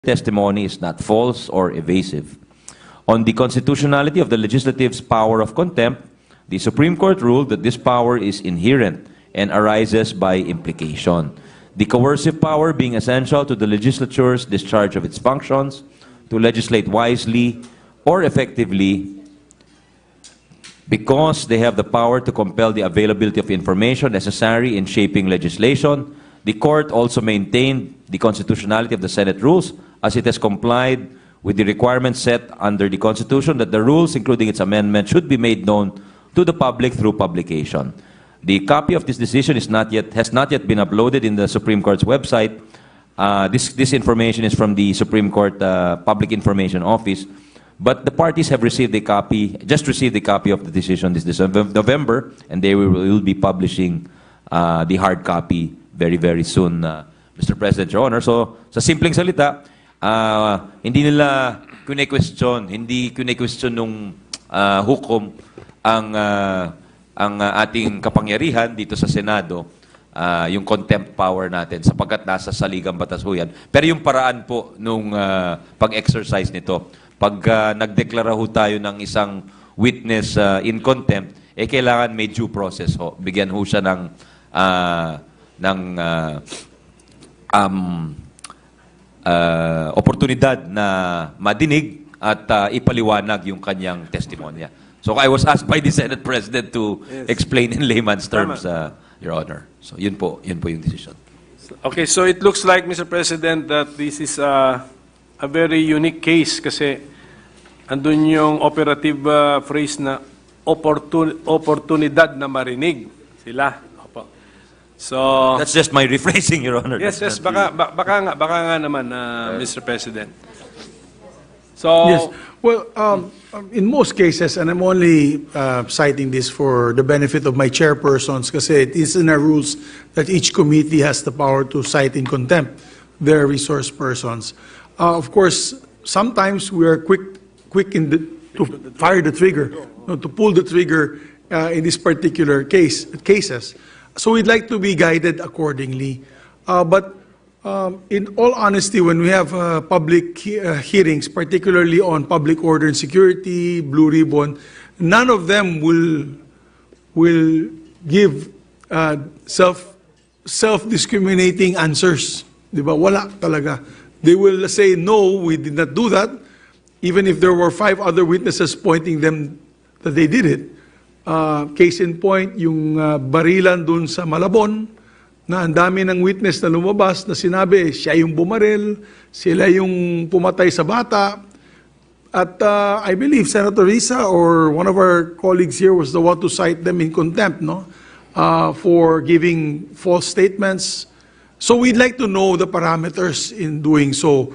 testimony is not false or evasive. On the constitutionality of the legislative's power of contempt, the Supreme Court ruled that this power is inherent and arises by implication. The coercive power being essential to the legislature's discharge of its functions to legislate wisely or effectively because they have the power to compel the availability of information necessary in shaping legislation. The Court also maintained the constitutionality of the Senate rules as it has complied with the requirements set under the Constitution that the rules, including its amendment, should be made known to the public through publication. The copy of this decision has not yet been uploaded in the Supreme Court's website. This information is from the Supreme Court Public Information Office, but the parties have received a copy, just received a copy of the decision this November, and they will be publishing the hard copy very, very soon, Mr. President, Your Honor. So, sa simpleng salita, hindi nila kune-question, nung hukom ang ating kapangyarihan dito sa Senado, yung contempt power natin, sapagkat nasa saligang batas ho yan. Pero yung paraan po nung pag-exercise nito, pag nagdeklara ho tayo ng isang witness in contempt, kailangan may due process ho. Bigyan ho siya ng oportunidad na madinig at ipaliwanag yung kanyang testimonya. So I was asked by the Senate President to explain in layman's terms, Your Honor. So yun po yung decision. Okay, so it looks like, Mr. President, that this is a very unique case kasi andun yung operative phrase na oportunidad na marinig sila. Opo. So that's just my rephrasing, Your Honor. Yes, yes, baka nga naman, Mr. President. So yes. Well, in most cases, and I'm only citing this for the benefit of my chairpersons, kasi it is in our rules that each committee has the power to cite in contempt their resource persons. Of course, sometimes we are quick to fire the trigger, to pull the trigger in this particular cases. So we'd like to be guided accordingly. But in all honesty, when we have public hearings, particularly on public order and security, Blue Ribbon, none of them will give self-discriminating answers. Diba? Wala talaga. They will say, no, we did not do that, even if there were 5 other witnesses pointing them that they did it. Case in point, yung barilan dun sa Malabon, na ang dami ng witness na lumabas na sinabi siya yung bumaril, sila yung pumatay sa bata. At I believe Senator Risa or one of our colleagues here was the one to cite them in contempt, no? For giving false statements. So we'd like to know the parameters in doing so.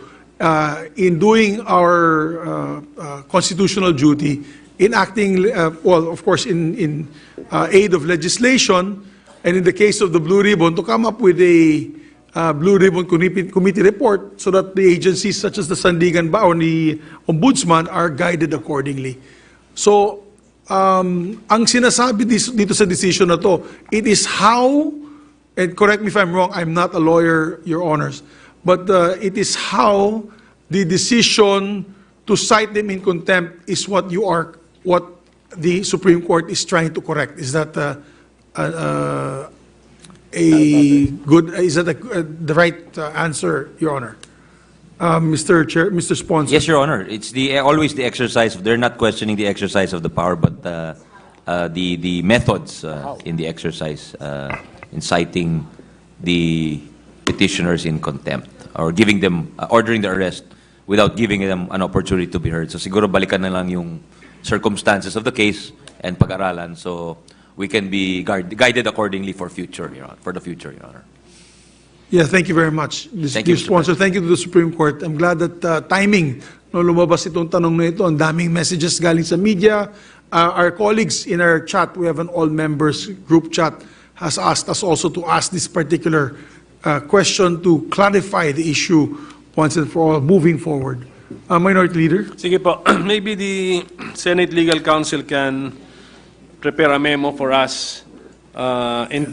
In doing our constitutional duty, in acting, well, of course, in aid of legislation, and in the case of the Blue Ribbon, to come up with a Blue Ribbon Committee report so that the agencies such as the Sandigan Ba or the Ombudsman are guided accordingly. So, ang sinasabi dito sa decision na to, it is how, and correct me if I'm wrong, I'm not a lawyer, Your Honors, but it is how the decision to cite them in contempt is what the Supreme Court is trying to correct. Is that the right answer, Your Honor? Mr. Chair, Mr. Sponsor. Yes, Your Honor. It's always the exercise. They're not questioning the exercise of the power, but the methods in the exercise in citing the petitioners in contempt or giving them ordering the arrest without giving them an opportunity to be heard. So siguro balikan na lang yung circumstances of the case and pag-aralan. So we can be guided accordingly for the future, Your Honor. Yeah, thank you very much. Thank you, Mr. Sponsor. Thank you to the Supreme Court. I'm glad that timing, no lumabas itong tanong na ito, ang daming messages galing sa media. Our colleagues in our chat, we have an all-members group chat, has asked us also to ask this particular question to clarify the issue once and for all, moving forward. Minority Leader? sige po, maybe the Senate Legal Counsel can prepare a memo for us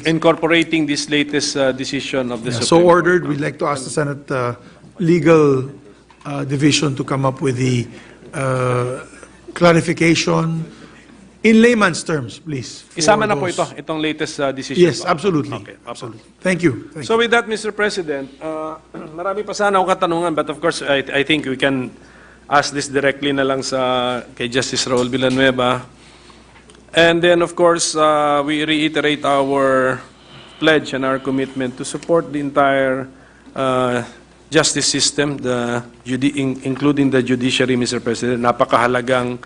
incorporating this latest decision of the Supreme So Court. ordered. We'd like to ask the Senate Legal division to come up with the clarification in layman's terms, please. for Isama na po those- itong latest decision. Yes, po. absolutely. Okay, Absolutely. Thank you. Thank you. So with that, Mr. President, marami pa sana akong katanungan, but of course, I think we can ask this directly na lang kay Justice Raul Villanueva. And then, of course, we reiterate our pledge and our commitment to support the entire justice system, including the judiciary, Mr. President. Napakahalagang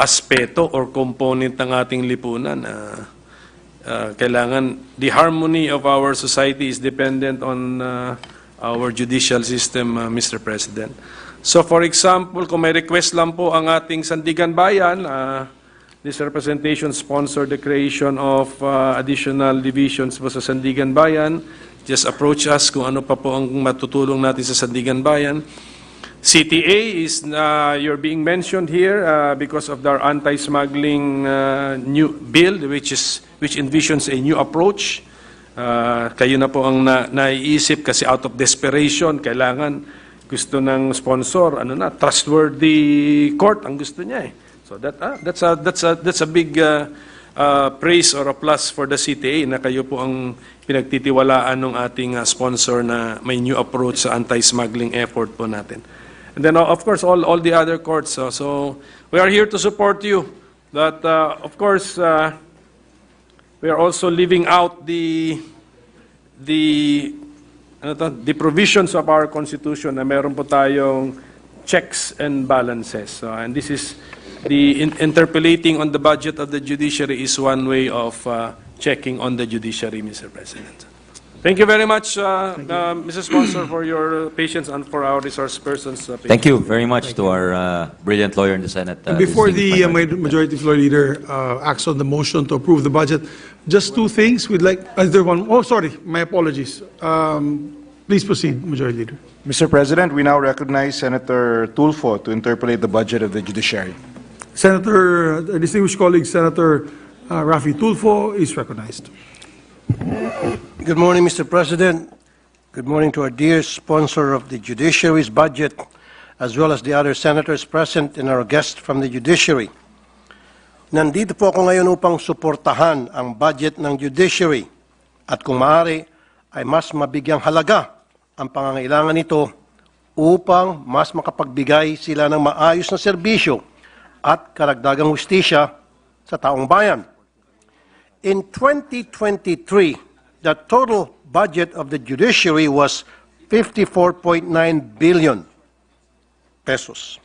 aspeto or component ng ating lipunan. Kailangan, the harmony of our society is dependent on our judicial system, Mr. President. So for example, kung may request lang po ang ating Sandigan Bayan, this representation sponsored the creation of additional divisions po sa Sandigan Bayan. Just approach us kung ano pa po ang matutulong natin sa Sandigan Bayan. CTA is, you're being mentioned here because of our anti-smuggling new bill, which envisions a new approach. Kayo na po ang naiisip kasi out of desperation, kailangan gusto ng sponsor, trustworthy court ang gusto niya eh. So that's a big praise or a plus for the CTA na kayo po ang pinagtitiwalaan ng ating sponsor na may new approach sa anti-smuggling effort po natin. And then, of course, all the other courts. So we are here to support you. But, of course, we are also living out the provisions of our Constitution na meron po tayong checks and balances. And this is the interpolating on the budget of the judiciary is one way of checking on the judiciary, Mr. President. Thank you very much, Mr. Sponsor, for your patience and for our resource persons. Thank you very much to our brilliant lawyer in the Senate. Before distinguished the minority. Majority Floor Leader acts on the motion to approve the budget, just two things we'd like, is there one? Oh, sorry, my apologies. Please proceed, Majority Leader. Mr. President, we now recognize Senator Tulfo to interpolate the budget of the judiciary. Senator, distinguished colleague, Senator Rafi Tulfo is recognized. Good morning, Mr. President. Good morning to our dear sponsor of the judiciary's budget, as well as the other senators present and our guests from the judiciary. Nandito po ako ngayon upang suportahan ang budget ng judiciary at kung maaari ay mas mabigyang halaga ang pangangailangan nito upang mas makapagbigay sila ng maayos na serbisyo at karagdagang hustisya sa taong bayan. In 2023, the total budget of the judiciary was 54.9 billion pesos.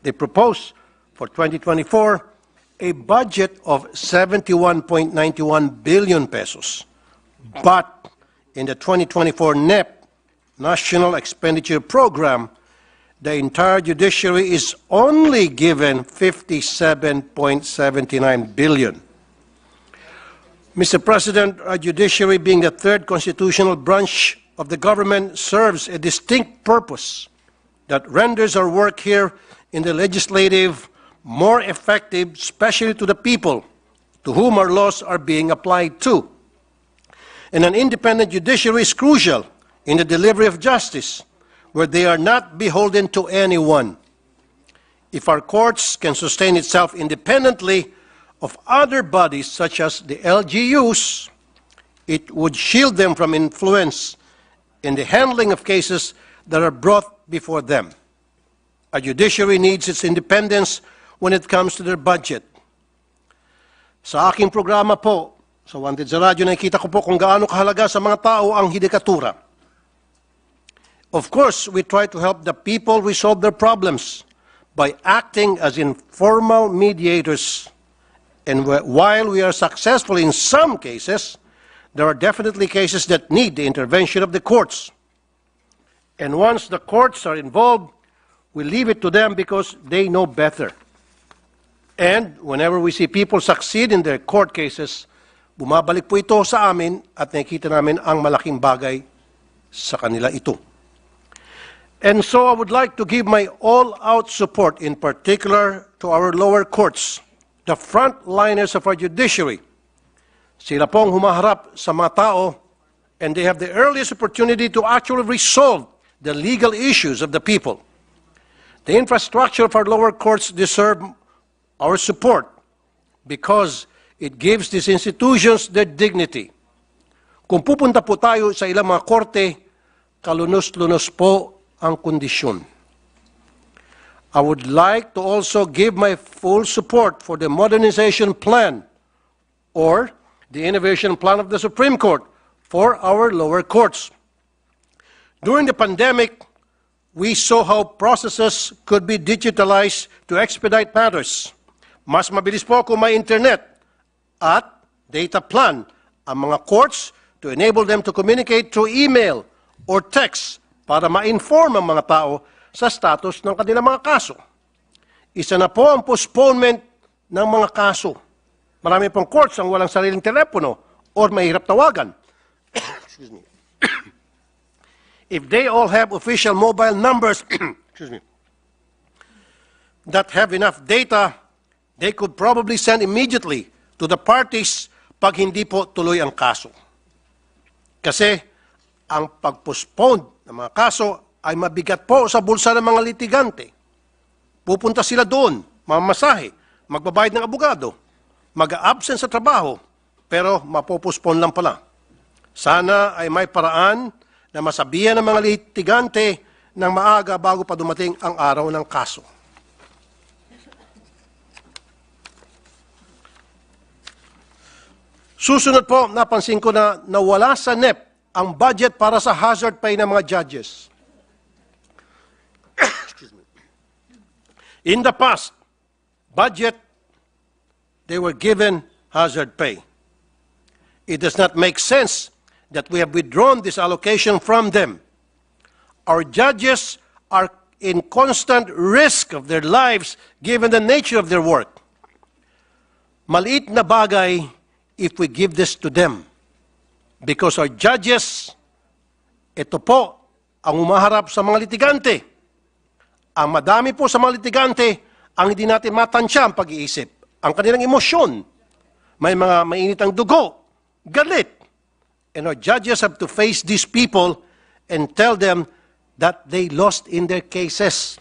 They proposed for 2024 a budget of 71.91 billion pesos. But in the 2024 NEP, National Expenditure Program, the entire judiciary is only given 57.79 billion. Mr. President, our judiciary, being the third constitutional branch of the government, serves a distinct purpose that renders our work here in the legislative more effective, especially to the people to whom our laws are being applied to. And an independent judiciary is crucial in the delivery of justice, where they are not beholden to anyone. If our courts can sustain itself independently of other bodies such as the LGUs, it would shield them from influence in the handling of cases that are brought before them. Our judiciary needs its independence when it comes to their budget. Sa aking programa po, sa Wanted sa Radyo, nakikita ko po kung gaano kahalaga sa mga tao ang hidikatura. Of course, we try to help the people resolve their problems by acting as informal mediators. And while we are successful in some cases, there are definitely cases that need the intervention of the courts. And once the courts are involved, we leave it to them because they know better. And whenever we see people succeed in their court cases, bumabalik po ito sa amin at nakikita namin ang malaking bagay sa kanila ito. And so I would like to give my all-out support, in particular to our lower courts, the frontliners of our judiciary. Sila pong humaharap sa mga tao, and they have the earliest opportunity to actually resolve the legal issues of the people. The infrastructure of our lower courts deserve our support because it gives these institutions their dignity. Kung pupunta po tayo sa ilang mga korte, kalunos-lunos po ang kondisyon. I would like to also give my full support for the modernization plan or the innovation plan of the Supreme Court for our lower courts. During the pandemic, we saw how processes could be digitalized to expedite matters. Mas mabilis po kung may internet at data plan ang mga courts to enable them to communicate through email or text para ma-inform ang mga tao sa status ng kanilang mga kaso. Isa na po ang postponement ng mga kaso. Marami pong courts ang walang sariling telepono or mahirap tawagan. Excuse me. If they all have official mobile numbers excuse me, that have enough data, they could probably send immediately to the parties pag hindi po tuloy ang kaso. Kasi ang pag-postpone ng mga kaso ay mabigat po sa bulsa ng mga litigante. Pupunta sila doon, mamamasahe, magbabayad ng abogado, mag-absent sa trabaho, pero mapopospone lang pala. Sana ay may paraan na masabihan ng mga litigante ng maaga bago pa dumating ang araw ng kaso. Susunod po, napansin ko na nawala sa NEP ang budget para sa hazard pay ng mga judges. Excuse me. In the past, budget, they were given hazard pay. It does not make sense that we have withdrawn this allocation from them. Our judges are in constant risk of their lives given the nature of their work. Maliit na bagay if we give this to them. Because our judges, ito po ang umaharap sa mga litigante. Ang madami po sa mga litigante ang hindi natin matansya ang pag-iisip. Ang kanilang emosyon. May mga mainit ang dugo, galit. And our judges have to face these people and tell them that they lost in their cases.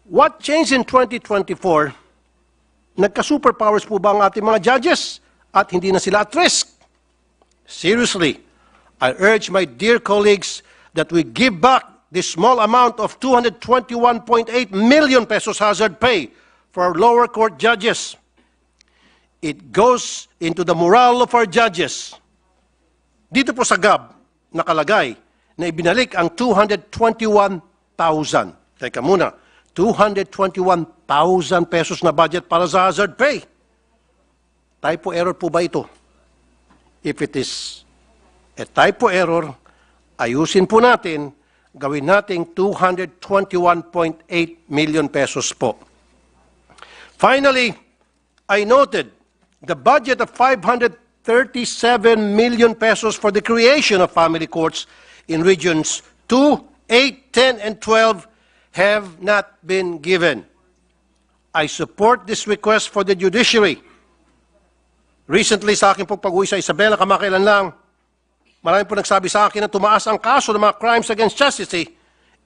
What changed in 2024? Nagka-superpowers po ba ang ating mga judges at hindi na sila at risk? Seriously, I urge my dear colleagues that we give back this small amount of 221.8 million pesos hazard pay for our lower court judges. It goes into the morale of our judges. Dito po sa GAB, nakalagay na ibinalik ang 221,000. Teka muna, 221,000 pesos na budget para sa hazard pay. Typo error po ba ito? If it is a typo error, ayusin po natin, gawin nating 221.8 million pesos po. Finally, I noted the budget of 537 million pesos for the creation of family courts in regions 2, 8, 10, and 12 have not been given. I support this request for the judiciary. Recently, sa akin pong pag-uwi sa Isabela, kamakailan lang, marami po nagsabi sa akin na tumaas ang kaso ng mga crimes against justice,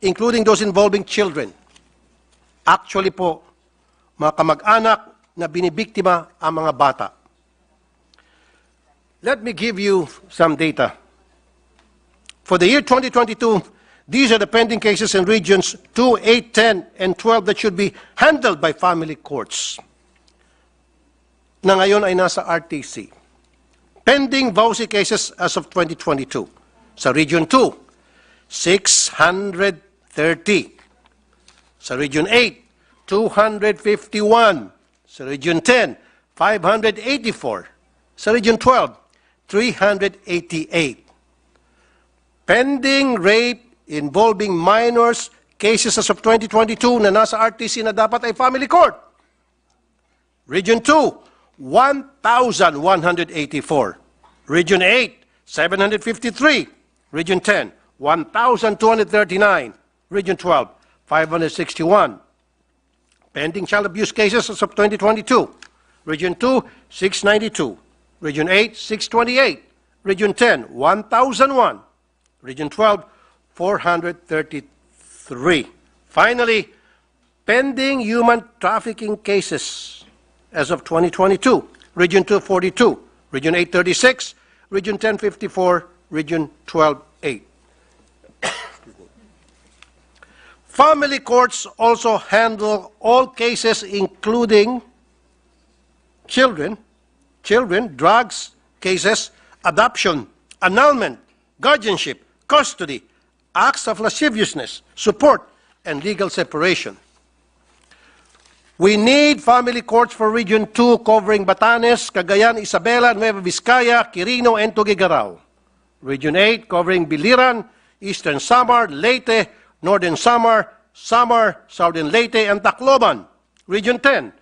including those involving children. Actually po, mga kamag-anak na binibiktima ang mga bata. Let me give you some data. For the year 2022, these are the pending cases in regions 2, 8, 10, and 12 that should be handled by family courts na ngayon ay nasa RTC. Pending voucher cases as of 2022. Sa Region 2, 630. Sa Region 8, 251. Sa Region 10, 584. Sa Region 12, 388. Pending rape involving minors cases as of 2022 na nasa RTC na dapat ay family court. Region 2, 1,184. Region 8, 753. Region 10, 1,239. Region 12, 561. Pending child abuse cases as of 2022. Region 2, 692. Region 8, 628. Region 10, 1,001. Region 12, 433. Finally, pending human trafficking cases as of 2022, Region 242, Region 836, Region 1054, Region 128. Family courts also handle all cases including children, drugs cases, adoption, annulment, guardianship, custody, acts of lasciviousness, support, and legal separation. We need family courts for Region 2 covering Batanes, Cagayan, Isabela, Nueva Vizcaya, Quirino, and Tuguegarao. Region 8 covering Biliran, Eastern Samar, Leyte, Northern Samar, Southern Leyte, and Tacloban. Region 10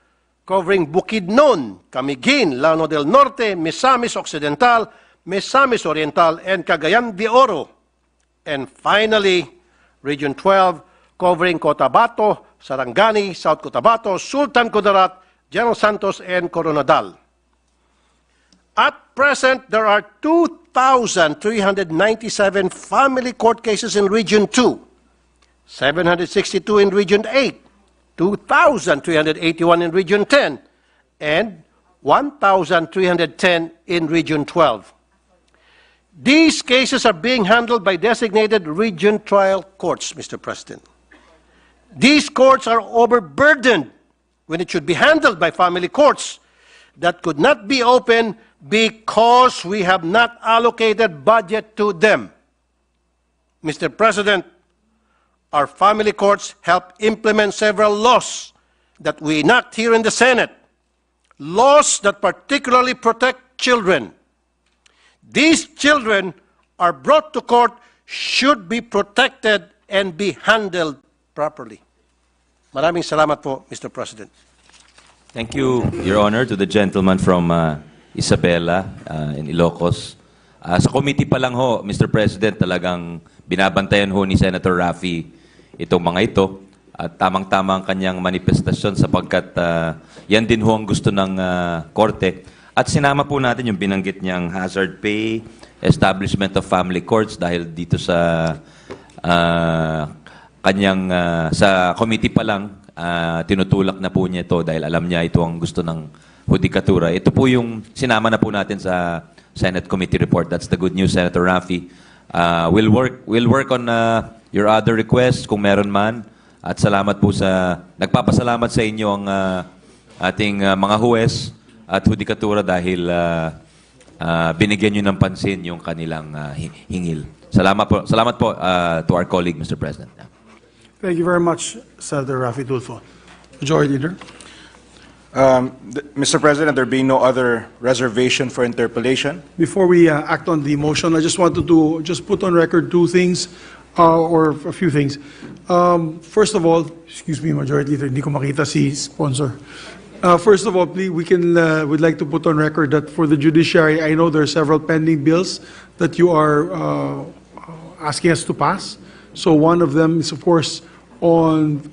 covering Bukidnon, Camiguin, Llano del Norte, Misamis Occidental, Misamis Oriental, and Cagayan de Oro. And finally, Region 12 covering Cotabato, Sarangani, South Cotabato, Sultan Kudarat, General Santos, and Coronadal. At present, there are 2,397 family court cases in Region 2, 762 in Region 8, 2,381 in Region 10, and 1,310 in Region 12. These cases are being handled by designated region trial courts, Mr. President. These courts are overburdened when it should be handled by family courts that could not be open because we have not allocated budget to them. Mr. President, our family courts help implement several laws that we enact here in the Senate, laws that particularly protect children. These children are brought to court, should be protected and be handled properly. Maraming salamat po, Mr. President. Thank you, Your Honor, to the gentleman from Isabela in Ilocos. Sa committee pa lang ho, Mr. President, talagang binabantayan ho ni Senator Raffy itong mga ito. At tamang-tama ang kanyang manifestasyon sapagkat yan din ho ang gusto ng korte. At sinama po natin yung binanggit niyang hazard pay, establishment of family courts dahil dito sa kanyang sa committee pa lang tinutulak na po niya ito dahil alam niya ito ang gusto ng hudikatura. Ito po yung sinama na po natin sa Senate Committee Report. That's the good news, Senator Raffy. We'll work on your other requests kung meron man. At salamat po nagpapasalamat sa inyo ang ating mga huwes at hudikatura dahil binigyan nyo ng pansin yung kanilang hingil. Salamat po to our colleague, Mr. President. Thank you very much, Senator Raffy Tulfo. Majority Leader. Mr. President, there being no other reservation for interpellation. Before we act on the motion, I just wanted to just put on record two things, or a few things. First of all, excuse me, Majority Leader, hindi ko makita si sponsor. First of all, please, we'd like to put on record that for the judiciary, I know there are several pending bills that you are asking us to pass. So one of them is, of course, on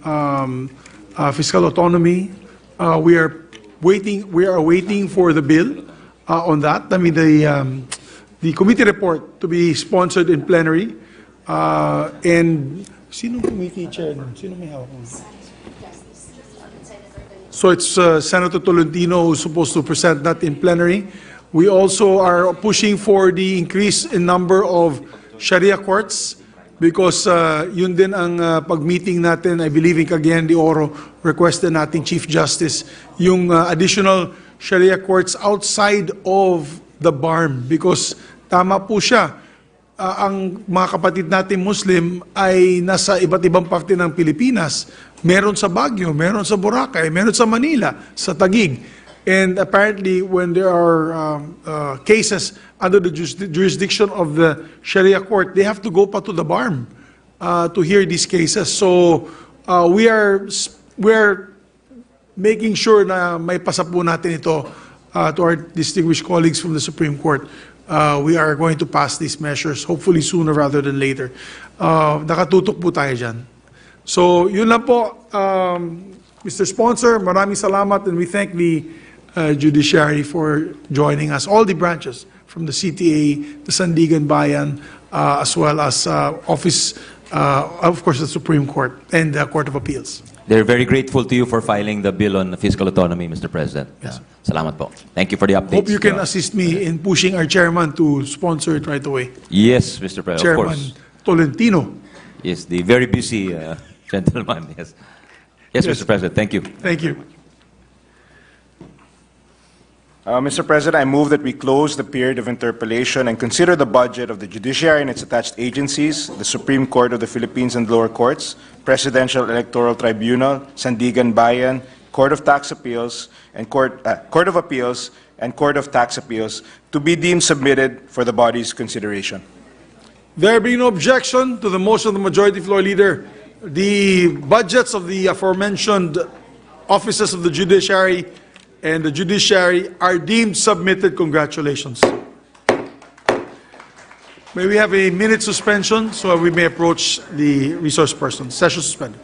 fiscal autonomy. We are waiting for the bill on that. I mean, the committee report to be sponsored in plenary. And sino committee chair? Sino may hawak? So it's Senator Tolentino who's supposed to present that in plenary. We also are pushing for the increase in number of Sharia courts because yun din ang pag-meeting natin, I believe in Cagayan de Oro, requested natin Chief Justice, yung additional Sharia courts outside of the BARM because tama po siya. Ang mga kapatid natin Muslim ay nasa iba't ibang parte ng Pilipinas. Meron sa Baguio, meron sa Boracay, meron sa Manila, sa Taguig. And apparently, when there are cases under the jurisdiction of the Sharia court, they have to go pa to the BARM to hear these cases. So we're making sure na may pasa po natin ito to our distinguished colleagues from the Supreme Court. We are going to pass these measures, hopefully sooner rather than later. Nakatutok po tayo dyan. So, yun lang po, Mr. Sponsor, maraming salamat and we thank the judiciary for joining us, all the branches, from the CTA, the Sandigan Bayan, as well as Office of course, the Supreme Court and the Court of Appeals. They're very grateful to you for filing the bill on fiscal autonomy, Mr. President. Salamat po. Thank you for the updates. Hope you can assist me in pushing our chairman to sponsor it right away. Yes, Mr. President, of Chairman course. Tolentino. Yes, the very busy gentleman. Yes. Yes, Mr. President. Thank you. Thank you. Mr. President, I move that we close the period of interpellation and consider the budget of the judiciary and its attached agencies, the Supreme Court of the Philippines and lower courts, Presidential Electoral Tribunal, Sandigan Bayan, Court of Tax Appeals, and Court of Appeals, and Court of Tax Appeals to be deemed submitted for the body's consideration. There being no objection to the motion of the Majority Floor Leader, the budgets of the aforementioned offices of the judiciary and the judiciary are deemed submitted. Congratulations. May we have a minute suspension so we may approach the resource person. Session suspended.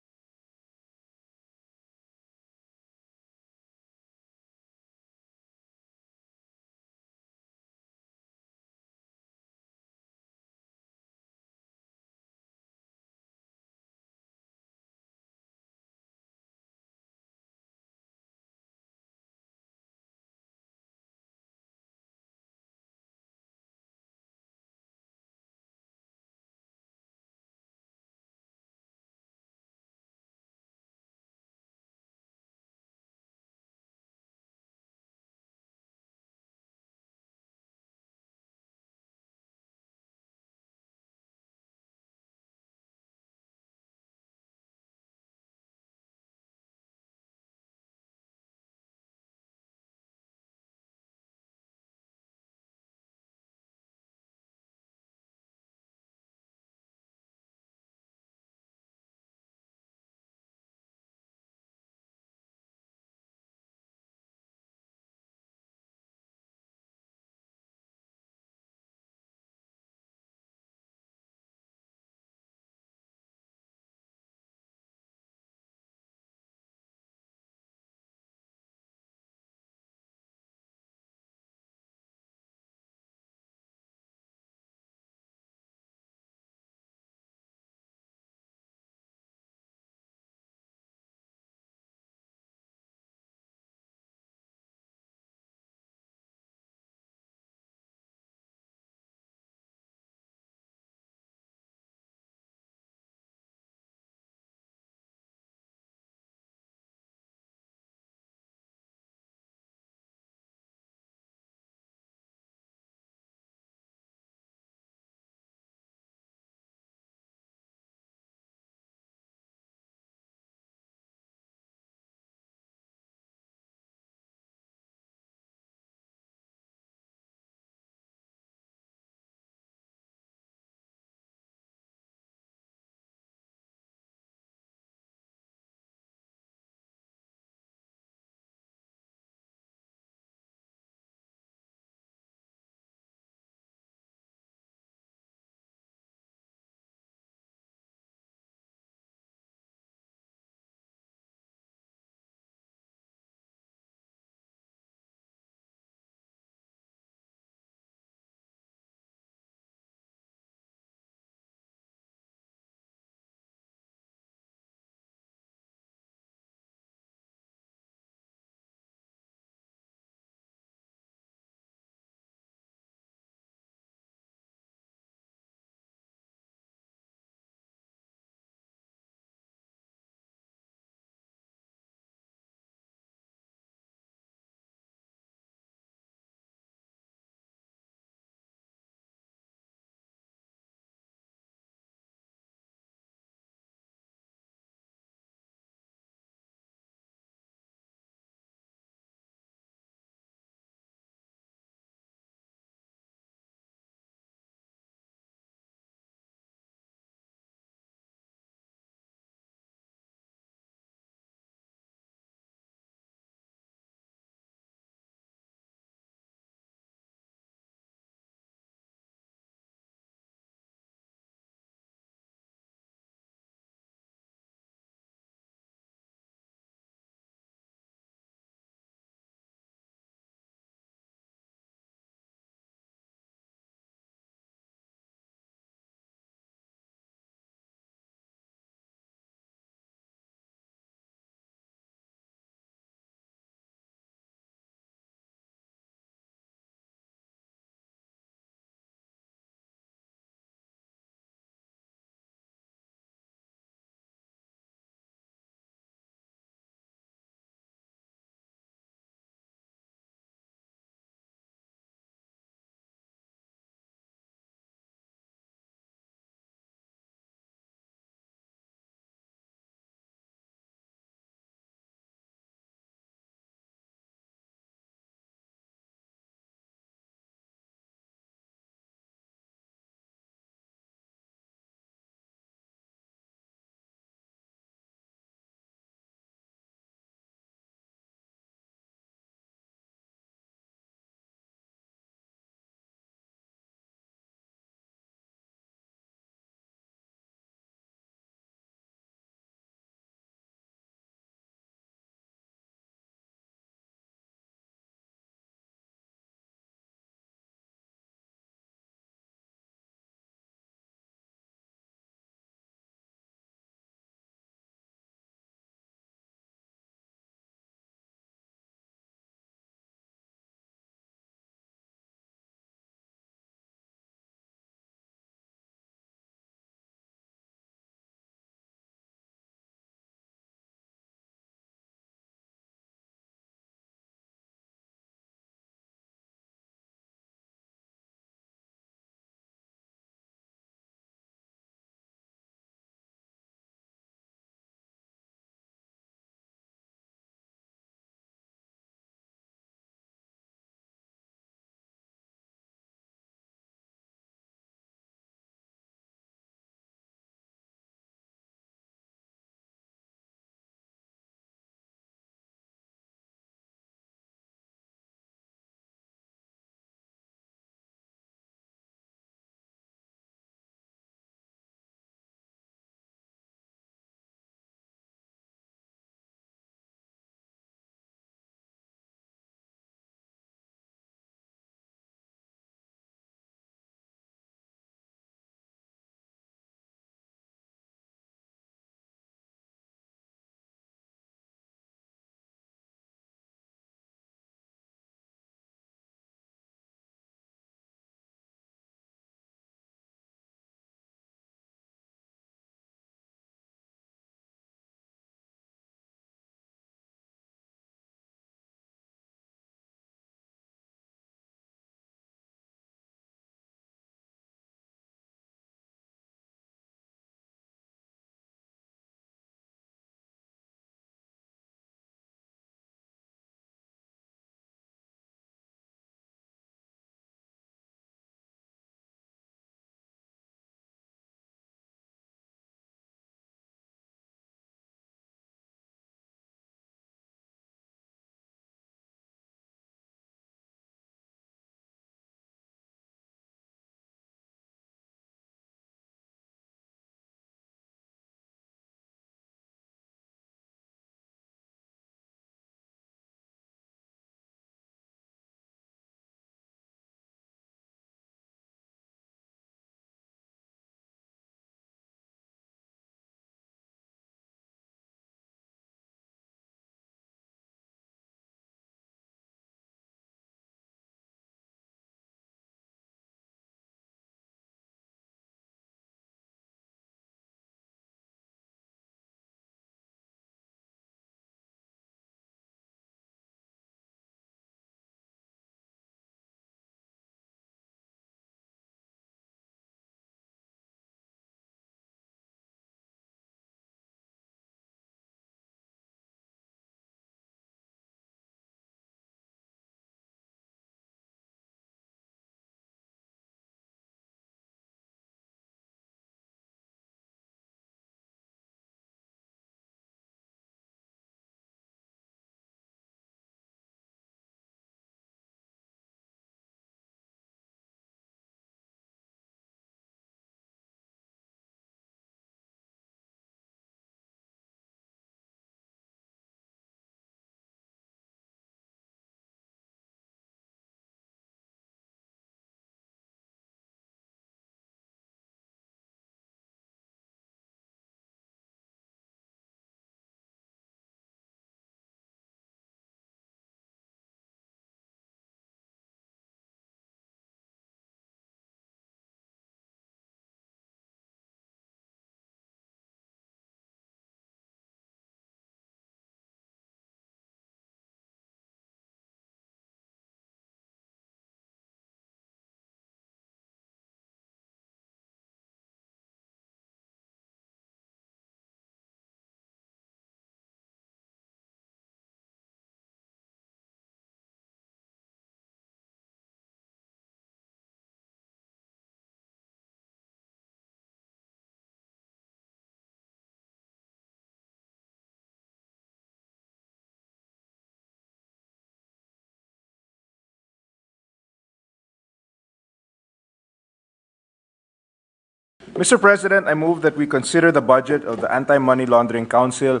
Mr. President, I move that we consider the budget of the Anti-Money Laundering Council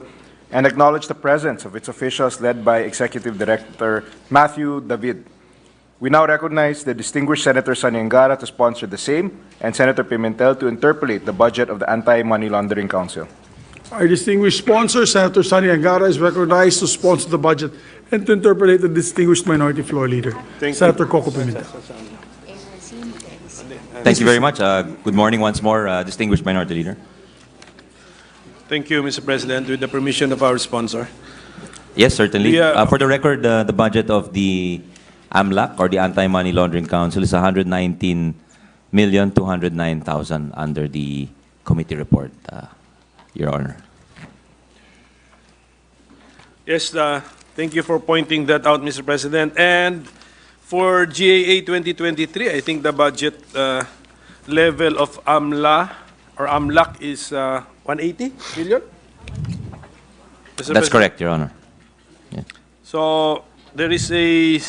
and acknowledge the presence of its officials led by Executive Director Matthew David. We now recognize the distinguished Senator Sonny Angara to sponsor the same and Senator Pimentel to interpolate the budget of the Anti-Money Laundering Council. Our distinguished sponsor, Senator Sonny Angara, is recognized to sponsor the budget and to interpolate the distinguished minority floor leader, Senator Coco Pimentel. Thank you very much. Good morning once more, distinguished minority leader. Thank you, Mr. President. With the permission of our sponsor. Yes, certainly. The, For the record, the budget of the AMLAC, or the Anti-Money Laundering Council, is 119,209,000 under the committee report, Your Honor. Yes, thank you for pointing that out, Mr. President. And for GAA 2023, I think the budget level of AMLA or AMLAC is 180 million? Mr. That's President? correct, Your Honor. So there is a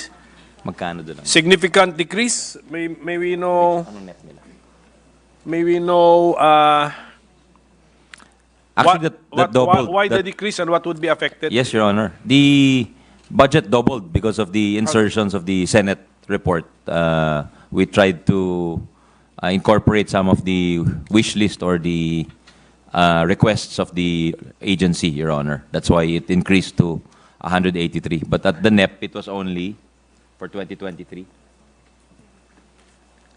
Magkano doon? significant decrease. May we know? May we know Actually, that doubled. why the That- decrease and what would be affected? Yes, Your Honor. The budget doubled because of the insertions of the Senate report. We tried to incorporate some of the wish list or the requests of the agency, Your Honor. That's why it increased to 183. But at the NEP, it was only for 2023.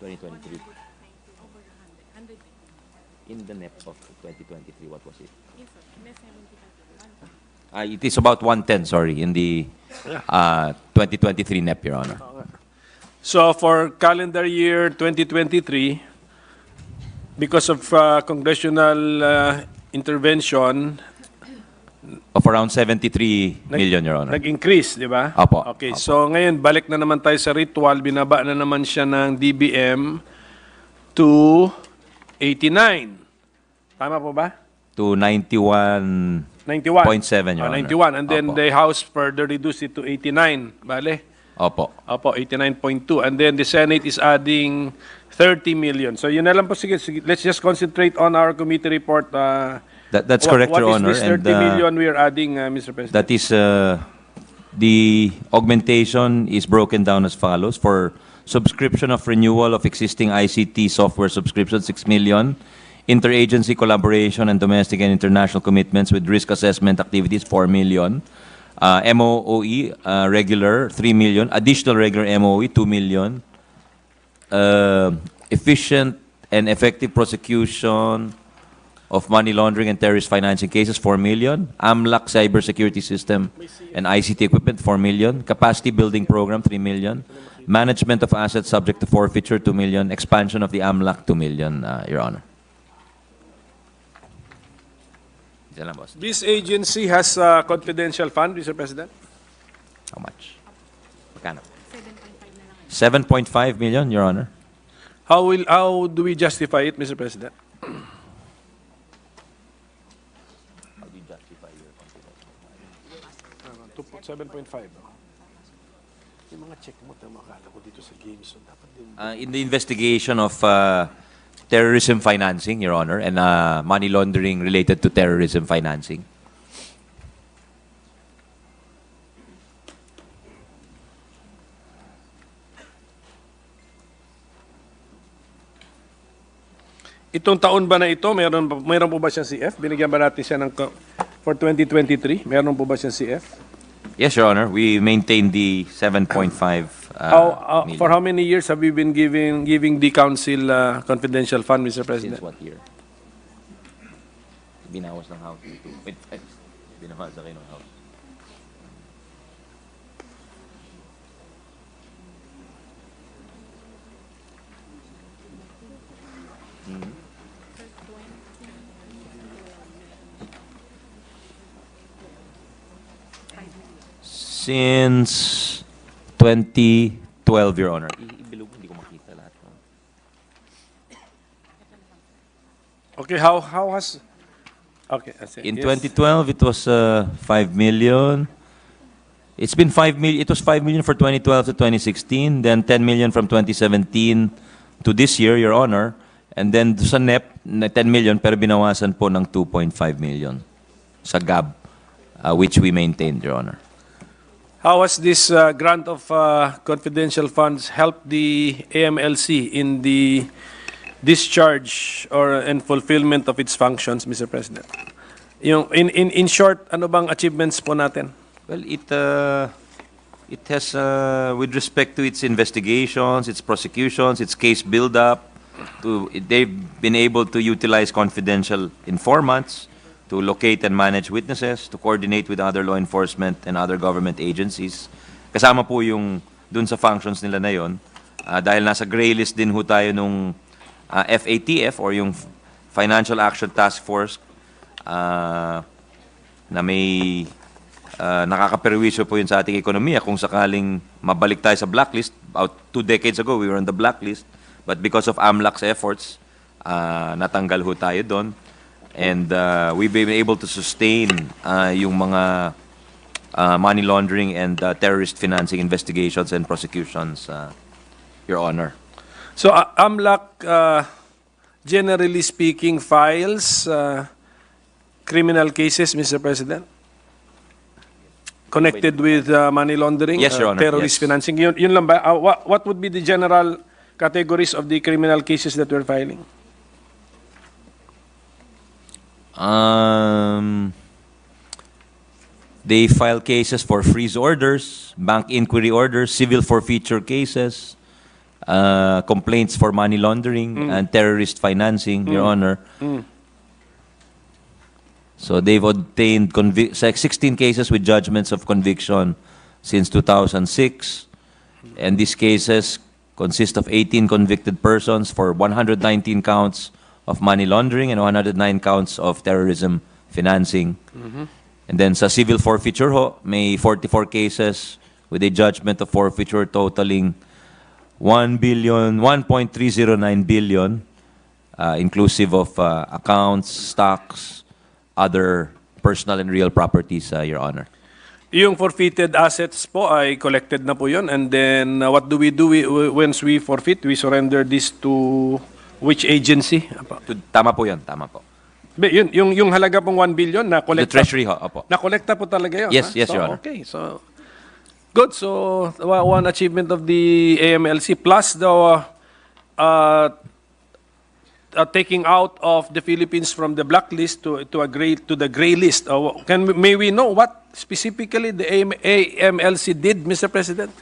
2023. In the NEP of 2023, what was it? It is about 110, sorry, in the 2023 NEP, Your Honor. So for calendar year 2023, because of congressional intervention, Of around 73 million, Your Honor. nag-increase, di ba? Apo. Okay, Apo. so ngayon, balik na naman tayo sa ritual. Binaba na naman siya ng DBM to 89. Tama po ba? To 91. 91. 0.7, Your Honor. 91. And then Opo. the House further reduced it to 89. Bale? Opo. Opo, 89.2. And then the Senate is adding 30 million. So yun na lang po. Sige, let's just concentrate on our committee report. That's correct, Your Honor. What is this 30 million we are adding, Mr. President? That is, the augmentation is broken down as follows. For subscription of renewal of existing ICT software subscription, 6 million. Interagency collaboration and domestic and international commitments with risk assessment activities, 4 million. MOE, regular, 3 million. Additional regular MOE, 2 million. Efficient and effective prosecution of money laundering and terrorist financing cases, 4 million. AMLAC cybersecurity system and ICT equipment, 4 million. Capacity building program, 3 million. Management of assets subject to forfeiture, 2 million. Expansion of the AMLAC, 2 million, Your Honor. Diyan lang, boss. This agency has a confidential fund, Mr. President? How much? Magkano? 7.5 million, Your Honor. How do we justify it, Mr. President? How do you justify your 7.5. Yung mga check mo, makakala ko dito sa games. So dapat din. In the investigation of terrorism financing, Your Honor, and money laundering related to terrorism financing. Itong taon ba na ito, mayroon po ba siyang CF? Binigyan ba natin siya ng for 2023? Mayroon po ba siyang CF? Yes, Your Honor. We maintain the 7.5 million. For how many years have we been giving the council confidential fund, Mr. President? Since what year? Binawas ng House. 2.5. Binawas na kayo ng House. Since 2012, Your Honor. Ibilog, hindi ko makita lahat. Okay, how has... Okay, I see. In Yes. 2012, it was 5 million. It's been 5 million. It was 5 million for 2012 to 2016, then 10 million from 2017 to this year, Your Honor. And then sa NEP, na 10 million, pero binawasan po ng 2.5 million sa GAB, which we maintained, Your Honor. How has this grant of confidential funds helped the AMLC in the discharge and fulfillment of its functions, Mr. President? In short, ano bang achievements po natin? Well, it has, with respect to its investigations, its prosecutions, its case build-up, they've been able to utilize confidential informants to locate and manage witnesses, to coordinate with other law enforcement and other government agencies. Kasama po yung dun sa functions nila na yon, dahil nasa gray list din ho tayo nung FATF or yung Financial Action Task Force na may nakakaperwisyo po yun sa ating ekonomiya kung sakaling mabalik tayo sa blacklist. About 2 decades ago, we were on the blacklist. But because of AMLAC's efforts, natanggal ho tayo doon. And we've been able to sustain yung mga money laundering and terrorist financing investigations and prosecutions, Your Honor. So AMLAC, generally speaking, files criminal cases, Mr. President, connected with money laundering, Yes, Your Honor, terrorist yes. financing. Yun lang ba? What would be the general categories of the criminal cases that we're filing? They file cases for freeze orders, bank inquiry orders, civil forfeiture cases, complaints for money laundering and terrorist financing, Your Honor. So they've obtained 16 cases with judgments of conviction since 2006. And these cases consist of 18 convicted persons for 119 counts of money laundering and 109 counts of terrorism financing. And then sa civil forfeiture ho, may 44 cases with a judgment of forfeiture totaling 1.309 billion, inclusive of accounts, stocks, other personal and real properties, Your Honor. Yung forfeited assets po ay collected na po yun. And then what do we do once we forfeit? We surrender this to which agency? Tama po yun, tama po. Yung halaga pong 1 billion na The collecta. Treasury ho, opo. Na-collecta po talaga yun. Yes, ha? yes, So, Your Honor. Okay, so good. So one achievement of the AMLC plus the taking out of the Philippines from the blacklist to the gray list. May we know what specifically the AMLC did, Mr. President,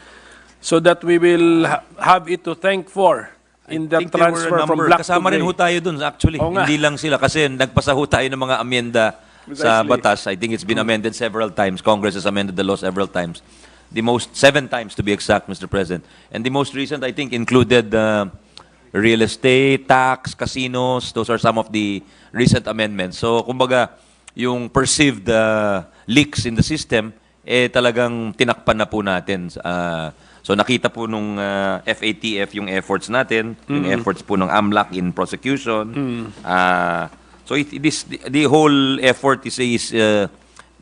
so that we will have it to thank for in the think there were a transfer from number. black Kasama to rin ho gray. tayo dun, actually. Oo nga. Hindi lang sila. Kasi nagpasa ho tayo ng mga amyenda sa Precisely. batas. I think it's been amended several times. Congress has amended the law several times. 7 times to be exact, Mr. President. And the most recent, I think, included real estate, tax, casinos. Those are some of the recent amendments. So, kumbaga, yung perceived leaks in the system, talagang tinakpan na po natin. So nakita po nung FATF yung efforts natin, yung efforts po ng AMLAC in prosecution. So the whole effort is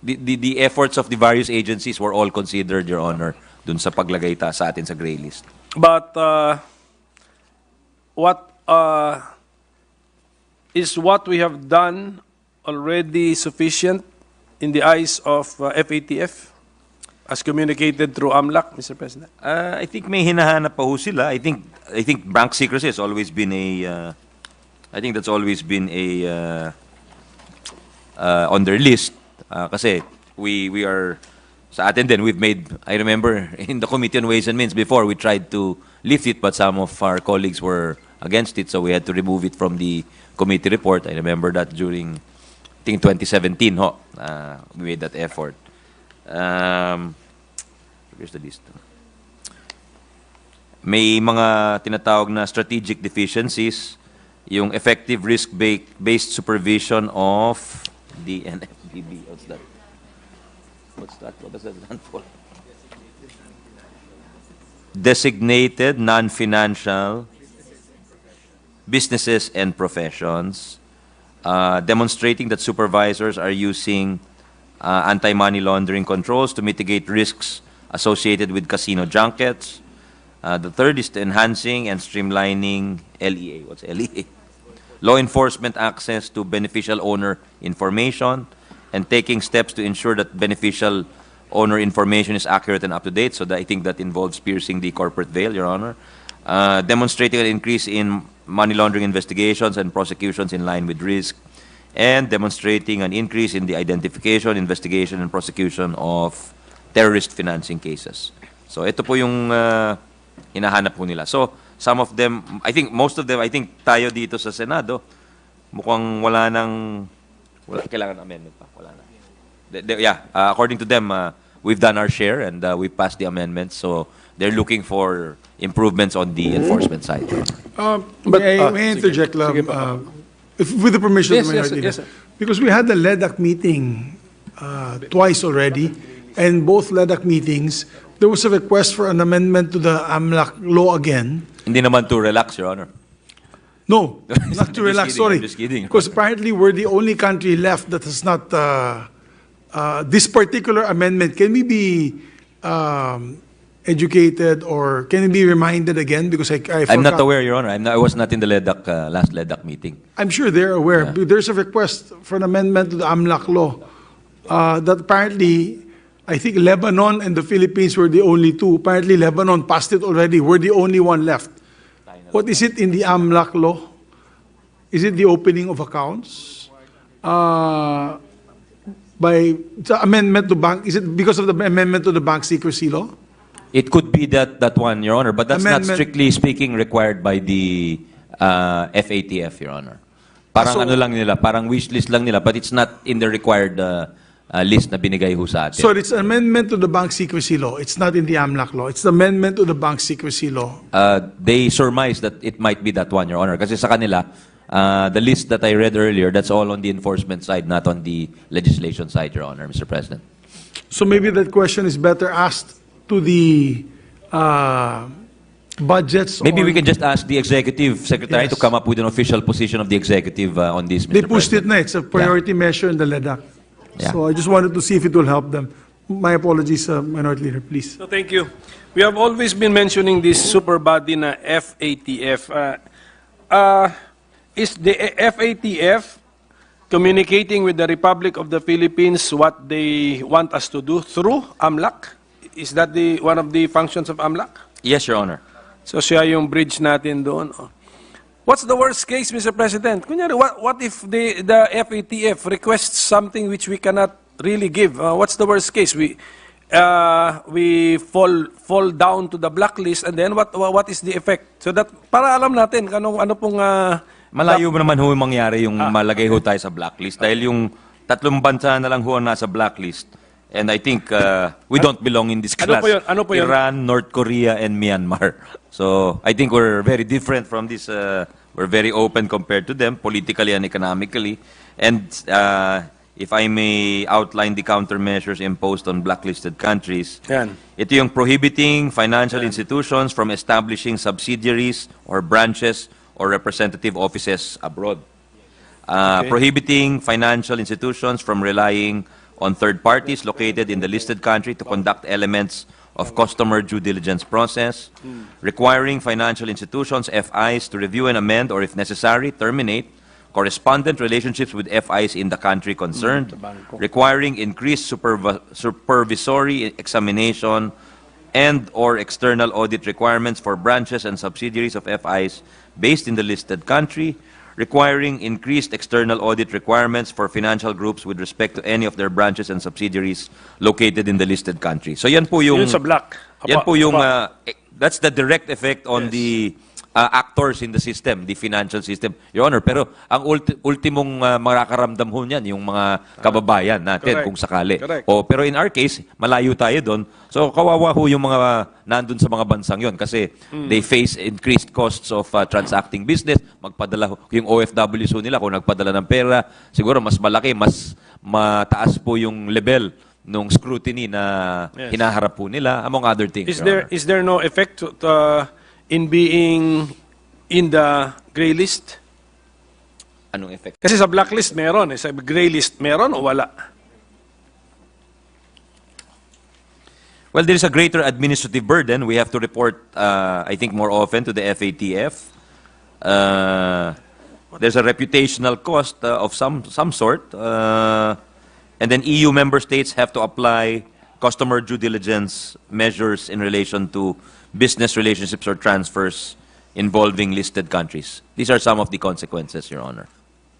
the efforts of the various agencies were all considered, Your Honor, dun sa paglagay sa atin sa gray list. But what we have done already sufficient in the eyes of FATF as communicated through AMLAC, Mr. President? I think may hinahanap pa ho sila. I think bank secrecy has always been I think that's always been on their list. Kasi we are, sa atin din, we've made, I remember in the Committee on Ways and Means before, we tried to lift it, but some of our colleagues were against it, so we had to remove it from the committee report. I remember that during, I think 2017, we made that effort. Here's the list. May mga tinatawag na strategic deficiencies, yung effective risk-based supervision of the NFBB. What's that? What does that stand for? Designated non-financial businesses and professions, demonstrating that supervisors are using anti-money laundering controls to mitigate risks associated with casino junkets. The third is enhancing and streamlining LEA. What's LEA? law enforcement access to beneficial owner information, and taking steps to ensure that beneficial owner information is accurate and up-to-date. So I think that involves piercing the corporate veil, Your Honor. Demonstrating an increase in money laundering investigations and prosecutions in line with risk, and demonstrating an increase in the identification, investigation, and prosecution of terrorist financing cases. So ito po yung hinahanap po nila. So some of them, I think most of them, I think tayo dito sa Senado, mukhang wala kailangan amendment pa. Wala na. According to them, we've done our share and we've passed the amendments. So they're looking for improvements on the enforcement side. May I interject lang? With the permission of the minority leader. Because we had the LEDAC meeting twice already, and both LEDAC meetings, there was a request for an amendment to the AMLAC law again. Hindi naman to relax, Your Honor. No, not to relax, kidding, sorry. I'm just kidding. Because apparently we're the only country left that has not, this particular amendment, can we be educated or can it be reminded again? Because I forgot. I'm not aware, Your Honor. I was not in the LEDAC, last LEDAC meeting. I'm sure they're aware. There's a request for an amendment to the AMLAC law that apparently, I think Lebanon and the Philippines were the only two. Apparently Lebanon passed it already. We're the only one left. What is it in the AMLAC law? Is it the opening of accounts? By the amendment to bank, is it because of the amendment to the bank secrecy law? It could be that one, Your Honor, but that's not Amendment. strictly speaking required by the FATF, Your Honor. Parang So- ano lang nila, parang wish list lang nila, but it's not in the required list na binigay ho sa atin. So it's an amendment to the bank secrecy law. It's not in the AMLAC law. It's the amendment to the bank secrecy law. They surmise that it might be that one, Your Honor. Kasi sa kanila, the list that I read earlier, that's all on the enforcement side, not on the legislation side, Your Honor, Mr. President. So maybe that question is better asked to the budgets. Maybe we on- can just ask the executive secretary Yes. to come up with an official position of the executive on this, Mr. They pushed it President. na. It's a priority measure in the LEDAC. Yeah. So I just wanted to see if it will help them. My apologies, Minority Leader, please. So thank you. We have always been mentioning this super body na FATF. Is the FATF communicating with the Republic of the Philippines what they want us to do through AMLAC? Is that one of the functions of AMLAC? Yes, Your Honor. So siya yung bridge natin doon. Oh. What's the worst case, Mr. President? Kunyari, what if the FATF requests something which we cannot really give? What's the worst case? We fall down to the blacklist, and then what is the effect? So that para alam natin ano pong Malayo naman ho yung mangyari yung malagay ho tayo sa blacklist dahil yung tatlong bansa na lang ho ang nasa blacklist. And I think we don't belong in this class. Ano po yun? Iran, North Korea, and Myanmar. So I think we're very different from this. We're very open compared to them, politically and economically. And if I may outline the countermeasures imposed on blacklisted countries, Yan. ito yung prohibiting financial institutions from establishing subsidiaries or branches or representative offices abroad. Prohibiting financial institutions from relying on third parties located in the listed country to conduct elements of customer due diligence process. Requiring financial institutions, FIs, to review and amend or, if necessary, terminate correspondent relationships with FIs in the country concerned. Requiring increased supervisory examination and or external audit requirements for branches and subsidiaries of FIs based in the listed country, requiring increased external audit requirements for financial groups with respect to any of their branches and subsidiaries located in the listed country. So yan po yung Yun sa black. yan po yung Apa. that's the direct effect on the actors in the system, the financial system, Your Honor. Pero ang ultimong makakaramdam ho niyan yung mga kababayan natin Correct. kung sakali. Correct. Pero in our case, malayo tayo doon. So kawawa ho yung mga nandun sa mga bansang yon kasi they face increased costs of transacting business. Magpadala ho, yung OFWs ho nila kung nagpadala ng pera, siguro mas malaki, mas mataas po yung level nung scrutiny na Yes. hinaharap po nila, among other things. Your Honor. Is there no effect in being in the gray list? Anong effect? Kasi sa blacklist meron, sa gray list meron o wala? Well, there is a greater administrative burden. We have to report, I think, more often to the FATF. There's a reputational cost of some sort, and then EU member states have to apply customer due diligence measures in relation to business relationships or transfers involving listed countries. These are some of the consequences, Your Honor.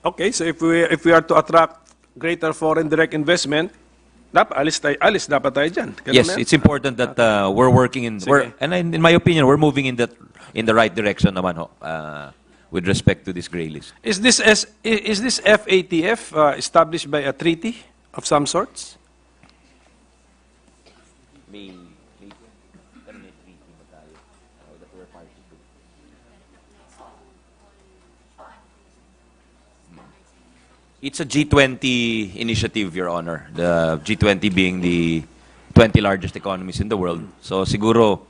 Okay, so if we are to attract greater foreign direct investment, alis dapat tayo dyan. Ganun Yes, na yan? it's important that we're working Sige. and in my opinion, we're moving in the right direction naman ho, with respect to this gray list. Is this FATF established by a treaty of some sorts? It's a G20 initiative, Your Honor. The G20 being the 20 largest economies in the world. So siguro,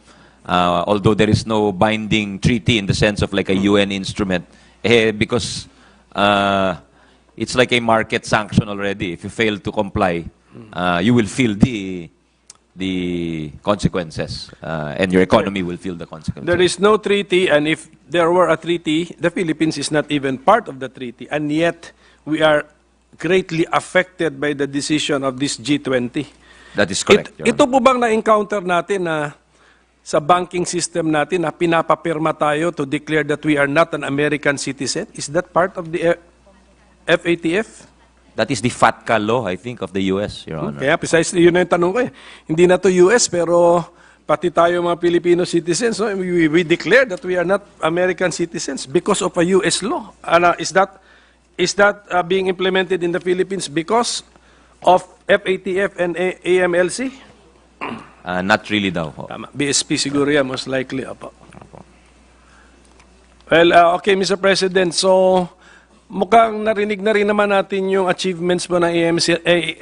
although there is no binding treaty in the sense of like a UN instrument, because it's like a market sanction already. If you fail to comply, you will feel the consequences, and your economy will feel the consequences. There is no treaty, and if there were a treaty, the Philippines is not even part of the treaty, and yet we are greatly affected by the decision of this G20. That is correct, Your Ito po bang na-encounter natin na sa banking system natin na pinapapirma tayo to declare that we are not an American citizen? Is that part of the FATF? That is the FATCA law, I think, of the US, Your Honor. Kaya precisely yun na yung tanong ko eh. Hindi na to US pero pati tayo mga Filipino citizens, no? we declare that we are not American citizens because of a US law. Is that being implemented in the Philippines because of FATF and AMLC? Not really daw. ho. Tama. BSP siguro yan, most likely. Apo. Well, okay, Mr. President. So, mukhang narinig na rin naman natin yung achievements mo ng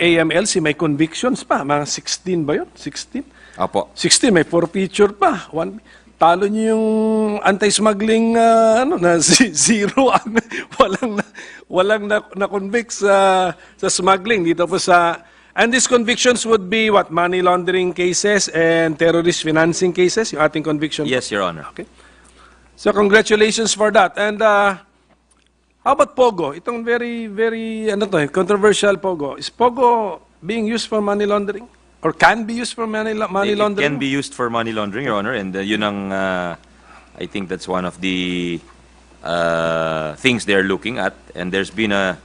AMLC. May convictions pa. Mga 16 ba yun? 16? Apo. 16, may forfeiture pa. Talo niyo yung anti-smuggling na zero. walang na-convict sa smuggling dito po sa... And these convictions would be what? Money laundering cases and terrorist financing cases? Yung ating conviction? Yes, Your Honor. Okay. So congratulations for that. And how about Pogo? Itong very, very controversial Pogo. Is Pogo being used for money laundering? Or can be used for money It laundering? can be used for money laundering, Your Honor, and yun ang, I think that's one of the things they're looking at. And there's been a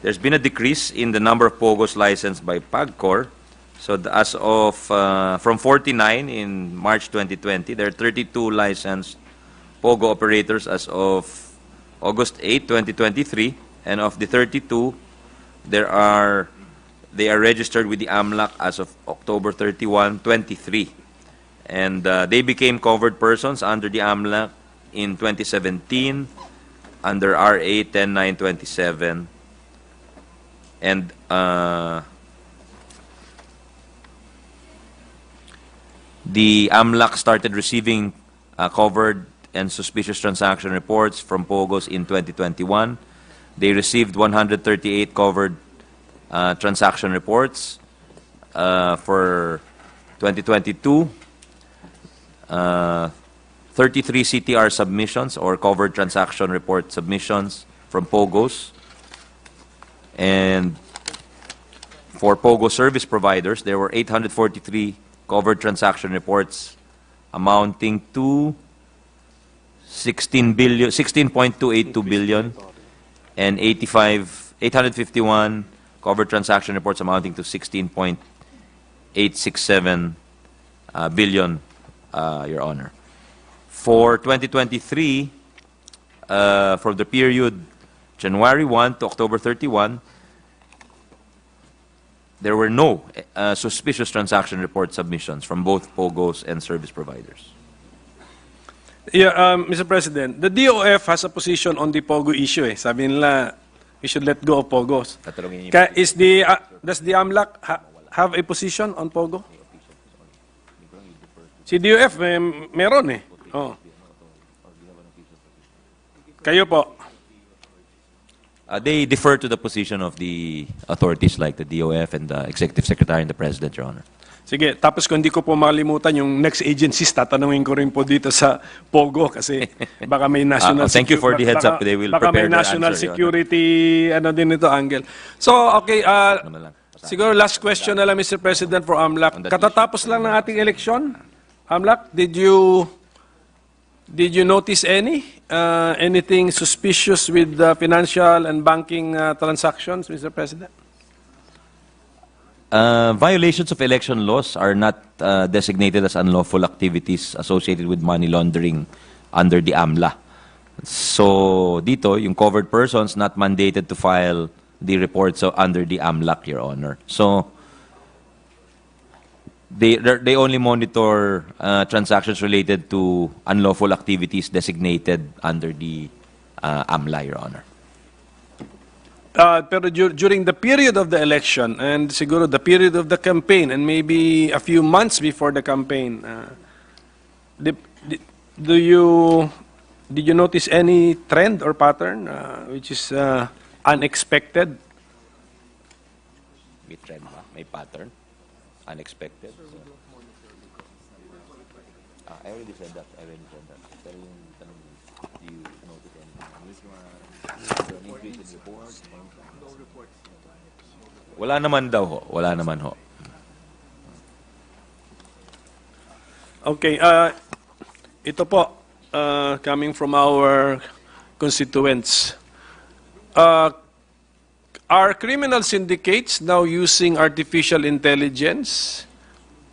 decrease in the number of POGOs licensed by PAGCOR. So as of, from 49 in March 2020, there are 32 licensed POGO operators as of August 8, 2023. And of the 32, they are registered with the AMLAC as of October 31, 23. And they became covered persons under the AMLAC in 2017 under RA 10927. And the AMLAC started receiving covered and suspicious transaction reports from POGOs in 2021. They received 138 covered transaction reports for 2022, 33 CTR submissions or covered transaction report submissions from POGOs. And for POGO service providers, there were 843 covered transaction reports amounting to 16.282 billion and 851 covered transaction reports amounting to 16.867 billion, Your Honor. For 2023, for the period January 1 to October 31, there were no suspicious transaction report submissions from both POGOs and service providers. Yeah, Mr. President, the DOF has a position on the POGO issue. Sabi nila, we should let go of POGOs. Tatanungin niyo- Does the AMLAC have a position on POGO? Si DOF, meron eh. Oh. Kayo po. They defer to the position of the authorities like the DOF and the Executive Secretary and the President, Your Honor. Sige, tapos kung hindi ko po makalimutan, yung next agencies, tatanungin ko rin po dito sa POGO kasi baka may national Thank you for the heads up. They will baka may prepare their national answer, Your Honor. security ano din ito, angle. So, okay, Ano lang, siguro last question na lang, Mr. President, for AMLAC. On that Katatapos lang ng ating eleksyon, AMLAC, did you notice anything suspicious with financial and banking transactions, Mr. President? Violations of election laws are not designated as unlawful activities associated with money laundering under the AMLA. So dito, yung covered persons not mandated to file the reports under the AMLAC, Your Honor. So they only monitor transactions related to unlawful activities designated under the AMLA, Your Honor. Pero during the period of the election and siguro the period of the campaign and maybe a few months before the campaign, did you notice any trend or pattern which is unexpected? May trend ba? May pattern? Unexpected? I already said that. Pero yung tanong, do you notice anything unusual? An increase in reports? Wala naman daw ho. Wala naman ho. Okay, ito po, coming from our constituents. Are criminal syndicates now using artificial intelligence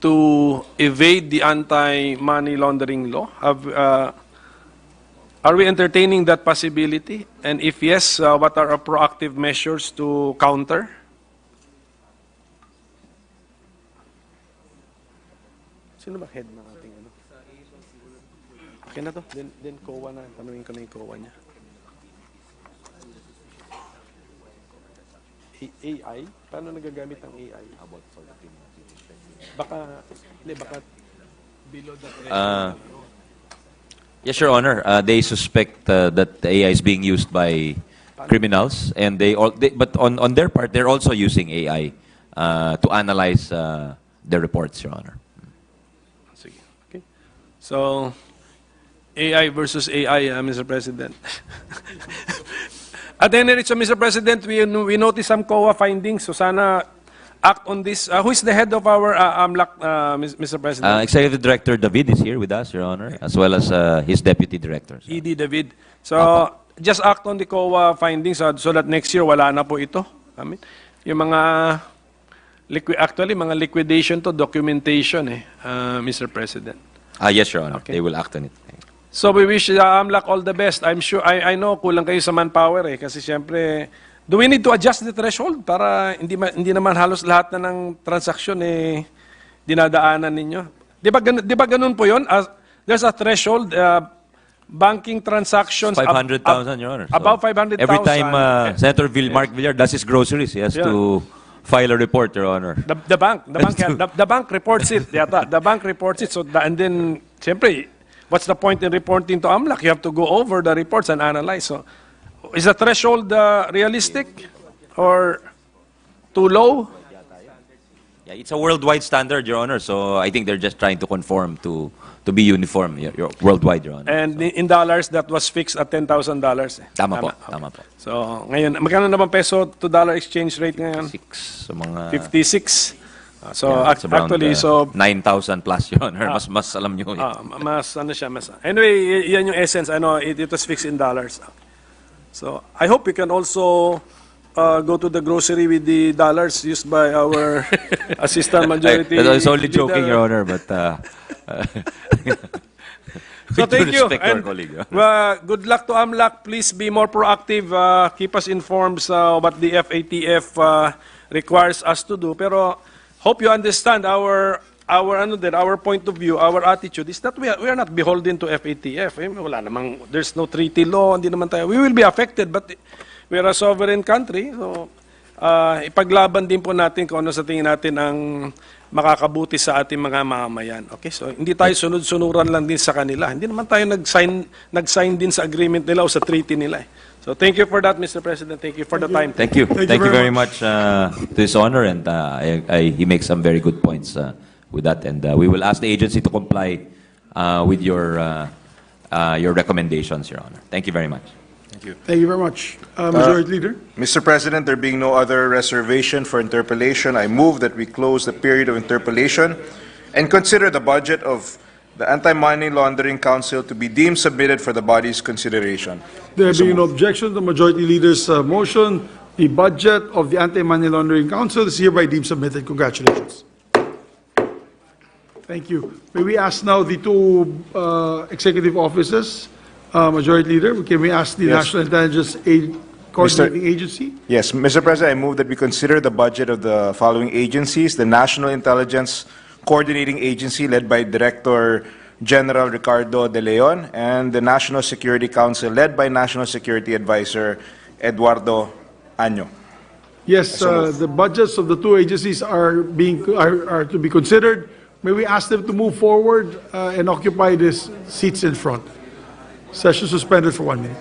to evade the anti-money laundering law? Are we entertaining that possibility? And if yes, what are our proactive measures to counter? Sino ba head ng ating ano? Okay na to. Then COA na. Tanungin ko na yung COA niya. AI? Paano nagagamit ng AI? Baka below the threshold. Yes, Your Honor. They suspect that the AI is being used by criminals, and but on their part, they're also using AI to analyze their reports, Your Honor. Sige. Okay. So, AI versus AI, Mr. President. At any rate, so Mr. President, we noticed some COA findings, so sana act on this. Who is the head of our AMLAC, Mr. President? Executive Director David is here with us, Your Honor, as well as his Deputy Director. ED David. So, just act on the COA findings so that next year wala na po ito. I mean, yung mga actually mga liquidation to documentation Mr. President. Yes, Your Honor. Okay. They will act on it. So we wish AMLAC all the best. I'm sure I know kulang kayo sa manpower kasi siyempre do we need to adjust the threshold para hindi naman halos lahat na ng transaksyon dinadaanan ninyo? Di ba ganun po 'yon? There's a threshold banking transactions 500,000, Your Honor. So above 500,000. every time Senator Mark Villar does his groceries, he has to file a report, Your Honor. The bank reports it. The bank reports it. So and then siyempre what's the point in reporting to AMLAC? You have to go over the reports and analyze. So, is the threshold realistic or too low? Yeah, it's a worldwide standard, Your Honor. So I think they're just trying to conform to be uniform worldwide, Your Honor. And in dollars, that was fixed at $10,000. Tama po. Okay. Tama po. So, ngayon, magkano naman peso to dollar exchange rate ngayon? 6 sa mga 56. So, yeah, it's around, actually, 9,000 plus, Your Honor. Mas alam nyo. mas ano siya, mas. Anyway, yan yung essence. Ano, it was fixed in dollars. So, I hope we can also go to the grocery with the dollars used by our assistant majority. I was only joking, Your Honor, but so thank you. respect our And, colleague. good luck to AMLAC. Please be more proactive. Keep us informed what the FATF requires us to do. Pero hope you understand our point of view, our attitude is that we are not beholden to FATF. Wala namang, there's no treaty law, hindi naman tayo. We will be affected, but we are a sovereign country. So, ipaglaban din po natin kung ano sa tingin natin ang makakabuti sa ating mga mamamayan. Okay? So, hindi tayo sunod-sunuran lang din sa kanila. Hindi naman tayo nag-sign din sa agreement nila o sa treaty nila. So, thank you for that, Mr. President. Thank you for the time. Thank you. Thank you very much to His Honor, and he makes some very good points, with that, and we will ask the agency to comply with your recommendations, Your Honor. Thank you very much. Thank you very much. Majority Leader? Mr. President, there being no other reservation for interpellation, I move that we close the period of interpellation and consider the budget of the Anti-Money Laundering Council to be deemed submitted for the body's consideration. There being no objection to the Majority Leader's motion, the budget of the Anti-Money Laundering Council is hereby deemed submitted. Congratulations. Thank you. May we ask now the two executive offices, Majority Leader, can we ask the Yes. National Intelligence Coordinating Agency? Yes, Mr. President, I move that we consider the budget of the following agencies: the National Intelligence Coordinating Agency, led by Director General Ricardo De Leon, and the National Security Council, led by National Security Advisor Eduardo Año. Yes, the budgets of the two agencies are to be considered. May we ask them to move forward and occupy these seats in front. Session suspended for 1 minute.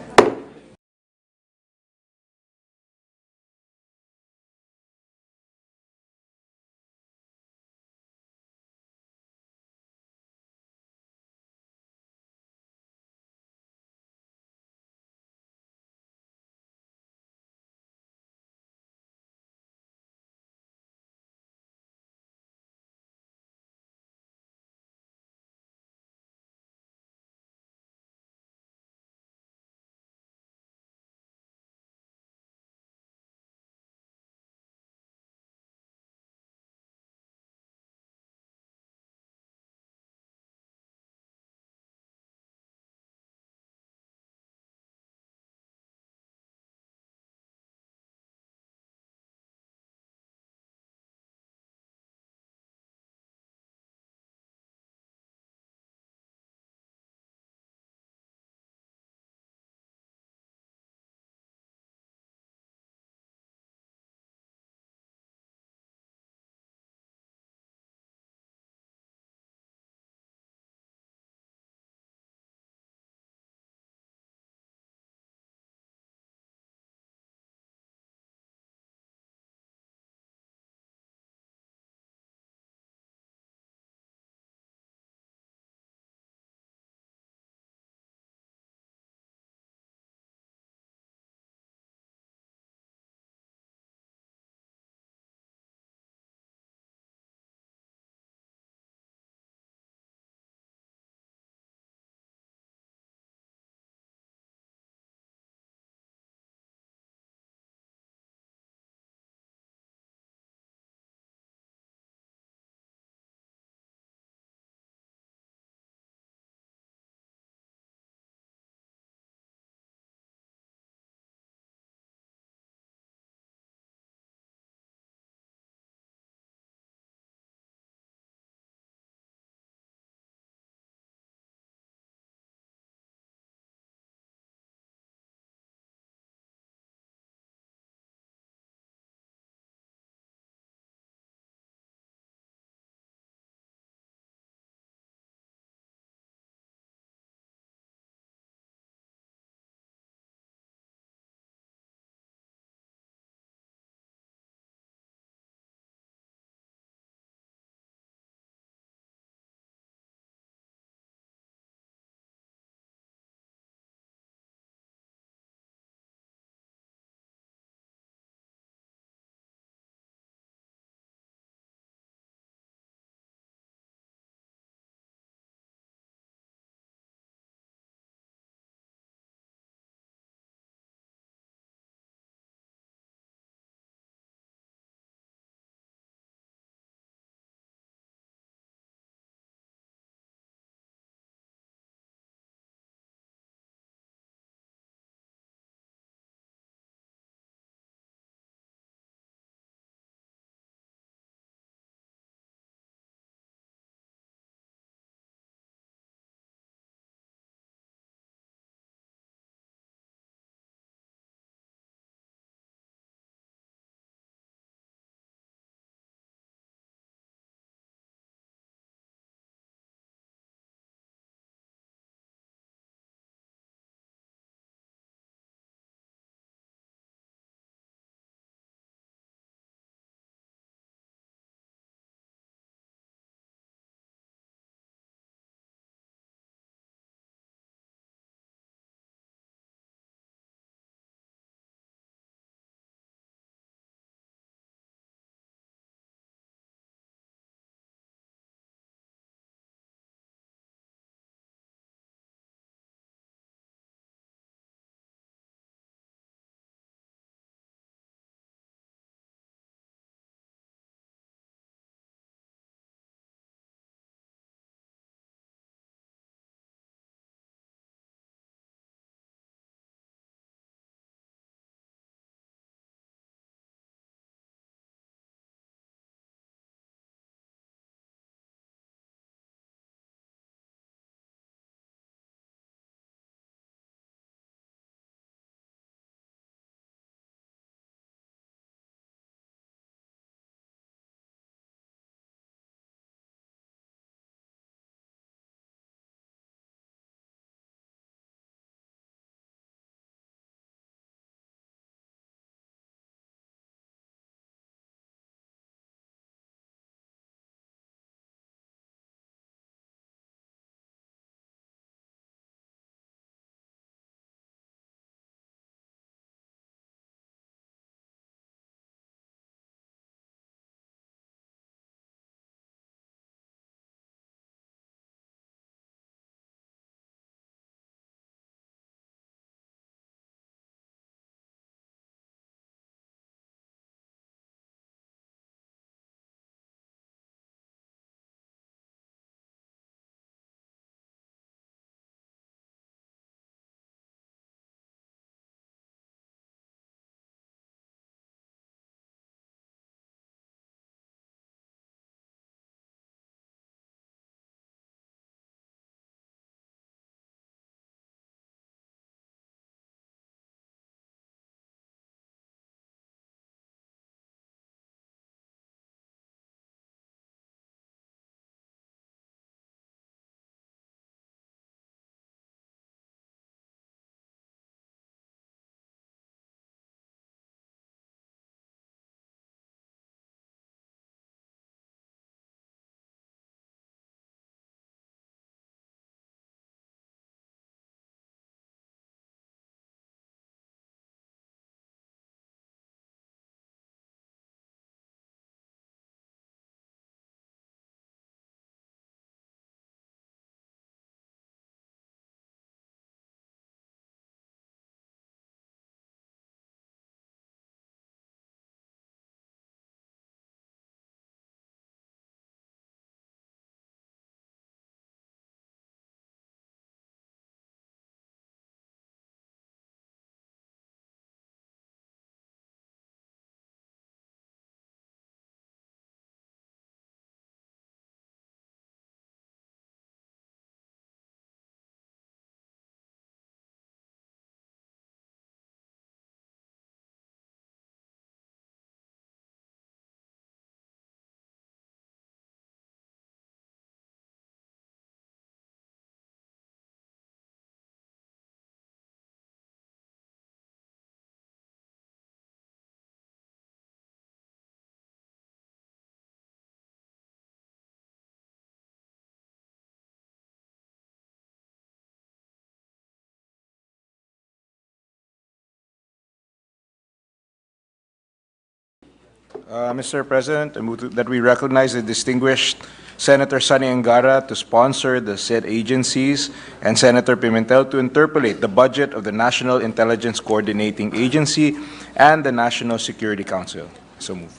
Mr. President, I move that we recognize the distinguished Senator Sonny Angara to sponsor the said agencies and Senator Pimentel to interpolate the budget of the National Intelligence Coordinating Agency and the National Security Council. So move.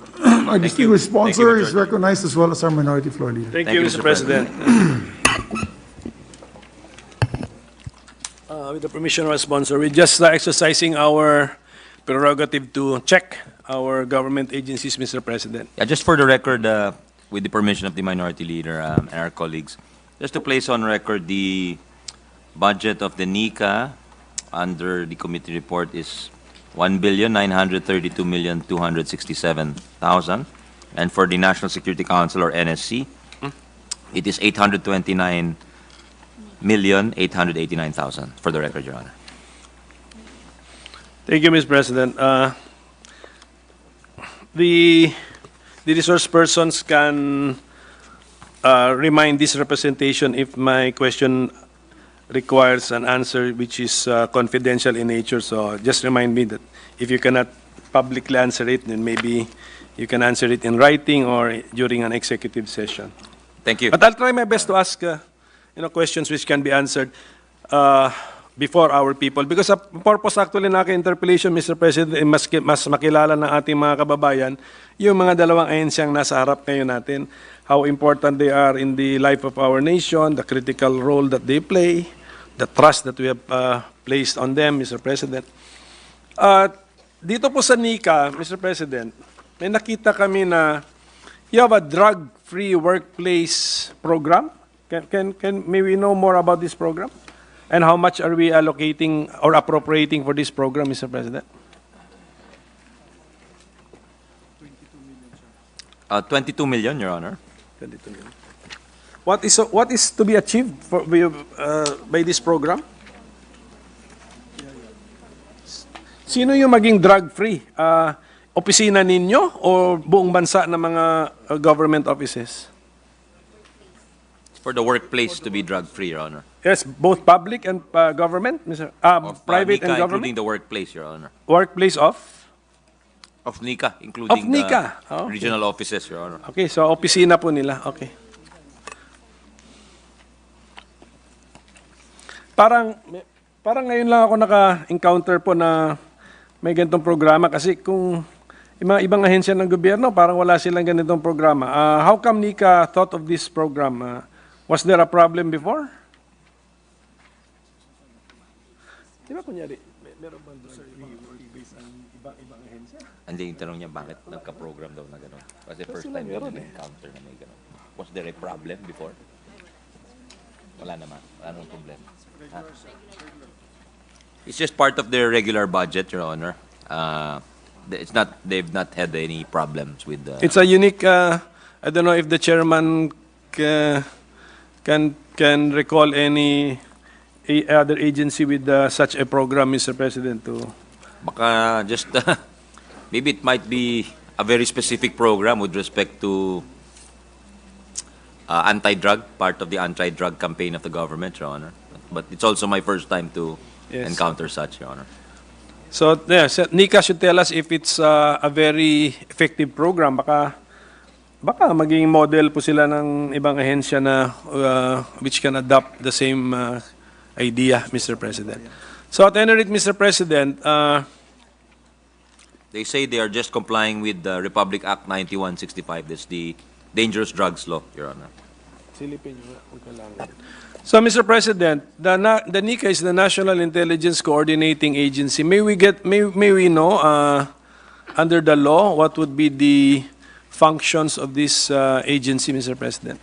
Our distinguished sponsor is Majority. recognized as well as our minority floor leader. Thank you, Mr. President. With the permission of our sponsor, we're just exercising our prerogative to check our government agencies, Mr. President. Yeah, just for the record, with the permission of the minority leader and our colleagues, just to place on record the budget of the NICA under the committee report is 1,932,267,000, and for the National Security Council or NSC, it is 829,889,000. For the record, Your Honor. Thank you, Mr. President. The resource persons can remind this representation if my question requires an answer which is confidential in nature. So just remind me that if you cannot publicly answer it, then maybe you can answer it in writing or during an executive session. Thank you. But I'll try my best to ask questions which can be answered before our people. Because the purpose actually ng aking interpellation, Mr. President, ay mas makilala ng ating mga kababayan yung mga dalawang ahensyang nasa harap ngayon natin, how important they are in the life of our nation, the critical role that they play, the trust that we have placed on them, Mr. President. Dito po sa NICA, Mr. President, may nakita kami na you have a drug-free workplace program. May we know more about this program? And how much are we allocating or appropriating for this program, Mr. President? 22 million, Your Honor. 22 million. What is to be achieved by this program? Sino yung maging drug-free? Opisina ninyo o buong bansa ng mga government offices? For the workplace to be drug-free, Your Honor. Yes, both public and government, Mr. Of Private NICA, and government? including the workplace, Your Honor. Workplace of? Of NICA, including Of NICA. the Okay. regional offices, Your Honor. Okay, so opisina po nila. Okay. Parang ngayon lang ako naka-encounter po na may ganitong programa kasi kung yung mga ibang ahensya ng gobyerno, parang wala silang ganitong programa. How come NICA thought of this program? Was there a problem before? Di ba kunyari, meron bang drug-free workplace ang ibang ahensya? Hindi, yung tanong niya, bakit nagka-program daw na gano'n? Kasi first sila time meron yun encounter na may gano'n. Was there a problem before? Wala naman. Wala namang problema. Ha? It's just part of their regular budget, Your Honor. It's not. They've not had any problems with the. It's a unique. I don't know if the chairman can recall any other agency with such a program, Mr. President. To Baka just maybe it might be a very specific program with respect to anti-drug, part of the anti-drug campaign of the government, Your Honor. But it's also my first time to Yes. encounter such, Your Honor. so NICA should tell us if it's a very effective program. Baka maging model po sila ng ibang ahensya na which can adopt the same idea, Mr. President. So at any rate, Mr. President. They say they are just complying with the Republic Act 9165. That's the Dangerous Drugs Law, Your Honor. Silipin nyo nga kung kailangan. So, Mr. President, the NICA is the National Intelligence Coordinating Agency. May we know under the law what would be the functions of this agency, Mr. President?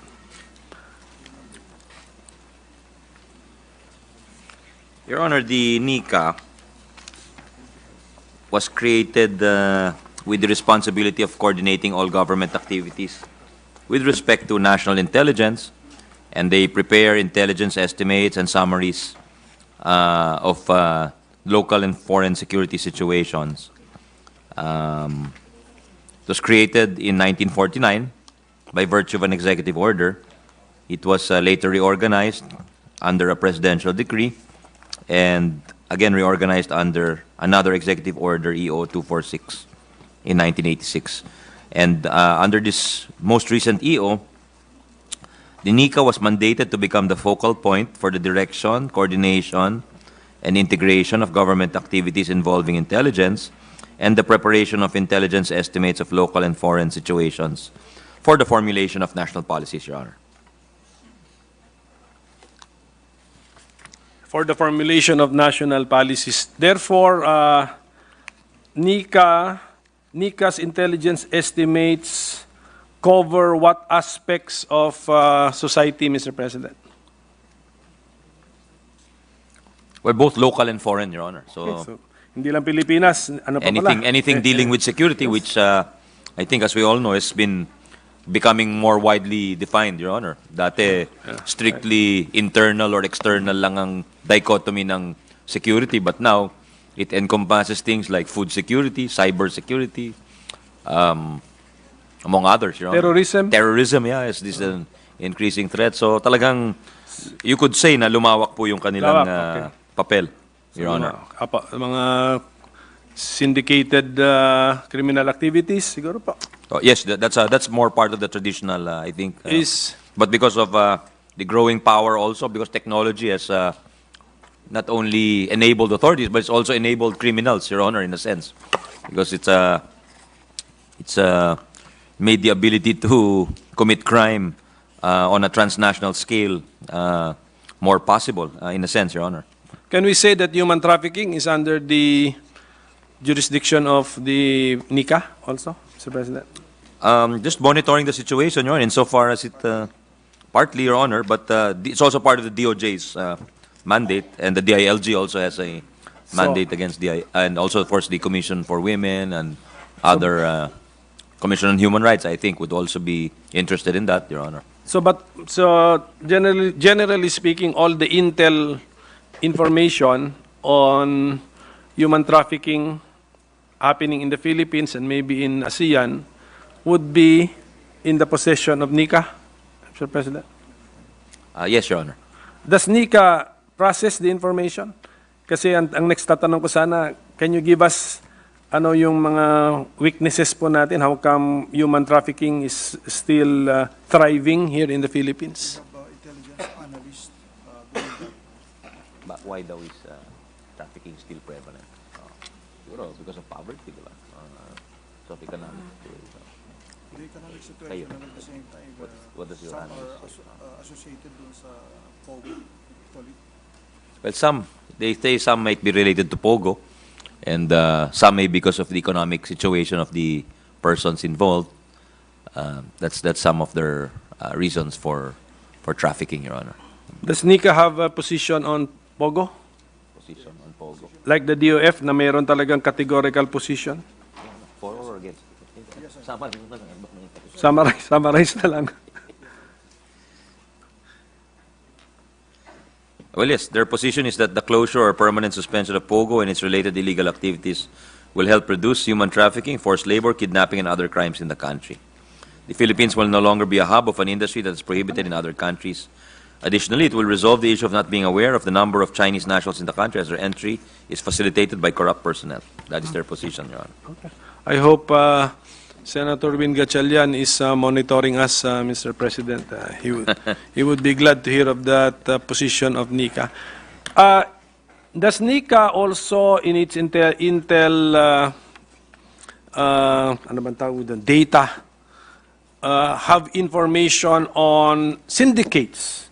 Your Honor, the NICA was created with the responsibility of coordinating all government activities with respect to national intelligence, and they prepare intelligence estimates and summaries of local and foreign security situations. It was created in 1949 by virtue of an executive order. It was later reorganized under a presidential decree, and again reorganized under another executive order, EO 246, in 1986. And under this most recent EO, the NICA was mandated to become the focal point for the direction, coordination, and integration of government activities involving intelligence and the preparation of intelligence estimates of local and foreign situations for the formulation of national policies, Your Honor. For the formulation of national policies. Therefore, NICA's intelligence estimates cover what aspects of society, Mr. President? Well, both local and foreign, Your Honor. So So, hindi lang Pilipinas, ano pa pala? anything dealing with security, which I think, as we all know, has been becoming more widely defined, Your Honor. Dati, strictly internal or external lang ang dichotomy ng security, but now it encompasses things like food security, cyber security, among others, Your Honor. Terrorism? Terrorism, yeah, is this an increasing threat. So talagang, you could say na lumawak po yung kanilang Lawak, okay. papel, Your Honor. Mga syndicated criminal activities, siguro pa. Oh, yes, that's more part of the traditional, I think. But because of the growing power also, because technology has not only enabled authorities, but it's also enabled criminals, Your Honor, in a sense. Because it's made the ability to commit crime on a transnational scale more possible, in a sense, Your Honor. Can we say that human trafficking is under the jurisdiction of the NICA also, Mr. President? Just monitoring the situation, Your Honor, insofar as it, partly, Your Honor, but it's also part of the DOJ's mandate, and the DILG also has a mandate against and also, of course, the Commission for Women and other Commission on Human Rights, I think, would also be interested in that, Your Honor. So generally speaking, all the intel information on human trafficking happening in the Philippines and maybe in ASEAN would be in the possession of NICA, Mr. President? Yes, Your Honor. Does NICA process the information? Kasi ang next tatanong ko sana, can you give us ano yung mga weaknesses po natin? How come human trafficking is still thriving here in the Philippines? But why daw is trafficking still prevalent? Siguro because of poverty, di ba? So economic situation. The economic situation Kayo. and at the same time, What does your some analysis are associated dun sa COVID. Actually, Well, they say some might be related to Pogo, and some may because of the economic situation of the persons involved. That's some of their reasons for trafficking, Your Honor. Does NICA have a position on Pogo? Position on Pogo. Like the DOF na mayroon talagang categorical position? For or against? Summarize na lang. Well, yes, their position is that the closure or permanent suspension of Pogo and its related illegal activities will help reduce human trafficking, forced labor, kidnapping, and other crimes in the country. The Philippines will no longer be a hub of an industry that is prohibited in other countries. Additionally, it will resolve the issue of not being aware of the number of Chinese nationals in the country, as their entry is facilitated by corrupt personnel. That is their position, Your Honor. I hope Senator Win Gatchalian is monitoring us, Mr. President. He would be glad to hear of that position of NICA. Does NICA also, in its intel ano bang tawag doon? Data, have information on syndicates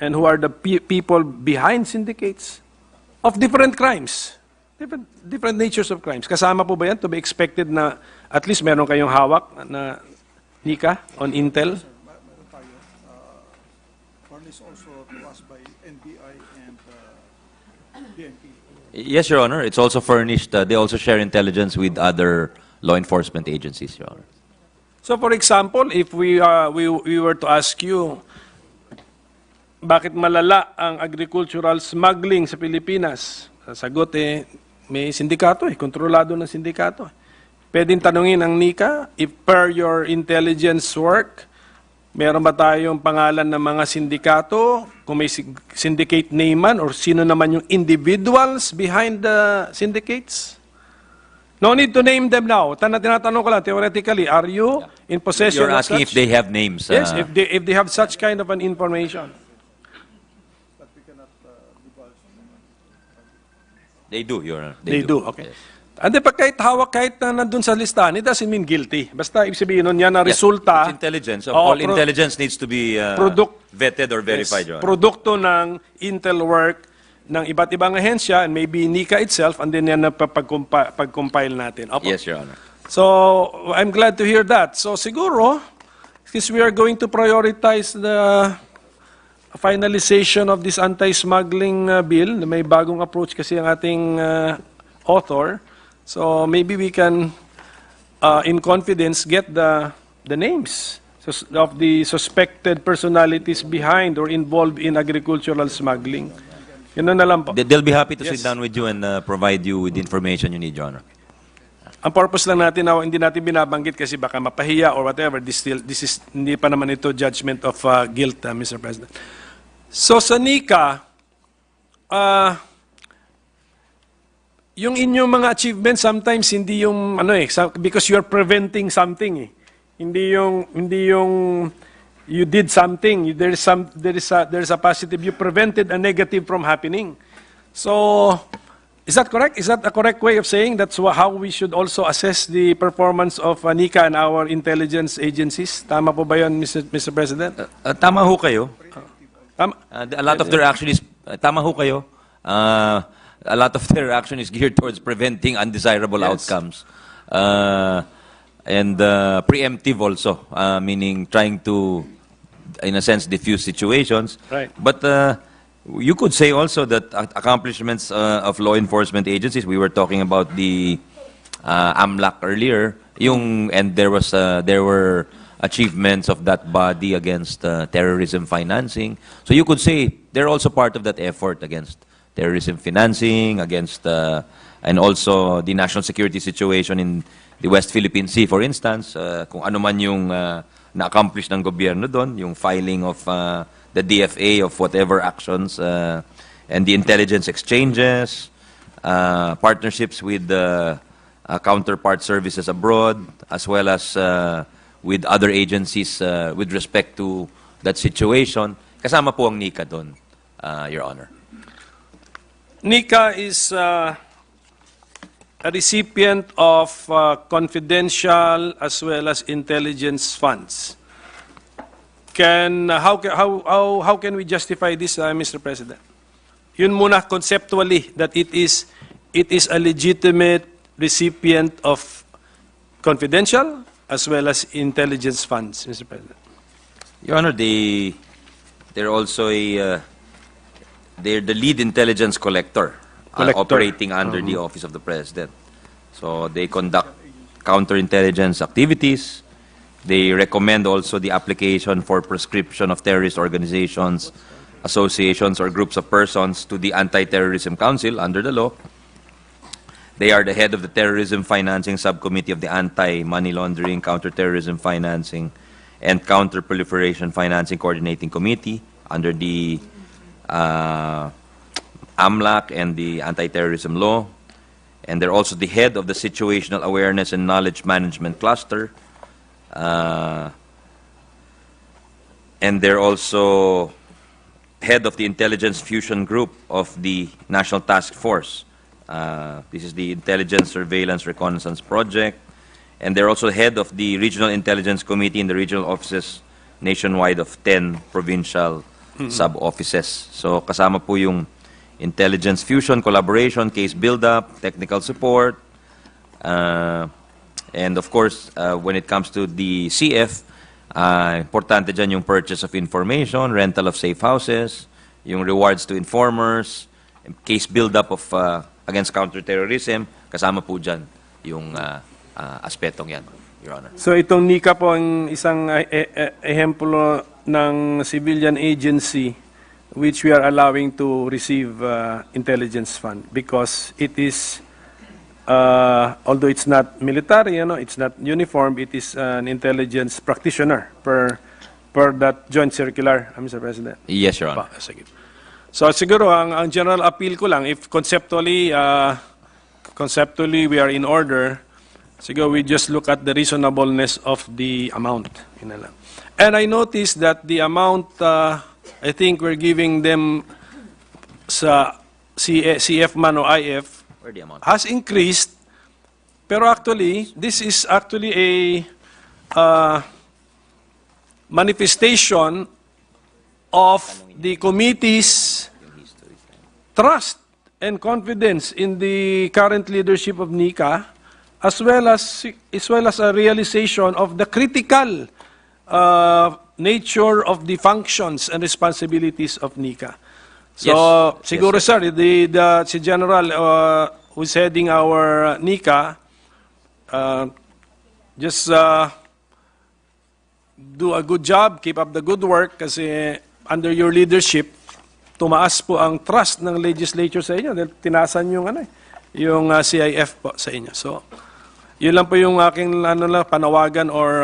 and who are the people behind syndicates of different crimes? Different natures of crimes. Kasama po ba yan to be expected na at least meron kayong hawak na NICA on intel? meron tayo. Furnished also to us by NBI and BNP. Yes, Your Honor. It's also furnished. They also share intelligence with other law enforcement agencies, Your Honor. So for example, if we were to ask you, bakit malala ang agricultural smuggling sa Pilipinas? Sagot may sindikato kontrolado ng sindikato. Pwedeng tanungin ang NICA, if per your intelligence work, meron ba tayong pangalan ng mga sindikato, kung may syndicate name man, or sino naman yung individuals behind the syndicates? No need to name them now. Tinatanong ko lang, theoretically, are you in possession You're of asking such? if they have names. Yes, if they have such kind of an information. They do, Your Honor. They do, okay. And then pag kahit hawak, kahit na nandun sa listahan, it doesn't mean guilty. Basta ibig sabihin nun yan na Yes, resulta. it's intelligence. So Oo, all intelligence needs to be vetted or verified, Your Honor. Produkto ng intel work ng iba't ibang ahensya and maybe NICA itself and then yan na pag-compile natin. Opo. Yes, Your Honor. So, I'm glad to hear that. So, siguro, since we are going to prioritize the finalization of this anti-smuggling bill, may bagong approach kasi ang ating author, so maybe we can, in confidence, get the names of the suspected personalities behind or involved in agricultural smuggling. Yun na lang po. They'll be happy to sit Yes. down with you and provide you with the information you need, Your Honor. Ang purpose lang natin na hindi natin binabanggit kasi baka mapahiya or whatever, this is hindi pa naman ito judgment of guilt, Mr. President. So sa NICA, yung inyong mga achievements sometimes hindi yung because you're preventing something eh. Hindi yung you did something, there is a positive, you prevented a negative from happening. So is that correct? Is that a correct way of saying that's how we should also assess the performance of NICA and our intelligence agencies? Tama po ba yun, Mr. President? Tama ho kayo. Tama. A lot of their action is, tama ho kayo. A lot of their action is geared towards preventing undesirable Yes. outcomes. And preemptive also, meaning trying to, in a sense, diffuse situations. Right. But you could say also that accomplishments of law enforcement agencies, we were talking about the AMLAC earlier, and there were achievements of that body against terrorism financing. So you could say they're also part of that effort against terrorism financing, against and also the national security situation in the West Philippine Sea, for instance, kung ano man yung na-accomplish ng gobyerno doon, yung filing of the DFA of whatever actions, and the intelligence exchanges, partnerships with counterpart services abroad, as well as with other agencies with respect to that situation. Kasama po ang NICA doon, Your Honor. NICA is a recipient of confidential as well as intelligence funds. How can we justify this, Mr. President? Yun muna conceptually that it is a legitimate recipient of confidential as well as intelligence funds, Mr. President. Your Honor, they're also they're the lead intelligence collector, operating under the Office of the President. So they conduct counterintelligence activities. They recommend also the application for prescription of terrorist organizations, associations, or groups of persons to the Anti-Terrorism Council under the law. They are the head of the Terrorism Financing Subcommittee of the Anti-Money Laundering, Counterterrorism Financing, and Counter-Proliferation Financing Coordinating Committee under the AMLAC and the Anti-Terrorism Law. And they're also the head of the Situational Awareness and Knowledge Management Cluster. And they're also head of the Intelligence Fusion Group of the National Task Force. This is the Intelligence Surveillance Reconnaissance Project. And they're also head of the Regional Intelligence Committee in the regional offices nationwide of 10 provincial sub-offices. So kasama po yung intelligence fusion, collaboration, case build-up, technical support, and of course, when it comes to the CF, importante dyan yung purchase of information, rental of safe houses, yung rewards to informers, case build-up of against counterterrorism, kasama po dyan yung aspetong yan, Your Honor. So itong NICA po ang isang ehemplo ng civilian agency which we are allowing to receive intelligence fund because it is, although it's not military, it's not uniform, it is an intelligence practitioner per that joint circular, Mr. President. Yes, Your Honor. Sige. So siguro ang general appeal ko lang, if conceptually conceptually we are in order. Siguro we just look at the reasonableness of the amount. Yun na lang. And I noticed that the amount, I think we're giving them sa CF man o IF Where the amount? has increased, pero actually, this is actually a manifestation of the committee's trust and confidence in the current leadership of NICA, as well as a realization of the critical nature of the functions and responsibilities of NICA. So, Yes. siguro Yes, sir, si General who's heading our NICA, just do a good job, keep up the good work, kasi under your leadership, tumaas po ang trust ng legislature sa inyo dahil tinasan yung yung CIF po sa inyo. So, yun lang po yung aking panawagan or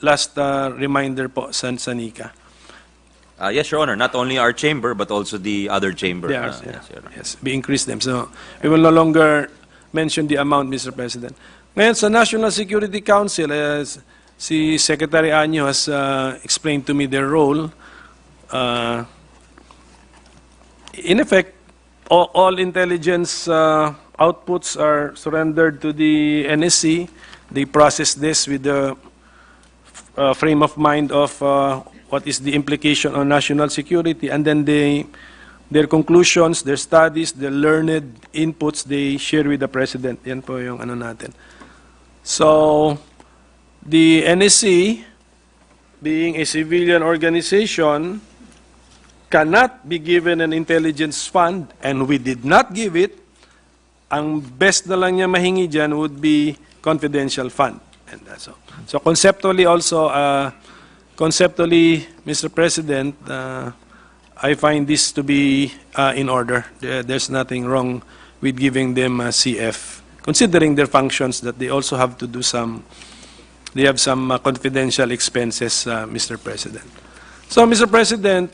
last reminder po sa NICA. Yes, Your Honor. Not only our chamber, but also the other chamber. They are, Yes, Your Honor. yes, we increase them. So, we will no longer mention the amount, Mr. President. Ngayon, sa National Security Council, as si Secretary Anyo has explained to me their role, in effect, all intelligence outputs are surrendered to the NSC. They process this with the frame of mind of what is the implication on national security, and then their conclusions, their studies, their learned inputs, they share with the President. Yan po yung natin. So, the NSC, being a civilian organization, cannot be given an intelligence fund, and we did not give it. Ang best na lang niya mahingi dyan would be confidential fund. And so conceptually also, Mr. President, I find this to be in order. There's nothing wrong with giving them CF, considering their functions that they also have to do they have some confidential expenses, Mr. President. So, Mr. President,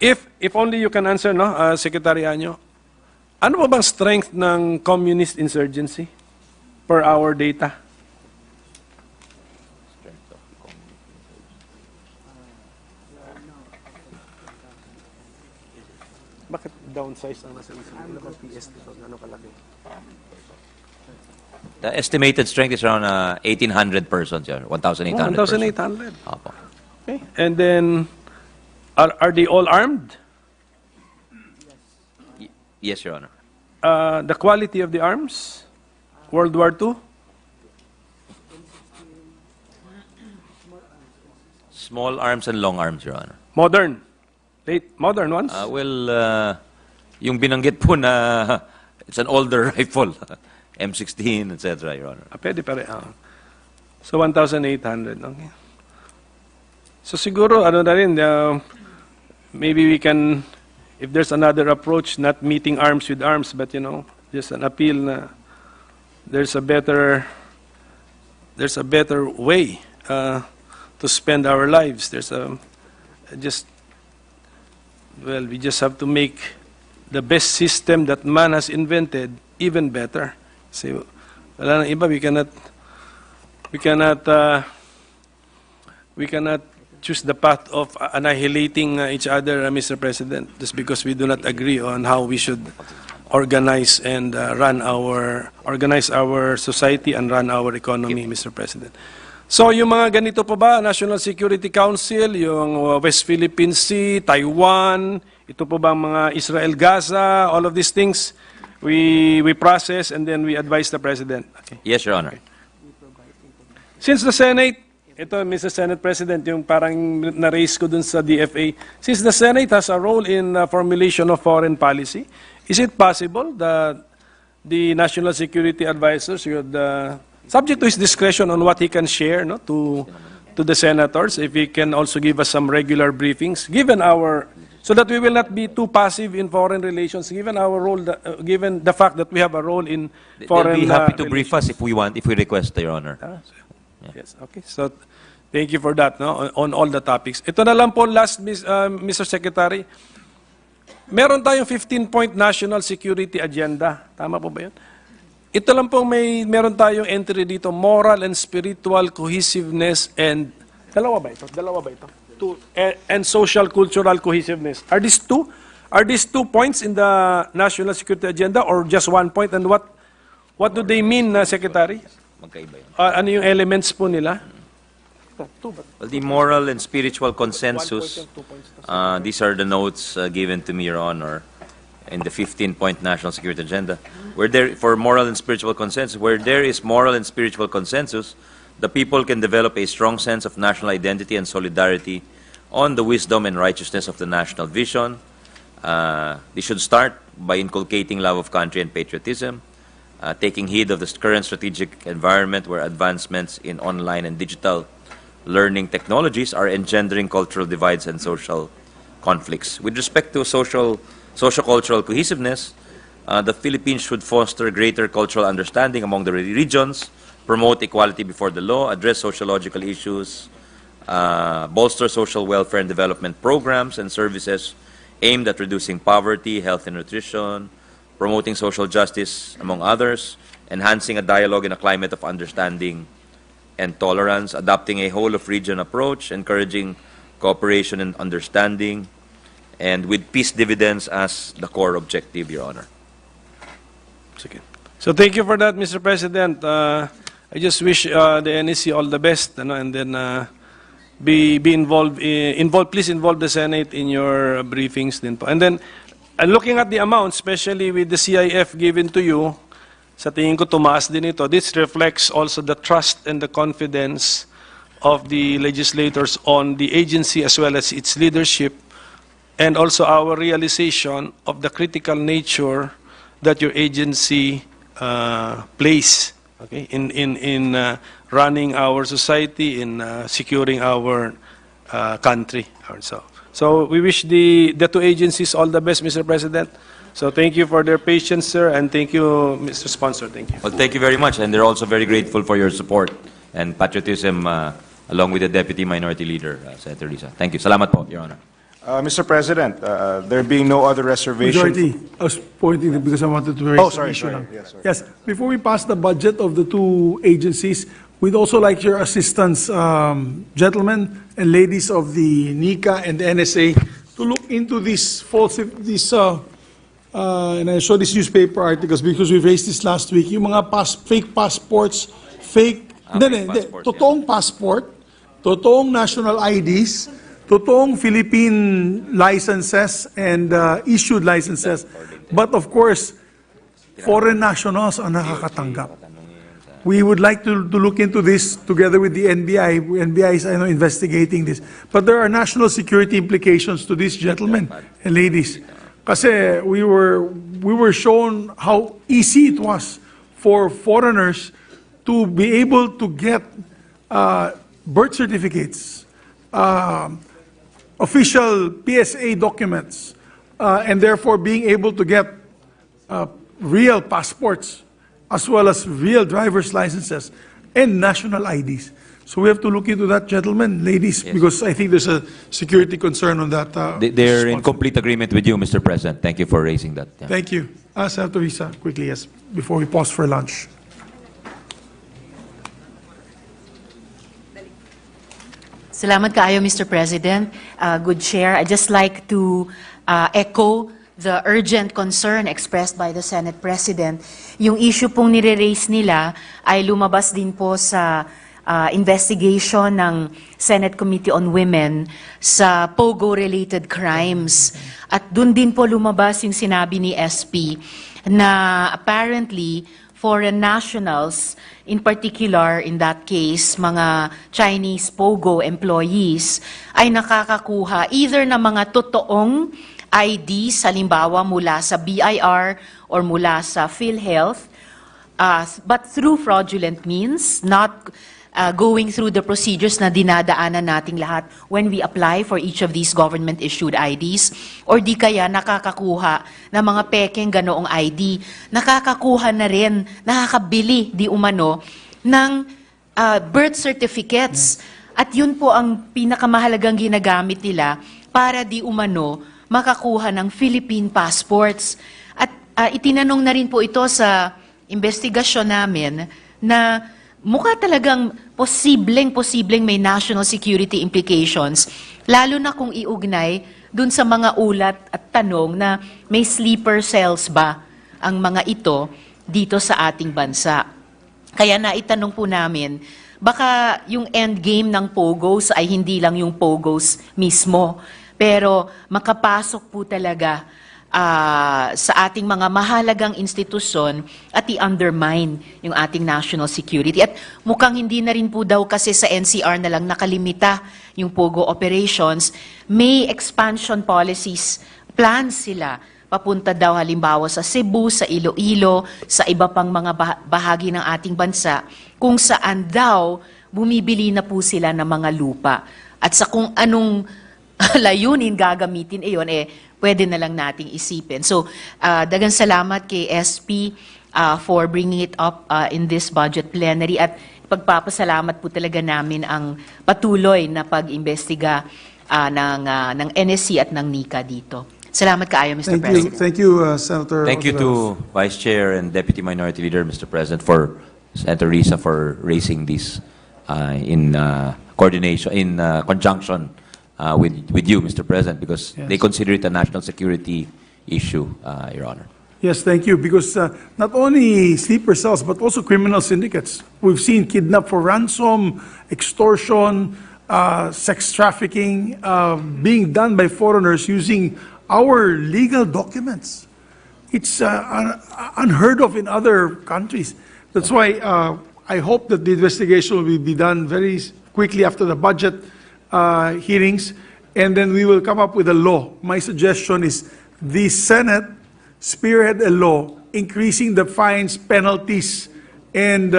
if only you can answer, no, Secretary Anyo, ano ba bang strength ng communist insurgency per our data? Bakit downsize ang nasa isip? Wala ba PS dito? Ano kalaki? The estimated strength is around 1,800 persons, Your Honor. 1,800 persons. 1,800. Opo. Okay. And then, are they all armed? Yes, Your Honor. The quality of the arms? World War II? Small arms and long arms, Your Honor. Modern? Late modern ones? Yung binanggit po na it's an older rifle, M16, etc., Your Honor. Pwede pa rin. So, 1,800. Okay. So, siguro, na rin, maybe we can, if there's another approach, not meeting arms with arms, but, just an appeal na there's a better way to spend our lives. We just have to make the best system that man has invented even better. So, wala nang iba, we cannot choose the path of annihilating each other, Mr. President, just because we do not agree on how we should organize and organize our society and run our economy, Mr. President. So, yung mga ganito pa ba, National Security Council, yung West Philippine Sea, Taiwan, ito po ba mga Israel-Gaza, all of these things, we process and then we advise the President. Okay. Yes, Your Honor. Since the Senate, ito, Mr. Senate President, yung parang na-raise ko dun sa DFA, since the Senate has a role in formulation of foreign policy, is it possible that the National Security Advisor should, subject to his discretion on what he can share to the senators, if he can also give us some regular briefings, so that we will not be too passive in foreign relations, given our role, given the fact that we have a role in foreign They'll be happy to brief relations. us if we request, Your Honor. Yes, okay. So, thank you for that, no, on all the topics. Ito na lang po last, Mr. Secretary. meron tayong 15-point national security agenda. Tama po ba yun? Ito lang po meron tayong entry dito, moral and spiritual cohesiveness and, dalawa ba ito? And social cultural cohesiveness. Are these two? Are these 2 points in the national security agenda or just 1 point? And what do they mean, Secretary? Magkaiba yun. Ano yung elements po nila? Well, the moral and spiritual consensus, these are the notes given to me, Your Honor, in the 15-point national security agenda. For moral and spiritual consensus, where there is moral and spiritual consensus, the people can develop a strong sense of national identity and solidarity on the wisdom and righteousness of the national vision. They should start by inculcating love of country and patriotism, taking heed of the current strategic environment where advancements in online and digital learning technologies are engendering cultural divides and social conflicts. With respect to socio-cultural cohesiveness, the Philippines should foster greater cultural understanding among the regions, promote equality before the law, address sociological issues, bolster social welfare and development programs and services aimed at reducing poverty, health and nutrition, promoting social justice, among others, enhancing a dialogue in a climate of understanding and tolerance, adopting a whole-of-region approach, encouraging cooperation and understanding, and with peace dividends as the core objective, Your Honor. Sige. So thank you for that, Mr. President. I just wish the NEC all the best, and then be involved. Please involve the Senate in your briefings, din po. And then looking at the amount, especially with the CIF given to you, sa tingin ko tumaas din ito. This reflects also the trust and the confidence of the legislators on the agency as well as its leadership, and also our realization of the critical nature that your agency plays, okay, in running our society, in securing our country. So we wish the 2 agencies all the best, Mr. President. So thank you for their patience, sir, and thank you, Mr. Sponsor. Thank you. Well, thank you very much, and they're also very grateful for your support and patriotism along with the Deputy Minority Leader, Senator Risa. Thank you. Salamat po, Your Honor. Mr. President, there being no other reservation. Majority, I was pointing it because I wanted to raise Oh, the sorry, issue sorry. now. Yes, sorry. Yes, before we pass the budget of the 2 agencies, we'd also like your assistance, gentlemen and ladies of the NICA and the NSA, to look into and I saw these newspaper articles because we raised this last week, yung mga fake passports, fake passports, totoong passport, totoong national IDs, totoong Philippine licenses and issued licenses, but of course, foreign nationals ang nakakatanggap. We would like to look into this together with the NBI. NBI is, I know, investigating this. But there are national security implications to this, gentlemen and ladies. Kasi we were shown how easy it was for foreigners to be able to get birth certificates, official PSA documents, and therefore being able to get real passports as well as real driver's licenses and national IDs. So we have to look into that, gentlemen, ladies, because I think there's a security concern on that. They're in complete agreement with you, Mr. President. Thank you for raising that. Yeah. Thank you. Senator Risa, quickly, yes, before we pause for lunch. Salamat kaayo, Mr. President. Good chair. I'd just like to echo the urgent concern expressed by the Senate President. Yung issue pong nire-raise nila ay lumabas din po sa investigation ng Senate Committee on Women sa POGO-related crimes. At dun din po lumabas yung sinabi ni SP na apparently foreign nationals, in particular in that case, mga Chinese POGO employees, ay nakakakuha either ng mga totoong IDs, halimbawa mula sa BIR or mula sa PhilHealth, but through fraudulent means, not going through the procedures na dinadaanan nating lahat when we apply for each of these government-issued IDs, or di kaya nakakakuha ng mga pekeng ganoong ID, nakakakuha na rin, nakakabili di umano ng birth certificates. At yun po ang pinakamahalagang ginagamit nila para di umano makakuha ng Philippine passports. At itinanong na rin po ito sa investigasyon namin na mukha talagang posibleng may national security implications, lalo na kung iugnay dun sa mga ulat at tanong na may sleeper cells ba ang mga ito dito sa ating bansa. Kaya naitanong po namin, baka yung end game ng POGOs ay hindi lang yung POGOs mismo, pero makapasok po talaga sa ating mga mahalagang institusyon at i-undermine yung ating national security. At mukhang hindi na rin po daw kasi sa NCR na lang nakalimita yung POGO operations, may expansion policies, plans sila papunta daw halimbawa sa Cebu, sa Iloilo, sa iba pang mga bahagi ng ating bansa, kung saan daw bumibili na po sila ng mga lupa. At sa kung anong layunin gagamitin iyon, pwede na lang nating isipin. So, dagang salamat kay SP for bringing it up in this budget plenary at pagpapasalamat po talaga namin ang patuloy na pag-imbestiga ng NSC at ng NICA dito. Salamat kaayo, Mr. President. Thank you, Senator. Thank you to Vice Chair and Deputy Minority Leader, Mr. President, for Senator Risa for raising this in coordination, in conjunction with you, Mr. President, because they consider it a national security issue, Your Honor. Yes, thank you. Because not only sleeper cells, but also criminal syndicates. We've seen kidnap for ransom, extortion, sex trafficking being done by foreigners using our legal documents. It's unheard of in other countries. That's why I hope that the investigation will be done very quickly after the budget hearings, and then we will come up with a law. My suggestion is the Senate spearhead a law increasing the fines, penalties, and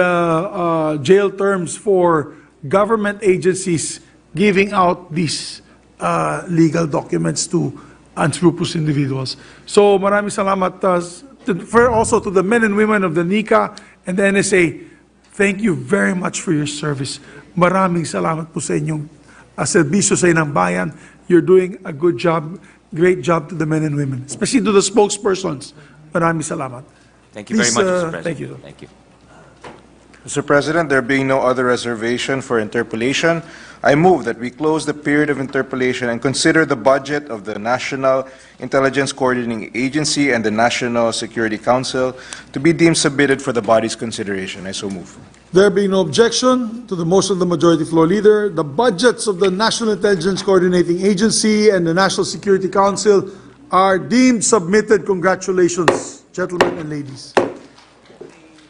jail terms for government agencies giving out these legal documents to unscrupulous individuals. So maraming salamat also to the men and women of the NICA and the NSA. Thank you very much for your service. Maraming salamat po sa inyong serbisyo sa inang bayan. You're doing a good job, great job to the men and women, especially to the spokespersons. Maraming salamat. Thank you very Please, much, Mr. President. thank you. Thank you. Mr. President, there being no other reservation for interpellation, I move that we close the period of interpellation and consider the budget of the National Intelligence Coordinating Agency and the National Security Council to be deemed submitted for the body's consideration. I so move. There being no objection to the motion of the Majority Floor Leader, the budgets of the National Intelligence Coordinating Agency and the National Security Council are deemed submitted. Congratulations, gentlemen and ladies.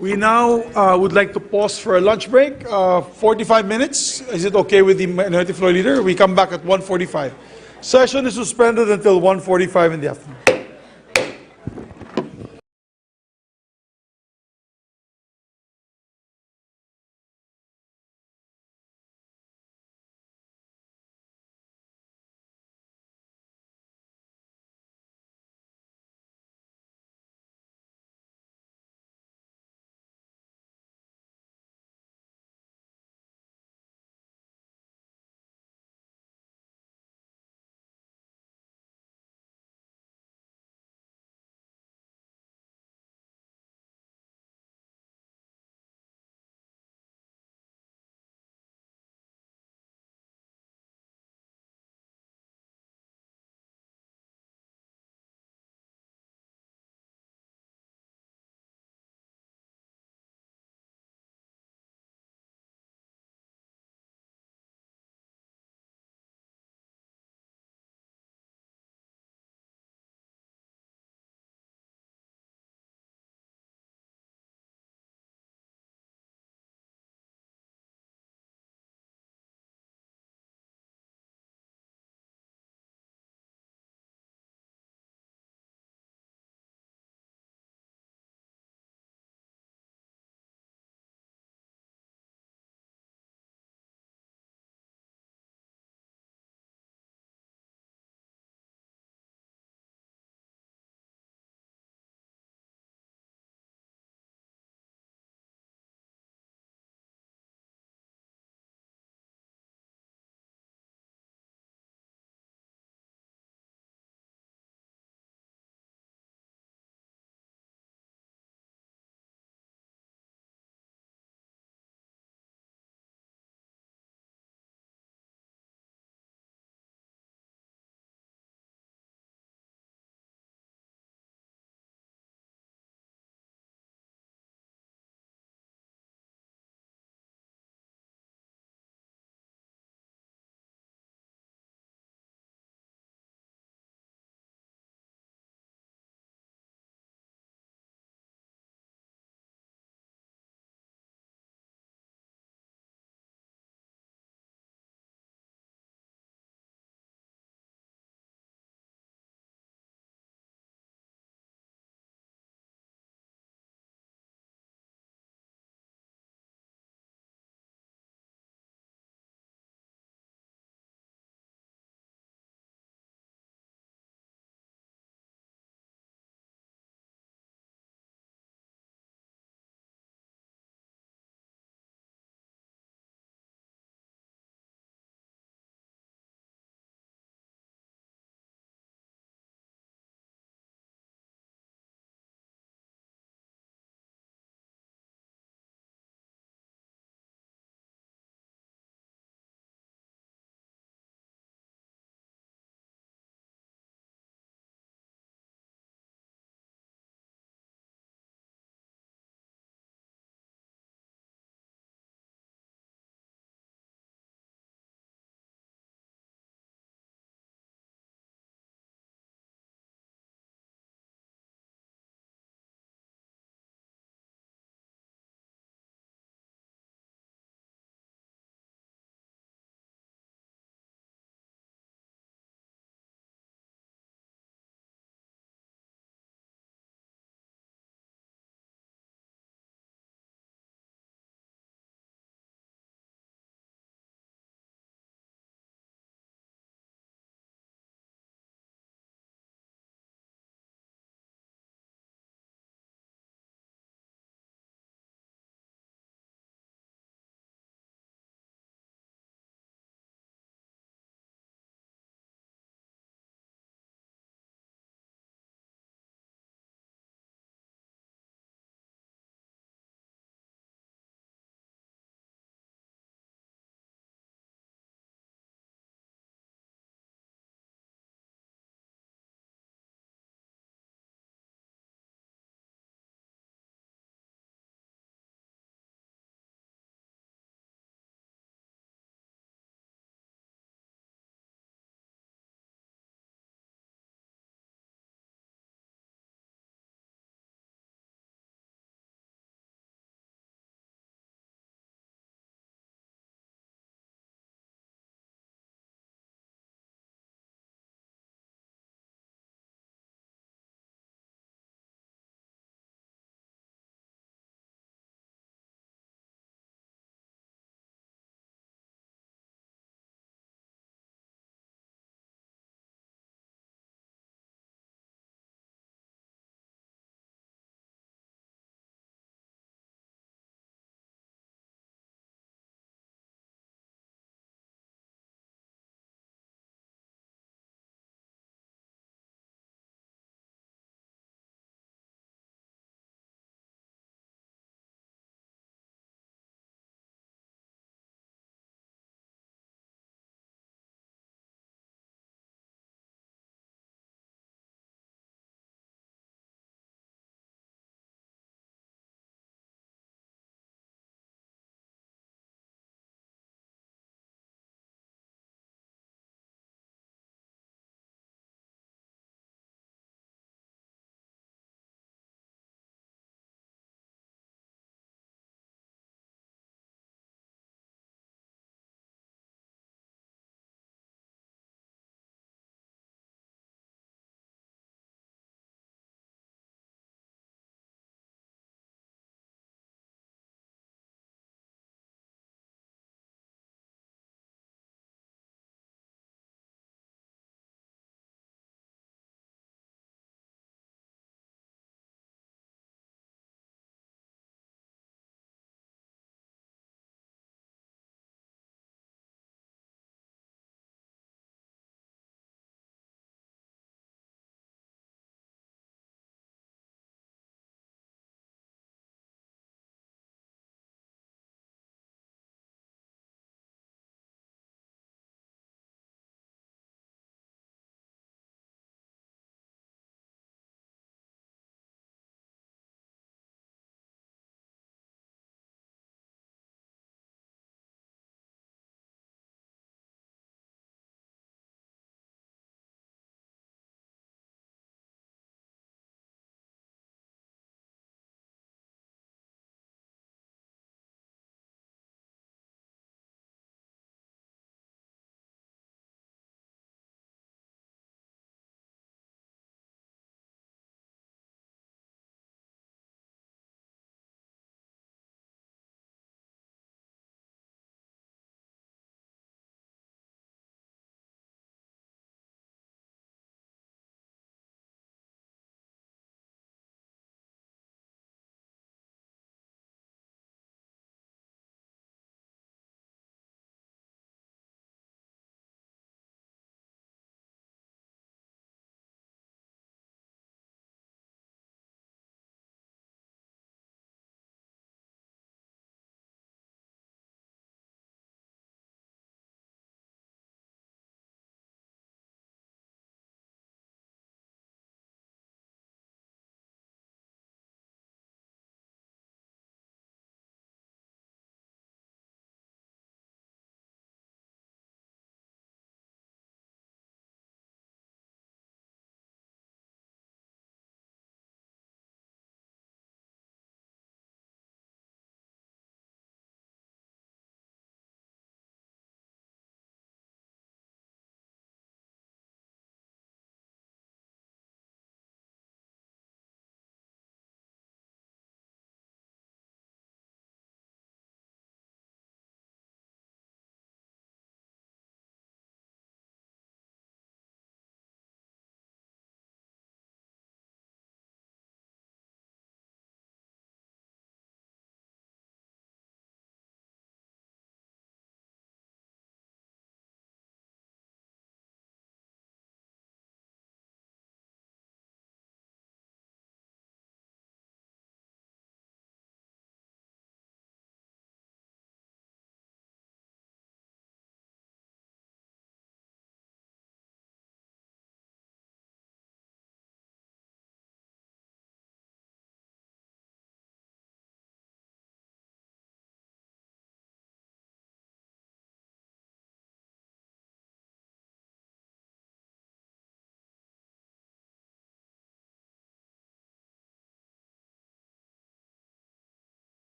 We now would like to pause for a lunch break, 45 minutes. Is it okay with the Minority Floor Leader? We come back at 1:45. Session is suspended until 1:45 in the afternoon.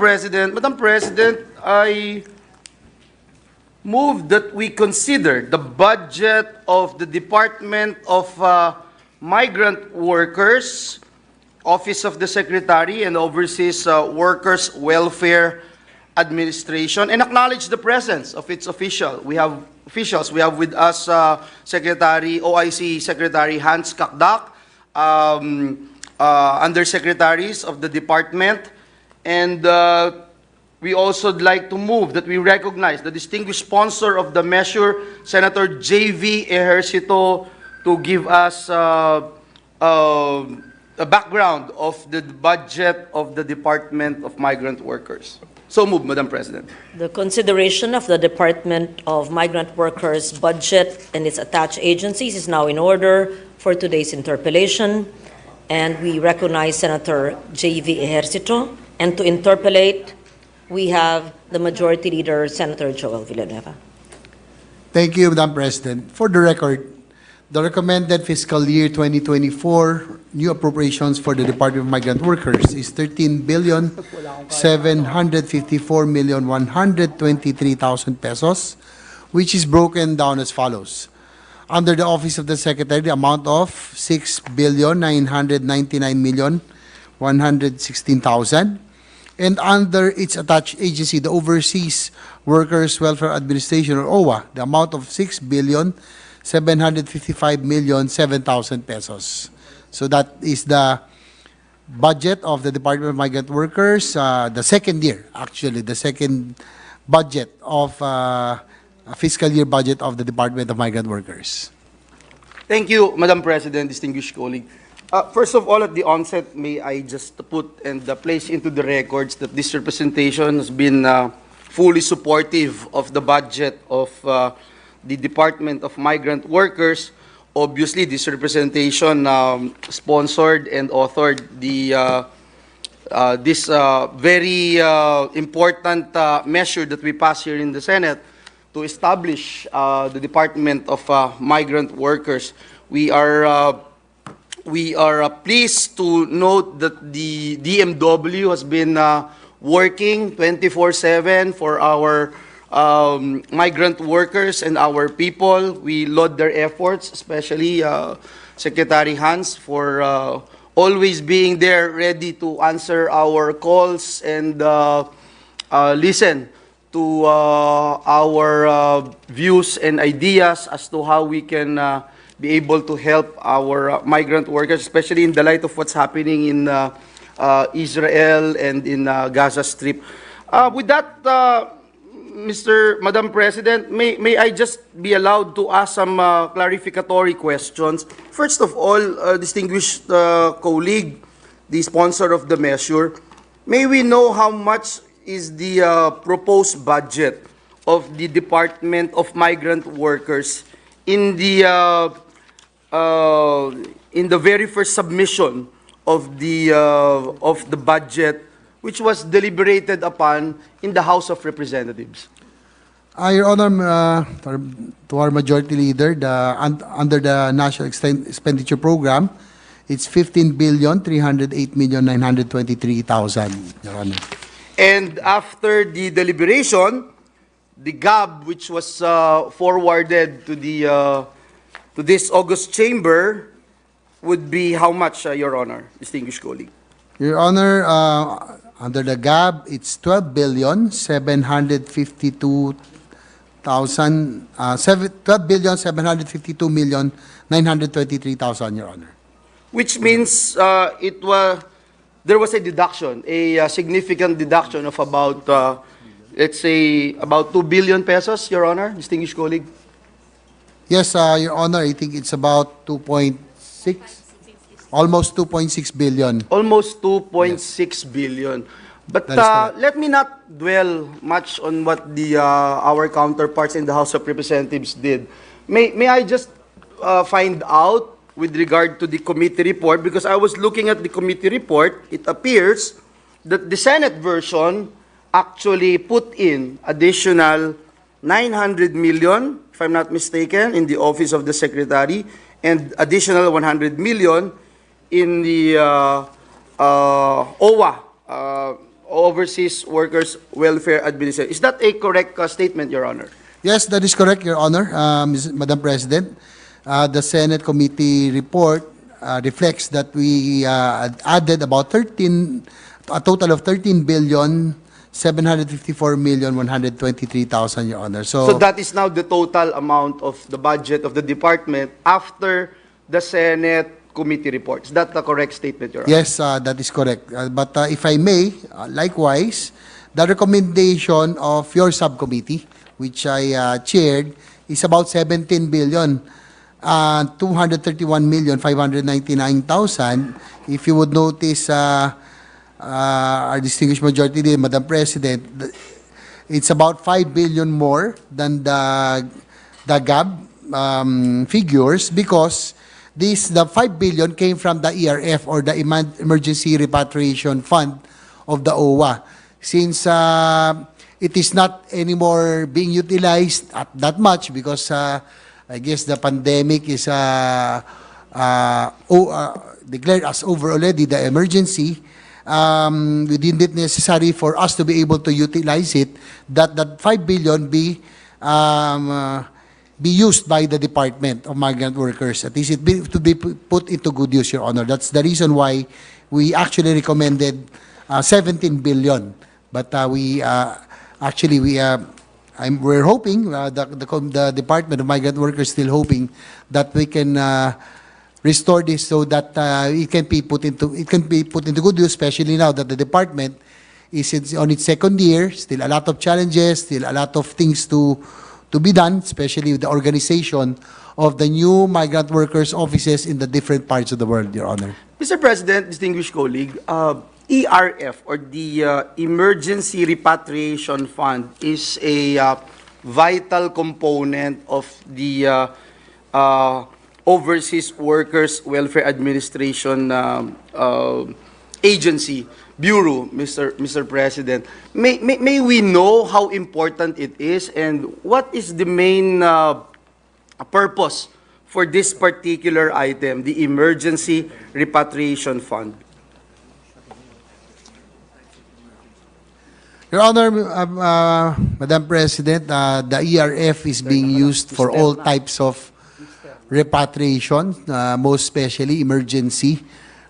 Madam President, I move that we consider the budget of the Department of Migrant Workers, Office of the Secretary, and Overseas Workers Welfare Administration, and acknowledge the presence of its officials. We have with us OIC Secretary Hans Kakdak, undersecretaries of the department, and we also like to move that we recognize the distinguished sponsor of the measure, Senator J.V. Ejercito, to give us a background of the budget of the Department of Migrant Workers. So moved, Madam President. The consideration of the Department of Migrant Workers budget and its attached agencies is now in order for today's interpellation, and we recognize Senator J.V. Ejercito. And to interpellate, we have the Majority Leader, Senator Joel Villanueva. Thank you, Madam President. For the record, the recommended fiscal year 2024 new appropriations for the Department of Migrant Workers is 13,754,123,000 pesos, which is broken down as follows. Under the Office of the Secretary, the amount of 6,999,116,000. And under its attached agency, the Overseas Workers Welfare Administration, or OWA, the amount of 6,755,007,000 pesos. So that is the budget of the Department of Migrant Workers, the second year, actually, the second budget of fiscal year budget of the Department of Migrant Workers. Thank you, Madam President, distinguished colleague. First of all, at the onset, may I just put and place into the records that this representation has been fully supportive of the budget of the Department of Migrant Workers. Obviously, this representation sponsored and authored this very important measure that we passed here in the Senate to establish the Department of Migrant Workers. We are pleased to note that the DMW has been working 24/7 for our migrant workers and our people. We laud their efforts, especially Secretary Hans, for always being there ready to answer our calls and listen to our views and ideas as to how we can be able to help our migrant workers, especially in the light of what's happening in Israel and in Gaza Strip. With that, Madam President, may I just be allowed to ask some clarificatory questions? First of all, distinguished colleague, the sponsor of the measure, may we know how much is the proposed budget of the Department of Migrant Workers in the very first submission of the budget, which was deliberated upon in the House of Representatives? Your Honor, to our Majority Leader, under the National Expenditure Program, it's 15,308,923,000, Your Honor. And after the deliberation, the GAB, which was forwarded to this August chamber, would be how much, Your Honor, distinguished colleague? Your Honor, under the GAB, it's 12,752,923,000, Your Honor. Which means there was a deduction, a significant deduction of about, let's say, about 2 billion pesos, Your Honor, distinguished colleague? Yes, Your Honor, I think it's about 2.6, almost 2.6 billion. Almost 2.6 billion. But let me not dwell much on what our counterparts in the House of Representatives did. May I just find out with regard to the committee report, because I was looking at the committee report, it appears that the Senate version actually put in additional 900 million, if I'm not mistaken, in the Office of the Secretary, and additional 100 million in the OWA, Overseas Workers Welfare Administration. Is that a correct statement, Your Honor? Yes, that is correct, Your Honor, Madam President. The Senate committee report reflects that we added about a total of 13,754,123,000, Your Honor. So that is now the total amount of the budget of the department after the Senate committee report. Is that the correct statement, Your Honor? Yes, that is correct. But if I may, likewise, the recommendation of your subcommittee, which I chaired, is about 17 billion, 231,599,000. If you would notice, our distinguished majority leader, Madam President, it's about 5 billion more than the GAB figures, because the 5 billion came from the ERF, or the Emergency Repatriation Fund of the OWA. Since it is not anymore being utilized at that much, because I guess the pandemic is declared as over already, the emergency, we deemed it necessary for us to be able to utilize it, that 5 billion be used by the Department of Migrant Workers, at least to be put into good use, Your Honor. That's the reason why we actually recommended 17 billion. But we're hoping, the Department of Migrant Workers still hoping that we can restore this so that it can be put into good use, especially now that the department is on its second year. Still a lot of challenges, still a lot of things to be done, especially with the organization of the new migrant workers offices in the different parts of the world, Your Honor. Mr. President, distinguished colleague, ERF, or the Emergency Repatriation Fund, is a vital component of the Overseas Workers Welfare Administration agency, bureau, Mr. President. May we know how important it is, and what is the main purpose for this particular item, the Emergency Repatriation Fund? Your Honor, Madam President, the ERF is being used for all types of repatriation, most especially emergency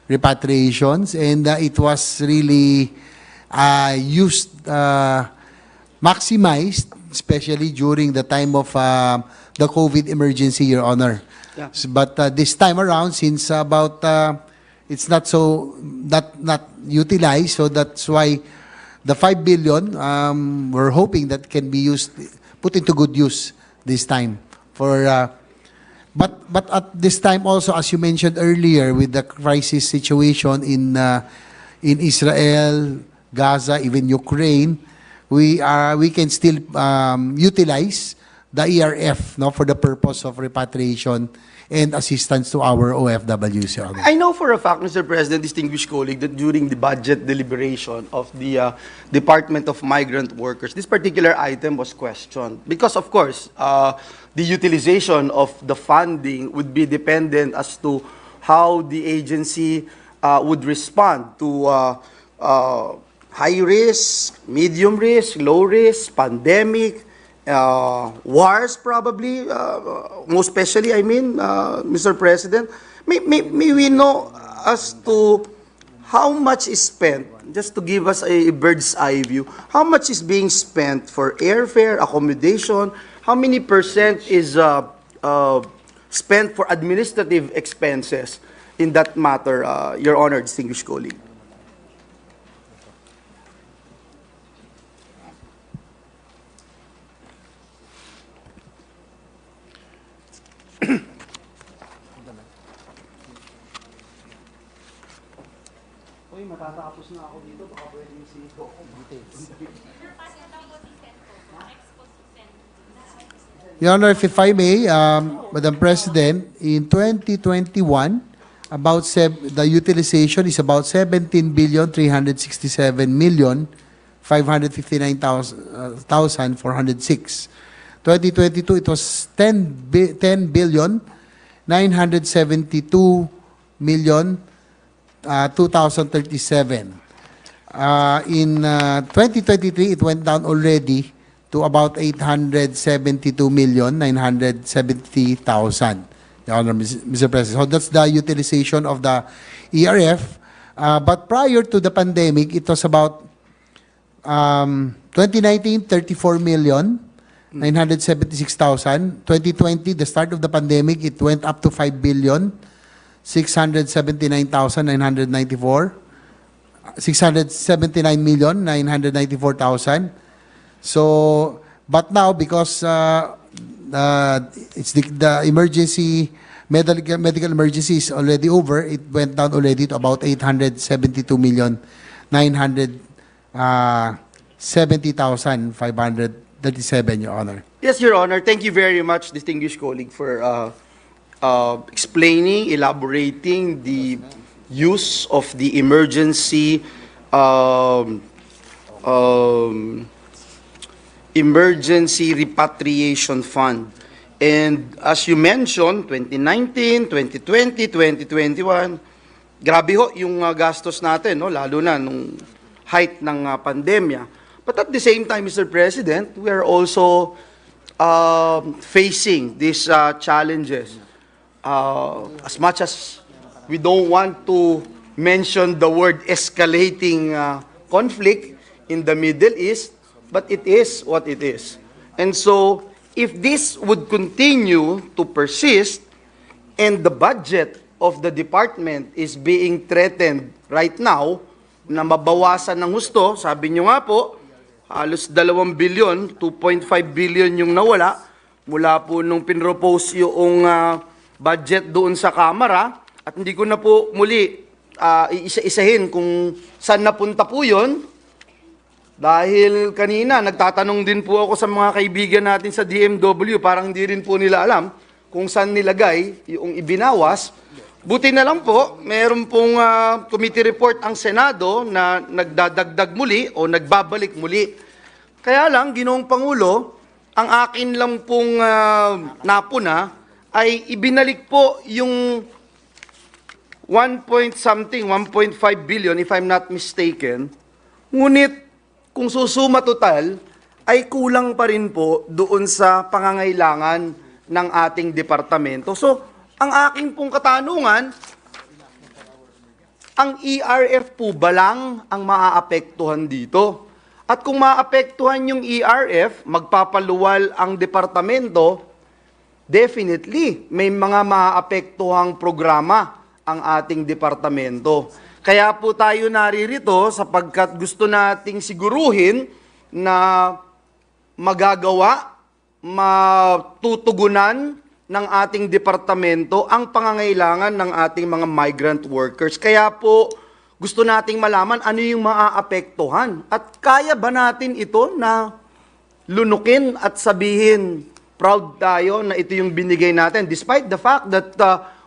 repatriations, and it was really used, maximized, especially during the time of the COVID emergency, Your Honor. Yeah. But this time around, since it's not utilized, so that's why the 5 billion, we're hoping that can be put into good use this time. But at this time also, as you mentioned earlier, with the crisis situation in Israel, Gaza, even Ukraine, we can still utilize the ERF, for the purpose of repatriation and assistance to our OFWs, Your Honor. I know for a fact, Mr. President, distinguished colleague, that during the budget deliberation of the Department of Migrant Workers, this particular item was questioned. Because, of course, the utilization of the funding would be dependent as to how the agency would respond to high risk, medium risk, low risk, pandemic, wars probably, most especially, Mr. President. May we know as to how much is spent, just to give us a bird's eye view, how much is being spent for airfare, accommodation, how many % is spent for administrative expenses in that matter, Your Honor, distinguished colleague? Matatapos na ako dito, baka pwedeng si Your Honor, if I may, Madam President, in 2021, the utilization is about 17,367,559,406. 2022, it was 10,972,000,2,037. In 2023, it went down already to about 872,970,000, Your Honor, Mr. President. So that's the utilization of the ERF. But prior to the pandemic, it was about 2019, 34 million. 976,000. 2020, the start of the pandemic, it went up to 5 billion, 679,994. 679,994,000. So, but now because it's the emergency medical emergency is already over, it went down already to about 872,970,537, Your Honor. Yes, Your Honor. Thank you very much, distinguished colleague, for explaining, elaborating the use of the emergency repatriation fund. And as you mentioned, 2019, 2020, 2021, grabe ho yung gastos natin, no? Lalo na nung height ng pandemya. But at the same time, Mr. President, we are also facing these challenges. As much as we don't want to mention the word escalating conflict in the Middle East, but it is what it is. And so, if this would continue to persist and the budget of the department is being threatened right now, na mabawasan ng husto, sabi nyo nga po, halos 2 billion, 2.5 billion yung nawala, mula po nung pinropose yung budget doon sa Kamara, at hindi ko na po muli iisa-isahin kung saan napunta po yun. Dahil kanina, nagtatanong din po ako sa mga kaibigan natin sa DMW, parang hindi rin po nila alam kung saan nilagay yung ibinawas. Buti na lang po, meron pong committee report ang Senado na nagdadagdag muli o nagbabalik muli. Kaya lang, Ginoong Pangulo, ang akin lang pong napuna ay ibinalik po yung 1 point something, 1.5 billion, if I'm not mistaken. Ngunit, kung susuma total, ay kulang pa rin po doon sa pangangailangan ng ating departamento. So, ang aking pong katanungan, ang ERF po ba lang ang maaapektuhan dito? At kung maapektuhan yung ERF, magpapaluwal ang departamento, definitely, may mga maaapektuhang programa ang ating departamento. Kaya po tayo naririto sapagkat gusto nating siguruhin na magagawa, matutugunan ng ating departamento ang pangangailangan ng ating mga migrant workers. Kaya po gusto nating malaman ano yung maaapektuhan. At kaya ba natin ito na lunukin at sabihin proud tayo na ito yung binigay natin despite the fact that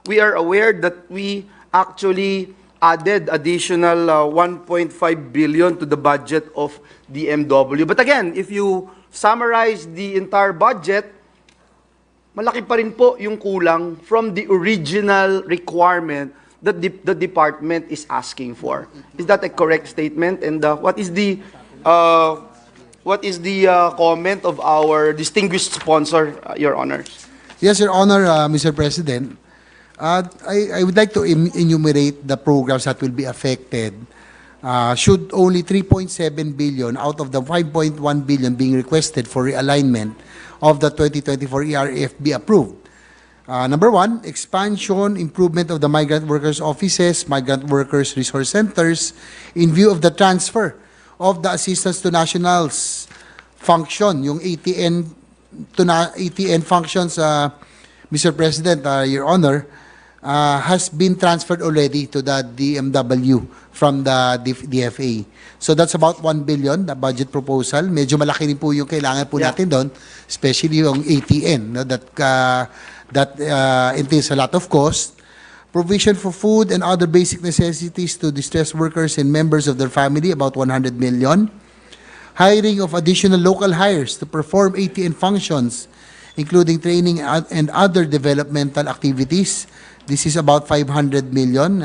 we are aware that we actually added additional 1.5 billion to the budget of DMW. But again, if you summarize the entire budget, malaki pa rin po yung kulang from the original requirement that the department is asking for. Is that a correct statement? And what is the comment of our distinguished sponsor, Your Honor? Yes, Your Honor, Mr. President. I would like to enumerate the programs that will be affected should only 3.7 billion out of the 5.1 billion being requested for realignment of the 2024 ERF be approved. Number one, expansion, improvement of the migrant workers' offices, migrant workers' resource centers in view of the transfer of the assistance to nationals function, yung ATN functions, Mr. President, Your Honor, has been transferred already to the DMW from the DFA. So that's about 1 billion, the budget proposal. Medyo malaki rin po yung kailangan po natin doon, especially yung ATN, no, that entails a lot of cost. Provision for food and other basic necessities to distressed workers and members of their family, about 100 million. Hiring of additional local hires to perform ATN functions, including training and other developmental activities. This is about 500 million.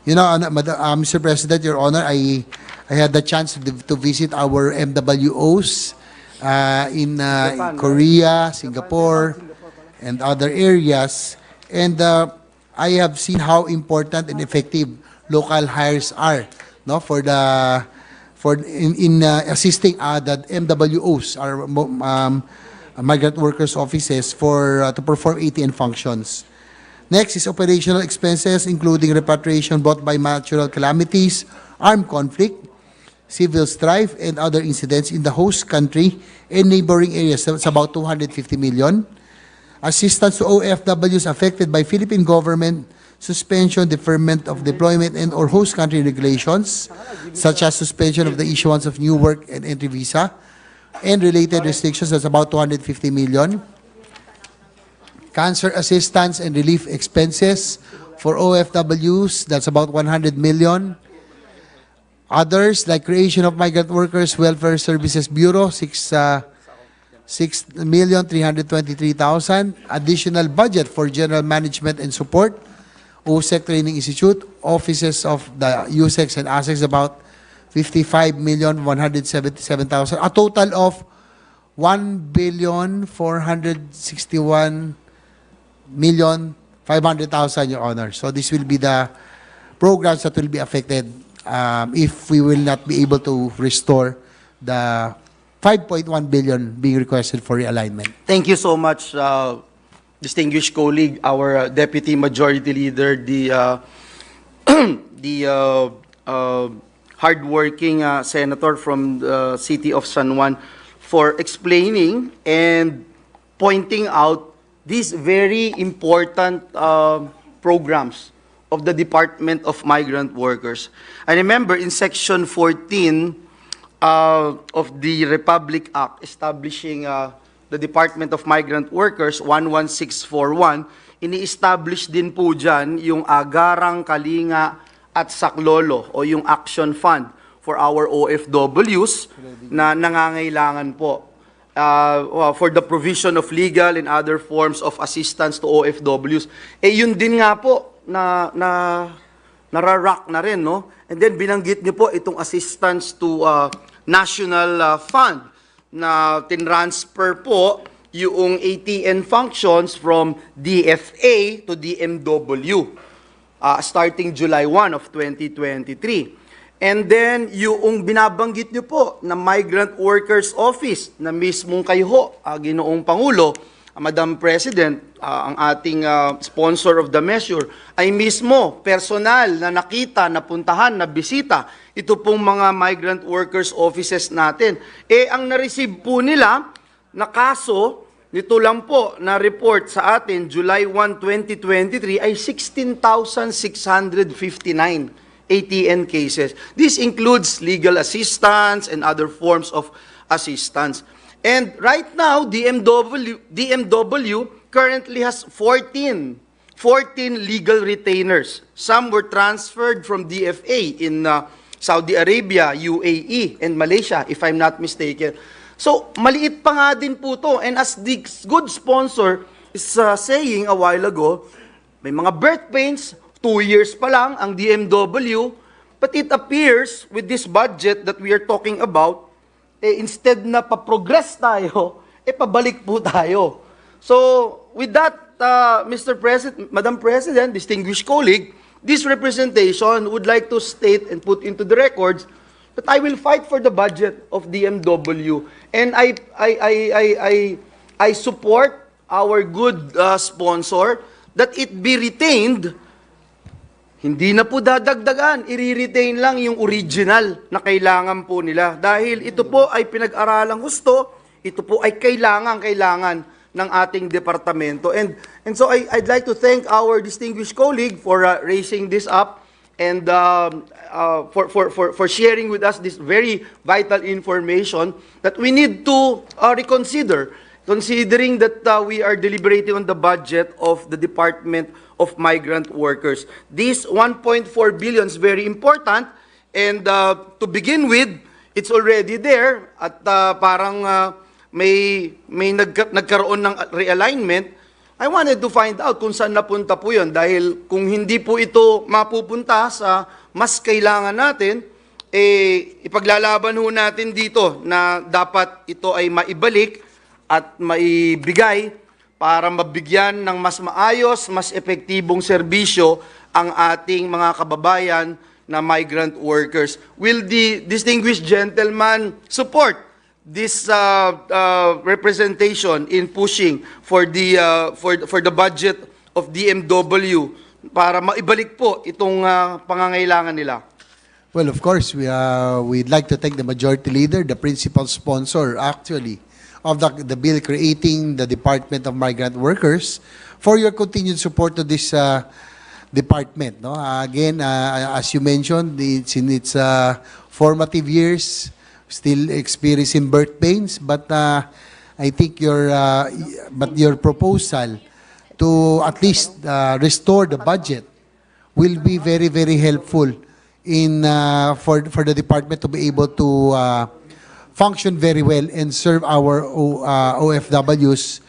You know, Mr. President, Your Honor, I had the chance to visit our MWOs in Korea, Singapore, and other areas, and I have seen how important and effective local hires are, no, for assisting the MWOs, our migrant workers offices, to perform ATN functions. Next is operational expenses, including repatriation brought by natural calamities, armed conflict, civil strife, and other incidents in the host country and neighboring areas. That's about 250 million. Assistance to OFWs affected by Philippine government suspension, deferment of deployment and or host country regulations, such as suspension of the issuance of new work and entry visa, and related restrictions. That's about 250 million. Cancer assistance and relief expenses for OFWs, that's about 100 million. Others, like creation of Migrant Workers Welfare Services Bureau, 6,323,000. Additional budget for general management and support, OSEC Training Institute, offices of the USEC and ASEC, about 55,177,000. A total of 1,461,500,000, Your Honor. So this will be the programs that will be affected if we will not be able to restore the 5.1 billion being requested for realignment. Thank you so much, distinguished colleague, our Deputy Majority Leader, the hardworking senator from the city of San Juan, for explaining and pointing out these very important programs of the Department of Migrant Workers. I remember in Section 14 of the Republic Act establishing the Department of Migrant Workers, 11641, ini-establish din po dyan yung Agarang, Kalinga at Saklolo o yung Action Fund for our OFWs na nangangailangan po for the provision of legal and other forms of assistance to OFWs. Yun din nga po nararak na rin, no? And then binanggit niyo po itong assistance to National Fund na tinransfer po yung ATN functions from DFA to DMW starting July 1 of 2023. And then yung binabanggit niyo po na Migrant Workers Office na mismong kayo, Ginoong Pangulo, Madam President, ang ating sponsor of the measure, ay mismo personal na nakita, napuntahan, na bisita ito pong mga migrant workers offices natin. Ang na-receive po nila na kaso, nito lang po na report sa atin, July 1, 2023, ay 16,659 ATN cases. This includes legal assistance and other forms of assistance. And right now, DMW currently has 14 legal retainers. Some were transferred from DFA in Saudi Arabia, UAE, and Malaysia, if I'm not mistaken. So, maliit pa nga din po to. And as the good sponsor is saying a while ago, may mga birth pains, 2 years pa lang ang DMW, but it appears with this budget that we are talking about, instead na pa-progress tayo, pabalik po tayo. So, with that, Mr. President, Madam President, distinguished colleague, this representation would like to state and put into the records that I will fight for the budget of DMW. And I support our good sponsor that it be retained. Hindi na po dadagdagan, i-retain lang yung original na kailangan po nila. Dahil ito po ay pinag-aralang gusto, ito po ay kailangan ng ating departamento. And so I'd like to thank our distinguished colleague for raising this up and for sharing with us this very vital information that we need to reconsider, considering that we are deliberating on the budget of the Department of Migrant Workers. This 1.4 billion is very important, and to begin with, it's already there at parang may nagkaroon ng realignment. I wanted to find out kung saan napunta po yun dahil kung hindi po ito mapupunta sa mas kailangan natin, ipaglalaban ho natin dito na dapat ito ay maibalik at maibigay para mabigyan ng mas maayos, mas epektibong serbisyo ang ating mga kababayan na migrant workers. Will the distinguished gentleman support this representation in pushing for the budget of DMW para maibalik po itong pangangailangan nila? Well, of course, we'd like to thank the majority leader, the principal sponsor, actually, of the bill creating the Department of Migrant Workers, for your continued support to this department. No? Again, as you mentioned, it's in its formative years, still experiencing birth pains, but I think your proposal to at least restore the budget will be very, very helpful for the department to be able to function very well and serve our OFWs,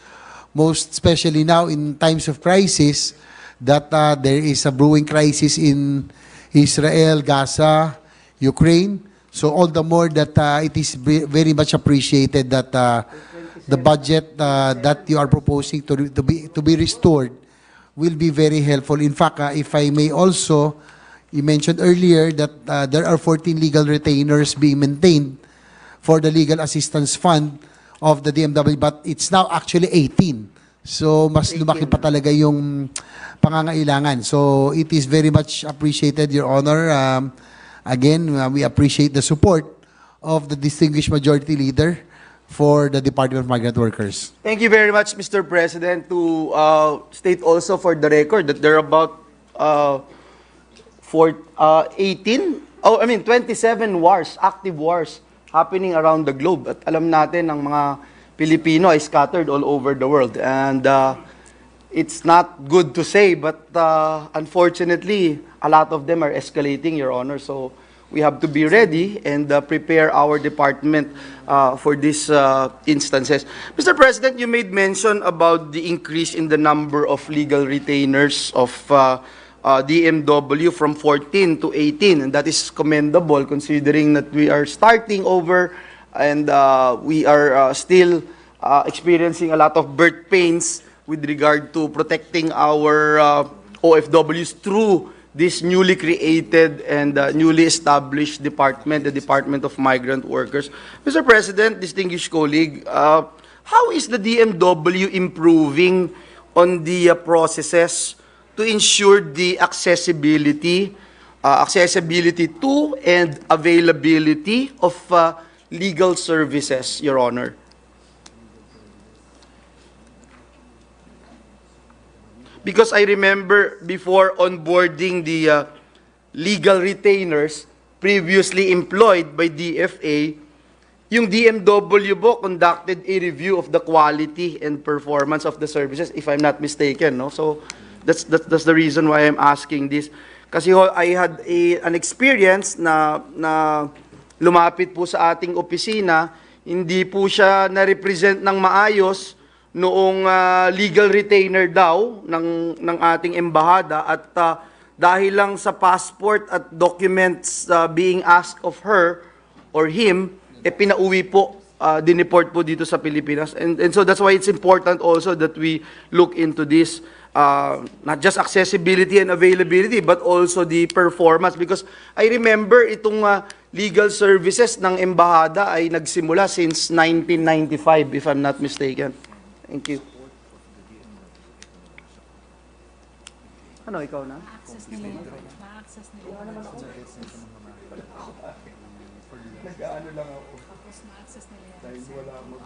most especially now in times of crisis, that there is a brewing crisis in Israel, Gaza, Ukraine. So all the more that it is very much appreciated that the budget that you are proposing to be restored will be very helpful. In fact, if I may also, you mentioned earlier that there are 14 legal retainers being maintained for the legal assistance fund of the DMW, but it's now actually 18. So mas lumaki pa talaga yung pangangailangan. So it is very much appreciated, Your Honor. Again, we appreciate the support of the distinguished majority leader for the Department of Migrant Workers. Thank you very much, Mr. President, to state also for the record that there are about 27 wars, active wars, happening around the globe. At alam natin ang mga Pilipino ay scattered all over the world. And it's not good to say, but unfortunately, a lot of them are escalating, Your Honor. So we have to be ready and prepare our department for these instances. Mr. President, you made mention about the increase in the number of legal retainers of DMW from 14 to 18, and that is commendable considering that we are starting over and we are still experiencing a lot of birth pains with regard to protecting our OFWs through this newly created and newly established department, the Department of Migrant Workers. Mr. President, distinguished colleague, how is the DMW improving on the processes to ensure the accessibility to and availability of legal services, Your Honor? Because I remember before onboarding the legal retainers previously employed by DFA, yung DMW po conducted a review of the quality and performance of the services, if I'm not mistaken. No? So that's the reason why I'm asking this. Kasi I had an experience na lumapit po sa ating opisina, hindi po siya na-represent ng maayos noong legal retainer daw ng ating embahada at dahil lang sa passport at documents being asked of her or him, pinauwi po, dineport po dito sa Pilipinas. And so that's why it's important also that we look into this, not just accessibility and availability, but also the performance. Because I remember itong legal services ng embahada ay nagsimula since 1995, if I'm not mistaken. Thank you. Ano, ikaw na? Ma-access nila. Ma-access nila. Nag-ano lang ako. Tapos ma-access nila. Dahil wala akong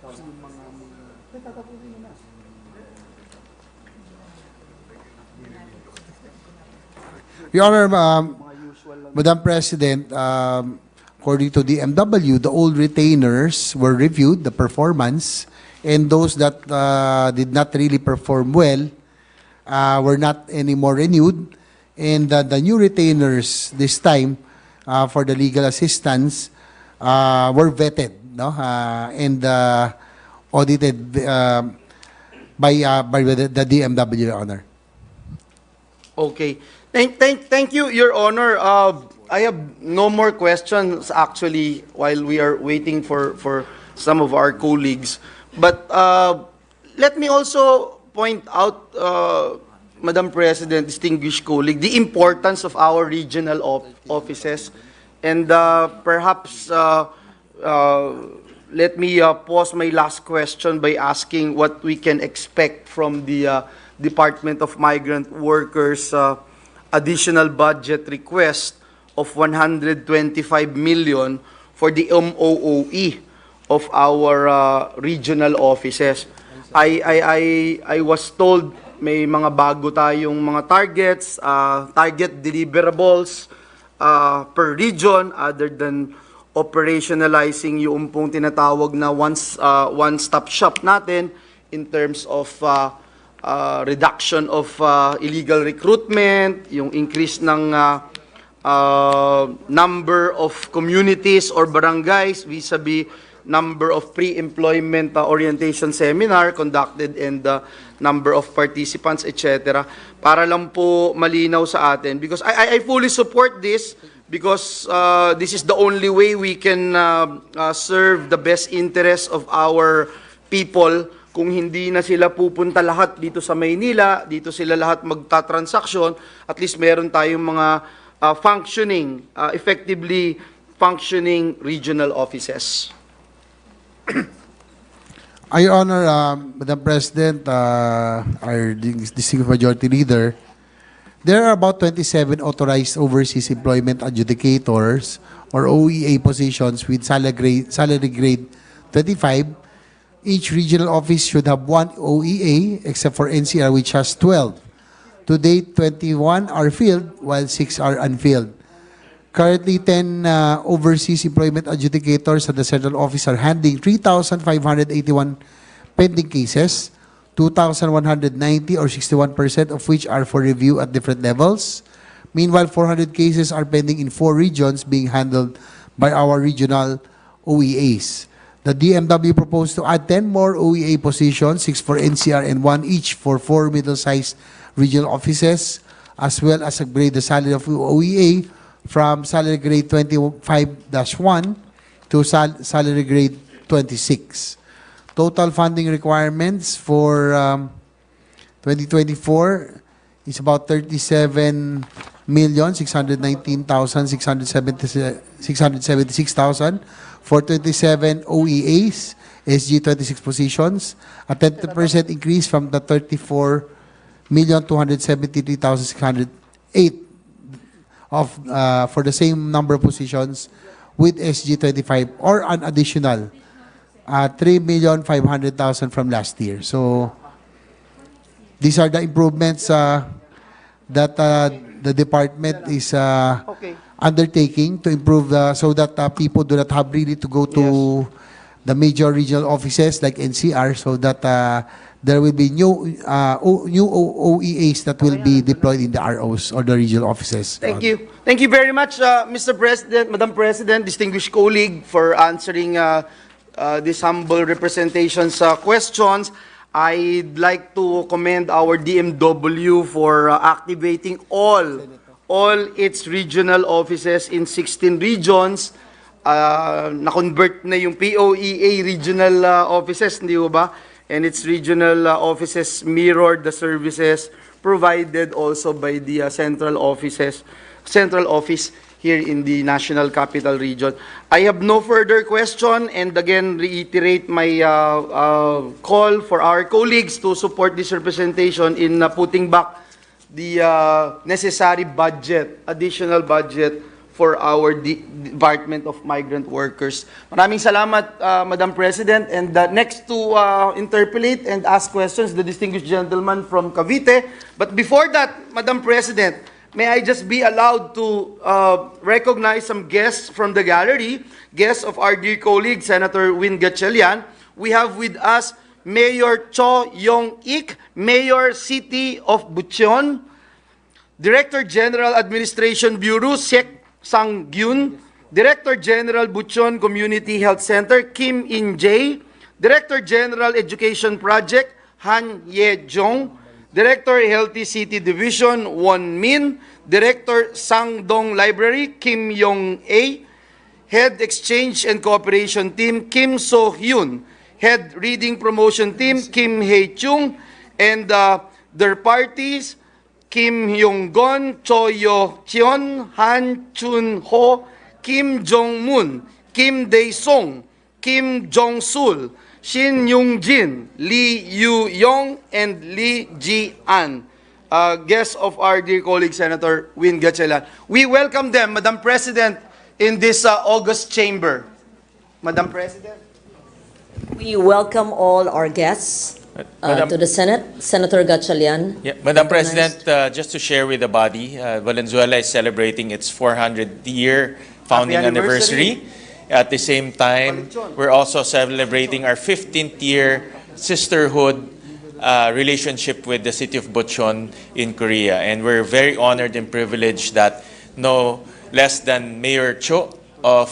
tapos yung mga tatapusin mo na. Your Honor, Madam President, according to the MW, the old retainers were reviewed, the performance, and those that did not really perform well were not anymore renewed. And the new retainers this time for the legal assistance were vetted, no? And audited by the DMW, Your Honor. Okay. Thank you, Your Honor. I have no more questions actually while we are waiting for some of our colleagues. But let me also point out, Madam President, distinguished colleague, the importance of our regional offices. And perhaps let me pose my last question by asking what we can expect from the Department of Migrant Workers additional budget request of 125 million for the MOOE of our regional offices. I was told may mga bago tayong mga targets, target deliverables per region other than operationalizing yung pong tinatawag na one-stop shop natin in terms of reduction of illegal recruitment, yung increase ng number of communities or barangays vis-a-vis number of pre-employment orientation seminar conducted and the number of participants, etc. Para lang po malinaw sa atin. Because I fully support this because this is the only way we can serve the best interests of our people. Kung hindi na sila pupunta lahat dito sa Maynila, dito sila lahat magta-transaksyon, at least meron tayong mga effectively functioning regional offices. Your Honor, Madam President, our distinguished majority leader, there are about 27 authorized overseas employment adjudicators or OEA positions with salary grade 25. Each regional office should have one OEA except for NCR, which has 12. To date, 21 are filled while 6 are unfilled. Currently, 10 overseas employment adjudicators at the central office are handling 3,581 pending cases, 2,190 or 61% of which are for review at different levels. Meanwhile, 400 cases are pending in 4 regions being handled by our regional OEAs. The DMW proposed to add 10 more OEA positions, 6 for NCR and 1 each for 4 middle-sized regional offices, as well as upgrade the salary of OEA from salary grade 25-1 to salary grade 26. Total funding requirements for 2024 is about 37,619,676,000 for 27 OEAs, SG 26 positions, a 10% increase from the 34,273,608 of for the same number of positions with SG 25 or an additional 3,500,000 from last year. So these are the improvements that the department is undertaking to improve so that people do not have really to go to the major regional offices like NCR, so that there will be new OEAs that will be deployed in the ROs or the regional offices. Thank you. Thank you very much, Mr. President, Madam President, distinguished colleague, for answering this humble representation's questions. I'd like to commend our DMW for activating all its regional offices in 16 regions. Na-convert na yung POEA regional offices, hindi ba? And its regional offices mirrored the services provided also by the central office here in the National Capital Region. I have no further question, and again reiterate my call for our colleagues to support this representation in putting back the necessary budget, additional budget for our Department of Migrant Workers. Maraming salamat, Madam President. And next to interpolate and ask questions, the distinguished gentleman from Cavite. But before that, Madam President, may I just be allowed to recognize some guests from the gallery, guests of our dear colleague, Senator Win Gatchalian. We have with us Mayor Cho Yong-ik, Mayor City of Bucheon, Director General Administration Bureau, Sek Sang-gyun, Director General Bucheon Community Health Center, Kim In-jae, Director General Education Project, Han Ye Jong, Director Healthy City Division Won Min, Director Sangdong Library Kim Yong A, Head Exchange and Cooperation Team Kim So Hyun, Head Reading Promotion Team Kim Hae Chung, and their parties Kim Hyung Gon, Cho Yo Cheon, Han Chun Ho, Kim Jong Moon, Kim Dae Song, Kim Jong Sul, Shin Yung Jin, Lee Yu Yong, and Lee Ji An. Guests of our dear colleague Senator Win Gatchalian. We welcome them, Madam President, in this August chamber. Madam President. We welcome all our guests to the Senate. Senator Gatchalian. Yeah, Madam recognized. President, just to share with the body, Valenzuela is celebrating its 400-year founding Happy anniversary. anniversary. At the same time, we're also celebrating our 15th year sisterhood relationship with the city of Bucheon in Korea. And we're very honored and privileged that no less than Mayor Cho of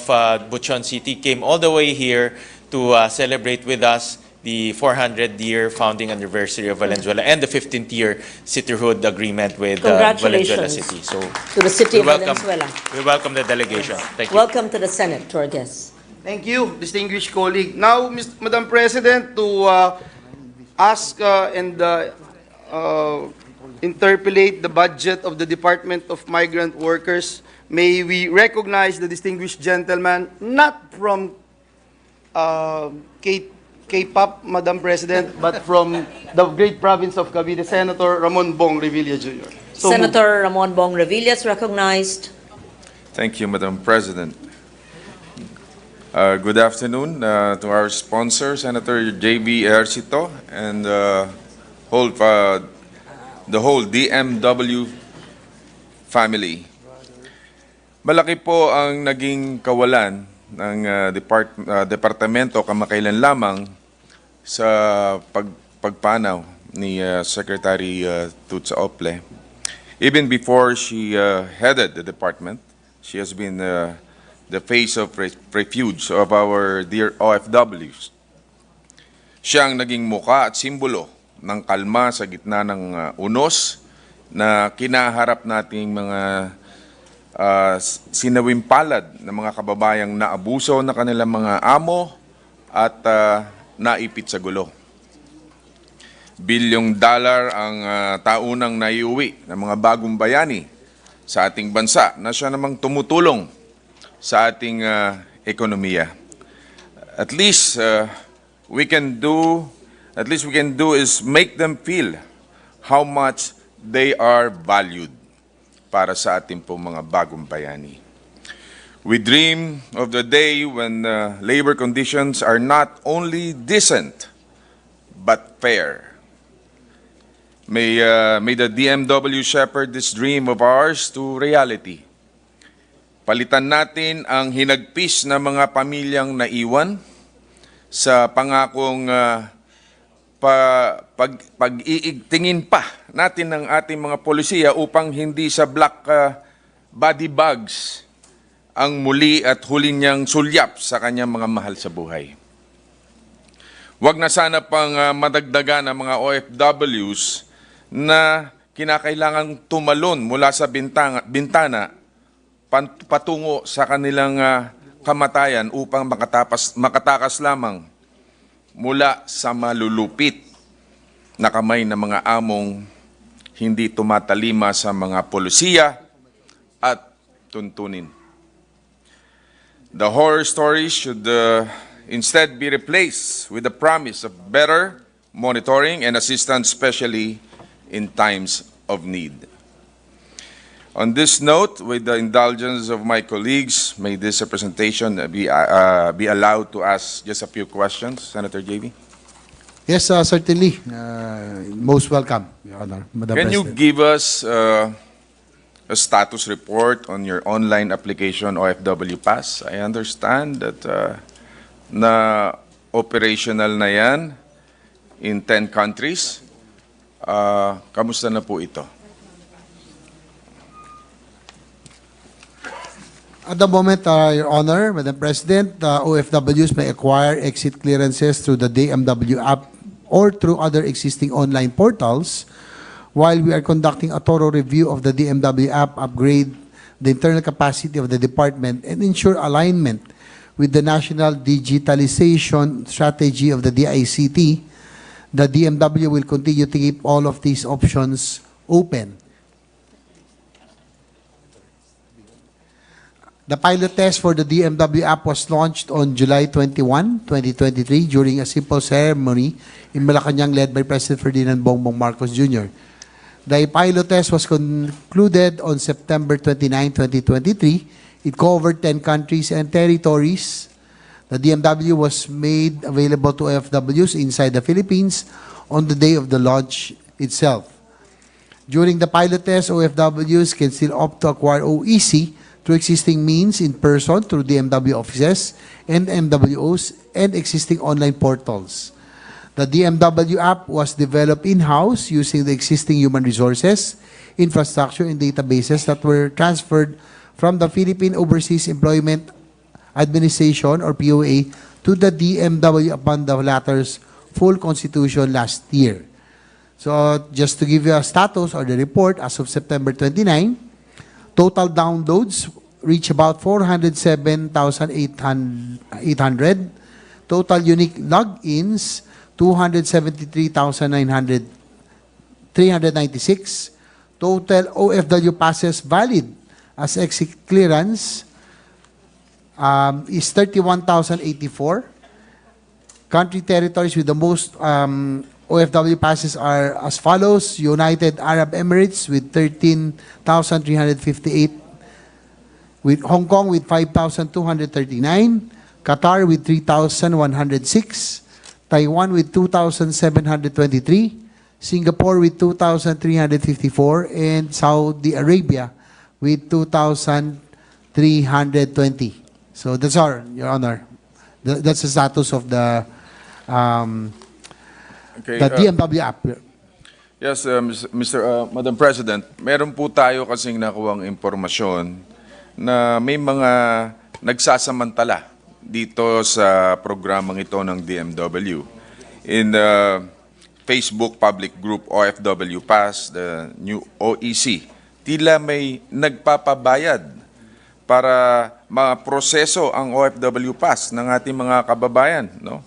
Bucheon City came all the way here to celebrate with us the 400-year founding anniversary of Valenzuela and the 15th-year cityhood agreement with Valenzuela Congratulations City. So to the city of welcome, Valenzuela. we welcome the delegation. Thank you. Welcome to the Senate, to our guests. Thank you, distinguished colleague. Now, Madam President, to ask and interpolate the budget of the Department of Migrant Workers, may we recognize the distinguished gentleman, not from K-pop, Madam President, but from the great province of Cavite, Senator Ramon Bong Revilla Jr. So Senator Ramon Bong Revilla is recognized. Thank you, Madam President. Good afternoon to our sponsor, Senator J.B. Ejercito, and the whole DMW family. Malaki po ang naging kawalan ng departamento kamakailan lamang sa pagpanaw ni Secretary Tutsa Ople. Even before she headed the department, she has been the face of refuge of our dear OFWs. Siya ang naging muka at simbolo ng kalma sa gitna ng unos na kinaharap nating mga sinawimpalad ng mga kababayang naabuso na kanilang mga amo at naipit sa gulo. $1 billion ang taunang naiuwi ng mga bagong bayani sa ating bansa na siya namang tumutulong sa ating ekonomiya. At least we can do is make them feel how much they are valued para sa ating po mga bagong bayani. We dream of the day when labor conditions are not only decent but fair. May the DMW shepherd this dream of ours to reality. Palitan natin ang hinagpis na mga pamilyang naiwan sa pangakong pag-iigtingin pa natin ng ating mga polisiya upang hindi sa black body bags ang muli at huli niyang sulyap sa kanyang mga mahal sa buhay. Huwag na sana pang madagdagan ang mga OFWs na kinakailangang tumalon mula sa bintana patungo sa kanilang kamatayan upang makatakas lamang mula sa malulupit na kamay ng mga among hindi tumatalima sa mga polisiya at tuntunin. The horror stories should instead be replaced with the promise of better monitoring and assistance, especially in times of need. On this note, with the indulgence of my colleagues, may this representation be allowed to ask just a few questions, Senator JB? Yes, certainly. Most welcome, Your Honor, Madam Can you President. give us a status report on your online application OFW Pass? I understand that na operational na yan in 10 countries. Kamusta na po ito? At the moment, Your Honor, Madam President, OFWs may acquire exit clearances through the DMW app or through other existing online portals. While we are conducting a thorough review of the DMW app, upgrade the internal capacity of the department, and ensure alignment with the national digitalization strategy of the DICT, the DMW will continue to keep all of these options open. The pilot test for the DMW app was launched on July 21, 2023 during a simple ceremony in Malacanang led by President Ferdinand Bongbong Marcos Jr. The pilot test was concluded on September 29, 2023. It covered 10 countries and territories. The DMW was made available to OFWs inside the Philippines on the day of the launch itself. During the pilot test, OFWs can still opt to acquire OEC through existing means in person through DMW offices and MWOs and existing online portals. The DMW app was developed in-house using the existing human resources, infrastructure, and databases that were transferred from the Philippine Overseas Employment Administration or POA to the DMW upon the latter's full constitution last year. So just to give you a status or the report as of September 29, total downloads reach about 407,800. Total unique logins, 273,396. Total OFW passes valid as exit clearance is 31,084. Country territories with the most OFW passes are as follows: United Arab Emirates with 13,358, with Hong Kong with 5,239, Qatar with 3,106, Taiwan with 2,723, Singapore with 2,354, and Saudi Arabia with 2,320. So that's our, Your Honor. That's the status of the DMW app. Yes, Madam President, meron po tayo kasing nakuhang impormasyon na may mga nagsasamantala dito sa programang ito ng DMW. In the Facebook public group OFW Pass, the new OEC, tila may nagpapabayad para maproseso ang OFW Pass ng ating mga kababayan, no?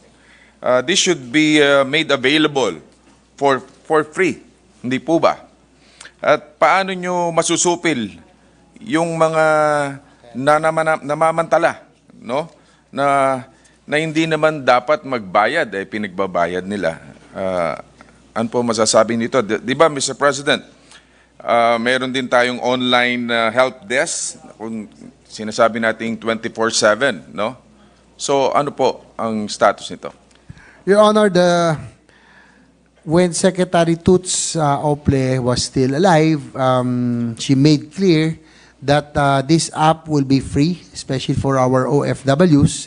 This should be made available for free, hindi po ba? At paano nyo masusupil yung mga namamantala, no? Na hindi naman dapat magbayad, pinagbabayad nila. Ano po masasabi nito? Di ba, Mr. President, meron din tayong online help desk, kung sinasabi nating 24/7, no? So ano po ang status nito? Your Honor, when Secretary Toots Ople was still alive, she made clear that this app will be free, especially for our OFWs.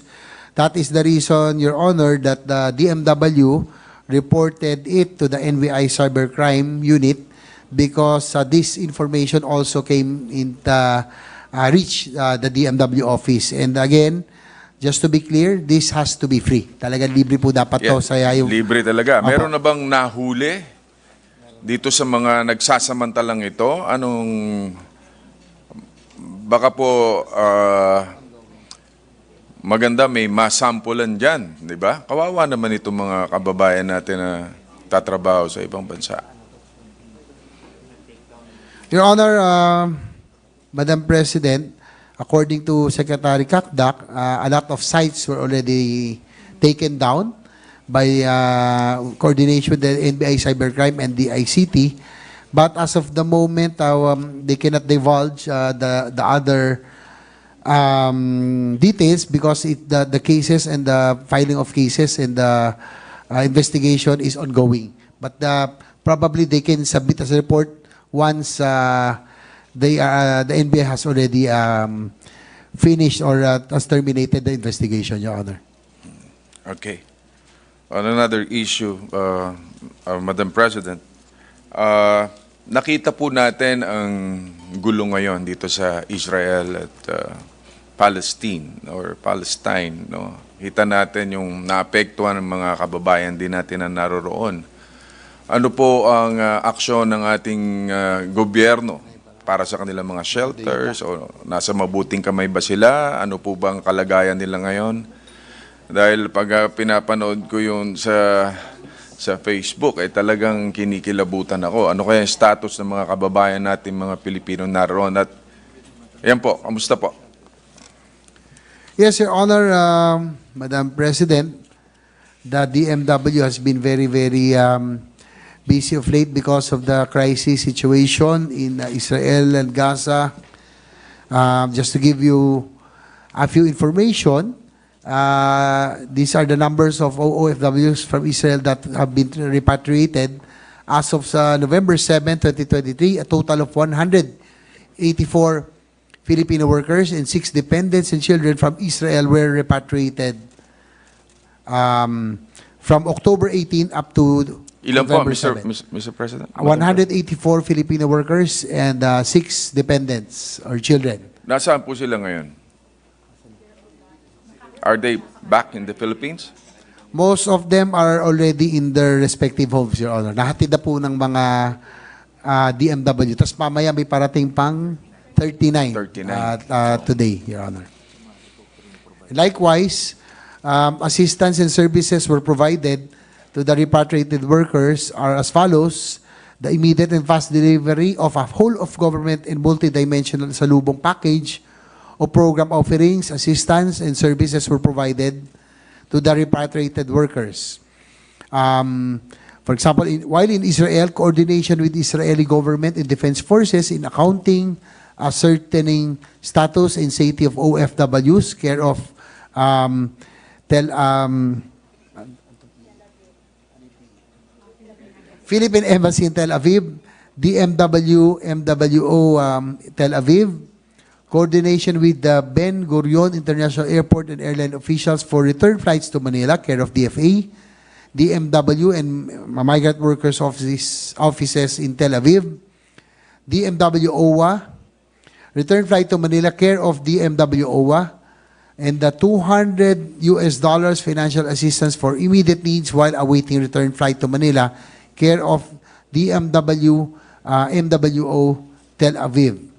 That is the reason, Your Honor, that the DMW reported it to the NBI Cybercrime Unit because this information also came into reach the DMW office. And again, just to be clear, this has to be free. Talagang libre po dapat to. Libre talaga. Meron na bang nahuli dito sa mga nagsasamantalang ito? Baka po maganda may masampulan dyan, di ba? Kawawa naman itong mga kababayan natin na tatrabaho sa ibang bansa. Your Honor, Madam President, according to Secretary Kakdak, a lot of sites were already taken down by coordination with the NBI Cybercrime and the ICT. But as of the moment, they cannot divulge the other details because the cases and the filing of cases and the investigation is ongoing. But probably they can submit as a report once the NBI has already finished or has terminated the investigation, Your Honor. Okay. On another issue, Madam President, nakita po natin ang gulo ngayon dito sa Israel at Palestine, no? makita natin yung naapektuhan ng mga kababayan din natin na naroroon. Ano po ang aksyon ng ating gobyerno para sa kanilang mga shelters o nasa mabuting kamay ba sila? Ano po bang kalagayan nila ngayon? Dahil pag pinapanood ko yun sa Facebook, ay talagang kinikilabutan ako. Ano kaya yung status ng mga kababayan natin, mga Pilipino naroon? At yan po, kamusta po? Yes, Your Honor, Madam President, the DMW has been very, very busy of late because of the crisis situation in Israel and Gaza. Just to give you a few information, these are the numbers of OFWs from Israel that have been repatriated. As of November 7, 2023, a total of 184 Filipino workers and 6 dependents and children from Israel were repatriated from October 18 up to Ilan po, November Mr. President? 184 Filipino workers and 6 dependents or children. Nasaan po sila ngayon? Are they back in the Philippines? Most of them are already in their respective homes, Your Honor. Nahatid na po ng mga DMW. Tapos mamaya may parating pang 39, today, Your Honor. Likewise, assistance and services were provided to the repatriated workers are as follows: the immediate and fast delivery of a whole of government and multidimensional salubong package of program offerings, assistance, and services were provided to the repatriated workers. For example, while in Israel, coordination with Israeli government and defense forces in accounting, ascertaining status and safety of OFWs, care of Philippine Embassy in Tel Aviv, DMW, MWO Tel Aviv, coordination with the Ben Gurion International Airport and airline officials for return flights to Manila, care of DFA, DMW and migrant workers offices in Tel Aviv, DMW OWA, return flight to Manila, care of DMW OWA, and the $200 financial assistance for immediate needs while awaiting return flight to Manila, care of DMW MWO Tel Aviv.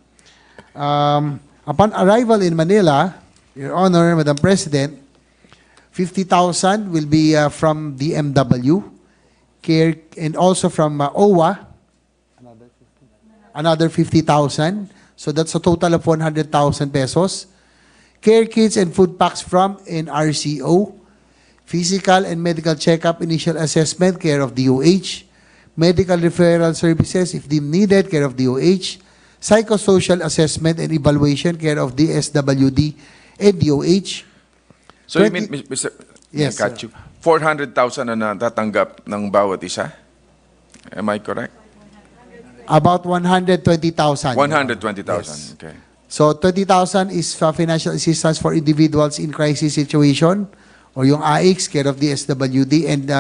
Upon arrival in Manila, Your Honor, Madam President, 50,000 will be from DMW, care, and also from OWA, another 50,000. So that's a total of 100,000 pesos. Care kits and food packs from NRCO, physical and medical checkup initial assessment, care of DOH, medical referral services if deemed needed, care of DOH, psychosocial assessment and evaluation, care of DSWD and DOH. So you mean, Mr. Yes, got you. 400,000 na natatanggap ng bawat isa? Am I correct? About 120,000. 120,000, Yes. okay. So 20,000 is financial assistance for individuals in crisis situation, or yung AIX, care of DSWD, and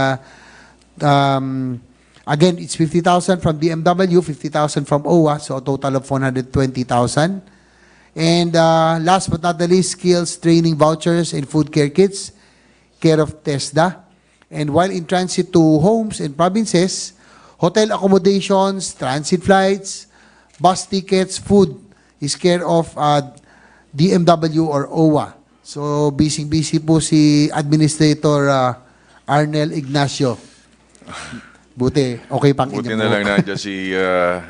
again, it's 50,000 from DMW, 50,000 from OWA, so a total of 120,000. And last but not the least, skills training vouchers and food care kits, care of TESDA. And while in transit to homes and provinces, hotel accommodations, transit flights, bus tickets, food is care of DMW or OWA. So busy po si Administrator Arnel Ignacio. Buti, okay pang Buti inyo na po. lang nandiyan si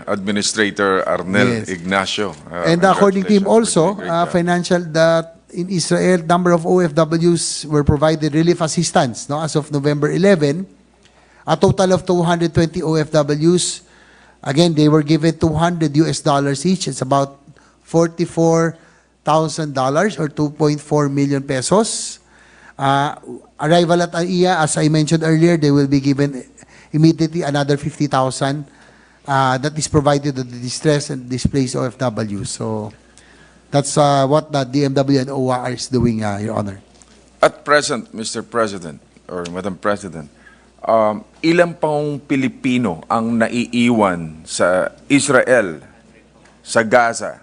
Administrator Arnel Yes. Ignacio. And according to him Congratulations also, for doing a great job. financial that in Israel, number of OFWs were provided relief assistance. No, as of November 11, a total of 220 OFWs. Again, they were given $200 each. It's about $44,000 or 2.4 million pesos. Arrival at AIA, as I mentioned earlier, they will be given immediately another 50,000 that is provided to the distressed and displaced OFW. So that's what the DMW and OWA is doing, Your Honor. At present, Mr. President or Madam President, ilang pang Pilipino ang naiiwan sa Israel, sa Gaza?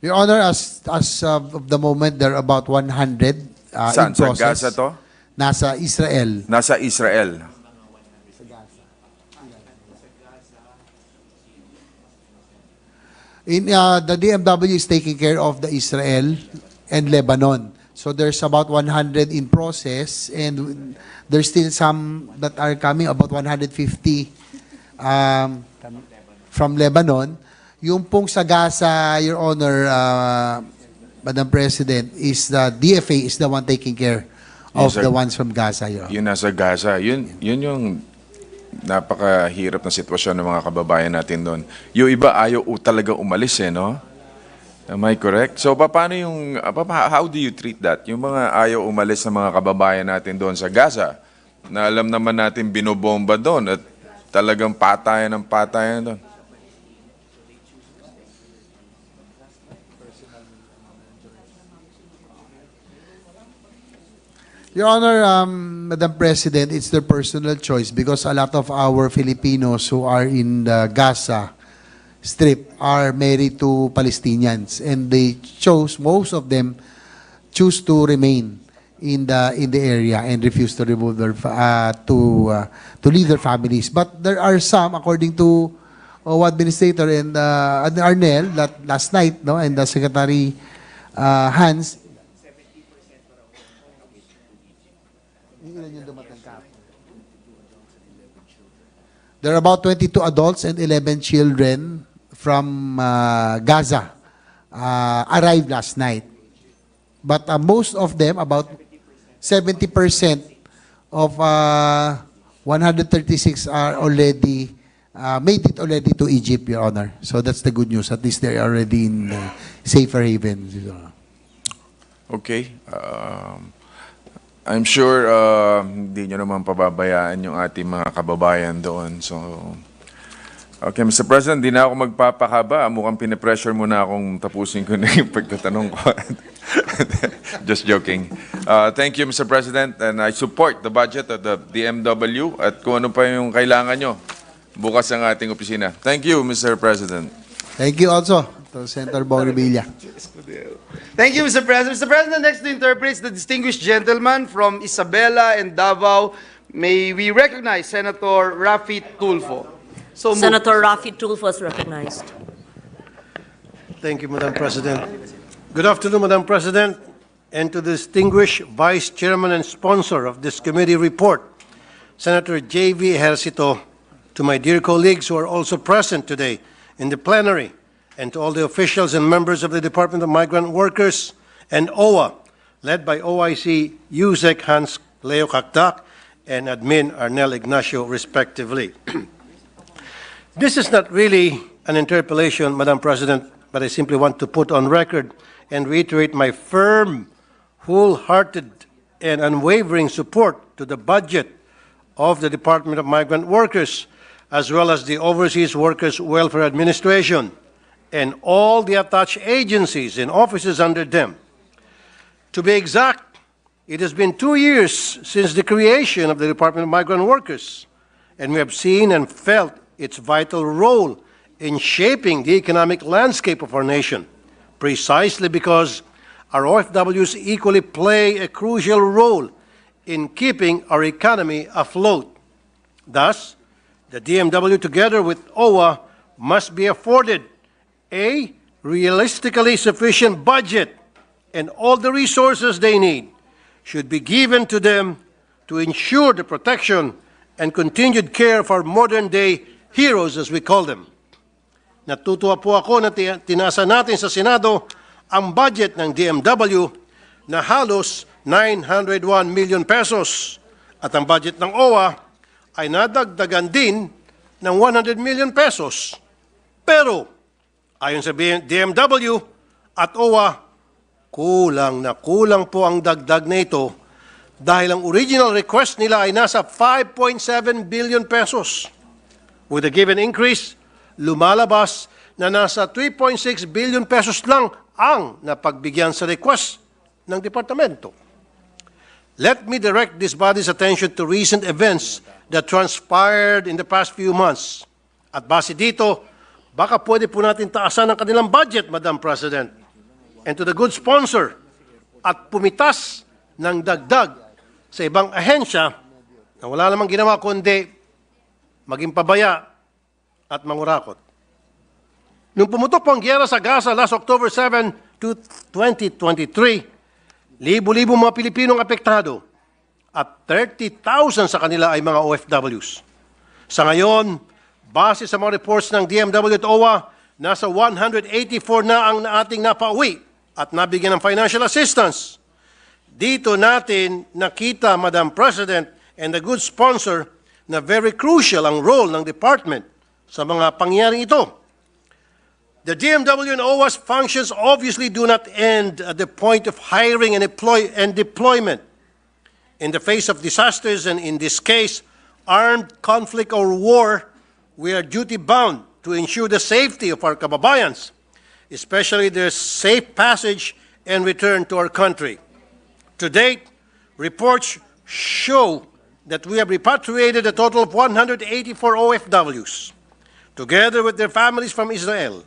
Your Honor, as of the moment, there are about 100 Saan? in Sa process. Gaza to? Nasa Israel. Nasa Israel. The DMW is taking care of the Israel and Lebanon. So there's about 100 in process, and there's still some that are coming, about 150 from Lebanon. Yung pong sa Gaza, Your Honor, Madam President, is the DFA is the one taking care of Yes, sir. the ones from Gaza, Your Honor. Yun nasa Gaza. Yun yung napakahirap na sitwasyon ng mga kababayan natin doon. Yung iba ayaw talaga umalis no? Am I correct? So paano yung how do you treat that? Yung mga ayaw umalis na mga kababayan natin doon sa Gaza, na alam naman natin binobomba doon at talagang patayan ng patayan doon. Your Honor, Madam President, it's their personal choice because a lot of our Filipinos who are in the Gaza Strip are married to Palestinians, and they chose, most of them choose to remain in the area and refuse to remove their to leave their families. But there are some, according to Administrator and Arnel last night, no, and the Secretary Hans. There are about 22 adults and 11 children from Gaza arrived last night. But most of them, about 70% of 136 are already made it already to Egypt, Your Honor. So that's the good news. At least they're already in safer havens. Okay. I'm sure hindi nyo naman pababayaan yung ating mga kababayan doon. So, okay, Mr. President, di na ako magpapakaba. Mukhang pinipressure mo na akong tapusin ko na yung pagtatanong ko. Just joking. Thank you, Mr. President, and I support the budget of the DMW at kung ano pa yung kailangan nyo, bukas ang ating opisina. Thank you, Mr. President. Thank you also to Senator Bong Revilla. Thank you, Mr. President. Mr. President, next to interpret the distinguished gentleman from Isabela and Davao. May we recognize Senator Rafi Tulfo. So moved. Senator Rafi Tulfo is recognized. Thank you, Madam President. Good afternoon, Madam President, and to the distinguished Vice Chairman and sponsor of this committee report, Senator J.V. Ejercito, to my dear colleagues who are also present today in the plenary, and to all the officials and members of the Department of Migrant Workers and OWA, led by OIC USEC Hans Leo Kakdak and Admin Arnel Ignacio, respectively. This is not really an interpellation, Madam President, but I simply want to put on record and reiterate my firm, wholehearted, and unwavering support to the budget of the Department of Migrant Workers, as well as the Overseas Workers Welfare Administration, and all the attached agencies and offices under them. To be exact, it has been 2 years since the creation of the Department of Migrant Workers, and we have seen and felt its vital role in shaping the economic landscape of our nation, precisely because our OFWs equally play a crucial role in keeping our economy afloat. Thus, the DMW, together with OWA, must be afforded a realistically sufficient budget, and all the resources they need should be given to them to ensure the protection and continued care of our modern-day heroes, as we call them. Natutuwa po ako na tinasa natin sa Senado ang budget ng DMW na halos 901 million pesos, at ang budget ng OWA ay nadagdagan din ng 100 million pesos. Pero, ayon sa DMW at OWA, kulang na kulang po ang dagdag na ito dahil ang original request nila ay nasa 5.7 billion pesos. With a given increase, lumalabas na nasa 3.6 billion pesos lang ang napagbigyan sa request ng departamento. Let me direct this body's attention to recent events that transpired in the past few months. At base dito, baka pwede po natin taasan ang kanilang budget, Madam President. and to the good sponsor at pumitas ng dagdag sa ibang ahensya na wala namang ginawa kundi maging pabaya at mangurakot. Nung pumutok po ang giyera sa Gaza last October 7, 2023, libo-libo mga Pilipinong apektado at 30,000 sa kanila ay mga OFWs. Sa ngayon, base sa mga reports ng DMW at OWA, nasa 184 na ang ating napauwi at nabigyan ng financial assistance. Dito natin nakita, Madam President, and the good sponsor, na very crucial ang role ng department sa mga pangyayaring ito. The DMW and OWA's functions obviously do not end at the point of hiring and deployment. In the face of disasters, and in this case, armed conflict or war, we are duty-bound to ensure the safety of our kababayans, especially their safe passage and return to our country. To date, reports show that we have repatriated a total of 184 OFWs, together with their families from Israel.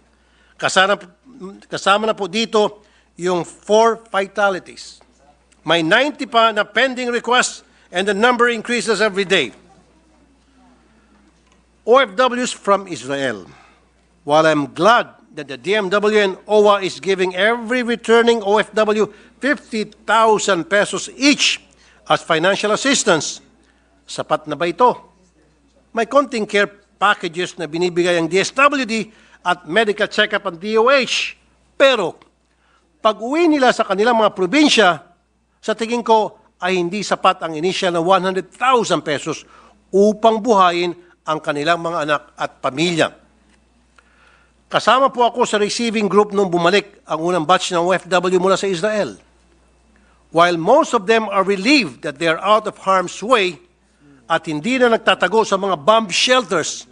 Kasama na po dito yung 4 fatalities. May 90 pa na pending requests and the number increases every day. OFWs from Israel. While I'm glad that the DMW and OWA is giving every returning OFW 50,000 pesos each as financial assistance, sapat na ba ito? May konting care packages na binibigay ang DSWD at medical check-up ang DOH. Pero, pag uwi nila sa kanilang mga probinsya, sa tingin ko ay hindi sapat ang initial na 100,000 pesos upang buhayin ang kanilang mga anak at pamilya. Kasama po ako sa receiving group nung bumalik ang unang batch ng OFW mula sa Israel. While most of them are relieved that they are out of harm's way at hindi na nagtatago sa mga bomb shelters,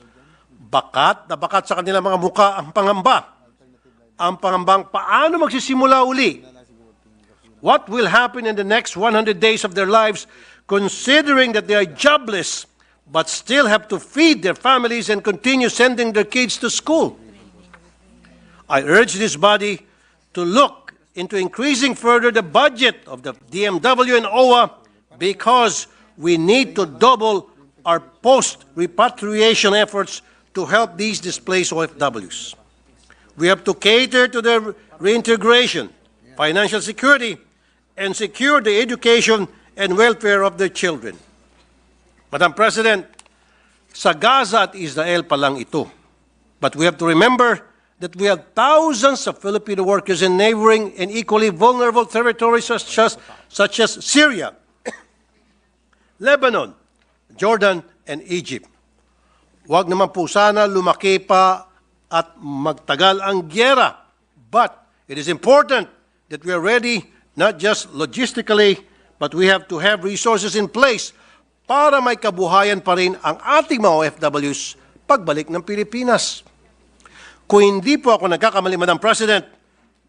bakat na bakat sa kanilang mga muka ang pangamba. Ang pangambang paano magsisimula uli? What will happen in the next 100 days of their lives considering that they are jobless but still have to feed their families and continue sending their kids to school? I urge this body to look into increasing further the budget of the DMW and OWA because we need to double our post-repatriation efforts to help these displaced OFWs. We have to cater to their reintegration, financial security, and secure the education and welfare of their children. Madam President, sa Gaza at Israel pa lang ito. But we have to remember that we have thousands of Filipino workers in neighboring and equally vulnerable territories such as Syria, Lebanon, Jordan, and Egypt. Huwag naman po sana lumaki pa at magtagal ang gyera. But it is important that we are ready, not just logistically, but we have to have resources in place para may kabuhayan pa rin ang ating mga OFWs pagbalik ng Pilipinas. Kung hindi po ako nagkakamali, Madam President,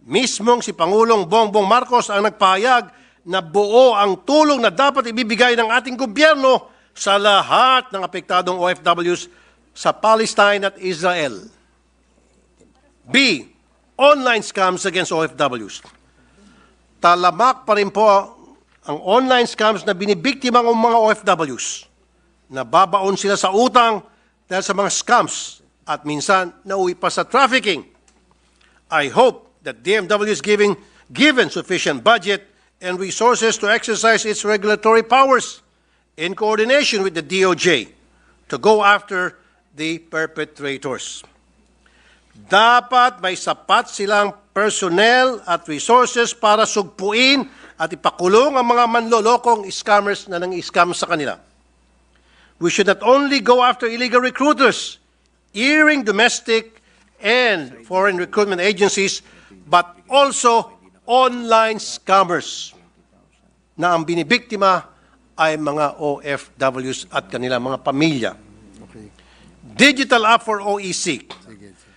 mismong si Pangulong Bongbong Marcos ang nagpahayag na buo ang tulong na dapat ibibigay ng ating gobyerno sa lahat ng apektadong OFWs sa Palestine at Israel. B. Online scams against OFWs. Talamak pa rin po ang online scams na binibiktima ng mga OFWs. Nababaon sila sa utang dahil sa mga scams at minsan nauwi pa sa trafficking. I hope that DMW is given sufficient budget and resources to exercise its regulatory powers in coordination with the DOJ to go after the perpetrators. Dapat may sapat silang personnel at resources para sugpuin at ipakulong ang mga manlolokong scammers na nang-scam sa kanila. We should not only go after illegal recruiters, earring domestic and foreign recruitment agencies, but also online scammers na ang binibiktima ay mga OFWs at kanilang mga pamilya. Digital app for OEC.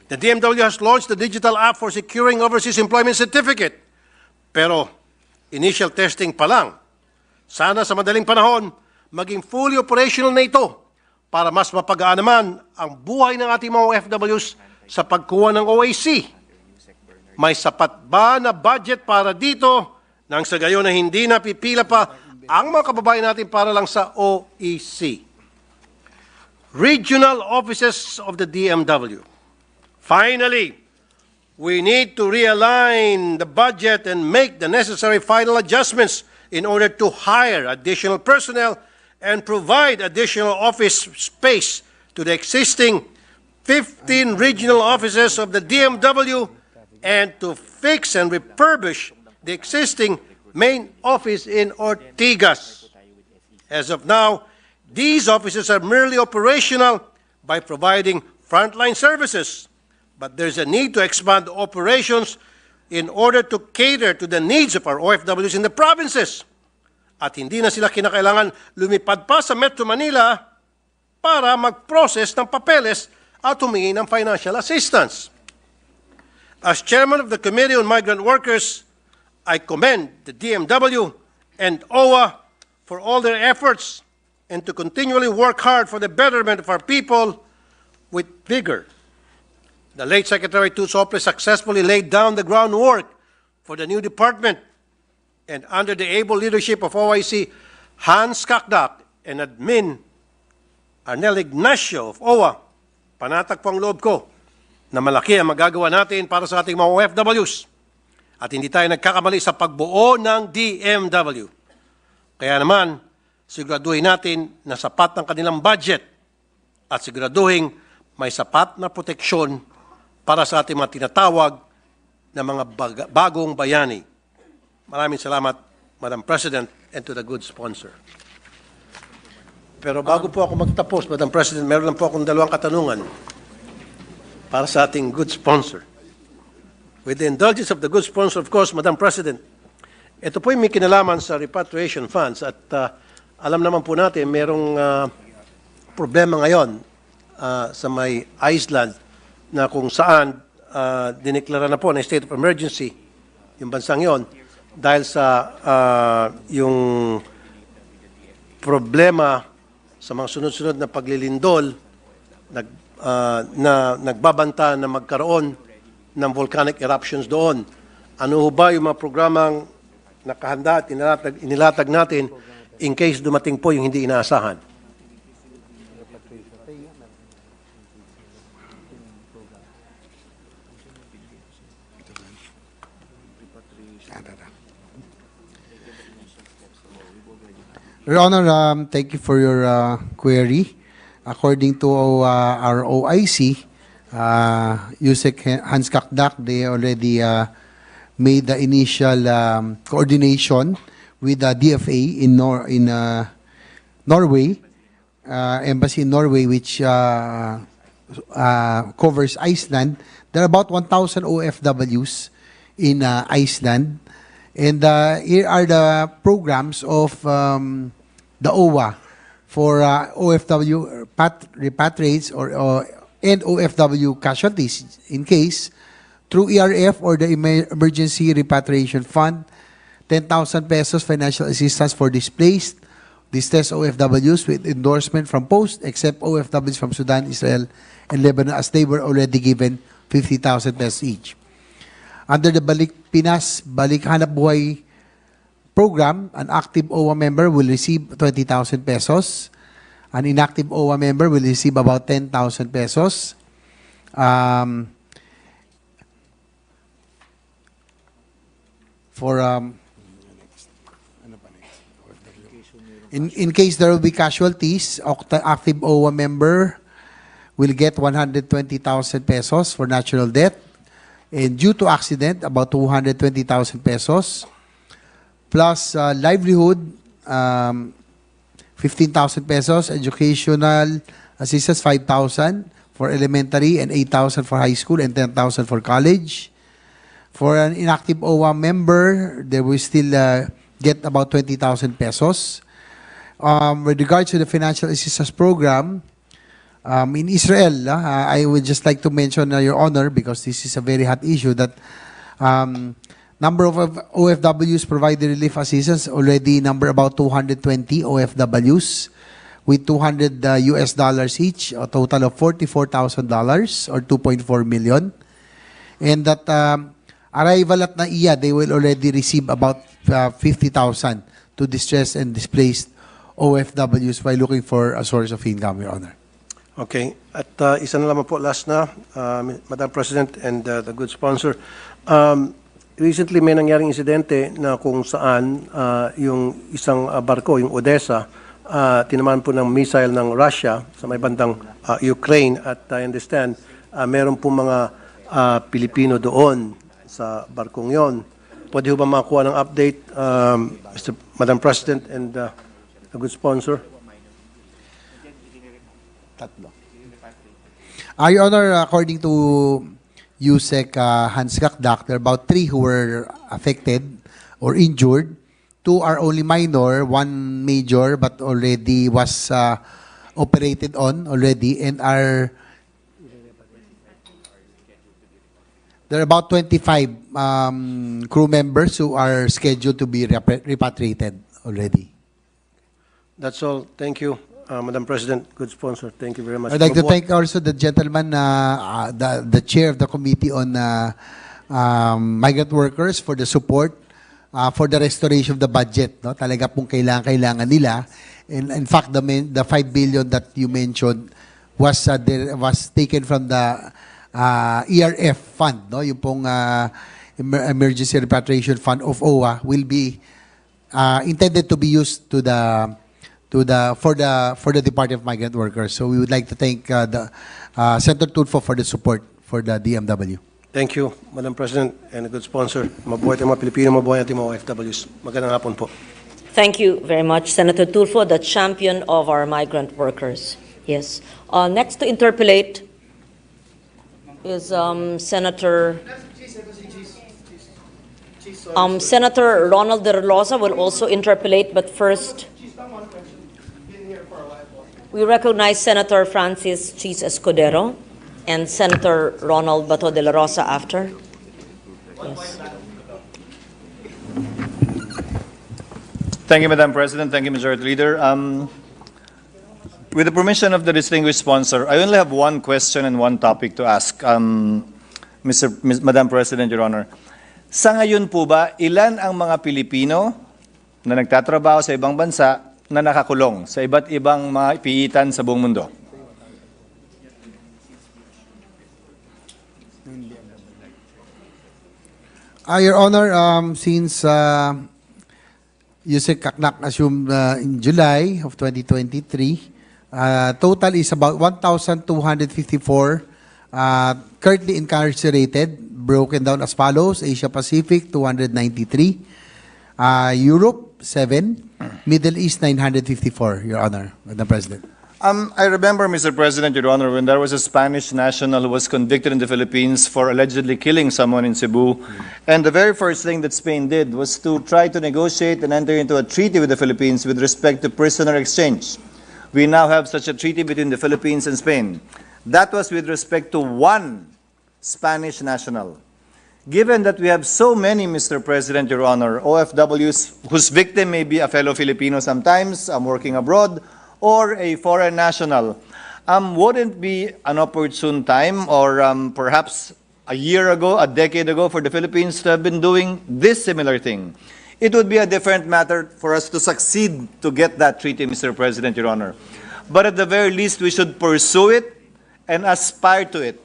The DMW has launched the digital app for securing overseas employment certificate. Pero initial testing pa lang. Sana sa madaling panahon, maging fully operational na ito para mas mapagaan naman ang buhay ng ating mga OFWs sa pagkuha ng OAC. May sapat ba na budget para dito nang sa gayon na hindi napipila pa ang mga kababayan natin para lang sa OEC? Regional offices of the DMW. Finally, we need to realign the budget and make the necessary final adjustments in order to hire additional personnel and provide additional office space to the existing 15 regional offices of the DMW and to fix and refurbish the existing main office in Ortigas. As of now, these offices are merely operational by providing frontline services, but there's a need to expand operations in order to cater to the needs of our OFWs in the provinces. At hindi na sila kinakailangan lumipad pa sa Metro Manila para mag-process ng papeles at humingi ng financial assistance. As chairman of the Committee on Migrant Workers, I commend the DMW and OWA for all their efforts and to continually work hard for the betterment of our people with vigor. The late Secretary Tusopre successfully laid down the groundwork for the new department, and under the able leadership of OIC Hans Kakdak and Admin Arnel Ignacio of OWA, panatag po ang loob ko na malaki ang magagawa natin para sa ating mga OFWs at hindi tayo nagkakamali sa pagbuo ng DMW. Kaya naman, siguraduhin natin na sapat ang kanilang budget at siguraduhin may sapat na proteksyon para sa ating mga tinatawag na mga bagong bayani. Maraming salamat, Madam President, and to the good sponsor. Pero bago po ako magtapos, Madam President, meron lang po akong dalawang katanungan para sa ating good sponsor. With the indulgence of the good sponsor, of course, Madam President, ito po yung may kinalaman sa repatriation funds at alam naman po natin, merong problema ngayon sa may Iceland na kung saan dineklara na po na state of emergency yung bansang yon dahil sa yung problema sa mga sunod-sunod na paglilindol na nagbabanta na magkaroon ng volcanic eruptions doon. Ano ho ba yung mga programang nakahanda at inilatag natin in case dumating po yung hindi inaasahan? Your Honor, thank you for your query. According to our OIC, Yusek Hans Kakdak, they already made the initial coordination with the DFA in Norway, embassy in Norway, which covers Iceland. There are about 1,000 OFWs in Iceland. And here are the programs of the OWA for OFW repatriates and OFW casualties in case through ERF or the Emergency Repatriation Fund, 10,000 pesos financial assistance for displaced, distressed OFWs with endorsement from Post, except OFWs from Sudan, Israel, and Lebanon, as they were already given 50,000 pesos each. Under the Balik Pinas, Balik Hanap Buhay program, an active OWA member will receive 20,000 pesos. An inactive OWA member will receive about 10,000 pesos. In case there will be casualties, active OWA member will get 120,000 pesos for natural death. And due to accident, about 220,000 pesos. Plus livelihood, 15,000 pesos. Educational assistance, 5,000 for elementary and 8,000 for high school and 10,000 for college. For an inactive OWA member, they will still get about 20,000 pesos. With regards to the financial assistance program, in Israel, I would just like to mention, Your Honor, because this is a very hot issue, that number of OFWs provided relief assistance already number about 220 OFWs with $200 US each, a total of $44,000 or 2.4 million. And that arrival at NAIA, they will already receive about 50,000 to distressed and displaced OFWs by looking for a source of income, Your Honor. Okay. At isa na lamang po, last na, Madam President and the good sponsor. Recently, may nangyaring insidente na kung saan yung isang barko, yung Odessa, tinamaan po ng missile ng Russia sa may bandang Ukraine. At I understand, meron po mga Pilipino doon sa barkong yon. Pwede ho ba makakuha ng update, Madam President and the good sponsor? Your Honor, according to USEC Hans Gakdak, there are about 3 who were affected or injured. 2 are only minor, 1 major, but already was operated on already, and there are about 25 crew members who are scheduled to be repatriated already. That's all. Thank you, Madam President. Good sponsor. Thank you very much. I'd like to thank also the gentleman, the chair of the committee on migrant workers for the support for the restoration of the budget. No? Talaga pong kailangan nila. And in fact, the 5 billion that you mentioned was taken from the ERF fund, no? Yung pong emergency repatriation fund of OWA will be intended to be used for the Department of Migrant Workers. So we would like to thank the Senator Tulfo for the support for the DMW. Thank you, Madam President and a good sponsor. Mabuhay tayo mga Pilipino, mabuhay natin mga OFWs. Magandang hapon po. Thank you very much, Senator Tulfo, the champion of our migrant workers. Yes. Next to interpolate is Senator Ronald De Rosa will also interpolate, but first we recognize Senator Francis Cheese Escudero and Senator Ronald Bato de la Rosa after. Yes. Thank you, Madam President. Thank you, Majority Leader. With the permission of the distinguished sponsor, I only have one question and one topic to ask, Madam President, Your Honor. Sa ngayon po ba, ilan ang mga Pilipino na nagtatrabaho sa ibang bansa na nakakulong sa iba't ibang mga piitan sa buong mundo? Your Honor, since Yusek Kaknak assumed in July of 2023, total is about 1,254 currently incarcerated, broken down as follows: Asia Pacific, 293, Europe, 7, Middle East, 954, Your Honor, Madam President. I remember, Mr. President, Your Honor, when there was a Spanish national who was convicted in the Philippines for allegedly killing someone in Cebu, and the very first thing that Spain did was to try to negotiate and enter into a treaty with the Philippines with respect to prisoner exchange. We now have such a treaty between the Philippines and Spain. That was with respect to one Spanish national. Given that we have so many, Mr. President, Your Honor, OFWs whose victim may be a fellow Filipino sometimes, working abroad, or a foreign national, wouldn't be an opportune time, or perhaps a year ago, a decade ago, for the Philippines to have been doing this similar thing? It would be a different matter for us to succeed to get that treaty, Mr. President, Your Honor. But at the very least, we should pursue it and aspire to it,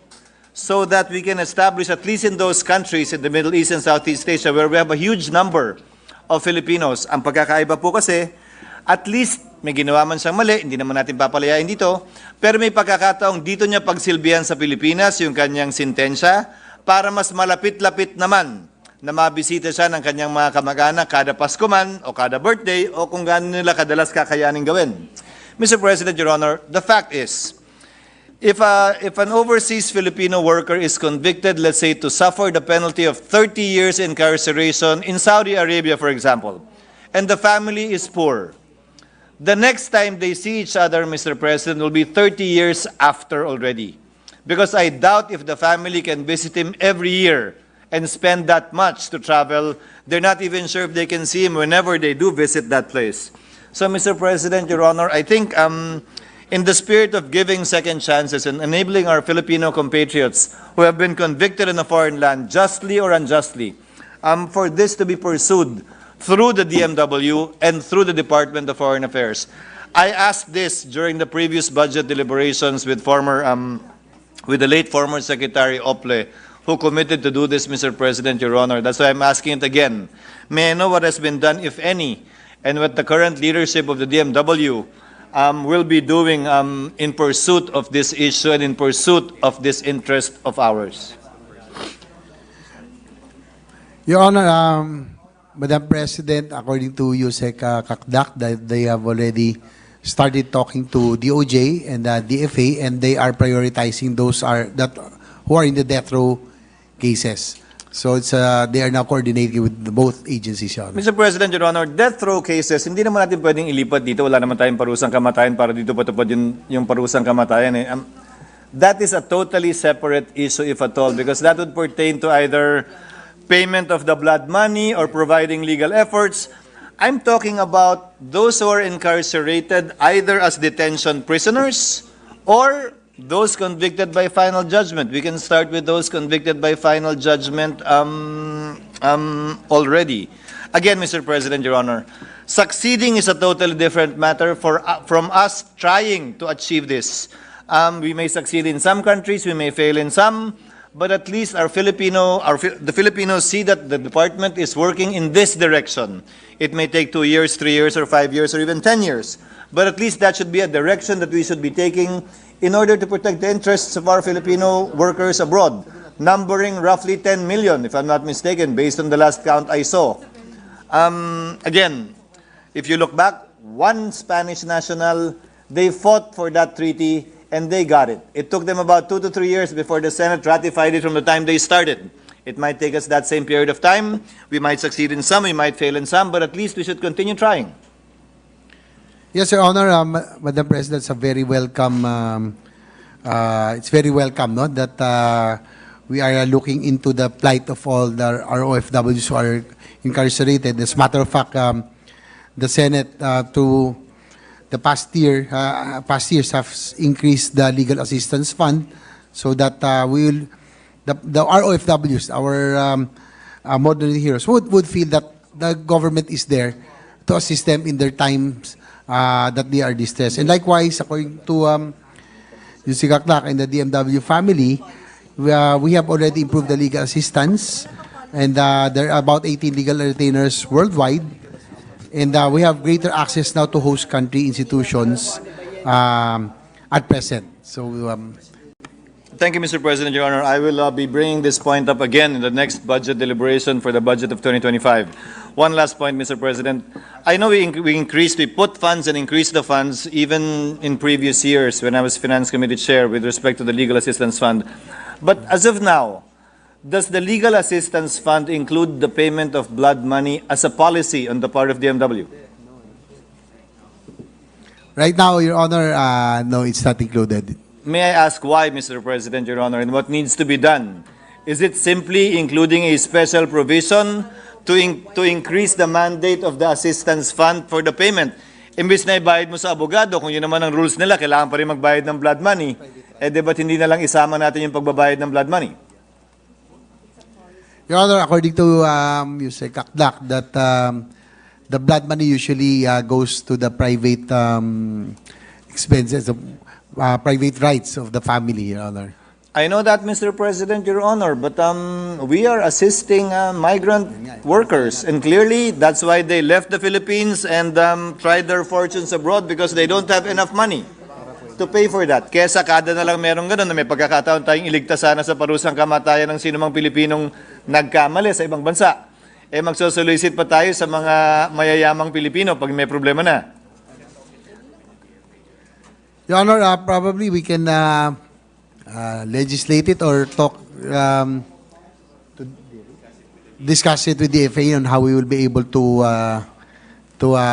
so that we can establish, at least in those countries in the Middle East and Southeast Asia, where we have a huge number of Filipinos. Ang pagkakaiba po kasi, at least may ginawa man siyang mali, hindi naman natin papalayain dito, pero may pagkakataong dito niya pagsilbihan sa Pilipinas yung kanyang sintensya para mas malapit-lapit naman na mabisita siya ng kanyang mga kamag-anak kada Pasko man o kada birthday o kung gaano nila kadalas kakayanin gawin. Mr. President, Your Honor, the fact is, if an overseas Filipino worker is convicted, let's say, to suffer the penalty of 30 years incarceration in Saudi Arabia, for example, and the family is poor, the next time they see each other, Mr. President, will be 30 years after already. Because I doubt if the family can visit him every year and spend that much to travel. They're not even sure if they can see him whenever they do visit that place. So, Mr. President, Your Honor, I think in the spirit of giving second chances and enabling our Filipino compatriots who have been convicted in a foreign land, justly or unjustly, for this to be pursued through the DMW and through the Department of Foreign Affairs. I asked this during the previous budget deliberations with the late former Secretary Ople, who committed to do this, Mr. President, Your Honor. That's why I'm asking it again. May I know what has been done, if any, and what the current leadership of the DMW will be doing in pursuit of this issue and in pursuit of this interest of ours? Your Honor, Madam President, according to Yusek Kakdak, that they have already started talking to DOJ and DFA, and they are prioritizing those who are in the death row cases. So it's they are now coordinating with both agencies, Your Honor. Mr. President, Your Honor, death row cases, hindi naman natin pwedeng ilipat dito. Wala naman tayong parusang kamatayan para dito patupad yung parusang kamatayan. Eh. That is a totally separate issue, if at all, because that would pertain to either payment of the blood money or providing legal efforts. I'm talking about those who are incarcerated either as detention prisoners or those convicted by final judgment. We can start with those convicted by final judgment already. Again, Mr. President, Your Honor, succeeding is a totally different matter from us trying to achieve this. We may succeed in some countries, we may fail in some, but at least the Filipinos see that the department is working in this direction. It may take 2 years, 3 years, or 5 years, or even 10 years. But at least that should be a direction that we should be taking in order to protect the interests of our Filipino workers abroad, numbering roughly 10 million, if I'm not mistaken, based on the last count I saw. Again, if you look back, one Spanish national, they fought for that treaty and they got it. It took them about 2 to 3 years before the Senate ratified it from the time they started. It might take us that same period of time. We might succeed in some, we might fail in some, but at least we should continue trying. Yes, Your Honor, Madam President, it's a very welcome. It's very welcome, no, that we are looking into the plight of all our OFWs who are incarcerated. As a matter of fact, the Senate through the past years have increased the legal assistance fund so that our OFWs, our modern heroes, would feel that the government is there to assist them in their times that they are distressed. And likewise, according to Yusek Kakdak and the DMW family, we have already improved the legal assistance, and there are about 18 legal retainers worldwide. And we have greater access now to host country institutions at present. So, Thank you, Mr. President, Your Honor. I will be bringing this point up again in the next budget deliberation for the budget of 2025. One last point, Mr. President. I know we put funds and increased the funds even in previous years when I was Finance Committee Chair with respect to the Legal Assistance Fund. But as of now, does the Legal Assistance Fund include the payment of blood money as a policy on the part of DMW? right now, Your Honor, no, it's not included. May I ask why, Mr. President, Your Honor, and what needs to be done? Is it simply including a special provision to increase the mandate of the assistance fund for the payment? Imbis na ibayad mo sa abogado, kung yun naman ang rules nila, kailangan pa rin magbayad ng blood money, di ba't hindi na lang isama natin yung pagbabayad ng blood money? Your Honor, according to Yusek Kakdak, that the blood money usually goes to the private expenses, private rights of the family, Your Honor. I know that, Mr. President, Your Honor, but we are assisting migrant workers, and clearly that's why they left the Philippines and tried their fortunes abroad because they don't have enough money to pay for that. Kaya sakada na lang merong ganun na may pagkakataon tayong iligtas sana sa parusang kamatayan ng sinumang Pilipinong nagkamali sa ibang bansa. Magsosolicit pa tayo sa mga mayayamang Pilipino pag may problema na. Your Honor, probably we can legislate it or talk, to discuss it with the FAA on how we will be able to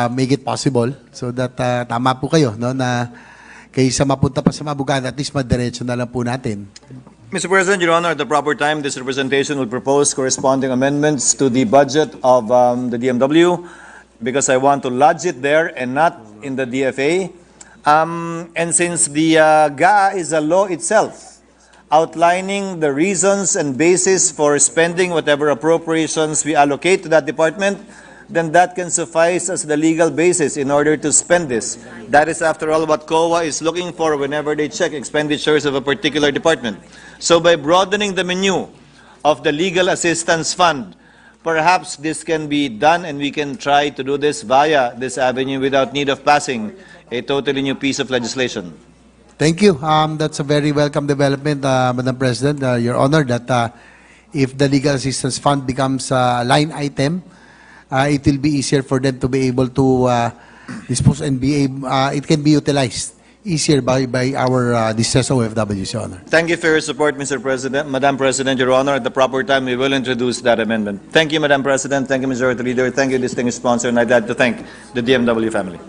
make it possible so that tama po kayo, no, na kaysa mapunta pa sa mabugada, at least madiretso na lang po natin. Mr. President, Your Honor, at the proper time, this representation will propose corresponding amendments to the budget of the DMW because I want to lodge it there and not in the DFA. And since the GAA is a law itself, outlining the reasons and basis for spending whatever appropriations we allocate to that department, then that can suffice as the legal basis in order to spend this. That is, after all, what COA is looking for whenever they check expenditures of a particular department. So by broadening the menu of the Legal Assistance Fund, perhaps this can be done and we can try to do this via this avenue without need of passing a totally new piece of legislation. Thank you. That's a very welcome development, Madam President, Your Honor, that if the Legal Assistance Fund becomes a line item, it will be easier for them to be able to dispose and it can be utilized easier by our distressed OFWs, Your Honor. Thank you for your support, Mr. President. Madam President, Your Honor, at the proper time, we will introduce that amendment. Thank you, Madam President. Thank you, Majority Leader. Thank you, distinguished sponsor, and I'd like to thank the DMW family.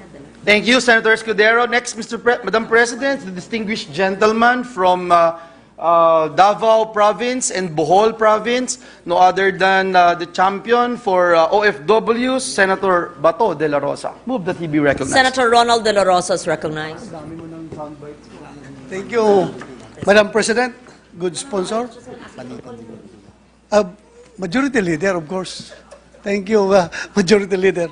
Thank you, Senator Escudero. Next, Madam President, the distinguished gentleman from Davao Province and Bohol Province, no other than the champion for OFWs, Senator Bato de la Rosa. Move that he be recognized. Senator Ronald De La Rosa is recognized. Thank you, Madam President. Good sponsor. Majority Leader, of course. Thank you, Majority Leader.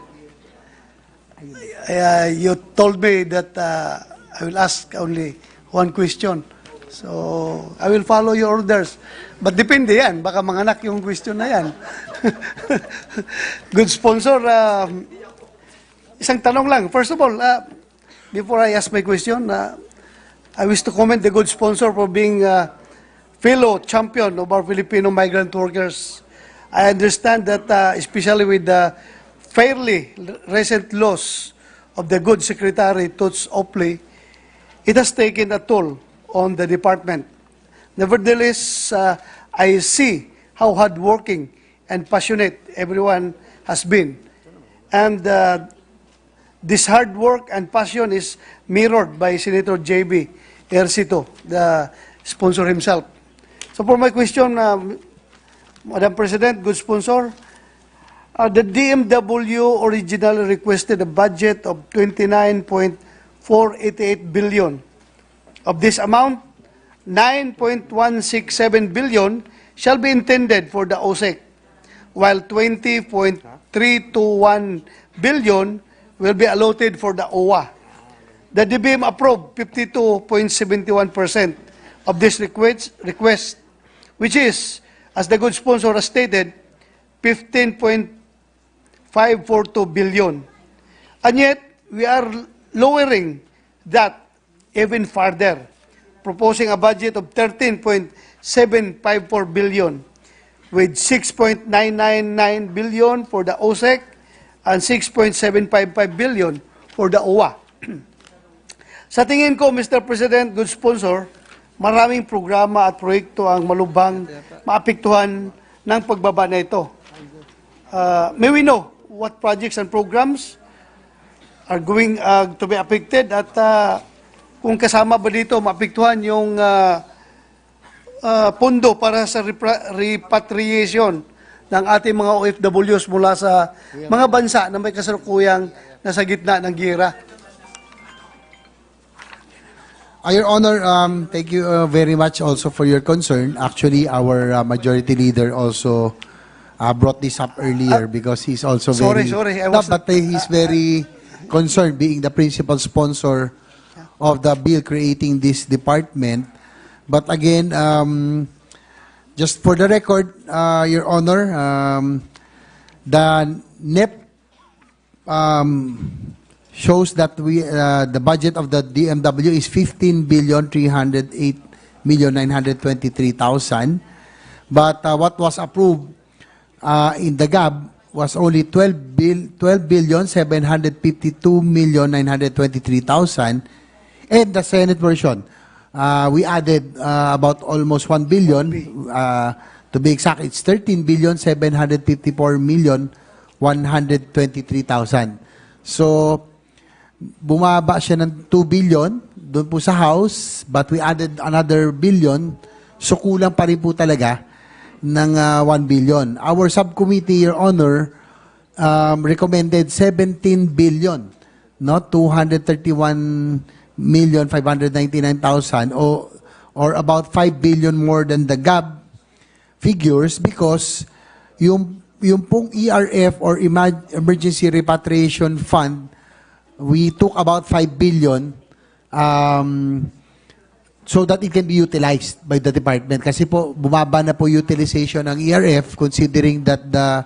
You told me that I will ask only one question. So, I will follow your orders. But depende yan. Baka manganak yung question na yan. Good sponsor. Isang tanong lang. First of all, before I ask my question, I wish to commend the good sponsor for being fellow champion of our Filipino migrant workers. I understand that, especially with the fairly recent loss of the good Secretary Toots Opley, it has taken a toll on the department. Nevertheless, I see how hardworking and passionate everyone has been. And this hard work and passion is mirrored by Senator J.B. Ercito, the sponsor himself. So for my question, Madam President, good sponsor, the DMW originally requested a budget of 29.488 billion. Of this amount, 9.167 billion shall be intended for the OSEC, while 20.321 billion will be allotted for the OWA. The DBM approved 52.71% of this request, which is, as the good sponsor has stated, 15.542 billion. And yet, we are lowering that even further, proposing a budget of 13.754 billion, with 6.999 billion for the OSEC and 6.755 billion for the OWA. Sa tingin ko, Mr. President, good sponsor, maraming programa at proyekto ang malubhang maapektuhan ng pagbaba na ito. May we know what projects and programs are going to be affected at kung kasama ba dito maapektuhan yung pondo para sa repatriation ng ating mga OFWs mula sa mga bansa na may kasalukuyang nasa gitna ng giyera. Your Honor, thank you very much also for your concern. Actually, our Majority Leader also brought this up earlier because he's also Sorry, but he's very concerned being the principal sponsor of the bill creating this department. But again, just for the record, Your Honor, the NEP shows that the budget of the DMW is 15,308,923,000. But what was approved in the GAB was only 12,752,923,000. And the Senate version, we added about almost 1 billion. To be exact, it's 13,754,123,000. So, bumaba siya ng 2 billion doon po sa House, but we added another billion, so kulang pa rin po talaga ng 1 billion. Our subcommittee, Your Honor, recommended 17 billion, not 231 599,000 or about 5 billion more than the GAB figures because yung pong ERF or Emergency Repatriation Fund, we took about 5 billion so that it can be utilized by the department. Kasi po, bumaba na po utilization ng ERF considering that the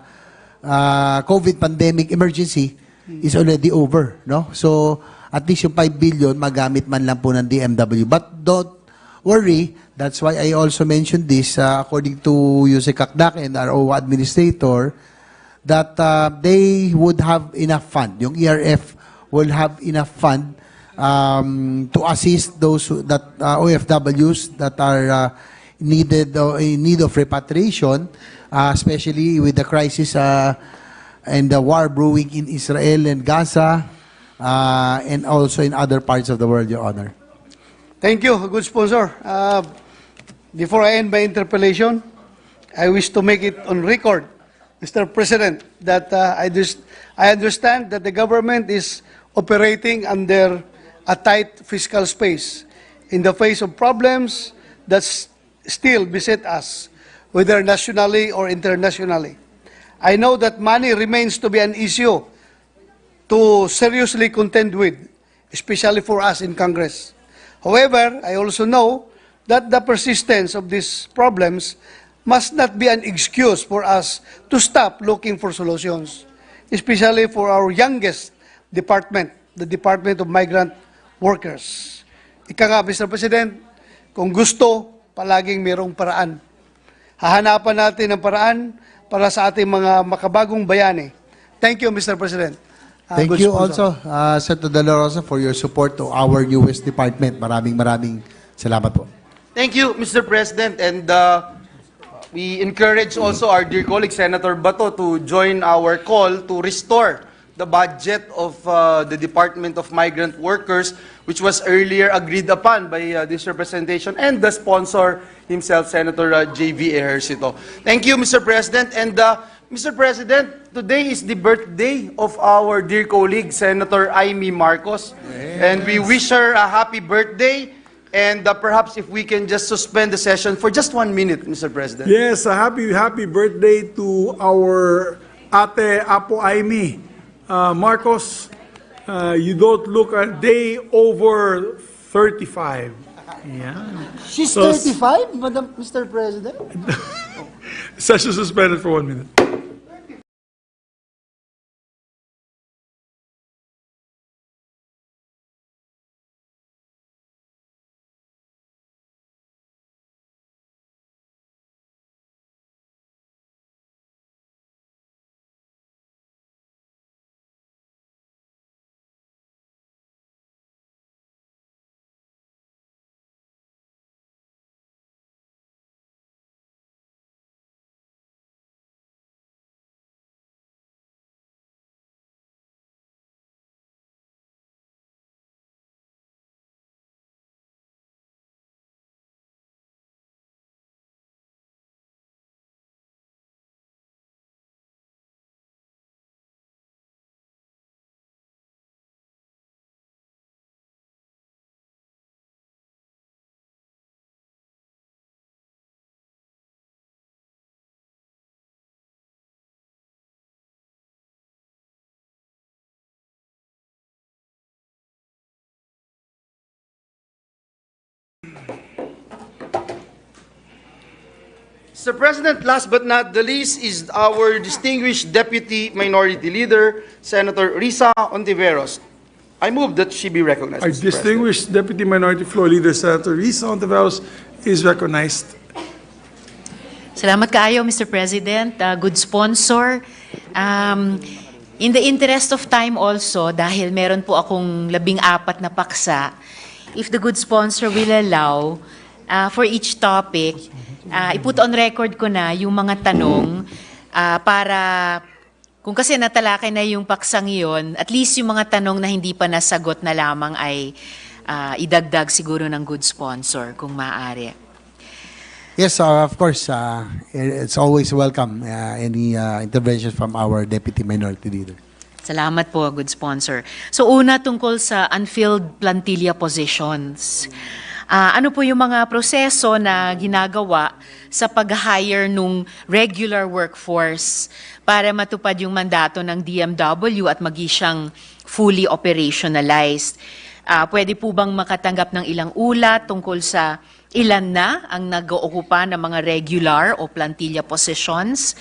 COVID pandemic emergency is already over, no? So, at least yung 5 billion, magamit man lang po ng DMW. But don't worry, that's why I also mentioned this, according to Yusek Akdak and our OWA administrator, that they would have enough fund. Yung ERF will have enough fund to assist those that OFWs that are in need of repatriation, especially with the crisis and the war brewing in Israel and Gaza, and also in other parts of the world, Your Honor. Thank you, good sponsor. Before I end my interpellation, I wish to make it on record, Mr. President, that I understand that the government is operating under a tight fiscal space in the face of problems that still beset us, whether nationally or internationally. I know that money remains to be an issue to seriously contend with, especially for us in Congress. However, I also know that the persistence of these problems must not be an excuse for us to stop looking for solutions, especially for our youngest department, the Department of Migrant Workers. Ika nga, Mr. President, kung gusto, palaging mayroong paraan. Hahanapan natin ang paraan para sa ating mga makabagong bayani. Thank you, Mr. President. Thank Good you sponsor. also, Senator De La Rosa, for your support to our newest department. Maraming salamat po. Thank you, Mr. President, and we encourage also our dear colleague, Senator Bato, to join our call to restore the budget of the Department of Migrant Workers, which was earlier agreed upon by this representation and the sponsor himself, Senator J.V. Ejercito. Thank you, Mr. President. And Mr. President, today is the birthday of our dear colleague, Senator Amy Marcos. Yes. And we wish her a happy birthday. And perhaps if we can just suspend the session for just 1 minute, Mr. President. Yes, a happy birthday to our Ate Apo Amy. Marcos, you don't look a day over 35. Yeah. She's 35, Madam Mr. President? Session suspended for 1 minute. Mr. President, last but not the least is our distinguished Deputy Minority Leader, Senator Risa Ontiveros. I move that she be recognized. Our Mr. distinguished Deputy Minority Floor Leader, Senator Risa Ontiveros, is recognized. Salamat kaayo, Mr. President. Good sponsor. In the interest of time also, dahil meron po akong 14 na paksa, if the good sponsor will allow, for each topic, i-put on record ko na yung mga tanong para kung kasi natalakay na yung paksang iyon, at least yung mga tanong na hindi pa nasagot na lamang ay idagdag siguro ng good sponsor kung maaari. Yes, of course, it's always welcome any intervention from our Deputy Minority Leader. Salamat po, good sponsor. So una tungkol sa unfilled plantilla positions. Ano po yung mga proseso na ginagawa sa pag-hire nung regular workforce para matupad yung mandato ng DMW at magi siyang fully operationalized? Pwede po bang makatanggap ng ilang ulat tungkol sa ilan na ang nag-ookupa ng mga regular o plantilla positions?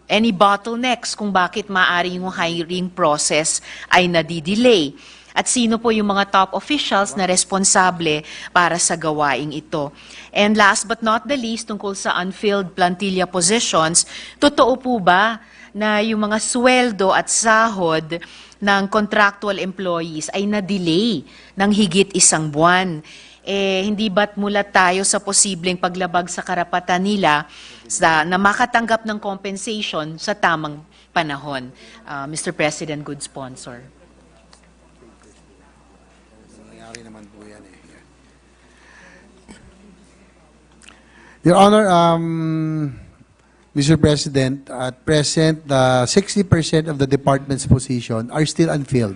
Any bottlenecks kung bakit maaari yung hiring process ay nadidelay? At sino po yung mga top officials na responsable para sa gawaing ito? And last but not the least, tungkol sa unfilled plantilla positions, totoo po ba na yung mga sweldo at sahod ng contractual employees ay na-delay ng higit 1 buwan? Hindi ba't mulat tayo sa posibleng paglabag sa karapatan nila na makatanggap ng compensation sa tamang panahon? Mr. President, good sponsor. Your Honor, Mr. President, at present, 60% of the department's position are still unfilled.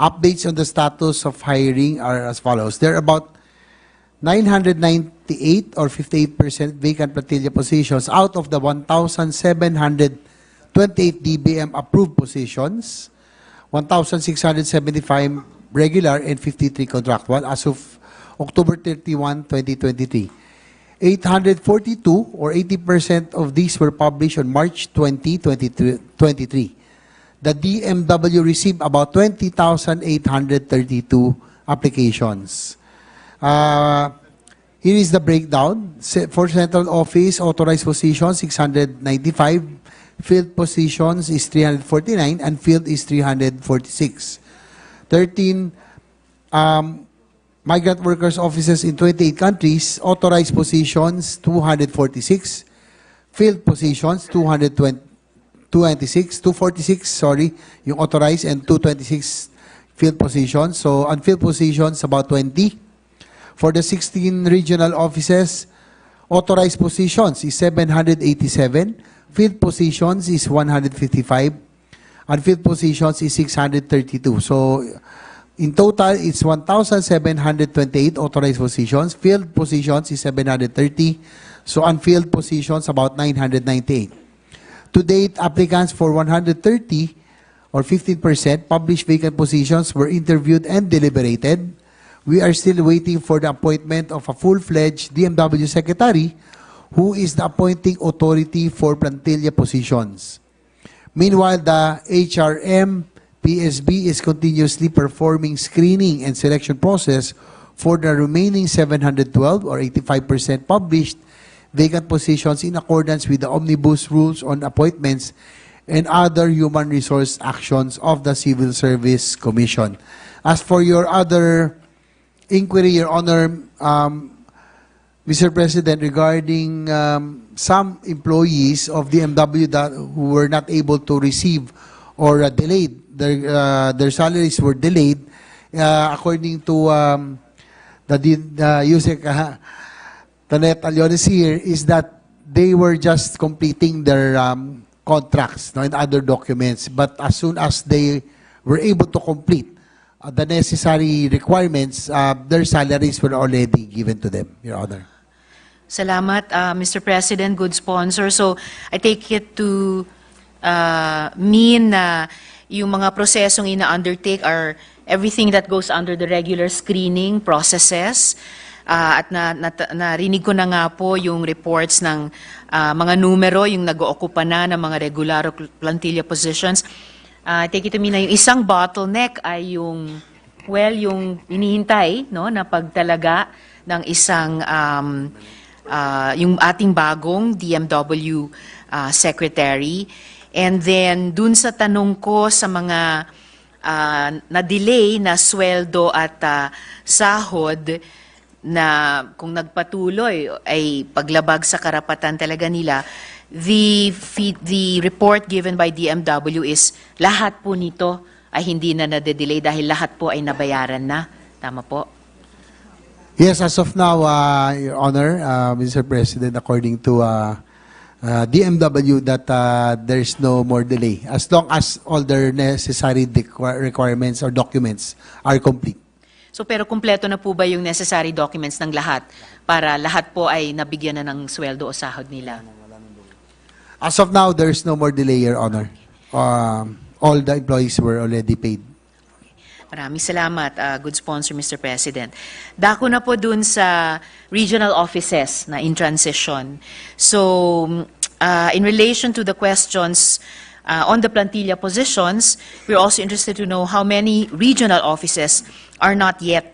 Updates on the status of hiring are as follows. There are about 998 or 58% vacant plantilla positions out of the 1,728 DBM approved positions, 1,675 regular and 53 contractual as of October 31, 2023. 842 or 80% of these were published on March 20, 2023. The DMW received about 20,832 applications. Here is the breakdown. For central office, authorized positions, 695. Field positions is 349 and field is 346. 13 migrant workers offices in 28 countries, authorized positions 246, field positions 246, yung authorized, and 226 field positions. So unfilled positions about 20. For the 16 regional offices, authorized positions is 787, field positions is 155, unfilled positions is 632. So in total, it's 1,728 authorized positions. Filled positions is 730. So unfilled positions about 998. To date, applicants for 130 or 15% published vacant positions were interviewed and deliberated. We are still waiting for the appointment of a full-fledged DMW secretary who is the appointing authority for plantilla positions. Meanwhile, the HRM PSB is continuously performing screening and selection process for the remaining 712 or 85% published vacant positions in accordance with the omnibus rules on appointments and other human resource actions of the Civil Service Commission. As for your other inquiry, Your Honor, Mr. President, regarding some employees of DMW who were not able to receive or delayed, their salaries were delayed, according to the Yusek Tanet Aliones here, is that they were just completing their contracts and other documents. But as soon as they were able to complete the necessary requirements, their salaries were already given to them, Your Honor. Salamat, Mr. President, good sponsor. So I take it to mean na yung mga prosesong ina-undertake are everything that goes under the regular screening processes. At narinig ko na nga po yung reports ng mga numero, yung nag-ookupa na ng mga regular o plantilla positions. Take it to mean na yung isang bottleneck ay yung hinihintay, no, na pagtalaga ng isang yung ating bagong DMW secretary. And then, dun sa tanong ko sa mga na-delay na sweldo at sahod na kung nagpatuloy ay paglabag sa karapatan talaga nila, the report given by DMW is lahat po nito ay hindi na nade-delay dahil lahat po ay nabayaran na. Tama po? Yes, as of now, Your Honor, Mr. President, according to DMW that there's no more delay as long as all the necessary requirements or documents are complete. So pero kumpleto na po ba yung necessary documents ng lahat para lahat po ay nabigyan na ng sweldo o sahod nila? As of now, there's no more delay, Your Honor. All the employees were already paid. Maraming salamat, good sponsor, Mr. President. Dako na po dun sa regional offices na in transition. So, in relation to the questions on the plantilla positions, we're also interested to know how many regional offices are not yet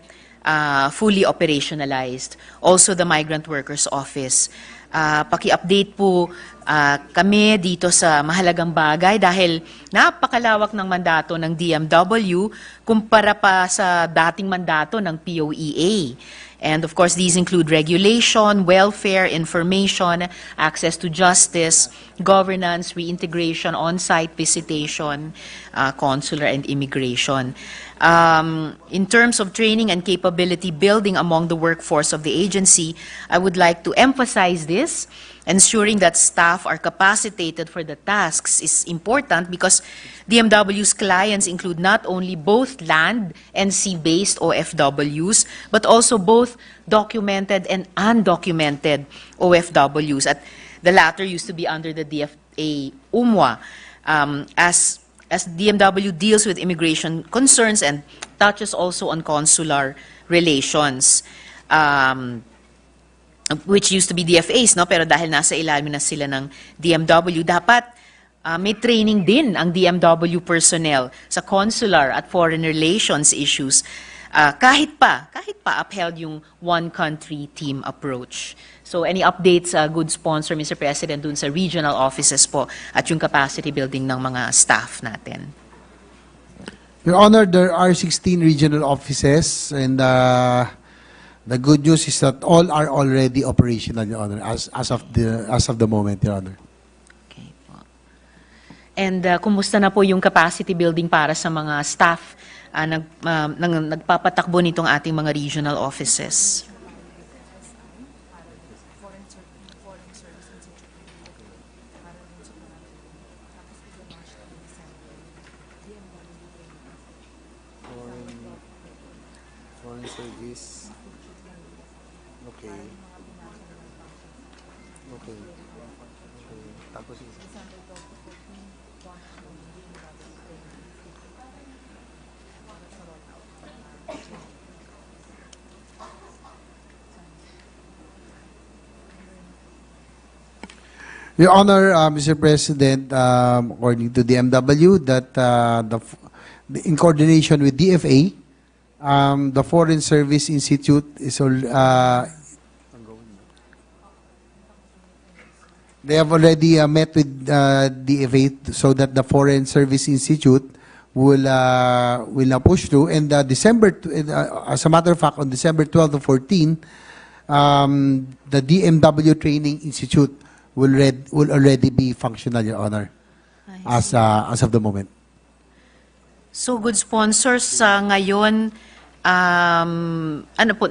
fully operationalized. Also, the Migrant Workers Office. Paki-update po kami dito sa mahalagang bagay dahil napakalawak ng mandato ng DMW kumpara pa sa dating mandato ng POEA. And of course, these include regulation, welfare, information, access to justice, governance, reintegration, on-site visitation, consular and immigration. In terms of training and capability building among the workforce of the agency, I would like to emphasize this. Ensuring that staff are capacitated for the tasks is important because DMW's clients include not only both land and sea-based OFWs, but also both documented and undocumented OFWs. At the latter used to be under the DFA UMWA. As DMW deals with immigration concerns and touches also on consular relations. Which used to be DFAs, no? Pero dahil nasa ilalim na sila ng DMW, dapat may training din ang DMW personnel sa consular at foreign relations issues. Kahit pa upheld yung one country team approach. So any updates, good sponsor, Mr. President, dun sa regional offices po at yung capacity building ng mga staff natin? Your Honor, there are 16 regional offices and the good news is that all are already operational, Your Honor, as of the moment, Your Honor. Okay po. And kumusta na po yung capacity building para sa mga staff nagpapatakbo nitong ating mga regional offices? Foreign service. Okay. Okay. Tapos Your Honor, Mr. President, according to the MW, that in coordination with DFA, the Foreign Service Institute is they have already met with DFA so that the Foreign Service Institute will now push through. And as a matter of fact, on December 12 to 14, the DMW Training Institute will already be functional, Your Honor, as of the moment. So good sponsors, ngayon,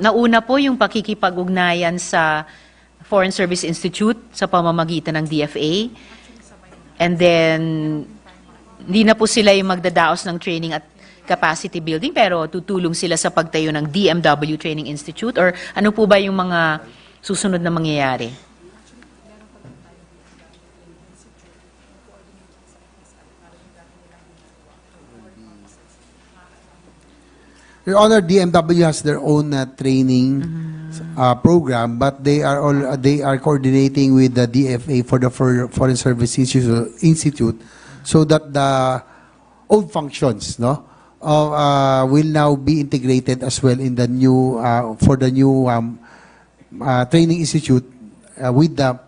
nauna po yung pakikipag-ugnayan sa Foreign Service Institute sa pamamagitan ng DFA. And then, hindi na po sila yung magdadaos ng training at capacity building, pero tutulong sila sa pagtayo ng DMW Training Institute? Or ano po ba yung mga susunod na mangyayari? Your Honor, DMW has their own training program, but they are coordinating with the DFA for the Foreign Service Institute, so that the old functions, will now be integrated as well in the new for the new training institute with the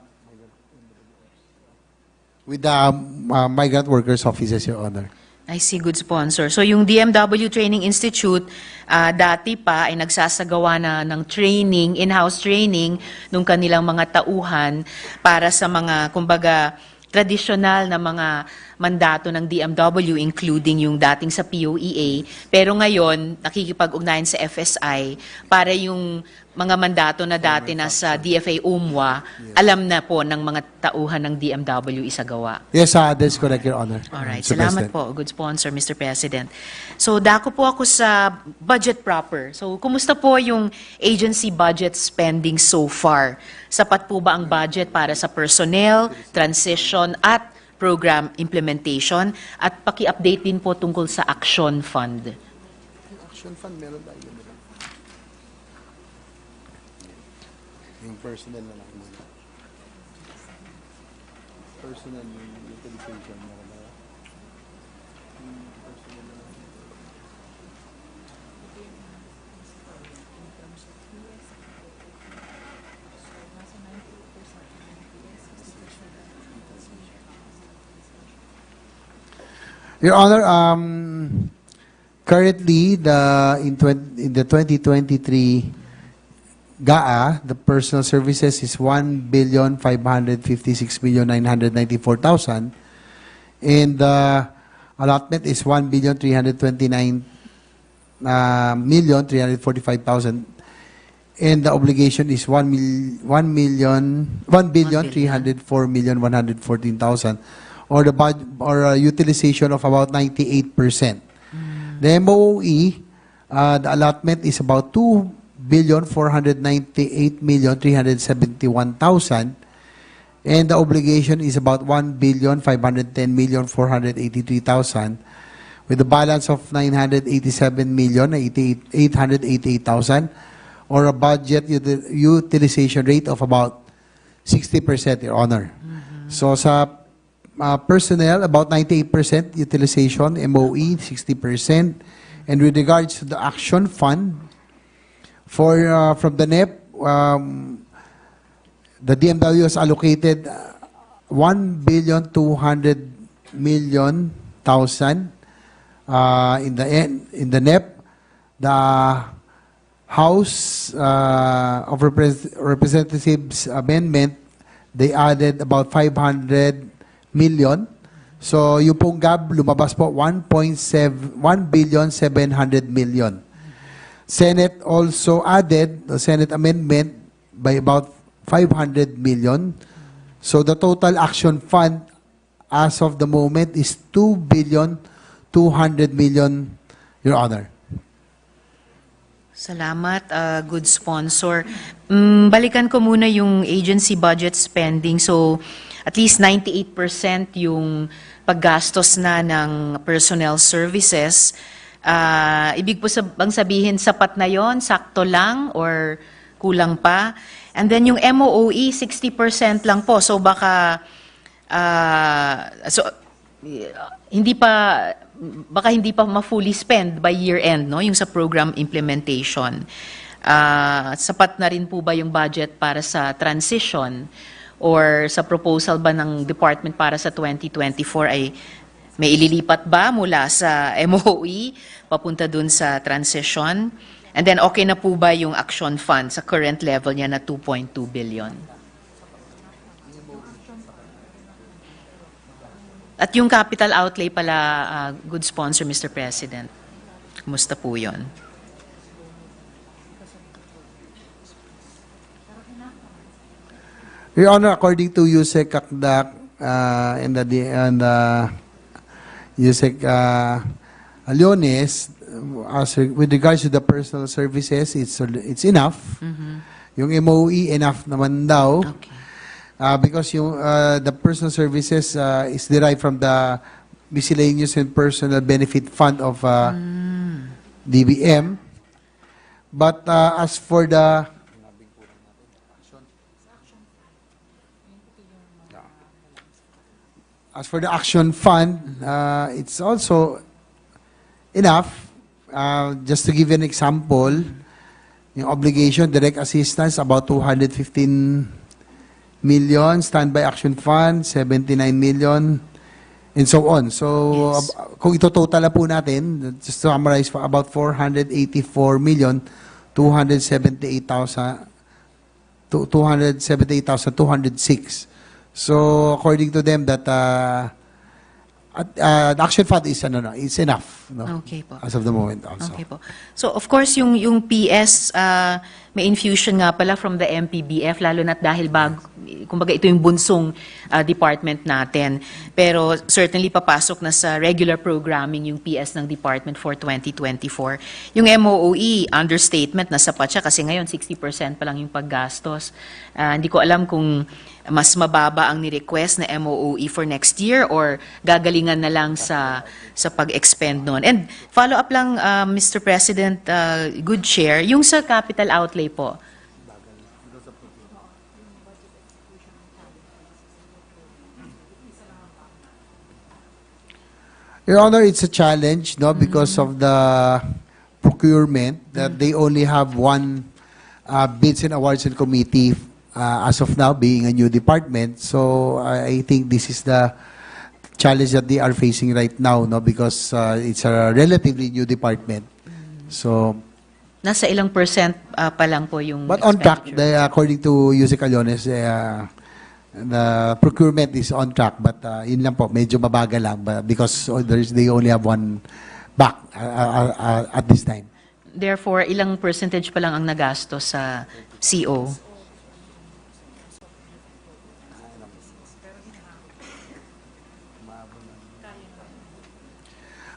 migrant workers offices, Your Honor. I see, good sponsor. So yung DMW Training Institute, dati pa ay nagsasagawa na ng training, in-house training, nung kanilang mga tauhan para sa mga, kumbaga, tradisyonal na mga mandato ng DMW, including yung dating sa POEA, pero ngayon nakikipag-ugnayan sa FSI para yung mga mandato na dati nasa DFA UMWA, alam na po ng mga tauhan ng DMW isagawa. Yes, that's correct, Your Honor. Alright, Mr. salamat President. po. Good sponsor, Mr. President. So, dako po ako sa budget proper. So, kumusta po yung agency budget spending so far? Sapat po ba ang budget para sa personnel, transition, at program implementation? At paki-update din po tungkol sa Action Fund. Action Fund, meron tayo. Yung personal na lang. Personal utilization. Your Honor, currently, in the 2023 GAA, the personal services is 1,556,994,000, and the allotment is 1,329,345,000, and the obligation is 1,304,114,000, or the budget or utilization of about 98%. The MOE, the allotment is about 2,498,371,000, and the obligation is about 1,510,483,000, with a balance of 987,888,000, or a budget utilization rate of about 60%, Your Honor. So sa personnel, about 98% utilization, MOE 60%, and with regards to the Action Fund, from the NEP, the DMW has allocated 1,200,000,000 in the NEP. The House of Representatives amendment, they added about 500 million. So yung pong gap lumabas po 1,700,000,000. Senate also added the Senate amendment by about 500 million. So the total action fund as of the moment is 2,200,000,000, Your Honor. Salamat, good sponsor. Balikan ko muna yung agency budget spending. So, at least 98% yung paggastos na ng personnel services. Ibig po bang sabihin, sapat na yon, sakto lang, or kulang pa? And then yung MOOE, 60% lang po. So, baka hindi pa ma-fully spend by year-end, no? Yung sa program implementation. Sapat na rin po ba yung budget para sa transition, or sa proposal ba ng department para sa 2024 ay may ililipat ba mula sa MOE papunta dun sa transition? And then okay na po ba yung Action Fund sa current level niya na 2.2 billion? At yung capital outlay pala, good sponsor, Mr. President. Kumusta po yun? Your Honor, according to USEC CACDAC and the USEC Leones, with regards to the personal services, it's enough. Yung MOE, enough naman daw. Okay. Because yung the personal services is derived from the miscellaneous and personal benefit fund of DBM. But as for the Action Fund, it's also enough. Just to give you an example, yung obligation, direct assistance, about 215 million, Standby Action Fund, 79 million, and so on. So, Yes. Kung ito total po natin, just to summarize, for about 484,278,206. So, according to them, that The action fund is, is enough, no? Okay po. As of the moment also. Okay po. So of course yung PS may infusion nga pala from the MPBF lalo na't dahil kumbaga ito yung bunsong department natin. Pero certainly papasok na sa regular programming yung PS ng department for 2024. Yung MOOE understatement na sapat siya kasi ngayon 60% pa lang yung paggastos. Hindi ko alam kung mas mababa ang ni-request na MOOE for next year or gagalingan na lang sa pag-expend noon. And follow up lang, Mr. President, good share, yung sa capital outlay po. Your Honor, it's a challenge, no, because of the procurement that they only have one bids and awards and committee as of now, being a new department. So I think this is the challenge that they are facing right now, no, because it's a relatively new department. So, Nasa ilang percent pa lang po yung but on track, expenditure? according to Yusek Aliones, the procurement is on track, but yun lang po, medyo mabagal lang because they only have one back at this time. Therefore, ilang percentage pa lang ang nagastos sa CO?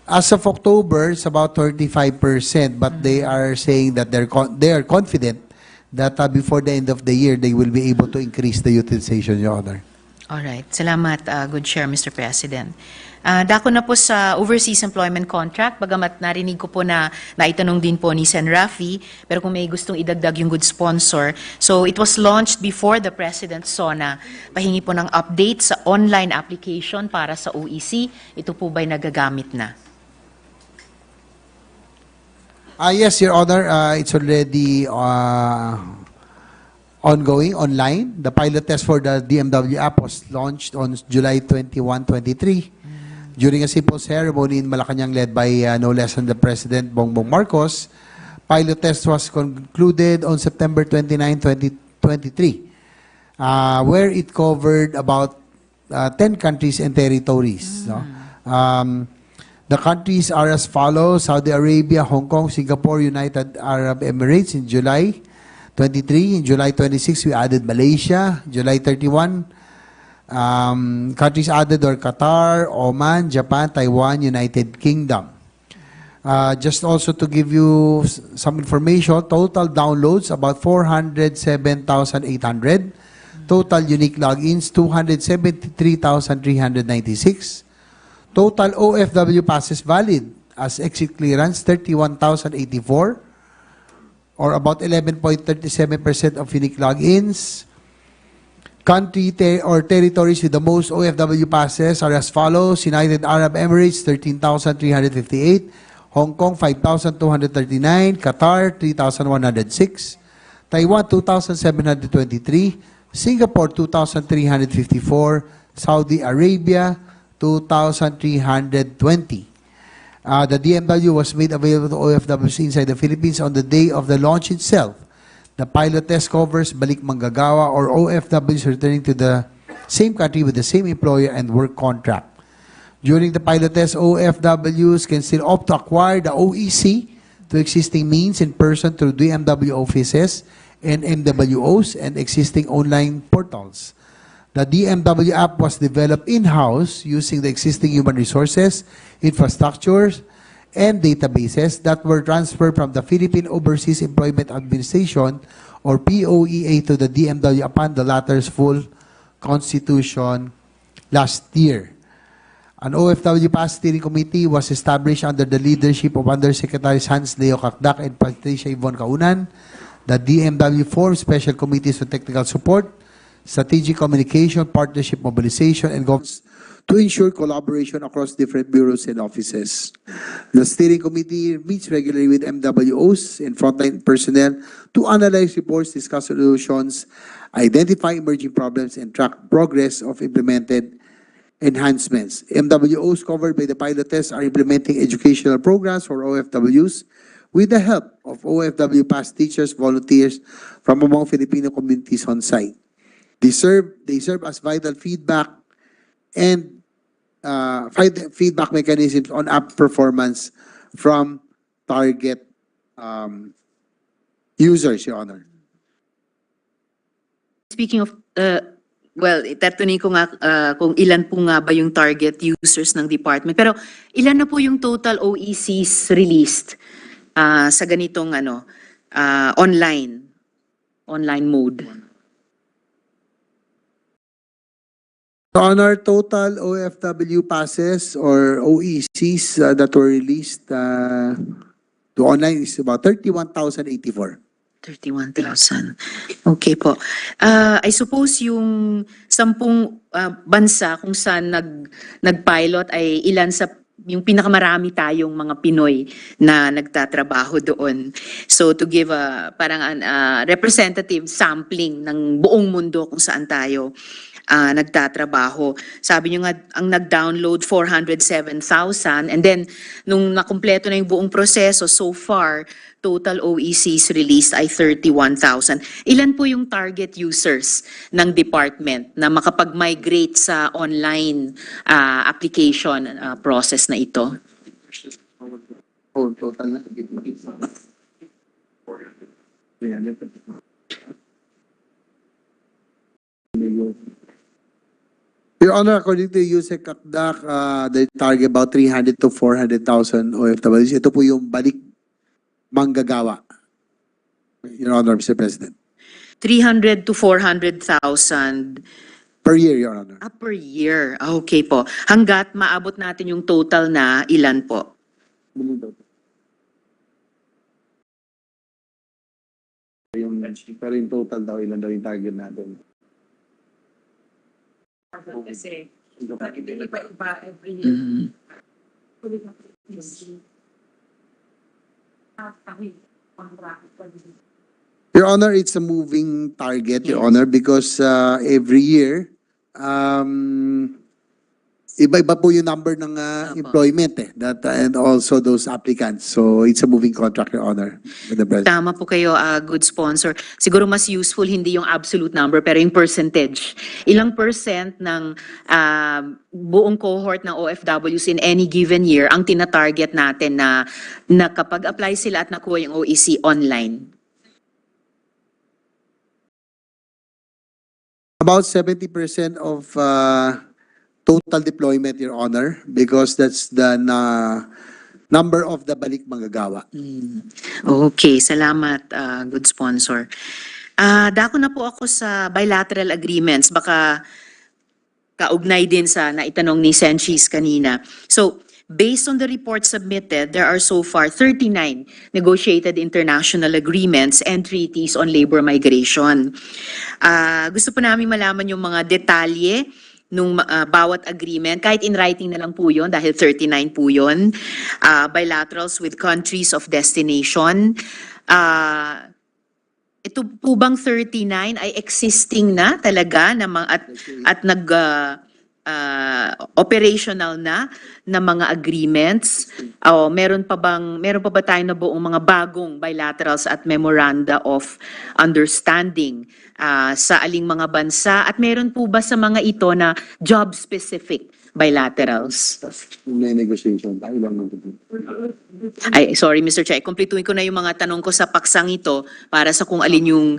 As of October, it's about 35%, but they are saying that they are confident that before the end of the year, they will be able to increase the utilization, Your Honor. Alright. Salamat, good share, Mr. President. Dako na po sa overseas employment contract, bagamat narinig ko po na naitanong din po ni Sen. Rafi, pero kung may gustong idagdag yung good sponsor. So it was launched before the President SONA. Pahingi po ng update sa online application para sa OEC. Ito po ba'y nagagamit na? Yes, Your Honor, it's already ongoing online. The pilot test for the DMW app was launched on July 21, 23. During a simple ceremony in Malacanang led by no less than the President Bongbong Marcos, pilot test was concluded on September 29, 2023, where it covered about 10 countries and territories. No? The countries are as follows: Saudi Arabia, Hong Kong, Singapore, United Arab Emirates in July 23. In July 26, we added Malaysia. July 31, countries added are Qatar, Oman, Japan, Taiwan, United Kingdom. Just also to give you some information, total downloads about 407,800. Total unique logins 273,396. Total OFW passes valid as exit clearance 31,084, or about 11.37% of unique logins. Country or territories with the most OFW passes are as follows: United Arab Emirates 13,358, Hong Kong 5,239, Qatar 3,106, Taiwan 2,723, Singapore 2,354, Saudi Arabia 2,320. The DMW was made available to OFWs inside the Philippines on the day of the launch itself. The pilot test covers balik manggagawa or OFWs returning to the same country with the same employer and work contract. During the pilot test, OFWs can still opt to acquire the OEC to existing means in person through DMW offices and MWOs and existing online portals. The DMW app was developed in-house using the existing human resources, infrastructures, and databases that were transferred from the Philippine Overseas Employment Administration, or POEA, to the DMW upon the latter's full constitution last year. An OFW Pass Steering Committee was established under the leadership of Undersecretaries Hans Leo Kakdak and Patricia Yvonne Kaunan. The DMW formed special committees for technical support, strategic communication, partnership mobilization, and governance to ensure collaboration across different bureaus and offices. The steering committee meets regularly with MWOs and frontline personnel to analyze reports, discuss solutions, identify emerging problems, and track progress of implemented enhancements. MWOs covered by the pilot test are implementing educational programs for OFWs with the help of OFW past teachers, volunteers from among Filipino communities on site. They serve as vital feedback and feedback mechanisms on app performance from target users, Your Honor. Speaking of, well, itatanungin ko nga kung ilan po nga ba yung target users ng department. Pero ilan na po yung total OECs released sa ganitong online mode? Your Honor, total OFW passes or OECs that were released to online is about 31,084. 31,000. Okay po. I suppose yung 10 bansa kung saan nag-pilot ay ilan sa yung pinakamarami tayong mga Pinoy na nagtatrabaho doon. So to give a parang representative sampling ng buong mundo kung saan tayo nagtatrabaho. Sabi nyo nga, ang nag-download 407,000 and then nung nakumpleto na yung buong proseso, so far, total OECs released ay 31,000. Ilan po yung target users ng department na makapag-migrate sa online application process na ito? Total na. Your Honor, according to USEC CACDAC, they target about 300 to 400,000 OFWs. Ito po yung balik manggagawa. Your Honor, Mr. President. 300 to 400,000 Per year, Your Honor. per year. Okay po. Hanggat maabot natin yung total na ilan po? Pero yung total daw, ilan daw yung target natin? Kasi, Your Honor, it's a moving target, Your Honor, because every year, iba-iba po yung number ng employment and also those applicants. So it's a moving contract, Your Honor, with the President. tama po kayo, good sponsor. Siguro mas useful hindi yung absolute number pero yung percentage. Ilang percent ng buong cohort ng OFWs in any given year ang tina-target natin na kapag-apply sila at nakuha yung OEC online? About 70% of total deployment, Your Honor, because that's the number of the balik manggagawa. Okay, salamat, good sponsor. Dako na po ako sa bilateral agreements, baka kaugnay din sa naitanong ni Senchis kanina. So, based on the report submitted, there are so far 39 negotiated international agreements and treaties on labor migration. Gusto po namin malaman yung mga detalye nung bawat agreement, kahit in writing na lang po yun, dahil 39 po yun. Bilaterals with countries of destination. Ito po bang 39 ay existing na talaga na at nag operational na mga agreements? Meron pa ba tayo na buong mga bagong bilaterals at memoranda of understanding sa aling mga bansa, at meron po ba sa mga ito na job specific bilaterals? May negotiation. Tayo lang Ay, sorry Mr. Chair, kumpletuhin ko na yung mga tanong ko sa paksang ito para sa kung alin yung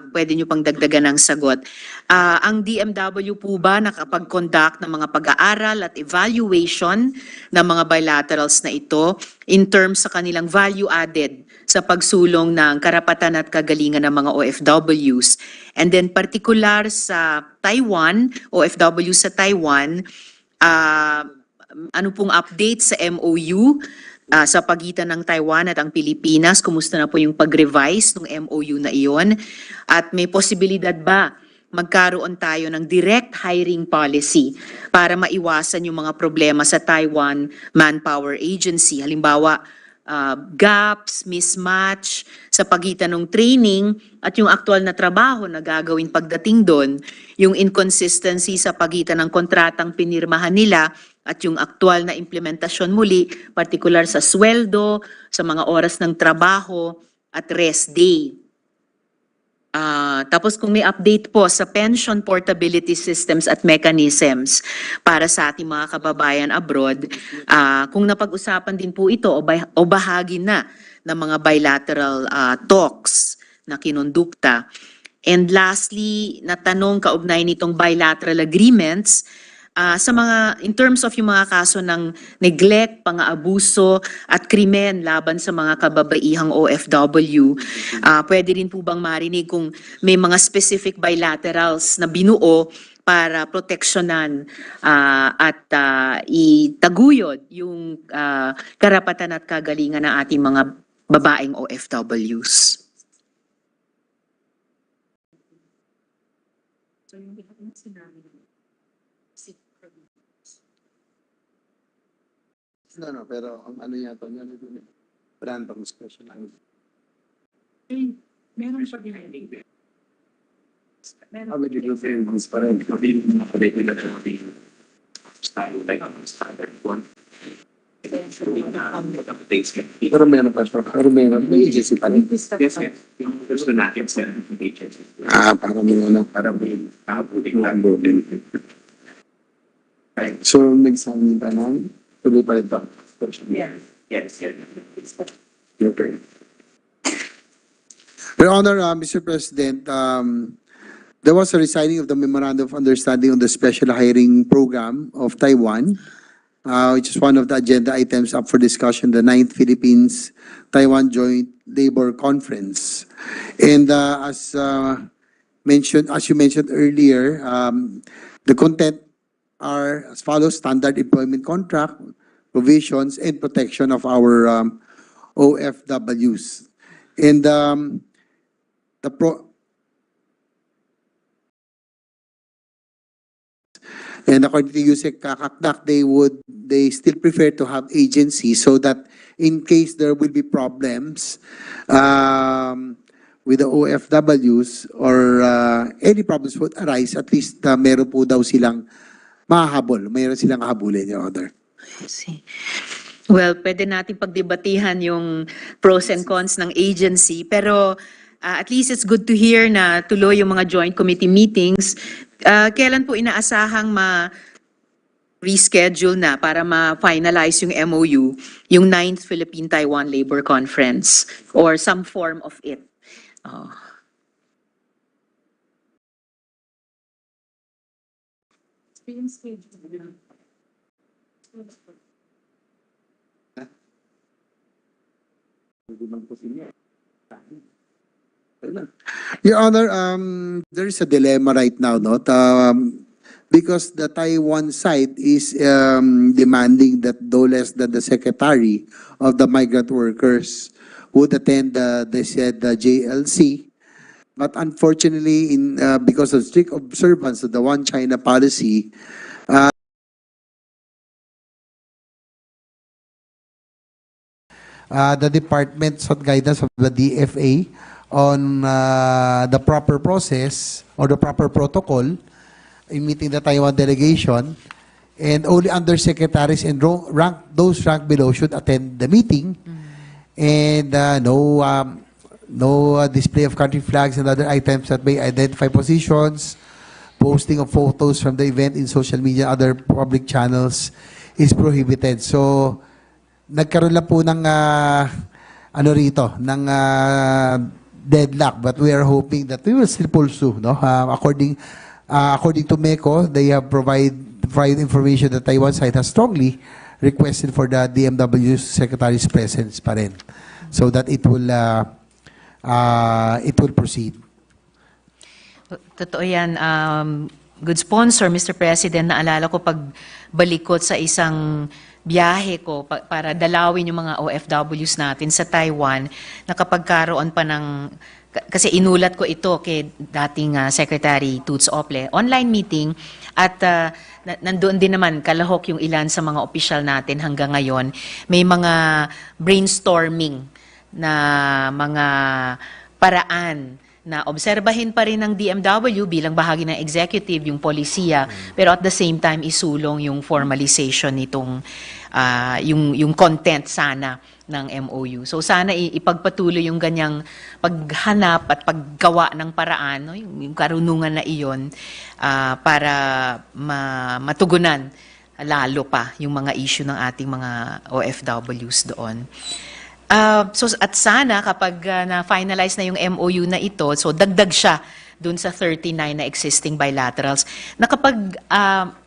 pwede nyo pang dagdagan ng sagot. Ang DMW po ba nakapag-conduct ng mga pag-aaral at evaluation ng mga bilaterals na ito in terms sa kanilang value added sa pagsulong ng karapatan at kagalingan ng mga OFWs? And then particular sa Taiwan, OFW sa Taiwan, ano pong update sa MOU sa pagitan ng Taiwan at ang Pilipinas? Kumusta na po yung pag-revise ng MOU na iyon? At may posibilidad ba magkaroon tayo ng direct hiring policy para maiwasan yung mga problema sa Taiwan Manpower Agency? Halimbawa, gaps, mismatch sa pagitan ng training at yung aktual na trabaho na gagawin pagdating doon, yung inconsistency sa pagitan ng kontratang pinirmahan nila at yung aktual na implementasyon muli, partikular sa sweldo, sa mga oras ng trabaho at rest day. Tapos kung may update po sa pension portability systems at mechanisms para sa ating mga kababayan abroad, kung napag-usapan din po ito o bahagi na ng mga bilateral talks na kinondukta. And lastly, natanong kaugnay nitong bilateral agreements, sa mga, in terms of yung mga kaso ng neglect, pang-aabuso at krimen laban sa mga kababaihang OFW, pwede rin po bang marinig kung may mga specific bilaterals na binuo para proteksyonan at itaguyod yung karapatan at kagalingan ng ating mga babaeng OFWs? No, pero ang ano yata, brand of discussion. Meron siya ginagaling. How many different pa rin? Hindi mo nakabay na natin style like ang standard one. Pero meron pa siya. Pero meron. May agency pa rin. Yes, yes. Yung gusto natin sa agency. Para muna. Para may nakabuting lang doon. So, nagsabi pa lang. Tuloy pa rin ito. Yes. Your turn. Your Honor, Mr. President, there was a resigning of the Memorandum of Understanding on the Special Hiring Program of Taiwan, which is one of the agenda items up for discussion, the 9th Philippines-Taiwan Joint Labor Conference. And as you mentioned earlier, the content are as follows: standard employment contract, provisions, and protection of our OFWs. And and according to Yusek Kakakdak, they still prefer to have agencies so that in case there will be problems with the OFWs or any problems would arise, at least meron po daw silang mahahabol. Mayroon silang habulin, Your Honor. I see. Well, pwede natin pagdebatihan yung pros and cons ng agency, pero at least it's good to hear na tuloy yung mga joint committee meetings. Kailan po inaasahang reschedule na para ma-finalize yung MOU, yung 9th Philippine-Taiwan Labor Conference or some form of it? Your Honor, there is a dilemma right now, no? Because the Taiwan side is demanding that no less than the Secretary of the Migrant Workers would attend, they said, the JLC. But unfortunately, because of strict observance of the One China policy, the department sought guidance of the DFA on the proper process or the proper protocol in meeting the Taiwan delegation, and only undersecretaries and those ranked below should attend the meeting, and no display of country flags and other items that may identify positions, posting of photos from the event in social media, other public channels is prohibited. So, nagkaroon lang po ng deadlock, but we are hoping that we will still pursue, no? According to MECO, they have provided information that Taiwan side has strongly requested for the DMW Secretary's presence pa rin, so that it will proceed. Totoo yan. Good sponsor, Mr. President. Naalala ko pag balikot sa isang biyahe ko para dalawin yung mga OFWs natin sa Taiwan, nakapagkaroon pa ng, kasi inulat ko ito kay dating Secretary Toots Ople, online meeting, at nandoon din naman kalahok yung ilan sa mga opisyal natin hanggang ngayon. May mga brainstorming na mga paraan na obserbahin pa rin ng DMW bilang bahagi ng executive yung polisiya, pero at the same time isulong yung formalization nitong yung content sana ng MOU. So sana ipagpatuloy yung ganyang paghanap at paggawa ng paraan, no? Yung karunungan na iyon para matugunan lalo pa yung mga issue ng ating mga OFWs doon. At sana kapag na-finalize na yung MOU na ito, so dagdag siya dun sa 39 na existing bilaterals.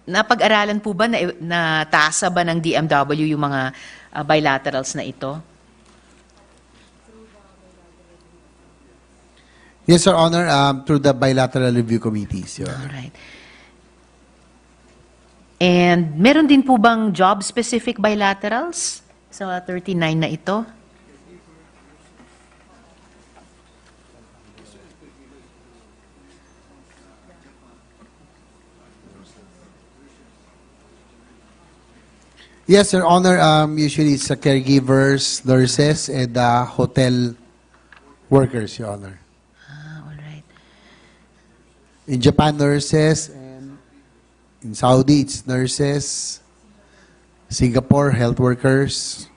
Napag-aralan po ba na tasa ba ng DMW yung mga bilaterals na ito? Yes, Your Honor, through the bilateral review committees, Your Honor. Alright. And meron din po bang job-specific bilaterals sa 39 na ito? Yes, Your Honor. Usually it's caregivers, nurses, and hotel workers, Your Honor. All right. In Japan, nurses, and in Saudi, it's nurses. Singapore, health workers.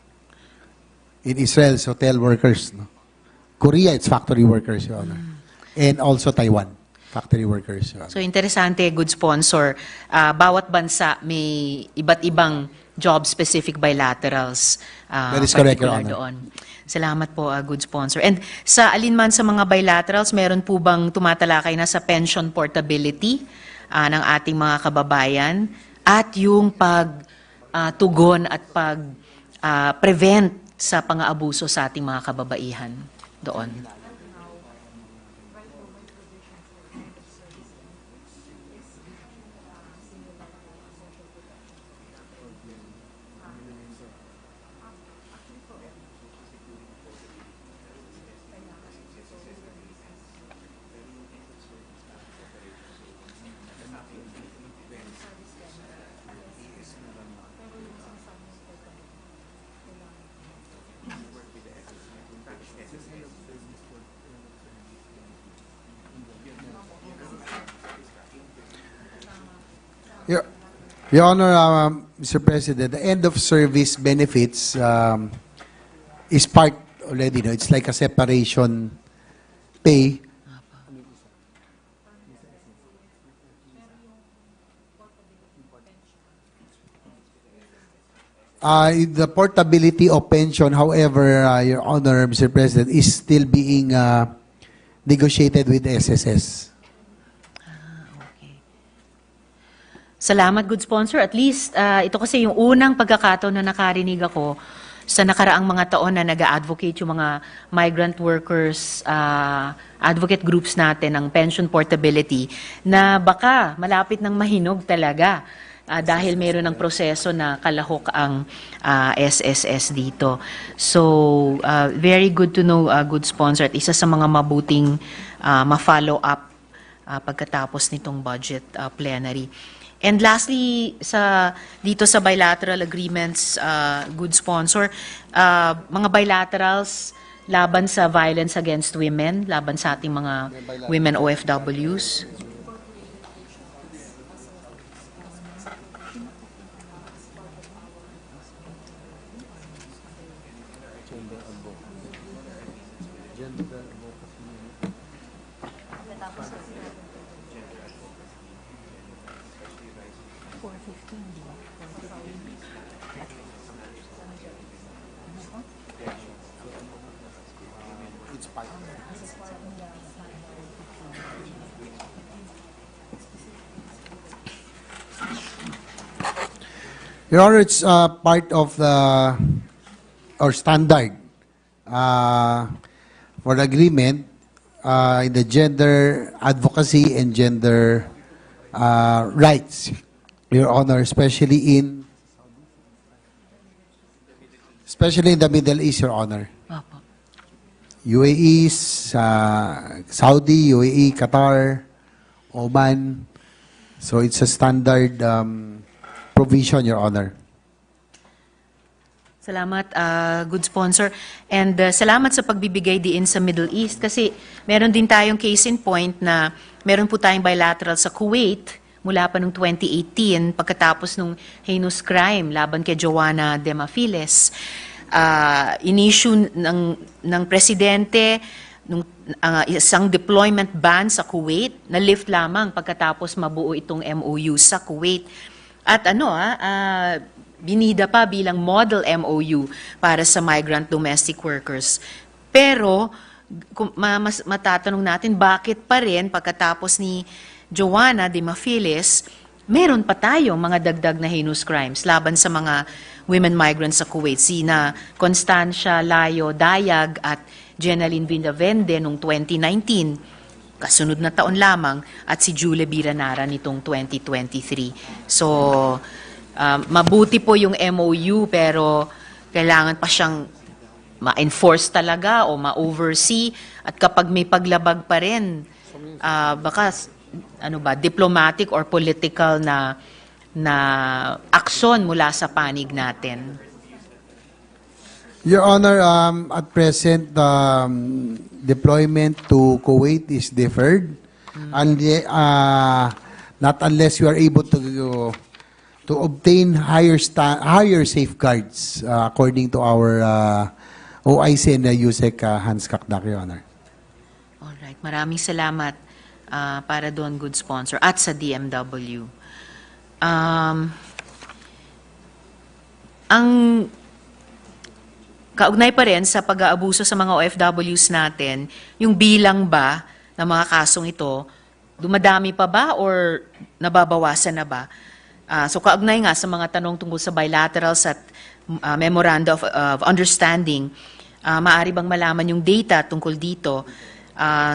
In Israel, it's hotel workers. No? Korea, it's factory workers, Your Honor. And also Taiwan, factory workers, Your Honor. So interesante, good sponsor. Bawat bansa may iba't ibang job-specific bilaterals. That is correct, Your particular Honor. doon. Salamat po, good sponsor. And sa alinman sa mga bilaterals, meron po bang tumatalakay na sa pension portability ng ating mga kababayan at yung pagtugon at pag-prevent sa pang-aabuso sa ating mga kababaihan doon? Your Honor, Mr. President, the end of service benefits is part already. No? It's like a separation pay. The portability of pension, however, Your Honor, Mr. President, is still being negotiated with SSS. Salamat, good sponsor. At least, ito kasi yung unang pagkakataon na nakarinig ako sa nakaraang mga taon na nag-advocate yung mga migrant workers, advocate groups natin ng pension portability, na baka malapit ng mahinog talaga dahil meron ng proseso na kalahok ang SSS dito. So, very good to know, good sponsor, at isa sa mga mabuting ma-follow up pagkatapos nitong budget plenary. And lastly, dito sa bilateral agreements, good sponsor, mga bilaterals laban sa violence against women, laban sa ating mga women OFWs. Your Honor, it's part of the, or standard for the agreement in the gender advocacy and gender rights, Your Honor, especially in the Middle East, Your Honor. UAE, Saudi, UAE, Qatar, Oman. So it's a standard provision, Your Honor. Salamat, good sponsor. And salamat sa pagbibigay diin sa Middle East kasi meron din tayong case in point na meron po tayong bilateral sa Kuwait mula pa noong 2018 pagkatapos nung heinous crime laban kay Joanna Demafiles. In-issue ng presidente nung isang deployment ban sa Kuwait na lift lamang pagkatapos mabuo itong MOU sa Kuwait. At binida pa bilang model MOU para sa migrant domestic workers. Pero mas matatanong natin bakit pa rin pagkatapos ni Joanna Demafiles, meron pa tayong mga dagdag na heinous crimes laban sa mga women migrants sa Kuwait. Sina Constancia Layo Dayag at Jenaline Vindavende noong 2019, kasunod na taon lamang, at si Julie Biranara nitong 2023. So, mabuti po yung MOU pero kailangan pa siyang ma-enforce talaga o ma-oversee, at kapag may paglabag pa rin, baka diplomatic or political na aksyon mula sa panig natin. Your Honor, at present, deployment to Kuwait is deferred, and not unless you are able to obtain higher safeguards according to our OIC and USEC Hans Kakdak, Your Honor. Alright, maraming salamat para doon, good sponsor, at sa DMW. Ang kaugnay pa rin sa pag-aabuso sa mga OFWs natin, yung bilang ba ng mga kasong ito, dumadami pa ba or nababawasan na ba? So kaugnay nga sa mga tanong tungkol sa bilaterals at memoranda of understanding, maaari bang malaman yung data tungkol dito?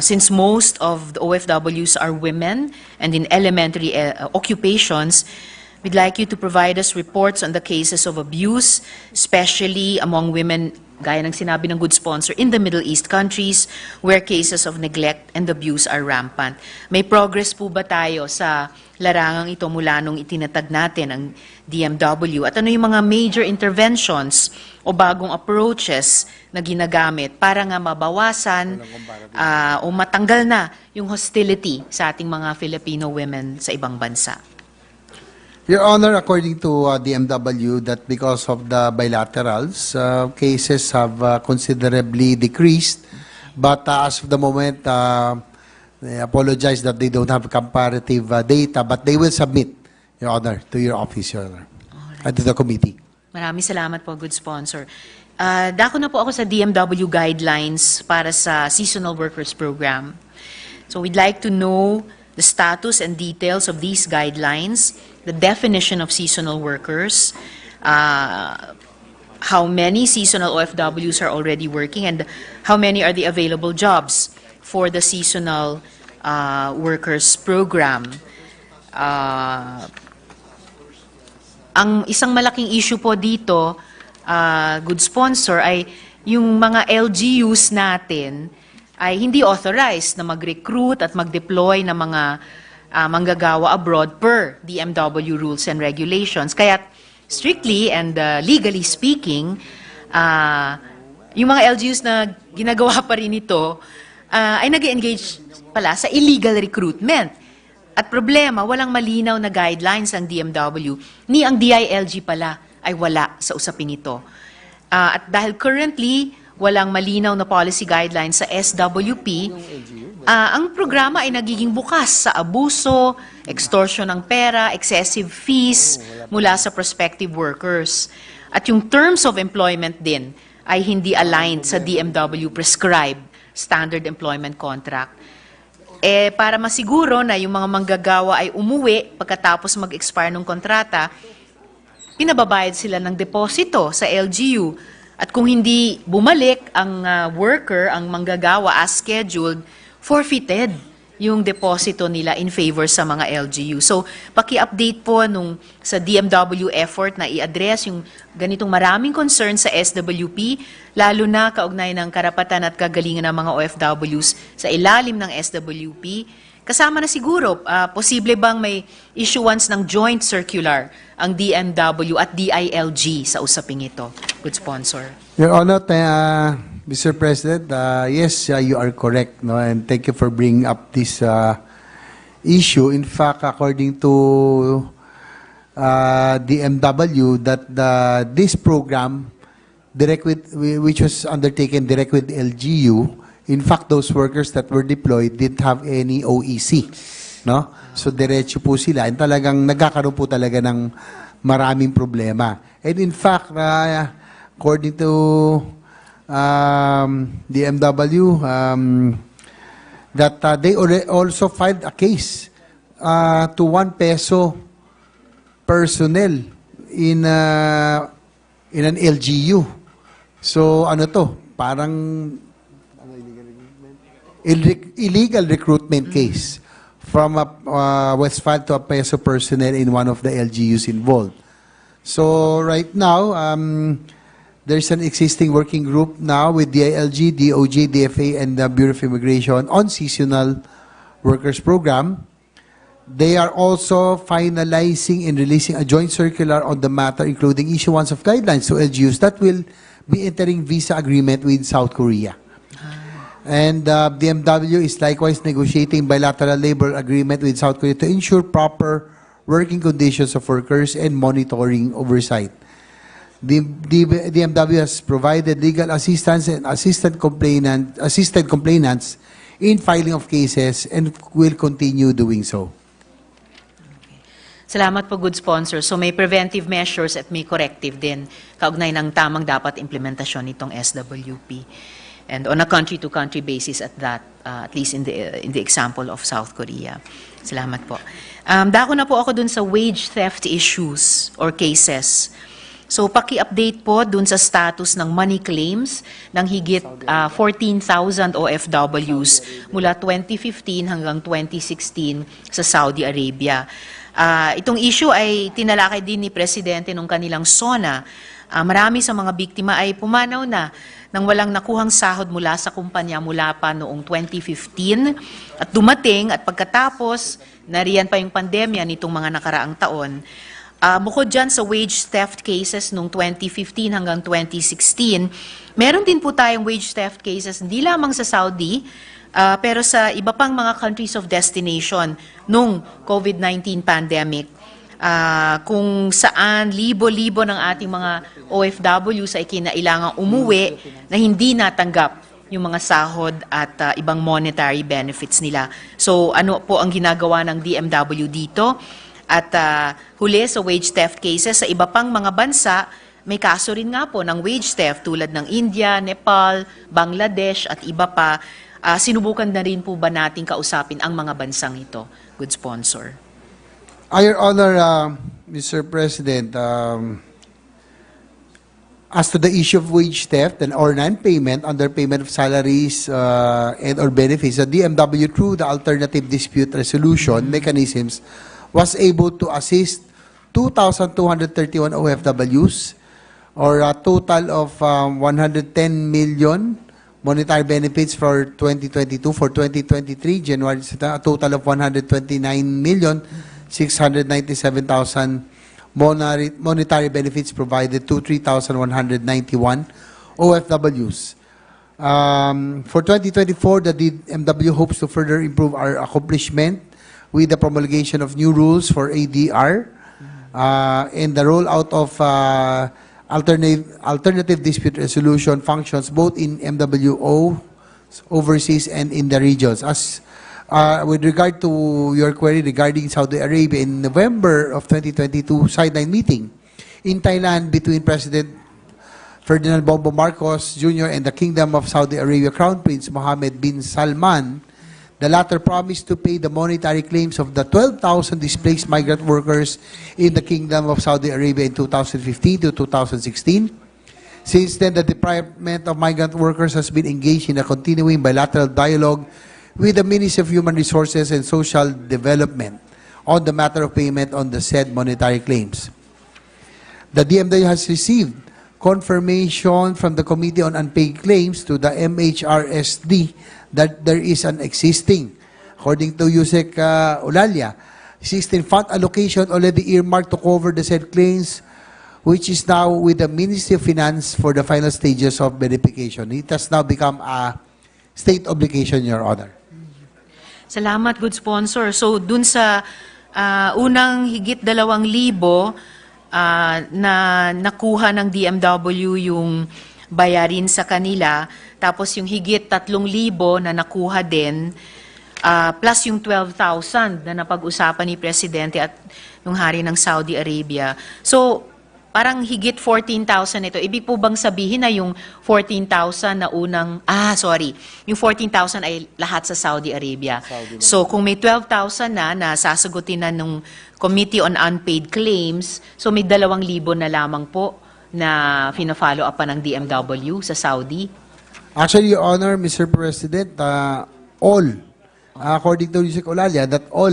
Since most of the OFWs are women and in elementary occupations, we'd like you to provide us reports on the cases of abuse, especially among women, gaya ng sinabi ng good sponsor, in the Middle East countries where cases of neglect and abuse are rampant. May progress po ba tayo sa larangang ito mula nung itinatag natin ang DMW? At ano yung mga major interventions o bagong approaches na ginagamit para nga mabawasan o matanggal na yung hostility sa ating mga Filipino women sa ibang bansa? Your Honor, according to DMW, that because of the bilaterals, cases have considerably decreased. But as of the moment, they apologize that they don't have comparative data, but they will submit, Your Honor, to your office, Your Honor, and to the committee. Maraming salamat po, good sponsor. Dako na po ako sa DMW guidelines para sa Seasonal Workers Program. So we'd like to know the status and details of these guidelines, the definition of seasonal workers, how many seasonal OFWs are already working, and how many are the available jobs for the Seasonal Workers Program. Ang isang malaking issue po dito, good sponsor, ay yung mga LGUs natin ay hindi authorized na mag-recruit at mag-deploy ng mga manggagawa abroad per DMW rules and regulations. Kaya strictly and legally speaking, yung mga LGUs na ginagawa pa rin ito ay nag-engage pala sa illegal recruitment. At problema, walang malinaw na guidelines ang DMW, ni ang DILG pala ay wala sa usaping ito. At dahil currently, walang malinaw na policy guidelines sa SWP, ang programa ay nagiging bukas sa abuso, extortion ng pera, excessive fees mula sa prospective workers. At yung terms of employment din ay hindi aligned sa DMW prescribed standard employment contract. Para masiguro na yung mga manggagawa ay umuwi pagkatapos mag-expire ng kontrata, pinababayad sila ng deposito sa LGU. At kung hindi bumalik ang worker, ang manggagawa as scheduled, forfeited yung deposito nila in favor sa mga LGU. So, paki-update po sa DMW effort na i-address yung ganitong maraming concern sa SWP, lalo na kaugnay ng karapatan at kagalingan ng mga OFWs sa ilalim ng SWP, Kasama na siguro, posible bang may issuance ng joint circular ang DMW at DILG sa usaping ito? Good sponsor. Your Honor, Mr. President, yes, you are correct, no, and thank you for bringing up this issue. In fact, according to DMW, that this program, which was undertaken direct with LGU, in fact, those workers that were deployed didn't have any OEC, no? So diretso po sila, and talagang nagkakaroon po talaga ng maraming problema. And in fact, according to DMW, that they also filed a case to 1 peso personnel in an LGU. So ano to? Parang illegal recruitment case from was filed to a peso personnel in one of the LGUs involved. So right now, there's an existing working group now with DILG, DOJ, DFA, and the Bureau of Immigration on seasonal workers program. They are also finalizing and releasing a joint circular on the matter, including issuance of guidelines to LGUs that will be entering visa agreement with South Korea. And DMW is likewise negotiating bilateral labor agreement with South Korea to ensure proper working conditions of workers and monitoring oversight. The DMW has provided legal assistance and assisted complainants in filing of cases and will continue doing so. Salamat po, good sponsor. So may preventive measures at may corrective din kaugnay ng tamang dapat implementasyon nitong SWP. And on a country-to-country basis at that, at least in the example of South Korea. Salamat po. Dako na po ako dun sa wage theft issues or cases. So paki-update po dun sa status ng money claims ng higit 14,000 OFWs mula 2015 hanggang 2016 sa Saudi Arabia. Itong issue ay tinalakay din ni Presidente nung kanilang SONA. Marami sa mga biktima ay pumanaw na nang walang nakuhang sahod mula sa kumpanya mula pa noong 2015 at dumating at pagkatapos nariyan pa yung pandemya nitong mga nakaraang taon. Bukod dyan sa wage theft cases noong 2015 hanggang 2016, meron din po tayong wage theft cases hindi lamang sa Saudi, pero sa iba pang mga countries of destination nung COVID-19 pandemic. Kung saan libo-libo ng ating mga OFWs ay kinailangang umuwi na hindi natanggap yung mga sahod at ibang monetary benefits nila. So ano po ang ginagawa ng DMW dito? At huli sa wage theft cases sa iba pang mga bansa, may kaso rin nga po ng wage theft tulad ng India, Nepal, Bangladesh at iba pa. Sinubukan na rin po ba nating kausapin ang mga bansang ito? Good sponsor. Your Honor, Mr. President, as to the issue of wage theft and or non-payment, underpayment of salaries and or benefits, the DMW through the alternative dispute resolution mechanisms was able to assist 2,231 OFWs or a total of 110 million monetary benefits for 2022. For 2023, January, a total of 129,697,000 monetary benefits provided to 3,191 OFWs. For 2024, the DMW hopes to further improve our accomplishment with the promulgation of new rules for ADR and the rollout of alternative dispute resolution functions both in MWO, overseas, and in the regions. As with regard to your query regarding Saudi Arabia, in November of 2022 sideline meeting in Thailand between President Ferdinand Bongbong Marcos Jr. and the Kingdom of Saudi Arabia Crown Prince Mohammed bin Salman, the latter promised to pay the monetary claims of the 12,000 displaced migrant workers in the Kingdom of Saudi Arabia in 2015 to 2016. Since then, the Department of Migrant Workers has been engaged in a continuing bilateral dialogue with the Ministry of Human Resources and Social Development on the matter of payment on the said monetary claims. The DMW has received confirmation from the Committee on Unpaid Claims to the MHRSD that there is an existing according to Yusek Olalia, 16 fund allocation already earmarked to cover the said claims, which is now with the Ministry of Finance for the final stages of verification. It has now become a state obligation, Your Honor. Salamat, good sponsor. So, dun sa unang higit 2,000 na nakuha ng DMW yung bayarin sa kanila, tapos yung higit 3,000 na nakuha din, plus yung 12,000 na napag-usapan ni Presidente at yung hari ng Saudi Arabia. So, parang higit 14,000 ito. Ibig po bang sabihin na yung 14,000 na unang, yung 14,000 ay lahat sa Saudi Arabia. So, kung may 12,000 na sasagutin na nung Committee on Unpaid Claims, so may 2,000 na lamang po na fina-follow up pa ng DMW sa Saudi. Actually, Your Honor, Mr. President, all, according to Yusek Olalia, that all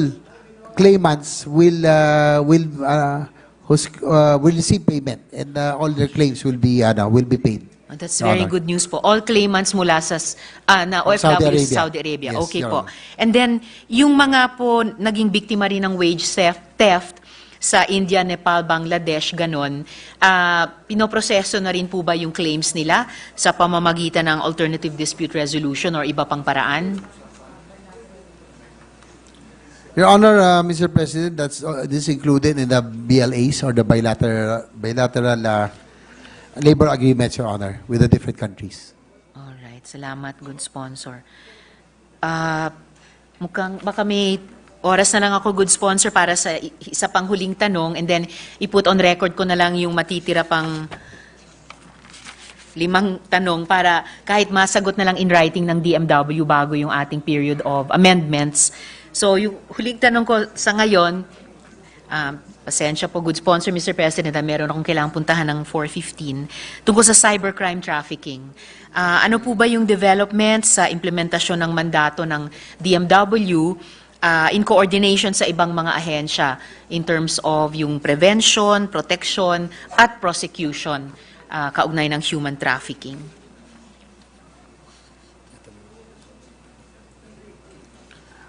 claimants will receive payment and all their claims will be paid. That's very good news po. All claimants mula sa OFW sa Saudi Arabia. Yes, Okay Your po. Honor. And then, yung mga po naging biktima rin ng wage theft sa India, Nepal, Bangladesh, ganon, pinoproseso na rin po ba yung claims nila sa pamamagitan ng alternative dispute resolution or iba pang paraan? Your Honor, Mr. President, this included in the BLAs or the bilateral labor agreements, Your Honor, with the different countries. Alright, salamat, good sponsor. Mukhang baka may oras na lang ako, good sponsor, para sa isa pang huling tanong, and then i-put on record ko na lang yung matitira pang 5 tanong para kahit masagot na lang in writing ng DMW bago yung ating period of amendments. So, yung huling tanong ko sa ngayon, pasensya po, good sponsor, Mr. President, meron akong kailangang puntahan ng 4:15 tungkol sa cybercrime trafficking. Ano po ba yung development sa implementasyon ng mandato ng DMW in coordination sa ibang mga ahensya in terms of yung prevention, protection, at prosecution kaugnay ng human trafficking?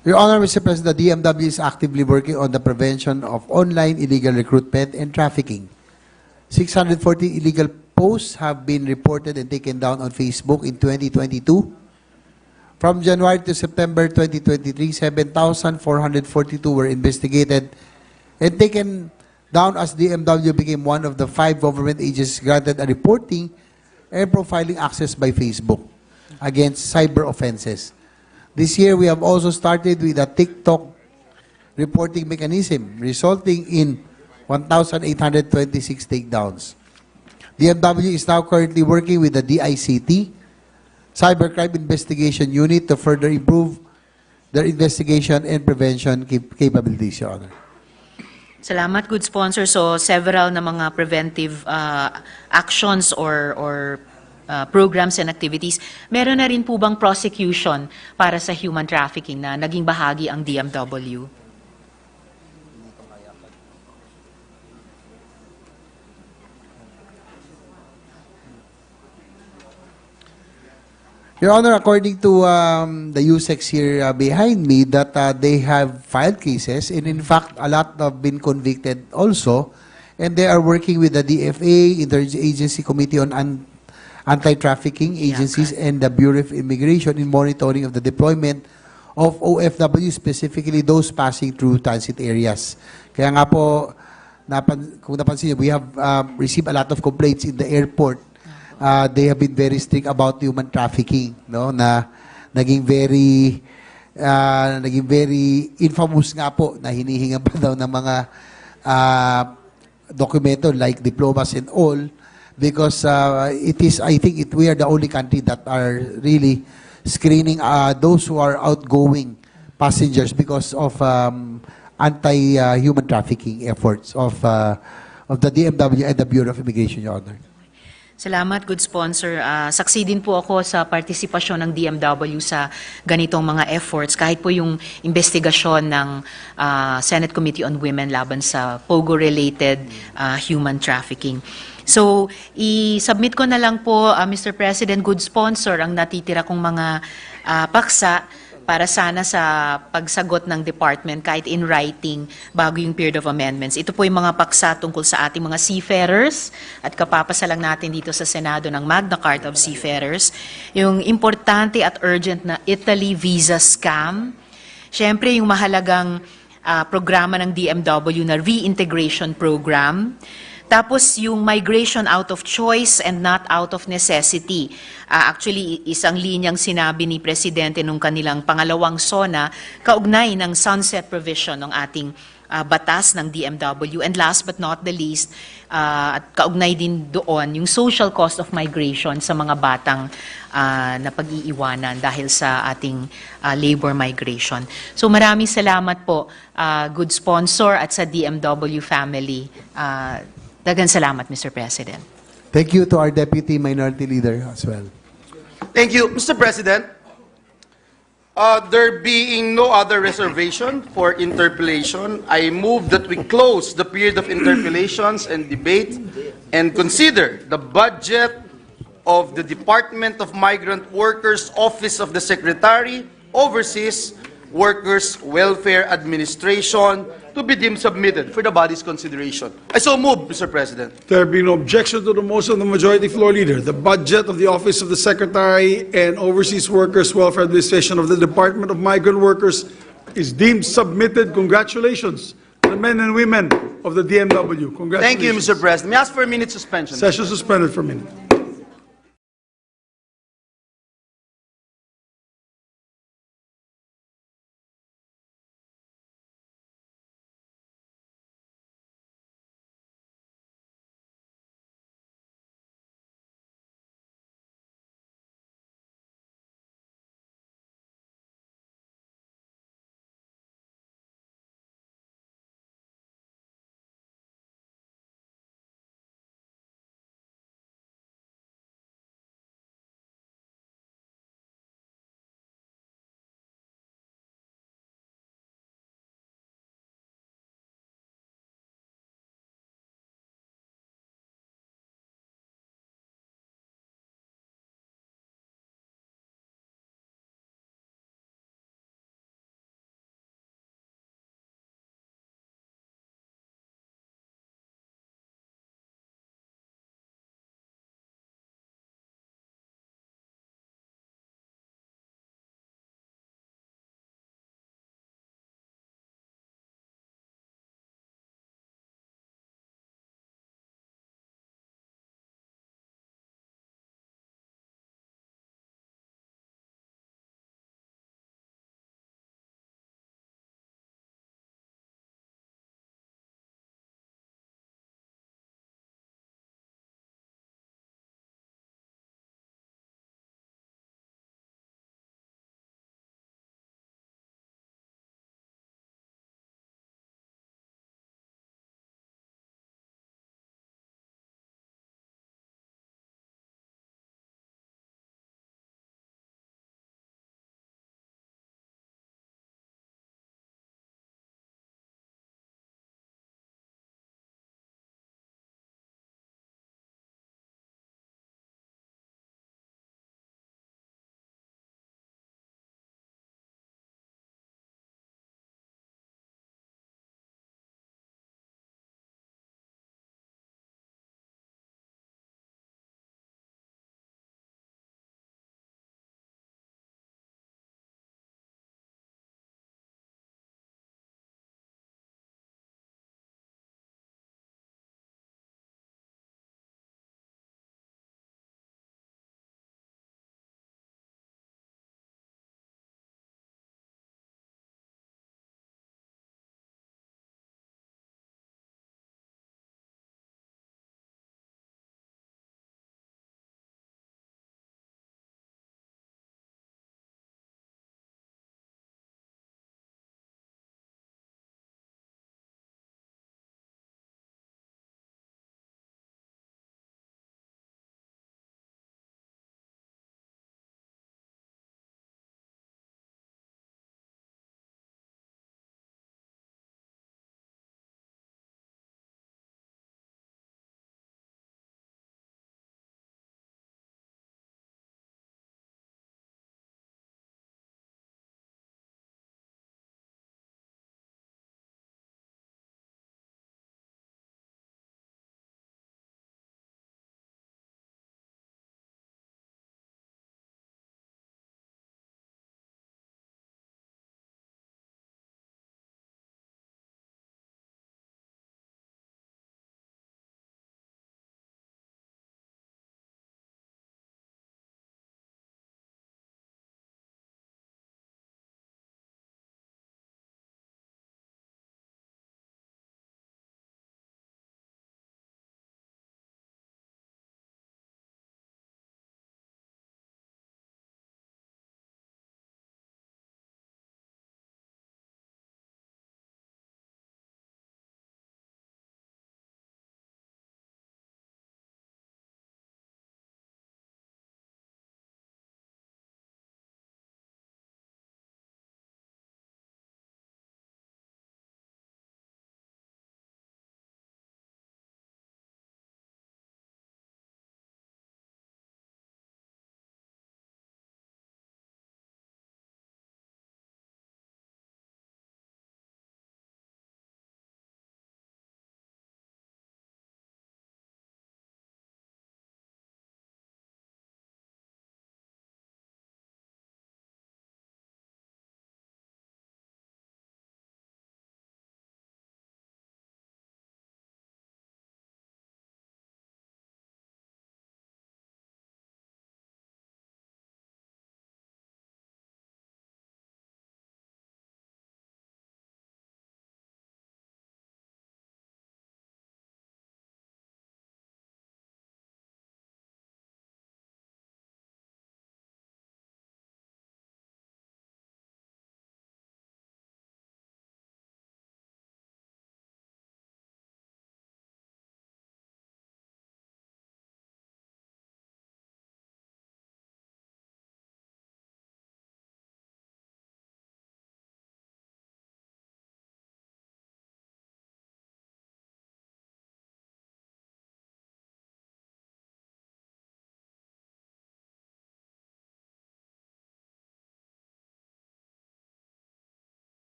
Your Honor, Mr. President, the DMW is actively working on the prevention of online illegal recruitment and trafficking. 640 illegal posts have been reported and taken down on Facebook in 2022. From January to September 2023, 7,442 were investigated and taken down as DMW became one of the 5 government agencies granted a reporting and profiling access by Facebook against cyber offenses. This year, we have also started with a TikTok reporting mechanism, resulting in 1,826 takedowns. DMW is now currently working with the DICT, Cybercrime Investigation Unit, to further improve their investigation and prevention capabilities, Your Honor. Salamat, good sponsor. So, several na mga preventive actions or programs and activities. Meron na rin po bang prosecution para sa human trafficking na naging bahagi ang DMW? Your Honor, according to the USEX here behind me, that they have filed cases, and in fact, a lot have been convicted also, and they are working with the DFA, Interagency Committee on Anti-Trafficking Agencies, and the Bureau of Immigration in monitoring of the deployment of OFW, specifically those passing through transit areas. Kaya nga po, kung napansin niyo, we have received a lot of complaints in the airport. They have been very strict about human trafficking, no? Na naging very infamous nga po na hinihingan pa daw ng mga dokumento like diplomas and all, because I think we are the only country that are really screening those who are outgoing passengers because of anti-human trafficking efforts of the DMW and the Bureau of Immigration, Your Honor. Salamat, good sponsor. Saksi din po ako sa partisipasyon ng DMW sa ganitong mga efforts, kahit po yung investigasyon ng Senate Committee on Women laban sa POGO-related human trafficking. So, i-submit ko na lang po, Mr. President, good sponsor, ang natitira kong mga paksa para sana sa pagsagot ng department kahit in writing bago yung period of amendments. Ito po yung mga paksa tungkol sa ating mga seafarers at kapapasa lang natin dito sa Senado ng Magna Carta of Seafarers. Yung importante at urgent na Italy visa scam. Siyempre yung mahalagang programa ng DMW na reintegration program. Tapos yung migration out of choice and not out of necessity. Actually, isang linyang sinabi ni Presidente nung kanilang pangalawang SONA, kaugnay ng sunset provision ng ating batas ng DMW. And last but not the least, at kaugnay din doon, yung social cost of migration sa mga batang na pag-iiwanan dahil sa ating labor migration. So maraming salamat po, good sponsor at sa DMW family. Daghang salamat, Mr. President. Thank you to our Deputy Minority Leader as well. Thank you, Mr. President. There being no other reservation for interpellation, I move that we close the period of interpellations and debate and consider the budget of the Department of Migrant Workers, Office of the Secretary, Overseas Workers Welfare Administration, to be deemed submitted for the body's consideration. I so move, Mr. President. There being no objection to the motion of the Majority Floor Leader, the budget of the Office of the Secretary and Overseas Workers Welfare Administration of the Department of Migrant Workers is deemed submitted. Congratulations to the men and women of the DMW. Congratulations. Thank you, Mr. President. May I ask for a minute suspension? Session suspended for a minute.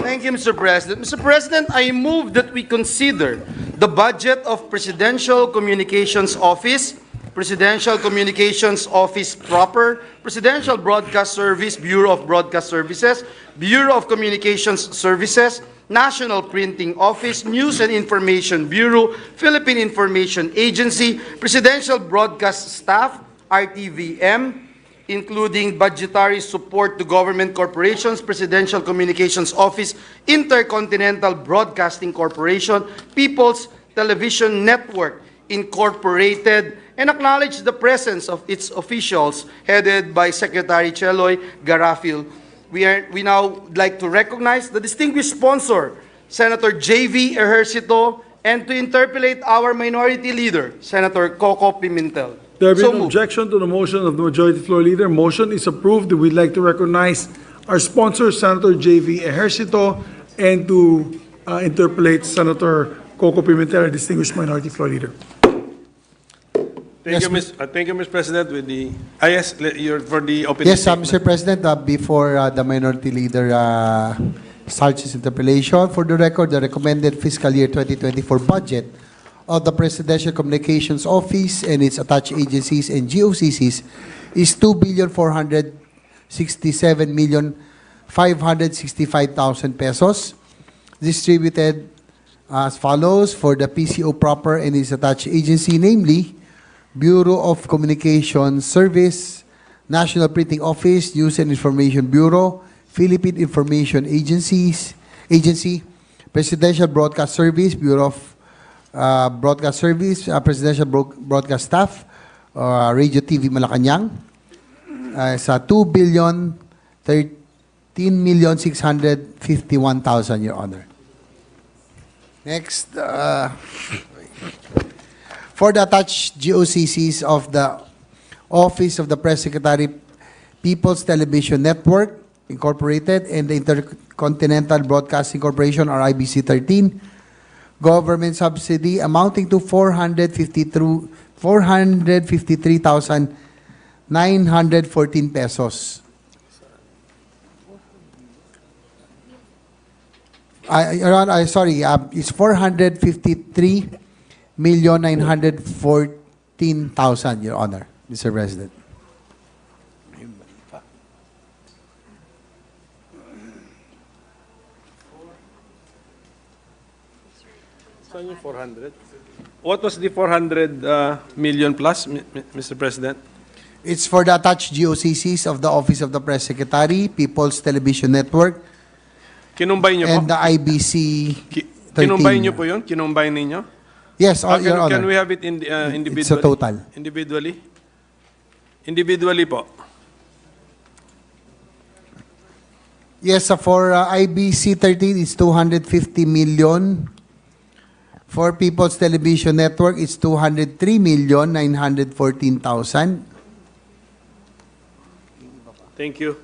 Thank you, Mr. President. Mr. President, I move that we consider the budget of Presidential Communications Office, Presidential Communications Office proper, Presidential Broadcast Service, Bureau of Broadcast Services, Bureau of Communications Services, National Printing Office, News and Information Bureau, Philippine Information Agency, Presidential Broadcast Staff, RTVM, including budgetary support to government corporations, Presidential Communications Office, Intercontinental Broadcasting Corporation, People's Television Network, Incorporated, and acknowledge the presence of its officials headed by Secretary Cheloy Garafil. We now like to recognize the distinguished sponsor, Senator J.V. Ejercito, and to interpellate our minority leader, Senator Coco Pimentel. There being So no moved. objection to the motion of the Majority Floor Leader, motion is approved. We'd like to recognize our sponsor, Senator J.V. Ejercito, and to interpolate Senator Coco Pimentel, our distinguished Minority Floor Leader. Thank you, Mr. President. With the yes, you're for the opening. Yes, Mr. President, before the Minority Leader starts his interpellation, for the record, the recommended fiscal year 2024 budget of the Presidential Communications Office and its attached agencies and GOCCs is 2,467,565,000 pesos, distributed as follows for the PCO proper and its attached agency, namely Bureau of Communications Service, National Printing Office, News and Information Bureau, Philippine Information Agency, Presidential Broadcast Service, Bureau of Broadcast Service, Presidential Broadcast Staff, Radio TV Malacanang, sa 2,013,651,000, Your Honor. Next, for the attached GOCCs of the Office of the Press Secretary, People's Television Network, Incorporated, and the Intercontinental Broadcasting Corporation, or IBC 13, government subsidy amounting to 453,914 pesos. It's 453,914,000, Your Honor, Mr. President. Saan yung 400? What was the 400 million plus, Mr. President? It's for the attached GOCCs of the Office of the Press Secretary, People's Television Network, Kinumbay niyo po? and the IBC 13. Kinumbay niyo po yun? Kinumbay ninyo? Yes, Your Honor. Can we have it individually? It's a total. Individually? Individually po. Yes, for IBC 13, it's 250 million. For People's Television Network, it's 203,914,000. Thank you.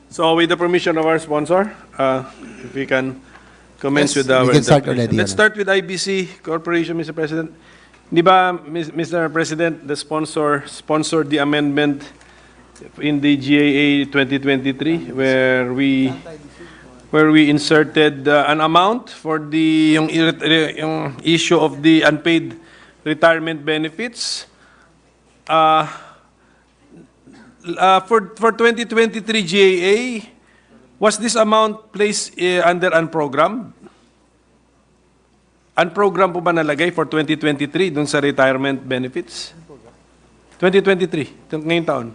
So with the permission of our sponsor, if we can commence Yes, with our we can start interpretation. already, Let's Your start with IBC Corporation, Mr. President. Di ba, Mr. President, the sponsor sponsored the amendment in the GAA 2023 where we inserted an amount for the yung issue of the unpaid retirement benefits. For 2023 GAA, was this amount placed under unprogrammed? Unprogrammed po ba nalagay for 2023 dun sa retirement benefits? 2023, ngayong taon.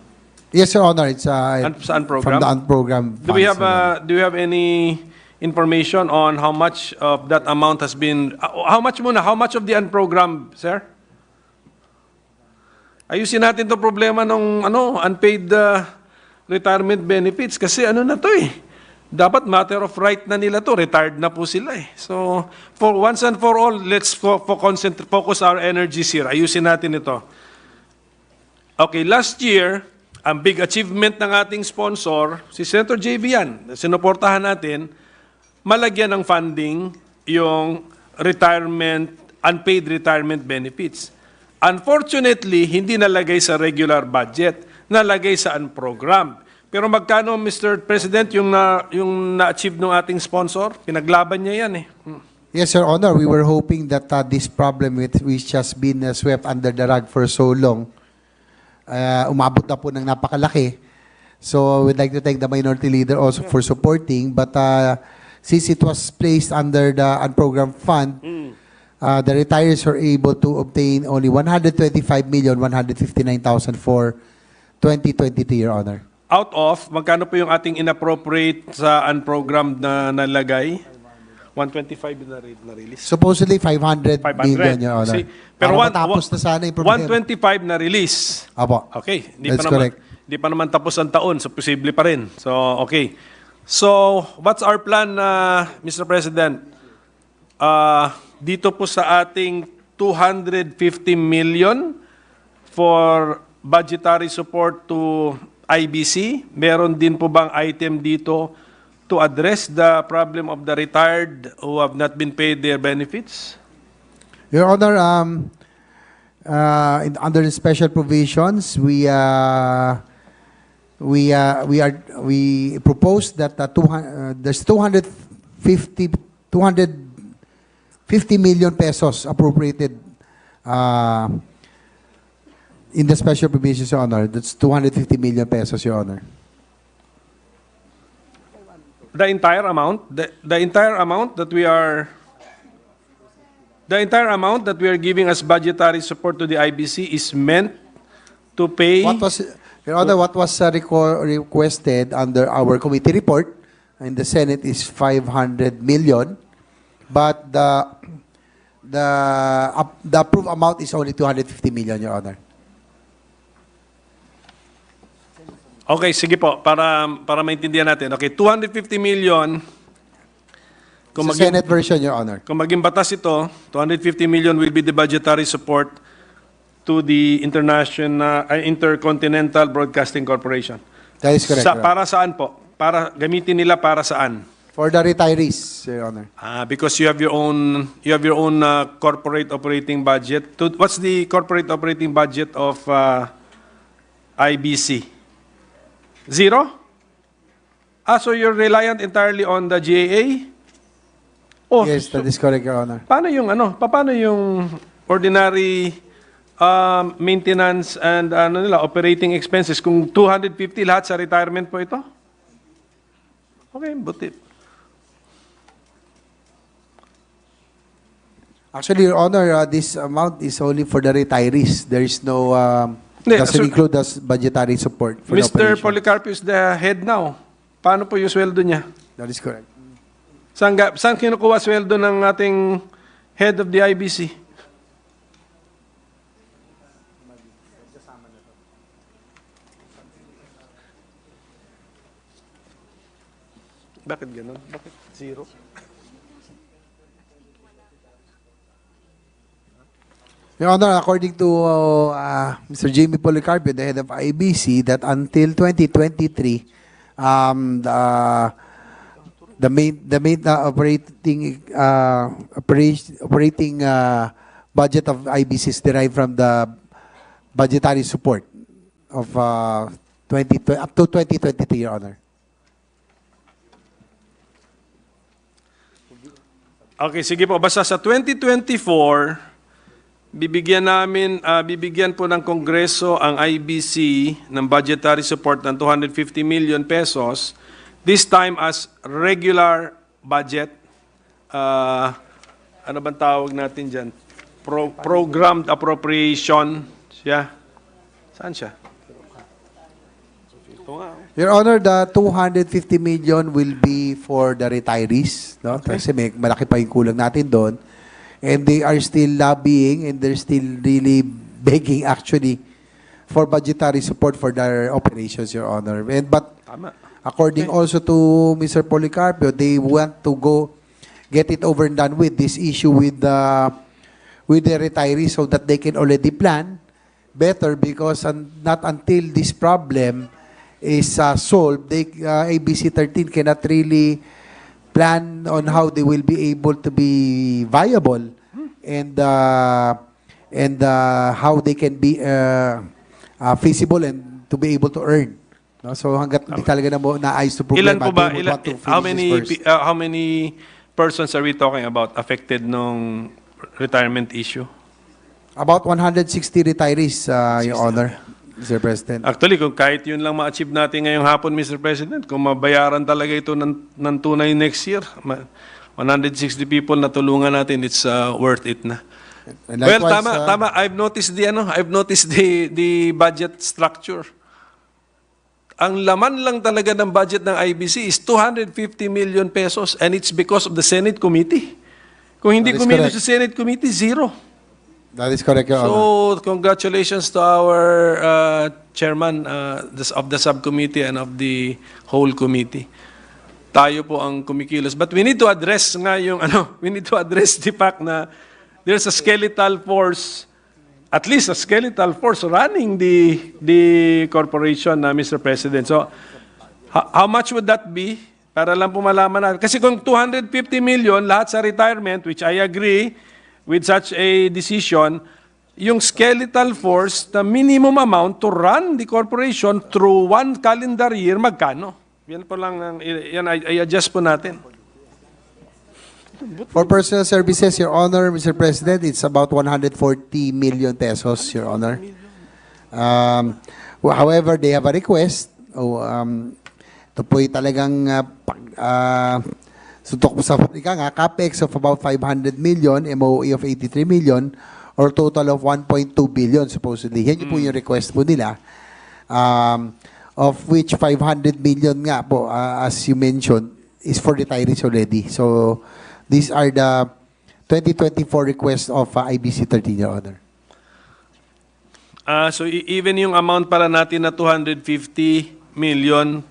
Yes, Your Honor. It's Sa from unprogrammed? the unprogrammed Do we funds. have do you have any information on how much of that amount has been how much of the unprogrammed, sir? Ayusin natin 'tong problema ng unpaid retirement benefits kasi na to eh. Dapat matter of right na nila to, retired na po sila eh. So, for once and for all, let's focus our energies here. Ayusin natin ito. Okay, last year, ang big achievement ng ating sponsor, si Senator JV yan, sinuportahan natin, malagyan ng funding yung unpaid retirement benefits. Unfortunately, hindi nalagay sa regular budget, nalagay sa unprogrammed. Pero magkano, Mr. President, yung na-achieve ng ating sponsor? Pinaglaban niya yan eh. Yes, Your Honor. We were hoping that this problem which has been swept under the rug for so long, umabot na po ng napakalaki. So we'd like to thank the minority leader also for supporting. But since it was placed under the unprogrammed fund, the retirees were able to obtain only 125,159,000 for 2022, Your Honor. Out of, magkano po yung ating inappropriate sa unprogrammed na nalagay? 125 na release. Supposedly 500 million, Your Honor. See, pero Para matapos na sana yung problema. 125 na release. Apo. Okay, That's correct. Hindi pa naman tapos ang taon, so posible pa rin. So, okay. So, what's our plan, Mr. President? Dito po sa ating 250 million for budgetary support to IBC, meron din po bang item dito to address the problem of the retired who have not been paid their benefits? Your Honor, under the special provisions, we propose that there's 250 million pesos appropriated in the special provisions, Your Honor. That's 250 million pesos, Your Honor. The entire amount, the entire amount that we are giving as budgetary support to the IBC is meant to pay. Your Honor, what was requested under our committee report in the Senate is 500 million, but the approved amount is only 250 million, Your Honor. Okay, sige po, para maintindihan natin. Okay, 250 million. Sa Senate version, Your Honor. Kung maging batas ito, 250 million will be the budgetary support to the Intercontinental Broadcasting Corporation. That is correct, Your Honor. Para saan po? Para gamitin nila para saan? For the retirees, Your Honor. Because you have your own corporate operating budget. What's the corporate operating budget of IBC? Zero? So you're reliant entirely on the GAA? Oh, Yes, that is correct, Your Honor. paano yung ordinary maintenance and operating expenses kung 250 lahat sa retirement po ito? Okay, buti. Actually, Your Honor, this amount is only for the retirees. There is no, doesn't include the budgetary support for the Mr. operation. Policarpio is the head now. Paano po yung sweldo niya? That is correct. Saan kinukuha sweldo ng ating head of the IBC? Bakit ganun? Bakit zero? Your Honor, according to Mr. Jamie Policarpio, the head of IBC, that until 2023, the main operating budget of IBC is derived from the budgetary support of up to 2023, Your Honor. Okay, sige po. Basta sa 2024, bibigyan po ng Kongreso ang IBC ng budgetary support ng 250 million pesos, this time as regular budget. Ano bang tawag natin dyan? Programmed appropriation. Siya. Saan siya? Your Honor, the 250 million will be for the retirees, no? Okay. Kasi malaki pa yung kulang natin doon. And they are still lobbying and they're still really begging actually for budgetary support for their operations, Your Honor. But according also to Mr. Policarpio, they want to get it over and done with this issue with the retirees so that they can already plan better, because not until this problem is solved, ABC 13 cannot really plan on how they will be able to be viable and how they can be feasible and to be able to earn. No? So hanggat hindi talaga naayos to problema, Ilan po ba? they would want to How finish this first. how many persons are we talking about affected nung retirement issue? About 160 retirees, Your Honor, Mr. President. Actually, kung kahit yun lang ma-achieve natin ngayong hapon, Mr. President, kung mabayaran talaga ito ng tunay next year, 160 people na tulungan natin, it's worth it na. And Well, likewise, tama. I've noticed the budget structure. Ang laman lang talaga ng budget ng IBC is 250 million pesos and it's because of the Senate Committee. Kung hindi That is kumilo correct. sa Senate Committee, zero. That is correct, Your Honor. So, congratulations to our chairman of the subcommittee and of the whole committee. Tayo po ang kumikilos. But we need to address nga yung, we need to address the fact na there's a skeletal force, at least a skeletal force running the corporation, Mr. President. So, how much would that be? Para lang po malaman natin. Kasi kung 250 million, lahat sa retirement, which I agree with such a decision, yung skeletal force, the minimum amount to run the corporation through one calendar year, magkano? Yan po lang, yan i-adjust po natin. For personal services, Your Honor, Mr. President, it's about 140 million pesos, Your Honor. However, they have a request. Ito po'y talagang suntok po sa CAPEX of about 500 million, MOE of 83 million, or total of 1.2 billion supposedly. Yan yung po yung request po nila. Of which 500 million nga po, as you mentioned, is for retirees already. So, these are the 2024 requests of IBC 13, Your Honor. So even yung amount para natin na 250 million,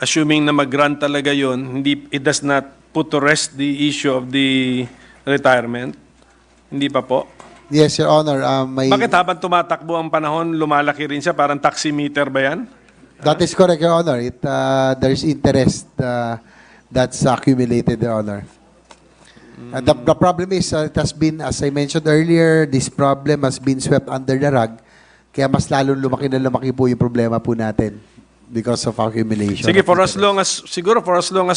assuming na mag-grant talaga yun, it does not put to rest the issue of the retirement? Hindi pa po? Yes, Your Honor. Bakit habang tumatakbo ang panahon, lumalaki rin siya? Parang taximeter ba yan? That is correct, Your Honor. There's interest that's accumulated, Your Honor. The problem is, it has been, as I mentioned earlier, this problem has been swept under the rug. Kaya mas lalong lumaki na lumaki po yung problema po natin because of accumulation. Sige, for as long as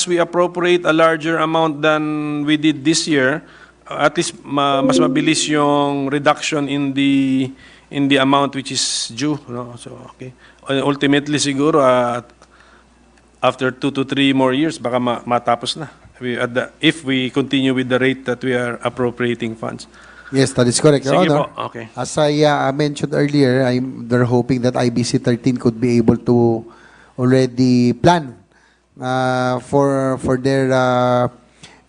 we appropriate a larger amount than we did this year, at least mas mabilis yung reduction in the amount which is due, no? So okay. Ultimately siguro after 2 to 3 more years baka matapos na. If we continue with the rate that we are appropriating funds. Yes, that is correct, Your Sige Honor. po, okay. As I mentioned earlier, they're hoping that IBC 13 could be able to already plan for their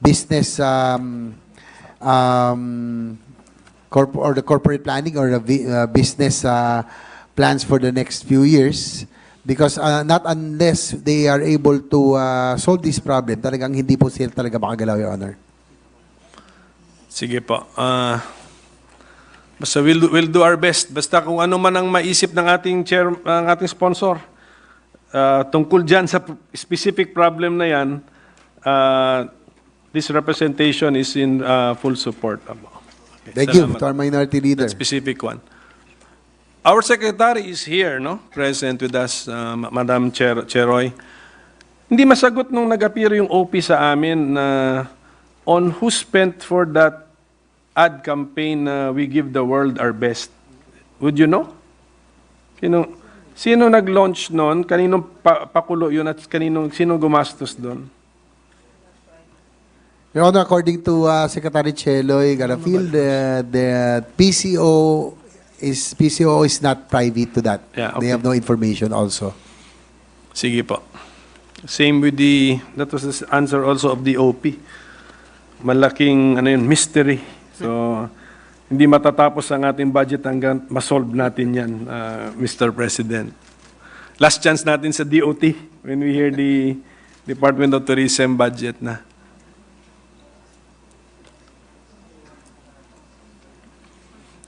business or the corporate planning or the business plans for the next few years. Because not unless they are able to solve this problem, talagang hindi po sila talaga makagalaw, Your Honor. Sige po. Basta we'll do our best. Basta kung ano man ang maisip ng ating ating sponsor tungkol diyan sa specific problem na yan, this representation is in full support. Okay, Thank you salamat. to our minority leader. That specific one. Our secretary is here, no? Present with us, Madam Cheroy. Hindi masagot nung nag-appear yung OP sa amin na on who spent for that ad campaign na We Give the World Our Best. Would you know? Sino nag-launch nun? Kaninong pakulo yun at sino gumastos doon? Your Honor, according to Secretary Cheloy Garafil, the PCO is not private to that. Yeah, okay. They have no information also. Sige po. Same with that was the answer also of the OP. Malaking mystery. So, hindi matatapos ang ating budget hanggang masolve natin yan, Mr. President. Last chance natin sa DOT when we hear the Department of Tourism budget na.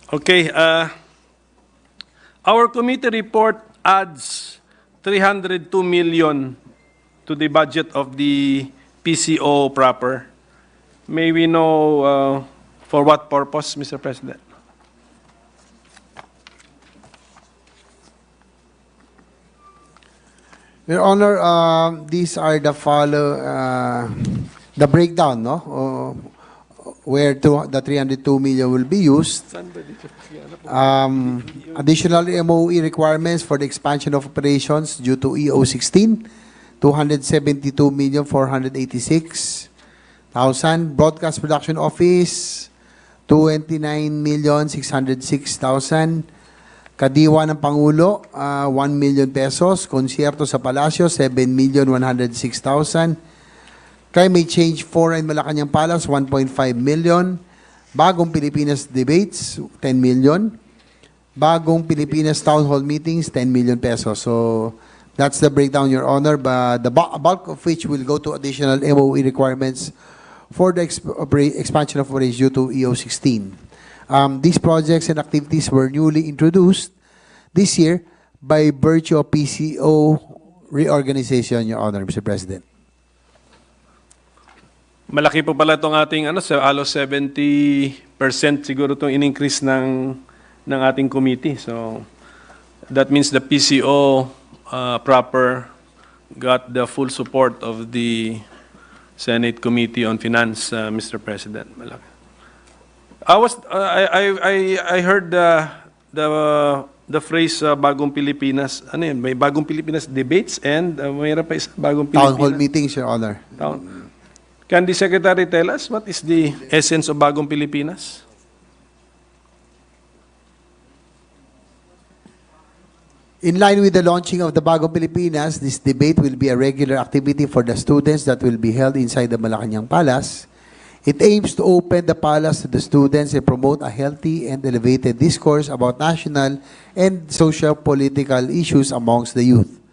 Okay, our committee report adds 302 million to the budget of the PCO proper. May we know for what purpose, Mr. President? Your Honor, these are the the breakdown, no? Where the 302 million will be used. Additional MOE requirements for the expansion of operations due to EO16, 272,486,000. Broadcast Production Office, 29,606,000. Kadiwa ng Pangulo, 1 million pesos. Konsyerto sa Palasyo, 7,106,000. Climate Change Forum Malacanang Palace, 1.5 million. Bagong Pilipinas Debates, 10 million. Bagong Pilipinas Town Hall Meetings, 10 million pesos. So that's the breakdown, Your Honor. But the bulk of which will go to additional MOE requirements for the expansion of operations due to EO16. These projects and activities were newly introduced this year by virtue of PCO reorganization, Your Honor, Mr. President. Malaki po pala itong ating halos 70% siguro itong in-increase ng ating committee. So that means the PCO proper got the full support of the Senate Committee on Finance, Mr. President. Malaki. I heard the phrase Bagong Pilipinas. Ano yun? May Bagong Pilipinas debates and mayroon pa isa Bagong Pilipinas. Town Hall Meetings, Your Honor. Can the Secretary tell us what is the essence of Bagong Pilipinas? In line with the launching of the Bagong Pilipinas, this debate will be a regular activity for the students that will be held inside the Malacanang Palace. It aims to open the palace to the students and promote a healthy and elevated discourse about national and social-political issues amongst the youth.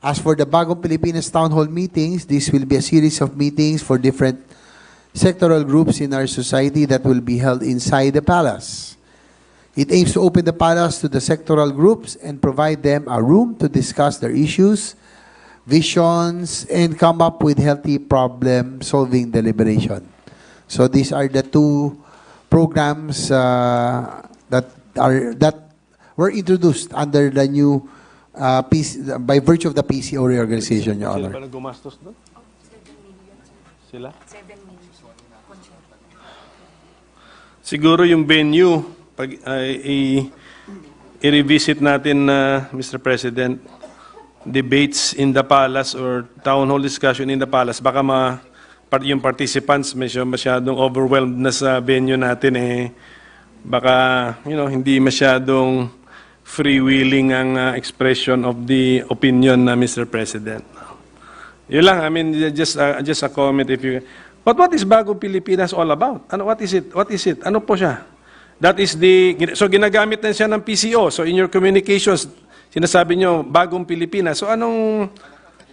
As for the Bagong Pilipinas Town Hall meetings, this will be a series of meetings for different sectoral groups in our society that will be held inside the palace. It aims to open the palace to the sectoral groups and provide them a room to discuss their issues, visions, and come up with healthy problem-solving deliberation. So these are the two programs that were introduced under the new by virtue of the PCO reorganization, Your Honor. Sila ba gumastos doon? Sila? Siguro yung venue, pag i-revisit natin Mr. President, debates in the palace or town hall discussion in the palace, baka yung participants masyadong overwhelmed na sa venue natin baka hindi masyadong freewheeling ang expression of the opinion na Mr. President. Yun lang, I mean just a comment if you. But what is Bagong Pilipinas all about? What is it? Ano po siya? That is so ginagamit na siya ng PCO. So in your communications, sinasabi nyo Bagong Pilipinas. So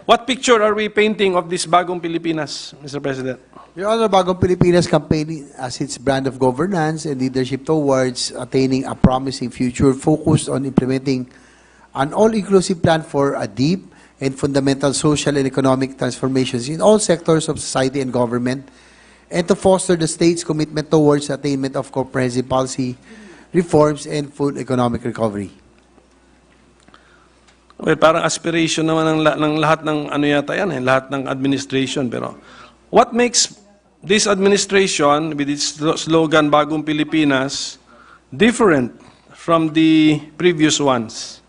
what picture are we painting of this Bagong Pilipinas, Mr. President? Your Honor, Bagong Pilipinas campaigning as its brand of governance and leadership towards attaining a promising future focused on implementing an all-inclusive plan for a deep and fundamental social and economic transformations in all sectors of society and government, and to foster the state's commitment towards attainment of comprehensive policy reforms and full economic recovery. Well, parang aspiration naman ng lahat ng yata yan, lahat ng administration. Pero what makes this administration with its slogan Bagong Pilipinas different from the previous ones?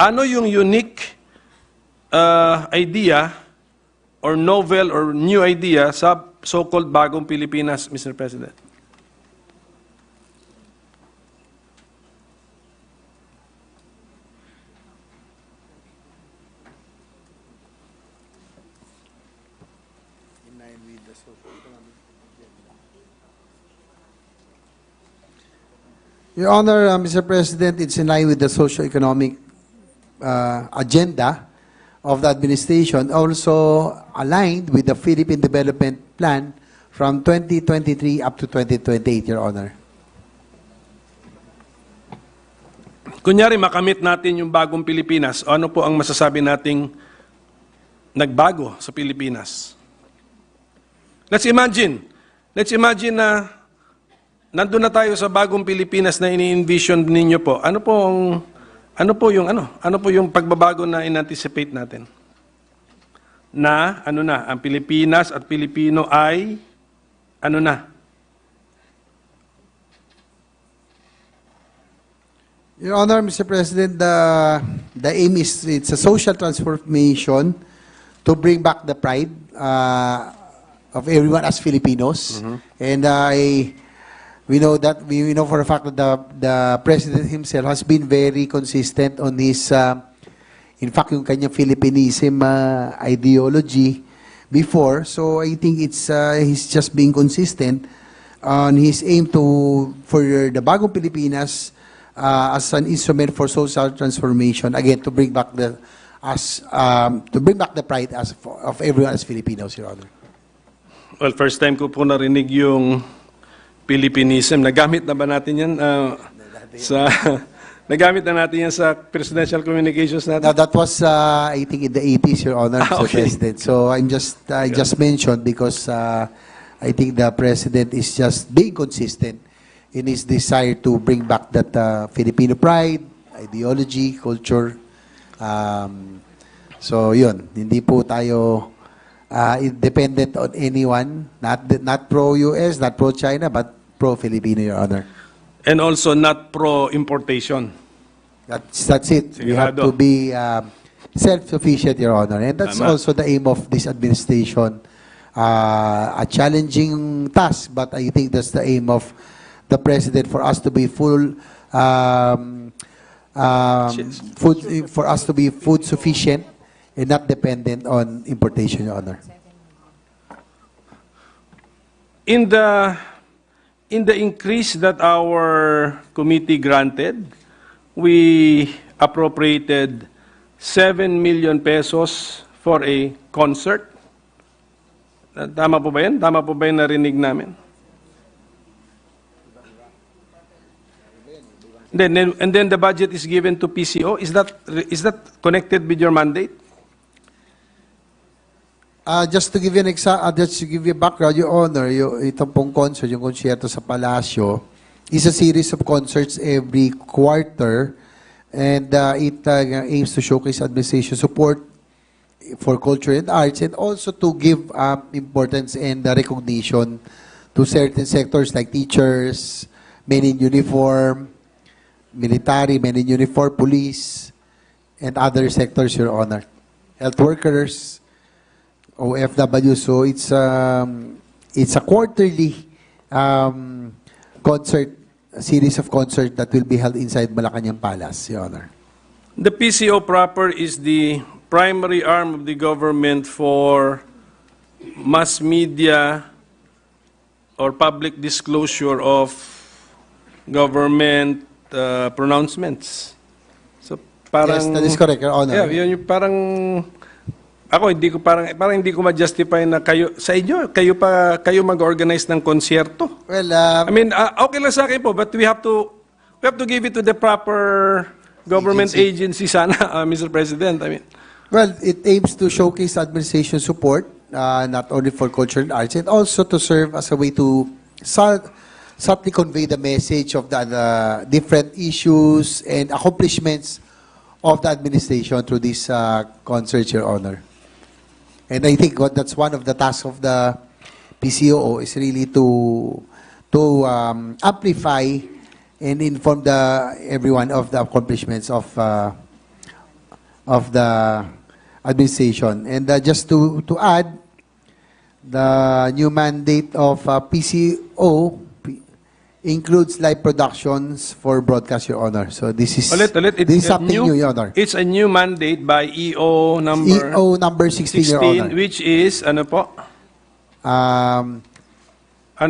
Ano yung unique idea or novel or new idea sa so-called Bagong Pilipinas, Mr. President? Your Honor, Mr. President, it's in line with the socio-economic agenda of the administration, also aligned with the Philippine Development Plan from 2023 up to 2028, Your Honor. Kunyari, makamit natin yung Bagong Pilipinas, ano po ang masasabi nating nagbago sa Pilipinas? Let's imagine na nandun na tayo sa Bagong Pilipinas na ini-envision ninyo po. Ano po Ano po yung pagbabago na in-anticipate natin? Na ang Pilipinas at Pilipino ay Your Honor, Mr. President, the aim is it's a social transformation to bring back the pride of everyone as Filipinos. And we know for a fact that the President himself has been very consistent on his, in fact, yung kanyang Filipinism ideology before. So I think he's just being consistent on his aim for the Bagong Pilipinas as an instrument for social transformation, again, to bring back the pride of everyone as Filipinos, Your Honor. Well, first time ko po narinig yung Filipinism. Nagamit na ba natin yan nagamit na natin yan sa presidential communications natin? Now, that was, I think, in the 80s, Your Honor, Mr. President. So I just mentioned because I think the President is just being consistent in his desire to bring back that Filipino pride, ideology, culture. So yun, hindi po tayo dependent on anyone, not pro-US, not pro-China, but pro-Filipino, Your Honor. And also not pro-importation. That's it. We have to be self-sufficient, Your Honor. And that's also the aim of this administration. A challenging task, but I think that's the aim of the President for us to be food sufficient and not dependent on importation, Your Honor. In the increase that our committee granted, we appropriated 7 million pesos for a concert. Tama po ba yan? Tama po ba yung narinig namin? And then the budget is given to PCO. Is that connected with your mandate? Just to give you just to give you a background, Your Honor, itong pong concert, yung konsyerto sa Palacio, is a series of concerts every quarter, and it aims to showcase administration support for culture and arts, and also to give importance and recognition to certain sectors like teachers, men in uniform, military, men in uniform, police, and other sectors, Your Honor. Health workers, OFW. So it's a quarterly a series of concert that will be held inside Malacanang Palace, Your Honor. The PCO proper is the primary arm of the government for mass media or public disclosure of government pronouncements. So parang Yes, that is correct, Your Honor. Yeah, yun yung parang ako parang hindi ko ma-justify na kayo mag-organize ng konsyerto. Well, I mean, okay lang sa akin po, but we have to give it to the proper government agency sana, Mr. President. I mean, well, it aims to showcase administration support, not only for culture and arts, and also to serve as a way to subtly convey the message of the different issues and accomplishments of the administration through this concert, Your Honor. And I think that's one of the tasks of the PCOO is really to amplify and inform everyone of the accomplishments of the administration. And just to add, the new mandate of PCO includes live productions for broadcast, Your Honor. So this is something new, Your Honor. It's a new mandate by EO number 16, Your Honor. which is, ano po? Ano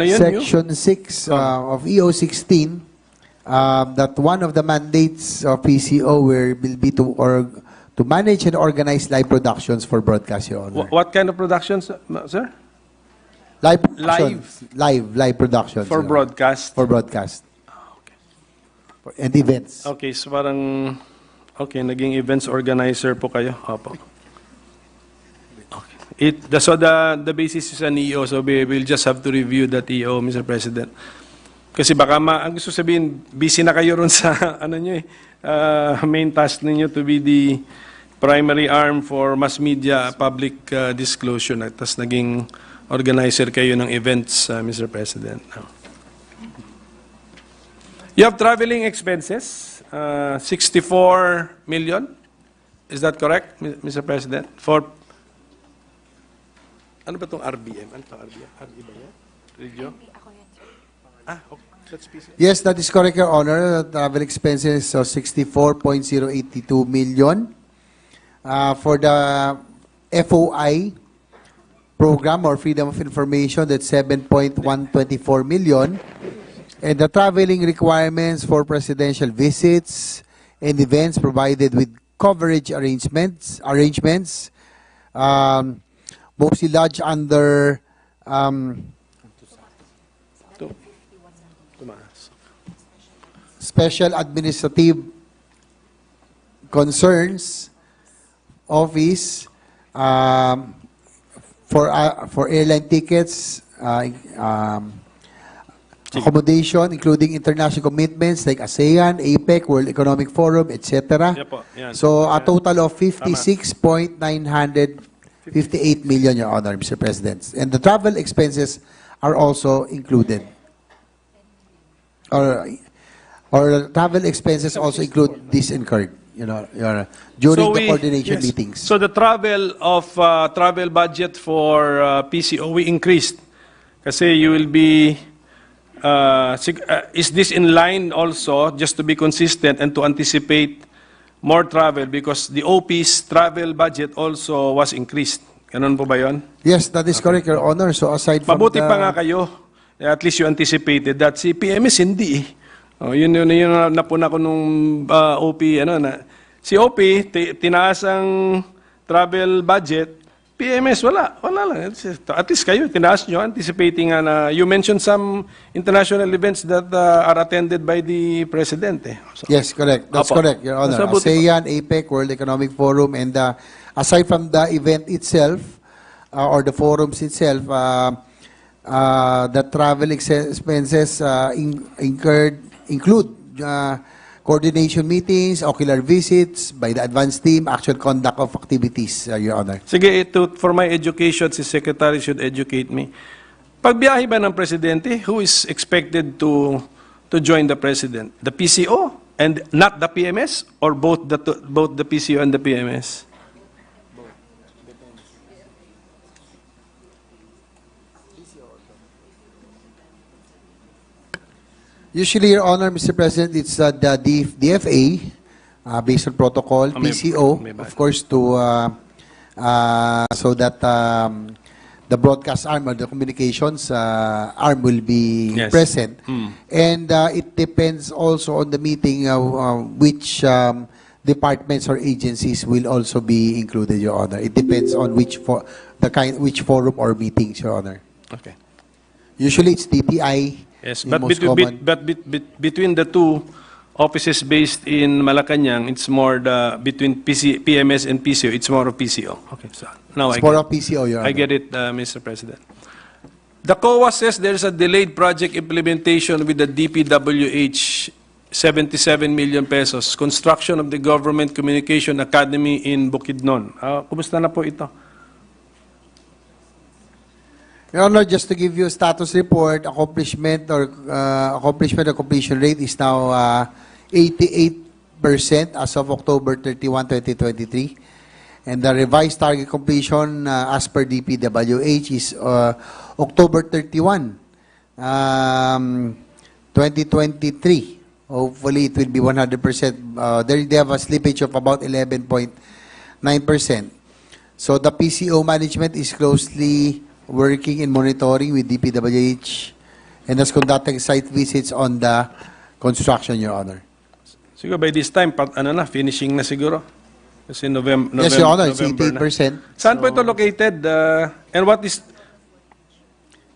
yun? Section 6 of EO 16, that one of the mandates of PCO will be to manage and organize live productions for broadcast, Your Honor. What kind of productions, sir? Live productions. For Your Honor. broadcast? For broadcast. Okay. And events. Okay, so parang, naging events organizer po kayo. Opo. So the basis is an EO, so we'll just have to review that EO, Mr. President. Kasi baka ang gusto sabihin, busy na kayo ron sa ano nyo main task ninyo to be the primary arm for mass media public disclosure. Tapos naging organizer kayo ng events, Mr. President. You have traveling expenses, 64 million. Is that correct, Mr. President? For ano ba itong RBM? Ano ito, RBM? RB ba yan? Radio? Okay. That's PC. Yes, that is correct, Your Honor. Travel expenses of 64.082 million. For the FOI program or Freedom of Information, that's 7.124 million. And the traveling requirements for presidential visits and events provided with coverage arrangements, mostly lodged under Special Administrative Concerns Office for airline tickets, accommodation, including international commitments like ASEAN, APEC, World Economic Forum, etc. Yeah po, yan. So, a total of 56.958 million, Your Honor, Mr. President. And the travel expenses are also included. Or travel expenses also include this incurred, Your Honor, during the coordination yes. meetings. So the travel budget for PCO, we increased. Kasi you will be, is this in line also, just to be consistent and to anticipate more travel because the OP's travel budget also was increased. Ganun po ba yun? Yes, that is correct, Your Honor. So aside from Mabuti pa nga kayo. At least you anticipated that. Si PMS hindi eh. Yun napuna ko nung OP. Si OP, tinaas ang travel budget. PMS, wala lang. At least kayo, tinaas nyo, anticipating na, you mentioned some international events that are attended by the President. So, yes, correct. That's Apo. correct, Your Honor. Masabuti ASEAN, APEC, World Economic Forum, and aside from the event itself, or the forums itself, the travel expenses include coordination meetings, ocular visits by the advanced team, actual conduct of activities, Your Honor. Sige, for my education, si Secretary should educate me. Pagbiyahe ba ng Presidente, who is expected to join the President? The PCO and not the PMS? Or both the PCO and the PMS? Usually, Your Honor, Mr. President, it's the DFA, based on protocol, PCO, of course, so that the broadcast arm or the communications arm will be present. And it depends also on the meeting which departments or agencies will also be included, Your Honor. It depends on which forum or meetings, Your Honor. Okay. Usually, it's DTI. Yes, but between the two offices based in Malacanang, it's more between PMS and PCO, it's more of PCO. Okay, so now It's more of PCO, Your Honor. I get it, Mr. President. The COA says there's a delayed project implementation with the DPWH, 77 million pesos, construction of the Government Communication Academy in Bukidnon. Kumusta na po ito? Your Honor, just to give you a status report, accomplishment or completion rate is now 88% as of October 31, 2023. And the revised target completion as per DPWH is October 31, 2023. Hopefully, it will be 100%. They have a slippage of about 11.9%. So the PCO management is closely working and monitoring with DPWH and has conducted site visits on the construction, Your Honor. Siguro by this time, finishing na siguro. Kasi November. Yes, Your Honor, it's November 88%. Saan po ito located? And what is...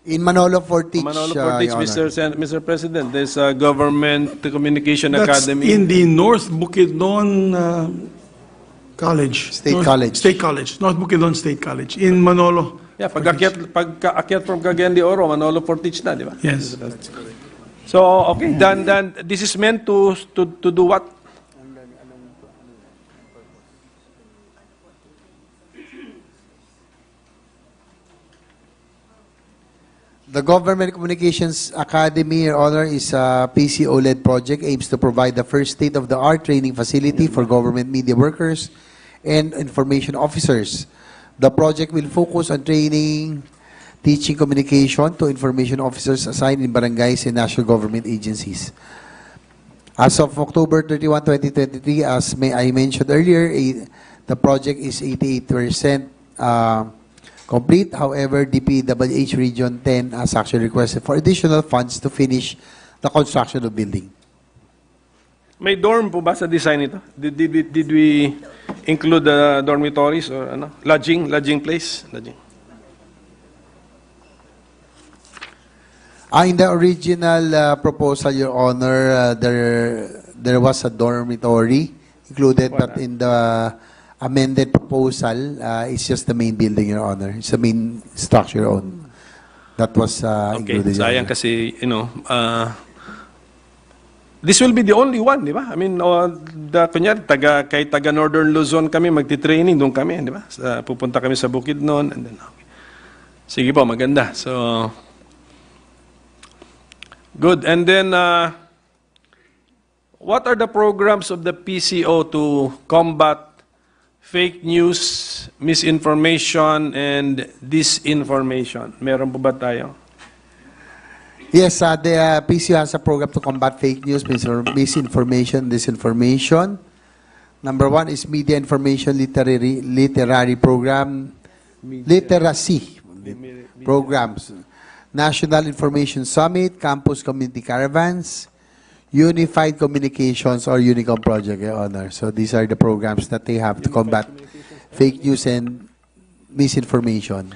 In Manolo Fortich, Manolo Fortich, Your Honor. Mr. President, there's a Government Communication That's Academy. in the North Bukidnon College. State College. State College. North Bukidnon State College. In Manolo. Yeah, pagkaakyat from Cagayan de Oro, Manolo Fortich na, di ba? Yes. So, okay, then this is meant to do what? The Government Communications Academy, Your Honor, is a PCO-led project, aims to provide the first state-of-the-art training facility for government media workers and information officers. The project will focus on training, teaching communication to information officers assigned in barangays and national government agencies. As of October 31, 2023, as I mentioned earlier, the project is 88% complete. However, DPWH Region 10 has actually requested for additional funds to finish the construction of building. May dorm po ba sa design ito? Did we include the dormitories or ano? Lodging place? Lodging. In the original proposal, Your Honor, there was a dormitory included, but in the amended proposal, it's just the main building, Your Honor. It's the main structure on. That was included. Okay, sayang kasi, this will be the only one, di ba? I mean, kunyari, kahit taga Northern Luzon kami, magti-training, doon kami, di ba? Pupunta kami sa Bukidnon, and then, okay. Sige po, maganda. So, good. And then, what are the programs of the PCO to combat fake news, misinformation, and disinformation? Meron po ba tayo? Yes, the PCO has a program to combat fake news, misinformation, disinformation. Number one is Media Information Literary Program, Literacy Programs, National Information Summit, Campus Community Caravans, Unified Communications, or Unicom Project, Your Honor. So these are the programs that they have to combat fake news and misinformation.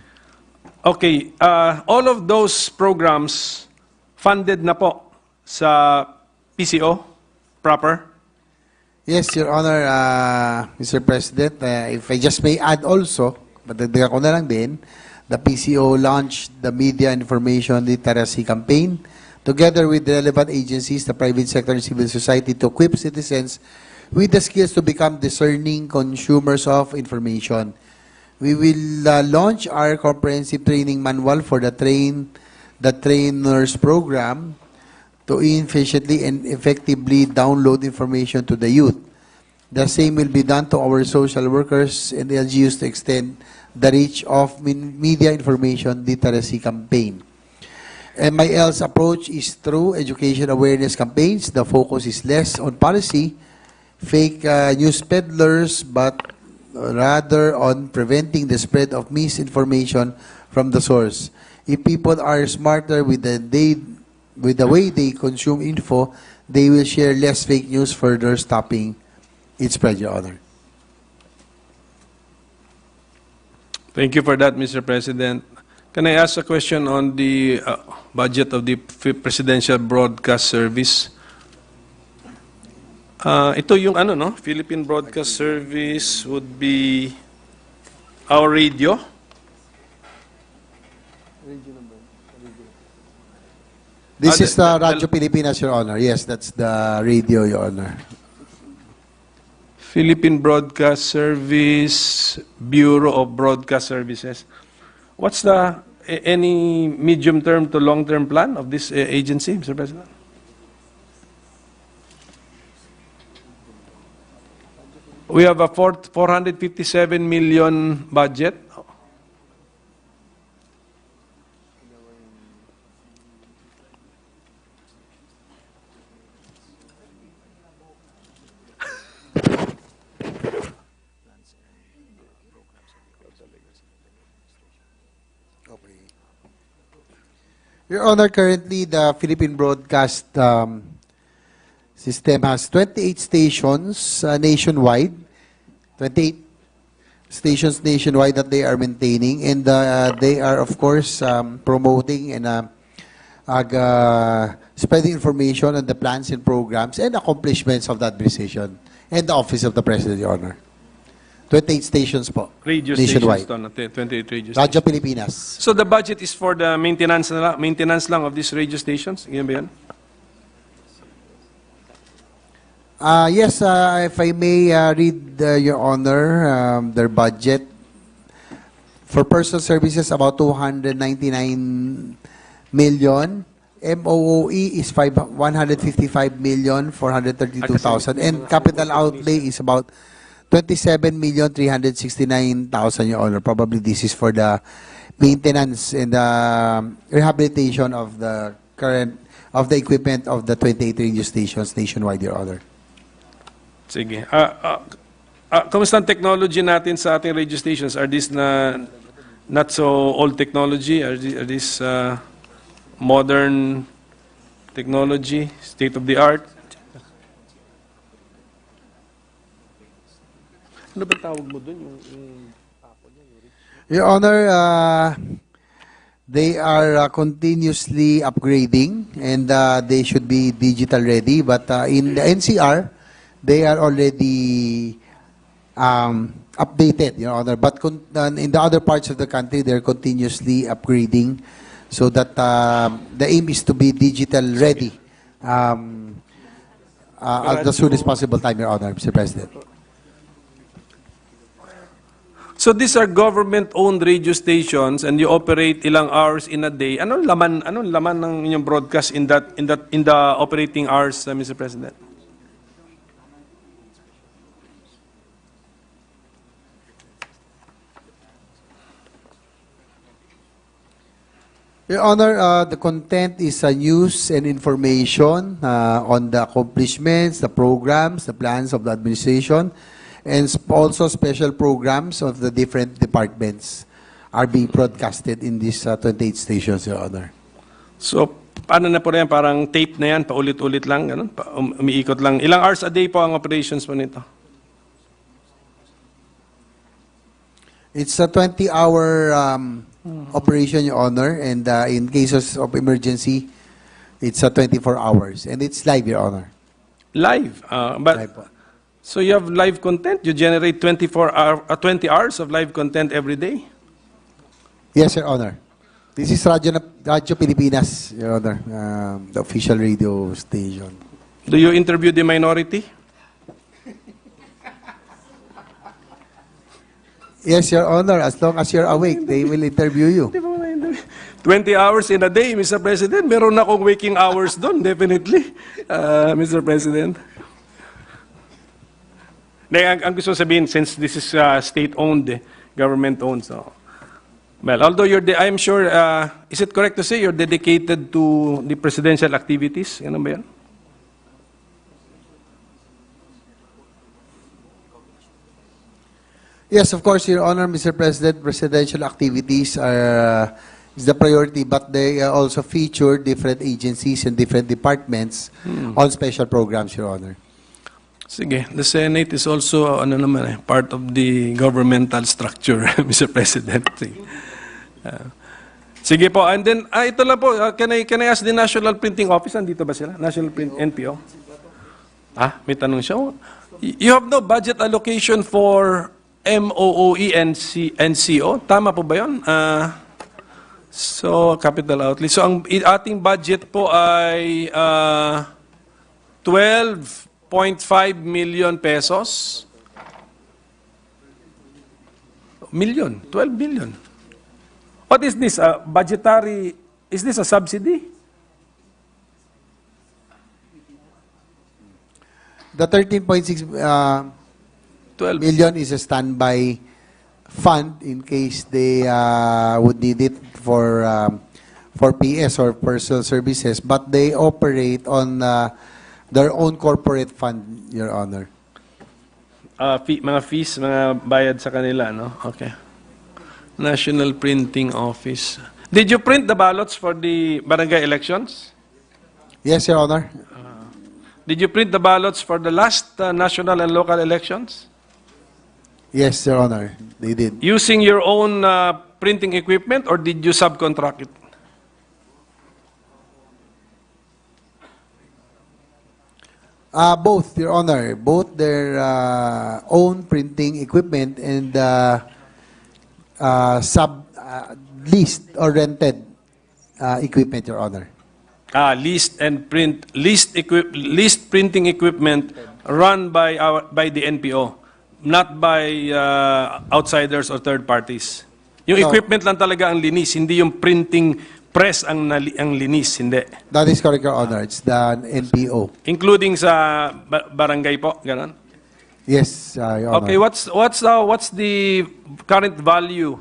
Okay, all of those programs funded na po sa PCO proper? Yes, Your Honor, Mr. President, if I just may add also, madagdagan ko na lang din, the PCO launched the Media Information Literacy Campaign together with relevant agencies, the private sector, and civil society to equip citizens with the skills to become discerning consumers of information. We will launch our comprehensive training manual for the trainers program to efficiently and effectively download information to the youth. The same will be done to our social workers and LGUs to extend the reach of media information literacy campaign. MIL's approach is through education awareness campaigns. The focus is less on policy, fake news peddlers, but rather on preventing the spread of misinformation from the source. If people are smarter with the way they consume info, they will share less fake news, further stopping its spread, Your Honor. Thank you for that, Mr. President. Can I ask a question on the budget of the Presidential Broadcast Service? Ito yung no? Philippine Broadcast Service would be our radio. This is the Radyo Pilipinas, Your Honor. Yes, that's the radio, Your Honor. Philippine Broadcast Service, Bureau of Broadcast Services. What's any medium-term to long-term plan of this agency, Mr. President? We have a 457 million budget. Your Honor, currently the Philippine Broadcast System has 28 stations nationwide, 28 stations nationwide that they are maintaining, and they are, of course, promoting and spreading information on the plans and programs and accomplishments of the administration and the Office of the President, Your Honor. 28 stations po, Radio nationwide. stations, 28 radio Radyo stations. Pilipinas. So the budget is for the maintenance lang of these radio stations? Ganyan ba yan? Yes, if I may read, Your Honor, their budget. For personal services, about 299 million. MOOE is 155,432,000. And capital outlay is about 27,369,000, Your Honor. Probably this is for the maintenance and the rehabilitation of the equipment of the 28 radio stations nationwide, Your Honor. Sige. Kamusta ang technology natin sa ating radio stations? Are these not so old technology? Are these modern technology, state of the art? Ano ba tawag mo dun? Your Honor, they are continuously upgrading and they should be digital ready. But in the NCR, they are already updated, Your Honor. But in the other parts of the country, they're continuously upgrading so that the aim is to be digital ready at the soonest possible time, Your Honor, Mr. President. So these are government-owned radio stations and you operate ilang hours in a day. Anong laman ng inyong broadcast in the operating hours, Mr. President? Your Honor, the content is news and information on the accomplishments, the programs, the plans of the administration, and also special programs of the different departments are being broadcasted in these 28 stations, Your Honor. So, paano na po yan? Parang tape na yan, paulit-ulit lang, ganun? Umiikot lang. Ilang hours a day po ang operations po nito? It's a 20-hour operation, Your Honor, and in cases of emergency, it's 24 hours, and it's live, Your Honor. Live? Live po. So you have live content? You generate 20 hours of live content every day? Yes, Your Honor. This is Radyo Pilipinas, Your Honor, the official radio station. Do you interview the minority? Yes, Your Honor. As long as you're awake, they will interview you. 20 hours in a day, Mr. President. Meron akong waking hours doon, definitely, Mr. President. Ang gusto sabihin, since this is state-owned, government-owned, so... Well, although I'm sure, is it correct to say you're dedicated to the presidential activities? Ano ba yan? Yes, of course, Your Honor, Mr. President, presidential activities is the priority, but they also feature different agencies and different departments on special programs, Your Honor. Sige, the Senate is also part of the governmental structure, Mr. President. Sige po, and then, ito lang po, can I ask the National Printing Office, andito ba sila? National Print, NPO? May tanong siya. You have no budget allocation for MOOE and NCO? Tama po ba yun? So, capital outlay. So, ang ating budget po ay 12.5 million pesos. 12 million. What is this? Budgetary, is this a subsidy? The 13.6 million is a standby fund in case they would need it for PS or personal services, but they operate on their own corporate fund, Your Honor. Mga fees, mga bayad sa kanila, no? Okay. National Printing Office. Did you print the ballots for the barangay elections? Yes, Your Honor. Did you print the ballots for the last national and local elections? Yes, Your Honor. They did. Using your own printing equipment, or did you subcontract it? Both, Your Honor. Both their own printing equipment and leased or rented equipment, Your Honor. Leased printing equipment run by the NPO, not by outsiders or third parties. Yung No. equipment lang talaga ang linis, hindi yung printing press ang linis, hindi. That is correct, Your Honor. It's the NPO. Including sa barangay po, ganon. Yes, Your Honor. Okay, what's the current value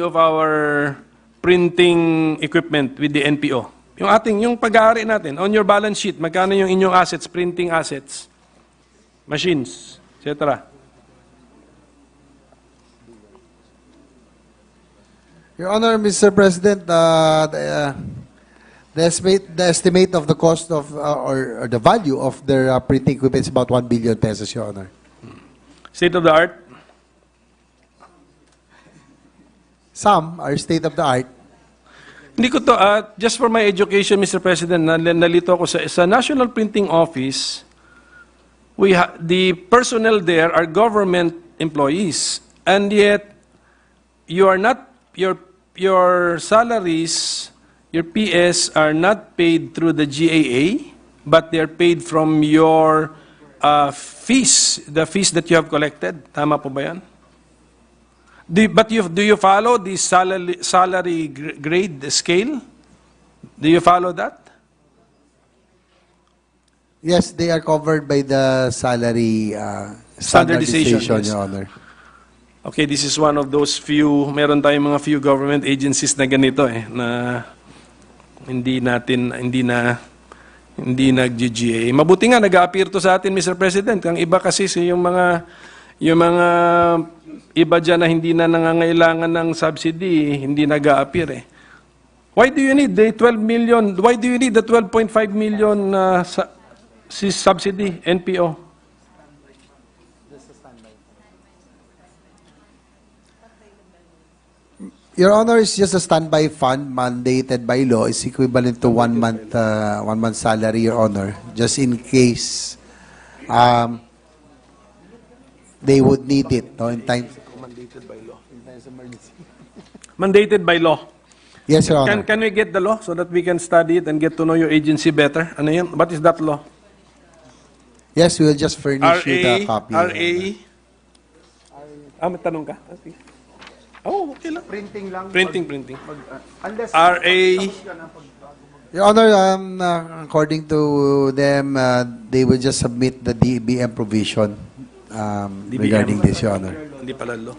of our printing equipment with the NPO? Yung pag-aari natin, on your balance sheet, magkano yung inyong assets, printing assets, machines, etc. Your Honor, Mr. President, the estimate of the cost of or the value of their printing equipment is about 1 billion pesos, Your Honor. State of the art? Some are state of the art. Hindi ko to, just for my education, Mr. President, nalito ako sa National Printing Office, the personnel there are government employees, and yet you are not, your salaries, your PS are not paid through the GAA, but they are paid from your fees, the fees that you have collected. Tama po ba yan? Do you follow the salary grade scale? Do you follow that? Yes, they are covered by the salary standardization, yes. Your Honor. Okay, this is one of those few, meron tayong mga few government agencies na ganito na hindi nag-GGA. Mabuti nga, nag-a-appear to sa atin, Mr. President. Ang iba kasi yung mga iba dyan na hindi na nangangailangan ng subsidy, hindi nag-a-appear Why do you need the 12 million? Why do you need the 12.5 million subsidy, NPO? Your Honor, is just a standby fund mandated by law. It's equivalent to 1 month salary, Your Honor. Just in case they would need it in time. Mandated by law. Yes, Your Honor. Can we get the law so that we can study it and get to know your agency better? Ano yun? What is that law? Yes, we will just furnish you the copy. Your RA. May tanong ka? Okay. Oh, okay lang. Printing lang. Printing. Unless RA. Your Honor, according to them, they will just submit the DBM provision regarding this, Your Honor. Hindi pala law.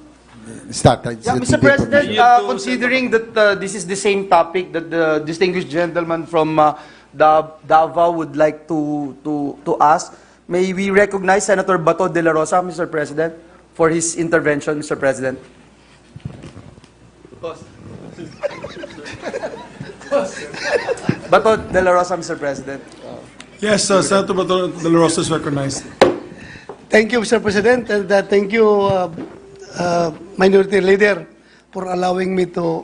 It's not. It's Yeah, the Mr. DBM President, provision. considering that this is the same topic that the distinguished gentleman from Davao would like to ask, may we recognize Senator Bato de la Rosa, Mr. President, for his intervention, Mr. President? Bato de la Rosa, Mr. President. Yes, Senator Bato de la Rosa is recognized. Thank you, Mr. President, and thank you, Minority Leader, for allowing me to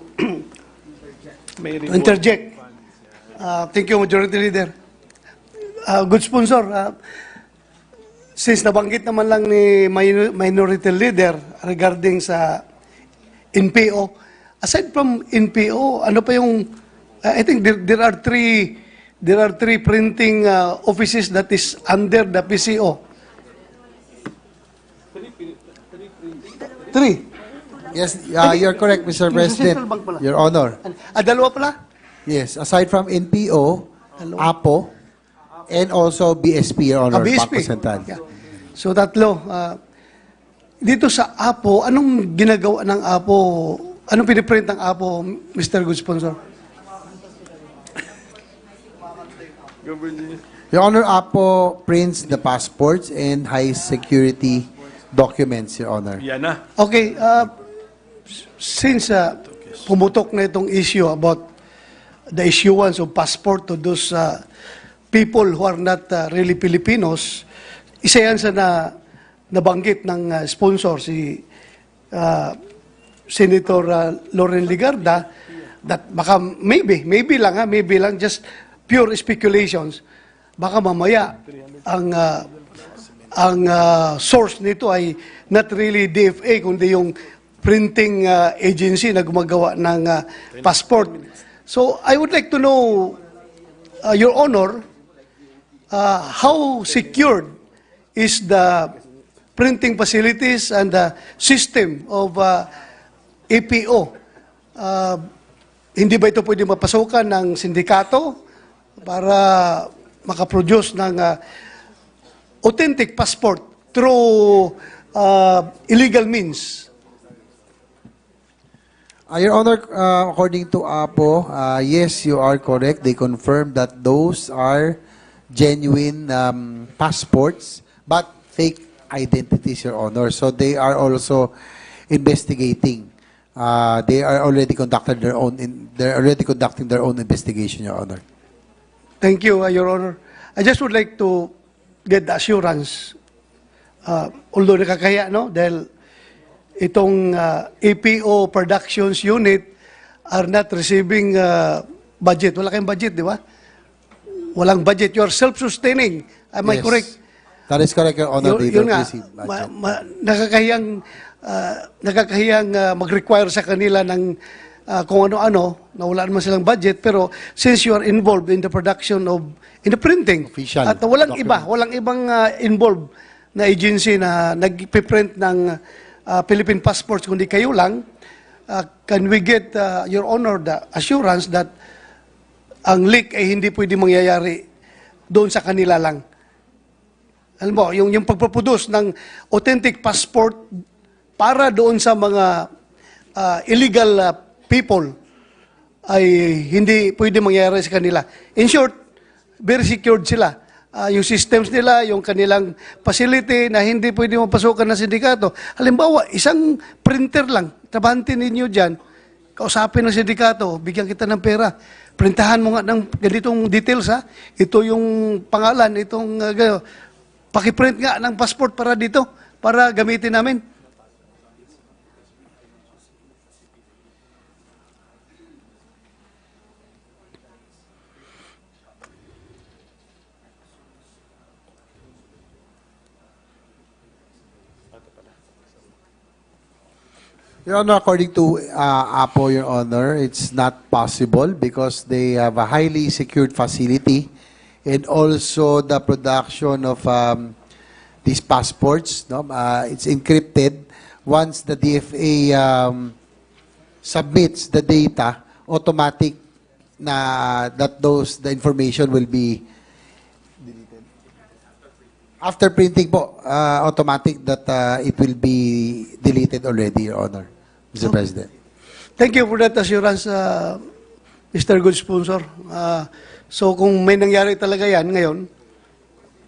interject. Thank you, Majority Leader. Good sponsor. Since nabanggit naman lang ni Minority Leader regarding sa NPO, aside from NPO, ano pa yung, I think there are three printing offices that is under the PCO. Three. Yes, you're correct, Mr. President. Your Honor. Dalawa pala? Yes, aside from NPO, APO, and also BSP, Your Honor, BSP. Bangko Sentral. Yeah. So tatlo. Dito sa APO, anong ginagawa ng APO? Anong piniprint ng APO, Mr. Good Sponsor? Your Honor, APO prints the passports and high security documents, Your Honor. Yan na. Okay, since pumutok na itong issue about the issuance of passport to those people who are not really Filipinos, isa yan sa nabanggit ng sponsor, si Senator Loren Ligarda, that baka maybe lang, just pure speculations, baka mamaya ang source nito ay not really DFA, kundi yung printing agency na gumagawa ng passport. So I would like to know, Your Honor, how secured is the printing facilities and the system of APO. Hindi ba ito pwede mapasukan ng sindikato para makaproduce ng authentic passport through illegal means? Your Honor, according to APO, yes, you are correct. They confirmed that those are genuine passports, but fake identities, Your Honor. So they are also investigating. They are already conducting their own investigation, Your Honor. Thank you, Your Honor. I just would like to get the assurance, although nakakahiya, no? Dahil itong APO Productions Unit are not receiving budget. Wala kayong budget, di ba? Walang budget. You are self-sustaining. Am I Yes. correct? That is correct, Your Honor. They Yun don't nga, receive budget. nakakahiyang mag-require sa kanila ng kung ano-ano, na wala naman silang budget, pero since you are involved in the production of, in the printing, Official at walang document. walang ibang involved na agency na nag-print ng Philippine passports, kundi kayo lang, can we get, Your Honor, the assurance that ang leak ay hindi pwede mangyayari doon sa kanila lang? Alam mo, yung pagproduce ng authentic passport para doon sa mga illegal people ay hindi pwede mangyayari sa kanila. In short, very secured sila. Yung systems nila, yung kanilang facility na hindi pwede mapasukan ng sindikato. Halimbawa, isang printer lang, trabahantin ninyo dyan, kausapin ng sindikato, bigyan kita ng pera, printahan mo nga ng ganitong details, ha? Ito yung pangalan, itong pakiprint nga ng passport para dito, para gamitin namin. Your Honor, according to APO, Your Honor, it's not possible because they have a highly secured facility and also the production of these passports, no, it's encrypted. Once the DFA submits the data, automatic na that the information will be deleted. After printing po, automatic that it will be deleted already, Your Honor. Mr. President. Thank you for that assurance, Mr. Good Sponsor. So kung may nangyari talaga yan ngayon,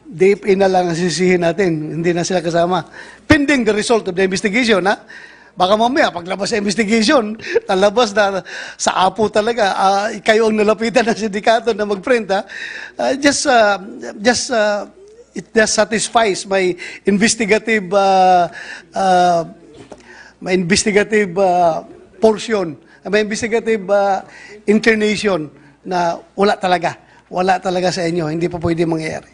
DFA na lang ang sisihin natin. Hindi na sila kasama. Pending the result of the investigation, ha? Baka mamaya, paglabas sa investigation, nalabas na sa APO talaga, kayo ang nalapitan ng sindikato na mag-print, ha? It just satisfies my investigative portion, may investigative inclination na wala talaga sa inyo, hindi pa pwede mangyayari.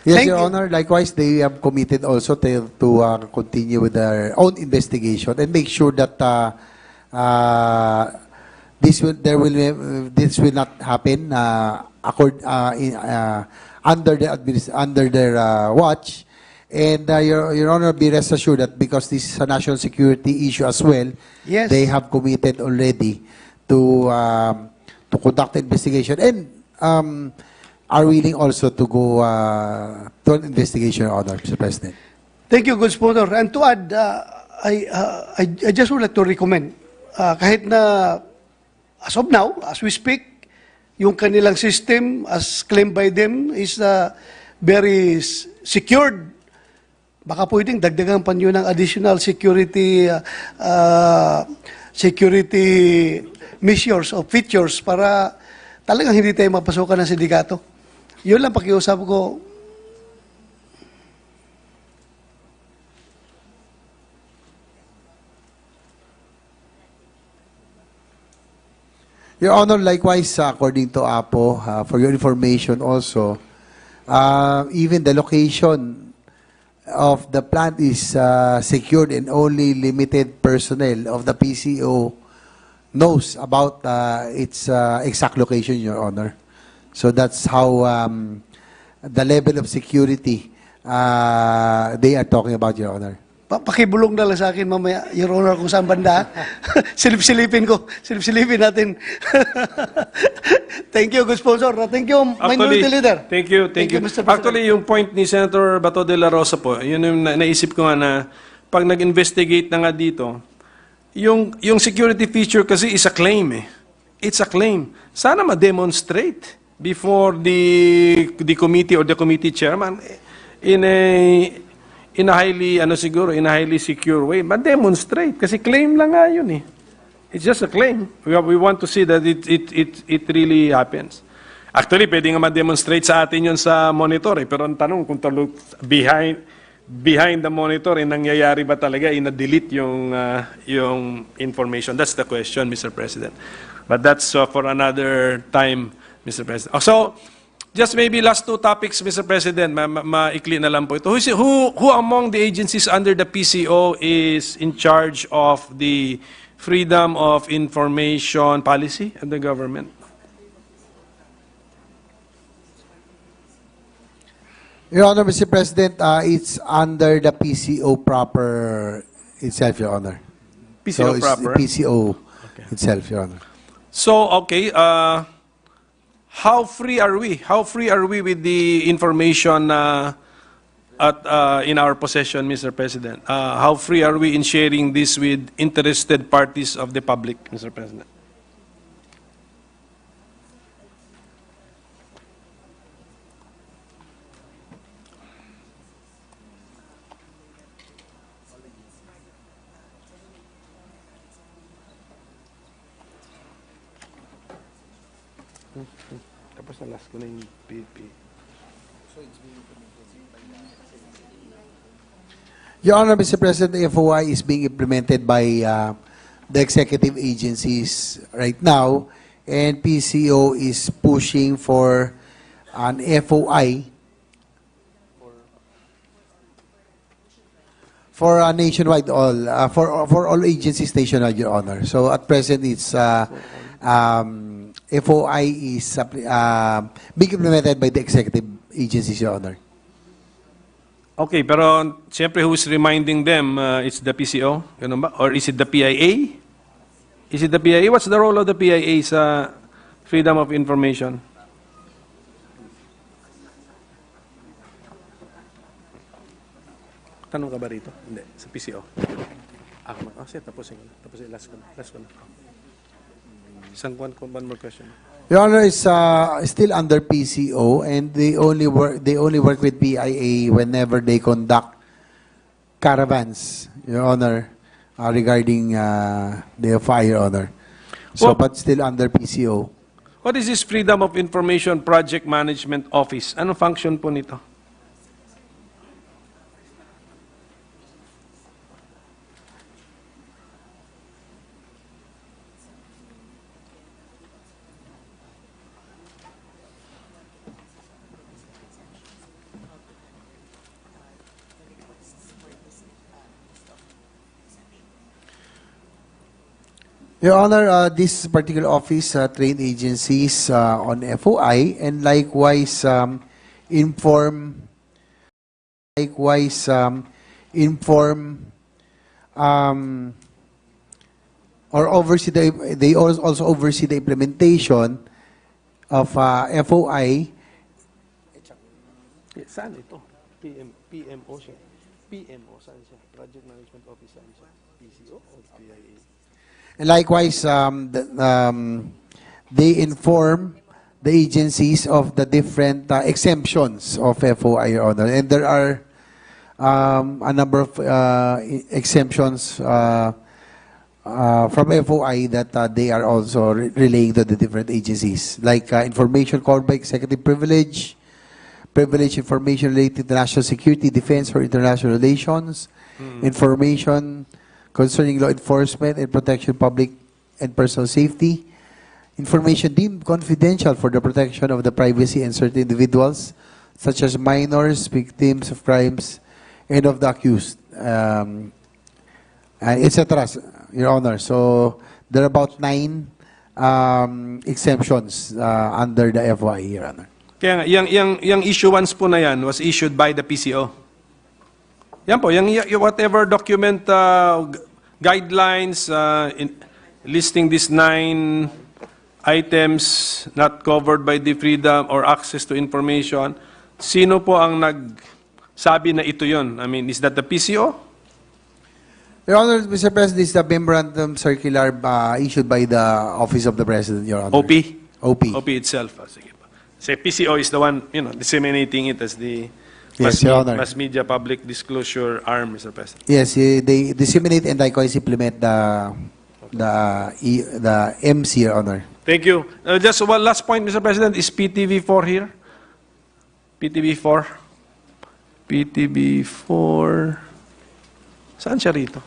Yes, Thank Your you. Honor. Likewise, they have committed also to continue with their own investigation and make sure that this will not happen under their watch. And Your Honor, be rest assured that because this is a national security issue as well, Yes. they have committed already to conduct investigation and are willing also to go to an investigation, Your Honor, Mr. President. Thank you, Good Sponsor. And to add, I just would like to recommend, kahit na as of now, as we speak, yung kanilang system, as claimed by them, is very secured. Baka pwedeng dagdagan pa nyo ng additional security measures or features para talagang hindi tayo mapasukan ng sindikato. Yun lang pakiusap ko. Your Honor, likewise, according to APO, for your information also, even the location of the plant is secured and only limited personnel of the PCO knows about its exact location, Your Honor. So that's how the level of security they are talking about, Your Honor. Pakibulong na lang sa akin mamaya, Your Honor, kung saan banda. Silip-silipin natin. Thank you, good sponsor. Thank you, Minority Leader. Thank you. Mr. President. Actually, yung point ni Senator Bato de la Rosa po, yun yung naisip ko nga na pag nag-investigate na nga dito, yung security feature kasi is a claim eh. It's a claim. Sana ma-demonstrate before the committee or the committee chairman in a highly secure way. Ma-demonstrate kasi claim lang nga yun eh. It's just a claim. We want to see that it really happens. Actually, pwede nga ma-demonstrate sa atin yun sa monitor eh. Pero ang tanong kung behind the monitor, nangyayari ba talaga, ina-delete yung information? That's the question, Mr. President. But that's for another time, Mr. President. So, just maybe last two topics, Mr. President, maikli na lang po ito. Who among the agencies under the PCO is in charge of the freedom of information policy of the government? Your Honor, Mr. President, it's under the PCO proper itself, Your Honor. PCO it's proper? The PCO itself, Your Honor. So, okay, how free are we? How free are we with the information in our possession, Mr. President? How free are we in sharing this with interested parties of the public, Mr. President? Tapos na last ko na yung PP. Your Honor, Mr. President, the FOI is being implemented by the executive agencies right now, and PCO is pushing for an FOI for nationwide for all agencies nationwide, Your Honor. So at present, it's FOI is being implemented by the executive agencies, Your Honor. Okay, pero siyempre who's reminding them it's the PCO? Ganun ba? Or is it the PIA? Is it the PIA? What's the role of the PIA sa freedom of information? Tanong ka ba rito? Hindi, sa PCO. Sige, tapusin ko na. Tapusin, last ko na. One more question. Your Honor, is still under PCO, and they only work with PIA whenever they conduct caravans, Your Honor, regarding the FOI, Your Honor. So, but still under PCO. What is this Freedom of Information Project Management Office? Anong function po nito? Your Honor, this particular office trained agencies on FOI and likewise inform or oversee they also oversee the implementation of FOI. Saan ito? PMO siya. PMO, saan siya? Project Management Office, saan siya? PCO o PIA? And likewise, they inform the agencies of the different exemptions of FOI, Your Honor. And there are a number of exemptions from FOI that they are also relaying to the different agencies, like information covered by executive privilege, privileged information related to national security, defense, or international relations, information concerning law enforcement and protection of public and personal safety, information deemed confidential for the protection of the privacy and certain individuals, such as minors, victims of crimes, and of the accused, etc., Your Honor. So there are about 9 exemptions under the FOI, Your Honor. Kaya nga, yung issuance po na yan was issued by the PCO. Yan po, yung whatever document, guidelines, listing these 9 items not covered by the freedom or access to information, sino po ang nagsabi na ito yon? I mean, is that the PCO? Your Honor, Mr. President, this is the memorandum circular issued by the Office of the President, Your Honor. OP? OP. OP itself. Sige pa. Say PCO is the one, disseminating it as the Yes, Your Honor. mass media public disclosure arm, Mr. President. Yes, they disseminate and likewise implement the MC, Your Honor. Thank you. Just one last point, Mr. President. Is PTV4 here? PTV4? PTV4... Saan siya rito?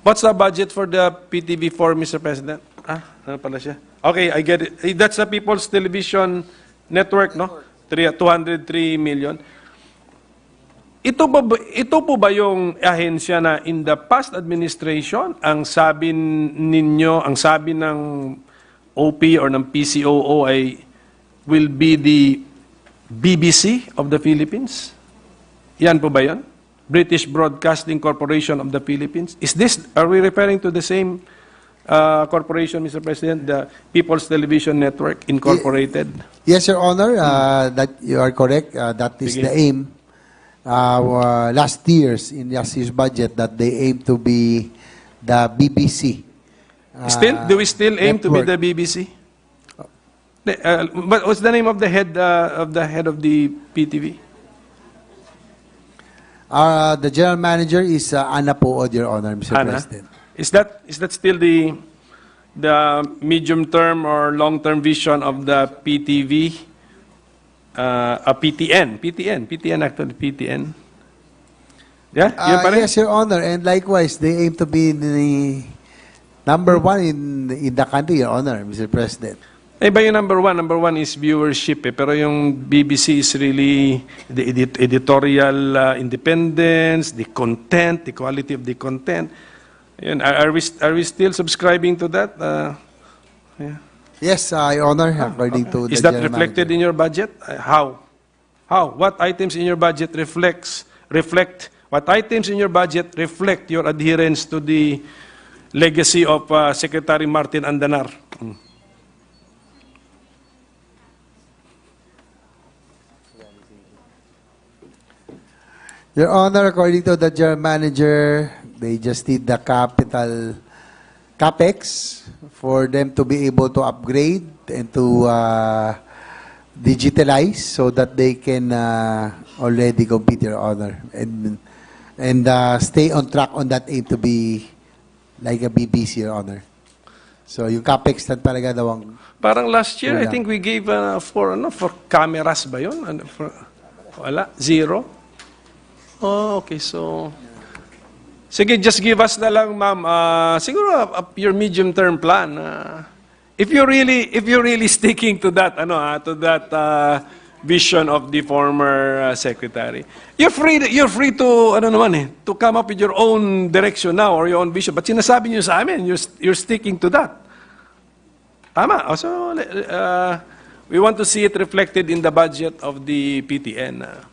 What's the budget for the PTV4, Mr. President? Ano pala siya? Okay, I get it. That's the People's Television Network, no? 203 million. Ito po ba yung ahensya na in the past administration, ang sabi ninyo, ang sabi ng OP or ng PCOO ay will be the BBC of the Philippines? Yan po ba yan? British Broadcasting Corporation of the Philippines? Are we referring to the same corporation, Mr. President, the People's Television Network Incorporated? Yes, Your Honor, that you are correct. That is Sige. the aim. Last year's budget that they aim to be the BBC. Do we still aim to be network. the BBC? But what's the name of the head of the PTV? The general manager is Ana Pood, Your Honor, Mr. Ana? President. Is that still the medium term or long term vision of the PTV? PTN actually, PTN. Yeah, yun pa rin? Yes, Your Honor, and likewise, they aim to be the number one in the country, Your Honor, Mr. President. Iba yung number one. Number one is viewership. Pero yung BBC is really the editorial independence, the content, the quality of the content. Yun, are we still subscribing to that? Yeah. Yes, Your Honor, according to the Is that general reflected manager. in your budget? How? What items in your budget reflect? What items in your budget reflect your adherence to the legacy of Secretary Martin Andanar? Your Honor, according to the general manager, they just need the CapEx for them to be able to upgrade and to digitalize so that they can already compete, Your Honor, and stay on track on that aim to be like a BBC, Your Honor. So yung CapEx na talaga daw ang... Parang last year, I Kulang. think we gave for cameras ba yun? Wala? Zero? Oh, okay. So, sige, just give us na lang, ma'am. Siguro your medium-term plan. If you're really sticking to that, to that vision of the former secretary, you're free to to come up with your own direction now or your own vision. But sinasabi niyo sa amin, you're sticking to that. Tama. So, we want to see it reflected in the budget of the PTN.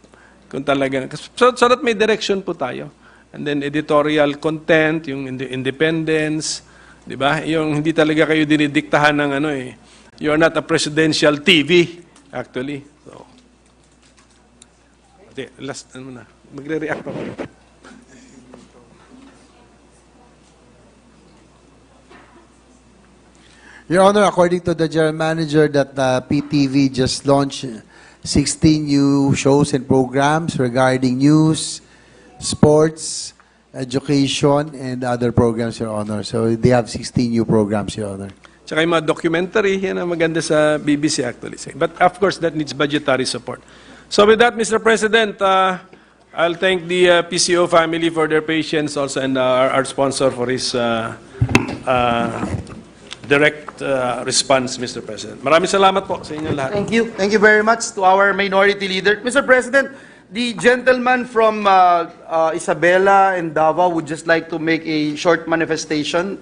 Kung talaga, so that may direction po tayo. And then editorial content, yung independence, di ba? Yung hindi talaga kayo dinidiktahan ng You are not a presidential TV, actually. So, last, magre-react pa ako. Your Honor, according to the general manager, that PTV just launched 16 new shows and programs regarding news, sports, education, and other programs, Your Honor. So they have 16 new programs, Your Honor. Tsaka yung mga documentary, yan ang maganda sa BBC actually. But of course, that needs budgetary support. So with that, Mr. President, I'll thank the PCO family for their patience also and our sponsor for his direct response, Mr. President. Maraming salamat po sa inyo lahat. Thank you. Thank you very much to our minority leader. Mr. President, the gentleman from Isabela and Davao would just like to make a short manifestation.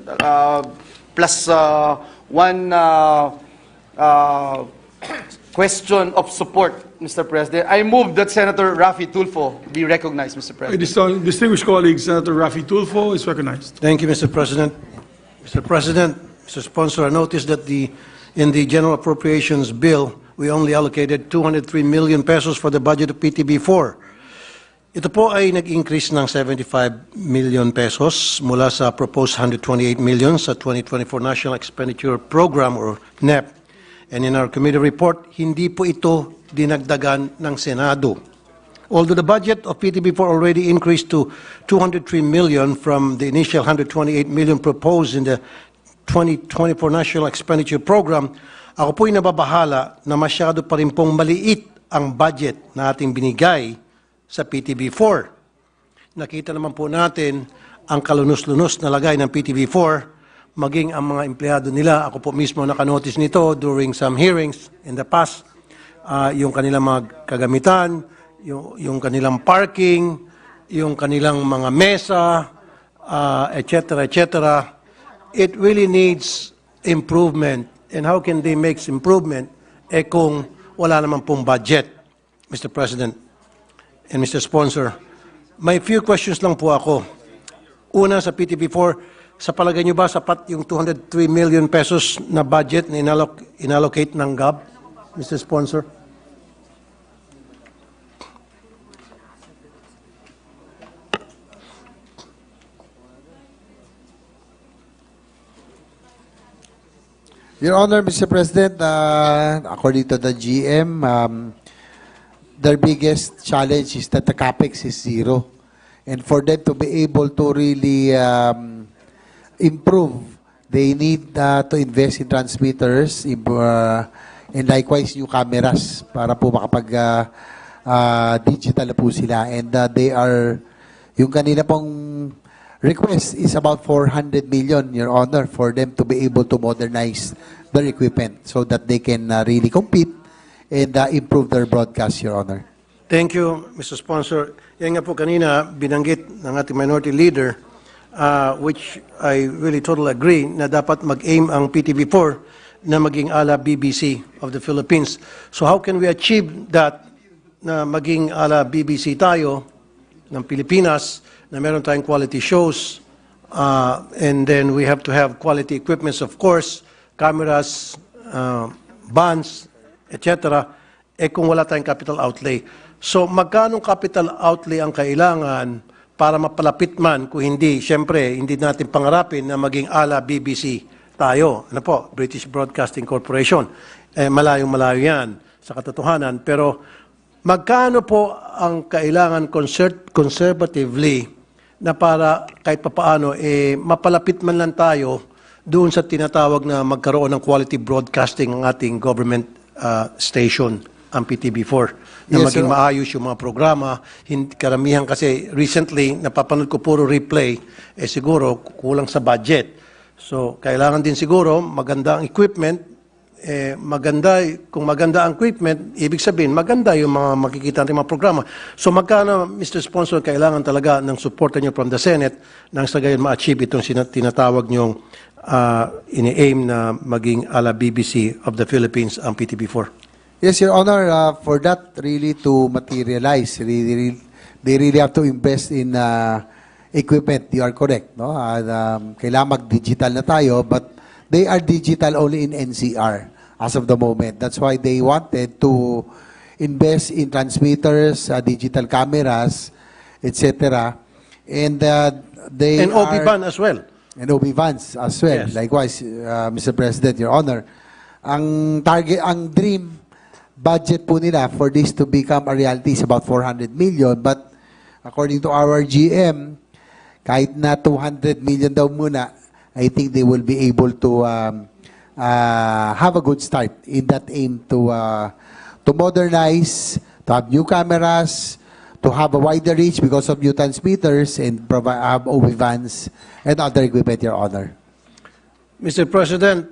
plus one question of support, Mr. President. I move that Senator Raffy Tulfo be recognized, Mr. President. Distinguished colleague, Senator Raffy Tulfo is recognized. Thank you, Mr. President. Mr. President, Mr. Sponsor, I noticed that in the General Appropriations Bill, we only allocated 203 million pesos for the budget of PTB4. Ito po ay nag-increase ng 75 million pesos mula sa proposed 128 million sa 2024 National Expenditure Program or NEP. And in our committee report, hindi po ito dinagdagan ng Senado. Although the budget of PTB4 already increased to 203 million from the initial 128 million proposed in the 2024 National Expenditure Program, ako po'y nababahala na masyado pa rin pong maliit ang budget na ating binigay sa PTB4. Nakita naman po natin ang kalunos-lunos na lagay ng PTB4, maging ang mga empleyado nila. Ako po mismo nakanotice nito during some hearings in the past. Yung kanilang mga kagamitan, yung kanilang parking, yung kanilang mga mesa, etc., etc. It really needs improvement. And how can they make improvement kung wala naman pong budget, Mr. President and Mr. Sponsor? May few questions lang po ako. Una, sa PTB4, sa palagay nyo ba sapat yung 203 million pesos na budget na inallocate ng GAB, Mr. Sponsor? Your Honor, Mr. President, according to the GM, their biggest challenge is that the capex is zero. And for them to be able to really improve, they need to invest in transmitters and likewise new cameras para po makapag-digital na po sila. And yung kanila pong request is about 400 million, Your Honor, for them to be able to modernize their equipment so that they can really compete and improve their broadcast, Your Honor. Thank you, Mr. Sponsor. Yan nga po kanina, binanggit ng ating minority leader, which I really totally agree, na dapat mag-aim ang PTV4 na maging ala BBC of the Philippines. So how can we achieve that na maging ala BBC tayo ng Pilipinas, na meron tayong quality shows, and then we have to have quality equipments, of course, cameras, bands, etc., kung wala tayong capital outlay. So magkano capital outlay ang kailangan para mapalapit man, kung hindi, syempre, hindi natin pangarapin na maging ala BBC tayo. Ano po? British Broadcasting Corporation. Malayong-malayo yan sa katotohanan. Pero magkano po ang kailangan conservatively na para kahit papaano, mapalapit man lang tayo doon sa tinatawag na magkaroon ng quality broadcasting ng ating government station, ang PTB4, na maging maayos yung mga programa. Karamihan kasi recently, napapanood ko puro replay, siguro kulang sa budget. So, kailangan din siguro maganda ang equipment. Kung maganda ang equipment, ibig sabihin, maganda yung mga makikita natin mga programa. So magkano, Mr. Sponsor, kailangan talaga ng support niyo from the Senate nang sa gayon ma-achieve itong tinatawag niyong ini-aim na maging ala BBC of the Philippines ang PTB4? Yes, Your Honor, for that really to materialize, they really have to invest in equipment. You are correct, no? Kailangan mag-digital na tayo, but they are digital only in NCR as of the moment. That's why they wanted to invest in transmitters, digital cameras, etc. And OB-BAN as well. And OB-BANs as well. Yes. Likewise, Mr. President, Your Honor, ang dream budget po nila for this to become a reality is about 400 million. But according to our GM, kahit na 200 million daw muna, I think they will be able to have a good start in that aim to modernize, to have new cameras, to have a wider reach because of new transmitters, and have OB-BANs and other equipment, Your Honor. Mr. President,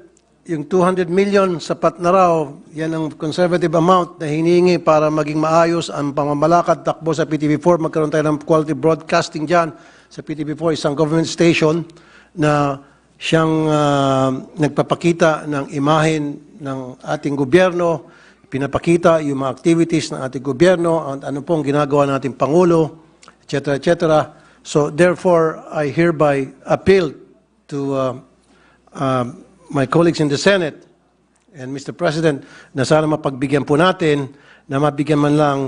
yung 200 million, sapat na raw, yan ang conservative amount na hinihingi para maging maayos ang pamamalakad takbo sa PTV4. Magkaroon tayo ng quality broadcasting dyan sa PTV4, isang government station na Siyang nagpapakita ng imahen ng ating gobyerno, pinapakita yung mga activities ng ating gobyerno, ano pong ginagawa ng ating Pangulo, etc., etc. So therefore, I hereby appeal to my colleagues in the Senate and Mr. President na sana mapagbigyan po natin na mabigyan man lang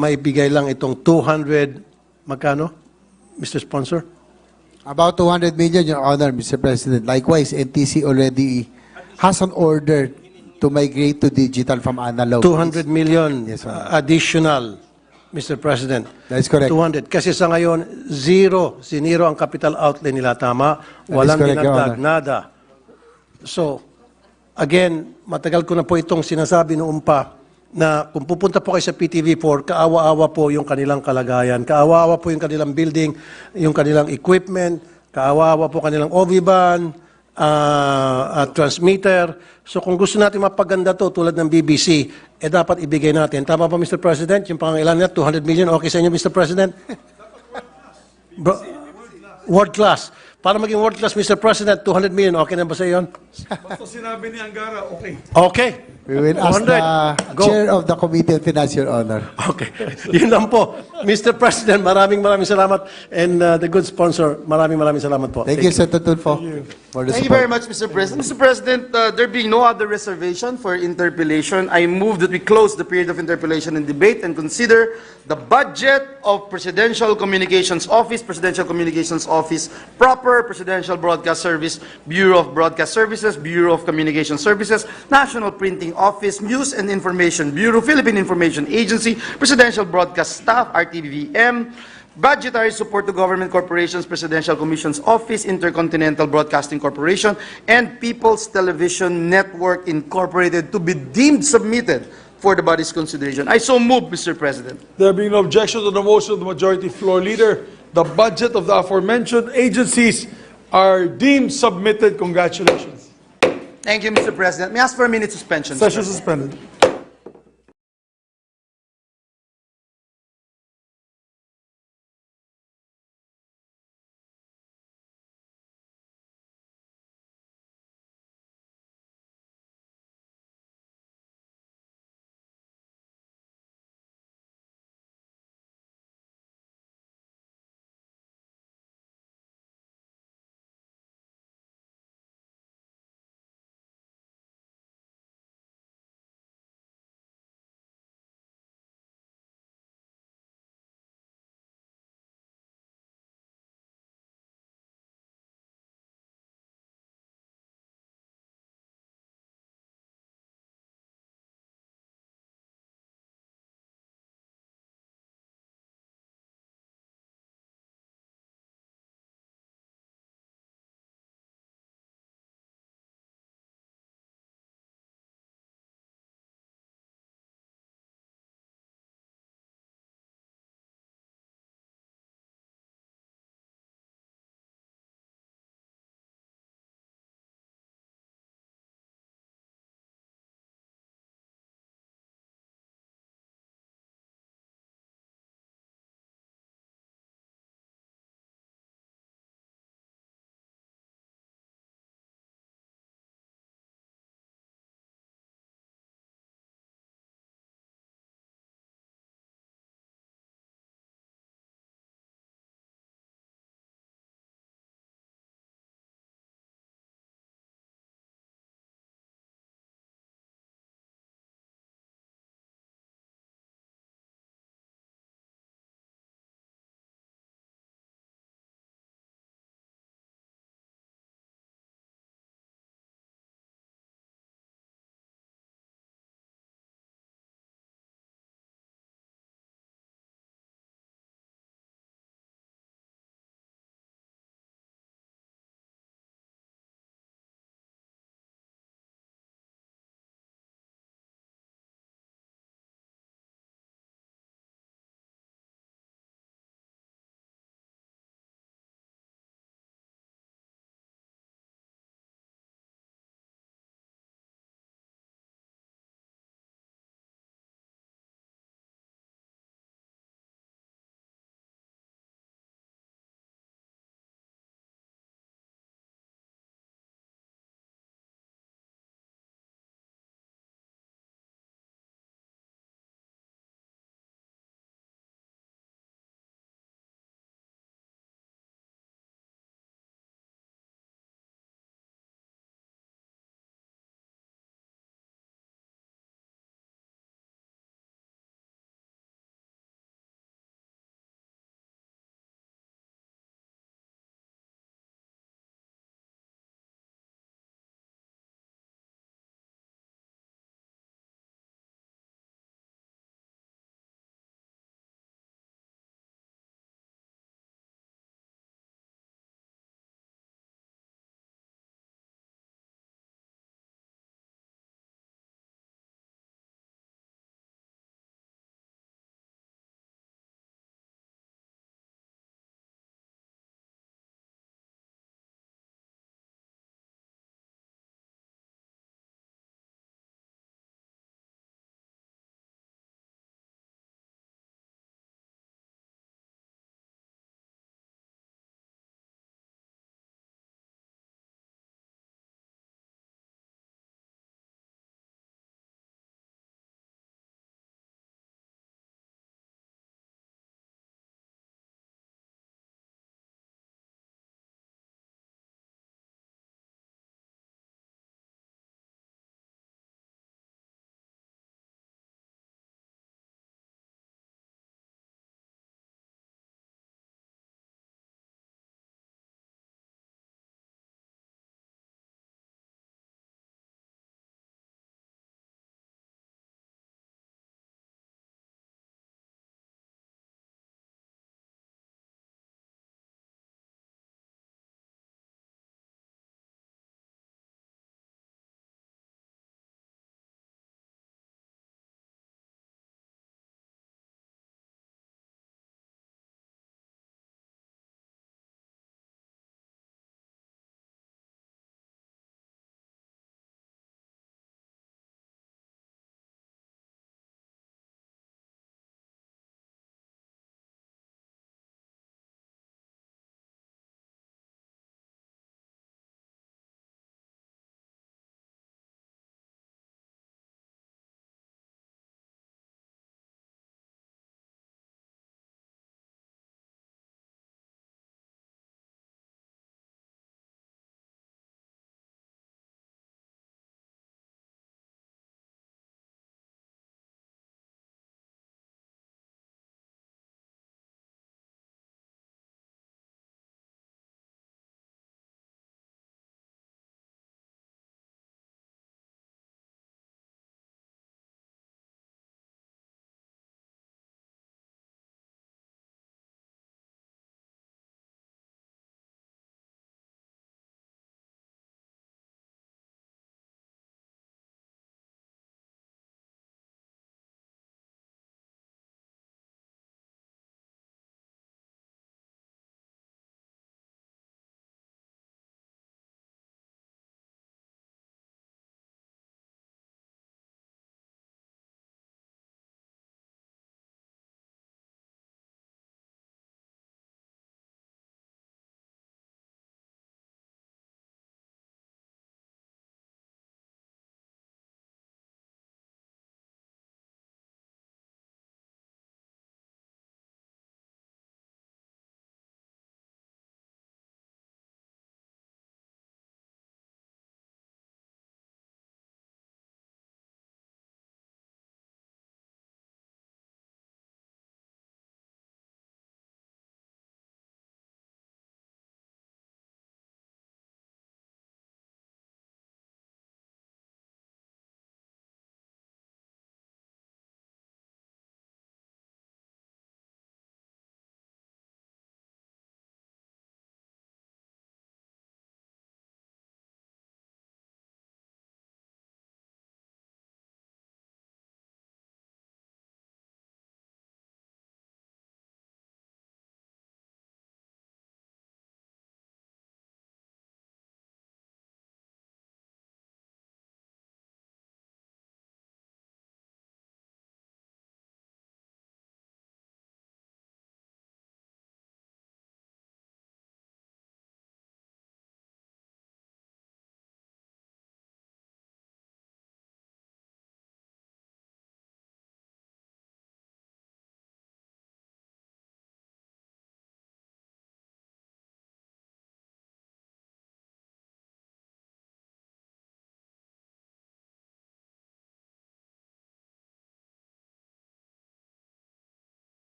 maibigay lang itong 200, magkano, Mr. Sponsor? About 200 million, Your Honor, Mr. President. Likewise, NTC already has an order to migrate to digital from analog. 200 million Yes, Your Honor. additional, Mr. President. That is correct. 200. Kasi sa ngayon, zero ang capital outlay nila, tama? Walang correct, Your dinagdag, Honor. nada. So, again, matagal ko na po itong sinasabi noon pa na kung pupunta po kayo sa PTV4, kaawa-awa po yung kanilang kalagayan. Kaawa-awa po yung kanilang building, yung kanilang equipment, kaawa-awa po kanilang OV-ban, transmitter. So kung gusto natin mapaganda to tulad ng BBC, dapat ibigay natin. Tama ba, Mr. President? Yung pangangailangan niya, 200 million. Okay sa inyo, Mr. President? World class. Para maging world class, Mr. President, 200 million. Okay na ba sa iyo? Basta sinabi ni Angara, okay. Okay. We will ask 200. the Go. Chair of the Committee on Finance, Your Honor. Okay. Yun lang po. Mr. President, maraming salamat. And the good sponsor, maraming salamat po. Thank you, Senator Tulfo, for the Thank you support. very much, Mr. President. Mr. President, there being no other reservation for interpellation, I move that we close the period of interpellation and debate and consider the budget of Presidential Communications Office, proper Presidential Broadcast Service, Bureau of Broadcast Services, Bureau of Communication Services, National Printing Office, News and Information Bureau, Philippine Information Agency, Presidential Broadcast Staff, RTVM, Budgetary Support to Government Corporations, Presidential Commission's Office, Intercontinental Broadcasting Corporation, and People's Television Network Incorporated to be deemed submitted for the body's consideration. I so move, Mr. President. There being no objection to the motion of the majority floor leader, the budget of the aforementioned agencies are deemed submitted. Congratulations. Thank you, Mr. President. May I ask for a minute suspension? Mr. Session President? suspended.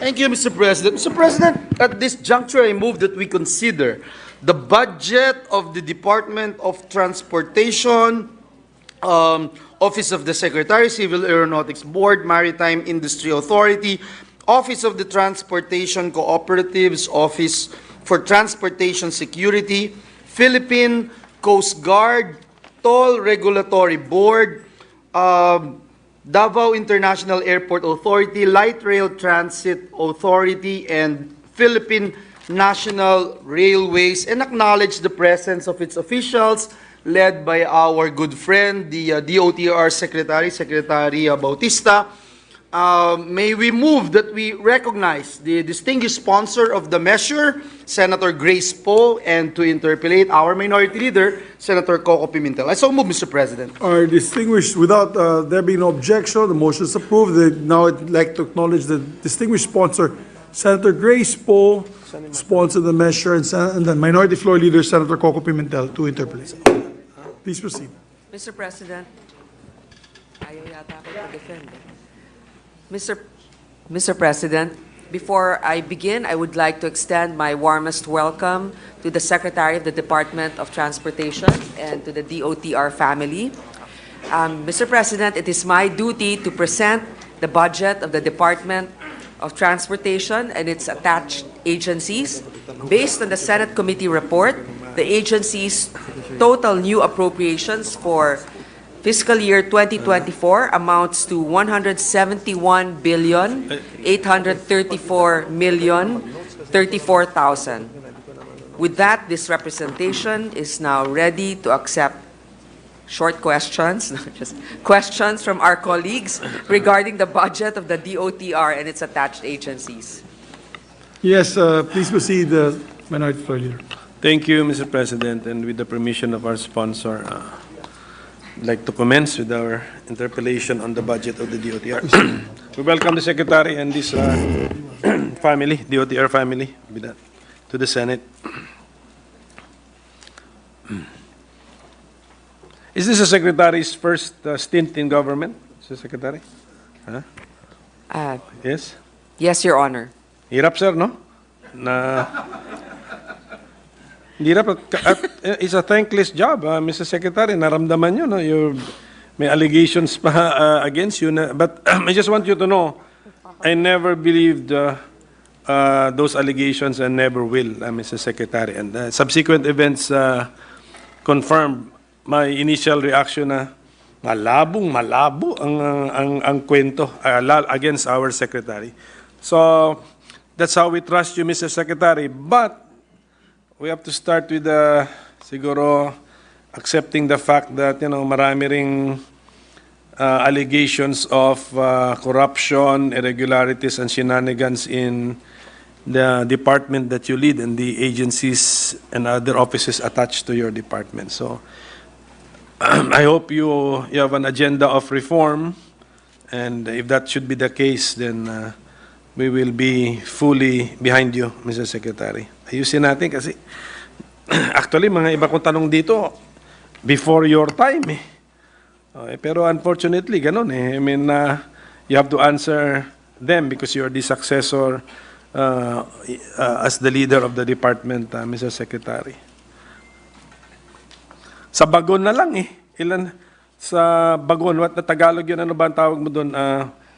Thank you, Mr. President. Mr. President, at this juncture, I move that we consider the budget of the Department of Transportation, Office of the Secretary, Civil Aeronautics Board, Maritime Industry Authority, Office of the Transportation Cooperatives, Office for Transportation Security, Philippine Coast Guard, Toll Regulatory Board, Davao International Airport Authority, Light Rail Transit Authority, and Philippine National Railways, and acknowledge the presence of its officials led by our good friend, the DOTR Secretary, Secretary Bautista. May we move that we recognize the distinguished sponsor of the measure, Senator Grace Poe, and to interpellate our Minority Leader, Senator Coco Pimentel. I so move, Mr. President. Our distinguished, without there being no objection, the motion is approved. Now I'd like to acknowledge the distinguished sponsor, Senator Grace Poe, sponsor the measure, and the Minority Floor Leader, Senator Coco Pimentel, to interpolate. Please proceed. Mr. President, ayaw yata ako to-defend. Mr. President, before I begin, I would like to extend my warmest welcome to the Secretary of the Department of Transportation and to the DOTR family. Mr. President, it is my duty to present the budget of the Department of Transportation and its attached agencies. Based on the Senate Committee report, the agency's total new appropriations for fiscal year 2024 amounts to 171,834,034,000. With that, this representation is now ready to accept short questions, not just questions from our colleagues regarding the budget of the DOTR and its attached agencies. Yes, please proceed, Minority Floor Leader. Thank you, Mr. President, and with the permission of our sponsor, I'd like to commence with our interpellation on the budget of the DOTR. We welcome the Secretary and this family, DOTR family, to the Senate. Is this the Secretary's first stint in government, Mr. Secretary? Huh? Yes? Yes, Your Honor. Hirap, sir, no? Hirap. It's a thankless job, Mr. Secretary. Naramdaman nyo, no? May allegations pa against you. But I just want you to know, I never believed those allegations and never will, Mr. Secretary. And subsequent events confirmed my initial reaction na malabo ang kwento against our Secretary. So, that's how we trust you, Mr. Secretary. But, we have to start with siguro accepting the fact that, marami ring allegations of corruption, irregularities, and shenanigans in the department that you lead and the agencies and other offices attached to your department. So, I hope you have an agenda of reform, and if that should be the case, then we will be fully behind you, Mr. Secretary. Ayusin natin kasi actually mga iba kong tanong dito before your time eh. Okay, pero unfortunately ganun eh. I mean you have to answer them because you are the successor as the leader of the department, Mr. Secretary. Sa bagon na lang eh. Ilan sa bagon? What na Tagalog yun? Ano ba ang tawag mo doon?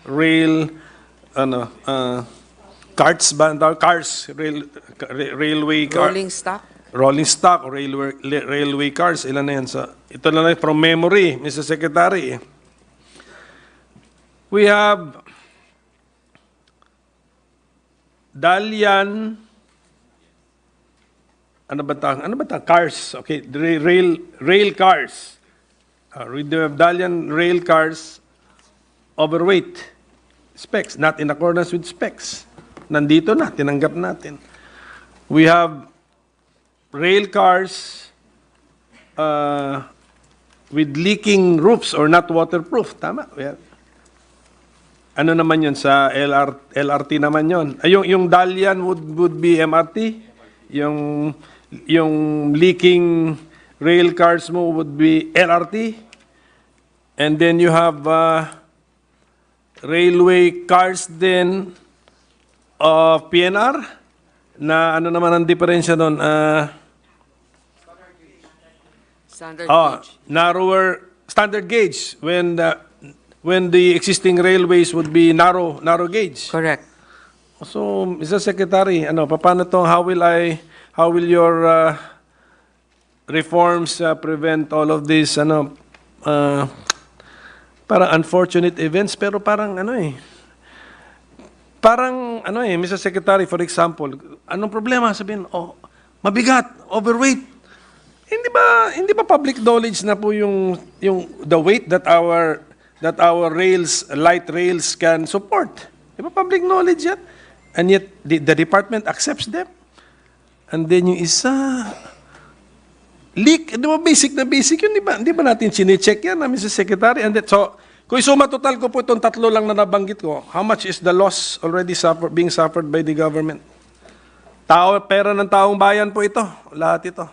Rail, carts ba? Cars, railway car. Rolling stock? Rolling stock, railway cars. Ilan na yan? Ito na lang from memory, Mr. Secretary. We have Dalian, ano ba cars? Okay, rail cars. We have Dalian rail cars overweight specs, not in accordance with specs. Nandito na, tinanggap natin. We have rail cars with leaking roofs or not waterproof. Tama? Ano naman yun? Sa LRT naman yun. Yung Dalian would be MRT. Yung leaking rail cars mo would be LRT. And then you have railway cars then of PNR na ano naman ang diferensya doon? Standard gauge. Narrower standard gauge when the existing railways would be narrow gauge. Correct. So, Mr. Secretary, paano to? How will your reforms prevent all of these parang unfortunate events, pero parang Mr. Secretary, for example, anong problema? Sabihin, mabigat, overweight. Hindi ba public knowledge na po yung the weight that our rails, light rails can support? Di ba public knowledge yan? And yet the department accepts them. And then yung isa leak, di ba basic na basic yun, di ba natin chine-check yan, Mr. Secretary? And that, so, kung isuma total ko po itong tatlo lang na nabanggit ko, how much is the loss already being suffered by the government? Pera ng taong bayan po ito, lahat ito.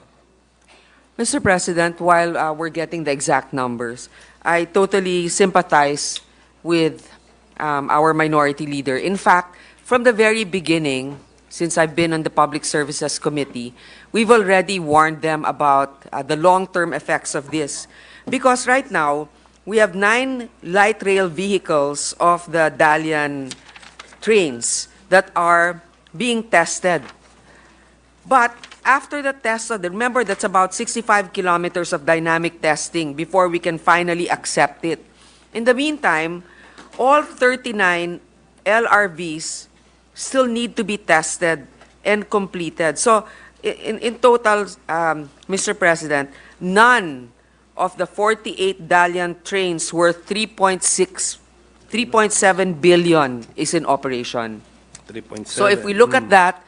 Mr. President, while we're getting the exact numbers, I totally sympathize with our minority leader. In fact, from the very beginning, since I've been on the Public Services Committee, we've already warned them about the long-term effects of this. Because right now, we have 9 light rail vehicles of the Dalian trains that are being tested. But after the test, remember that's about 65 kilometers of dynamic testing before we can finally accept it. In the meantime, all 39 LRVs still need to be tested and completed. So, in total, Mr. President, none of the 48 Dalian trains worth 3.7 billion is in operation. 3.7. So if we look at that,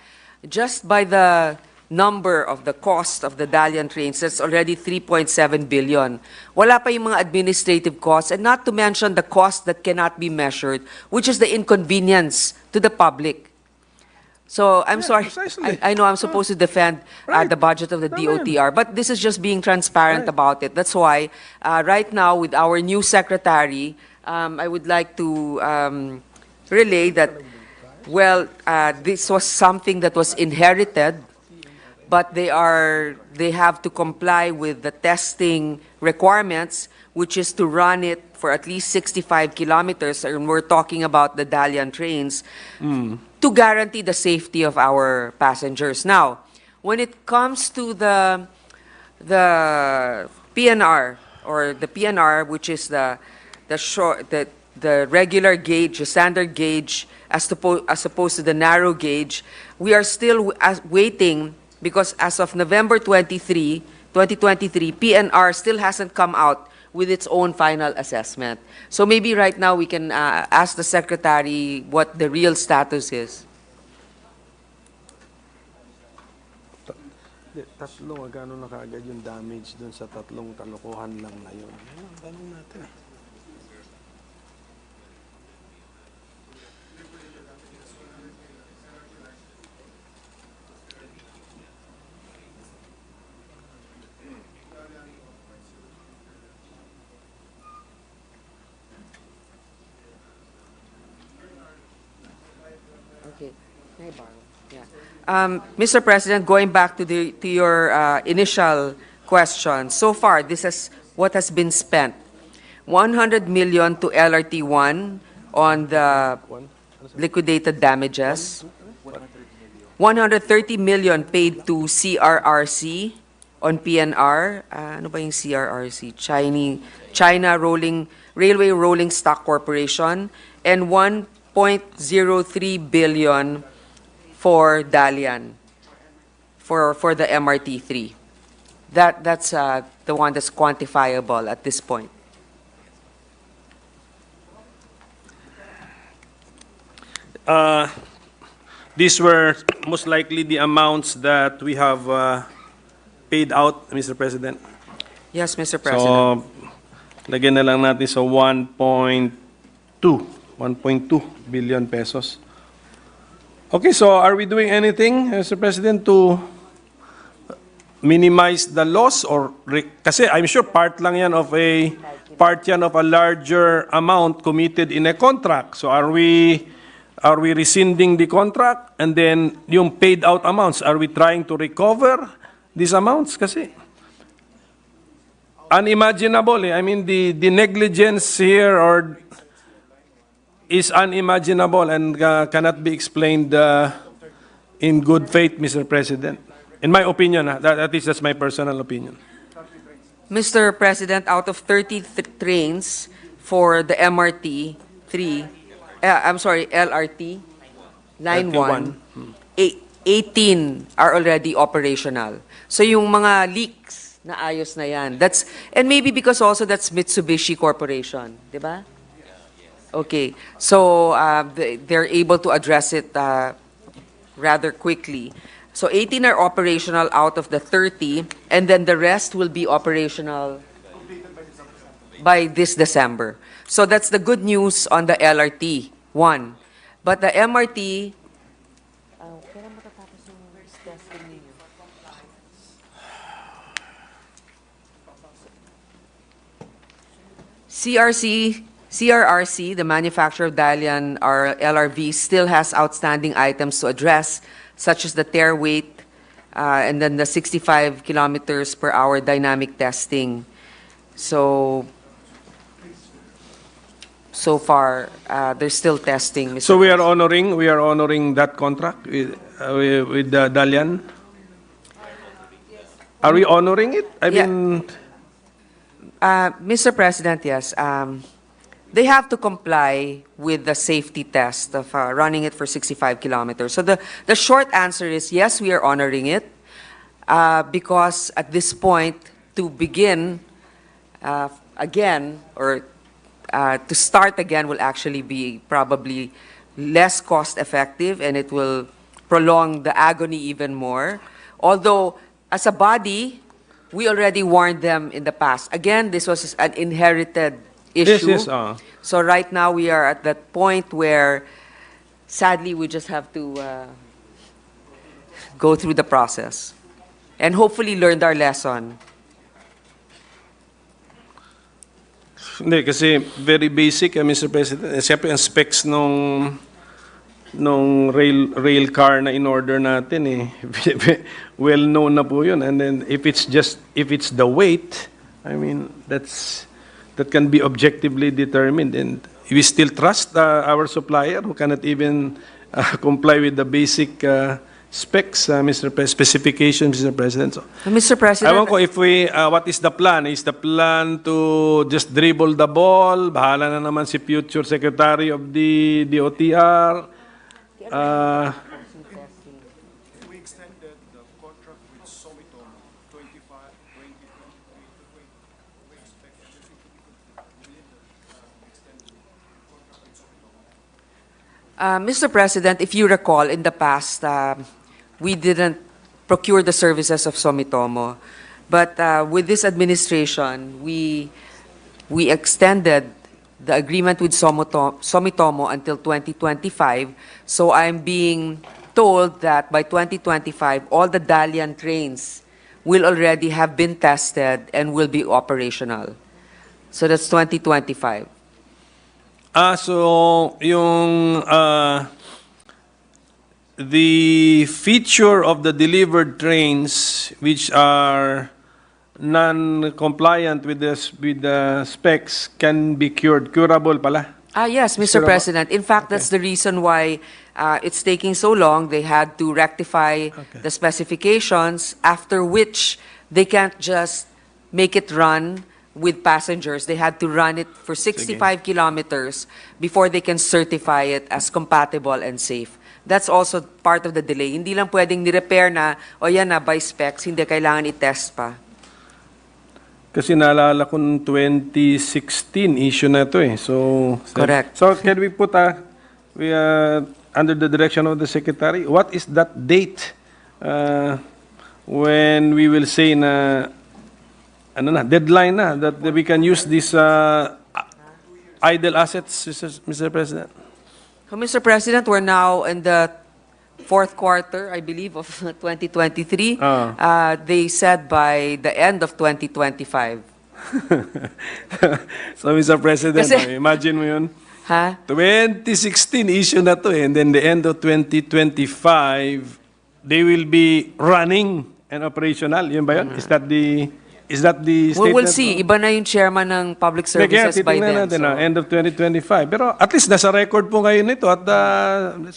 just by the number of the cost of the Dalian trains, that's already 3.7 billion. Wala pa yung mga administrative costs, and not to mention the cost that cannot be measured, which is the inconvenience to the public. So I'm sorry, I know I'm supposed to defend the budget of the DOTR, but this is just being transparent about it. That's why right now with our new secretary, I would like to relay that, well, this was something that was inherited, but they have to comply with the testing requirements, which is to run it for at least 65 kilometers, and we're talking about the Dalian trains, to guarantee the safety of our passengers. Now, when it comes to the PNR, or the PNR, which is the regular gauge, the standard gauge, as opposed to the narrow gauge, we are still waiting, because as of November 23, 2023, PNR still hasn't come out with its own final assessment. So maybe right now we can ask the Secretary what the real status is. Tatlo, gano'n na kaagad yung damage dun sa tatlong kalokohan lang na yun. Tanong natin. Okay. Mr. President, going back to your initial question, so far this is what has been spent: 100 million to LRT1 on the liquidated damages, 130 million paid to CRRC on PNR. Ano ba yung CRRC? China Railway Rolling Stock Corporation, and 1.03 billion for Dalian, for the MRT3. That's the one that's quantifiable at this point. These were most likely the amounts that we have paid out, Mr. President. Yes, Mr. President. So, lagyan na lang natin sa 1.2 billion pesos. Okay, so are we doing anything, Mr. President, to minimize the loss? Kasi I'm sure part yan of a larger amount committed in a contract. So are we Are we rescinding the contract? And then yung paid out amounts, are we trying to recover these amounts? Kasi unimaginable. I mean, the negligence here is unimaginable and cannot be explained in good faith, Mr. President. In my opinion, at least that's my personal opinion. Mr. President, out of 30 trains for the MRT 3, LRT Line 1, 18 are already operational. So yung mga leaks, naayos na yan. And maybe because also that's Mitsubishi Corporation, di ba? Okay, so they're able to address it rather quickly. So 18 are operational out of the 30, and then the rest will be operational by this December. So that's the good news on the LRT, one. But the MRT, kailan matatapos yung testing ninyo? CRRC, the manufacturer of Dalian, our LRV, still has outstanding items to address, such as the tear weight and then the 65 kilometers per hour dynamic testing. So far, they're still testing. Mr. So we are honoring that contract with Dalian. Are we honoring it? I mean, Mr. President, yes. They have to comply with the safety test of running it for 65 kilometers. So the short answer is yes, we are honoring it because at this point, to begin again or to start again will actually be probably less cost effective and it will prolong the agony even more. Although, as a body, we already warned them in the past. Again, this was an inherited issue. Yes. So right now we are at that point where, sadly, we just have to go through the process and hopefully learned our lesson. Hindi, kasi very basic, Mr. President. Siyempre, ang specs nung rail car na in-order natin, well known na po yun. And then, if it's the weight, I mean, that can be objectively determined. And we still trust our supplier who cannot even comply with the basic specs, specifications, Mr. President. So, Mr. President, I ko if what is the plan? Is the plan to just dribble the ball? Bahala na naman si future Secretary of the DOTR. We extended the contract with Sumitomo 25, 20, 20. We expect everything to be complete within the extended contract with Sumitomo. Mr. President, if you recall, in the past, we didn't procure the services of Sumitomo. But with this administration, we extended the agreement with Sumitomo until 2025. So I'm being told that by 2025, all the Dalian trains will already have been tested and will be operational. So that's 2025. So yung the feature of the delivered trains which are non-compliant with the specs can be curable pala. Yes, Mr. President. In fact, that's the reason why it's taking so long. They had to rectify the specifications, after which they can't just make it run with passengers. They had to run it for 65 kilometers before they can certify it as compatible and safe. That's also part of the delay. Hindi lang pwedeng ni-repair na, o yan na, by specs, hindi kailangan i-test pa. Kasi naalala ko noong 2016 issue na ito eh. So, Correct. So can we put under the direction of the Secretary, what is that date when we will say na deadline na that we can use these idle assets, Mr. President? So, Mr. President, we're now in the fourth quarter, I believe, of 2023. They said by the end of 2025. So, Mr. President, Kasi- imagine mo yun. Ha? 2016 issue na to and then the end of 2025, they will be running and operational. Yun ba yun? Is that the statement? We'll see. Iba na yung chairman ng public services by then. Natin, end of 2025. Pero at least nasa record po ngayon ito at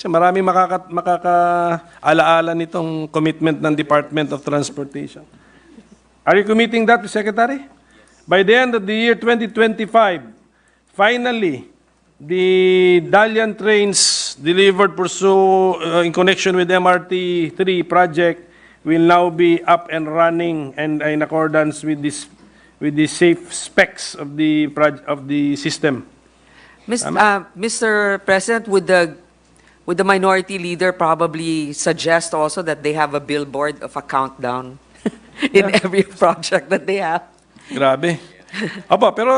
marami makaka-alaala nitong commitment ng Department of Transportation. Are you committing that, Secretary? By the end of the year 2025, finally, the Dalian trains delivered in connection with MRT 3 project will now be up and running and in accordance with the safe specs of the system. Mr. President, would the minority leader probably suggest also that they have a billboard of a countdown in every project that they have? Grabe. Opo, pero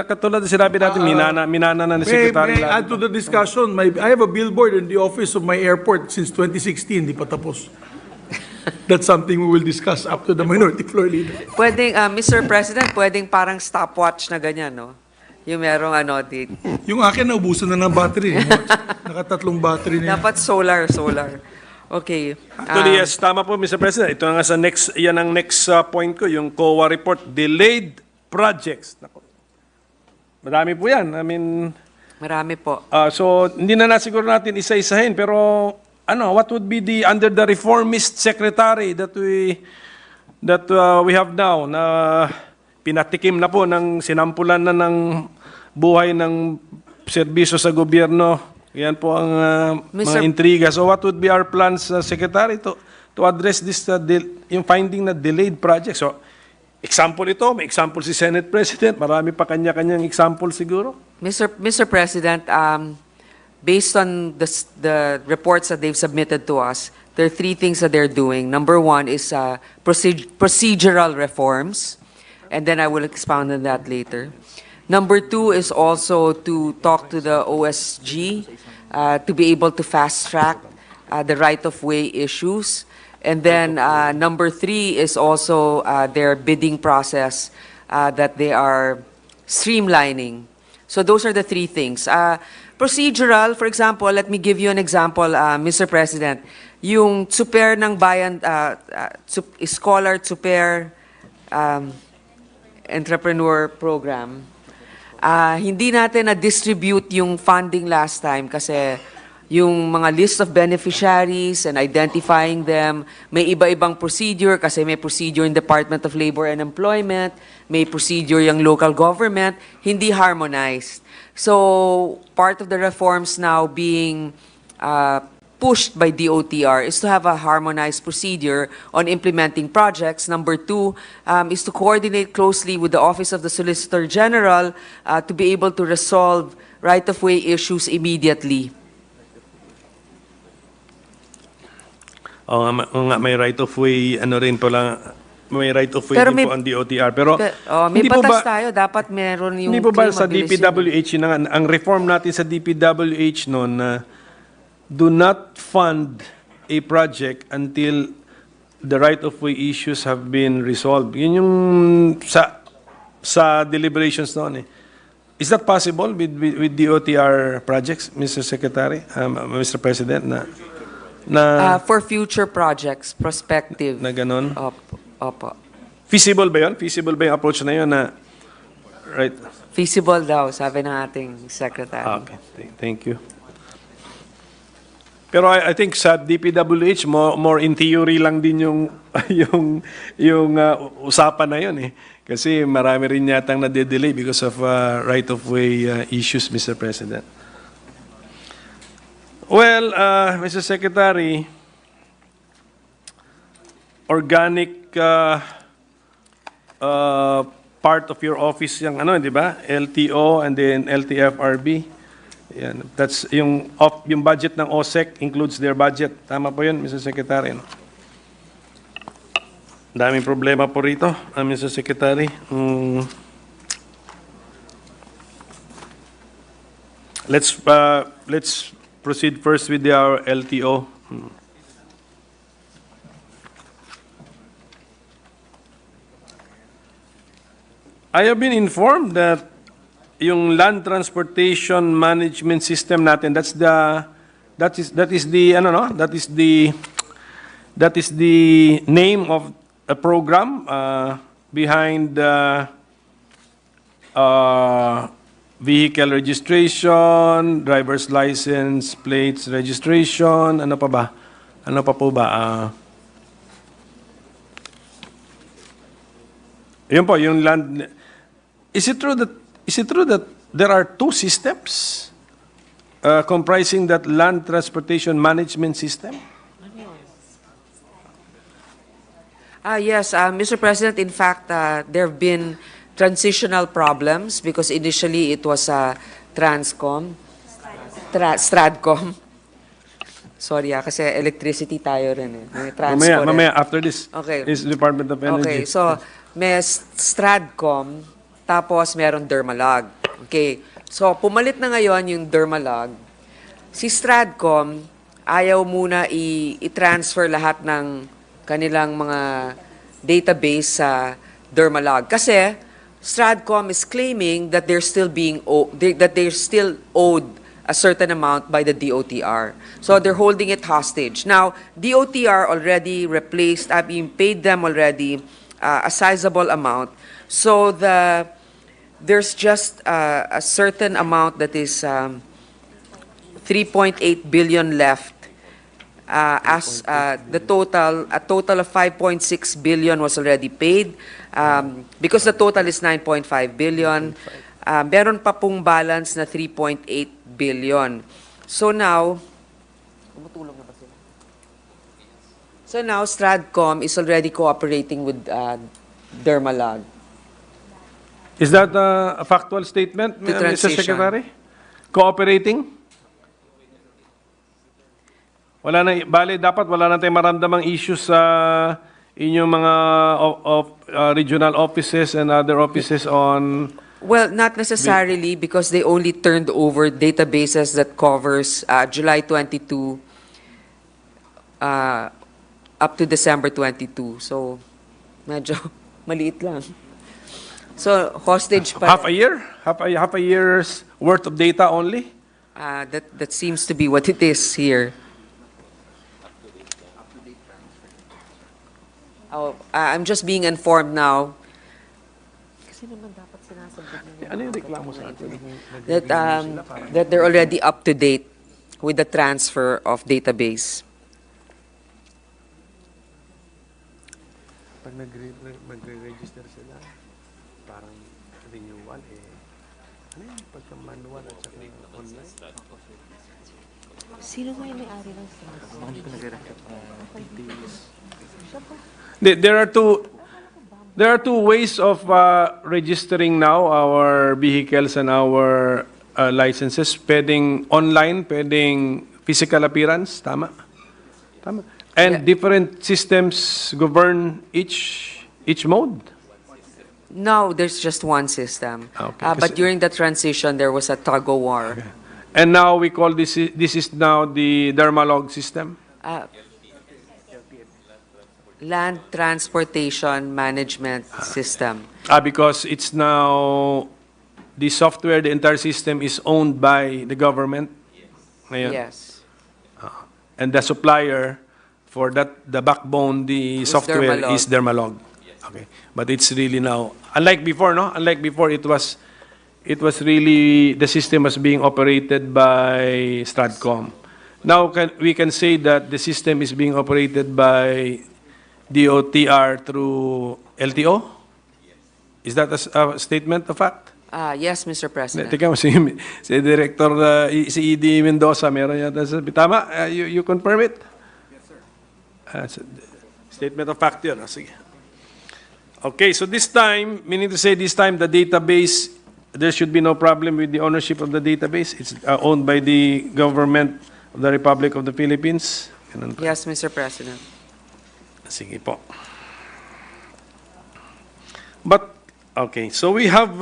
katulad sinabi natin, minana na ni Secretary. May I add to the discussion? I have a billboard in the office of my airport since 2016, di pa tapos. That's something we will discuss after the minority floor leader. Pwedeng, Mr. President, pwedeng parang stopwatch na ganyan, no? Yung merong date. Yung akin, naubusan na ng battery. Nakatatlong battery na yan. Dapat solar. Okay. Actually, yes, tama po, Mr. President. Ito nga yan ang next point ko, yung COA report, delayed projects. Nako. Madami po yan. I mean, marami po. So, hindi na siguro natin isa-isahin, pero what would be under the reformist secretary that we have now na pinatikim na po sinampulan na ng buhay ng serbisyo sa gobyerno. Yan po ang mga intriga. So what would be our plans, Secretary, to address this yung finding na delayed project? So example ito, may example si Senate President, marami pa kanya-kanyang example siguro. Mr. President, based on the reports that they've submitted to us, there are three things that they're doing. Number one is procedural reforms, and then I will expound on that later. Number two is also to talk to the OSG to be able to fast-track the right-of-way issues. And then number three is also their bidding process that they are streamlining. So those are the three things. Procedural, for example, let me give you an example, Mr. President. Yung Tsuper ng Bayan, Scholar Tsuper Entrepreneur Program, hindi natin na-distribute yung funding last time kasi yung mga list of beneficiaries and identifying them, may iba-ibang procedure kasi may procedure in Department of Labor and Employment, may procedure yung local government, hindi harmonized. So, part of the reforms now being pushed by DOTR is to have a harmonized procedure on implementing projects. Number two is to coordinate closely with the Office of the Solicitor General to be able to resolve right-of-way issues immediately. May right-of-way, may right-of-way Pero din po ang DOTR. Pero may batas tayo, dapat meron yung hindi po ba claim sa ability. DPWH, ang reform natin sa DPWH noon na do not fund a project until the right-of-way issues have been resolved. Yun yung sa deliberations noon eh. Is that possible with DOTR projects, Mr. Secretary, Mr. President, for future projects, prospective. Na ganun? Opo. Feasible ba yun? Feasible ba yung approach na yun na, right? Feasible daw, sabi ng ating secretary. Okay, thank you. Pero I think sa DPWH, more in theory lang din yung usapan na yun eh. Kasi marami rin yatang nade-delay because of right-of-way issues, Mr. President. Well, Mr. Secretary, organic part of your office yung di ba? LTO and then LTFRB. Yan, that's yung budget ng OSEC includes their budget. Tama po yun, Mr. Secretary. No? Daming problema po rito, Mr. Secretary. Let's proceed first with our LTO. I have been informed that yung land transportation management system natin, that is the name of a program behind vehicle registration, driver's license, plates registration, ano pa ba? Ano pa po ba? Yun po, yung land. Is it true that there are two systems comprising that land transportation management system? Yes, Mr. President, in fact, there have been transitional problems because initially it was Stradcom. Sorry, kasi electricity tayo rin eh. May Transco rin. Mamaya, after this, Okay. is Department of Energy. Okay, so may Stradcom, tapos meron Dermalog. Okay, so pumalit na ngayon yung Dermalog. Si Stradcom, ayaw muna i-transfer lahat ng kanilang mga database sa Dermalog. Kasi Stradcom is claiming that they're still owed a certain amount by the DOTR. So they're holding it hostage. Now, DOTR already paid them already a sizable amount. So there's just a certain amount that is 3.8 billion left. A total of 5.6 billion was already paid. Because the total is 9.5 billion, meron pa pong balance na 3.8 billion. So now, Stradcom is already cooperating with Dermalog. Is that a factual statement, To Mr. transition. Secretary? Cooperating? Dapat wala na tayong maramdamang issues sa inyong mga regional offices and other offices on... Well, not necessarily because they only turned over databases that covers July 22 up to December 22. So, medyo maliit lang. So, hostage pa. Half a year? Half a year's worth of data only? That seems to be what it is here. I'm just being informed now. Kasi naman dapat sinasabi nila. Ano yung reklamo sa atin? That they're already up to date with the transfer of database. Pag magre-register sila, parang renewal ano yung pagka-manual at saka online? Sino nga yung may-ari ng Stradcom? There are two ways of registering now our vehicles and our licenses. Pwedeng online, pwedeng physical appearance, tama? Tama. And different systems govern each mode. No, there's just one system. Okay, But during the transition, there was a tug-of-war. Okay. And now we call this is now the Dermalog system. Land Transportation Management System. Because it's now the software, the entire system is owned by the government. Ngayon. Yes. And the supplier for that, the backbone, the software Dermalog. is Dermalog. Okay. But it's really now, unlike before, no? Unlike before, it was really, the system was being operated by Stradcom. Now we can say that the system is being operated by DOTR through LTO? Is that a statement of fact? Yes, Mr. President. Teka mo, si Director, si ED Mendoza, meron yata sa tama? You confirm it? Yes, sir. Statement of fact yun. Sige. Okay, so this time, meaning to say this time, the database, there should be no problem with the ownership of the database. It's owned by the government of the Republic of the Philippines. Ganun pa. Yes, Mr. President. Sige po. But, okay, so we have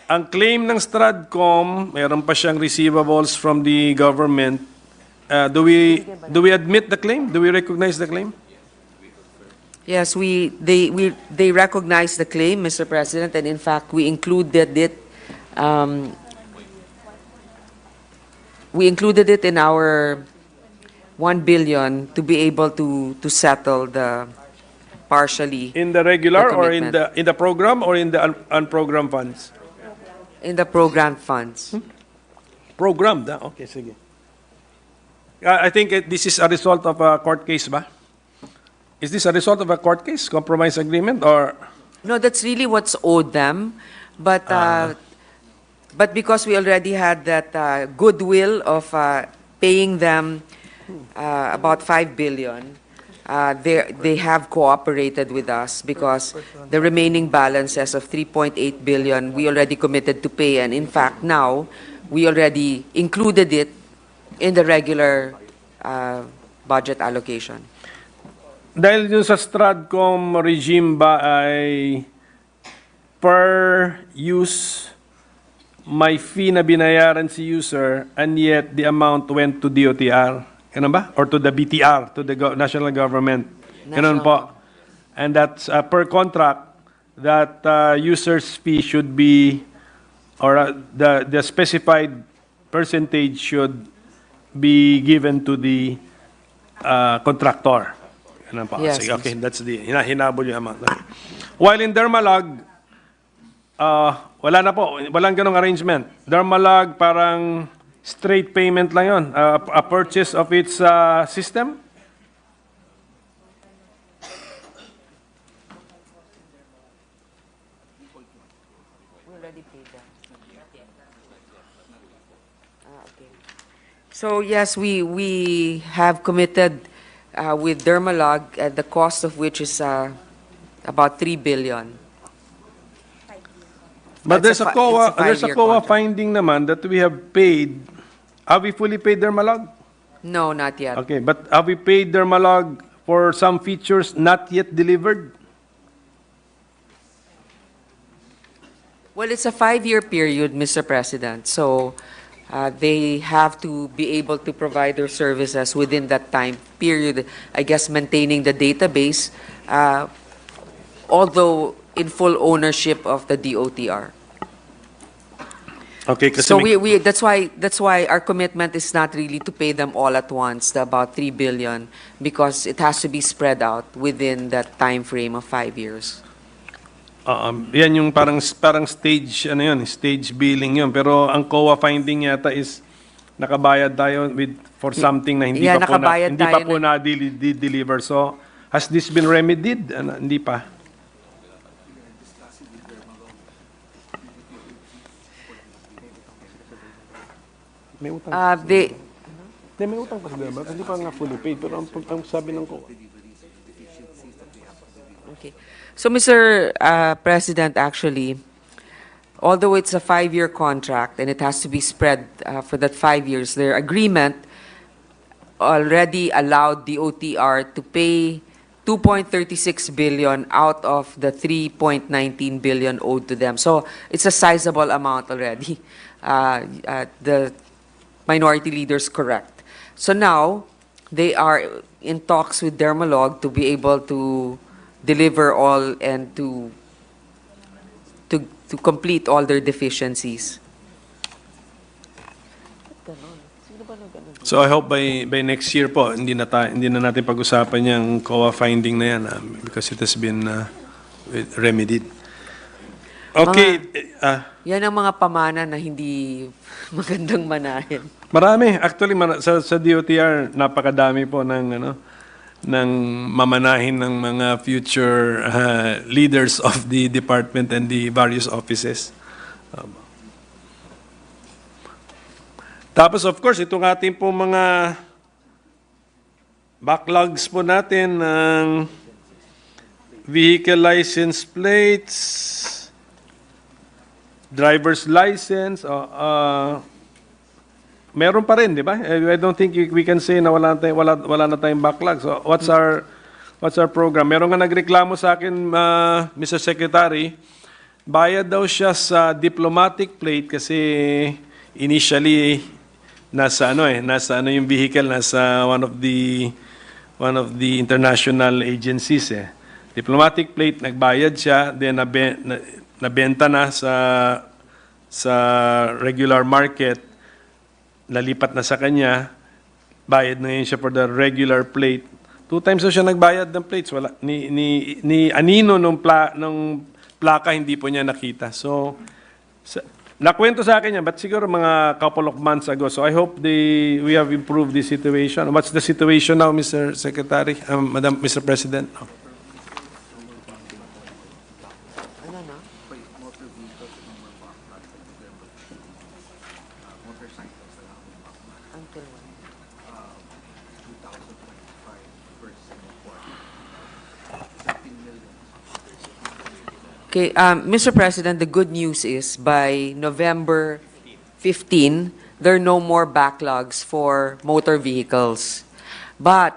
ang claim ng Stradcom, mayroon pa siyang receivables from the government. Do we admit the claim? Do we recognize the claim? Yes, they recognize the claim, Mr. President, and in fact, we included it Um, we included it in our 1 billion to be able to settle the partially In the regular the or in commitment. the program or in the unprogrammed funds? In the program funds. Programmed, okay, sige. I think this is a result of a court case ba? Is this a result of a court case, compromise agreement, or? No, that's really what's owed them. But because we already had that goodwill of paying them about 5 billion, they have cooperated with us because the remaining balances of 3.8 billion we already committed to pay, and in fact now we already included it in the regular budget allocation. Dahil yung sa Stratcom regime ba ay per use may fee na binayaran si user and yet the amount went to DOTR? Ganun ba? Or to the BTR, to the national government? Ganun po. And that's per contract, that user's fee should be, or the specified percentage should be given to the contractor. Ganun po. Yes, Sige, okay, that's the, hinabol yung amount. While in Dermalog, wala na po, walang ganong arrangement. Dermalog parang straight payment lang yun, a purchase of its system. So yes, we have committed with Dermalog, the cost of which is about 3 billion. But It's there's a it's COA, there's a five-year COA contract. finding naman that we have paid. Have we fully paid Dermalog? No, not yet. Okay, but have we paid Dermalog for some features not yet delivered? Well, it's a 5-year period, Mr. President, so they have to be able to provide their services within that time period, I guess maintaining the database, although in full ownership of the DOTR. Okay, kasi So may- that's why our commitment is not really to pay them all at once, the about 3 billion, because it has to be spread out within that time frame of 5 years. Yan yung parang stage, ano yun, stage billing yun. Pero ang COA finding yata is nakabayad tayo for something na hindi Yeah, pa po na, nakabayad hindi pa tayo po na deliver. So, has this been remedied? Hindi pa. May utang. May utang pa sa Dermalog. Hindi pa nga fully paid. Pero ang sabi ng COA. Okay. So, Mr. President, actually, although it's a 5-year contract and it has to be spread for that 5 years, their agreement already allowed the OTR to pay 2.36 billion out of the 3.19 billion owed to them. So, it's a sizable amount already. The minority leader's correct. So now, they are in talks with Dermalog to be able to deliver all and to complete all their deficiencies. So I hope by next year po hindi na natin pag-usapan yung COA finding na yan because it has been remedied. Okay, Yan ang mga pamana na hindi magandang manahin. marami actually sa DOTR napakadami po ng mamanahin ng mga future leaders of the department and the various offices. Tapos of course, itong ating po mga backlogs po natin ng vehicle license plates, driver's license, meron pa rin, di ba? I don't think we can say na wala na tayong backlog. So what's our program? Meron nga nagreklamo sa akin, Mr. Secretary, bayad daw siya sa diplomatic plate kasi initially nasa yung vehicle, nasa one of the international agencies eh. Diplomatic plate, nagbayad siya, then nabenta na sa regular market, nalipat na sa kanya, bayad na yun siya for the regular plate. 2 times na siya nagbayad ng plates. Wala, ni anino nung plaka, hindi po niya nakita. So, nakwento sa akin yan, but siguro mga couple of months ago. So I hope we have improved the situation. What's the situation now, Mr. Secretary, Mr. President? Okay, Mr. President, the good news is by November 15, there are no more backlogs for motor vehicles. But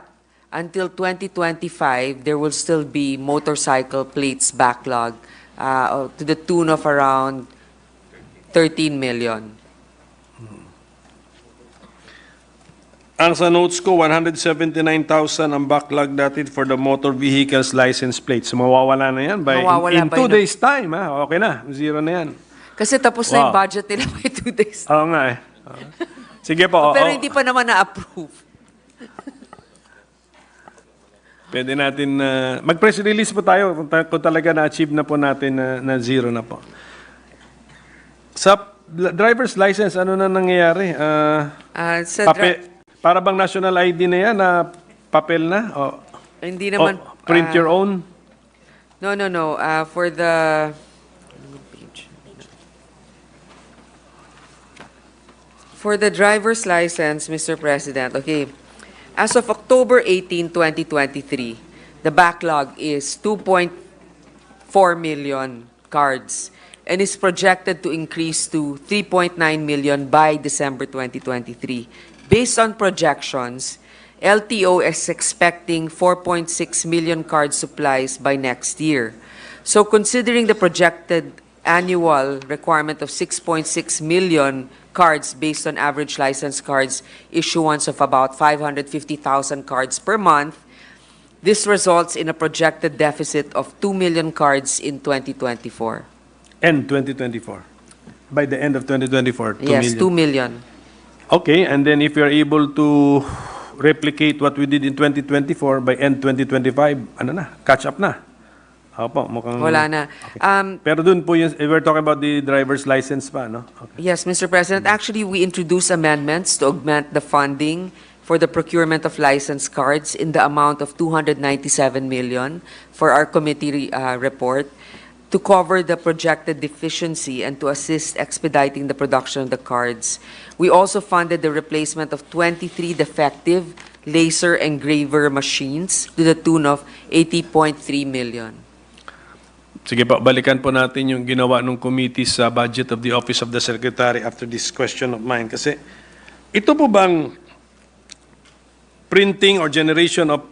until 2025, there will still be motorcycle plates backlog to the tune of around 13 million. Ang sa notes ko, 179,000 ang backlog dati for the motor vehicles license plates. So, mawawala na yan Mawawala in by 2 no- days time. Ha? Okay na, zero na yan. Kasi tapos na yung Wow. budget nila by 2 days. Oo nga eh. Sige po. Pero oo. hindi pa naman na-approve. Pwede natin, mag-press release po tayo kung talaga na-achieve na po natin na zero na po. Sa driver's license, ano na nangyayari? Para bang national ID na yan, na papel na? O, Hindi naman. print your own? No. For the driver's license, Mr. President, okay. As of October 18, 2023, the backlog is 2.4 million cards and is projected to increase to 3.9 million by December 2023. Based on projections, LTO is expecting 4.6 million card supplies by next year. So considering the projected annual requirement of 6.6 million cards based on average license cards issuance of about 550,000 cards per month, this results in a projected deficit of 2 million cards in 2024. End 2024. By the end of 2024, 2 Yes, million. 2 million. Okay, and then if you're able to replicate what we did in 2024, by end 2025, ano na, catch up na. Opo, mukhang... Wala na. Pero dun po yung, we're talking about the driver's license pa, no? Okay. Yes, Mr. President. Actually, we introduced amendments to augment the funding for the procurement of license cards in the amount of 297 million for our committee report to cover the projected deficiency and to assist expediting the production of the cards. We also funded the replacement of 23 defective laser engraver machines to the tune of 80.3 million. Sige po, balikan po natin yung ginawa ng committee sa budget of the Office of the Secretary after this question of mine. Kasi ito po bang printing or generation of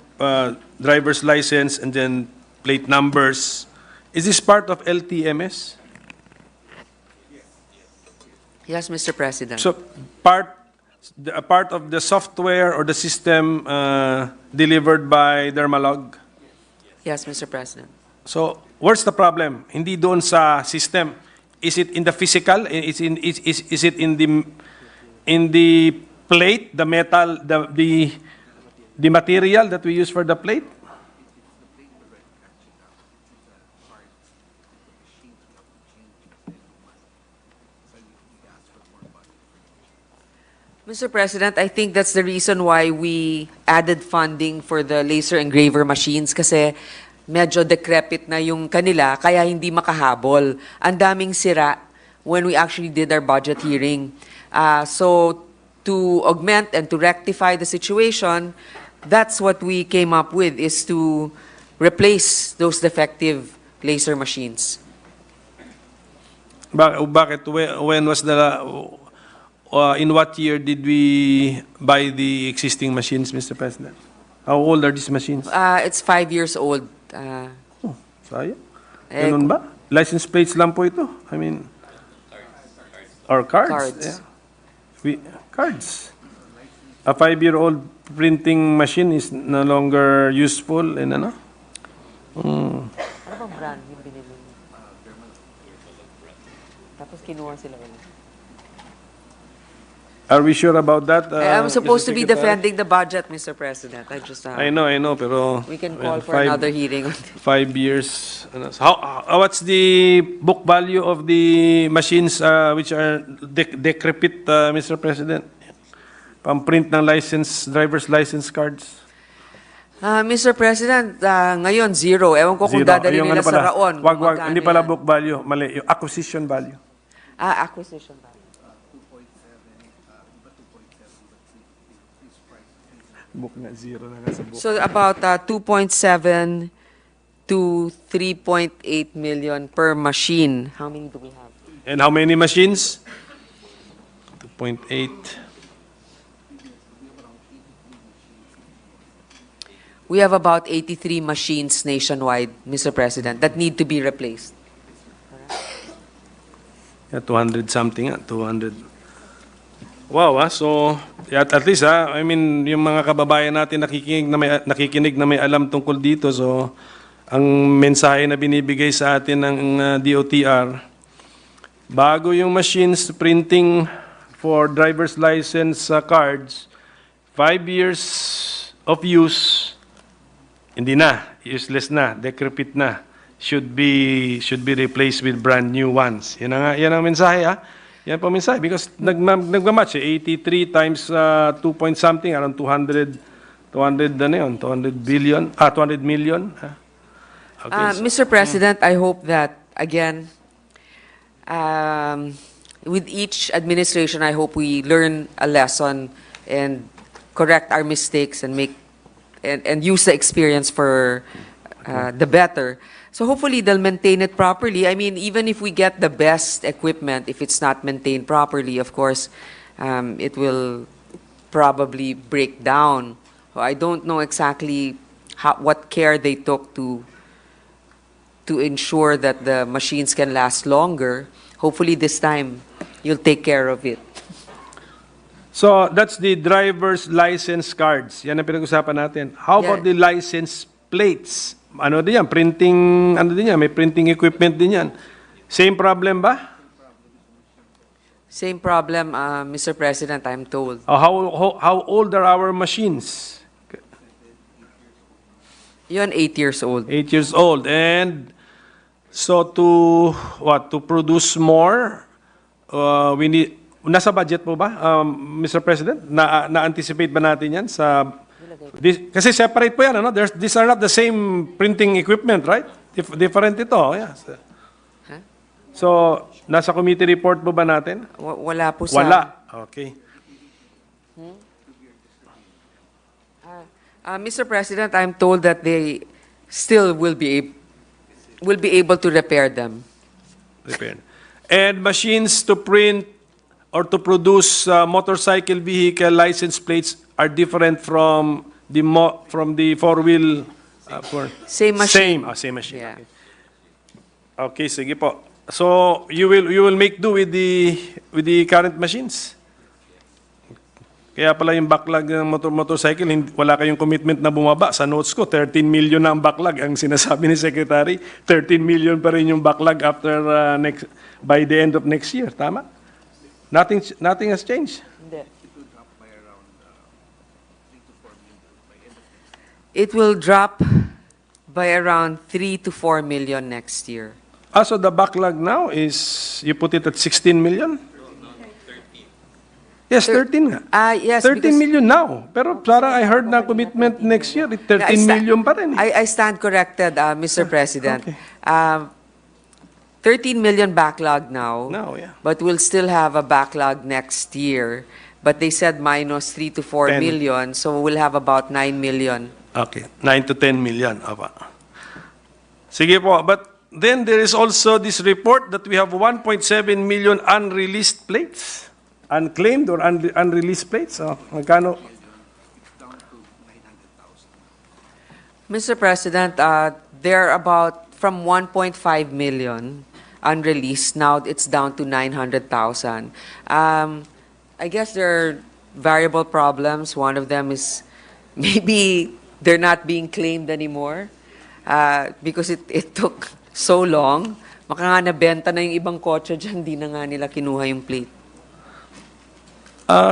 driver's license and then plate numbers, is this part of LTMS? Yes, Mr. President. So part of the software or the system delivered by Dermalog? Yes, Mr. President. So where's the problem? Hindi doon sa system. Is it in the physical? Is it in the plate, the metal, the material that we use for the plate? Mr. President, I think that's the reason why we added funding for the laser engraver machines kasi medyo decrepit na yung kanila kaya hindi makahabol. Ang daming sira when we actually did our budget hearing. So to augment and to rectify the situation, that's what we came up with, is to replace those defective laser machines. Bakit? When was the... in what year did we buy the existing machines, Mr. President? How old are these machines? It's 5 years old. Sayang. Ganun ba? License plates lang po ito. I mean, or cards. Cards. Yeah. Cards. A 5-year-old printing machine is no longer useful and ano? Ano bang brand yung binili mo? Tapos kinuha sila ulit. Are we sure about that? I'm supposed Mr. to be Secretary? defending the budget, Mr. President. I know, pero... We can call for five- another hearing. 5 years. What's the book value of the machines which are decrepit, Mr. President? Pang-print ng driver's license cards? Mr. President, ngayon zero. Ewan ko kung Zero. dadali Yung nila ano pala? sa raon. Wag, Magkano hindi pala yan? book value. Mali. Yung acquisition value. Acquisition value. Book na, zero na nga sa book. So about 2.7 to 3.8 million per machine. How many do we have? And how many machines? 2.8. We have about 83 machines nationwide, Mr. President, that need to be replaced. Yeah, 200 something, 200. Wow, so at least I mean yung mga kababayan natin nakikinig na may alam tungkol dito. So ang mensahe na binibigay sa atin ng DOTR, bago yung machines printing for driver's license cards, 5 years of use, hindi na, useless na, decrepit na, should be replaced with brand new ones. Yan ang mensahe Yan po mensahe because nagmamatch 83 times 2 point something, around 200 ano yun, 200 billion, 200 million. Okay, Mr. President, I hope that, again, with each administration, I hope we learn a lesson and correct our mistakes and use the experience for the better. So hopefully they'll maintain it properly. I mean, even if we get the best equipment, if it's not maintained properly, of course, it will probably break down. I don't know exactly what care they took to ensure that the machines can last longer. Hopefully this time you'll take care of it. So that's the driver's license cards. Yan ang pinag-usapan natin. How about the license plates? Ano din yan? Printing, ano din yan? May printing equipment din yan. Same problem ba? Same problem, Mr. President, I'm told. How old are our machines? Yun, 8 years old. 8 years old. And so to produce more, we need, nasa budget po ba, Mr. President? Na-anticipate ba natin yan sa... kasi separate po yan, ano? These are not the same printing equipment, right? Different ito. Yeah. So, nasa committee report po ba natin? Wala po sa... Wala. Okay. Mr. President, I'm told that they still will be able to repair them. And machines to print or to produce motorcycle vehicle license plates are different from the four-wheel. Same machine. Same machine. Yeah. Okay, sige po. So you will make do with the current machines. Kaya pala yung backlog ng motorcycle, wala kayong commitment na bumaba. Sa notes ko, 13 million na ang backlog. Ang sinasabi ni Secretary, 13 million pa rin yung backlog after by the end of next year. Tama? Nothing has changed. It will drop by around 3 to 4 million next year. So the backlog now is, you put it at 16 million? Yes, 13 nga. Yes, 13 million now. Pero parang I heard na commitment next year, 13 million pa rin. I stand corrected, Mr. President. Okay. 13 million backlog now, yeah. but we'll still have a backlog next year. But they said minus 3 to 4 10. million, so we'll have about 9 million. Okay, 9 to 10 million. Aba. Sige po, but then there is also this report that we have 1.7 million unreleased plates. Unclaimed or unreleased plates. Magkano? Mr. President, they're about from 1.5 million unreleased. Now it's down to 900,000. I guess there are variable problems. One of them is maybe they're not being claimed anymore because it took so long. Baka nga nabenta na yung ibang kotse dyan, di na nga nila kinuha yung plate.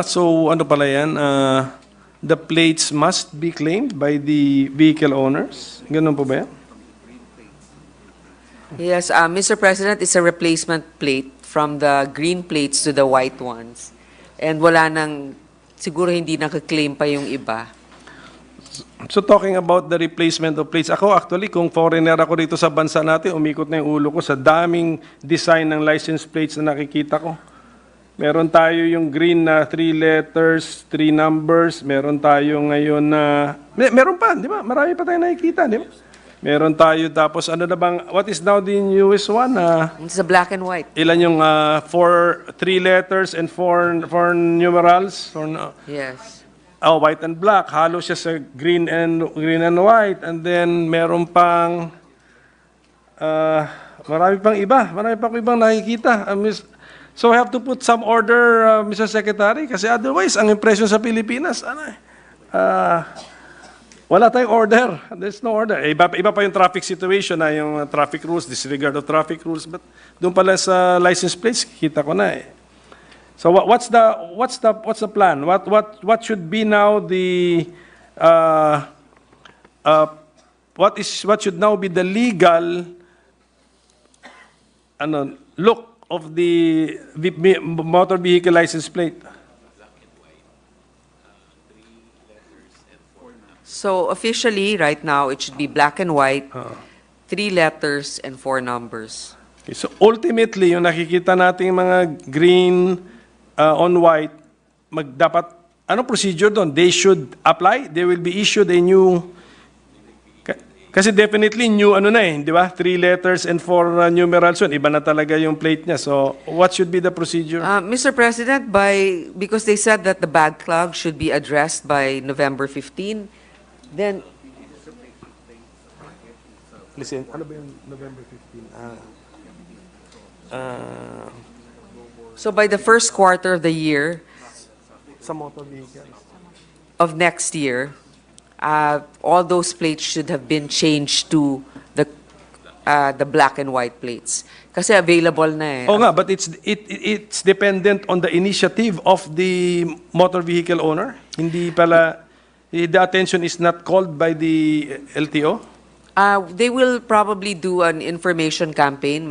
So ano pala yan? The plates must be claimed by the vehicle owners? Ganun po ba yan? Yes, Mr. President, it's a replacement plate from the green plates to the white ones. And wala nang, siguro hindi nakaklaim pa yung iba. So talking about the replacement of plates, ako actually, kung foreigner ako dito sa bansa natin, umikot na yung ulo ko sa daming design ng license plates na nakikita ko. Meron tayo yung green na 3 letters, 3 numbers. Meron tayo ngayon na, meron pa, di ba? Marami pa tayong nakikita, di ba? Meron tayo tapos ano na bang, what is now the newest one? It's a black and white. Ilan yung 3 letters and 4 numerals? Or no? Yes. Oh, white and black. Halo siya sa green and white. And then meron pang marami pang iba. Marami pang ibang nakikita. So I have to put some order, Mr. Secretary, kasi otherwise ang impression sa Pilipinas, wala tayong order. There's no order. Iba pa yung traffic situation na yung traffic rules, disregard of traffic rules, but doon pala sa license plates, kita ko na eh. So what's the plan? What should be now the what should now be the legal look of the motor vehicle license plate? So officially, right now, it should be black and white, 3 letters and 4 numbers. Okay, so ultimately, yung nakikita nating mga green on white, dapat, anong procedure doon? They should apply? They will be issued a new, kasi definitely new di ba? 3 letters and 4 numerals yun. Iba na talaga yung plate niya. So what should be the procedure? Mr. President, because they said that the backlog should be addressed by November 15, then Listen, ano ba yung November 15? so by the first quarter of the year Sa motor vehicles. of next year, all those plates should have been changed to the black and white plates. Kasi available na eh. Oh nga, but it's dependent on the initiative of the motor vehicle owner. Hindi pala, the attention is not called by the LTO? They will probably do an information campaign,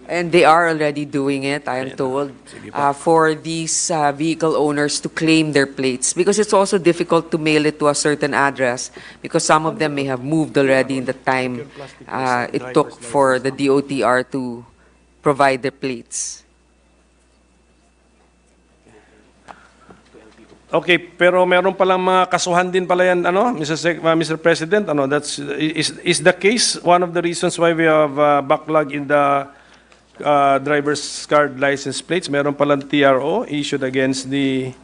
and they are already doing it, I am told, for these vehicle owners to claim their plates. Because it's also difficult to mail it to a certain address, because some of them may have moved already in the time it took for the DOTR to provide the plates. Okay, pero meron palang mga kasuhan din pala yan, Mr. President, is the case one of the reasons why we have backlog in the driver's card license plates? Meron palang TRO issued against the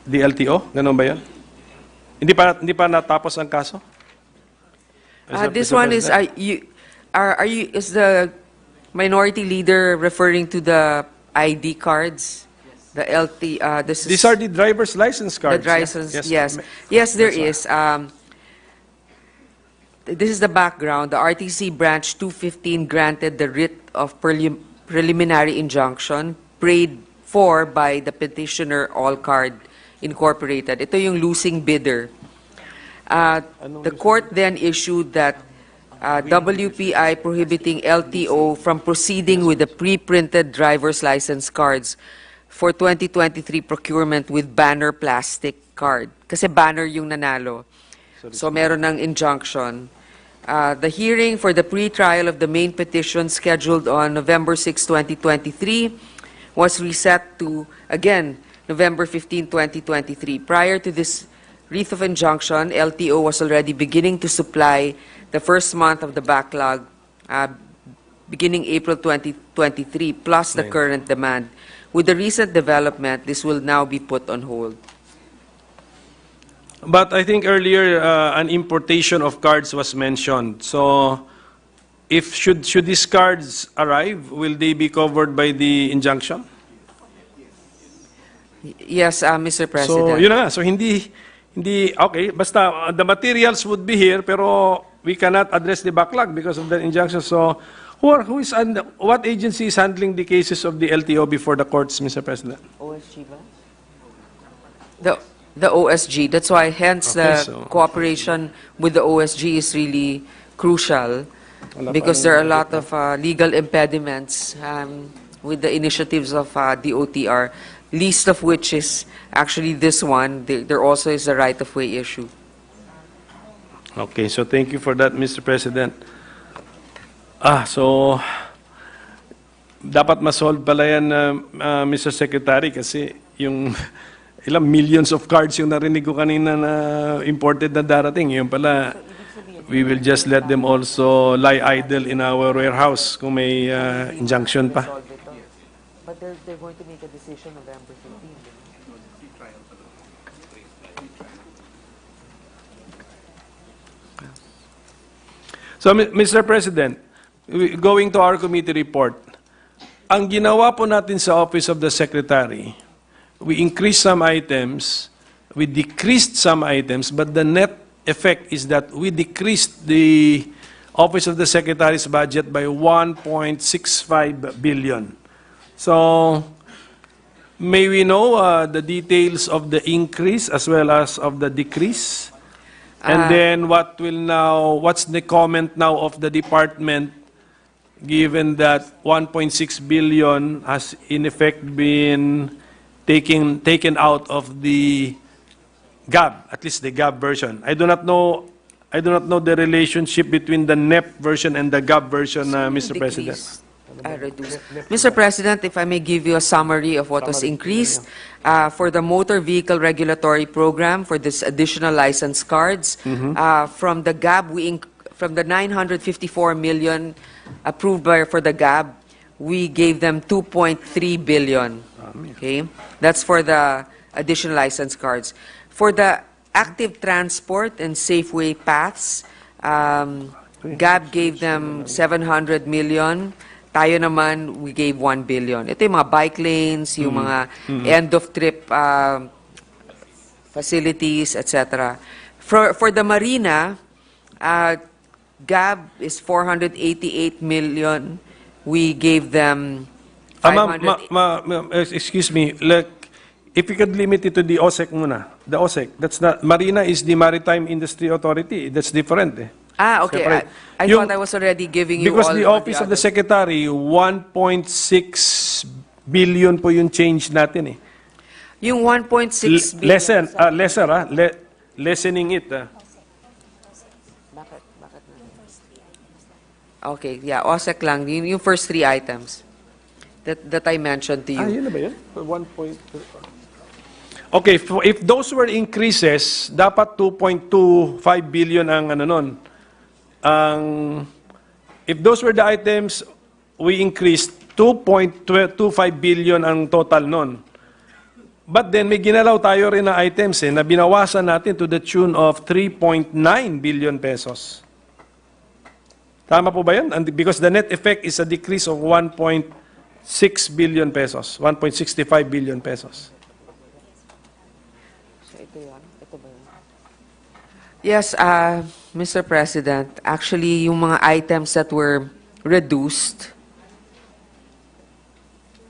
LTO? Ganun ba yan? Hindi pa natapos ang kaso? This one is, is the minority leader referring to the ID cards? The These are the driver's license cards. The license, yes. Yes, there is. This is the background. The RTC Branch 215 granted the writ of preliminary injunction prayed for by the petitioner Allcard Incorporated. Ito yung losing bidder. The court then issued that WPI prohibiting LTO from proceeding with the pre-printed driver's license cards for 2023 procurement with banner plastic card. Kasi banner yung nanalo. So meron ng injunction. The hearing for the pre-trial of the main petition scheduled on November 6, 2023 was reset to, again, November 15, 2023. Prior to this wreath of injunction, LTO was already beginning to supply the first month of the backlog, beginning April 2023, plus the current demand. With the recent development, this will now be put on hold. But I think earlier an importation of cards was mentioned. So, should these cards arrive, will they be covered by the injunction? Yes, Mr. President. So, yun na nga. So, hindi okay. Basta the materials would be here, pero we cannot address the backlog because of that injunction. So, what agency is handling the cases of the LTO before the courts, Mr. President? OSG ba? The OSG. That's why, hence, the cooperation with the OSG is really crucial because there are a lot of legal impediments with the initiatives of DOTR, least of which is actually this one. There also is a right-of-way issue. Okay, so thank you for that, Mr. President. So, dapat ma-solve pala yan, Mr. Secretary, kasi yung ilang millions of cards yung narinig ko kanina na imported na darating. Yung pala, we will just let them also lie idle in our warehouse kung may injunction pa. But they're going to make a decision November 15. So, Mr. President, going to our committee report, ang ginawa po natin sa Office of the Secretary, we increased some items, we decreased some items, but the net effect is that we decreased the Office of the Secretary's budget by 1.65 billion. So, may we know the details of the increase as well as of the decrease? And then what's the comment now of the department given that 1.6 billion has in effect been taken out of the GAB, at least the GAB version. I do not know the relationship between the NEP version and the GAB version, Mr. President. Reduced. Mr. President, if I may give you a summary of what was increased for the motor vehicle regulatory program for this additional license cards, from the GAB, from the 954 million approved for the GAB, we gave them 2.3 billion. Okay, that's for the additional license cards. For the active transport and Safeway paths, GAB gave them 700 million. Tayo naman, we gave 1 billion. Ito yung mga bike lanes, yung mga end-of-trip facilities, etc. For the marina, GAB is 488 million. We gave them 500... Excuse me, if you could limit it to the OSEC muna. The OSEC, that's not, Marina is the Maritime Industry Authority. That's different eh. Okay. I thought I was already giving you all... Because the Office of the Secretary, 1.6 billion po yung change natin eh. Yung 1.6 billion... lessening it. Bakit okay, yeah, OSEC lang. Yung first three items that I mentioned to you. Yun na ba yun? 1. Okay, if those were increases, dapat 2.25 billion ang ano nun. If those were the items, we increased 2.25 billion ang total nun. But then may ginalaw tayo rin na items na binawasan natin to the tune of 3.9 billion pesos. Tama po ba yun? And because the net effect is a decrease of 1.6 billion pesos, 1.65 billion pesos. Yes, Mr. President, actually, yung mga items that were reduced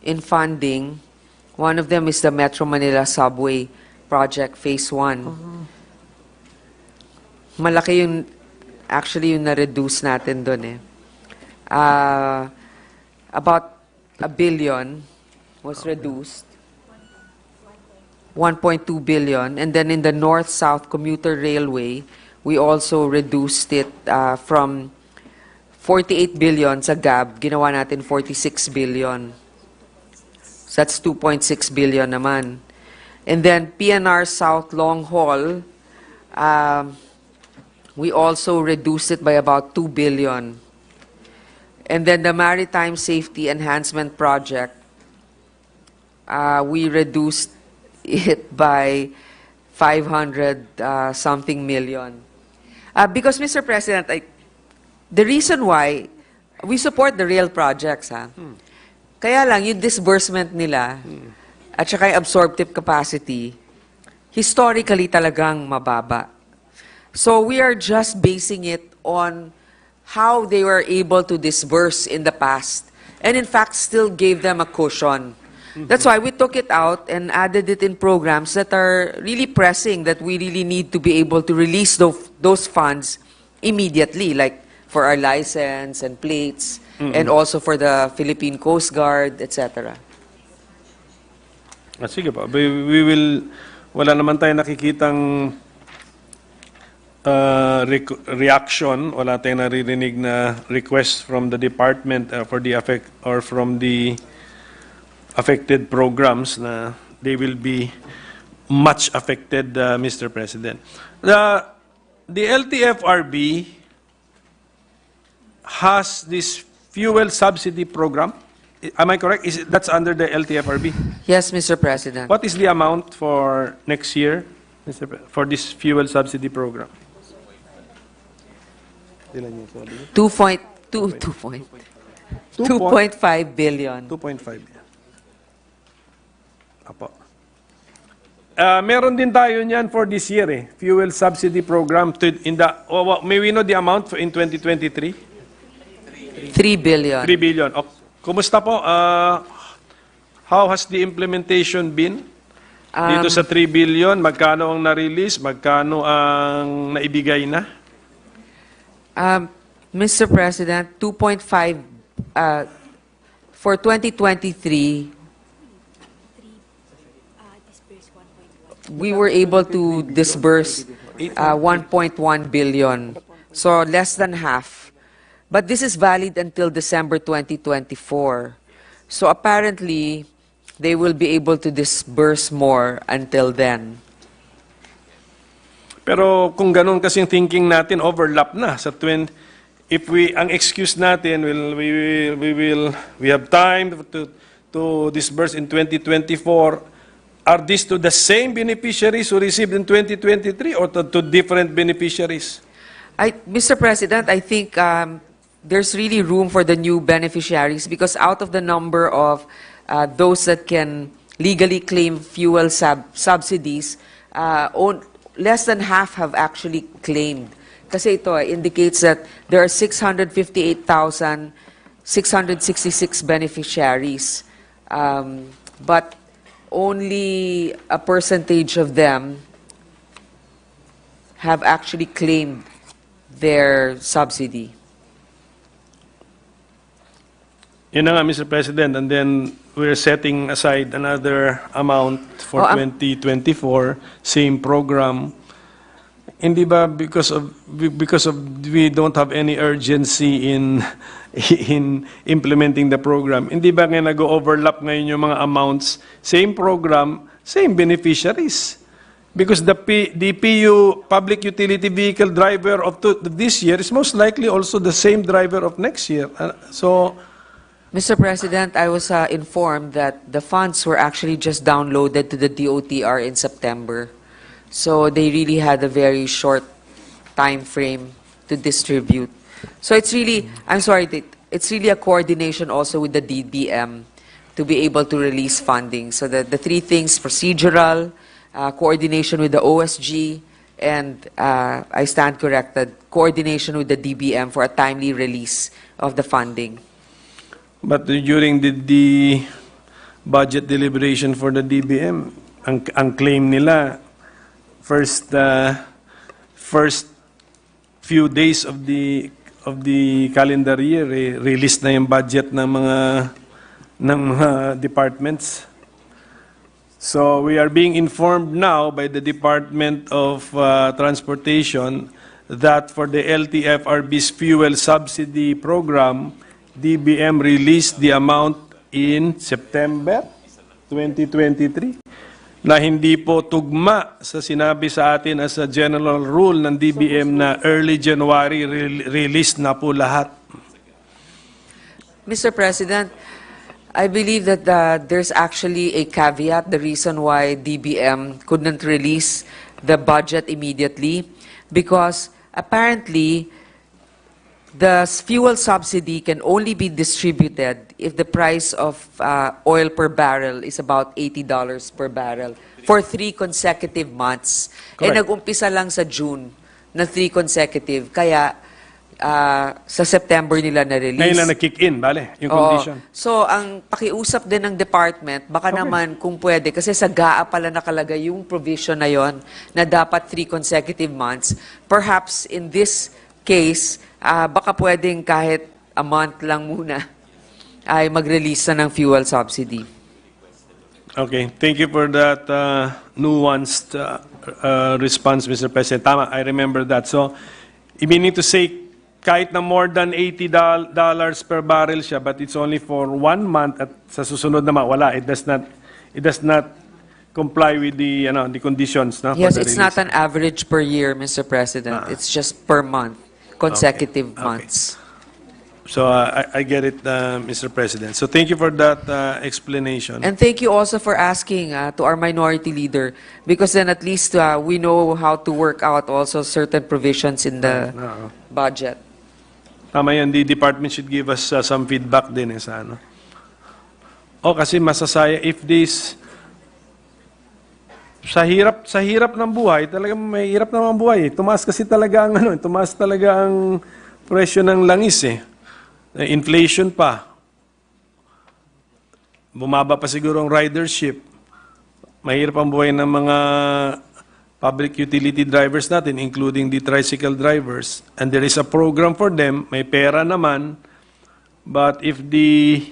in funding, one of them is the Metro Manila Subway Project Phase 1. Malaki yung, actually, yung na-reduce natin doon eh. About 1 billion was reduced. 1.2 billion. And then in the North-South Commuter Railway, we also reduced it from 48 billion sa GAB, ginawa natin 46 billion. So that's 2.6 billion naman. And then PNR South Long Haul, we also reduced it by about 2 billion. And then the Maritime Safety Enhancement Project, we reduced it by 500 something million. Because, Mr. President, the reason why we support the rail projects, kaya lang yung disbursement nila at saka yung absorptive capacity, historically talagang mababa. So we are just basing it on how they were able to disburse in the past, and in fact still gave them a cushion. That's why we took it out and added it in programs that are really pressing, that we really need to be able to release those funds immediately, like for our license and plates, and also for the Philippine Coast Guard, etc. Sige po. We will, wala naman tayo nakikitang reaction, wala tayong naririnig na request from the department for the from the affected programs na they will be much affected, Mr. President. The LTFRB has this fuel subsidy program. Am I correct? That's under the LTFRB? Yes, Mr. President. What is the amount for next year, for this fuel subsidy program? 2.5 billion. 2.5 billion. Apo. Meron din tayo niyan for this year, fuel subsidy program. May we know the amount in 2023? 3 billion. 3 billion. Kumusta po? How has the implementation been? Dito sa 3 billion, magkano ang na-release? Magkano ang naibigay na? Mr. President, 2.5 for 2023, we were able to disburse 1.1 billion, so less than half. But this is valid until December 2024. So apparently, they will be able to disburse more until then. Pero kung ganun kasing thinking natin, overlap na sa ang excuse natin, we have time to disburse in 2024. Are these to the same beneficiaries who received in 2023 or to different beneficiaries? Mr. President, I think there's really room for the new beneficiaries, because out of the number of those that can legally claim fuel subsidies, less than half have actually claimed. Kasi ito indicates that there are 658,666 beneficiaries, but only a percentage of them have actually claimed their subsidy. Yun na nga, Mr. President, and then we're setting aside another amount for 2024, same program. Hindi ba because of we don't have any urgency in implementing the program, hindi ba ngayon nag-overlap ngayon yung mga amounts, same program, same beneficiaries? Because the PU, Public Utility Vehicle driver of this year is most likely also the same driver of next year. Mr. President, I was informed that the funds were actually just downloaded to the DOTR in September. So they really had a very short time frame to distribute. So it's really, it's really a coordination also with the DBM to be able to release funding. So the three things: procedural, coordination with the OSG, and I stand corrected, coordination with the DBM for a timely release of the funding. But during the budget deliberation for the DBM, ang claim nila, first few days of the calendar year, release na yung budget ng mga departments. So we are being informed now by the Department of Transportation that for the LTFRB's fuel subsidy program, DBM released the amount in September 2023 na hindi po tugma sa sinabi sa atin as a general rule ng DBM na early January release na po lahat. Mr. President, I believe that there's actually a caveat, the reason why DBM couldn't release the budget immediately, because apparently the fuel subsidy can only be distributed if the price of oil per barrel is about $80 per barrel for 3 consecutive months. Correct. Nag-umpisa lang sa June na 3 consecutive. Kaya sa September nila na-release. Ngayon lang na-kick in, bale, yung Oo. condition. So, ang pakiusap din ng department, baka naman kung pwede, kasi sa GAA pala nakalagay yung provision na yon na dapat 3 consecutive months. Perhaps in this case, baka pwedeng kahit a month lang muna ay mag-release na ng fuel subsidy. Okay, thank you for that nuanced response, Mr. President. Tama, I remember that. So, meaning to say, kahit na more than $80 per barrel siya, but it's only for 1 month at sa susunod naman, wala. It does not comply with the conditions. No, Yes, for the it's release. not an average per year, Mr. President. It's just per month, consecutive months. So, I get it, Mr. President. So, thank you for that explanation. And thank you also for asking to our minority leader, because then at least we know how to work out also certain provisions in the budget. Tama yan, the department should give us some feedback din sa ano. Kasi masasaya if this sa hirap ng buhay, talagang may hirap naman buhay. Tumaas kasi talaga ang tumaas talaga ang presyo ng langis eh. Inflation pa. Bumaba pa siguro ang ridership. Mahirap ang buhay ng mga public utility drivers natin, including the tricycle drivers. And there is a program for them, may pera naman, but if the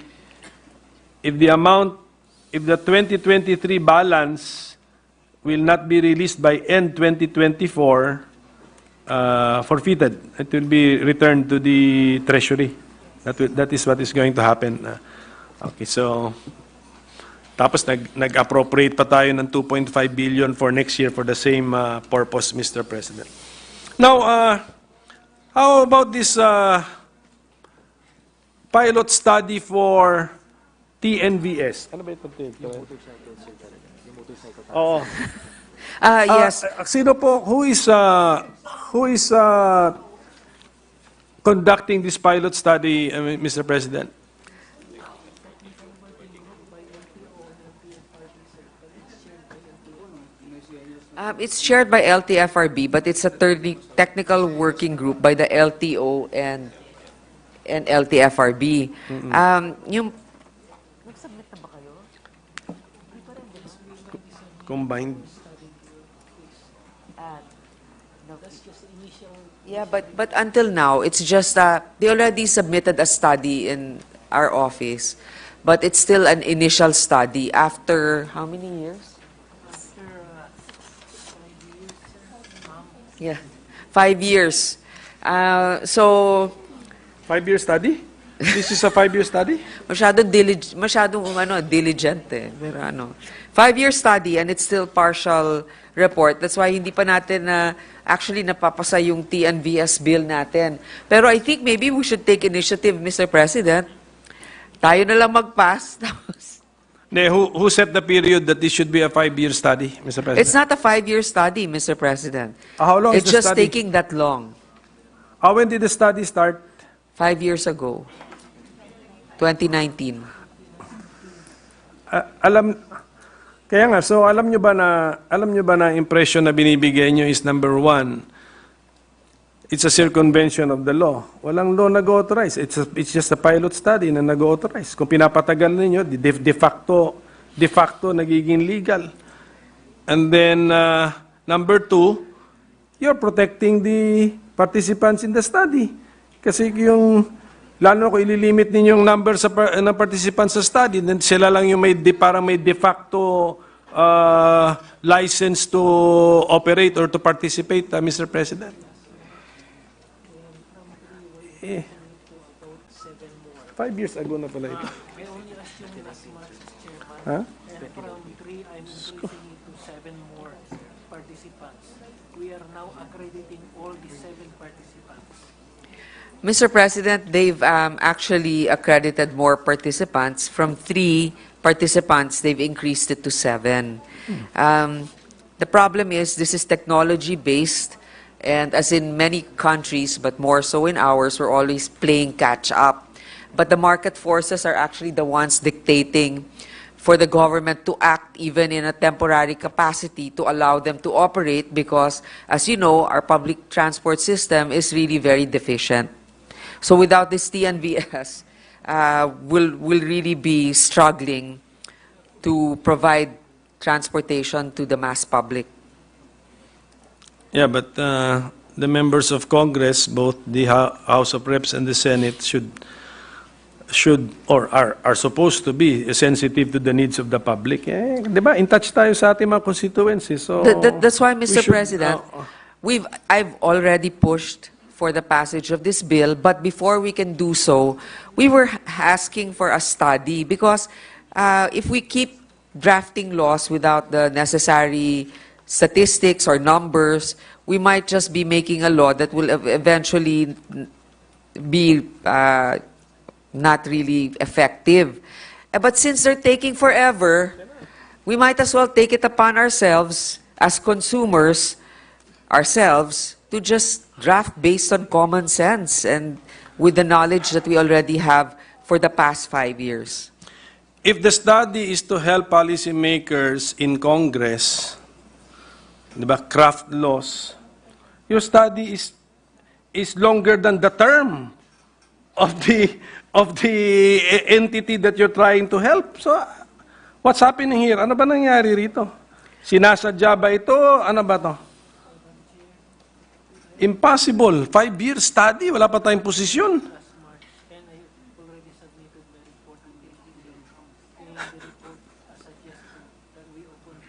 2023 balance will not be released by end 2024, forfeited. It will be returned to the treasury. That is what is going to happen. Okay, so tapos nag-appropriate pa tayo ng 2.5 billion for next year for the same purpose, Mr. President. Now, how about this pilot study for TNVS? Ano ba ito? Oo. Yes. Sino po, who is conducting this pilot study, Mr. President? It's chaired by LTFRB, but it's a technical working group by the LTO and LTFRB. Yung Combined. Yeah, but until now, it's just they already submitted a study in our office, but it's still an initial study after how many years? Yeah, 5 years. So 5-year study? This is a 5-year study? masyadong diligent eh. Pero 5-year study and it's still partial report. That's why hindi pa natin actually napapasa yung TNVS bill natin. Pero I think maybe we should take initiative, Mr. President. Tayo na lang mag-pass. Who set the period that this should be a 5-year study, Mr. President? It's not a 5-year study, Mr. President. How long It's is the just study? taking that long. When did the study start? 5 years ago. 2019. Kaya nga, so alam nyo ba na impression na binibigay nyo is number 1, it's a circumvention of the law. Walang law nag-authorize. It's just a pilot study na nag-authorize. Kung pinapatagal ninyo, de facto nagiging legal. And then, number 2, you're protecting the participants in the study. Kasi lalo kung ililimit ninyo yung number ng participants sa study, then sila lang yung parang may de facto license to operate or to participate, Mr. President. 5 years ago na pala ito. Huh? From 3, I'm increasing it to 7 more participants. We are now accrediting all the 7 participants. Mr. President, they've actually accredited more participants. From 3 participants, they've increased it to 7. The problem is this is technology-based, and as in many countries, but more so in ours, we're always playing catch-up. But the market forces are actually the ones dictating for the government to act even in a temporary capacity to allow them to operate because, as you know, our public transport system is really very deficient. So without this TNVS, we'll really be struggling to provide transportation to the mass public. Yeah, but the members of Congress, both the House of Reps and the Senate, should or are supposed to be sensitive to the needs of the public. Di ba? In touch tayo sa ating mga constituencies. So That's why, we Mr. should- President, I've already pushed for the passage of this bill, but before we can do so, we were asking for a study because if we keep drafting laws without the necessary statistics or numbers, we might just be making a law that will eventually be not really effective. But since they're taking forever, we might as well take it upon ourselves as consumers, ourselves, to just draft based on common sense and with the knowledge that we already have for the past 5 years. If the study is to help policymakers in Congress, di ba, craft laws, your study is longer than the term of the entity that you're trying to help. So, what's happening here? Ano ba nangyari rito? Sinasadya ba ito? Ano ba to? Impossible. 5-year study, wala pa tayong posisyon.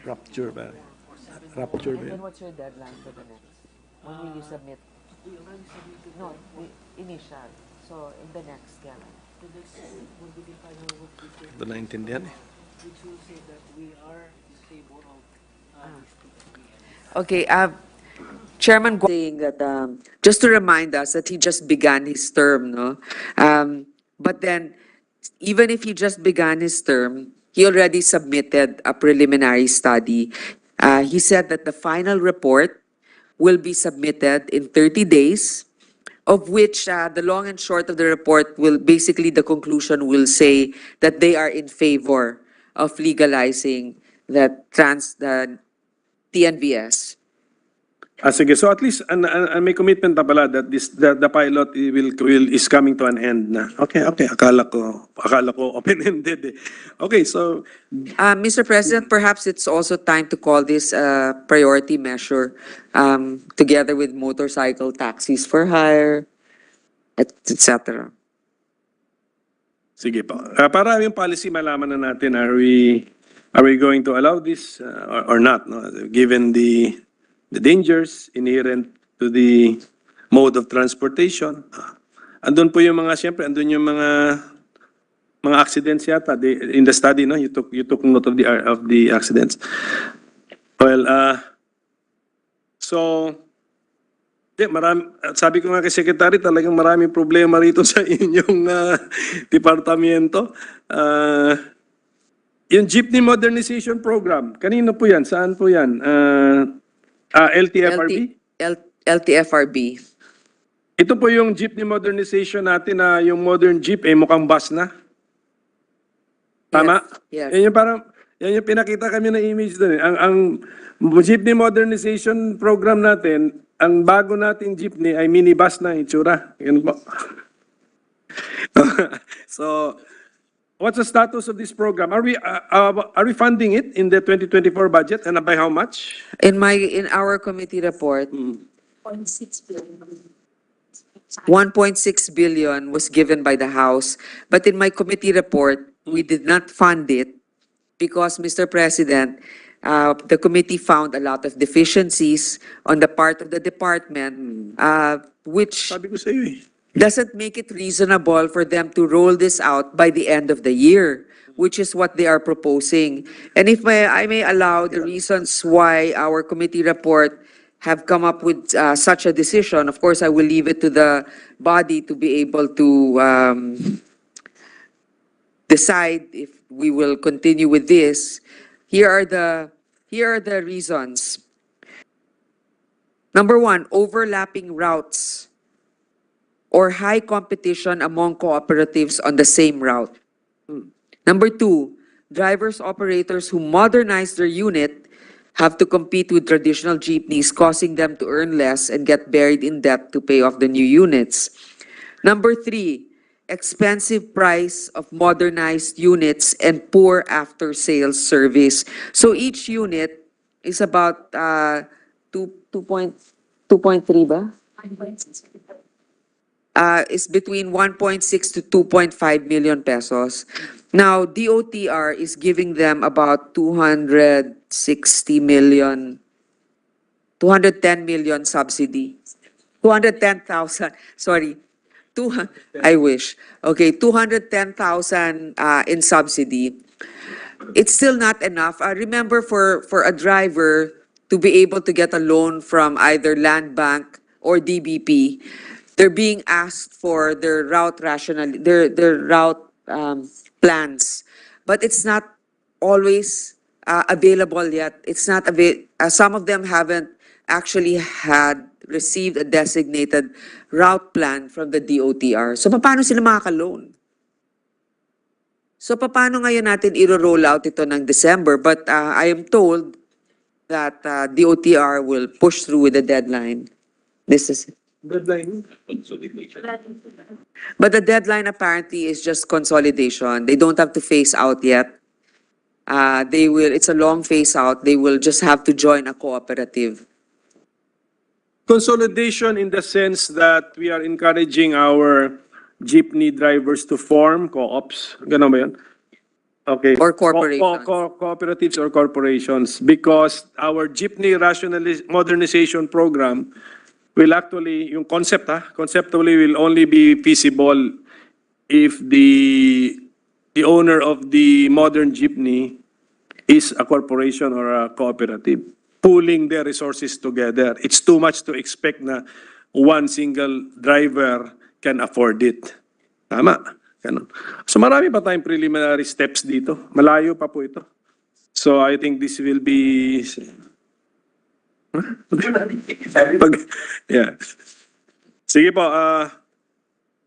Rapture ba? Rapture ba? What's your deadline for the next? When will you submit? No, initial. So, in the next gala. Ito naintindihan eh. Okay, Chairman saying that just to remind us that he just began his term, no? But then, even if he just began his term, he already submitted a preliminary study. He said that the final report will be submitted in 30 days, of which the long and short of the report will basically the conclusion will say that they are in favor of legalizing the TNVS. Sige. So at least may commitment na pala that the pilot is coming to an end na. Okay. Akala ko open-ended eh. Okay, so Mr. President, perhaps it's also time to call this a priority measure together with motorcycle taxis for hire, etc. sige po. Para yung policy malaman na natin, are we going to allow this or not, no? Given the dangers inherent to the mode of transportation. Andun po yung siyempre, andun yung mga accidents yata. In the study, no, you took note of the accidents. Well, so, sabi ko nga kay Secretary, talagang maraming problema rito sa inyong departamento. Yung Jeepney Modernization Program, kanino po yan? Saan po yan? LTFRB? LTFRB. Ito po yung jeepney modernization natin na yung modern jeep mukhang bus na. Tama? Yes. Yan yung pinakita kami na image doon. Ang jeepney modernization program natin, ang bago nating jeepney ay minibus na itsura. Yan po. So, what's the status of this program? Are we funding it in the 2024 budget and by how much? In our committee report, 1.6 billion was given by the House, but in my committee report, we did not fund it because, Mr. President, the committee found a lot of deficiencies on the part of the department, which Sabi ko sa iyo eh. doesn't make it reasonable for them to roll this out by the end of the year, which is what they are proposing. And if I may allow the reasons why our committee report have come up with such a decision, of course, I will leave it to the body to be able to decide if we will continue with this. Here are the reasons. Number one, overlapping routes or high competition among cooperatives on the same route. Number two, drivers operators who modernize their unit have to compete with traditional jeepneys, causing them to earn less and get buried in debt to pay off the new units. Number three, expensive price of modernized units and poor after-sales service. So each unit is about 2.3 ba? Is between 1.6 to 2.5 million pesos. Now, DOTR is giving them about 260 million, 210 million subsidy. 210,000, sorry. I wish. Okay, 210,000 in subsidy. It's still not enough. Remember, for a driver to be able to get a loan from either Land Bank or DBP, they're being asked for their route their route plans, but it's not always available yet. It's not some of them haven't actually had received a designated route plan from the DOTR. So paano sila makaka-loan? So paano ngayon natin i-roll out ito ng December? But I am told that DOTR will push through with the deadline. This is Deadline. But the deadline apparently is just consolidation. They don't have to phase out yet. They will. It's a long phase out. They will just have to join a cooperative. Consolidation in the sense that we are encouraging our jeepney drivers to form co-ops. Ganun ba yun? Okay. Or corporations. Cooperatives or corporations, because our jeepney modernization program will actually, yung conceptually will only be feasible if the owner of the modern jeepney is a corporation or a cooperative, pooling their resources together. It's too much to expect na one single driver can afford it. Tama? Ganun. So marami pa tayong preliminary steps dito. Malayo pa po ito. So I think this will be... Yeah. Sige po.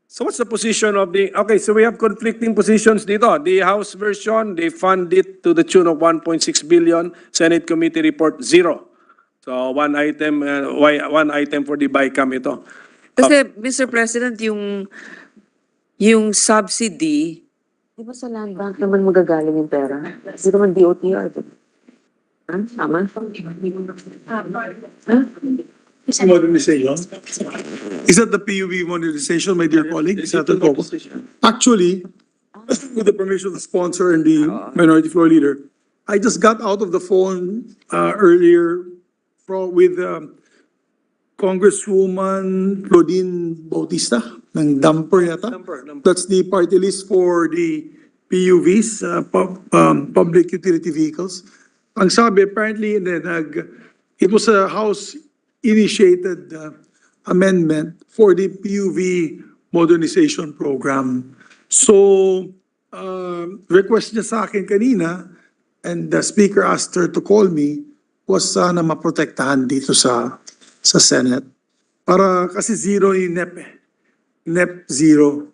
So what's the position of the... Okay, so we have conflicting positions dito. The House version, they fund it to the tune of 1.6 billion. Senate Committee Report, 0. So one item for the BICAM ito. Kasi, Mr. President, yung subsidy, di ba sa Land Bank naman magagaling yung pera? Hindi naman DOTR. Tama? Modernization? Is that the PUV modernization, my dear colleague? Senator Coco? Actually, with the permission of the sponsor and the minority floor leader, I just got out of the phone earlier with Congresswoman Claudine Bautista ng Damper yata. That's the party list for the PUVs, public utility vehicles. Ang sabi, apparently, it was a House-initiated amendment for the PUV modernization program. So, request niya sa akin kanina, and the Speaker asked her to call me, was sana maprotektahan dito sa Senate. Para kasi zero yung NEP eh. NEP zero.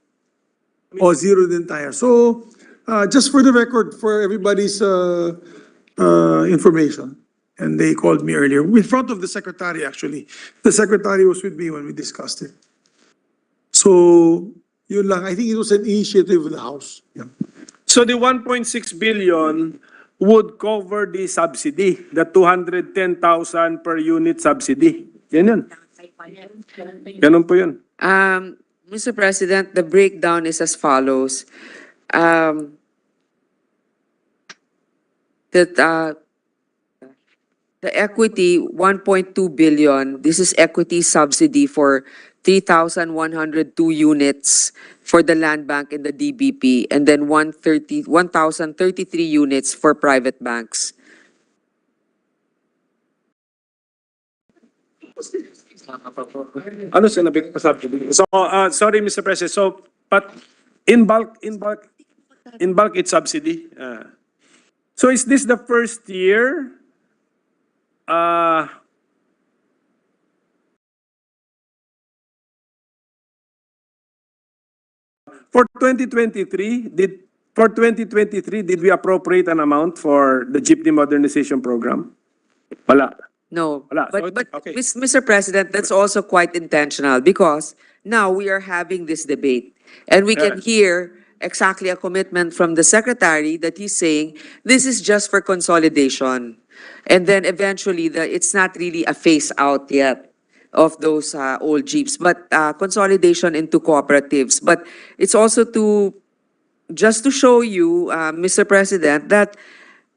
O zero din tayo. So, just for the record, for everybody's information, and they called me earlier, in front of the Secretary actually. The Secretary was with me when we discussed it. So, yun lang. I think it was an initiative of the House. Yeah. So the 1.6 billion would cover the subsidy, the 210,000 per unit subsidy. Yan yun. Ganun po yun. Mr. President, the breakdown is as follows. The equity, 1.2 billion, this is equity subsidy for 3,102 units for the Land Bank and the DBP, and then 1,033 units for private banks. Ano sinabi ko sa subsidy? So, sorry Mr. President. So, but in bulk, it's subsidy. So is this the first year? For 2023, did For 2023, did we appropriate an amount for the jeepney modernization program? Wala. No, Wala. but, So, but okay. Mr. President, that's also quite intentional because now we are having this debate and we can Yeah. hear exactly a commitment from the secretary that he's saying this is just for consolidation. And then eventually it's not really a phase out yet of those old jeeps, but consolidation into cooperatives. But it's also just to show you, Mr. President, that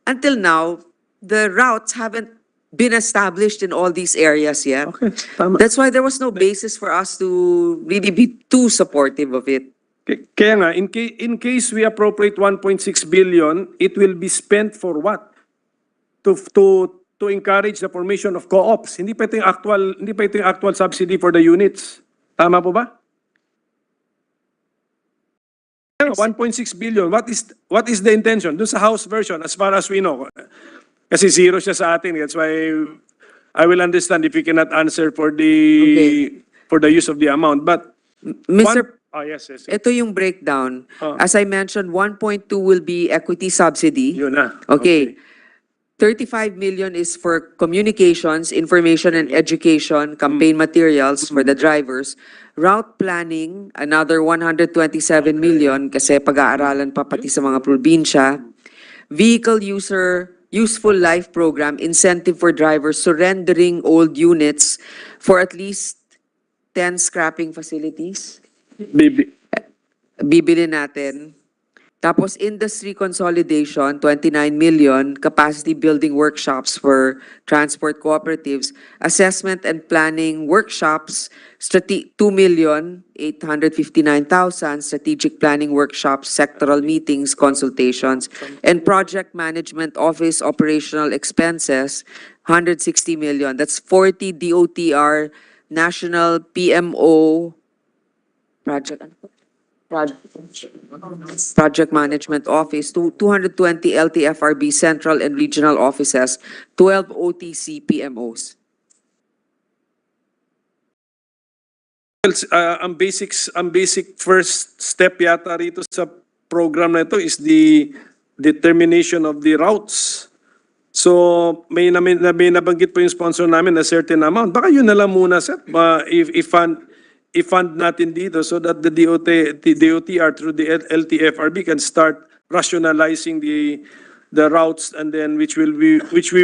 until now, the routes haven't been established in all these areas yet. Okay, tama. That's why there was no basis for us to really be too supportive of it. Kaya nga, in case we appropriate 1.6 billion, it will be spent for what? To encourage the formation of co-ops. Hindi pa ito yung actual subsidy for the units. Tama po ba? Kaya nga, 1.6 billion, what is the intention? Doon sa House version, as far as we know. Kasi zero siya sa atin. That's why I will understand if you cannot answer for the use of the amount. But Mr. yes. Ito yung breakdown. Oh. As I mentioned, 1.2 will be equity subsidy. Yun na. Okay. 35 million is for communications, information and education, campaign materials for the drivers. Route planning, another 127 million kasi pag-aaralan pa pati sa mga probinsya. Vehicle useful life program, incentive for drivers surrendering old units for at least 10 scrapping facilities. Bibili natin. Tapos industry consolidation, 29 million, capacity building workshops for transport cooperatives, assessment and planning workshops, 2,859,000, strategic planning workshops, sectoral meetings, consultations, and project management office operational expenses, 160 million. That's 40 DOTR, National PMO, Project Management Office, 220 LTFRB Central and Regional Offices, 12 OTC PMOs. Well, ang basic first step yata rito sa program na ito is the determination of the routes. So may nabanggit po yung sponsor namin na certain amount. Baka yun na lang muna, sir. I-fund natin dito so that the DOTR through the LTFRB can start rationalizing the routes and then which we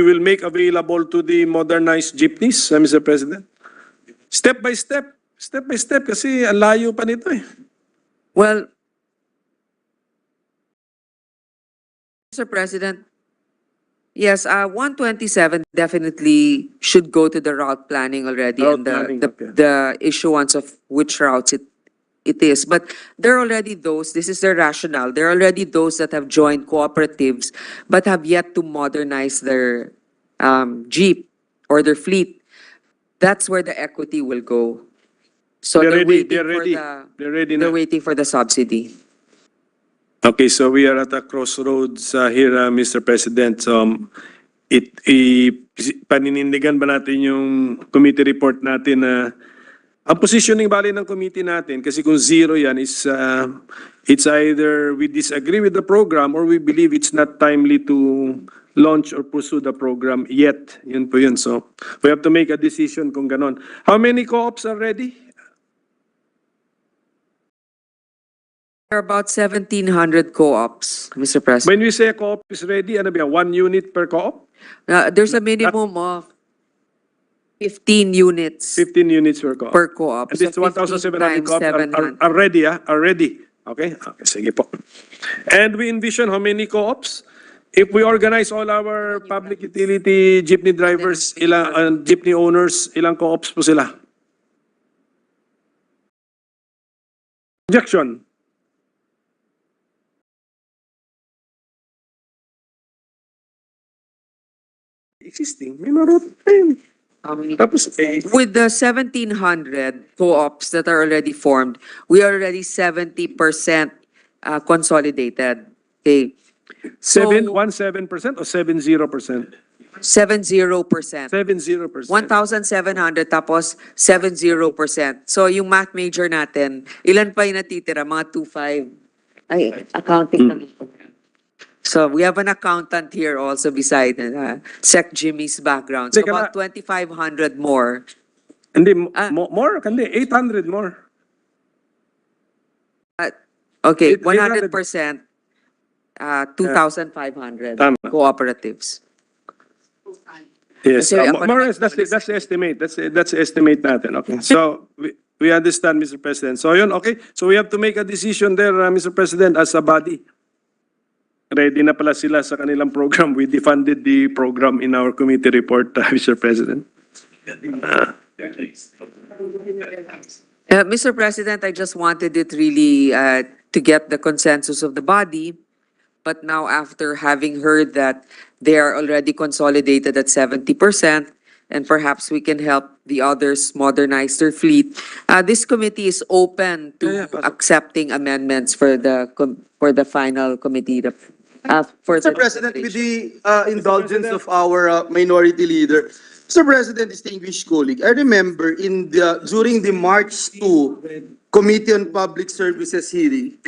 will make available to the modernized jeepneys, Mr. President. Step by step kasi ang layo pa nito eh. Well, Mr. President, yes, 127 definitely should go to the route planning already and the issuance of which routes it is. But there are already those, this is their rationale, there are already those that have joined cooperatives but have yet to modernize their jeep or their fleet. That's where the equity will go. So they're waiting for the subsidy. Okay, so we are at a crossroads here, Mr. President. So, paninindigan ba natin yung committee report natin na ang positioning bali ng committee natin, kasi kung zero yan, is it's either we disagree with the program or we believe it's not timely to launch or pursue the program yet. Yun po yun. So, we have to make a decision kung ganon. How many co-ops are ready? There are about 1,700 co-ops, Mr. President. When we say a co-op is ready, ano ba, 1 unit per co-op? There's a minimum of 15 units 15 units per co-op. per co-op. And this So 1,700 15 co-ops times 700. are ready, are ready. Okay? Okay, sige po. And we envision how many co-ops? If we organize all our public utility jeepney drivers, jeepney owners, ilang co-ops po sila? Objection. Existing. May marot pa yun. Tapos, With the 1,700 co-ops that are already formed, we are already 70% consolidated. Okay. 17% or 70%? 70%. 70%. 1,700 tapos 70%. So yung math major natin, ilan pa yung natitira? Mga 2,500. Ay, accounting na. So we have an accountant here also beside Sec Jimmy's background. So Teka about 2,500 more. Hindi, more, hindi, 800 more. Okay, 800. 100%, 2,500 Tama. cooperatives. Yes, Kasi more or less, that's the estimate. That's the estimate natin. Okay. So, we understand, Mr. President. So, yun, okay. So, we have to make a decision there, Mr. President, as a body. Ready na pala sila sa kanilang program. We defunded the program in our committee report, Mr. President. Mr. President, I just wanted it really to get the consensus of the body. But now, after having heard that they are already consolidated at 70%, and perhaps we can help the others modernize their fleet, this committee is open to accepting amendments for the final committee. Mr. President, with the indulgence of our minority leader, Mr. President, distinguished colleague, I remember during the March 2 Committee on Public Services hearing,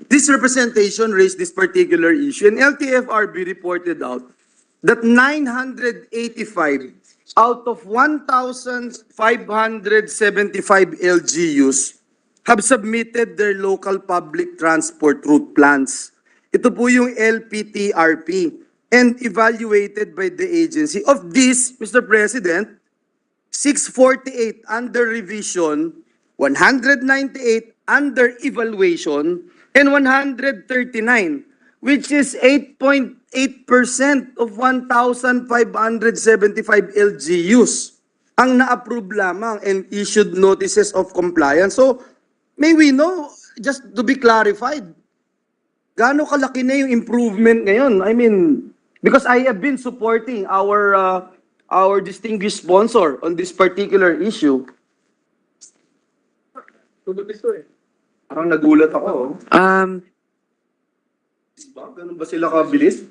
this representation raised this particular issue, and LTFRB reported out that 985 out of 1,575 LGUs have submitted their local public transport route plans. Ito po yung LPTRP and evaluated by the agency. Of this, Mr. President, 648 under revision, 198 under evaluation, and 139, which is 8.8% of 1,575 LGUs ang na-approve lamang and issued notices of compliance. So, may we know, just to be clarified, gaano kalaki na yung improvement ngayon? I mean, because I have been supporting our distinguished sponsor on this particular issue. Parang nagulat ako. Ganun ba sila kabilis?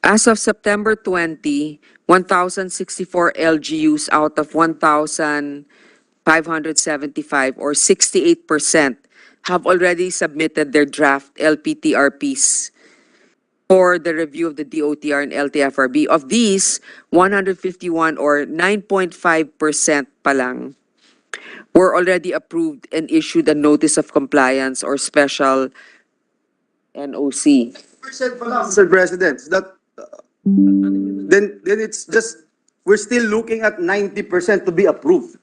As of September 20, 1,064 LGUs out of 1,575 or 68% have already submitted their draft LPTRPs for the review of the DOTR and LTFRB. Of these, 151 or 9.5% pa lang were already approved and issued a notice of compliance or special NOC. Mr. President, then it's just, we're still looking at 90% to be approved.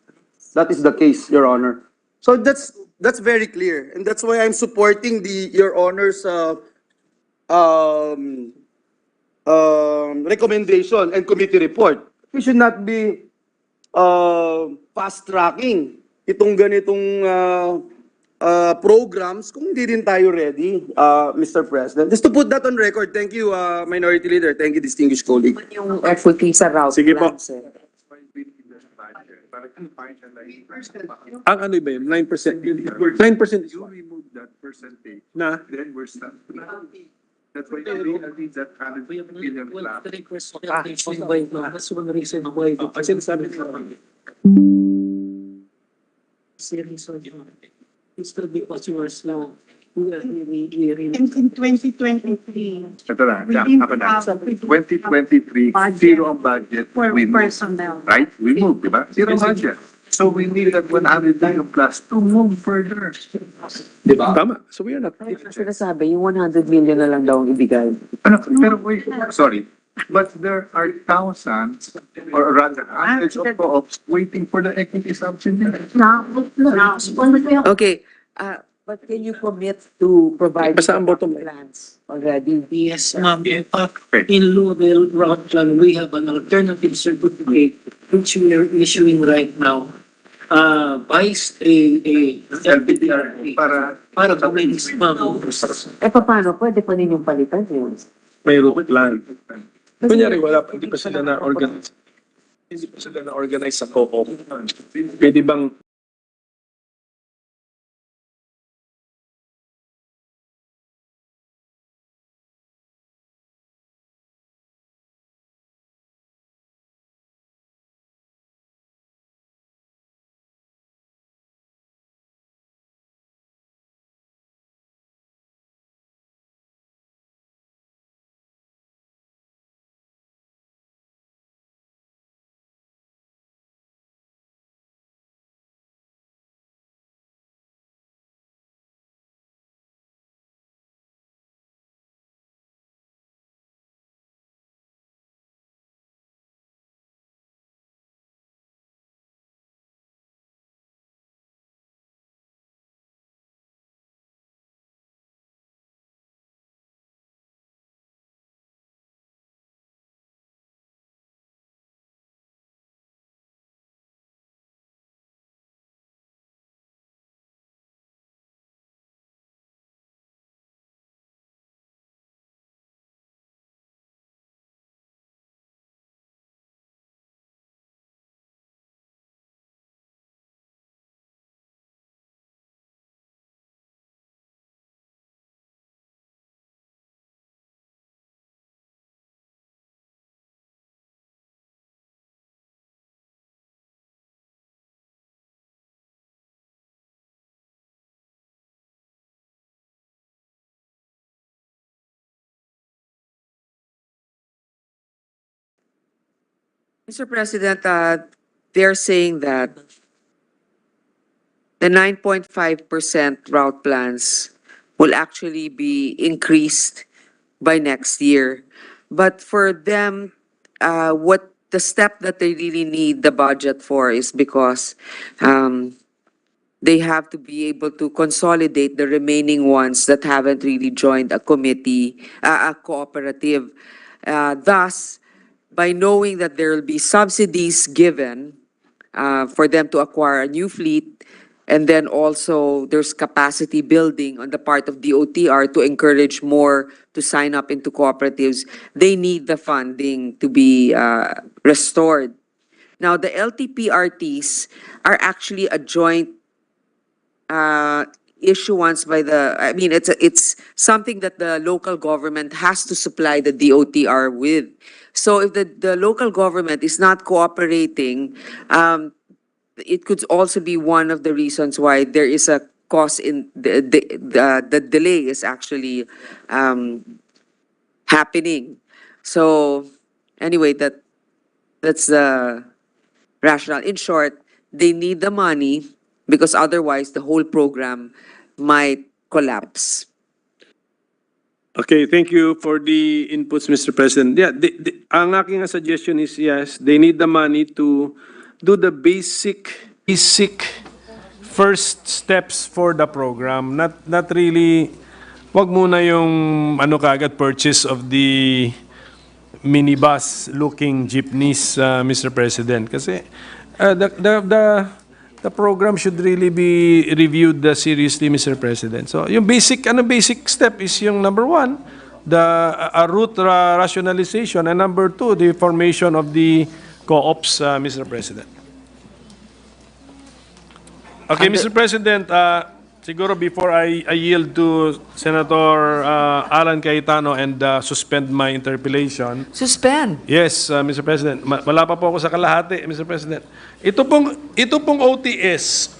That is the case, Your Honor. So that's very clear, and that's why I'm supporting Your Honor's recommendation and committee report. We should not be fast-tracking itong ganitong programs kung hindi din tayo ready, Mr. President. Just to put that on record, thank you, Minority Leader. Thank you, distinguished colleague. Yung equity sa route Sige po. plans, eh. Ang ano ba yun? 9%? 9% is You remove that percentage, na? then we're stuck. That's why we need that 100 billion plan. That's one reason why the Sinasabi ko. series of it's still because you are slow. We really In 2023, Ito na, within ako na. 2023, 2023, zero ang budget. for We move, personnel. right? We move, di ba? Zero budget. So we need that 100 billion plus to move further. Di ba? Tama. So we are not. Sinasabi, yung 100 million na lang daw ang ibigay. Ano, pero wait, sorry. But there are thousands, or rather hundreds of co-ops waiting for the equity subsidy. Okay, but can you commit to provide Basta ang bottom line. plans already? Yes, ma'am. In fact, in Louisville route plan, we have an alternative certificate which we are issuing right now. Buys a LPTRP para mabilis, ma'am. Paano? Pwede pa ninyong palitan yun? May route plan. Kunyari, hindi pa sila na-organize. Hindi pa sila na-organize sa co-op. Pwede bang Mr. President, they're saying that the 9.5% route plans will actually be increased by next year. But for them, what the step that they really need the budget for is because they have to be able to consolidate the remaining ones that haven't really joined a committee, a cooperative. Thus, by knowing that there will be subsidies given for them to acquire a new fleet, and then also there's capacity building on the part of DOTR to encourage more to sign up into cooperatives, they need the funding to be restored. Now, the LTPRTs are actually a joint issuance by the, I mean, it's something that the local government has to supply the DOTR with. So if the local government is not cooperating, it could also be one of the reasons why there is a cost in the delay is actually happening. So anyway, that's the rationale. In short, they need the money because otherwise the whole program might collapse. Okay, thank you for the inputs, Mr. President. Yeah, ang aking suggestion is yes, they need the money to do the basic first steps for the program. Not really, wag muna yung ano kagad purchase of the minibus looking jeepneys, Mr. President. Kasi the program should really be reviewed seriously, Mr. President. So yung basic step is yung number one, a route rationalization, and number two, the formation of the co-ops, Mr. President. Okay, Mr. President, siguro before I yield to Senator Alan Cayetano and suspend my interpellation. Suspend? Yes, Mr. President. Wala pa po ako sa kalahati, Mr. President. Ito pong OTS.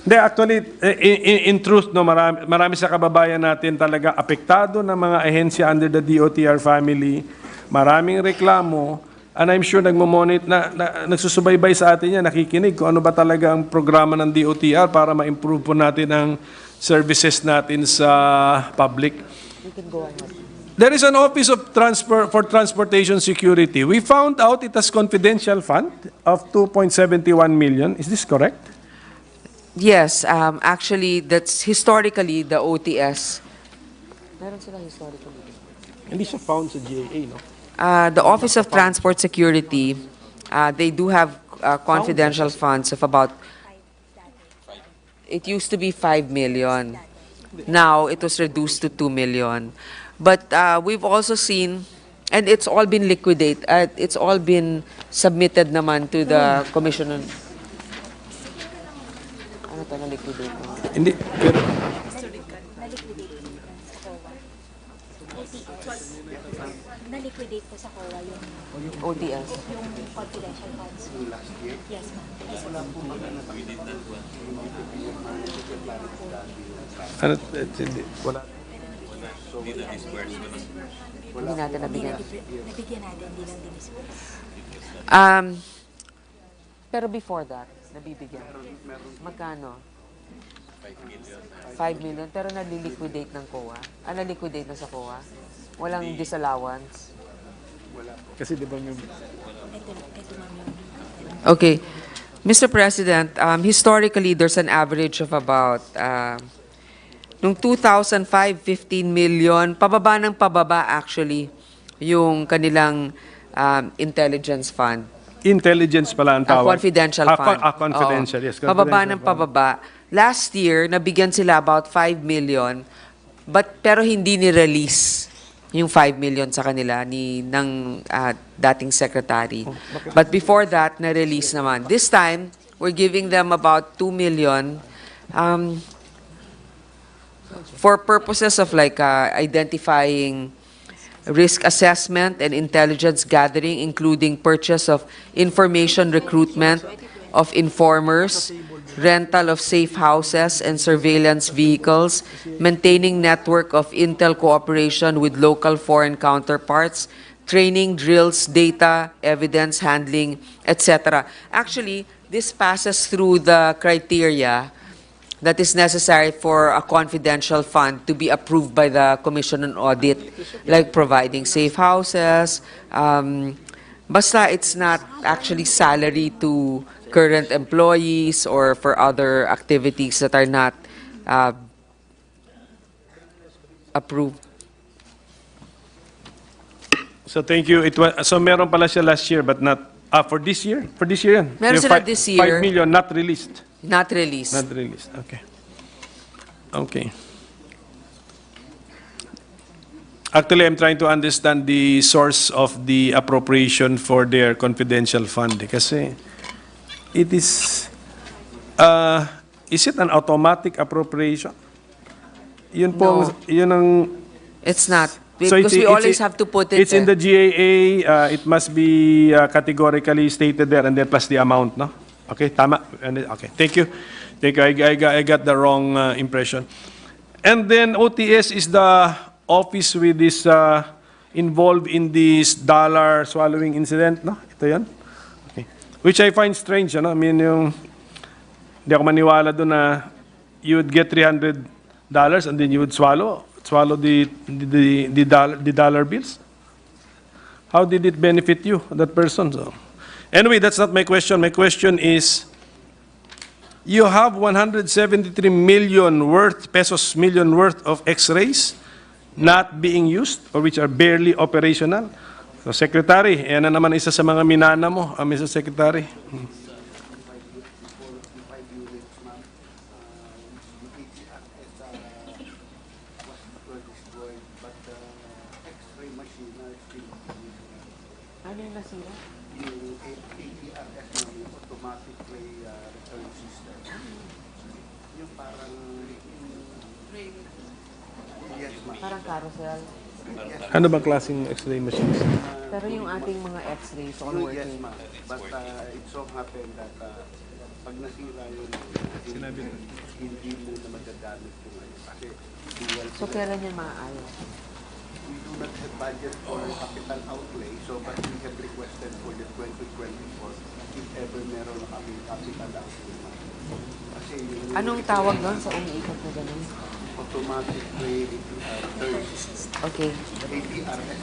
Actually, in truth, no, marami sa kababayan natin talaga apektado ng mga ahensya under the DOTR family. Maraming reklamo. And I'm sure nagsusubaybay sa atin yan, nakikinig kung ano ba talaga ang programa ng DOTR para ma-improve po natin ang services natin sa public. There is an Office of for Transportation Security. We found out it has confidential fund of 2.71 million. Is this correct? Yes, actually, that's historically the OTS. Meron sila historically. Hindi siya found sa GAA, no? The Office of Transport Security, they do have confidential funds of about, it used to be 5 million. Now, it was reduced to 2 million. But we've also seen, and it's all been liquidated, it's all been submitted naman to the Commission on... Ano to, na-liquidate mo? Hindi. Na-liquidate po sa COA yung OTS. Yung confidential funds. Yes, ma'am. Wala. Hindi natin nabigyan. Nabigyan natin, hindi lang dinisburse. Pero before that, nabibigyan. Magkano? 5 million. Pero naliliquidate ng COA? Naliquidate na sa COA? Walang disallowance? Wala. Kasi di ba yung... Okay. Mr. President, historically, there's an average of about, nung 2005, 15 million, pababa ng pababa actually, yung kanilang intelligence fund. Intelligence pala ang tawag. Confidential fund. Confidential, yes. Pababa ng pababa. Last year, nabigyan sila about 5 million, pero hindi ni-release yung 5 million sa kanila ng dating secretary. But before that, na-release naman. This time, we're giving them about 2 million for purposes of identifying risk assessment and intelligence gathering, including purchase of information recruitment of informers, rental of safe houses and surveillance vehicles, maintaining network of intel cooperation with local foreign counterparts, training, drills, data, evidence handling, etc. Actually, this passes through the criteria that is necessary for a confidential fund to be approved by the Commission on Audit, like providing safe houses. Basta it's not actually salary to current employees or for other activities that are not approved. So thank you. So meron pala siya last year but not for this year? For this year yan? Meron Yung sila this year. 5 million not released. Not released. Not released. Okay. Okay. Actually, I'm trying to understand the source of the appropriation for their confidential fund. Kasi it is it an automatic appropriation? Yun po, No. yun ang... It's not. So Because we always have to put it It's in the GAA, it must be categorically stated there and then plus the amount, no? Okay, tama. Okay, thank you. Thank you. I got the wrong impression. And then OTS is the office with this involved in this dollar swallowing incident, no? Ito yan? Okay. Which I find strange, ano? I mean, yung hindi ako maniwala doon na you would get $300 and then you would swallow the dollar bills. How did it benefit you, that person? So, anyway, that's not my question. My question is, you have 173 million worth of X-rays not being used or which are barely operational. So, Secretary, yan na naman isa sa mga minana mo, Mr. Secretary. Ano yung nasira? Parang carousel. Ano bang klaseng X-ray machines? Pero yung ating mga X-rays all working. But it so happened that pag nasira yun, hindi mo na magagamit ko ngayon. Kasi So kailan yan maaayos? we do not have budget for capital outlay, so but we have requested for the 2024 if ever meron na kami capital outlay. Kasi yung Anong tawag doon sa umiikot na ganun? automatic ray Okay. APRS.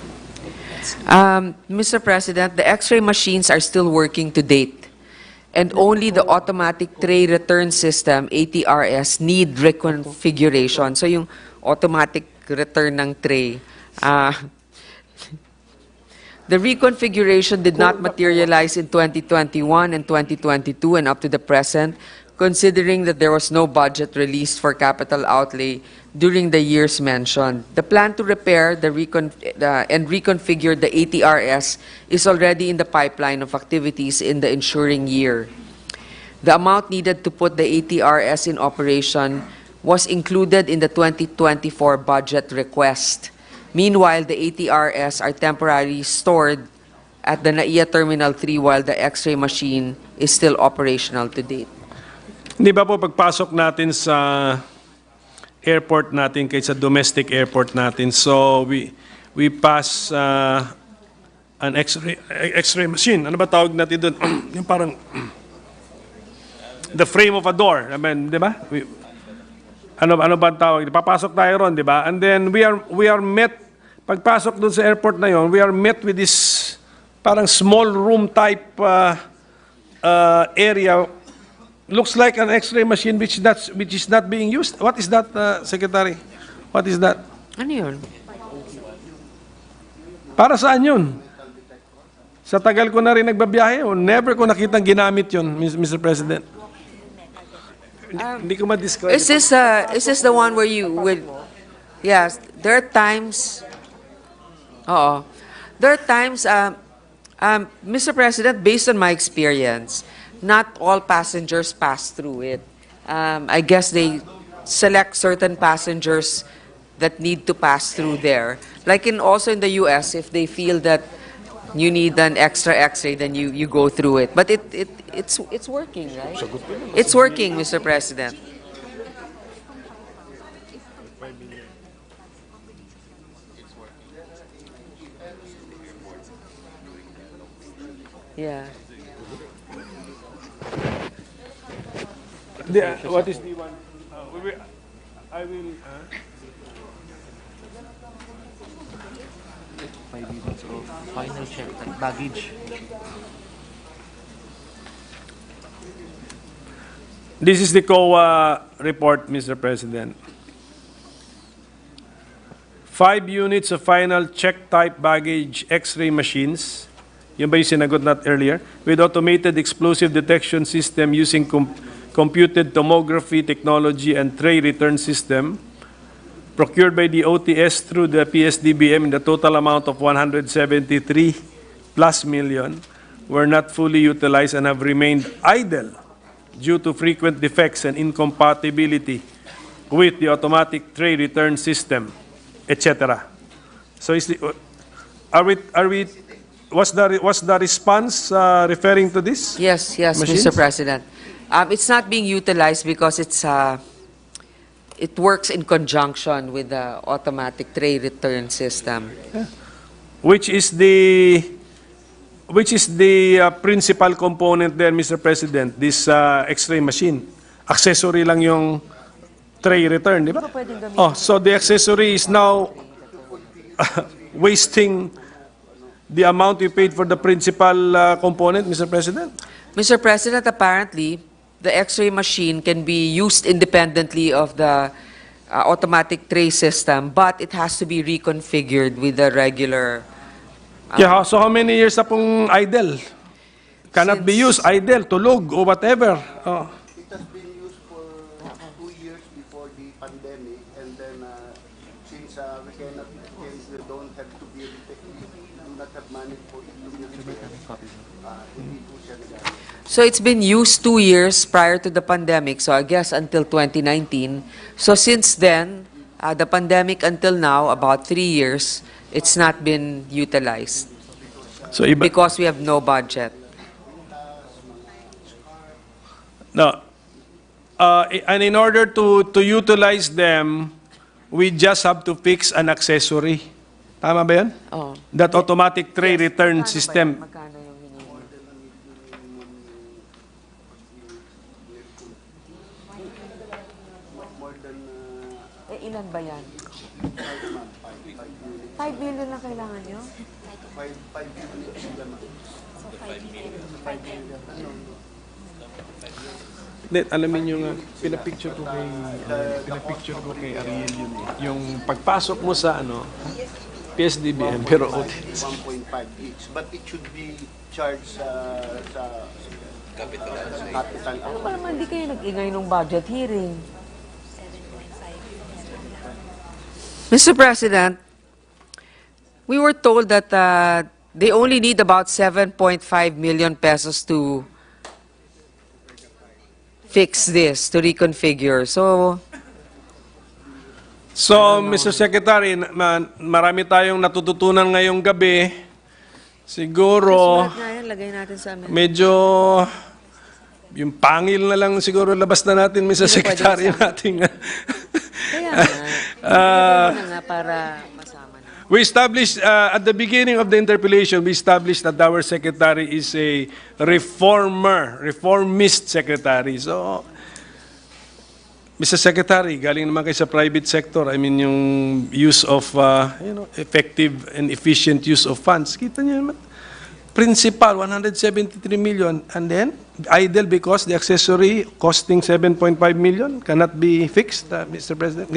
Mr. President, the X-ray machines are still working to date. And only the automatic tray return system, ATRS, need reconfiguration. So yung automatic return ng tray, the reconfiguration did not materialize in 2021 and 2022 and up to the present, considering that there was no budget released for capital outlay during the years mentioned. The plan to repair and reconfigure the ATRS is already in the pipeline of activities in the ensuing year. The amount needed to put the ATRS in operation was included in the 2024 budget request. Meanwhile, the ATRS are temporarily stored at the NAIA Terminal 3 while the X-ray machine is still operational to date. Hindi ba po pagpasok natin sa airport natin kaysa domestic airport natin, so we pass an X-ray machine. Ano ba tawag natin doon? Yung parang the frame of a door. I mean, di ba? Ano ba ang tawag? Papasok tayo ron, di ba? And then we are met, pagpasok doon sa airport na yon, we are met with this parang small room type area. Looks like an X-ray machine which is not being used. What is that, Secretary? What is that? Ano yun? Para saan yun? Sa tagal ko na rin nagbabiyahe, never ko nakitang ginamit yun, Mr. President. Hindi ko ma-describe. Is this the one where you would? Yes, there are times. There are times, Mr. President, based on my experience, not all passengers pass through it. I guess they select certain passengers that need to pass through there. Like also in the US, if they feel that you need an extra X-ray, then you go through it. But it's working, right? It's working, Mr. President. Yeah. What is the one? I will. Final check, baggage. This is the COA report, Mr. President. 5 units of final check-type baggage X-ray machines, yun ba yung sinagot natin earlier, with automated explosive detection system using computed tomography technology and tray return system, procured by the OTS through the PSDBM in the total amount of 173+ million, were not fully utilized and have remained idle due to frequent defects and incompatibility with the automatic tray return system, etc. So was the response referring to this? Yes, machines? Mr. President. It's not being utilized because it works in conjunction with the automatic tray return system. Which is the principal component there, Mr. President, this X-ray machine. Accessory lang yung tray return, di ba? Oh, so the accessory is now wasting the amount you paid for the principal component, Mr. President? Mr. President, apparently, the X-ray machine can be used independently of the automatic tray system, but it has to be reconfigured with the regular. Yeah, so how many years na pong idle? Cannot be used, idle, tulog, or whatever. Oh. It has been used for 2 years before the pandemic, and then since we don't have to be do not have money for hindi po siya nagamit. So it's been used 2 years prior to the pandemic, so I guess until 2019. So since then, the pandemic until now, about 3 years, it's not been utilized. So because we have no budget. No. And in order to utilize them, we just have to fix an accessory. Tama ba yan? Oh. That automatic tray return system. Ilan ba yan? 5 million na kailangan nyo? 5 million sila, ma'am. So 5 million. Hindi, alamin nyo nga, pinapicture ko kay Ariel yun. Yung pagpasok mo sa PSDBM, pero 1.5 each. But it should be charged sa capital. Ano ba naman di kayo nag-ingay ng budget hearing? Mr. President, we were told that they only need about 7.5 million pesos to fix this, to reconfigure. So, Mr. Secretary, marami tayong natututunan ngayong gabi. Siguro, lagay natin sa amin. medyo yung pangil na lang siguro labas na natin, Mr. Secretary, nating. Kaya nga, para masama na. We established, at the beginning of the interpellation, we established that our secretary is a reformist secretary. So, Mr. Secretary, galing naman kayo sa private sector. I mean, yung use of, effective and efficient use of funds. Kita niyo naman. Principal, 173 million. And then, idle because the accessory costing 7.5 million cannot be fixed, Mr. President.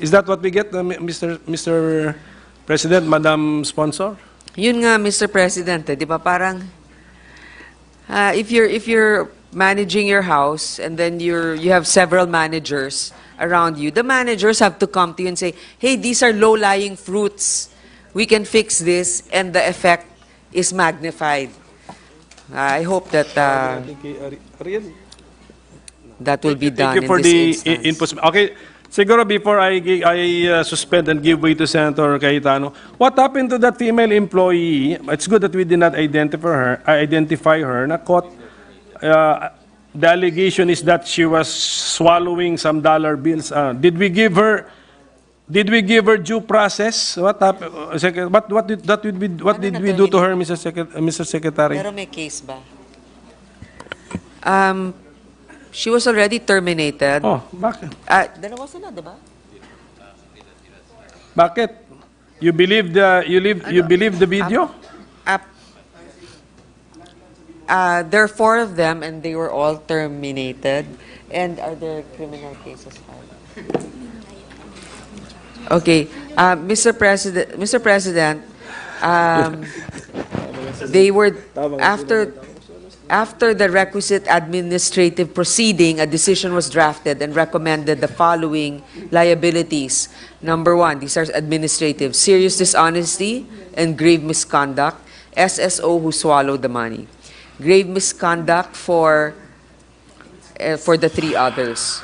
Is that what we get, Mr. President, Madam Sponsor? Yun nga, Mr. President, di ba parang if you're managing your house and then you have several managers around you, the managers have to come to you and say, hey, these are low-lying fruits. We can fix this, and the effect is magnified. I hope that that will be done in this instance. Okay. Siguro before I suspend and give way to Senator Cayetano, what happened to that female employee? It's good that we did not identify her. Na caught, the allegation is that she was swallowing some dollar bills. Did we give her Did we give her due process? What happened? What did we do to her, Mr. Secretary? Pero may case ba? She was already terminated. Oh, bakit? Dalawa sila, di ba? Bakit? You believe the video? There are 4 of them and they were all terminated. And are there criminal cases filed? Okay, Mr. President, they were after the requisite administrative proceeding, a decision was drafted and recommended the following liabilities. Number 1, these are administrative: serious dishonesty and grave misconduct. SSO who swallowed the money. Grave misconduct for the 3 others.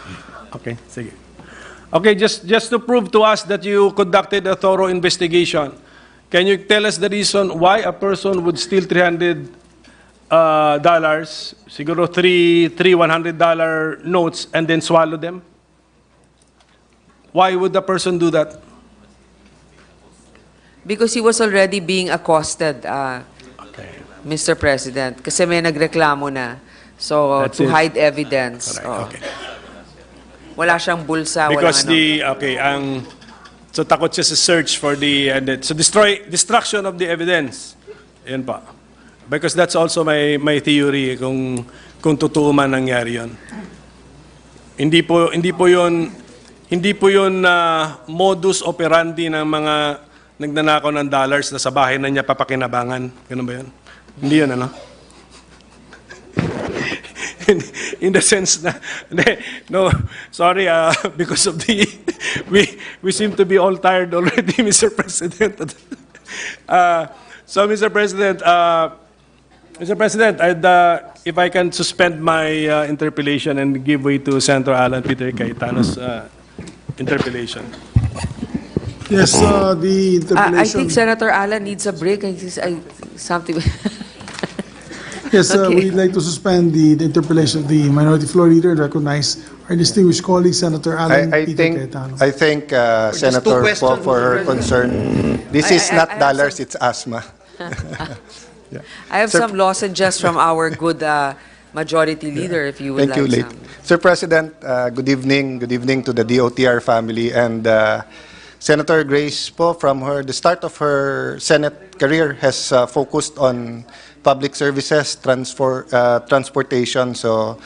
Okay, sige. Okay, just to prove to us that you conducted a thorough investigation, can you tell us the reason why a person would steal $300, siguro three $100 notes, and then swallow them? Why would the person do that? Because he was already being accosted, Mr. President. Kasi may nagreklamo na. So, That's to it. hide evidence. Okay. Wala siyang bulsa, Because walang so takot siya sa search for so destruction of the evidence. Yan pa. Because that's also my theory kung totoo man nangyari yon. Hindi po yun modus operandi ng mga nagnanakaw ng dollars na sa bahay na niya papakinabangan. Ganun ba yun? Hindi yun, ano? In the sense na, no, sorry, because of we seem to be all tired already, Mr. President. So, Mr. President, if I can suspend my interpellation and give way to Senator Alan Peter Cayetano's interpellation. Yes, the interpellation. I think Senator Alan needs a break. Something. Yes, Okay. we'd like to suspend the interpellation of the Minority Floor Leader and recognize our distinguished colleague, Senator Alan Peter Cayetano. I think just two Senator Po, questions, for her Mr. concern, this is I not have dollars, it's asthma. I have Sir- some lozenges from our good majority leader, if you would Thank you, like late. some. Sir President, good evening. Good evening to the DOTR family. And Senator Grace Po, from the start of her Senate career, has focused on public services, transportation. So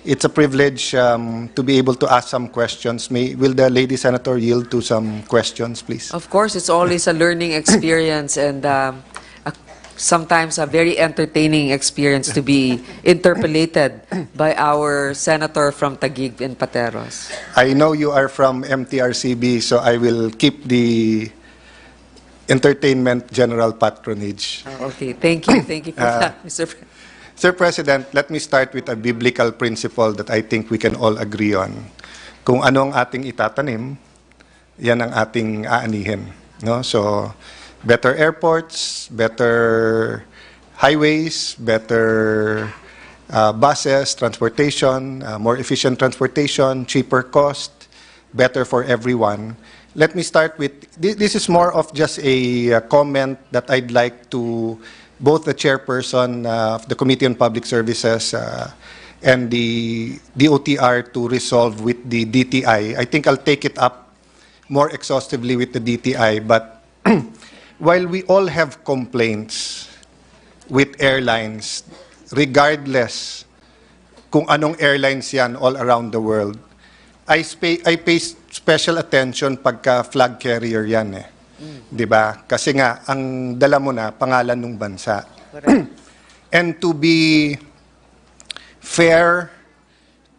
it's a privilege to be able to ask some questions. Will the lady senator yield to some questions, please? Of course, it's always a learning experience and sometimes a very entertaining experience to be interpellated by our senator from Taguig and Pateros. I know you are from MTRCB, so I will keep the entertainment general patronage. Okay, thank you for that, Mr. President. Sir President, let me start with a biblical principle that I think we can all agree on. Kung ano ang ating itatanim, yan ang ating aanihin. No? So, better airports, better highways, better buses, transportation, more efficient transportation, cheaper cost, better for everyone. Let me start with, this is more of just a comment that I'd like to both the chairperson of the Committee on Public Services and the DOTR to resolve with the DTI. I think I'll take it up more exhaustively with the DTI, but while we all have complaints with airlines, regardless kung anong airlines yan all around the world, I pay special attention pagka flag carrier yan eh. Diba? Kasi nga, ang dala mo na, pangalan ng bansa. And to be fair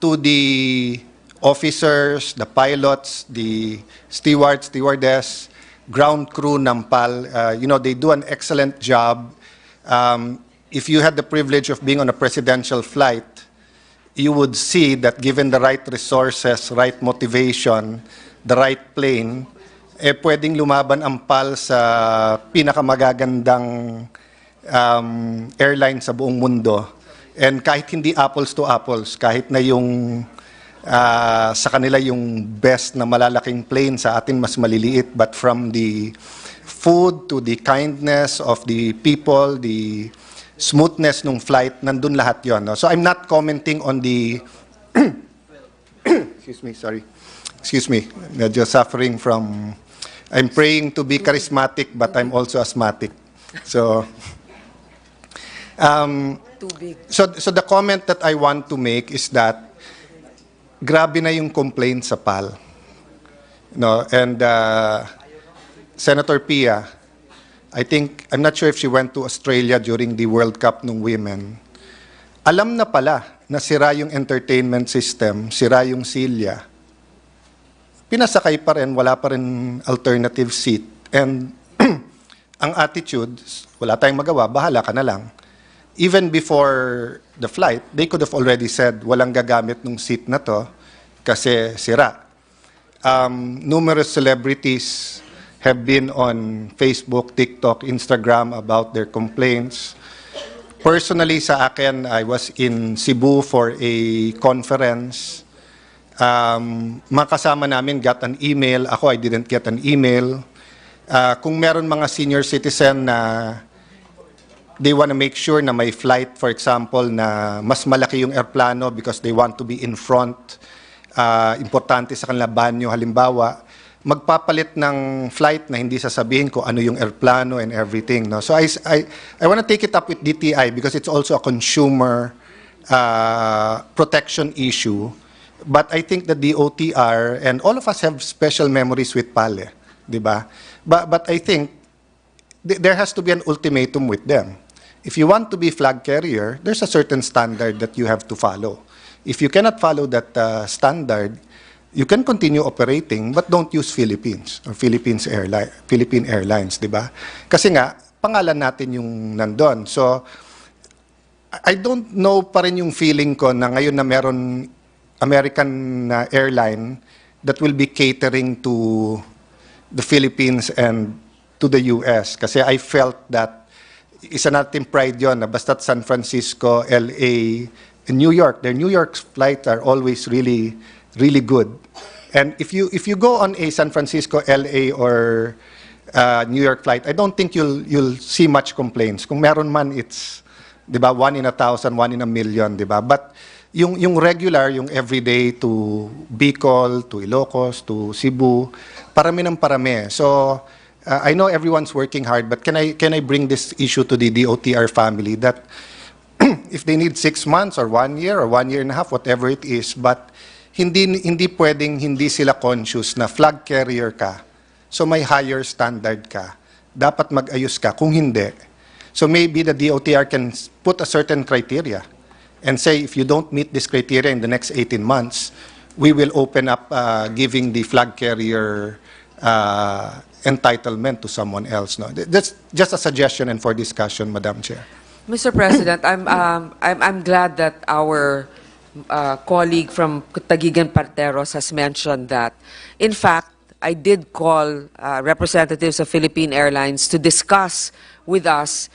to the officers, the pilots, the stewards, stewardess, ground crew ng PAL, they do an excellent job. If you had the privilege of being on a presidential flight, you would see that given the right resources, right motivation, the right plane, pwedeng lumaban ang PAL sa pinakamagagandang airline sa buong mundo. And kahit hindi apples to apples, kahit na yung Sa kanila yung best na malalaking plane, sa atin mas maliliit. But from the food to the kindness of the people, the smoothness ng flight, nandun lahat yon. No? So I'm not commenting on the... Excuse me, sorry. Excuse me. Medyo suffering from... I'm praying to be charismatic, but I'm also asthmatic. So... So the comment that I want to make is that grabe na yung complaint sa PAL. No, and Senator Pia, I'm not sure if she went to Australia during the World Cup ng women. Alam na pala na sira yung entertainment system, sira yung silya. Pinasakay pa rin, wala pa rin alternative seat. And ang attitude, wala tayong magawa, bahala ka na lang. Even before the flight, they could have already said, walang gagamit ng seat na to kasi sira. Numerous celebrities have been on Facebook, TikTok, Instagram about their complaints. Personally, sa akin, I was in Cebu for a conference. Mga kasama namin got an email. Ako, I didn't get an email. Kung meron mga senior citizen na they want to make sure na may flight, for example, na mas malaki yung airplano because they want to be in front, importante sa kanila banyo, halimbawa, magpapalit ng flight na hindi sasabihin ko ano yung airplano and everything. No? So I want to take it up with DTI because it's also a consumer protection issue. But I think the DOTR, and all of us have special memories with PAL, di ba? But I think there has to be an ultimatum with them. If you want to be flag carrier, there's a certain standard that you have to follow. If you cannot follow that standard, you can continue operating, but don't use Philippines or Philippine Airlines, di ba? Kasi nga, pangalan natin yung nandun. So, I don't know pa rin yung feeling ko na ngayon na meron American airline that will be catering to the Philippines and to the US. Kasi I felt that isa nating pride yun na basta't San Francisco, LA, and New York. Their New York flights are always really, really good. And if you go on a San Francisco, LA, or New York flight, I don't think you'll see much complaints. Kung meron man, it's, di ba, 1 in 1,000, 1 in a million, di ba? But yung regular, yung everyday to Bicol, to Ilocos, to Cebu, parami ng parami. So, I know everyone's working hard, but can I bring this issue to the DOTR family that if they need 6 months or 1 year or 1 year and a half, whatever it is, but hindi pwedeng hindi sila conscious na flag carrier ka, so may higher standard ka, dapat mag-ayos ka. Kung hindi, so maybe the DOTR can put a certain criteria and say if you don't meet this criteria in the next 18 months, we will open up giving the flag carrier entitlement to someone else. No, that's just a suggestion and for discussion, Madam Chair. Mr. President, I'm glad that our colleague from Taguigan Parteros has mentioned that. In fact, I did call representatives of Philippine Airlines to discuss with us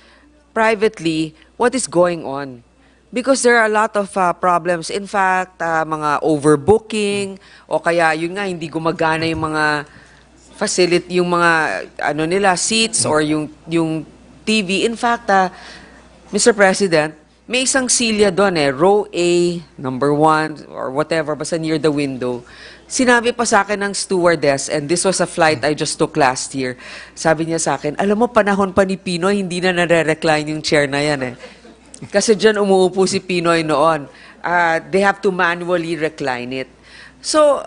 privately what is going on. Because there are a lot of problems. In fact, mga overbooking, o kaya yun nga, hindi gumagana yung mga facility, yung mga ano nila, seats or yung TV. In fact, Mr. President, may isang silya doon row A, number 1, or whatever, basta near the window. Sinabi pa sa akin ng stewardess, and this was a flight I just took last year, sabi niya sa akin, alam mo, panahon pa ni Pinoy, hindi na nare-recline yung chair na yan Kasi dyan umuupo si Pinoy noon. They have to manually recline it. So,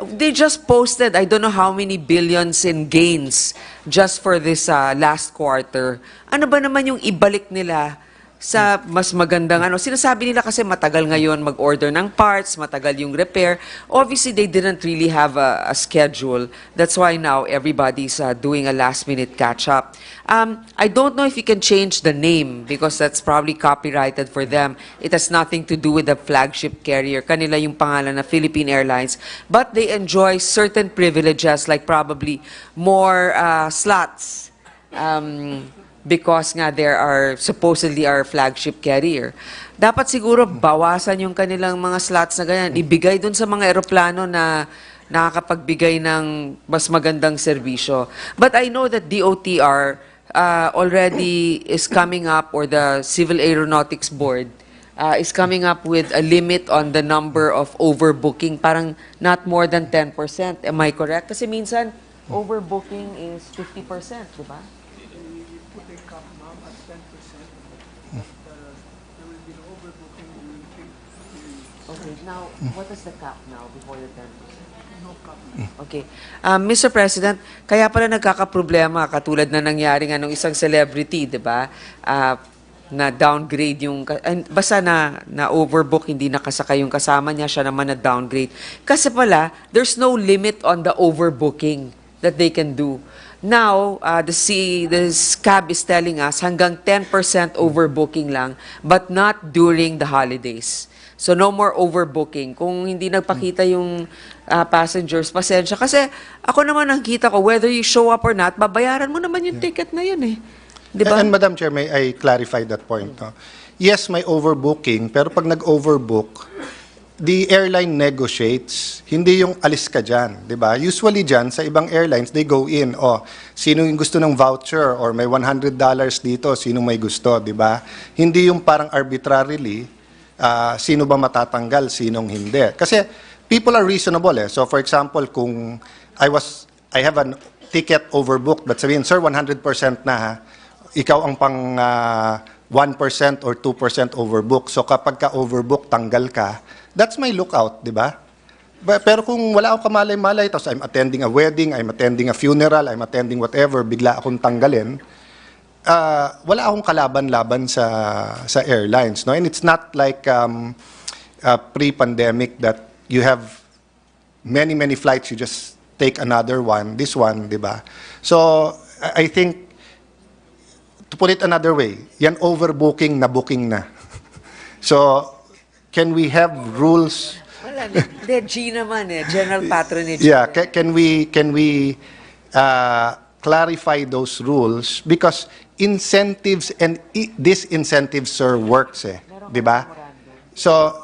they just posted, I don't know how many billions in gains just for this last quarter. Ano ba naman yung ibalik nila sa mas magandang ano? Sinasabi nila kasi matagal ngayon mag-order ng parts, matagal yung repair. Obviously, they didn't really have a schedule. That's why now everybody's doing a last-minute catch-up. I don't know if you can change the name because that's probably copyrighted for them. It has nothing to do with the flagship carrier. Kanila yung pangalan na Philippine Airlines. But they enjoy certain privileges like probably more slots because nga there are supposedly our flagship carrier. Dapat siguro bawasan yung kanilang mga slots na ganyan, ibigay dun sa mga eroplano na nakakapagbigay ng mas magandang serbisyo. But I know that DOTR already is coming up, or the Civil Aeronautics Board is coming up with a limit on the number of overbooking, parang not more than 10%. Am I correct? Kasi minsan, overbooking is 50%, di ba? Okay, now, what is the cap now before the 10%? Okay. Mr. President, kaya pala nagkakaproblema katulad na nangyari nga nung isang celebrity, di ba? Na downgrade yung, basta na overbook, hindi nakasakay yung kasama niya, siya naman na downgrade. Kasi pala, there's no limit on the overbooking that they can do. Now, the CAB is telling us hanggang 10% overbooking lang, but not during the holidays. So no more overbooking. Kung hindi nagpakita yung passengers, pasensya. Kasi ako naman nakikita ko, whether you show up or not, babayaran mo naman yung ticket na yun eh. Di ba? And Madam Chair, may I clarify that point? No? Yes, may overbooking, pero pag nag-overbook, the airline negotiates, hindi yung alis ka dyan, di ba? Usually dyan, sa ibang airlines, they go in, sino yung gusto ng voucher, or may $100 dito, sino may gusto, di ba? Hindi yung parang arbitrarily, sino ba matatanggal, sinong hindi. Kasi people are reasonable eh. So for example, kung I have a ticket overbooked, but sabihin, sir, 100% na ha, ikaw ang pang 1% or 2% overbook. So kapag ka overbook, tanggal ka, that's my lookout, di ba? Pero kung wala akong kamalay-malay, tapos I'm attending a wedding, I'm attending a funeral, I'm attending whatever, bigla akong tanggalin, wala akong kalaban-laban sa airlines, no? And it's not like pre-pandemic that you have many flights, you just take another one, this one, di ba? So I think, to put it another way, yan overbooking na booking na. So can we have rules? Wala, G naman eh, general patronage. Yeah, can we clarify those rules, because incentives and disincentives, sir, works eh, di ba? So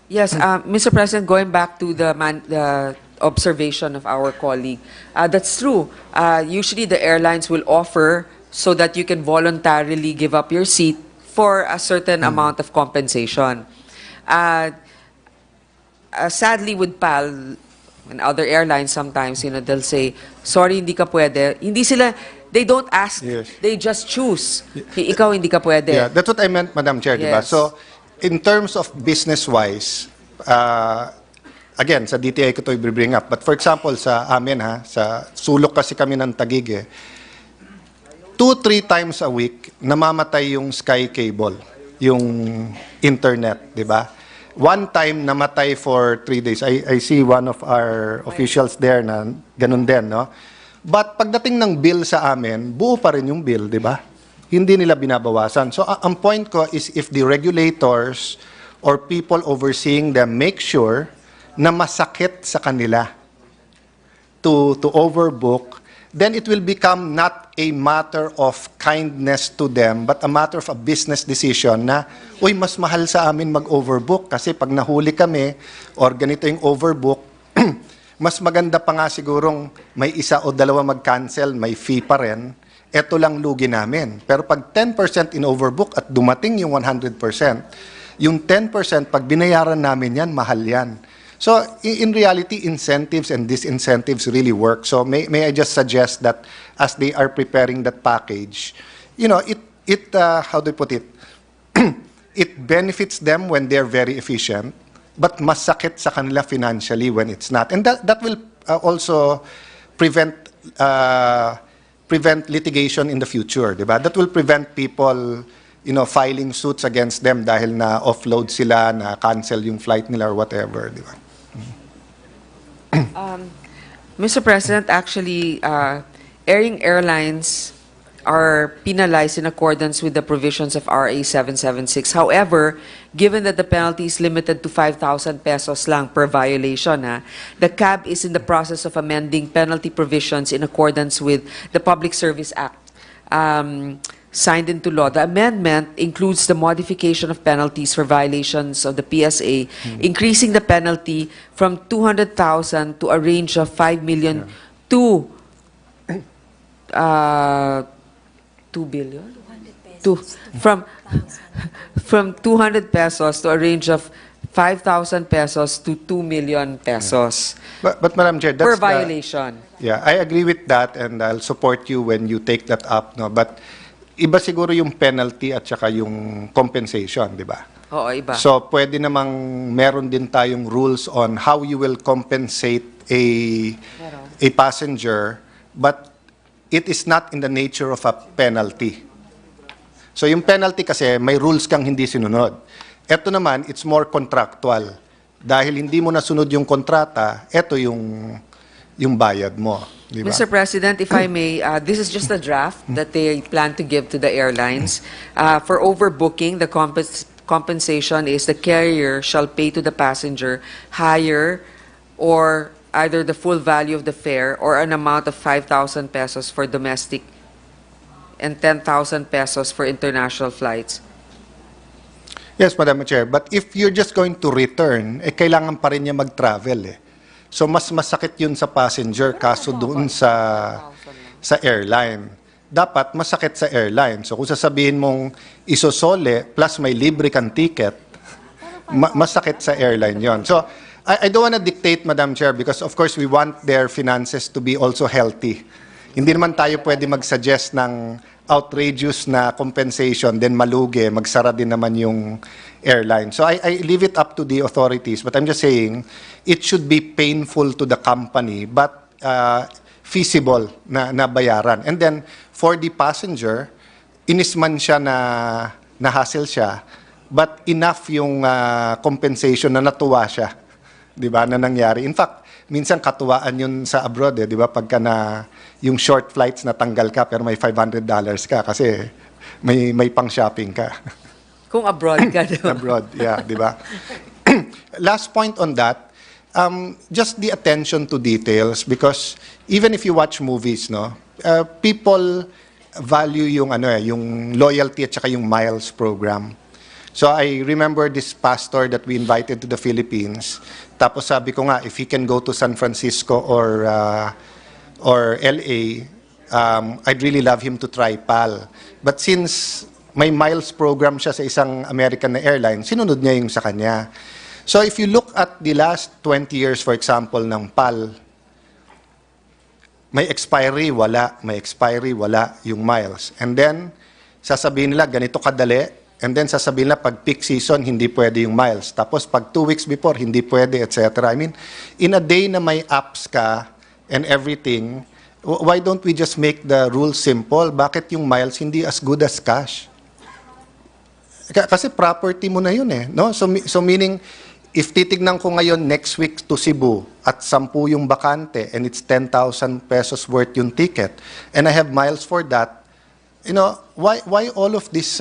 yes, Mr. President, going back to the observation of our colleague, that's true. Usually the airlines will offer so that you can voluntarily give up your seat for a certain amount of compensation. Sadly with PAL and other airlines sometimes, they'll say, sorry, hindi ka pwede. They don't ask, yes. They just choose. Ikaw hindi ka pwede. Yeah, that's what I meant, Madam Chair, yes. Diba? So, in terms of business-wise, again, sa DTI ko ito i-bring up. But for example, sa amin sa sulok kasi kami ng Taguig 2-3 times a week, namamatay yung Sky Cable, yung internet, di ba? One time, namatay for 3 days. I see one of our officials there na ganun din, no? But pagdating ng bill sa amin, buo pa rin yung bill, di ba? Hindi nila binabawasan. So, ang point ko is if the regulators or people overseeing them make sure na masakit sa kanila to overbook, then it will become not a matter of kindness to them, but a matter of a business decision na, uy, mas mahal sa amin mag-overbook kasi pag nahuli kami or ganito yung overbook, mas maganda pa nga sigurong may isa o dalawa mag-cancel, may fee pa rin, eto lang lugi namin. Pero pag 10% in overbook at dumating yung 100%, yung 10% pag binayaran namin yan, mahal yan. So in reality, incentives and disincentives really work. So may I just suggest that as they are preparing that package, how do I put it? It benefits them when they're very efficient, but masakit sa kanila financially when it's not. And that will also prevent litigation in the future, diba? That will prevent people filing suits against them dahil na offload sila, na cancel yung flight nila or whatever, diba? Mr. President, actually, airing airlines are penalized in accordance with the provisions of RA 776. However, given that the penalty is limited to 5,000 pesos lang per violation, the CAB is in the process of amending penalty provisions in accordance with the Public Service Act signed into law. The amendment includes the modification of penalties for violations of the PSA, increasing the penalty from 200,000 to a range of 5 million to 2 billion? From 200 pesos to a range of 5,000 pesos to 2 million pesos But Madam Chair, that's per the- violation. Yeah, I agree with that and I'll support you when you take that up, no? But iba siguro yung penalty at saka yung compensation, di ba? Oo, iba. So, pwede namang meron din tayong rules on how you will compensate a passenger, but it is not in the nature of a penalty. So, yung penalty kasi, may rules kang hindi sinunod. Ito naman, it's more contractual. Dahil hindi mo nasunod yung kontrata, ito yung bayad mo. Di ba? Mr. President, if I may, this is just a draft that they plan to give to the airlines. For overbooking, the compensation is the carrier shall pay to the passenger higher or either the full value of the fare or an amount of 5,000 pesos for domestic and 10,000 pesos for international flights. Yes, Madam Chair. But if you're just going to return, kailangan pa rin niya mag-travel eh. So mas masakit yun sa passenger kaso doon sa airline. Dapat masakit sa airline. So kung sasabihin mong isosole plus may libre kang ticket, masakit sa airline yon. So I don't want to dictate, Madam Chair, because of course we want their finances to be also healthy. Hindi naman tayo pwede mag-suggest ng outrageous na compensation, then malugi, magsara din naman yung airline. So I leave it up to the authorities, but I'm just saying it should be painful to the company, but feasible na bayaran. And then for the passenger, inisman siya na hassle siya, but enough yung compensation na natuwa siya, di ba, na nangyari. In fact, minsan katuwaan yun sa abroad, di ba, pagka yung short flights na tanggal ka pero may $500 ka kasi may pang-shopping ka. Kung abroad ka. Abroad, yeah, di ba? Last point on that, just the attention to details because even if you watch movies, people value yung loyalty at saka yung miles program. So I remember this pastor that we invited to the Philippines. Tapos sabi ko nga, if he can go to San Francisco or LA, I'd really love him to try PAL. But since may miles program siya sa isang American na airline, sinunod niya yung sa kanya. So if you look at the last 20 years, for example, ng PAL, may expiry, wala. May expiry, wala yung miles. And then, sasabihin nila, ganito kadali. And then, sasabihin nila, pag peak season, hindi pwede yung miles. Tapos, pag 2 weeks before, hindi pwede, etc. I mean, in a day na may apps ka and everything, why don't we just make the rules simple? Bakit yung miles hindi as good as cash? Kasi property mo na yun eh. No? So meaning, if titignan ko ngayon next week to Cebu at 10 yung bakante and it's 10,000 pesos worth yung ticket and I have miles for that, why all of this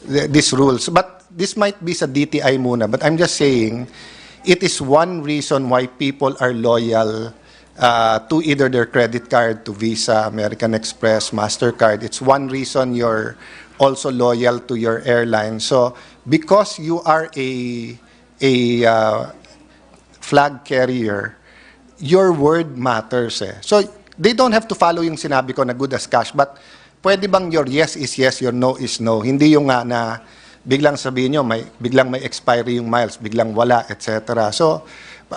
these rules? But this might be sa DTI muna, but I'm just saying it is one reason why people are loyal to either their credit card, to Visa, American Express, MasterCard. It's one reason you're also loyal to your airline. So because you are a flag carrier, your word matters eh. So they don't have to follow yung sinabi ko na good as cash, but pwede bang your yes is yes, your no is no? Hindi yung na biglang sabihin nyo, biglang may expiry yung miles, biglang wala, etc. So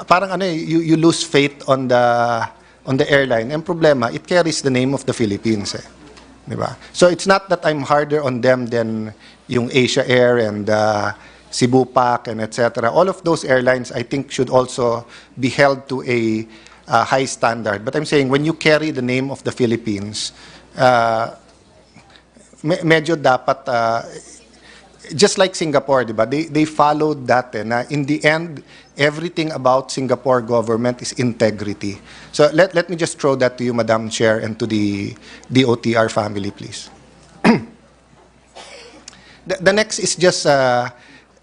parang you lose faith on the airline. And problema, it carries the name of the Philippines eh. Diba? So it's not that I'm harder on them than yung Asia Air and Cebu Pac and etc. All of those airlines I think should also be held to a high standard. But I'm saying when you carry the name of the Philippines, medyo dapat just like Singapore, di ba? They followed that. Na in the end, everything about Singapore government is integrity. So let me just throw that to you, Madam Chair, and to the DOTR family, please. The next is just,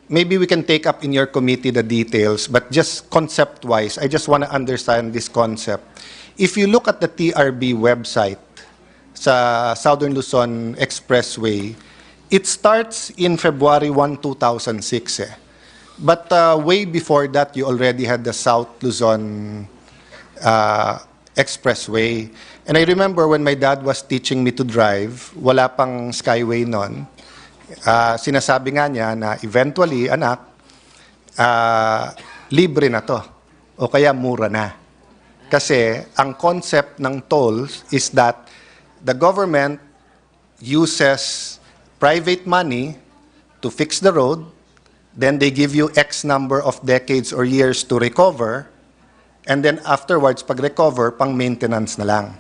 maybe we can take up in your committee the details, but just concept-wise, I just want to understand this concept. If you look at the TRB website, sa Southern Luzon Expressway, it starts in February 1, 2006. But way before that, you already had the South Luzon Expressway. And I remember when my dad was teaching me to drive, wala pang Skyway nun. Sinasabi nga niya na eventually, anak, libre na to. O kaya mura na. Kasi ang concept ng tolls is that the government uses private money to fix the road, then they give you X number of decades or years to recover, and then afterwards, pag recover, pang maintenance na lang.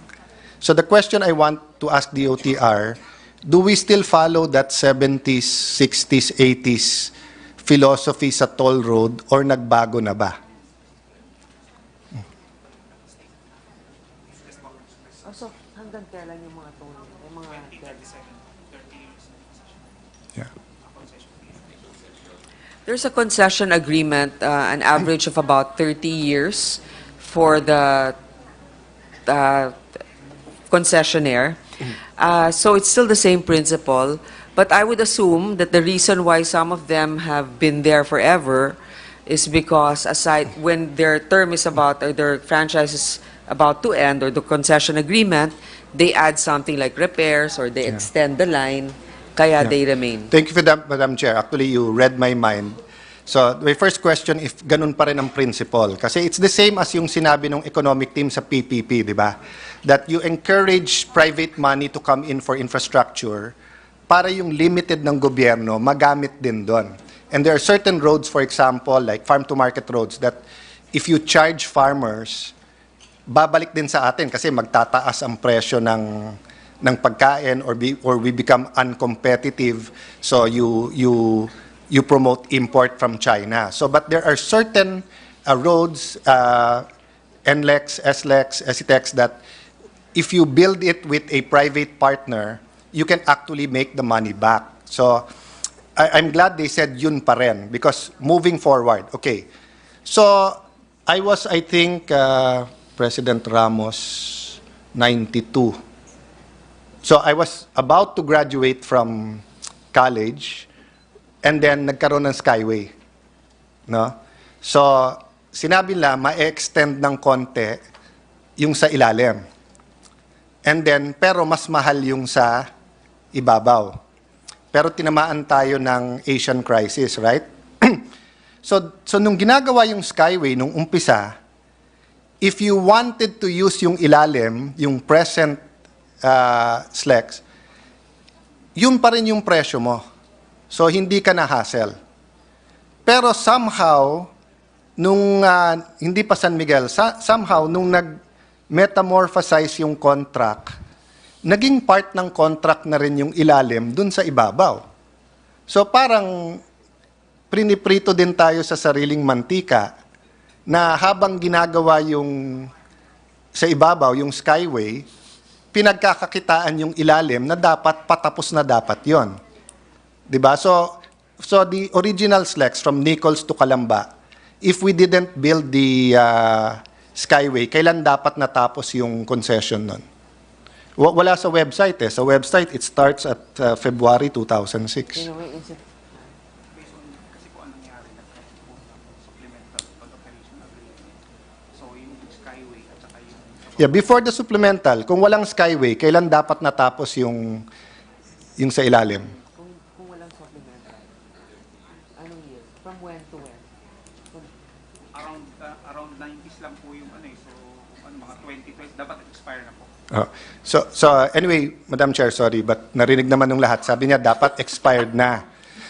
So the question I want to ask DOTR, do we still follow that 70s, 60s, 80s philosophy sa toll road or nagbago na ba? So, hanggang kailan yung mga toll? Yung mga 30 years. Yeah. There's a concession agreement, an average of about 30 years for the concessionaire. So it's still the same principle, but I would assume that the reason why some of them have been there forever is because aside when their term is about, or their franchise is about to end, or the concession agreement, they add something like repairs or they extend the line, kaya they remain. Thank you for that, Madam Chair. Actually, you read my mind. So, my first question, if ganun pa rin ang principle. Kasi it's the same as yung sinabi ng economic team sa PPP, di ba? That you encourage private money to come in for infrastructure para yung limited ng gobyerno magamit din doon. And there are certain roads, for example, like farm-to-market roads, that if you charge farmers, babalik din sa atin kasi magtataas ang presyo ng pagkain or we become uncompetitive. So you promote import from China. So, but there are certain roads, NLEX, SLEX, SETEX, that if you build it with a private partner, you can actually make the money back. So, I'm glad they said yun pa rin, because moving forward, okay. So, I think, President Ramos, 92. So, I was about to graduate from college, and then nagkaroon ng Skyway. No? So, sinabi nila, ma-extend ng konti yung sa ilalim. And then, pero mas mahal yung sa ibabaw. Pero tinamaan tayo ng Asian crisis, right? So nung ginagawa yung Skyway, nung umpisa, if you wanted to use yung ilalim, yung present SLEX, yun pa rin yung presyo mo. So, hindi ka na-hassle. Pero somehow, nung hindi pa San Miguel, somehow, nung nag-metamorphosize yung contract, naging part ng contract na rin yung ilalim dun sa ibabaw. So, parang priniprito din tayo sa sariling mantika na habang ginagawa yung sa ibabaw, yung Skyway, pinagkakakitaan yung ilalim na dapat patapos na dapat yon. Diba? So the original SLEX from Nichols to Calamba, if we didn't build the Skyway, kailan dapat natapos yung concession nun? Wala sa website eh. Sa website, it starts at February 2006. Yeah, before the supplemental, kung walang Skyway, kailan dapat natapos yung sa ilalim? Kung walang supplemental, anong year? From when to when? Around 90s lang po yung so mga 2020 dapat expire na po. So anyway, Madam Chair, sorry, but narinig naman ng lahat. Sabi niya dapat expired na.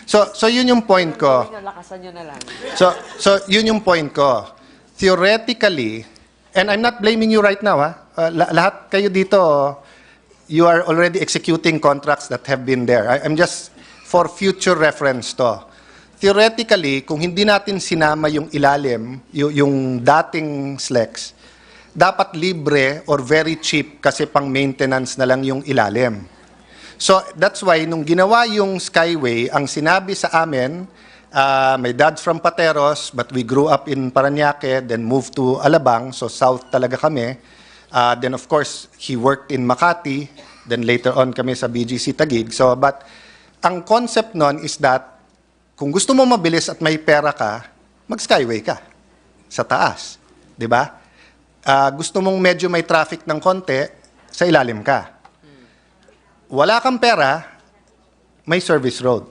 So yun yung point ko. Lakasan nyo na lang. So yun yung point ko. Theoretically, and I'm not blaming you right now, lahat kayo dito, you are already executing contracts that have been there. I'm just for future reference to. Theoretically, kung hindi natin sinama yung ilalim, yung dating SLEX, dapat libre or very cheap kasi pang maintenance na lang yung ilalim. So that's why nung ginawa yung Skyway, ang sinabi sa amin, my dad's from Pateros, but we grew up in Parañaque, then moved to Alabang, so south talaga kami. Then of course, he worked in Makati, then later on kami sa BGC Taguig. So, but ang concept nun is that kung gusto mo mabilis at may pera ka, mag-Skyway ka sa taas. Di ba? Gusto mong medyo may traffic ng konti, sa ilalim ka. Wala kang pera, may service road.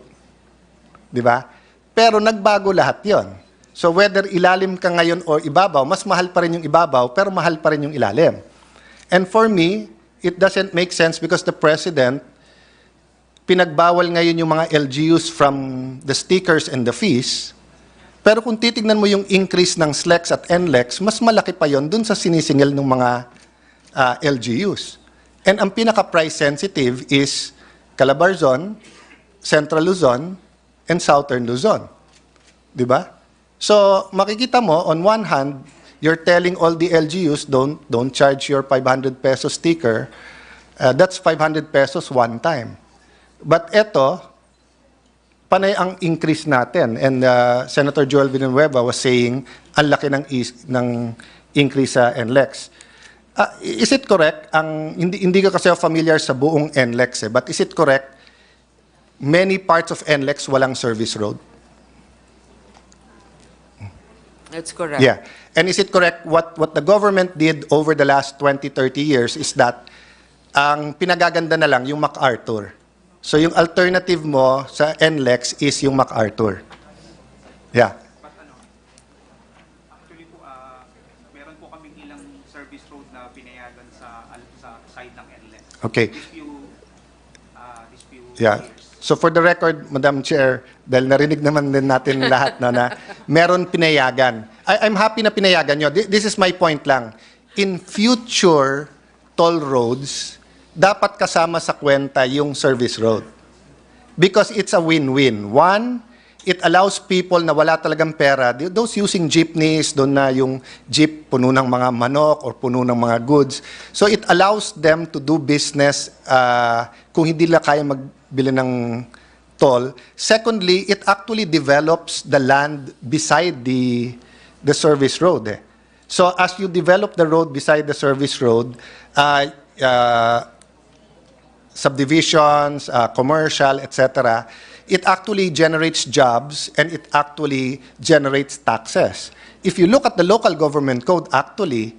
Di ba? Pero nagbago lahat yon. So whether ilalim ka ngayon or ibabaw, mas mahal pa rin yung ibabaw, pero mahal pa rin yung ilalim. And for me, it doesn't make sense because the President, pinagbawal ngayon yung mga LGUs from the stickers and the fees, pero kung titignan mo yung increase ng SLEX at NLEX, mas malaki pa yon dun sa sinisingil ng mga LGUs. And ang pinaka-price sensitive is Calabarzon, Central Luzon, and Southern Luzon. Di ba? So, makikita mo, on one hand, you're telling all the LGUs, don't charge your 500 peso sticker. That's 500 pesos one time. But eto, panay ang increase natin. And Senator Joel Villanueva was saying, ang laki ng increase sa NLEX. Is it correct? Hindi ka kasi familiar sa buong NLEX, but is it correct, many parts of NLEX walang service road? That's correct. Yeah. And is it correct, what the government did over the last 20, 30 years is that ang pinagaganda na lang yung MacArthur. So yung alternative mo sa NLEX is yung MacArthur. Yeah. Actually po, meron po kaming ilang service road na pinayagan sa side ng NLEX. Okay. These few Yeah. So for the record, Madam Chair, dahil narinig naman din natin lahat na meron pinayagan. I'm happy na pinayagan nyo. This is my point lang. In future toll roads, dapat kasama sa kwenta yung service road. Because it's a win-win. One, it allows people na wala talagang pera, those using jeepneys, doon na yung jeep puno ng mga manok or puno ng mga goods. So it allows them to do business kung hindi nila kaya magbili ng toll. Secondly, it actually develops the land beside the service road. So as you develop the road beside the service road, subdivisions, commercial, etc., it actually generates jobs and it actually generates taxes. If you look at the local government code, actually,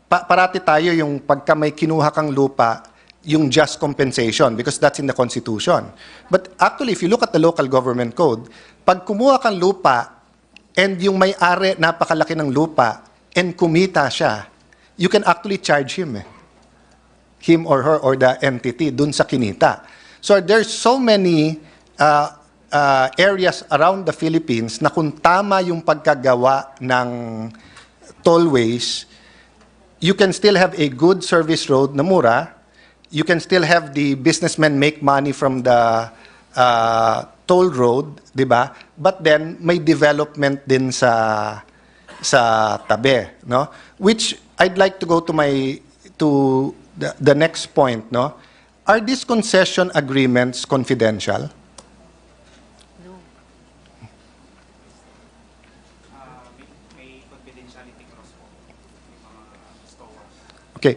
parati tayo yung pagka may kinuha kang lupa, yung just compensation because that's in the Constitution. But actually, if you look at the local government code, pag kumuha kang lupa and yung may-ari napakalaki ng lupa and kumita siya, you can actually charge him. Him or her or the entity dun sa kinita. So there's so many areas around the Philippines na kung tama yung pagkagawa ng tollways, you can still have a good service road na mura, you can still have the businessmen make money from the toll road, di ba? But then may development din sa tabi, no? Which I'd like to go to the next point, no? Are these concession agreements confidential? No. May confidentiality clause po. Okay.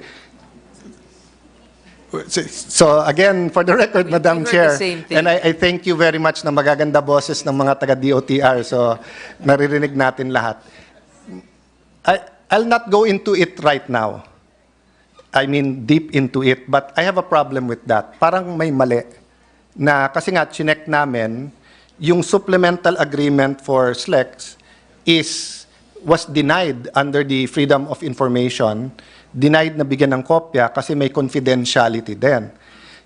So again, for the record, Madam heard the Chair, same thing. and I thank you very much na magaganda boses ng mga taga-DOTR, so naririnig natin lahat. I'll not go into it right now. I mean, deep into it, but I have a problem with that. Parang may mali na kasi nga chinek namin yung supplemental agreement for SLEX was denied under the Freedom of Information, denied na bigyan ng kopya kasi may confidentiality din.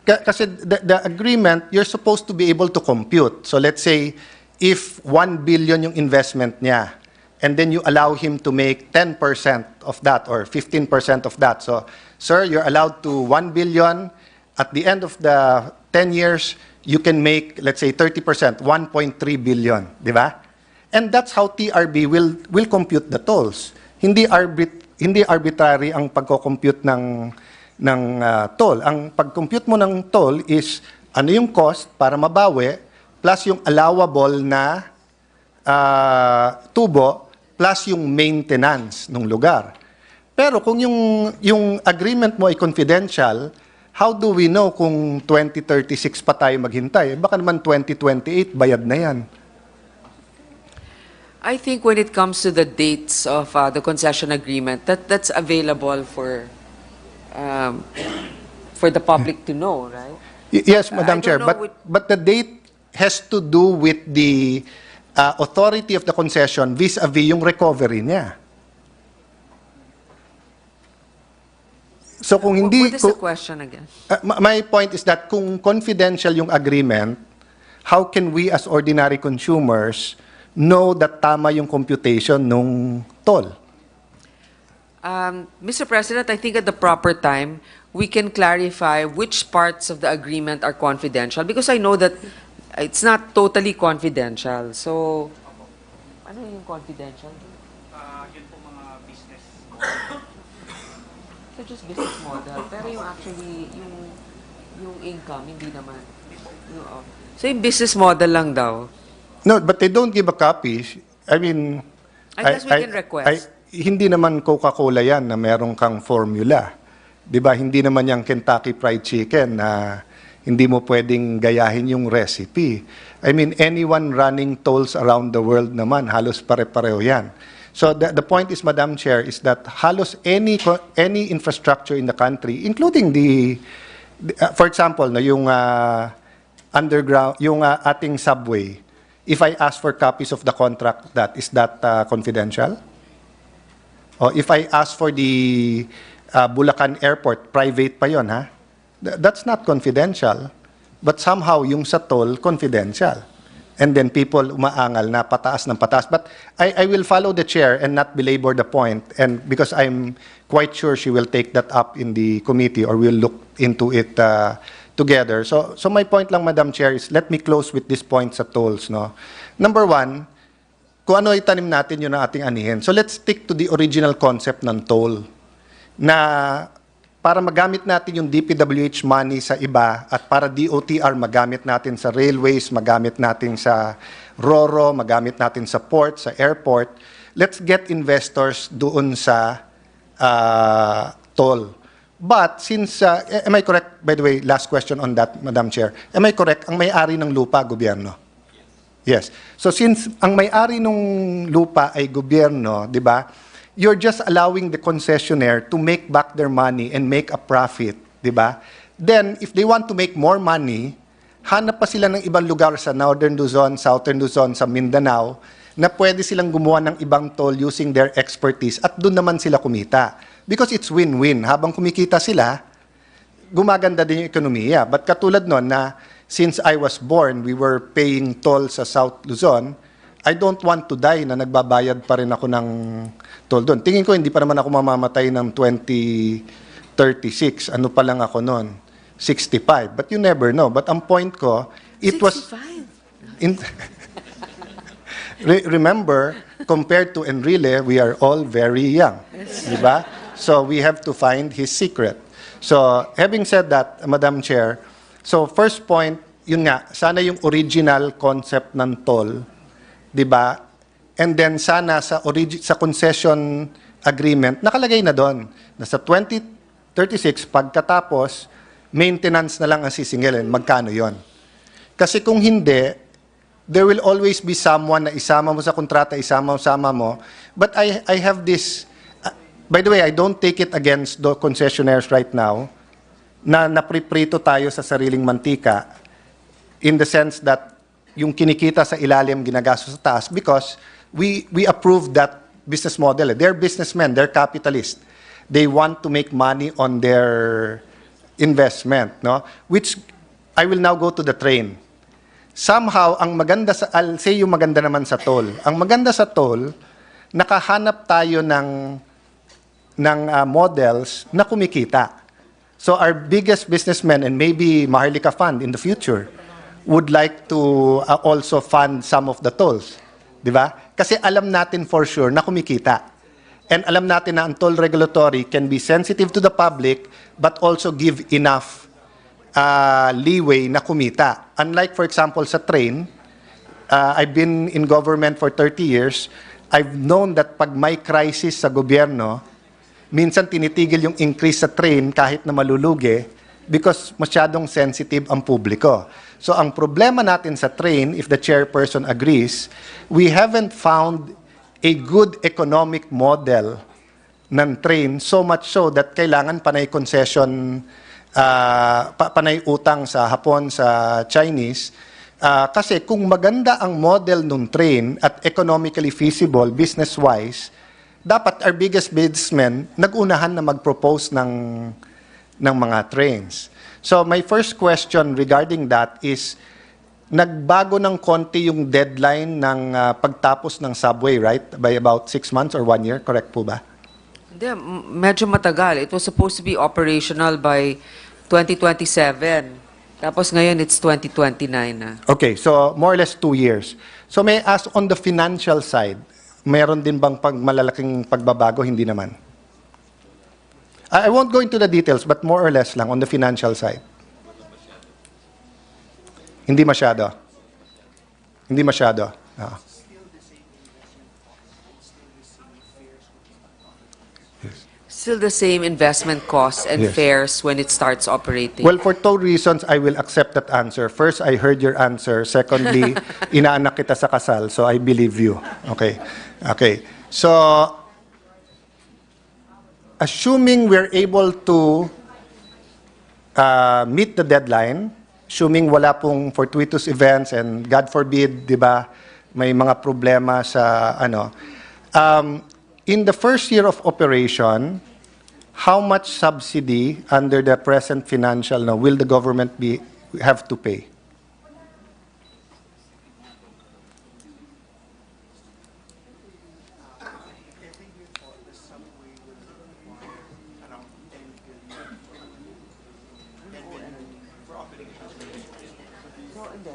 Kasi the agreement, you're supposed to be able to compute. So let's say if 1 billion yung investment niya, and then you allow him to make 10% of that or 15% of that. So, sir, you're allowed to 1 billion, at the end of the 10 years, you can make, let's say, 30%, 1.3 billion, di ba? And that's how TRB will compute the tolls. Hindi arbitrary ang pagko-compute ng toll. Ang pag-compute mo ng toll is ano yung cost para mabawi plus yung allowable na tubo plus yung maintenance ng lugar. Pero kung yung agreement mo ay confidential, how do we know kung 2036 pa tayo maghintay? Baka naman 2028, bayad na yan. I think when it comes to the dates of the concession agreement, that's available for the public to know, right? Yes, Madam I Chair, don't know but the date has to do with the authority of the concession vis-a-vis yung recovery niya. So kung hindi... What is the question again? My point is that kung confidential yung agreement, how can we as ordinary consumers know that tama yung computation nung toll? Mr. President, I think at the proper time, we can clarify which parts of the agreement are confidential because I know that it's not totally confidential. So, ano yung confidential? Yun po mga business. So just business model. Pero yung actually, yung income, hindi naman. So yung business model lang daw. No, but they don't give a copy. I mean... I guess we can request. Hindi naman Coca-Cola yan na meron kang formula. Di ba? Hindi naman yung Kentucky Fried Chicken na hindi mo pwedeng gayahin yung recipe. I mean, anyone running tolls around the world naman, halos pare-pareho yan. So the point is, Madam Chair, is that halos any infrastructure in the country, including for example, yung underground, yung ating subway, if I ask for copies of the contract, is that confidential? Or if I ask for the Bulacan Airport, private pa yon, ha? That's not confidential. But somehow, yung sa toll, confidential. And then people umaangal na pataas ng pataas. But I will follow the chair and not belabor the point, and because I'm quite sure she will take that up in the committee or we'll look into it together. So my point lang, Madam Chair, is let me close with this point sa tolls. No? Number one, kung ano itanim natin, yun ang ating anihin. So let's stick to the original concept ng toll na para magamit natin yung DPWH money sa iba at para DOTR magamit natin sa railways, magamit natin sa RORO, magamit natin sa port, sa airport, let's get investors doon sa toll. But since, am I correct, by the way, last question on that, Madam Chair, am I correct, ang may-ari ng lupa, gobyerno? Yes. So since ang may-ari ng lupa ay gobyerno, di ba, you're just allowing the concessionaire to make back their money and make a profit, di ba? Then, if they want to make more money, hanap pa sila ng ibang lugar sa Northern Luzon, Southern Luzon, sa Mindanao, na pwede silang gumawa ng ibang toll using their expertise at doon naman sila kumita. Because it's win-win. Habang kumikita sila, gumaganda din yung ekonomiya. But katulad nun na, since I was born, we were paying toll sa South Luzon, I don't want to die na nagbabayad pa rin ako ng toll doon. Tingin ko, hindi pa naman ako mamamatay ng 2036. Ano pa lang ako noon? 65. But you never know. But ang point ko, it 65? Was... Remember, compared to Enrile, we are all very young. Diba? So we have to find his secret. So having said that, Madam Chair, so first point, yun nga, sana yung original concept ng toll, di ba? And then sana sa concession agreement, nakalagay na doon na sa 2036, pagkatapos, maintenance na lang ang sisingilin. Magkano yon? Kasi kung hindi, there will always be someone na isama mo sa kontrata, isama mo. But I have this, by the way, I don't take it against the concessionaires right now, na napriprito tayo sa sariling mantika, in the sense that yung kinikita sa ilalim ginagasto sa taas because we approve that business model. They're businessmen, they're capitalists. They want to make money on their investment, no? Which I will now go to the train. Somehow, ang maganda sa, I'll say yung maganda naman sa toll. Ang maganda sa toll, nakahanap tayo ng models na kumikita. So our biggest businessmen and maybe Maharlika Fund in the future would like to also fund some of the tolls. Di ba? Kasi alam natin for sure na kumikita. And alam natin na ang toll regulatory can be sensitive to the public but also give enough leeway na kumita. Unlike, for example, sa train, I've been in government for 30 years. I've known that pag may crisis sa gobyerno, minsan tinitigil yung increase sa train kahit na malulugi because masyadong sensitive ang publiko. So ang problema natin sa train, if the chairperson agrees, we haven't found a good economic model ng train, so much so that kailangan panay concession, panay utang sa Hapon, sa Chinese. Kasi kung maganda ang model ng train at economically feasible, business-wise, dapat our biggest businessmen nag-unahan na mag-propose ng mga trains. So my first question regarding that is, nagbago ng konti yung deadline ng pagtapos ng subway, right? By about 6 months or 1 year, correct po ba? Hindi, medyo matagal. It was supposed to be operational by 2027. Tapos ngayon, it's 2029 na. Okay, so more or less 2 years. So may I ask, on the financial side, meron din bang malalaking pagbabago? Hindi naman. I won't go into the details, but more or less lang on the financial side. Hindi masyado. Hindi masyado. Still the same investment costs and Yes. fares when it starts operating. Well, for 2 reasons, I will accept that answer. First, I heard your answer. Secondly, inaanak kita sa kasal, so I believe you. Okay. Okay. So, assuming we're able to meet the deadline, assuming wala pong fortuitous events and God forbid, di ba, may mga problema sa in the first year of operation, how much subsidy under the present financial law will the government have to pay?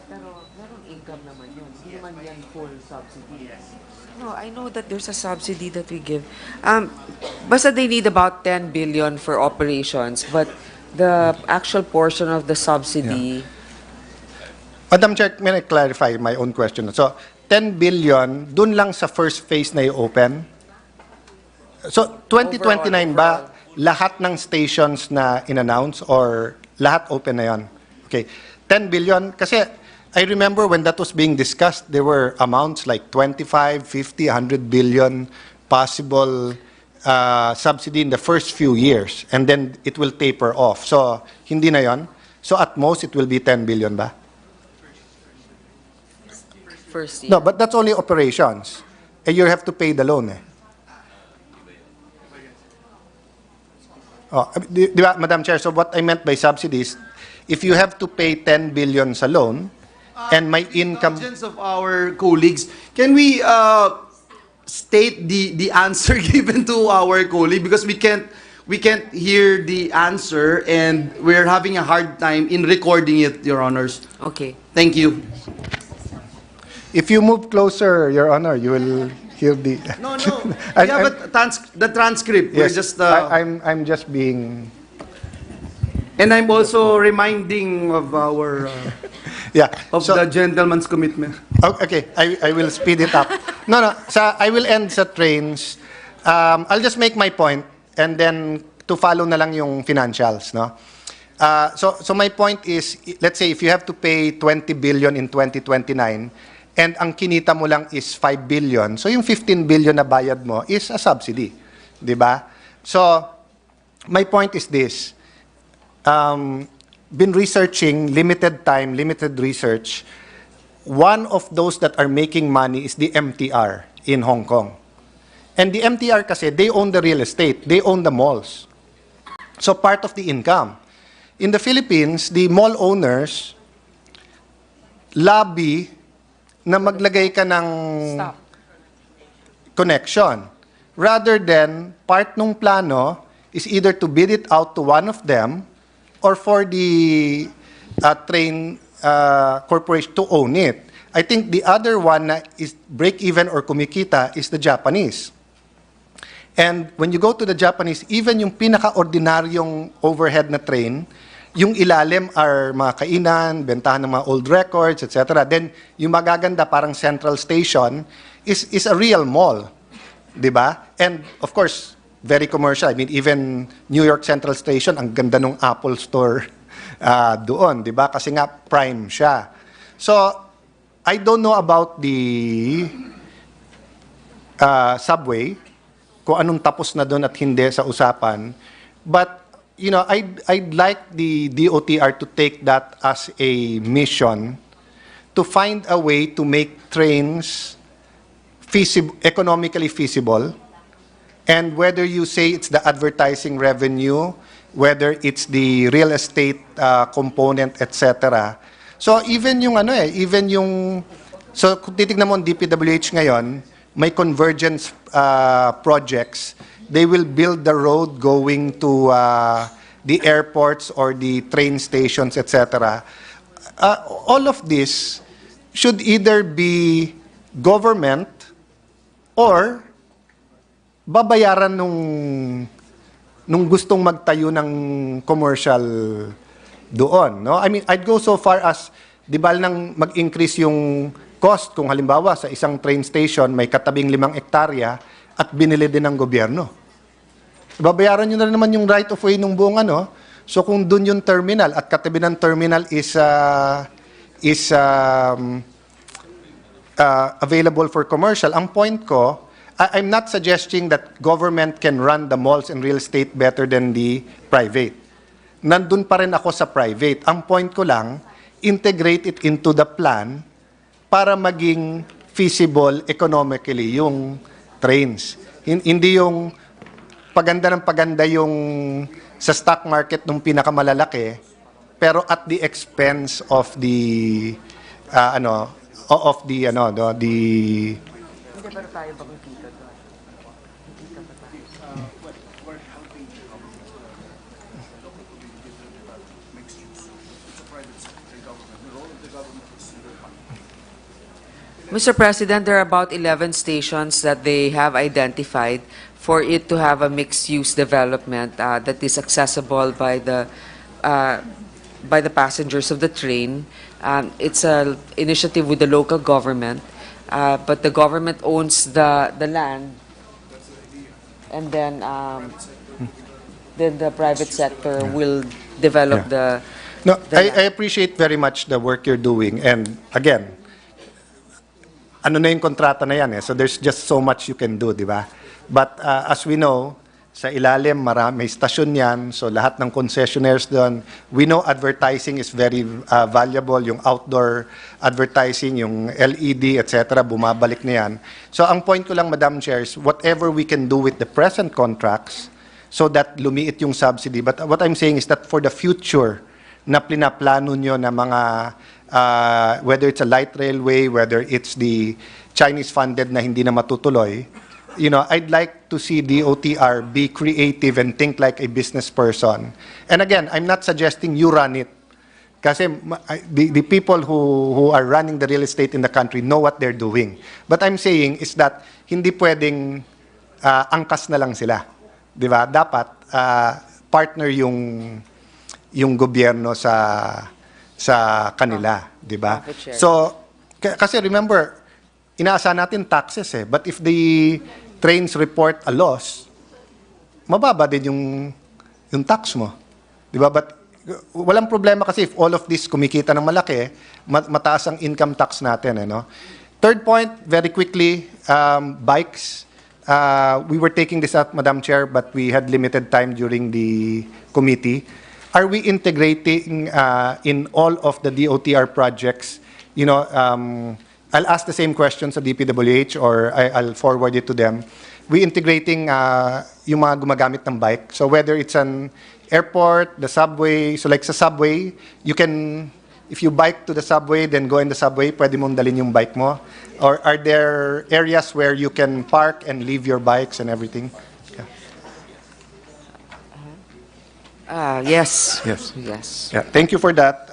Pero merong income naman yun. Hindi naman yan full subsidy. No, I know that there's a subsidy that we give. Basta they need about 10 billion for operations, but the actual portion of the subsidy... Madam Chair, may I clarify my own question? So, 10 billion, dun lang sa first phase na i-open? So, 2029 ba, lahat ng stations na in-announce or lahat open na yon? Okay. 10 billion, kasi I remember when that was being discussed, there were amounts like 25, 50, 100 billion possible subsidy in the first few years, and then it will taper off. So, hindi na yon? So, at most, it will be 10 billion ba? First year. No, but that's only operations. And you have to pay the loan. Oh, di ba, Madam Chair, so what I meant by subsidies, if you have to pay 10 billion sa loan, and my income... Of our colleagues, can we state the answer given to our colleague? Because we can't hear the answer, and we're having a hard time in recording it, Your Honors. Okay. Thank you. If you move closer, Your Honor, you will hear the... No. We have the transcript. We're Yes, just, I'm just being... and I'm also reminding of our Yeah. the gentleman's commitment. Okay, I will speed it up. No. I will end sa trains. I'll just make my point, and then to follow na lang yung financials, no? So my point is, let's say if you have to pay 20 billion in 2029, and ang kinita mo lang is 5 billion, so yung 15 billion na bayad mo is a subsidy, di ba? So my point is this. Been researching, limited time, limited research. One of those that are making money is the MTR in Hong Kong. And the MTR kasi, they own the real estate, they own the malls. So part of the income. In the Philippines, the mall owners lobby na maglagay ka ng connection. Rather than part nung plano is either to bid it out to one of them or for the train corporation to own it. I think the other one na is break-even or kumikita is the Japanese. And when you go to the Japanese, even yung pinaka-ordinaryong overhead na train, yung ilalim are mga kainan, bentahan ng mga old records, etc. Then, yung magaganda parang Central Station is a real mall. Diba? And, of course, very commercial. I mean, even New York Central Station, ang ganda ng Apple Store doon. Diba? Kasi nga, prime siya. So, I don't know about the subway, kung anong tapos na doon at hindi sa usapan. But, you know, I'd like the DOTR to take that as a mission to find a way to make trains economically feasible. And whether you say it's the advertising revenue, whether it's the real estate component, etc. So even yung so kung titignan mo ang DPWH ngayon, may convergence projects. They will build the road going to the airports or the train stations, etc. All of this should either be government or babayaran nung gustong magtayo ng commercial doon, no? I mean, I'd go so far as di ba nang mag-increase yung cost kung halimbawa sa isang train station may katabing 5 hektarya at binili din ng gobyerno. Babayaran nyo na naman yung right of way ng buong ano. So kung doon yung terminal at katabi ng terminal is available for commercial, ang point ko, I'm not suggesting that government can run the malls and real estate better than the private. Nandun pa rin ako sa private. Ang point ko lang, integrate it into the plan para maging feasible economically yung trains. Hindi yung paganda ng paganda yung sa stock market nung pinakamalalaki, pero at the expense of the Hindi ba tayo ba kikita doon? Kikita ba tayo? Mr. President, there are about 11 stations that they have identified for it to have a mixed-use development that is accessible by the passengers of the train. It's an initiative with the local government, but the government owns the land, and then the private sector will develop the. No, I appreciate very much the work you're doing, and again, ano na yung kontrata na yan eh. So there's just so much you can do, di ba? But as we know, sa ilalim, may stasyon yan. So lahat ng concessionaires doon, we know advertising is very valuable. Yung outdoor advertising, yung LED, etc., bumabalik na yan. So ang point ko lang, Madam Chair, is whatever we can do with the present contracts so that lumiit yung subsidy. But what I'm saying is that for the future na plano nyo na mga whether it's a light railway, whether it's the Chinese-funded na hindi na matutuloy, you know, I'd like to see DOTR be creative and think like a business person. And again, I'm not suggesting you run it. Kasi the people who are running the real estate in the country know what they're doing. But I'm saying is that hindi pwedeng angkas na lang sila. Di ba? Dapat partner yung gobyerno sa kanila, di ba? So, kasi remember, inaasahan natin taxes eh. But if the trains report a loss, mababa din yung tax mo. Di ba? But walang problema kasi if all of this kumikita ng malaki, mataas ang income tax natin. No? Third point, very quickly, bikes. We were taking this up, Madam Chair, but we had limited time during the committee. Are we integrating in all of the DOTR projects? You know, I'll ask the same question sa DPWH or I'll forward it to them. We integrating yung mga gumagamit ng bike. So whether it's an airport, the subway, so like sa subway, you can, if you bike to the subway, then go in the subway, pwede mong dalhin yung bike mo. Or are there areas where you can park and leave your bikes and everything? Yes. Yes. Yes. Yeah, thank you for that.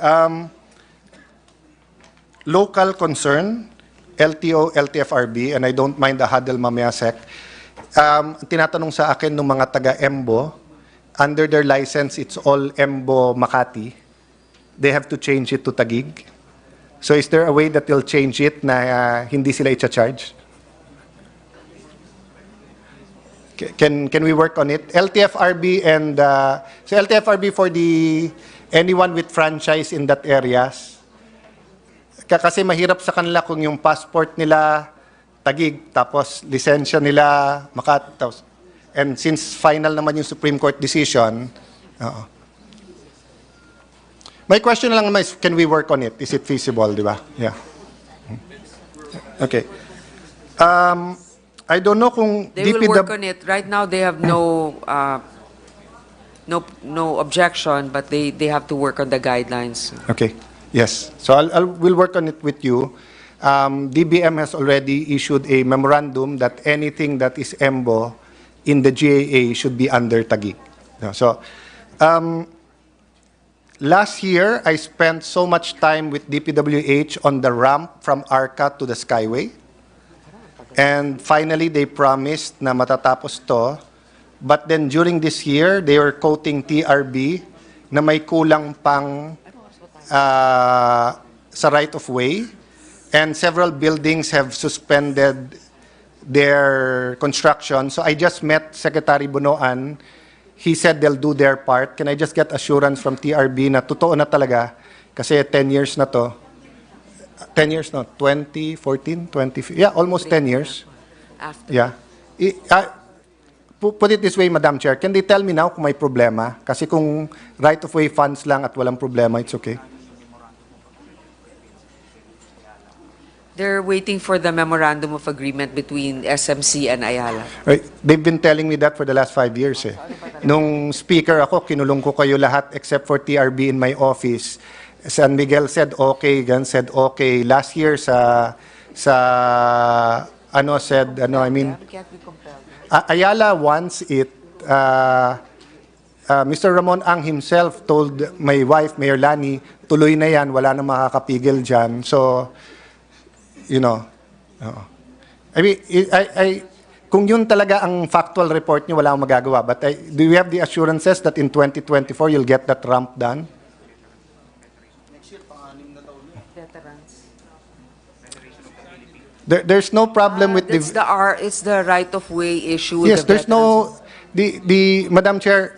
Local concern, LTO, LTFRB, and I don't mind the huddle mamaya sec. Tinatanong sa akin ng mga taga-EMBO, under their license, it's all EMBO Makati. They have to change it to Taguig. So is there a way that they'll change it na hindi sila i-charge? Can we work on it? LTFRB and so LTFRB for the anyone with franchise in that areas. Kasi mahirap sa kanila kung yung passport nila Taguig tapos lisensya nila Makati. And since final naman yung Supreme Court decision, my question lang naman is, can we work on it? Is it feasible, di ba? Yeah. Okay. I don't know kung They will work on it. Right now, they have no objection, but they have to work on the guidelines. Okay. Yes. So we'll work on it with you. DBM has already issued a memorandum that anything that is EMBO in the GAA should be under Taguig. So, last year, I spent so much time with DPWH on the ramp from Arca to the Skyway. And finally, they promised na matatapos to. But then during this year, they were quoting TRB na may kulang pang sa right-of-way. And several buildings have suspended their construction. So I just met Secretary Bunoan. He said they'll do their part. Can I just get assurance from TRB na totoo na talaga? Kasi 10 years na to. 10 years no, 2014, 20, yeah, almost 10 years. After. Yeah. Put it this way, Madam Chair, can they tell me now kung may problema? Kasi kung right-of-way funds lang at walang problema, it's okay. They're waiting for the memorandum of agreement between SMC and Ayala. Right. They've been telling me that for the last 5 years. Eh. Nung speaker ako, kinulong ko kayo lahat except for TRB in my office. San Miguel said okay, Gan said okay. Last year Ayala wants it. Mr. Ramon Ang himself told my wife, Mayor Lani, tuloy na yan, wala na makakapigil dyan. So, you know, I mean, kung yun talaga ang factual report niyo, wala akong magagawa. But do you have the assurances that in 2024 you'll get that ramp done? There's no problem with it's the right of way issue. Yes, the there's no Madam Chair,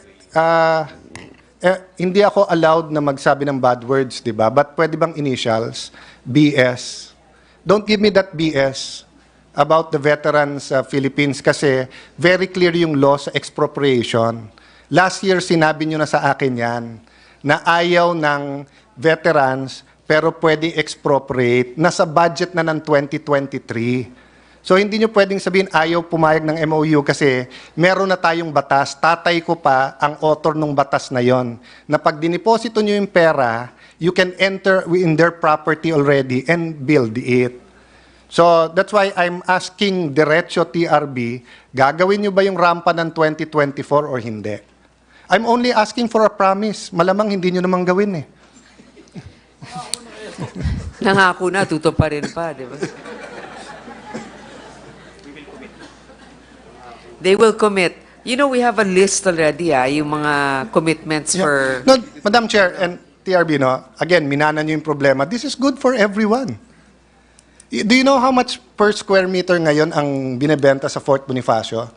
hindi ako allowed na magsabi ng bad words, 'di ba? But pwede bang initials? BS. Don't give me that BS about the veterans Philippines kasi very clear yung law sa expropriation. Last year sinabi niyo na sa akin 'yan na ayaw ng veterans pero pwede expropriate, nasa budget na ng 2023. So hindi nyo pwedeng sabihin ayaw pumayag ng MOU kasi meron na tayong batas, tatay ko pa ang author ng batas na yon. Na pag diniposito nyo yung pera, you can enter in their property already and build it. So that's why I'm asking diretso TRB, gagawin nyo ba yung rampa ng 2024 or hindi? I'm only asking for a promise. Malamang hindi nyo namang gawin eh. Nangako na, tutuparin pa, di ba? They will commit. You know, we have a list already, yung mga commitments for... No, Madam Chair and TRB, no, again, minana nyo yung problema. This is good for everyone. Do you know how much per square meter ngayon ang binebenta sa Fort Bonifacio?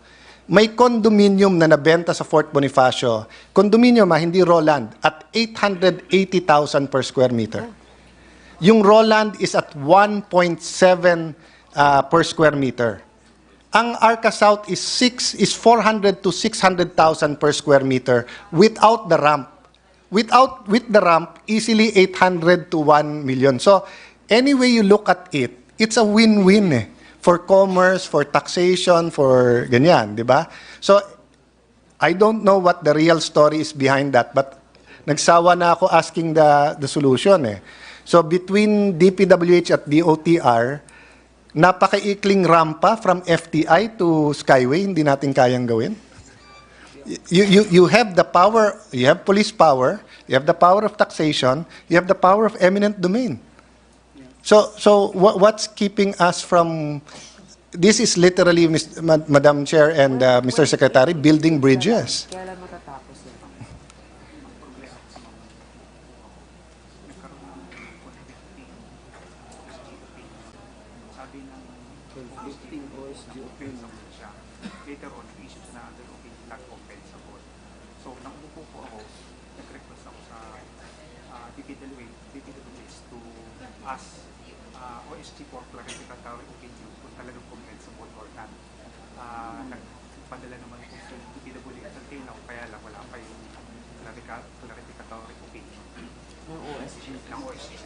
May condominium na nabenta sa Fort Bonifacio. Condominium, hindi Roland, at 880,000 per square meter. Yung Roland is at 1.7 per square meter. Ang Arca South is 400 to 600,000 per square meter without the ramp. With the ramp, easily 800 to 1 million. So, any way you look at it, it's a win-win for commerce, for taxation, for ganyan, di ba? So, I don't know what the real story is behind that, but nagsawa na ako asking the solution eh. So between DPWH at DOTR, napakaikling rampa from FTI to Skyway, hindi natin kayang gawin. You have the power, you have police power, you have the power of taxation, you have the power of eminent domain. So what's keeping us from, this is literally, Madam Chair and Mr. Secretary, building bridges. Kailan matatapos yun? Sabi ng conflicting OSG opinion siya. Later on, issue siya na under opinion not compensable. So, nang umupo po ako, nag-request ako sa DPWH to ask OSG for clarificatory opinion kung talagang compensable or not. Nagpadala naman po sa DPWH until now, kaya lang wala pa yung clarificatory opinion ng OSG.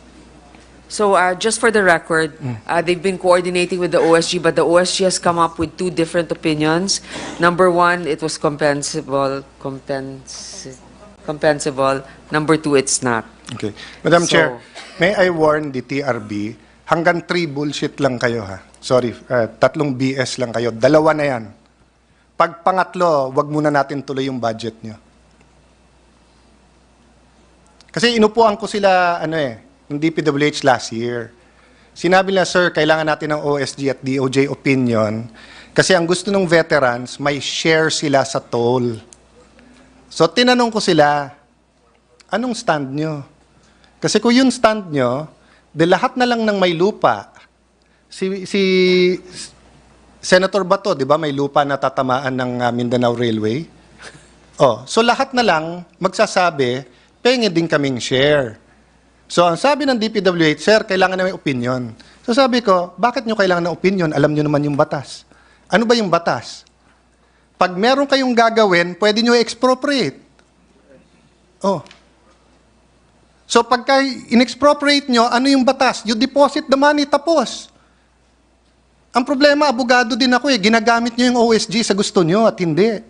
So just for the record, they've been coordinating with the OSG, but the OSG has come up with two different opinions. Number one, it was compensable. Number two, it's not. Okay. Madam So- Chair, may I warn the TRB, hanggang 3 bullshit lang kayo ha. Sorry, 3 BS lang kayo. 2 na yan. Pag pangatlo, wag muna natin tuloy yung budget nyo. Kasi inupuan ko sila, ng DPWH last year. Sinabi nila, sir, kailangan natin ng OSG at DOJ opinion kasi ang gusto ng veterans, may share sila sa toll. So, tinanong ko sila, anong stand nyo? Kasi kung yung stand nyo, de lahat na lang ng may lupa, si Senator Bato, di ba, may lupa na tatamaan ng Mindanao Railway? So lahat na lang magsasabi, pengen din kaming share. So ang sabi ng DPWH, sir, kailangan na may opinion. So sabi ko, bakit nyo kailangan ng opinion? Alam nyo naman yung batas. Ano ba yung batas? Pag meron kayong gagawin, pwede nyo expropriate. So pagka in-expropriate nyo, ano yung batas? You deposit the money, tapos. Ang problema, abogado din ako ginagamit nyo yung OSG sa gusto nyo at hindi.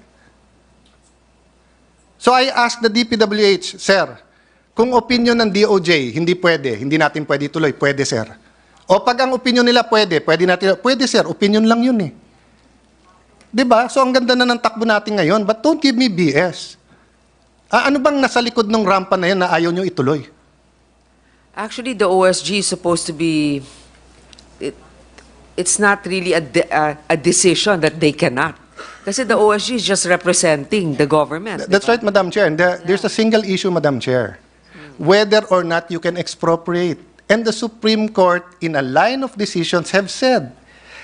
So I asked the DPWH, sir, kung opinion ng DOJ, hindi pwede, hindi natin pwede ituloy, pwede sir. O pag ang opinion nila pwede natin, pwede sir, opinion lang yun eh. Diba? So ang ganda na ng takbo natin ngayon, but don't give me BS. Ano bang nasa likod ng rampa na yun na ayaw nyo ituloy? Actually, the OSG is supposed to be, it's not really a decision that they cannot. Kasi the OSG is just representing the government. That's right, Madam Chair. And there's a single issue, Madam Chair. Whether or not you can expropriate. And the Supreme Court, in a line of decisions, have said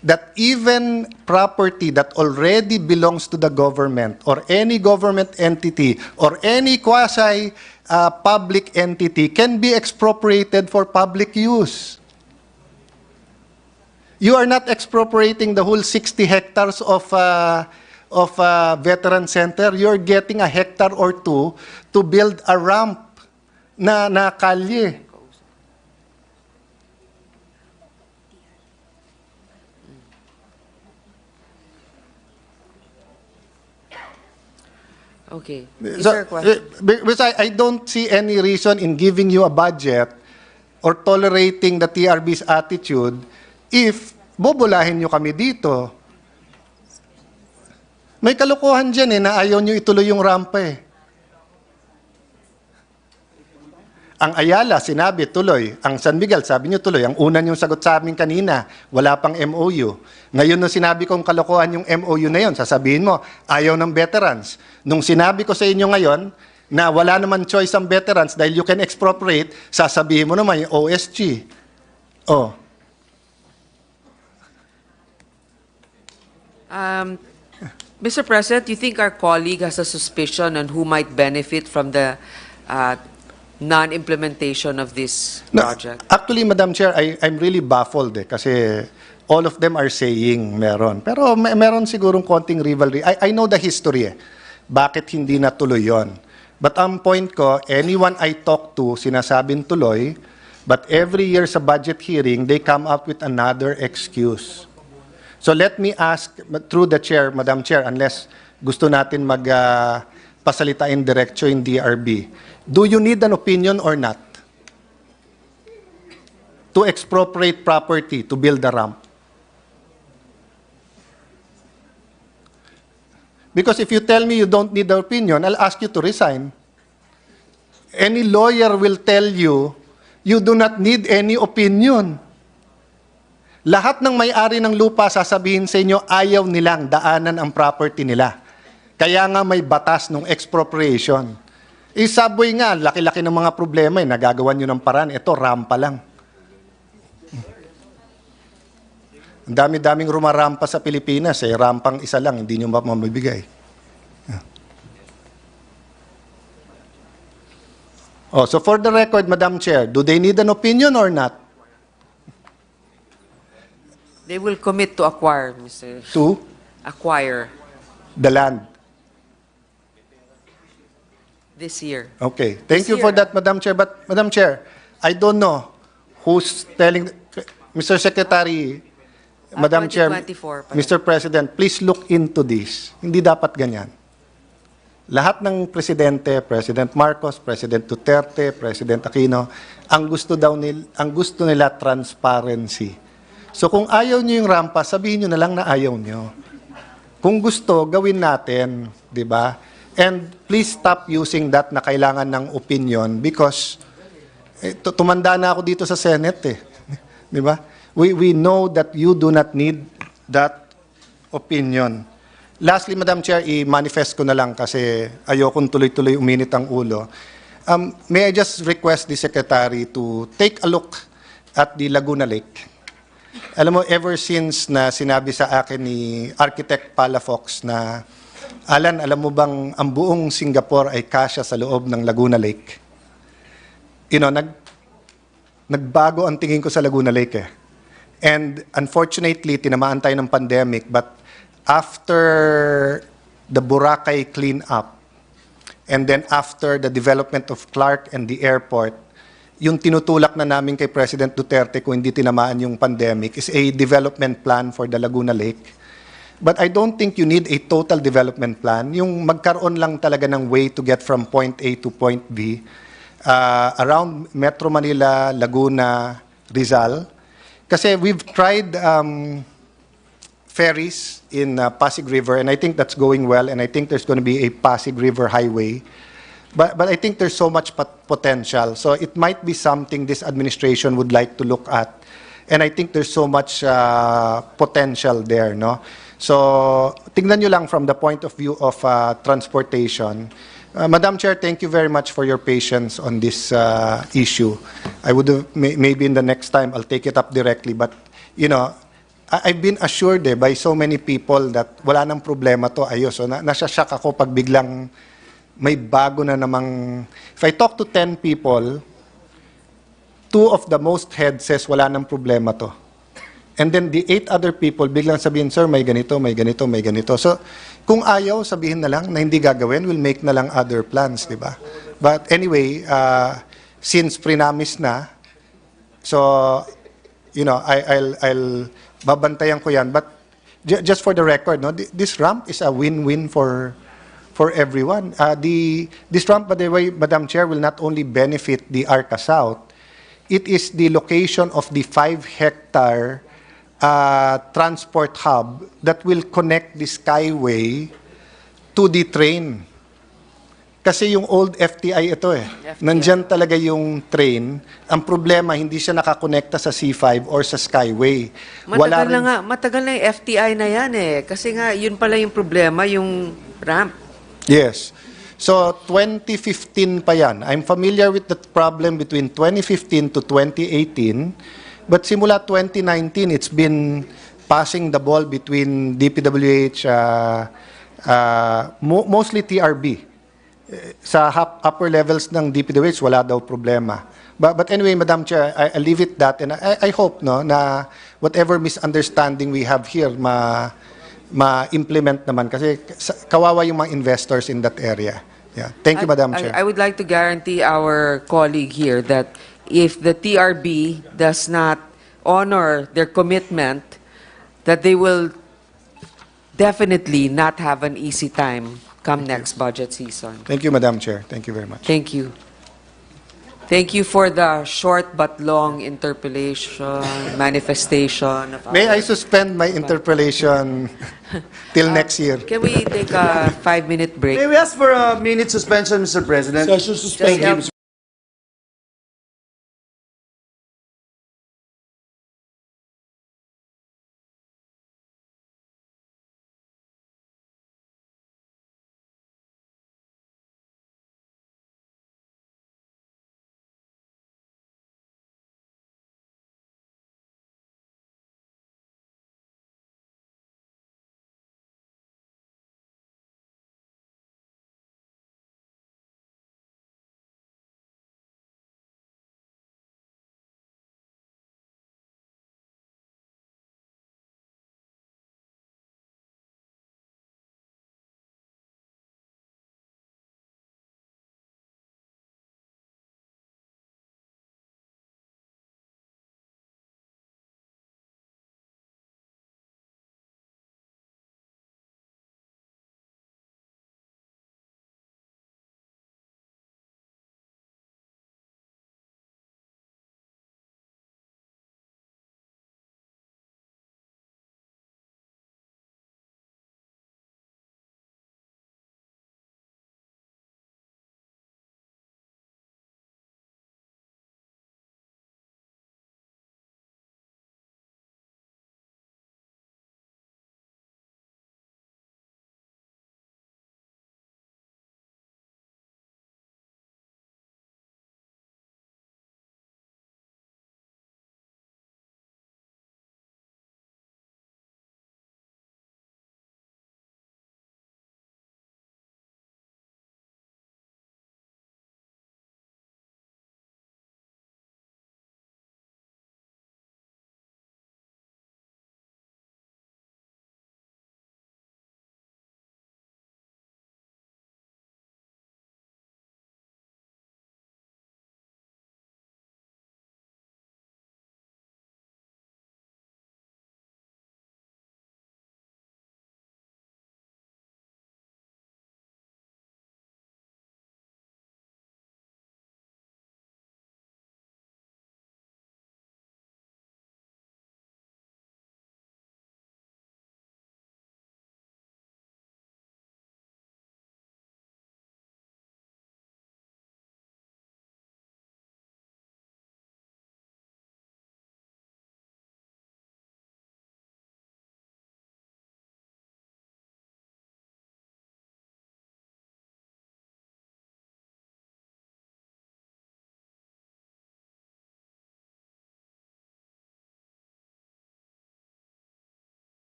that even property that already belongs to the government or any government entity or any quasi-public entity can be expropriated for public use. You are not expropriating the whole 60 hectares of veteran center. You're getting a hectare or two to build a ramp na kalye. Okay. So, Is there a question? because I don't see any reason in giving you a budget or tolerating the TRB's attitude if bobolahin nyo kami dito. May kalokohan dyan na ayaw nyo ituloy yung rampa eh. Ang Ayala, sinabi tuloy. Ang San Miguel, sabi nyo tuloy. Ang una yung sagot sa amin kanina, wala pang MOU. Ngayon nung sinabi kong kalokohan yung MOU na yun, sasabihin mo, ayaw ng veterans. Nung sinabi ko sa inyo ngayon, na wala naman choice ang veterans dahil you can expropriate, sasabihin mo naman yung OSG. Mr. President, you think our colleague has a suspicion on who might benefit from the non-implementation of this project? Actually, Madam Chair, I'm really baffled kasi all of them are saying meron. Pero meron sigurong konting rivalry. I know the history Bakit hindi natuloy yon? But ang point ko, anyone I talk to, sinasabing tuloy, but every year sa budget hearing, they come up with another excuse. So let me ask, through the chair, Madam Chair, unless gusto natin pasalitain diretso in DRB, do you need an opinion or not to expropriate property to build a ramp? Because if you tell me you don't need the opinion, I'll ask you to resign. Any lawyer will tell you, you do not need any opinion. Lahat ng may-ari ng lupa sasabihin sa inyo, ayaw nilang daanan ang property nila. Kaya nga may batas ng expropriation. Subway nga, laki-laki ng mga problema, nagagawan nyo ng paraan. Ito, rampa lang. Ang dami-daming rumarampa sa Pilipinas, rampang isa lang, hindi nyo mamabigay. Oh, so for the record, Madam Chair, do they need an opinion or not? They will commit to acquire, Mr. To Acquire the land. this year. Okay. Thank you for that, Madam Chair. But, Madam Chair, I don't know who's telling... Mr. Secretary, Madam Chair, 2024 pa Mr. President, please look into this. Hindi dapat ganyan. Lahat ng presidente, President Marcos, President Duterte, President Aquino, ang gusto nila transparency. So kung ayaw niyo yung rampa, sabihin niyo na lang na ayaw niyo. Kung gusto, gawin natin, 'di ba? And please stop using that na kailangan ng opinion because tumanda na ako dito sa Senate 'Di ba? We know that you do not need that opinion. Lastly, Madam Chair, i-manifest ko na lang kasi ayokong tuloy-tuloy uminit ang ulo. May I just request the Secretary to take a look at the Laguna Lake. Alam mo, ever since na sinabi sa akin ni Architect Palafox na, Alan, alam mo bang ang buong Singapore ay kasya sa loob ng Laguna Lake? You know, nagbago ang tingin ko sa Laguna Lake And unfortunately, tinamaan tayo ng pandemic, but after the Boracay clean-up, and then after the development of Clark and the airport, yung tinutulak na namin kay President Duterte kung hindi tinamaan yung pandemic is a development plan for the Laguna Lake. But I don't think you need a total development plan. Yung magkaroon lang talaga ng way to get from point A to point B around Metro Manila, Laguna, Rizal. Kasi we've tried ferries in Pasig River, and I think that's going well, and I think there's going to be a Pasig River highway. But I think there's so much potential. So it might be something this administration would like to look at. And I think there's so much potential there, no? So tingnan nyo lang from the point of view of transportation. Madam Chair, thank you very much for your patience on this issue. I would have, maybe in the next time, I'll take it up directly. But, you know, I've been assured by so many people that wala nang problema to, ayos. So nasashock ako pag biglang may bago na namang... If I talk to 10 people, 2 of the most head says wala nang problema to. And then the 8 other people biglang sabihin, sir, may ganito, may ganito, may ganito. So kung ayaw, sabihin na lang na hindi gagawin, we'll make na lang other plans, di ba? But anyway, since pre-namis na, so, you know, I'll babantayan ko yan. But just for the record, no, this ramp is a win-win for everyone. This ramp, by the way, Madam Chair, will not only benefit the Arca South, it is the location of the 5-hectare transport hub that will connect the Skyway to the train. Kasi yung old FTI ito Nandyan talaga yung train. Ang problema, hindi siya nakakonekta sa C5 or sa Skyway. Matagal na yung FTI na yan Kasi nga, yun pala yung problema, yung ramp. Yes. So, 2015 pa yan. I'm familiar with the problem between 2015 to 2018. But simula 2019, it's been passing the ball between DPWH, mostly TRB. Sa upper levels ng DPWH, wala daw problema. But anyway, Madam Chair, I leave it that. And I hope na whatever misunderstanding we have here, ma-implement naman. Kasi kawawa yung mga investors in that area. Yeah. Thank you, Madam Chair. I would like to guarantee our colleague here that if the TRB does not honor their commitment, that they will definitely not have an easy time come next budget season. Thank you, Madam Chair. Thank you very much. Thank you. Thank you for the short but long interpellation, manifestation of May I our- suspend my interpellation till next year? Can we take a 5-minute break? May we ask for a minute suspension, Mr. President? Session suspended. Just,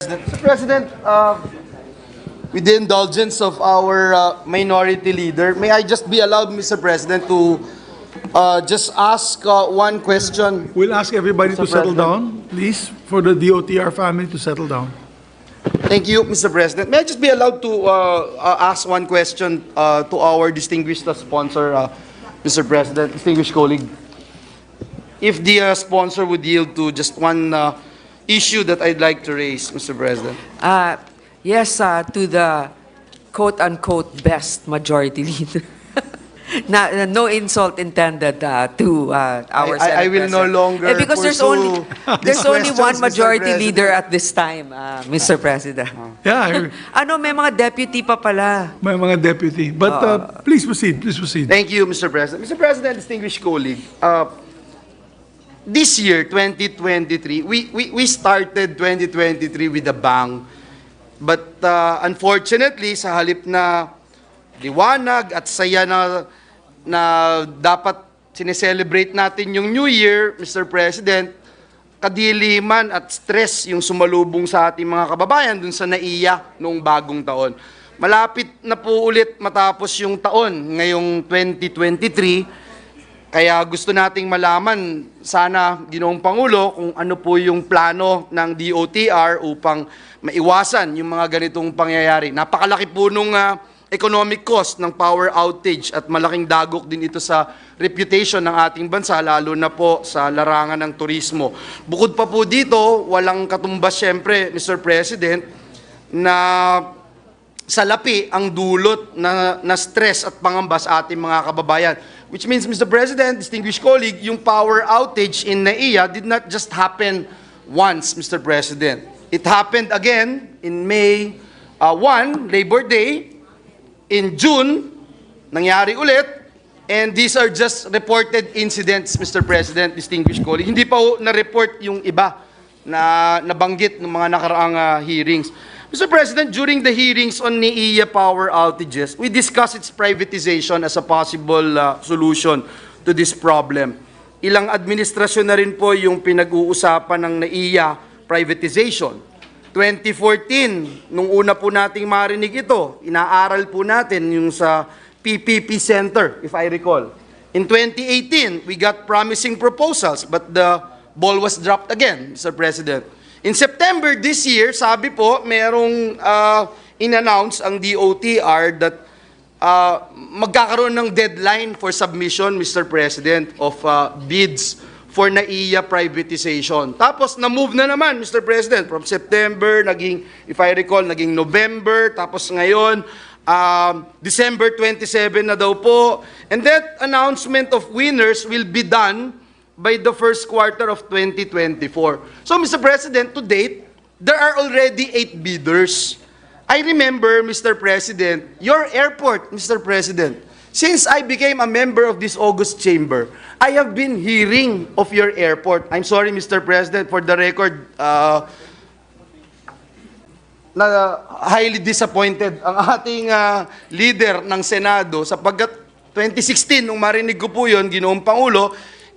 Mr. President, with the indulgence of our minority leader, may I just be allowed, Mr. President, to just ask one question? We'll ask everybody Mr. to settle President. down, please, for the DOTR family to settle down. Thank you, Mr. President. May I just be allowed to ask one question to our distinguished sponsor, Mr. President, distinguished colleague? If the sponsor would yield to just one issue that I'd like to raise, Mr. President. Yes, to the quote-unquote best majority leader. No insult intended to our Senate I will no President. longer Because there's pursue these only one questions, Mr. majority President. leader at this time, Mr. President. Yeah, Ano, may mga deputy pa pala. may mga deputy. But please proceed, please proceed. Thank you, Mr. President. Mr. President, distinguished colleague, this year, 2023, we started 2023 with a bang. But unfortunately, sa halip na liwanag at saya na dapat sineselebrate natin yung New Year, Mr. President, kadiliman at stress yung sumalubong sa ating mga kababayan dun sa NAIA noong bagong taon. Malapit na po ulit matapos yung taon ngayong 2023, kaya gusto nating malaman sana, Ginoong Pangulo, kung ano po yung plano ng DOTR upang maiwasan yung mga ganitong pangyayari. Napakalaki po nung economic cost ng power outage at malaking dagok din ito sa reputation ng ating bansa, lalo na po sa larangan ng turismo. Bukod pa po dito, walang katumbas siyempre, Mr. President, na salapi ang dulot na stress at pangamba sa ating mga kababayan. Which means, Mr. President, distinguished colleague, yung power outage in NAIA did not just happen once, Mr. President. It happened again in May 1, Labor Day. In June, nangyari ulit. And these are just reported incidents, Mr. President, distinguished colleague. Hindi pa na-report yung iba na nabanggit ng mga nakaraang hearings. Mr. President, during the hearings on NAIA power outages, we discussed its privatization as a possible solution to this problem. Ilang administrasyon na rin po yung pinag-uusapan ng NAIA privatization. 2014, nung una po nating marinig ito, inaaral po natin yung sa PPP Center, if I recall. In 2018, we got promising proposals, but the ball was dropped again, Mr. President. In September this year, sabi po, merong in-announce ang DOTR that magkakaroon ng deadline for submission, Mr. President, of bids for NAIA privatization. Tapos na-move na naman, Mr. President, from September, naging, if I recall, naging November, tapos ngayon, December 27 na daw po. And that announcement of winners will be done by the first quarter of 2024. So, Mr. President, to date, there are already 8 bidders. I remember, Mr. President, your airport, Mr. President, since I became a member of this August chamber, I have been hearing of your airport. I'm sorry, Mr. President, for the record, na highly disappointed ang ating leader ng Senado sapagkat 2016, nung marinig ko po yun, Ginoong Pangulo,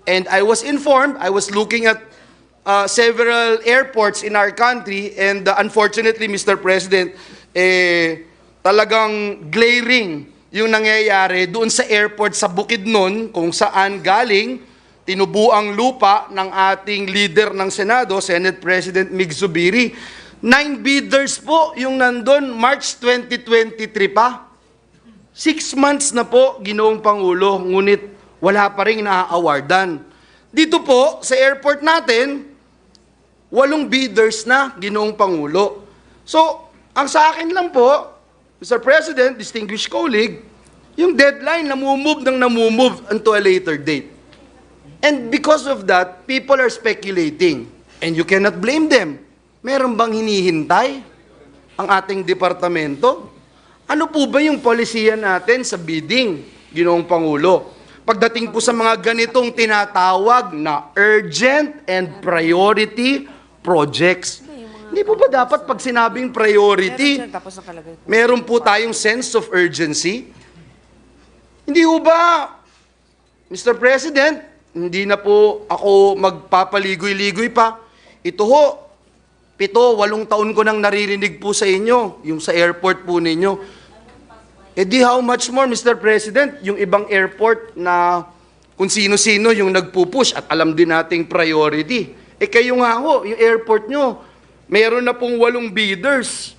and I was informed, I was looking at several airports in our country, and unfortunately, Mr. President, talagang glaring yung nangyayari doon sa airport sa Bukidnon, kung saan galing tinubuang lupa ng ating leader ng Senado, Senate President Mig Zubiri. 9 bidders po yung nandun, March 2023 pa. 6 months na po, Ginoong Pangulo, ngunit wala pa rin na-awardan. Dito po, sa airport natin, 8 bidders na, Ginoong Pangulo. So, ang sa akin lang po, Mr. President, distinguished colleague, yung deadline namumove unto a later date. And because of that, people are speculating. And you cannot blame them. Meron bang hinihintay ang ating departamento? Ano po ba yung polisiya natin sa bidding, Ginoong Pangulo? Pagdating po sa mga ganitong tinatawag na urgent and priority projects. Hindi po ba dapat pag sinabing priority, meron po tayong sense of urgency? Hindi po ba, Mr. President, hindi na po ako magpapaligoy-ligoy pa. Ito ho, 8 taon ko nang naririnig po sa inyo, yung sa airport po ninyo. Eh di how much more, Mr. President, yung ibang airport na kung sino-sino yung nagpupush at alam din nating priority. Eh kayo nga ho, yung airport nyo, meron na pong 8 bidders.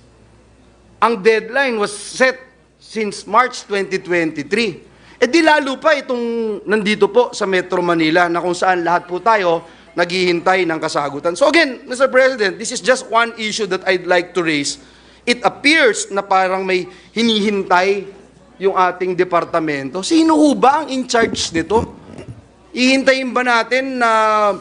Ang deadline was set since March 2023. Eh di lalo pa itong nandito po sa Metro Manila na kung saan lahat po tayo naghihintay ng kasagutan. So again, Mr. President, this is just one issue that I'd like to raise. It appears na parang may hinihintay yung ating departamento. Sino ho ba ang in charge nito? Ihintayin ba natin na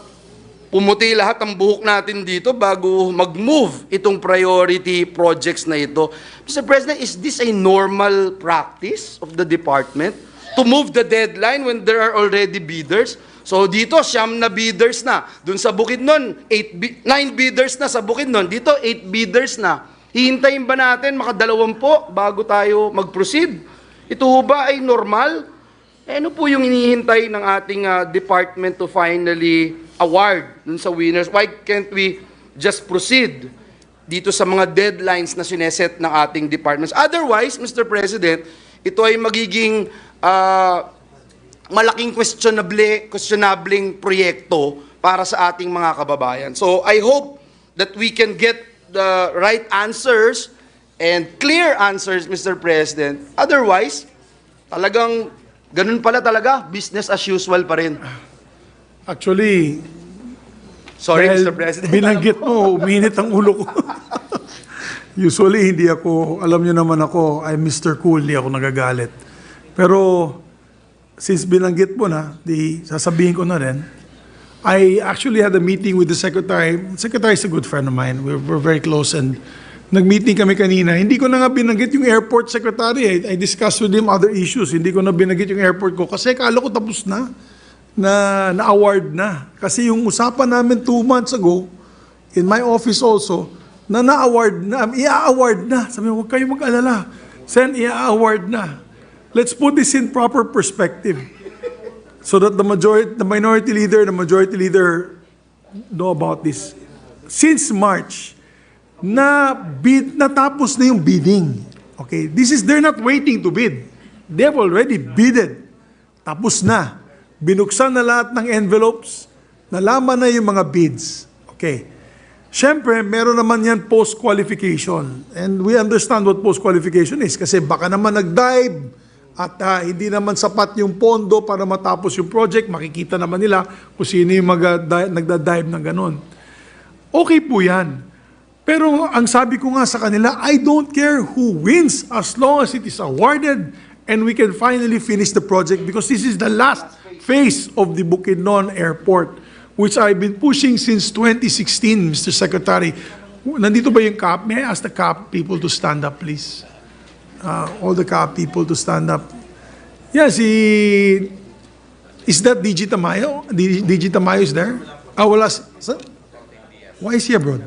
pumuti lahat ang buhok natin dito bago mag-move itong priority projects na ito? Mr. President, is this a normal practice of the department to move the deadline when there are already bidders? So dito, 9 na bidders na. Doon sa Bukidnon, 9 bidders na sa Bukidnon. Dito, 8 bidders na. Hihintayin ba natin maka-20 bago tayo mag-proceed? Ito ba ay normal? Eh, ano po yung hinihintay ng ating department to finally award dun sa winners? Why can't we just proceed dito sa mga deadlines na sineset ng ating departments? Otherwise, Mr. President, ito ay magiging malaking questionabling proyekto para sa ating mga kababayan. So I hope that we can get the right answers and clear answers, Mr. President. Otherwise, talagang ganun pala talaga, business as usual pa rin. Actually, sorry, dahil Mr. President. binanggit mo, uminit ang ulo ko. Usually, hindi ako, alam niyo naman ako, I'm Mr. Cool, hindi ako nagagalit. Pero, since binanggit mo na, sasabihin ko na rin, I actually had a meeting with the Secretary. Secretary is a good friend of mine. We're very close and nag-meeting kami kanina. Hindi ko na nga binanggit yung airport secretary. I discussed with him other issues. Hindi ko na binanggit yung airport ko kasi akala ko tapos na award na. Kasi yung usapan namin 2 months ago, in my office also, na-award na, i-award na. Sabi mo, huwag kayo mag-alala. Sen, i-award na. Let's put this in proper perspective so that the minority leader, the majority leader know about this. Since March, natapos na yung bidding. Okay, they're not waiting to bid. They've already bidded. Tapos na. Binuksan na lahat ng envelopes. Nalaman na yung mga bids. Okay. Siyempre, meron naman yan post-qualification. And we understand what post-qualification is kasi baka naman nag-dive at hindi naman sapat yung pondo para matapos yung project. Makikita naman nila kung sino yung nagda-dive ng ganun. Okay po yan. Pero ang sabi ko nga sa kanila, I don't care who wins as long as it is awarded and we can finally finish the project because this is the last phase of the Bukidnon Airport, which I've been pushing since 2016, Mr. Secretary. Nandito ba yung CAP? May I ask the CAP people to stand up, please? All the CAP people to stand up. Yes, is that DG Tamayo? DG Tamayo is there? Wala. Why is he abroad?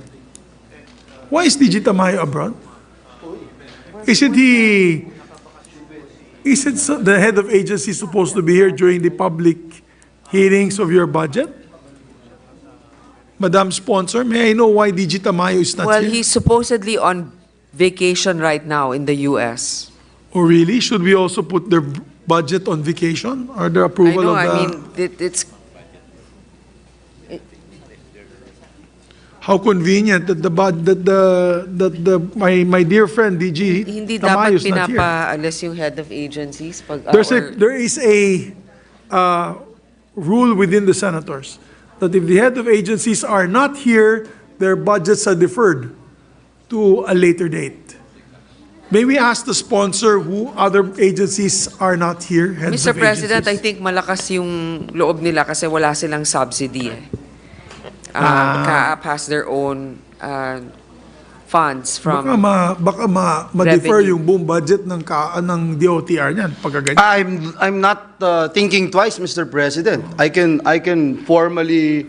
Why is DG Tamayo abroad? Isn't the head of agency supposed to be here during the public hearings of your budget? Madam Sponsor, may I know why DG Tamayo is not Well, here? he's supposedly on vacation right now in the U.S. Oh, really? Should we also put their budget on vacation or the approval of the... I mean, it's How convenient that my dear friend DG hindi Tamayo dapat is not here. pinapaalis yung head of agencies pag There is a rule within the senators that if the head of agencies are not here, their budgets are deferred to a later date. May we ask the sponsor who other agencies are not here? Heads Mr. of President, I agencies? think malakas yung loob nila kasi wala silang subsidy eh. CAAP has their own funds from baka ma-defer revenue. yung buong budget ng DOTR niyan pagkaganyan. I'm not thinking twice, Mr. President. I can formally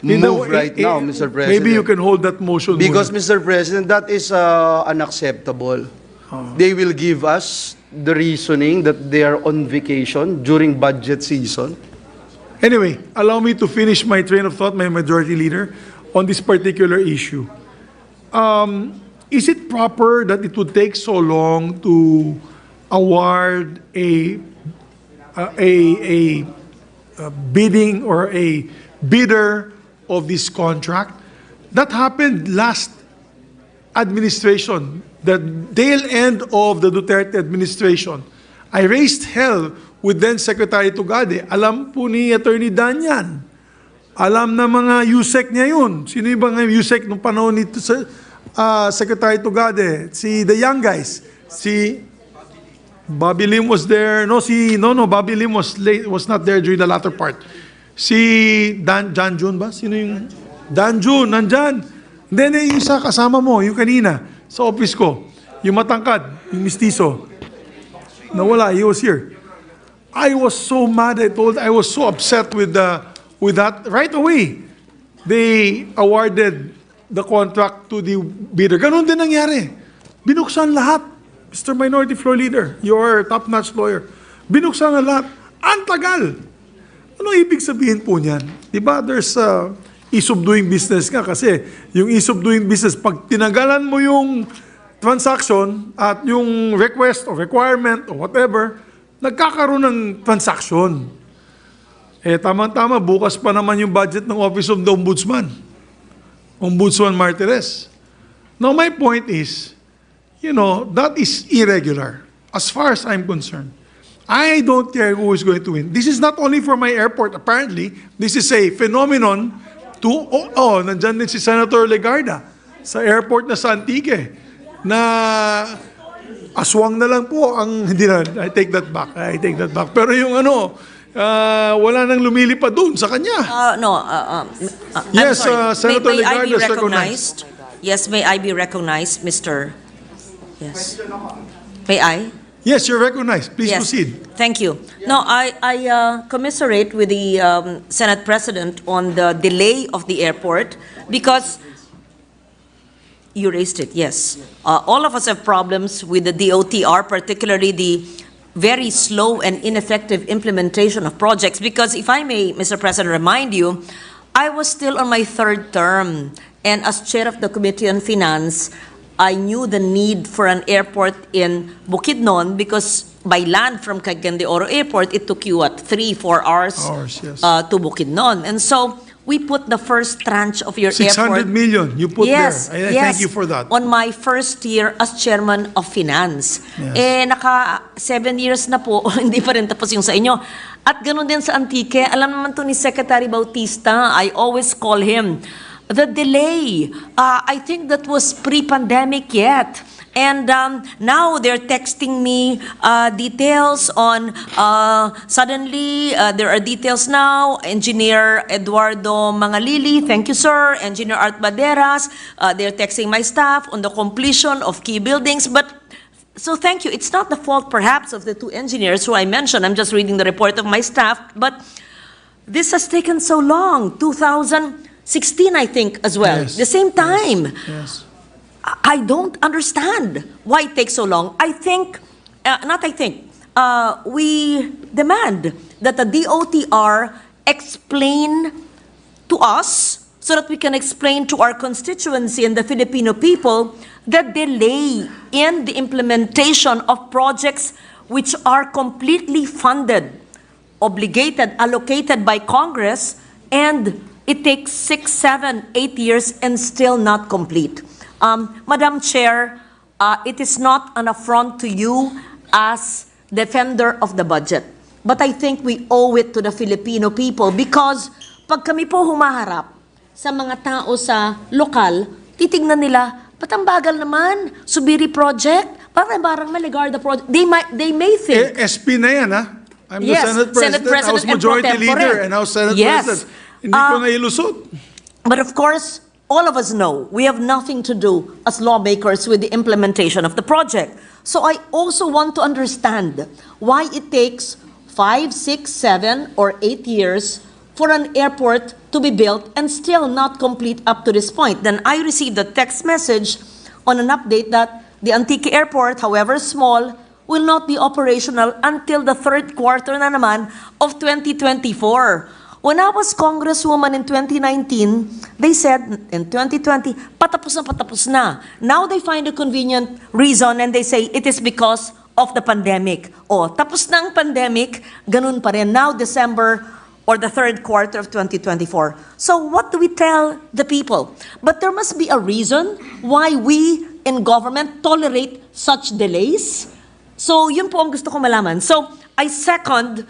move right now, Mr. President. Maybe you can hold that motion Because, muna. Mr. President, that is unacceptable. They will give us the reasoning that they are on vacation during budget season. Anyway, allow me to finish my train of thought, my majority leader, on this particular issue. Is it proper that it would take so long to award a bidding or a bidder of this contract? That happened last administration, the tail end of the Duterte administration. I raised hell with then Secretary Tugade. Alam po ni Attorney Dan yan. Alam na mga USEC niya yun. Sino yung mga USEC nung panahon ni Secretary Tugade? Si the young guys. Si Bobby Lim was there. No, Bobby Lim was not there during the latter part. Si John June ba? Sino yung Dan June, nandyan. Then yung isa kasama mo, yung kanina, sa office ko, yung matangkad, yung mistiso, nawala, he was here. I was so mad, I was so upset with that. Right away, they awarded the contract to the bidder. Ganun din nangyari. Binuksan lahat. Mr. Minority Floor Leader, your top-notch lawyer. Binuksan na lahat. Ang tagal. Ano ibig sabihin po niyan? Diba there's ease of doing business nga kasi yung ease of doing business, pag tinanggalan mo yung transaction at yung request or requirement or whatever, nagkakaroon ng transaction. Tama-tama, bukas pa naman yung budget ng Office of the Ombudsman. Ombudsman Martires. Now my point is, that is irregular as far as I'm concerned. I don't care who is going to win. This is not only for my airport. Apparently, this is a phenomenon nandyan din si Senator Legarda sa airport na sa Antique na aswang na lang po ang, hindi na, I take that back. Pero yung wala nang lumilipad doon sa kanya. Yes, I'm sorry. Senator may I Legarda be is recognized. recognized? Yes, may I be recognized, Mr. Yes. May I? Yes, you're recognized. Please Yes. proceed. Thank you. No, I commiserate with the Senate President on the delay of the airport because you raised it, yes. All of us have problems with the DOTR, particularly the very slow and ineffective implementation of projects. Because if I may, Mr. President, remind you, I was still on my third term, and as chair of the Committee on Finance, I knew the need for an airport in Bukidnon because by land from Cagayan de Oro Airport, it took you, 3-4 hours, Yes. to Bukidnon. And so we put the first tranche of your 600 airport. million you put Yes, there. I yes, thank you for that. On my first year as chairman of finance. Yes. Naka 7 years na po, hindi pa rin tapos yung sa inyo. At ganun din sa Antique, alam naman to ni Secretary Bautista, I always call him. The delay, I think that was pre-pandemic yet. And now they're texting me details on, suddenly there are details now, Engineer Eduardo Mangalili, thank you sir, Engineer Art Baderas, they're texting my staff on the completion of key buildings, but so thank you. It's not the fault perhaps of the two engineers who I mentioned, I'm just reading the report of my staff, but this has taken so long, 2016 I think as well, Yes. the same time. Yes. I don't understand why it takes so long. We demand that the DOTR explain to us so that we can explain to our constituency and the Filipino people the delay in the implementation of projects which are completely funded, obligated, allocated by Congress, and it takes 6, 7, 8 years and still not complete. Madam Chair, it is not an affront to you as defender of the budget. But I think we owe it to the Filipino people because pag kami po humaharap sa mga tao sa lokal, titignan nila, ba't ang bagal naman? Subiri project? Parang Maligarda project. They may think. SP na yan, ha? I'm Yes, the Senate President, House and Majority pro tempore. Leader, and House Senate Yes. President. Hindi ko na ilusot. But of course, all of us know we have nothing to do as lawmakers with the implementation of the project. So I also want to understand why it takes 5, 6, 7, or 8 years for an airport to be built and still not complete up to this point. Then I received a text message on an update that the Antique Airport, however small, will not be operational until the third quarter na naman of 2024. When I was Congresswoman in 2019, they said in 2020, patapos na. Now they find a convenient reason and they say it is because of the pandemic. O, tapos na ang pandemic, ganun pa rin. Now, December or the third quarter of 2024. So what do we tell the people? But there must be a reason why we in government tolerate such delays. So yun po ang gusto ko malaman. So I second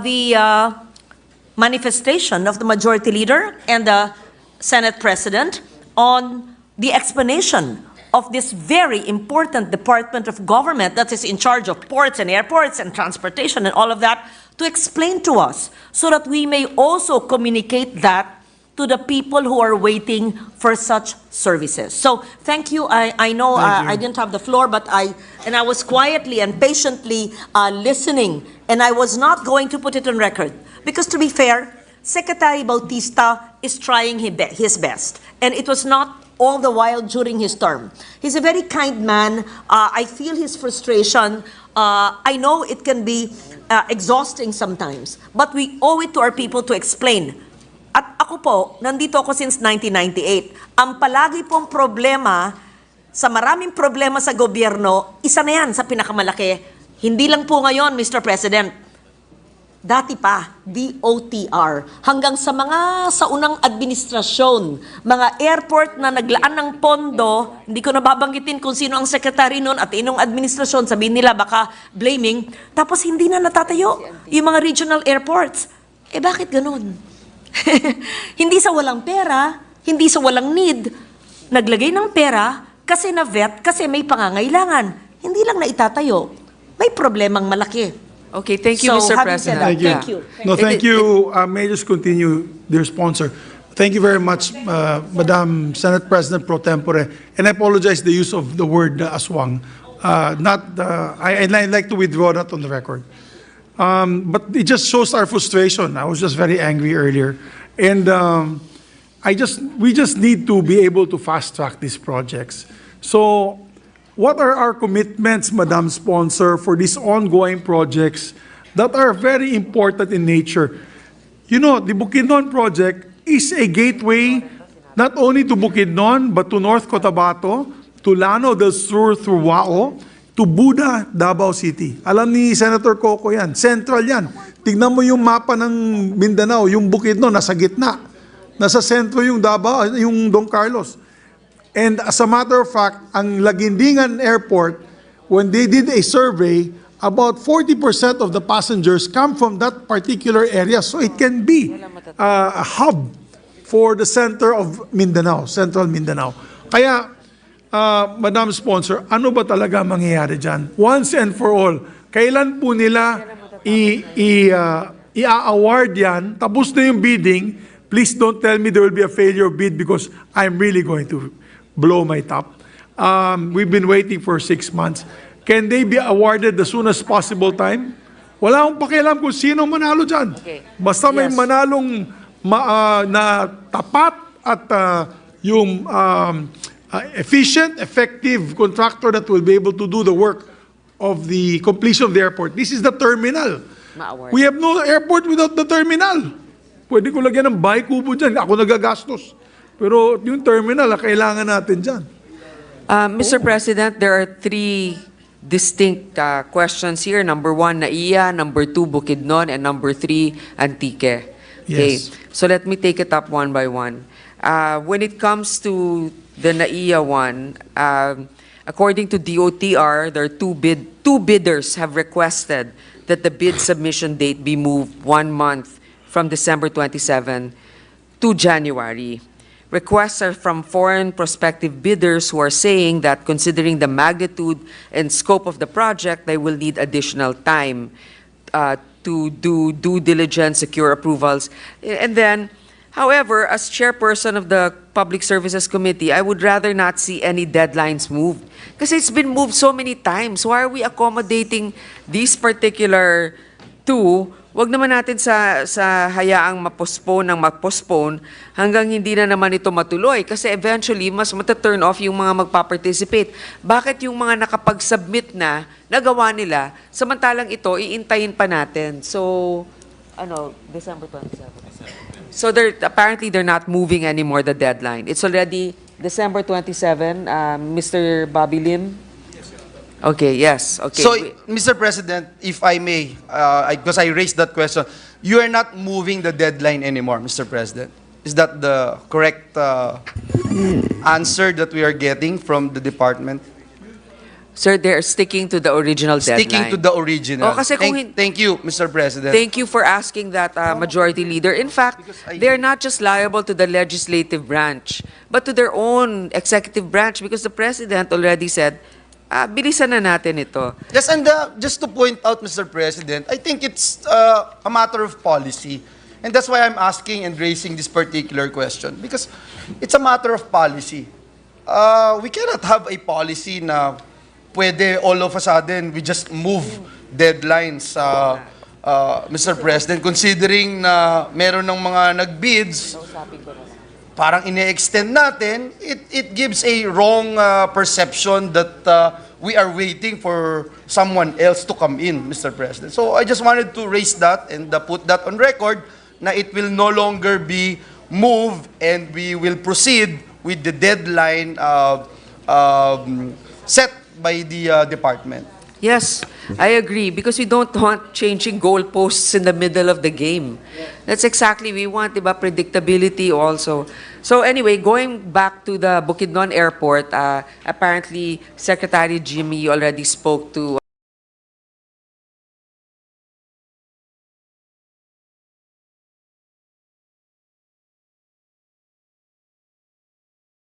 the manifestation of the Majority Leader and the Senate President on the explanation of this very important department of government that is in charge of ports and airports and transportation and all of that, to explain to us so that we may also communicate that to the people who are waiting for such services. So thank you. I know I didn't have the floor, but I was quietly and patiently listening, and I was not going to put it on record. Because to be fair, Secretary Bautista is trying his best, and it was not all the while during his term. He's a very kind man. I feel his frustration. I know it can be exhausting sometimes, but we owe it to our people to explain. At ako po, nandito ako since 1998. Ang palagi pong problema, sa maraming problema sa gobyerno, isa na yan sa pinakamalaki. Hindi lang po ngayon, Mr. President. Dati pa, DOTR, hanggang sa unang administrasyon, mga airport na naglaan ng pondo, hindi ko nababanggitin kung sino ang secretary noon at inong administrasyon, sabihin nila baka blaming, tapos hindi na natatayo yung mga regional airports. Eh bakit ganun? Hindi sa walang pera, hindi sa walang need, naglagay ng pera kasi na-vet, kasi may pangangailangan. Hindi lang na itatayo, may problemang malaki. Okay, thank you, So, Mr. having said President. that, thank you. No, thank you. May I just continue, dear sponsor? Thank you very much, Madam Senate President Pro Tempore. And I apologize the use of the word aswang. I'd like to withdraw that on the record. But it just shows our frustration. I was just very angry earlier. And we just need to be able to fast track these projects. So, what are our commitments, Madam Sponsor, for these ongoing projects that are very important in nature? You know, the Bukidnon project is a gateway not only to Bukidnon, but to North Cotabato, to Llano del Sur through Wao, to Buda, Davao City. Alam ni Senator Coco yan, central yan. Tignan mo yung mapa ng Mindanao, yung Bukidnon, nasa gitna. Nasa sentro yung Davao, yung Don Carlos. And as a matter of fact, ang Laguindingan Airport, when they did a survey, about 40% of the passengers come from that particular area. So it can be a hub for the center of Mindanao, central Mindanao. Kaya, Madam Sponsor, ano ba talaga mangyayari dyan? Once and for all, kailan po nila i-award yan, tapos na yung bidding, please don't tell me there will be a failure of bid because I'm really going to blow my top. We've been waiting for 6 months. Can they be awarded as soon as possible time? Wala akong pakialam kung sino manalo dyan. Basta may manalong na tapat at yung efficient, effective contractor that will be able to do the work of the completion of the airport. This is the terminal. We have no airport without the terminal. Pwede ko lagyan ng bahay kubo dyan. Ako nagagastos. Pero yung terminal, kailangan natin dyan. Mr. President, there are three distinct questions here. Number one, NAIA. Number two, Bukidnon. And number three, Antique. Okay. Yes. So let me take it up one by one. When it comes to the NAIA one, according to DOTR, there are two bidders have requested that the bid submission date be moved 1 month from December 27 to January. Requests are from foreign prospective bidders who are saying that considering the magnitude and scope of the project, they will need additional time to do due diligence, secure approvals. And then, however, as chairperson of the Public Services Committee, I would rather not see any deadlines moved. Because it's been moved so many times. Why are we accommodating these particular two? Wag naman natin sa hayaang ma-postpone hanggang hindi na naman ito matuloy kasi eventually mas mata-turn off yung mga magpa-participate. Bakit yung mga nakapag-submit na nagawa nila samantalang ito iintayin pa natin? So Ano, December 27. So apparently they're not moving anymore the deadline. It's already December 27, Mr. Bobby Lim? Okay, yes, okay. So, Mr. President, if I may, because I raised that question, you are not moving the deadline anymore, Mr. President. Is that the correct answer that we are getting from the department? Sir, they're sticking to the original deadline. Sticking to the original. Oh, kasi kung Thank you, Mr. President. Thank you for asking that, Majority Leader. In fact, they're not just liable to the legislative branch, but to their own executive branch because the President already said, bilisan na natin ito. Yes, and just to point out, Mr. President, I think it's a matter of policy. And that's why I'm asking and raising this particular question. Because it's a matter of policy. We cannot have a policy na pwede all of a sudden we just move deadlines, Mr. President, considering na meron ng mga nag-bids, parang ine-extend natin, it gives a wrong perception that we are waiting for someone else to come in, Mr. President. So I just wanted to raise that and put that on record na it will no longer be moved and we will proceed with the deadline set by the department. Yes, I agree because we don't want changing goalposts in the middle of the game. That's exactly we want, diba, predictability also. So anyway, going back to the Bukidnon Airport, apparently Secretary Jimmy already spoke to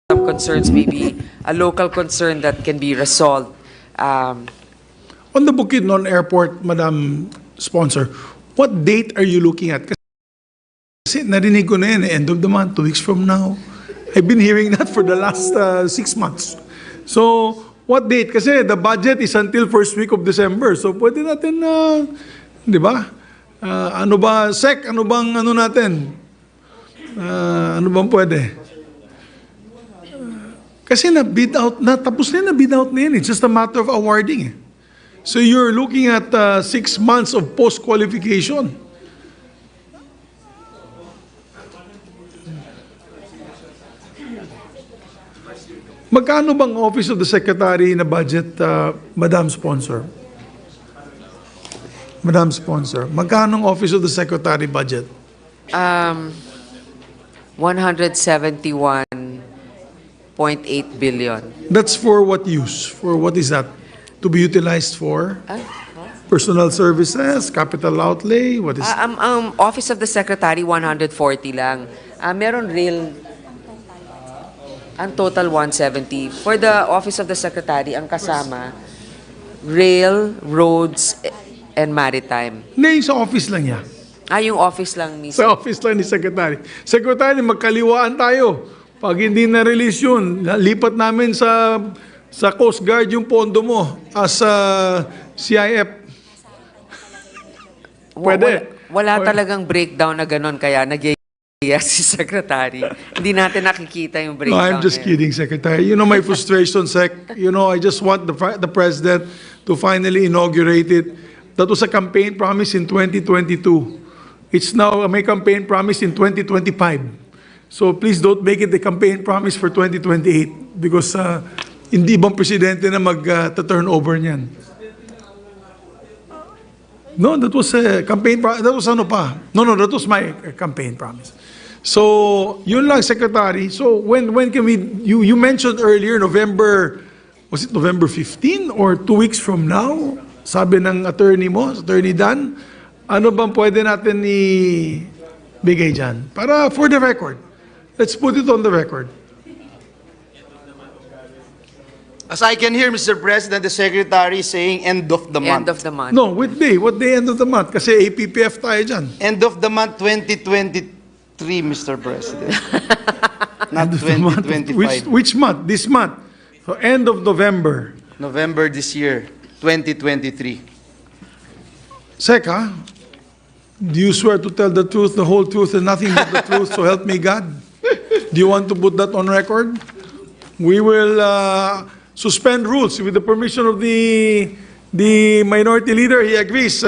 some concerns, maybe a local concern that can be resolved. On the Bukidnon Airport, Madam Sponsor, what date are you looking at? Kasi narinig ko na yan, end of the month, 2 weeks from now. I've been hearing that for the last 6 months. So, what date? Kasi the budget is until first week of December. So, pwede natin, di ba? Ano ba, Sec, ano bang ano natin? Ano bang pwede? Kasi na-bid out na, tapos na bid out na yan. It's just a matter of awarding. So you're looking at 6 months of post-qualification. Magkano bang Office of the Secretary na budget, Madam Sponsor? Madam Sponsor, magkano ang Office of the Secretary budget? 171.8 billion. That's for what use? For what is that? To be utilized for? Personal services, capital outlay, what is Office of the Secretary, 140 lang. Meron rail, ang total 170. For the Office of the Secretary, ang kasama, rail, roads, and maritime. Hindi, sa office lang niya. Yung office lang mismo. Sa office lang ni Secretary. Secretary, magkaliwaan tayo. Pag hindi na-release yun, lipat namin sa Coast Guard yung pondo mo as CIF. Pwede. Wala talagang breakdown na ganun, kaya nag-iya si Secretary. Hindi natin nakikita yung No, breakdown. I'm just kidding, Secretary. You know my frustration, Sec. You know, I just want the President to finally inaugurate it. That was a campaign promise in 2022. It's now may campaign promise in 2025. So please don't make it the campaign promise for 2028 because hindi ibang presidente na mag-turn over niyan. No, that was a campaign that was ano pa. No, that was my campaign promise. So, yun lang, Secretary. So, when can we, you mentioned earlier, November, was it November 15 or 2 weeks from now? Sabi ng attorney mo, Attorney Dan, ano bang pwede natin ibigay dyan? Para for the record. Let's put it on the record. As I can hear, Mr. President, the Secretary saying end of the month. End of the month. No, what day end of the month? Kasi APPF tayo dyan. End of the month 2023, Mr. President. Not 2025. Which month? This month. So end of November. November this year, 2023. Seka, do you swear to tell the truth, the whole truth, and nothing but the truth, so help me God? Do you want to put that on record? We will suspend rules with the permission of the minority leader. He agrees.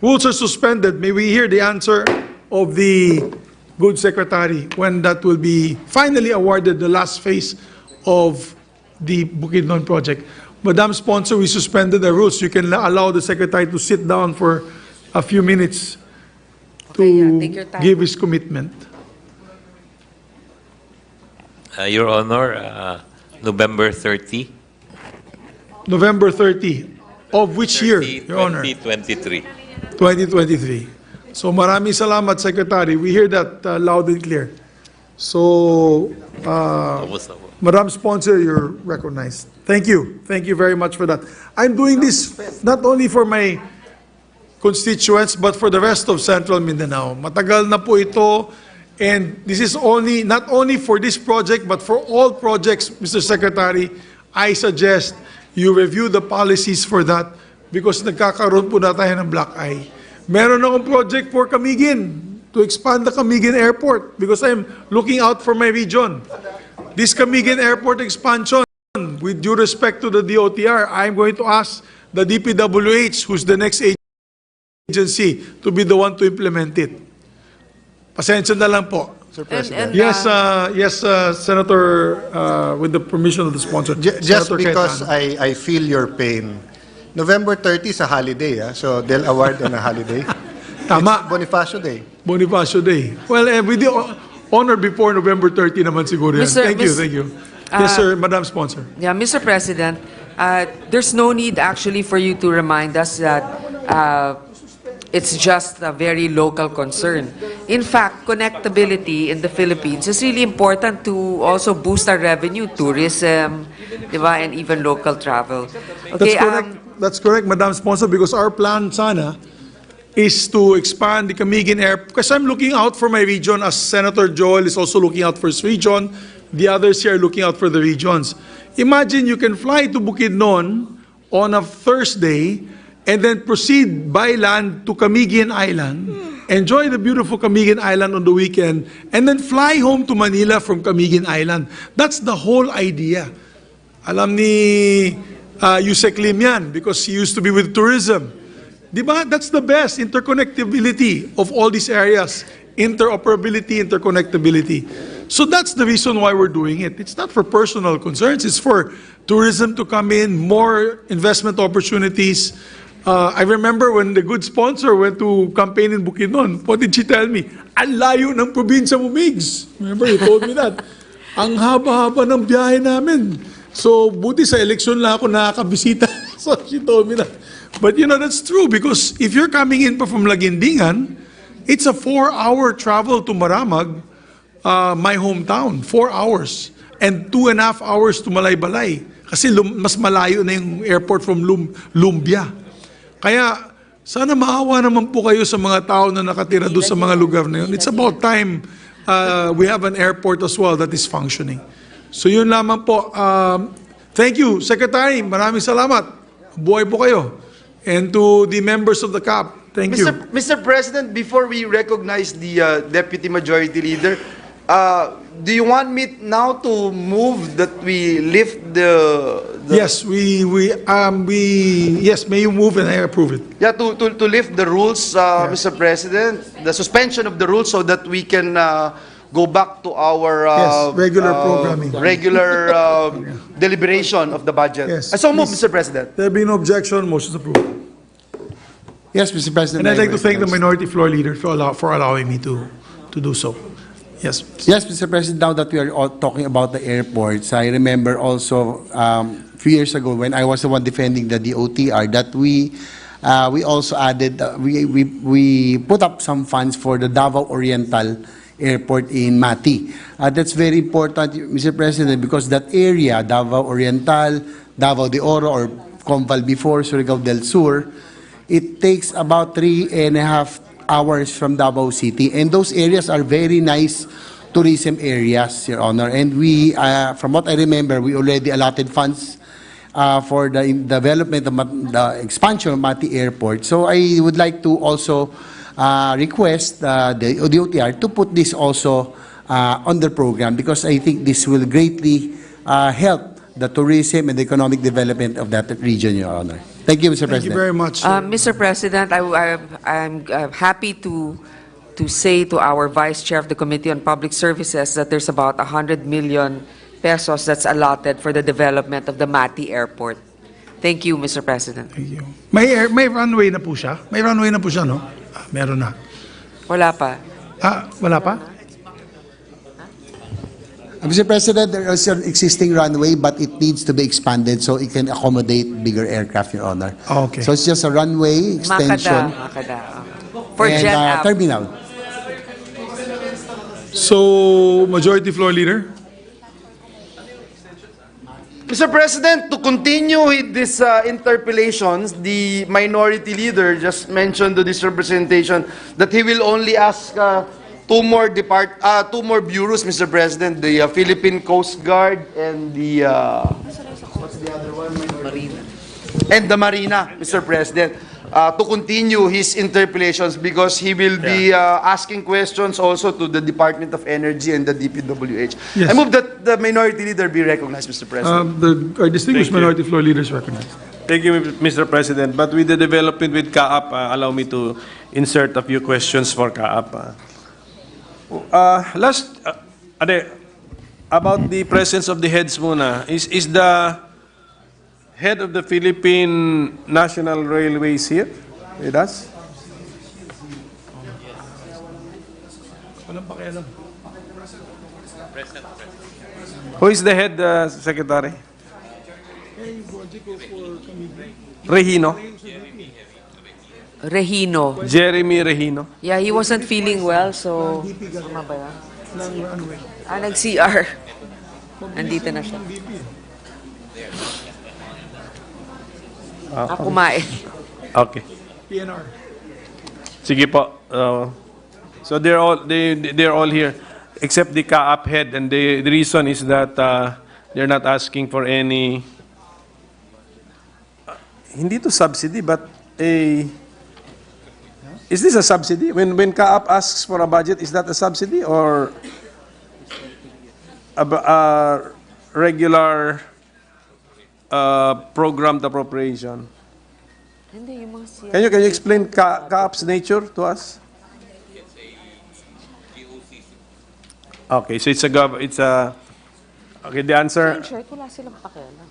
rules are suspended. May we hear the answer of the good secretary when that will be finally awarded the last phase of the Bukidnon project. Madam Sponsor, we suspended the rules. You can allow the secretary to sit down for a few minutes to take your time. give his commitment. Your Honor, November 30, November 30, of which year, Your Honor? 2023. 2023. So maraming salamat, Secretary. We hear that loud and clear. So, Madam Sponsor, you're recognized. Thank you. Thank you very much for that. I'm doing this not only for my constituents, but for the rest of Central Mindanao. Matagal na po ito, and this is not only for this project, but for all projects, Mr. Secretary, I suggest you review the policies for that because nagkakaroon po na tayo ng black eye. Meron akong project for Camiguin to expand the Camiguin Airport because I'm looking out for my region. This Camiguin Airport expansion, with due respect to the DOTR, I'm going to ask the DPWH, who's the next agency, to be the one to implement it. Pasensya na lang po. Sir President. Yes, Senator, with the permission of the sponsor. Just Senator because Cayetano. I feel your pain, November 30 is a holiday, so they'll award on a holiday. Tama. It's Bonifacio Day. Bonifacio Day. Well, with the honor before November 30 naman siguro yan. Thank you. Yes, sir, Madam Sponsor. Yeah, Mr. President, there's no need actually for you to remind us that it's just a very local concern. In fact, connectivity in the Philippines is really important to also boost our revenue, tourism, diba, and even local travel. Okay, That's correct, Madam Sponsor, because our plan sana is to expand the Camiguin Air, because I'm looking out for my region as Senator Joel is also looking out for his region. The others here are looking out for the regions. Imagine you can fly to Bukidnon on a Thursday and then proceed by land to Camiguin Island, enjoy the beautiful Camiguin Island on the weekend, and then fly home to Manila from Camiguin Island. That's the whole idea. Alam ni Yusek Lim yan because he used to be with tourism. Diba? That's the best interconnectability of all these areas. Interoperability, interconnectability. So that's the reason why we're doing it. It's not for personal concerns. It's for tourism to come in, more investment opportunities. I remember when the good sponsor went to campaign in Bukidnon, what did she tell me? Ang layo ng probinsya mo, Migs. Remember, you told me that. Ang haba-haba ng biyahe namin. So, buti sa eleksyon lang ako nakakabisita. So, she told me that. But that's true because if you're coming in pa from Laguindingan, it's a 4-hour travel to Maramag, my hometown, 4 hours. And 2.5 hours to Malaybalay. Kasi mas malayo na yung airport from Lumbia. Kaya, sana maawa naman po kayo sa mga tao na nakatira doon sa mga lugar na yun. It's about time we have an airport as well that is functioning. So yun lamang po. Thank you, Secretary. Maraming salamat. Buhay po kayo. And to the members of the CAP, thank you. Mr. President, before we recognize the Deputy Majority Leader, do you want me now to move that we lift the Yes, yes, may you move and I approve it. Yeah, to lift the rules, Mr. President, the suspension of the rules so that we can go back to our regular programming. Regular deliberation of the budget. Yes, So move, please. Mr. President. There being no objection, motion is approved. Yes, Mr. President. And I'd like to thank the recognize. Minority Floor Leader for allowing me to do so. Yes. Yes, Mr. President, now that we are all talking about the airports, I remember also a few years ago when I was the one defending the DOTR that we also added, we put up some funds for the Davao Oriental Airport in Mati. That's very important, Mr. President, because that area, Davao Oriental, Davao de Oro, or Compal before, Surigao del Sur, it takes about 3.5 hours from Davao City. And those areas are very nice tourism areas, Your Honor. And we, from what I remember, we already allotted funds for the development of the expansion of Mati Airport. So I would like to also request the DOTR to put this also on the program because I think this will greatly help the tourism and the economic development of that region, Your Honor. Thank you, Mr. Thank you President. very much. Mr. President, I'm happy to say to our Vice Chair of the Committee on Public Services that there's about 100 million pesos that's allotted for the development of the Mati Airport. Thank you, Mr. President. Thank you. May runway na po siya? May runway na po siya, no? Meron na. Wala pa. Wala pa? Mr. President, there is an existing runway, but it needs to be expanded so it can accommodate bigger aircraft, Your Honor. Okay. So it's just a runway extension Makada. For and Jet App. terminal. So, Majority Floor Leader? Mr. President, to continue with these interpellations, the minority leader just mentioned to this representation that he will only ask two more bureaus, Mr. President, the Philippine Coast Guard and the what's the other one? Marina. And the Marina, Mr. President, to continue his interpellations because he will be asking questions also to the Department of Energy and the DPWH. Yes. I move that the minority leader be recognized, Mr. President. Our distinguished Thank you. Minority Floor Leader is recognized. Thank you, Mr. President. But with the development with CAAP, allow me to insert a few questions for CAAP. About the presence of the heads muna, is the head of the Philippine National Railways here with us? Who is the head, Secretary? Regino. Regino. Jeremy Regino. Yeah, he wasn't feeling well, so... Tama ba yan? Nag-CR. Nandito na siya. Kumain. Okay. PNR. Sige po. So they're all here except the CAAP head, and the reason is that they're not asking for any hindi to subsidy, but is this a subsidy? When CAAP asks for a budget, is that a subsidy or a regular programmed appropriation? Can you explain CAAP's nature to us? Okay, so okay, the answer. Wala silang pakialam.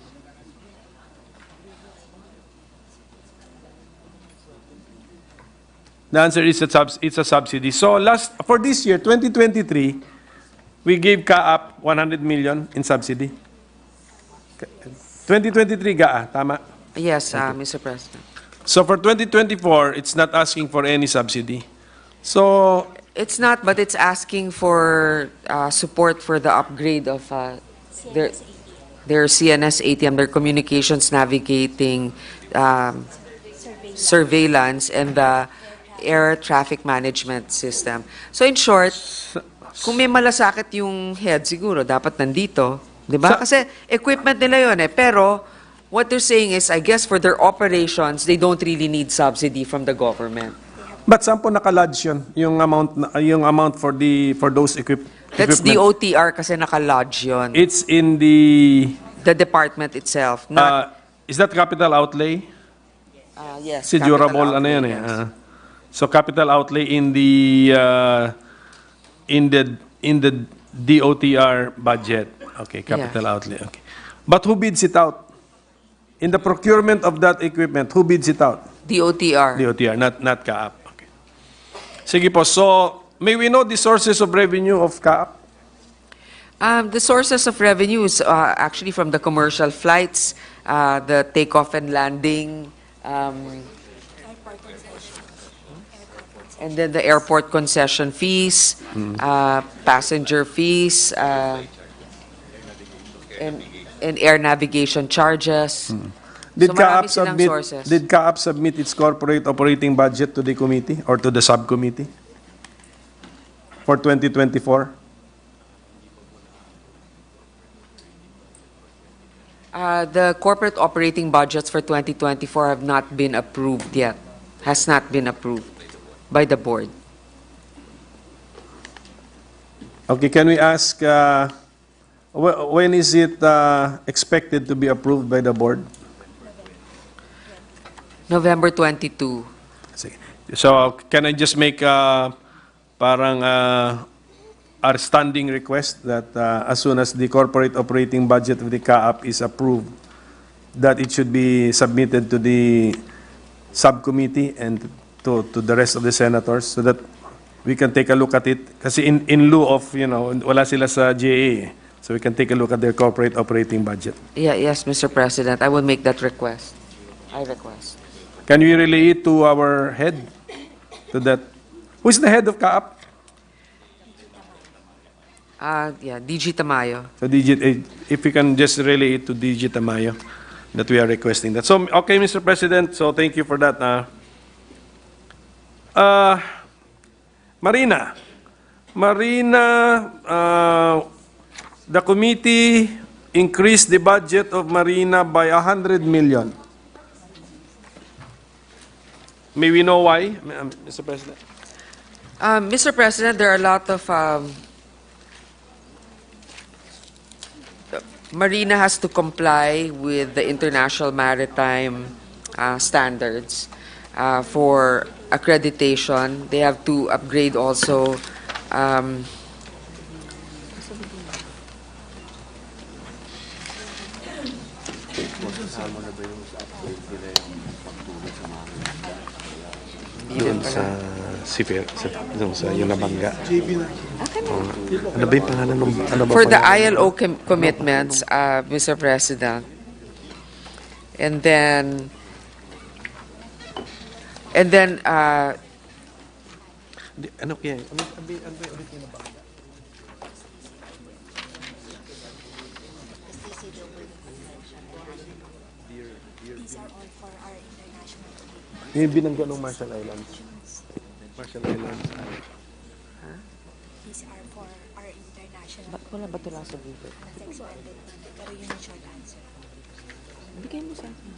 The answer is it's a subsidy. So for this year, 2023, we gave CAAP 100 million in subsidy. 2023 GAA, tama? Yes, Mr. President. So for 2024, it's not asking for any subsidy. So It's not, but it's asking for support for the upgrade of their CNS ATM, their communications navigating surveillance and the air traffic management system. So in short, kung may malasakit yung head, siguro dapat nandito. Di ba? Kasi equipment nila yun eh. Pero what they're saying is, I guess for their operations, they don't really need subsidy from the government. but saan po nakalodge yun? Yung amount for those That's equipment? DOTR kasi naka-lodge yun. It's in the department itself. Not, is that capital outlay? yes. Si capital durable ano outlay, yan eh. yes. So capital outlay in the DOTR budget. Okay, capital outlay. Okay. But who bids it out? In the procurement of that equipment, who bids it out? DOTR. DOTR, not CAAP. Okay. Sige po. So, may we know the sources of revenue of CAAP? The sources of revenue is actually from the commercial flights, the takeoff and landing, and then the airport concession fees, passenger fees, and air navigation charges. Did So marami CAAP silang sources. Did CAAP submit its corporate operating budget to the committee or to the subcommittee for 2024? The corporate operating budgets for 2024 have not been approved yet, has not been approved by the board. Okay, can we ask, when is it expected to be approved by the board? November 22. Sige. So, can I just make parang our standing request that as soon as the corporate operating budget of the CAAP is approved, that it should be submitted to the subcommittee and to the rest of the senators so that we can take a look at it. Kasi in lieu of, wala sila sa GAA. So we can take a look at their corporate operating budget. Yeah, yes, Mr. President, I will make that request. I request. Can we relay it to our head? To that? Who's the head of CAAP? Yeah, DG Tamayo. So if you can just relay it to DG Tamayo that we are requesting that. So, okay, Mr. President, so thank you for that. Marina, the committee increased the budget of Marina by 100 million. May we know why, Mr. President? Mr. President, there are a lot of Marina has to comply with the international maritime standards for accreditation. They have to upgrade also Doon sa yung nabangga. Ano ba yung pangalan ng for the ILO commitments, Mr. President. And then ano kaya? Ano ulit yung nabangga? Yung binangga ng Marshall Islands. Marshall Islands. These are for our international. Ba't wala ba ito lang sa video? That's expanded. Pero yun yung short answer. Bigay mo sa akin.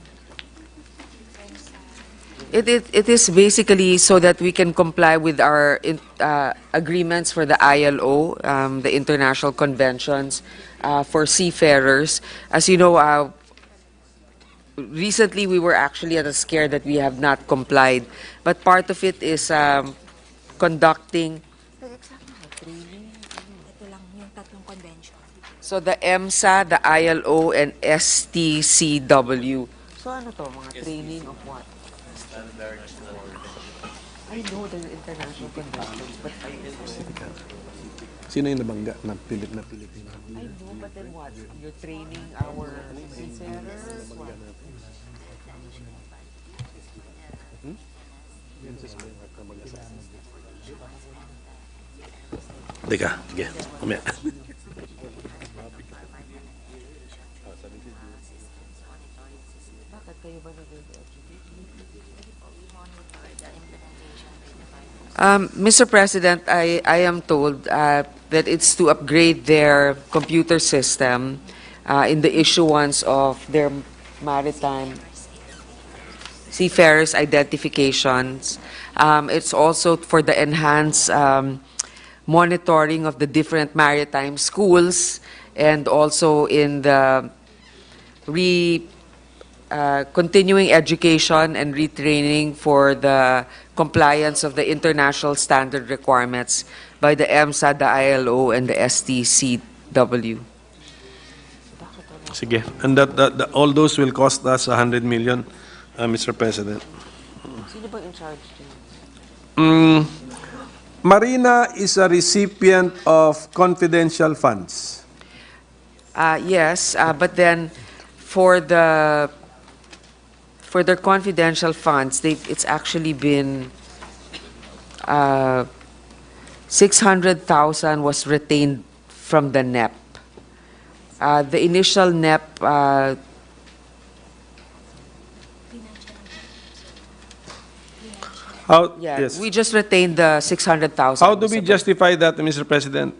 It is basically so that we can comply with our agreements for the ILO, the international conventions for seafarers. As you know, recently we were actually at a scare that we have not complied, but part of it is conducting. Ito lang yung tatlong convention. So the EMSA, the ILO, and STCW. So ano to, mga training of what? I know the international conventions, but I don't know. Sino yung nabangga na Pilipino? I know, but then what? You're training our seafarers? What? Teka, sige. Mamaya. Bakit kayo ba Mr. President, I am told that it's to upgrade their computer system in the issuance of their maritime seafarers identifications. It's also for the enhanced monitoring of the different maritime schools and also in the continuing education and retraining for the compliance of the international standard requirements by the EMSA, the ILO, and the STCW. Sige. And that all those will cost us 100 million, Mr. President. Sino ba in charge? Marina is a recipient of confidential funds. Yes, but then for their confidential funds, it's actually been 600,000 was retained from the NEP. The initial NEP Yes. we just retained the 600,000. How do we justify that, Mr. President?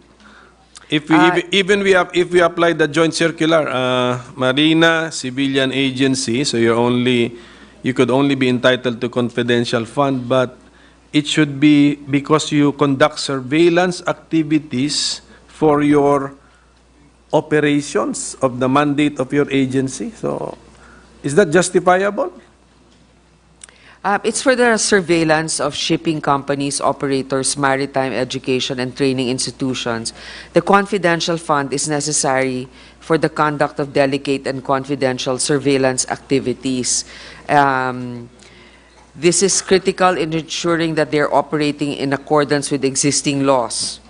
If we if we apply the joint circular, Marina civilian agency, so you could only be entitled to confidential fund, but it should be because you conduct surveillance activities for your operations of the mandate of your agency. So, is that justifiable? It's for the surveillance of shipping companies, operators, maritime education and training institutions. The confidential fund is necessary for the conduct of delicate and confidential surveillance activities. This is critical in ensuring that they're operating in accordance with existing laws.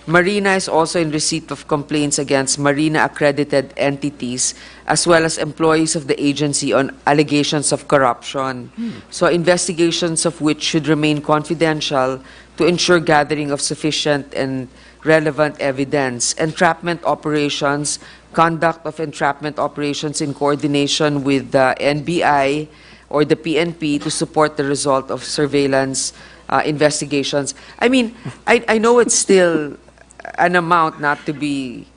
Marina is also in receipt of complaints against Marina-accredited entities as well as employees of the agency on allegations of corruption. So investigations of which should remain confidential to ensure gathering of sufficient and relevant evidence. Entrapment operations, conduct of entrapment operations in coordination with the NBI or the PNP to support the result of surveillance investigations. I mean, I know it's still an amount not to be,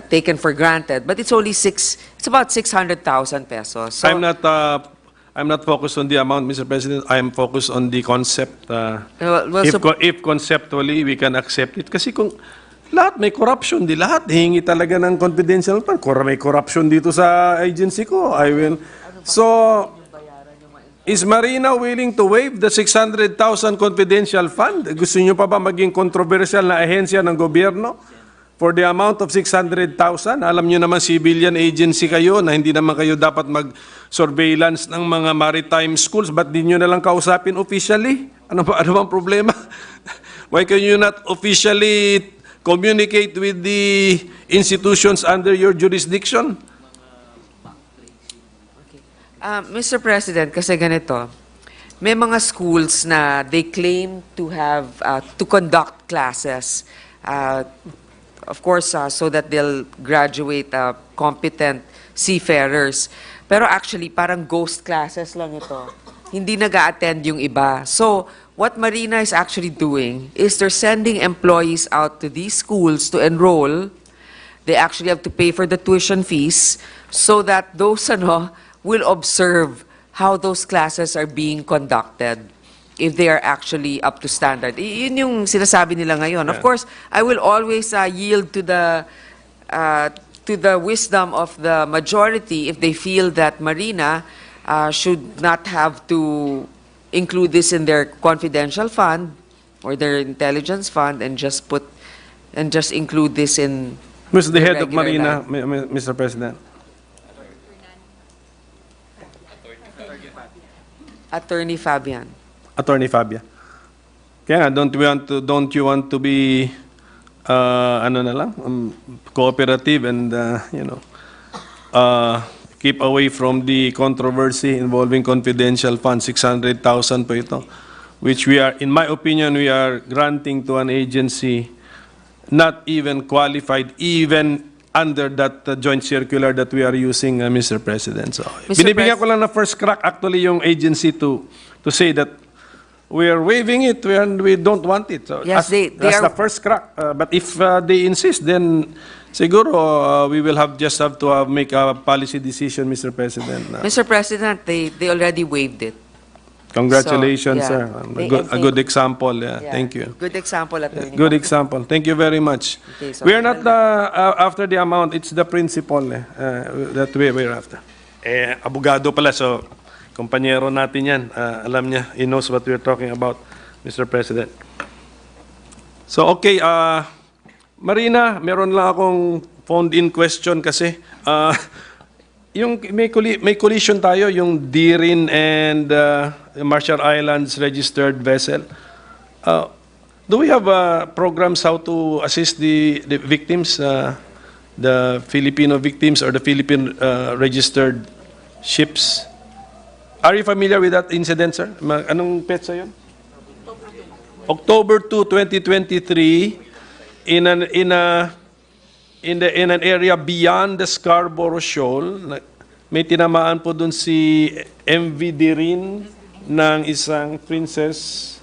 taken for granted, but it's only it's about 600,000 pesos. So, I'm not focused on the amount, Mr. President. I am focused on the concept. If conceptually we can accept it. Kasi kung lahat may corruption, di lahat hingi talaga ng confidential fund. May corruption dito sa agency ko. I will. So, is Marina willing to waive the 600,000 confidential fund? Gusto niyo pa ba maging controversial na ahensya ng gobyerno for the amount of 600,000? Alam niyo naman civilian agency kayo na hindi naman kayo dapat mag-surveillance ng mga maritime schools. Ba't di niyo nalang kausapin officially? Ano bang problema? Why can you not officially communicate with the institutions under your jurisdiction? Mr. President, kasi ganito, may mga schools na they claim to have, to conduct classes, of course, so that they'll graduate competent seafarers. Pero actually, parang ghost classes lang ito. Hindi nag-a-attend yung iba. So, what Marina is actually doing is they're sending employees out to these schools to enroll. They actually have to pay for the tuition fees so that those, will observe how those classes are being conducted if they are actually up to standard. Yun yung sinasabi nila ngayon. Of course, I will always yield to the wisdom of the majority if they feel that Marina should not have to include this in their confidential fund or their intelligence fund and just include this in Who's the head of regular Marina, Mr. President? Attorney Fabian. Attorney Fabian. Kaya nga, don't you want to be cooperative and keep away from the controversy involving confidential funds, 600,000 po ito, which we are, in my opinion, we are granting to an agency not even qualified, even under that joint circular that we are using, Mr. President. So, binibigyan ko lang na first crack actually yung agency to say that we are waiving it and we don't want it. So, Yes, that's the first crack. But if they insist, then siguro we will just have to make a policy decision, Mr. President. Mr. President, they already waived it. Congratulations, So, sir. A good example. Yeah. Thank you. Good example, Attorney. Good example. Thank you very much. Okay, so We are not after the amount. It's the principle that we're after. Abogado pala, so kompanyero natin yan. Alam niya, he knows what we're talking about, Mr. President. So, okay. Marina, meron lang akong phoned-in question kasi. Yung may collision tayo, yung Dirin and Marshall Islands registered vessel. Do we have programs how to assist the victims, the Filipino victims or the Philippine registered ships? Are you familiar with that incident, sir? Anong petsa yun? October 2, 2023, in an area beyond the Scarborough Shoal, may tinamaan po dun si MV Dirin ng isang princess.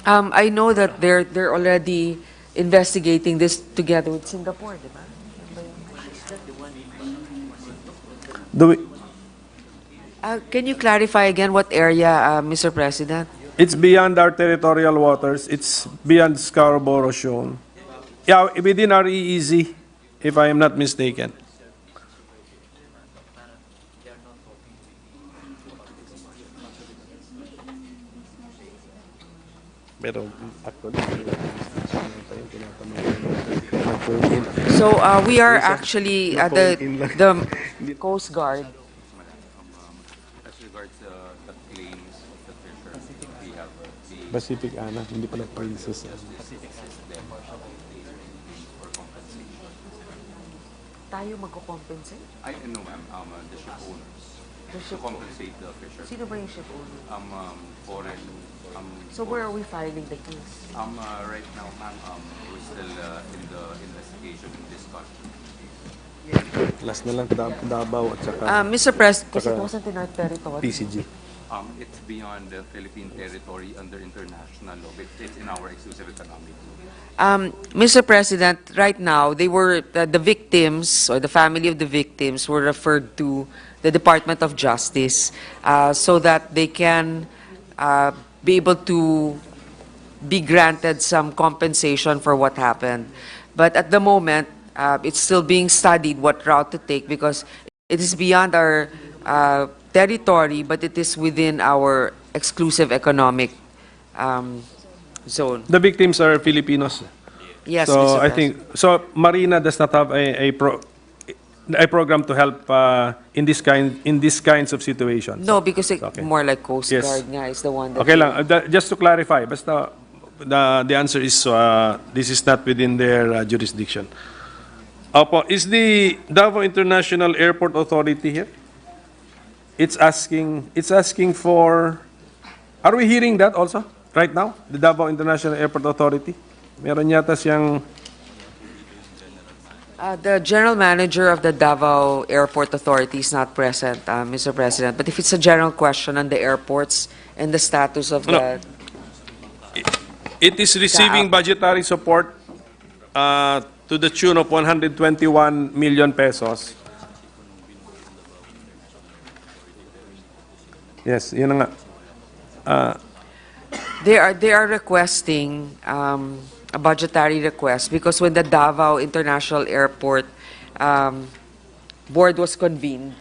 I know that they're already investigating this together with Singapore, di ba? Can you clarify again what area, Mr. President? It's beyond our territorial waters. It's beyond Scarborough Shoal. Yeah, within our EEZ, if I am not mistaken. Pero actually, So we are actually the Coast Guard. As regards the claims of the fisher, we have the Pacific Ana, hindi pala Princess. Pacific system for compensation. Tayo magko-compensate? No, ma'am, the ship owners. The ship To compensate the fisher. Sino ba yung ship owner? Foreign. So where are we filing the case? Right now, ma'am, we're still in the investigation and discussion. Last na lang, Davao at saka Mr. President, because it saka wasn't in our territory. PCG. It's beyond the Philippine territory under international law, but it's in our exclusive economic zone. Mr. President, right now, they were, the victims, or the family of the victims, were referred to the Department of Justice so that they can be able to be granted some compensation for what happened. But at the moment, it's still being studied what route to take because it is beyond our territory, but it is within our exclusive economic zone. The victims are Filipinos. Yes, so Mr. I think so. Marina does not have a program to help in these kinds of situations. No, because it, Okay. more like Coast Yes. Guard nga is the one that... Okay lang. Just to clarify, basta the answer is this is not within their jurisdiction. Opo, is the Davao International Airport Authority here? It's asking for. Are we hearing that also right now? The Davao International Airport Authority? Meron yata siyang. The general manager of the Davao Airport Authority is not present, Mr. President. But if it's a general question on the airports and the status of the... It is receiving budgetary support to the tune of 121 million pesos. Yes, yun na nga. They are requesting a budgetary request because when the Davao International Airport board was convened,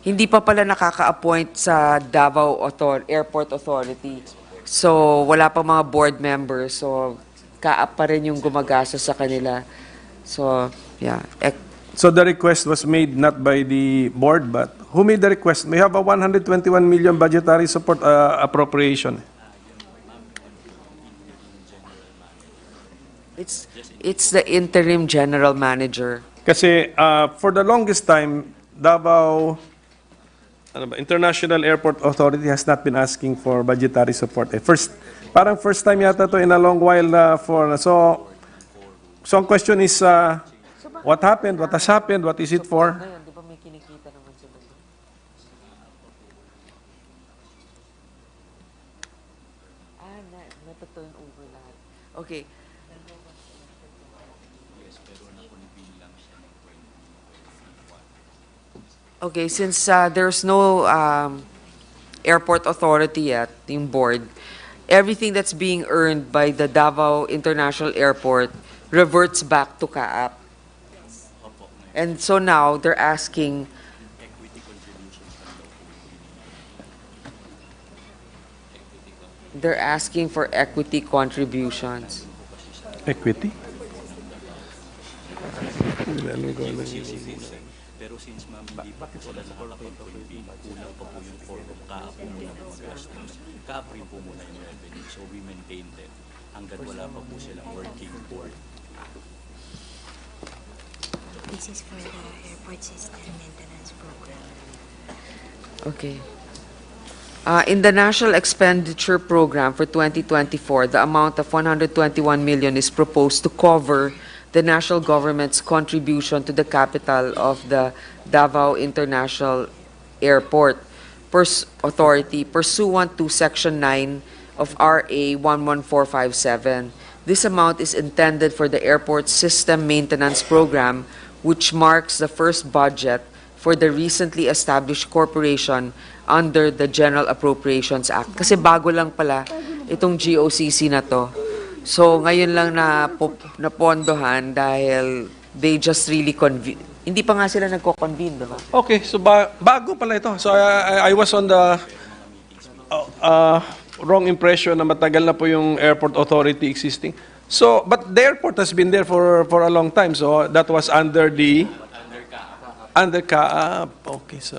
hindi pa pala nakaka-appoint sa Davao Airport Authority. So wala pa mga board members. So kaap pa rin yung gumagastos sa kanila. So yeah. So the request was made not by the board, but who made the request? We have a 121 million budgetary support appropriation. It's the interim general manager. Kasi for the longest time, Davao International Airport Authority has not been asking for budgetary support. Parang first time yata to in a long while so ang question is what happened? What has happened? What is it for? Ngayon, di ba may kinikita naman sila? Nata-turn over lahat. Okay. Okay, since there's no airport authority yet, yung board, everything that's being earned by the Davao International Airport reverts back to CAAP. And so now they're asking for equity contributions. Equity? Pero since ma'am, hindi pa po sila nakakapag-convene, kulang pa po yung form of CAAP po muna mga gastos. CAAP rin po muna yung revenue. So we maintain them hanggat wala pa po silang working board. This is for the airport system maintenance program. Okay. In the National Expenditure Program for 2024, the amount of 121 million is proposed to cover the national government's contribution to the capital of the Davao International Airport Authority pursuant to Section 9 of RA 11457. This amount is intended for the Airport System Maintenance Program, which marks the first budget for the recently established corporation under the General Appropriations Act. Kasi bago lang pala itong GOCC na to. So ngayon lang na pondohan dahil they just really Hindi pa nga sila nagko-convene, di ba? Okay, so bago pala ito. So I was on the wrong impression na matagal na po yung airport authority existing. So, but the airport has been there for a long time. So that was under CAAP. Okay, so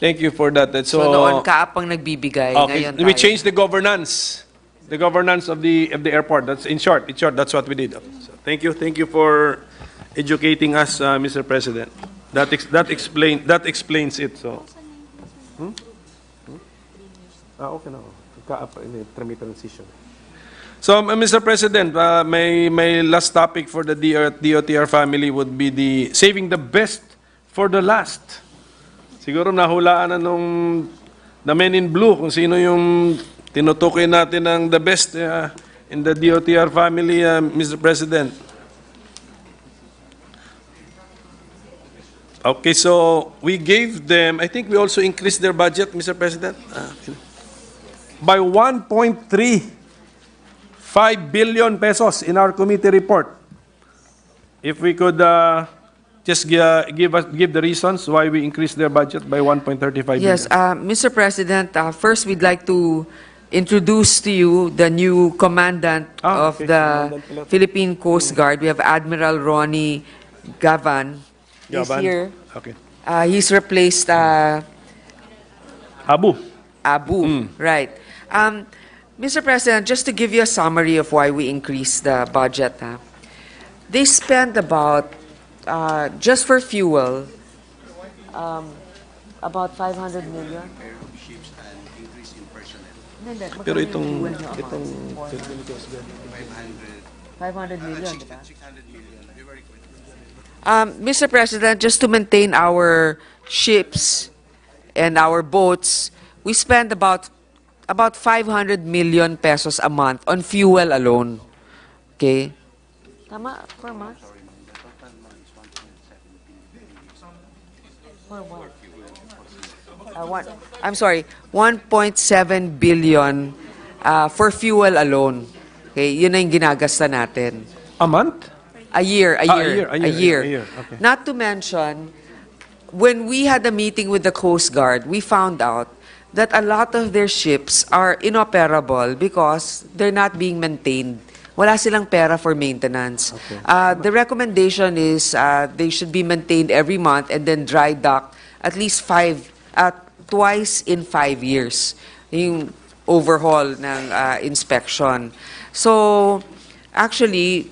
thank you for that. So noon Kaap ang nagbibigay, okay, ngayon we tayo. changed the governance. The governance of the airport. That's in short, that's what we did. So, thank you for educating us, Mr. President. That explains it. So, okay na. May transition. So, Mr. President, my last topic for the DOTR family would be the saving the best for the last. Siguro nahulaan na nung the men in blue kung sino yung tinutukoy natin ng the best in the DOTR family, Mr. President. Okay, so we gave them, I think we also increased their budget, Mr. President, by 1.35 billion pesos in our committee report. If we could just give the reasons why we increased their budget by 1.35 billion. Yes, Mr. President, first we'd like to introduce to you the new commandant of the Philippine Coast Guard. We have Admiral Ronnie Gavan. He's here. Okay. He's replaced Abu. Right. Mr. President, just to give you a summary of why we increased the budget, they spent about, just for fuel, about 500 million. Pero itong 500 million, diba? Mr. President, just to maintain our ships and our boats, we spend about 500 million pesos a month on fuel alone. Okay? Tama? Per month? I'm sorry, 1.7 billion for fuel alone. Okay, yun na yung ginagasta natin. A month? A year. Okay. Not to mention, when we had a meeting with the Coast Guard, we found out that a lot of their ships are inoperable because they're not being maintained. Wala silang pera for maintenance. Okay. The recommendation is they should be maintained every month and then dry dock at least twice in 5 years. Yung overhaul ng inspection. So, actually,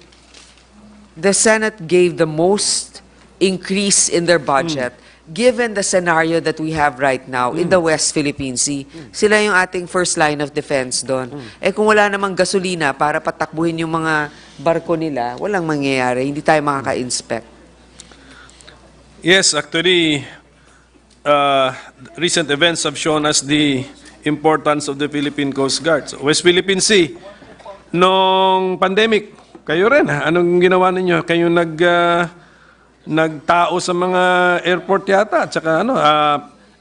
the Senate gave the most increase in their budget given the scenario that we have right now in the West Philippine Sea. Sila yung ating first line of defense doon. Eh kung wala namang gasolina para patakbuhin yung mga barko nila, walang mangyayari. Hindi tayo makaka-inspect. Yes, actually, recent events have shown us the importance of the Philippine Coast Guard. So, West Philippine Sea, nung pandemic, kayo rin, anong ginawa ninyo? Kayo nagtao sa mga airport yata, at saka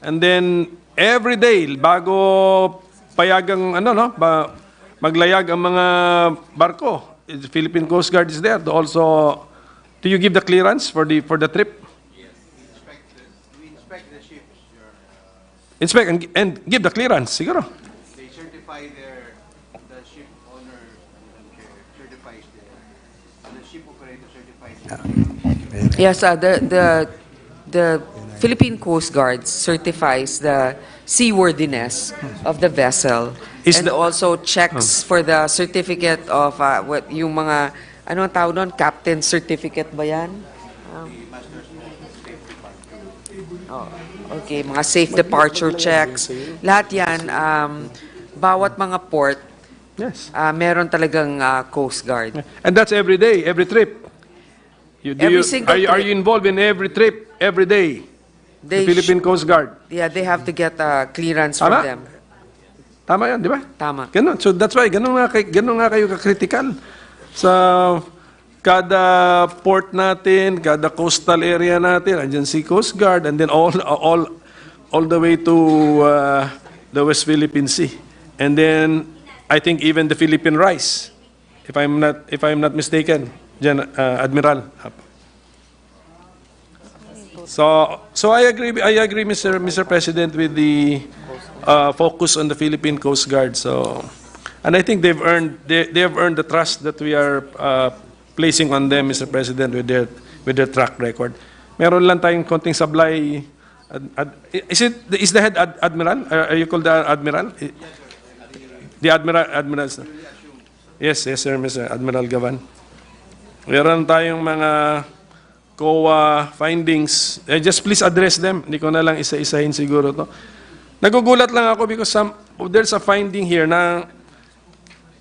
and then every day bago payagang maglayag ang mga barko, the Philippine Coast Guard is there to also. Do you give the clearance for the trip? Yes, we inspect the ships. Inspect and give the clearance, siguro. They certify the ship owner certifies the ship operator certifies. Yes, the Philippine Coast Guard certifies the seaworthiness of the vessel and also checks for the certificate of yung mga ano ang tawag doon, captain certificate ba yan? Okay, mga safe departure checks. Lahat yan, bawat mga port, meron talagang Coast Guard. And that's every day, every trip. Are you involved in every trip, every day? The Philippine Coast Guard. Yeah, they have to get clearance from them. Tama yan, di ba? Tama. Ganun. So that's why, ganun nga kayo ka-critical. Sa kada port natin, kada coastal area natin, andyan si Coast Guard, and then all the way to the West Philippine Sea. And then, I think even the Philippine Rice, if I'm not mistaken, Admiral. So I agree, Mr. President, with the focus on the Philippine Coast Guard. So, and I think they have earned the trust that we are placing on them, Mr. President, with their track record. Meron lang tayong konting sablay. Is the head admiral? Are you called the admiral? The admiral. Yes, sir, Mr. Admiral Gavan. Meron tayong mga COA findings. Just please address them. Hindi ko na lang isa-isahin siguro to. Nagugulat lang ako because there's a finding here na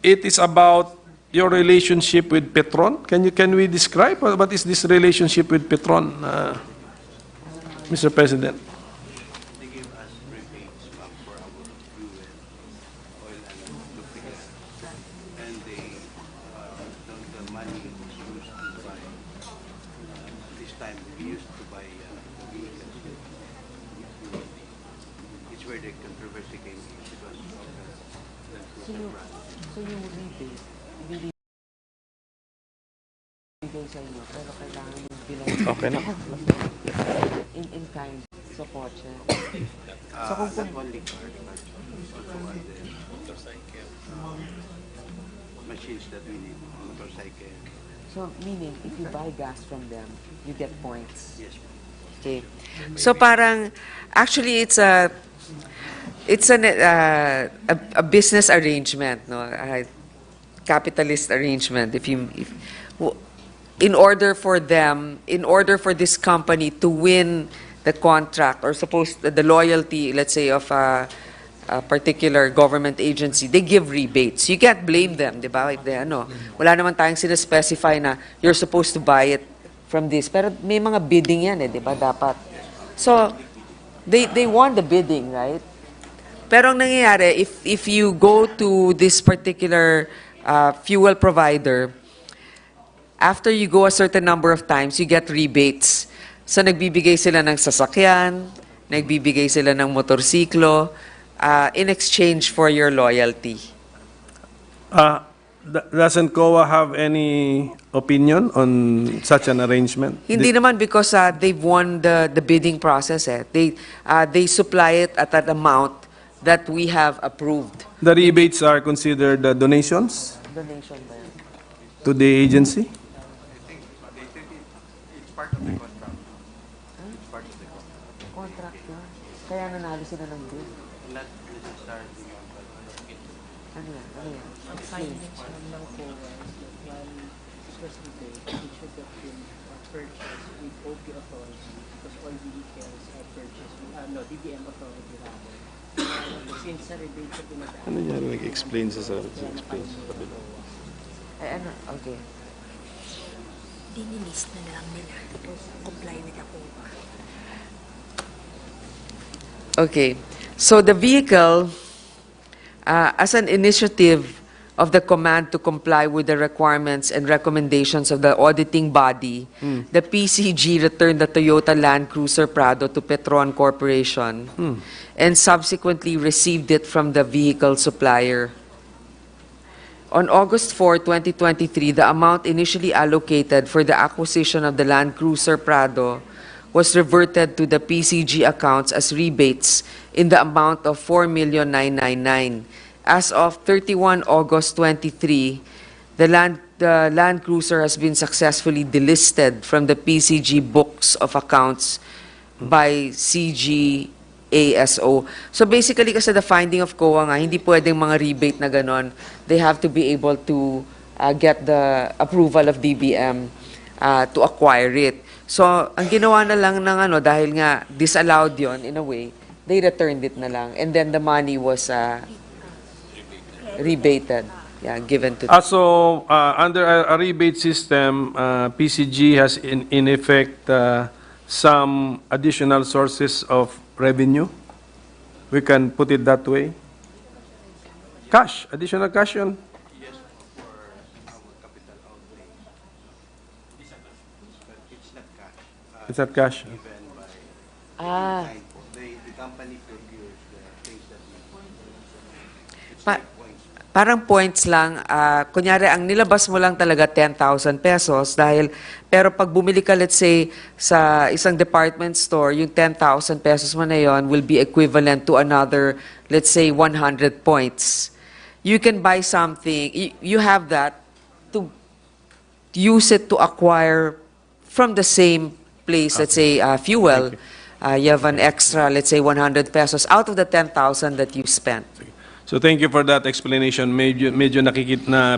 it is about your relationship with Petron. Can we describe what is this relationship with Petron, Mr. President? Okay na. In kind sa kotse. So kung only cars, but also other motorcycle, machines that we need, motorcycle. So meaning, if you buy gas from them, you get points. Yes. Okay. So parang, actually it's a business arrangement, no? A capitalist arrangement. In order for this company to win the contract or suppose the loyalty, let's say, of a particular government agency, they give rebates. You can't blame them, di ba? Wala naman tayong sinaspecify na you're supposed to buy it from this. Pero may mga bidding yan, di ba? Dapat. So, they won the bidding, right? Pero ang nangyayari, if you go to this particular fuel provider, after you go a certain number of times, you get rebates. So nagbibigay sila ng sasakyan, nagbibigay sila ng motorsiklo, in exchange for your loyalty. Doesn't COA have any opinion on such an arrangement? Hindi naman because they've won the bidding process. They supply it at an amount that we have approved. The rebates are considered donations Donation ba yan? to the agency? Contract yun. Kaya nanalo sila ng bid. Not necessarily, but Ano yan? Ang findings ng COA is that while it was rebate, it should have been purchased with OP authority because all vehicles are purchased with, DBM authority rather. Since sa rebate sa pinag-aano. Ano yan? Nag-explain sa explain sa kabila. Okay. Dinilist na lang nila to comply with the COA. Okay. So the vehicle, as an initiative of the command to comply with the requirements and recommendations of the auditing body, the PCG returned the Toyota Land Cruiser Prado to Petron Corporation and subsequently received it from the vehicle supplier. On August 4, 2023, the amount initially allocated for the acquisition of the Land Cruiser Prado was reverted to the PCG accounts as rebates in the amount of 4,999,000. As of 31 August 23, the Land Cruiser has been successfully delisted from the PCG books of accounts by CGASO. So basically, kasi the finding of COA nga, hindi pwedeng mga rebate na ganon. They have to be able to get the approval of DBM to acquire it. So, ang ginawa na lang ng dahil nga disallowed yon in a way, they returned it na lang. And then the money was rebated, given to them. So, under a rebate system, PCG has in effect some additional sources of revenue. We can put it that way. Cash, additional cash yun. Yes, for our capital outlay. It's not cash. It's not cash. Given by the company procures the things that we Pa- parang points lang, kunyari ang nilabas mo lang talaga 10,000 pesos pero pag bumili ka, let's say, sa isang department store, yung 10,000 pesos mo na yon will be equivalent to another, let's say, 100 points. You can buy something, you have that to use it to acquire from the same place, let's say, fuel. You have an extra, let's say, 100 pesos out of the 10,000 that you spent. So thank you for that explanation. Medyo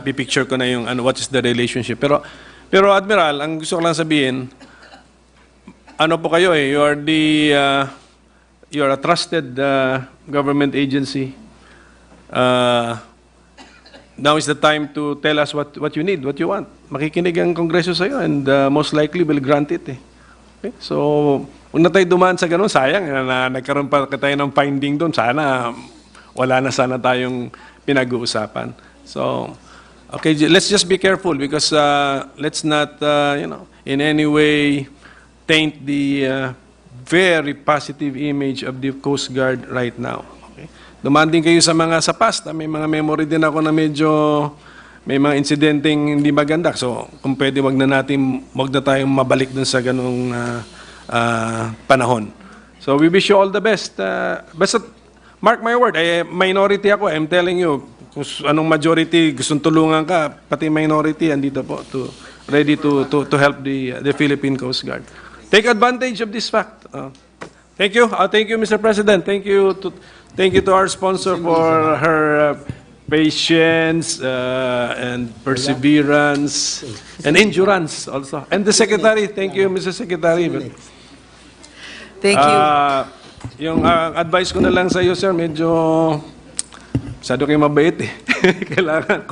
pipicture ko na yung what is the relationship. Pero Admiral, ang gusto ko lang sabihin, ano po kayo you are a trusted government agency. Now is the time to tell us what you need, what you want. Makikinig ang Kongreso sa iyo and most likely will grant it. Okay? So, huwag na tayo dumaan sa ganun. Sayang na nagkaroon pa tayo ng finding doon. Sana wala na sana tayong pinag-uusapan. So, okay, let's just be careful because let's not, in any way taint the very positive image of the Coast Guard right now. Okay? Dumaan din kayo sa mga sa past. May mga memory din ako na medyo may mga insidenteng hindi maganda. So, kung pwede, wag na tayong mabalik dun sa ganung panahon. So, we wish you all the best. Basta, mark my word, minority ako. I'm telling you, kung anong majority gustong tulungan ka, pati minority andito po ready to help the Philippine Coast Guard. Take advantage of this fact. Thank you. Thank you, Mr. President. Thank you to our sponsor for her patience and perseverance and endurance also. And the Secretary. Thank you, Mr. Secretary. Thank you. Yung advice ko na lang sa iyo, sir, medyo masyado kayo mabait Kailangan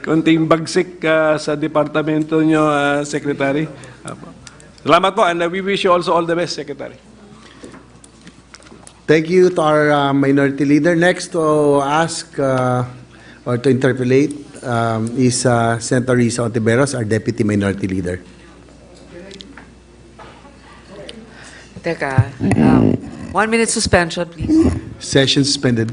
konting bagsik sa departamento nyo, Secretary. Salamat po, and we wish you also all the best, Secretary. Thank you to our minority leader. Next to ask or to interpolate is Senator Risa Ontiveros, our Deputy Minority Leader. Teka, 1 minute suspension, please. Session suspended.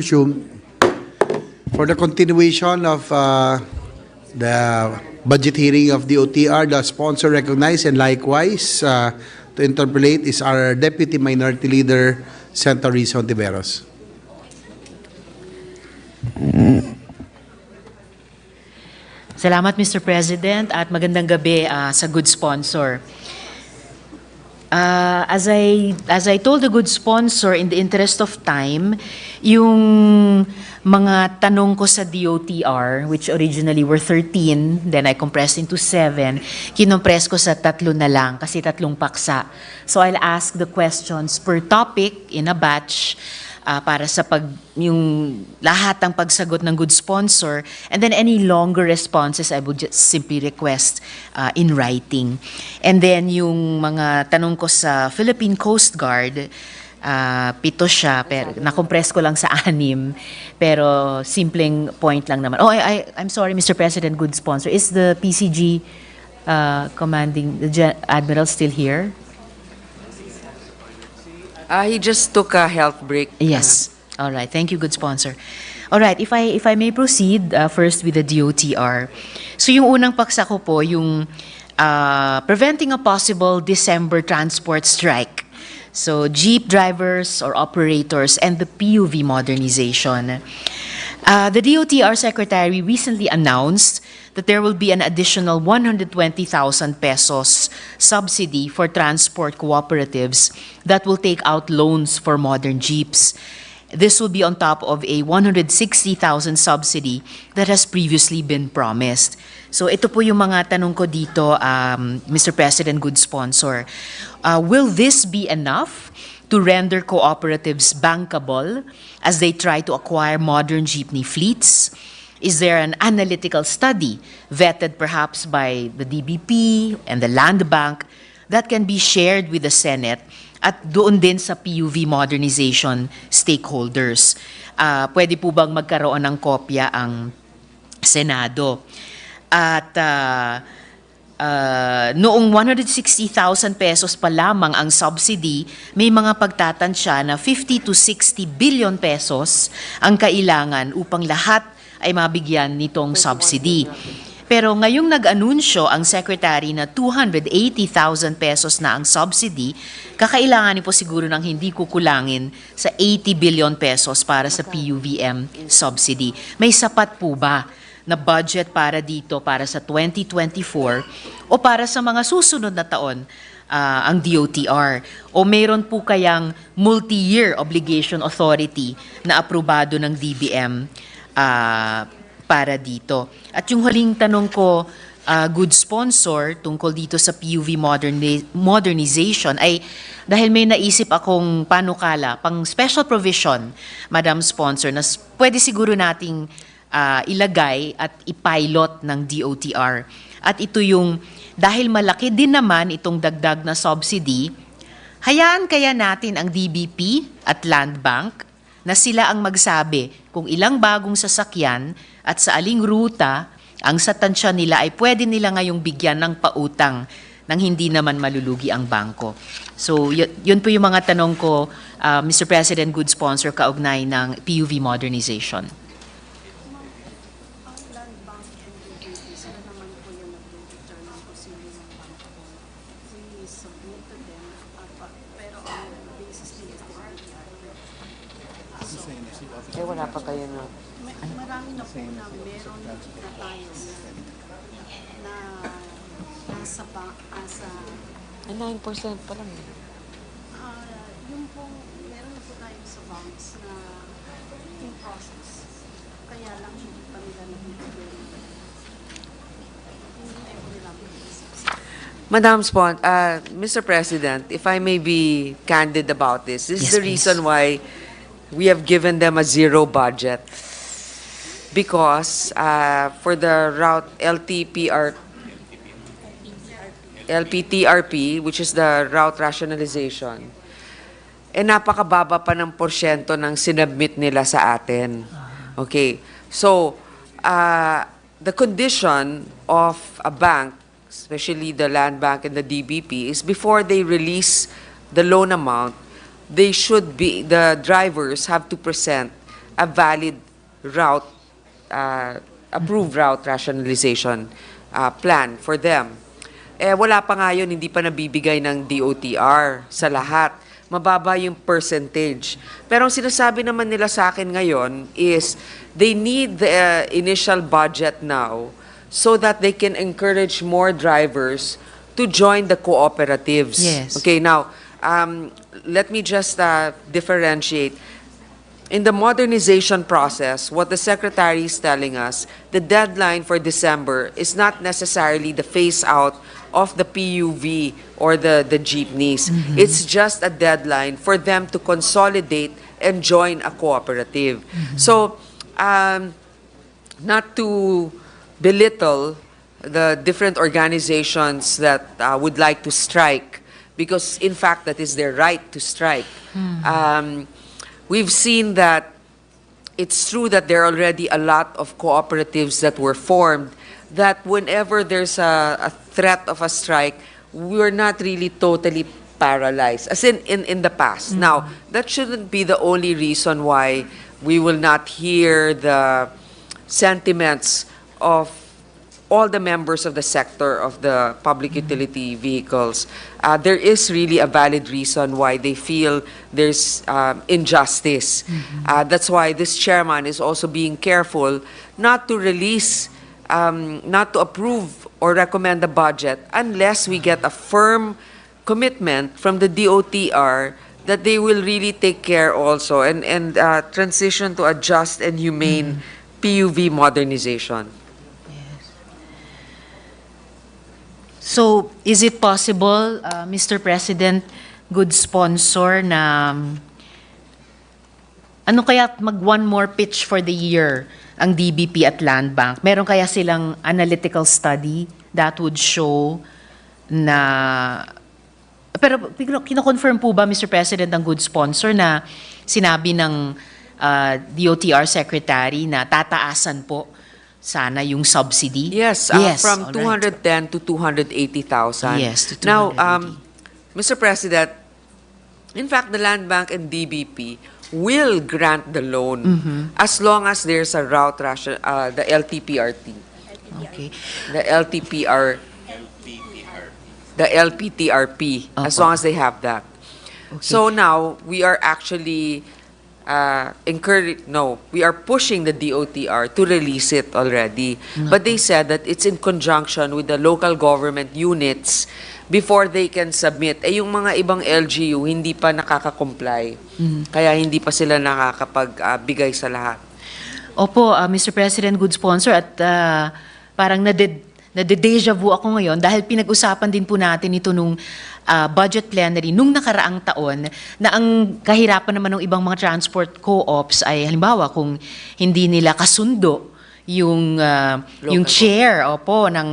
Assume for the continuation of the budget hearing of the OTR, the sponsor recognized and likewise to interpolate is our Deputy Minority Leader, Senator Rizzo Ontiveros. Salamat, Mr. President, at magandang gabi sa good sponsor. As I told the good sponsor, in the interest of time, yung mga tanong ko sa DOTR, which originally were 13, then I compressed into 7, kinompress ko sa 3 na lang kasi 3 paksa. So I'll ask the questions per topic in a batch para sa yung lahat ng pagsagot ng good sponsor, and then any longer responses I would just simply request in writing. And then yung mga tanong ko sa Philippine Coast Guard, 7 siya, pero na-compress ko lang sa 6, pero simpleng point lang naman. I'm sorry, Mr. President, good sponsor. Is the PCG commanding, the Admiral still here? He just took a health break. Yes. All right. Thank you, good sponsor. All right. If I may proceed first with the DOTR. So yung unang paksa ko po, yung preventing a possible December transport strike. So jeep drivers or operators and the PUV modernization. The DOTR Secretary recently announced that there will be an additional 120,000 pesos subsidy for transport cooperatives that will take out loans for modern jeeps. This will be on top of a 160,000 subsidy that has previously been promised. So ito po yung mga tanong ko dito, Mr. President, good sponsor. Will this be enough to render cooperatives bankable as they try to acquire modern jeepney fleets? Is there an analytical study vetted perhaps by the DBP and the Land Bank that can be shared with the Senate at doon din sa PUV modernization stakeholders? Pwede po bang magkaroon ng kopya ang Senado? At noong 160,000 pesos pa lamang ang subsidy, may mga pagtatansya na 50 to 60 billion pesos ang kailangan upang lahat ay mabigyan nitong subsidy. Pero ngayong nag-anunsyo ang Secretary na 280,000 pesos na ang subsidy, kakailanganin po siguro ng hindi kukulangin sa 80 billion pesos para sa PUVM subsidy. May sapat po ba na budget para dito para sa 2024 o para sa mga susunod na taon ang DOTR? O mayroon po kayang multi-year obligation authority na aprobado ng DBM para dito? At yung huling tanong ko, good sponsor, tungkol dito sa PUV modernization ay dahil may naisip akong panukala, pang special provision, Madam Sponsor, na pwede siguro nating ilagay at ipilot ng DOTR. At ito yung, dahil malaki din naman itong dagdag na subsidy, hayaan kaya natin ang DBP at Land Bank na sila ang magsabi kung ilang bagong sasakyan at sa aling ruta ang sa tansya nila ay pwede nila ngayong bigyan ng pautang nang hindi naman malulugi ang bangko. So, yun po yung mga tanong ko, Mr. President, good sponsor, kaugnay ng PUV modernization. Wala pa kayo na. Marami na po na meron na tayo na nasa sa 9% pa lang. Yung pong meron na po tayo sa banks na in process. Kaya lang hindi pa nila nabibigyan. Hindi tayo nila Madam Mr. President, if I may be candid about this is the reason why we have given them a zero budget. Because for the route LPTRP, which is the route rationalization, napakababa pa ng porsyento ng sinubmit nila sa atin. Okay. So, the condition of a bank, especially the Land Bank and the DBP, is before they release the loan amount, the drivers have to present a valid route, approved route rationalization plan for them. Wala pa nga yun, hindi pa nabibigay ng DOTR sa lahat. Mababa yung percentage. Pero ang sinasabi naman nila sa akin ngayon is they need the initial budget now so that they can encourage more drivers to join the cooperatives. Yes. Okay, now, let me just differentiate. In the modernization process, what the Secretary is telling us, the deadline for December is not necessarily the phase-out of the PUV or the jeepneys. It's just a deadline for them to consolidate and join a cooperative. So, not to belittle the different organizations that would like to strike, because in fact that is their right to strike. We've seen that it's true that there are already a lot of cooperatives that were formed, that whenever there's a threat of a strike, we're not really totally paralyzed, as in the past. Now, that shouldn't be the only reason why we will not hear the sentiments of all the members of the sector of the public utility vehicles. There is really a valid reason why they feel there's injustice. That's why this chairman is also being careful not to release, not to approve or recommend the budget unless we get a firm commitment from the DOTR that they will really take care also and transition to a just and humane PUV modernization. So, is it possible, Mr. President, good sponsor, na ano kaya mag one more pitch for the year ang DBP at Land Bank? Meron kaya silang analytical study that would show na... Pero kino-confirm po ba, Mr. President, ang good sponsor na sinabi ng DOTR Secretary na tataasan po sana yung subsidy? Yes, from all right. 210 to 280,000. Yes, to Now, 280. Mr. President, in fact, the Land Bank and DBP will grant the loan as long as there's a route ration, the LTPRT. Okay. The LPTRP, as long as they have that. So now, we are actually we are pushing the DOTR to release it already. But they said that it's in conjunction with the local government units before they can submit. Yung mga ibang LGU hindi pa nakaka-comply. Kaya hindi pa sila nakakapagbigay sa lahat. Opo, Mr. President, good sponsor, at parang nade-deja vu ako ngayon dahil pinag-usapan din po natin ito nung budget plenary nung nakaraang taon na ang kahirapan naman ng ibang mga transport co-ops ay halimbawa kung hindi nila kasundo yung chair ng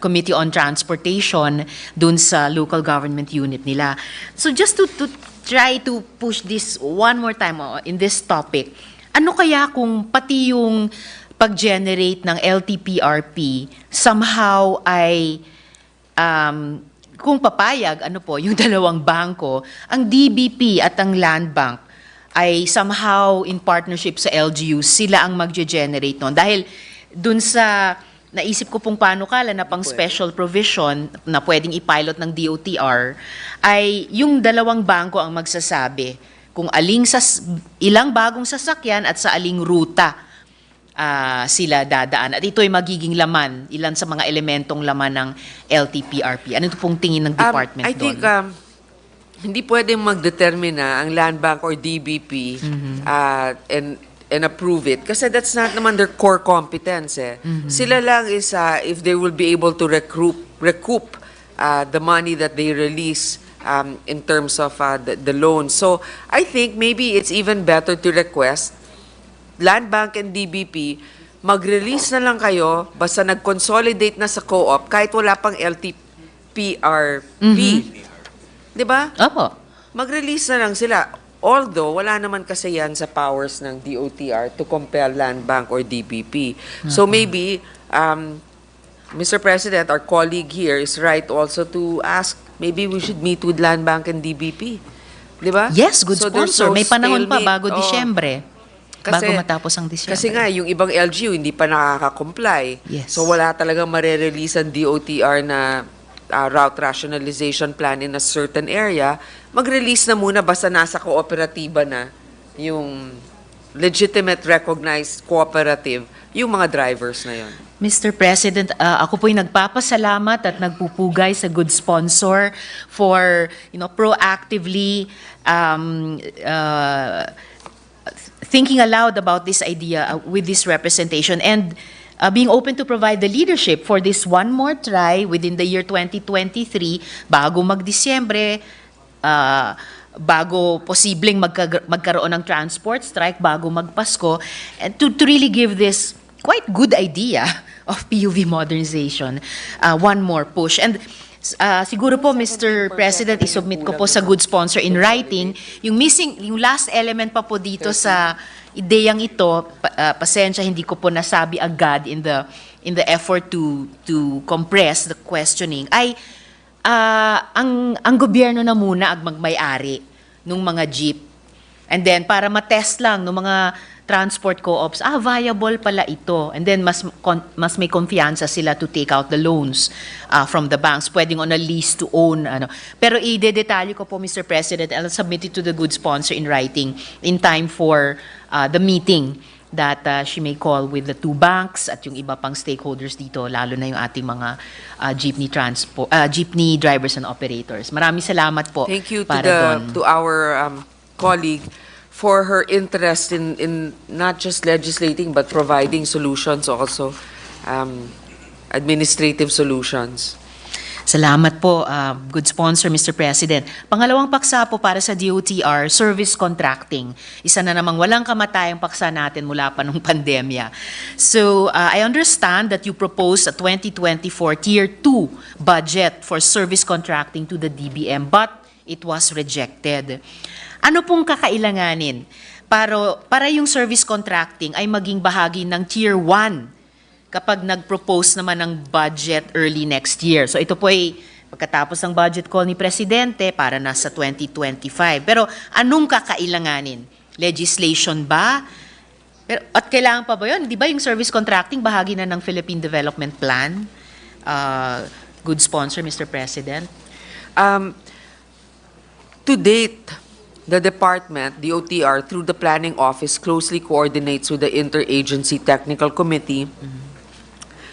Committee on Transportation dun sa local government unit nila. So just to try to push this one more time in this topic, ano kaya kung pati yung pag-generate ng LTPRP somehow ay kung papayag, yung dalawang bangko, ang DBP at ang Land Bank ay somehow in partnership sa LGU, sila ang mag-generate nun. Dahil dun sa naisip ko pong panukala na pang special provision na pwedeng ipilot ng DOTR, ay yung dalawang bangko ang magsasabi kung ilang bagong sasakyan at sa aling ruta sila dadaan. At ito ay magiging laman, ilan sa mga elementong laman ng LTPRP. Ano ito pong tingin ng department I think doon? hindi pwedeng magdetermina ang Land Bank or DBP and approve it kasi that's not naman their core competence. Sila lang is if they will be able to recoup the money that they release in terms of the loan. So I think maybe it's even better to request Land Bank and DBP, mag-release na lang kayo, basta nag-consolidate na sa co-op, kahit wala pang LTPRP. Diba? Opo. Mag-release na lang sila. Although, wala naman kasi yan sa powers ng DOTR to compel Land Bank or DBP. So maybe, Mr. President, our colleague here is right also to ask, maybe we should meet with Land Bank and DBP. Diba? Yes, good So there's sponsor. no May panahon pa stalemate. bago Disyembre. bago matapos ang Disyembre. Kasi nga, yung ibang LGU hindi pa nakaka-comply. Yes. So wala talagang marerelease ang DOTR na route rationalization plan in a certain area. Mag-release na muna basta nasa kooperatiba na yung legitimate, recognized cooperative, yung mga drivers na yon. Mr. President, ako po'y nagpapasalamat at nagpupugay sa good sponsor for, proactively thinking aloud about this idea with this representation and being open to provide the leadership for this one more try within the year 2023 bago mag-Disyembre, bago posibleng magkaroon ng transport strike, bago magpasko, and to really give this quite good idea of PUV modernization one more push. And siguro po, Mr. President, isubmit ko po sa good sponsor in writing yung last element pa po dito sa ideyang ito. Pasensya, hindi ko po nasabi agad in the effort to compress the questioning, ay ang gobyerno na muna ang magmay-ari nung mga jeep. And then, para matest lang ng mga transport co-ops, viable pala ito. And then, mas may konfiansa sila to take out the loans from the banks, pwedeng on a lease to own. Pero i-detalye ko po, Mr. President, I'll submit it to the good sponsor in writing in time for the meeting that she may call with the two banks at yung iba pang stakeholders dito, lalo na yung ating mga jeepney drivers and operators. Maraming salamat po. Thank you para to our colleague for her interest in not just legislating but providing solutions also, administrative solutions. Salamat po, good sponsor, Mr. President. Pangalawang paksa po para sa DOTR, service contracting. Isa na namang walang kamatayang paksa natin mula pa nung pandemya. So, I understand that you proposed a 2024 Tier 2 budget for service contracting to the DBM, but it was rejected. Ano pong kakailanganin para yung service contracting ay maging bahagi ng Tier 1 kapag nag-propose naman ng budget early next year? So ito po ay pagkatapos ng budget call ni Presidente para nasa 2025. Pero anong kakailanganin? Legislation ba? At kailangan pa ba yun? Di ba yung service contracting bahagi na ng Philippine Development Plan? Good sponsor, Mr. President. To date, the department, the OTR, through the planning office, closely coordinates with the Interagency Technical Committee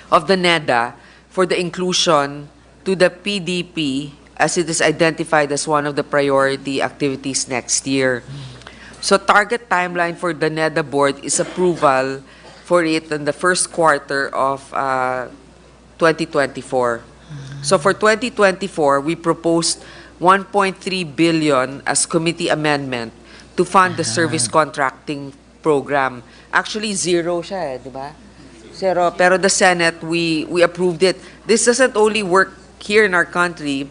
of the NEDA for the inclusion to the PDP as it is identified as one of the priority activities next year. So target timeline for the NEDA board is approval for it in the first quarter of 2024. So for 2024, we proposed 1.3 billion as committee amendment to fund the service contracting program. Actually, zero siya, di ba? Zero. Pero the Senate, we approved it. This doesn't only work here in our country.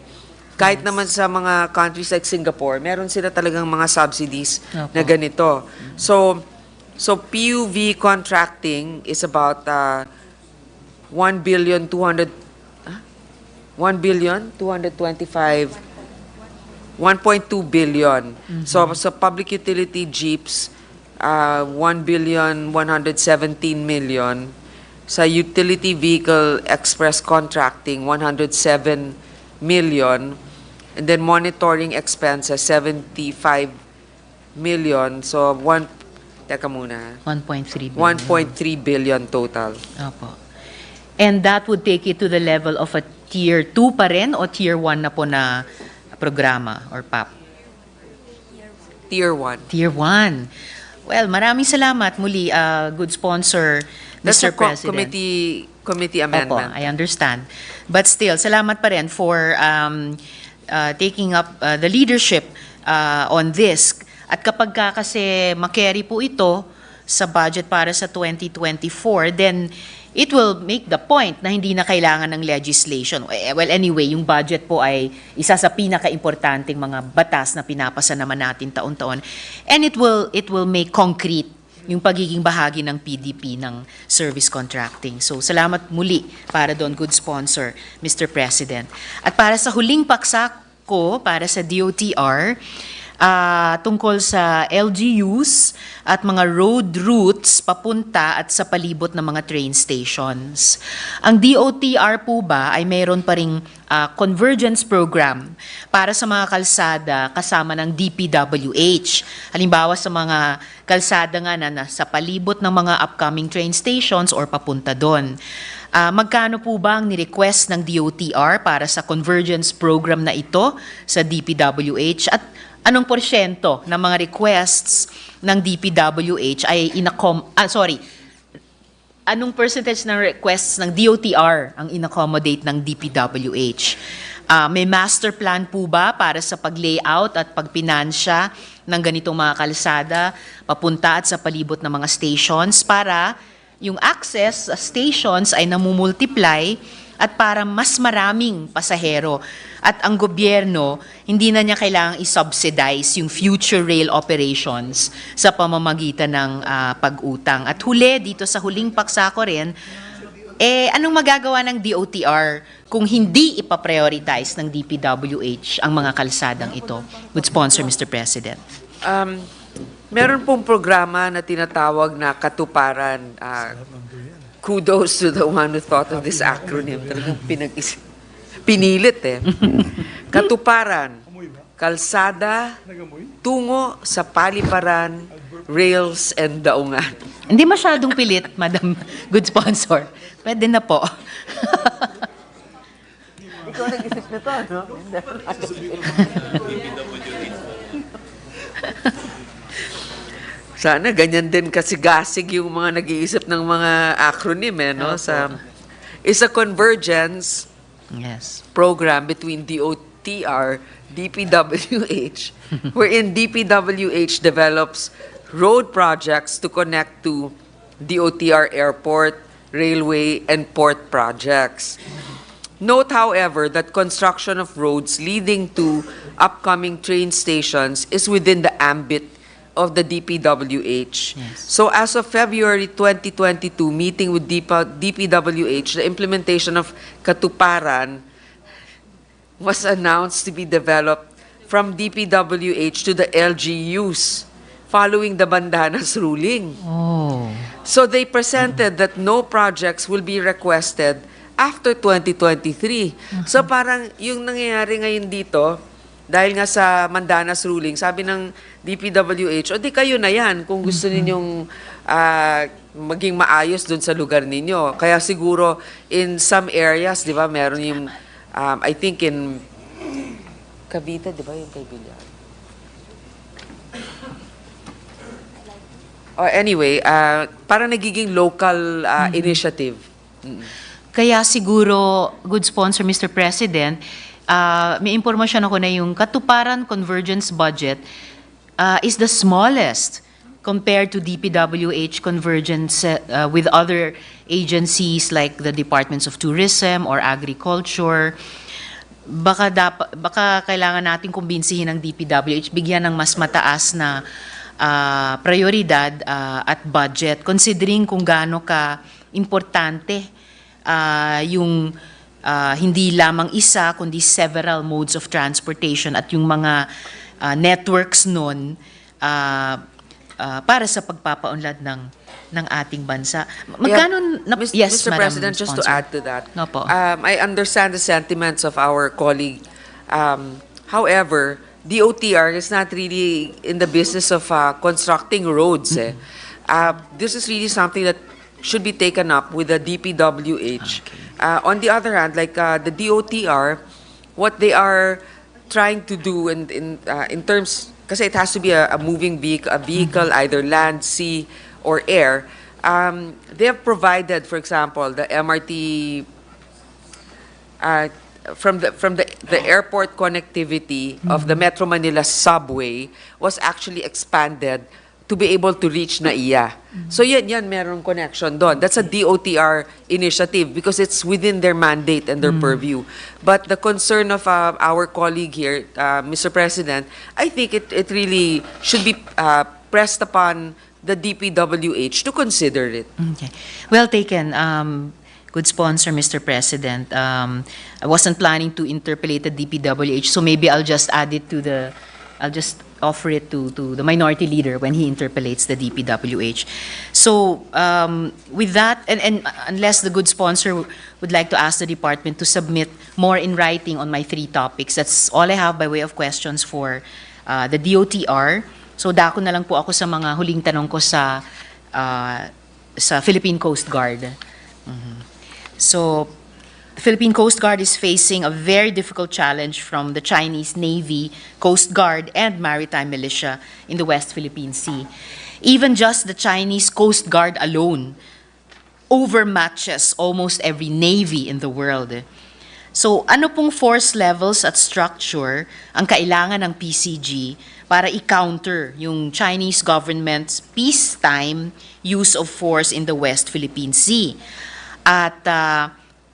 Kahit naman sa mga countries like Singapore, meron sila talagang mga subsidies na ganito. So PUV contracting is about 1 billion 1.2 billion. So sa public utility jeeps, 1.117 billion. Sa utility vehicle express contracting, 107 million. And then monitoring expenses, 75 million. So 1.3 1.3 billion. 1.3 billion total. Opo. And that would take it to the level of a Tier 2 pa rin o Tier 1 na po na programa or PAP? Tier 1. Tier 1. Well, maraming salamat muli, good sponsor, That's Mr. a President. committee amendment. Opo, I understand. But still, salamat pa rin for taking up the leadership on this. At kapag kasi makarry po ito sa budget para sa 2024, then it will make the point na hindi na kailangan ng legislation. Well, anyway, yung budget po ay isa sa pinaka-importanting mga batas na pinapasa naman natin taon-taon. And it will make concrete yung pagiging bahagi ng PDP ng service contracting. So, salamat muli para doon, good sponsor, Mr. President. At para sa huling paksa ko, para sa DOTR, tungkol sa LGUs at mga road routes papunta at sa palibot ng mga train stations. Ang DOTR po ba ay mayroon pa ring convergence program para sa mga kalsada kasama ng DPWH. Halimbawa sa mga kalsada nga na nasa palibot ng mga upcoming train stations or papunta doon. Magkano po ba ang ni-request ng DOTR para sa convergence program na ito sa DPWH at anong porsyento ng mga requests ng DPWH ay anong percentage ng requests ng DOTR ang in-accommodate ng DPWH? May master plan po ba para sa pag-layout at pagpinansya ng ganitong mga kalsada papunta at sa palibot ng mga stations para yung access sa stations ay namumultiply at para mas maraming pasahero at ang gobyerno hindi na niya kailangang i-subsidize yung future rail operations sa pamamagitan ng pag-utang. At huli, dito sa huling paksa ko rin, anong magagawa ng DOTR kung hindi ipaprioritize ng DPWH ang mga kalsadang ito? Would sponsor, Mr. President. Meron pong programa na tinatawag na Katuparan. Kudos to the one who thought of this acronym. Talagang pinilit eh. Katuparan, kalsada, tungo sa paliparan, rails, and daungan. Hindi masyadong pilit, Madam Good Sponsor. Pwede na po. Ikaw nag-isip nito, no? Sana ganyan din kasigasig yung mga nag-iisip ng mga acronym no? It's a convergence program between DOTR, DPWH, wherein DPWH develops road projects to connect to DOTR airport, railway, and port projects. Note, however, that construction of roads leading to upcoming train stations is within the ambit of the DPWH. So as of February 2022, meeting with DPWH, the implementation of Katuparan was announced to be developed from DPWH to the LGUs following the Bandanas ruling. So they presented that no projects will be requested after 2023. So parang yung nangyayari ngayon dito, dahil nga sa Mandanas ruling, sabi ng DPWH, o di kayo na yan kung gusto ninyong maging maayos dun sa lugar ninyo. Kaya siguro in some areas, di ba, meron yung, I think in Cavite, di ba, yung kay Villar? Anyway, parang nagiging local initiative. Kaya siguro, Good Sponsor, Mr. President, may impormasyon ako na yung Katuparan Convergence Budget is the smallest compared to DPWH convergence with other agencies like the Departments of Tourism or Agriculture. Baka kailangan natin kumbinsihin ng DPWH, bigyan ng mas mataas na prioridad at budget considering kung gaano ka importante yung hindi lamang isa, kundi several modes of transportation at yung mga networks nun para sa pagpapaunlad ng ating bansa. Magkano yes, Mr. Madam President, just to Sponsor. add to that, Opo. I understand the sentiments of our colleague. However, DOTR is not really in the business of constructing roads. This is really something that should be taken up with the DPWH. On the other hand, like the DOTR, what they are trying to do in terms, kasi it has to be a moving vehicle, either land, sea, or air. They have provided, for example, the MRT from the airport connectivity of the Metro Manila subway was actually expanded to be able to reach NAIA. So yan merong connection doon. That's a DOTR initiative because it's within their mandate and their purview. But the concern of our colleague here, Mr. President, I think it really should be pressed upon the DPWH to consider it. Okay. Well taken. Good sponsor, Mr. President. I wasn't planning to interpolate the DPWH, so maybe I'll just add it to the, I'll just offer it to the minority leader when he interpellates the DPWH. So with that, and unless the good sponsor would like to ask the department to submit more in writing on my 3 topics, that's all I have by way of questions for the DOTR. So dako na lang po ako sa mga huling tanong ko sa Philippine Coast Guard. So the Philippine Coast Guard is facing a very difficult challenge from the Chinese Navy, Coast Guard, and maritime militia in the West Philippine Sea. Even just the Chinese Coast Guard alone overmatches almost every navy in the world. So ano pong force levels at structure ang kailangan ng PCG para i-counter yung Chinese government's peacetime use of force in the West Philippine Sea? At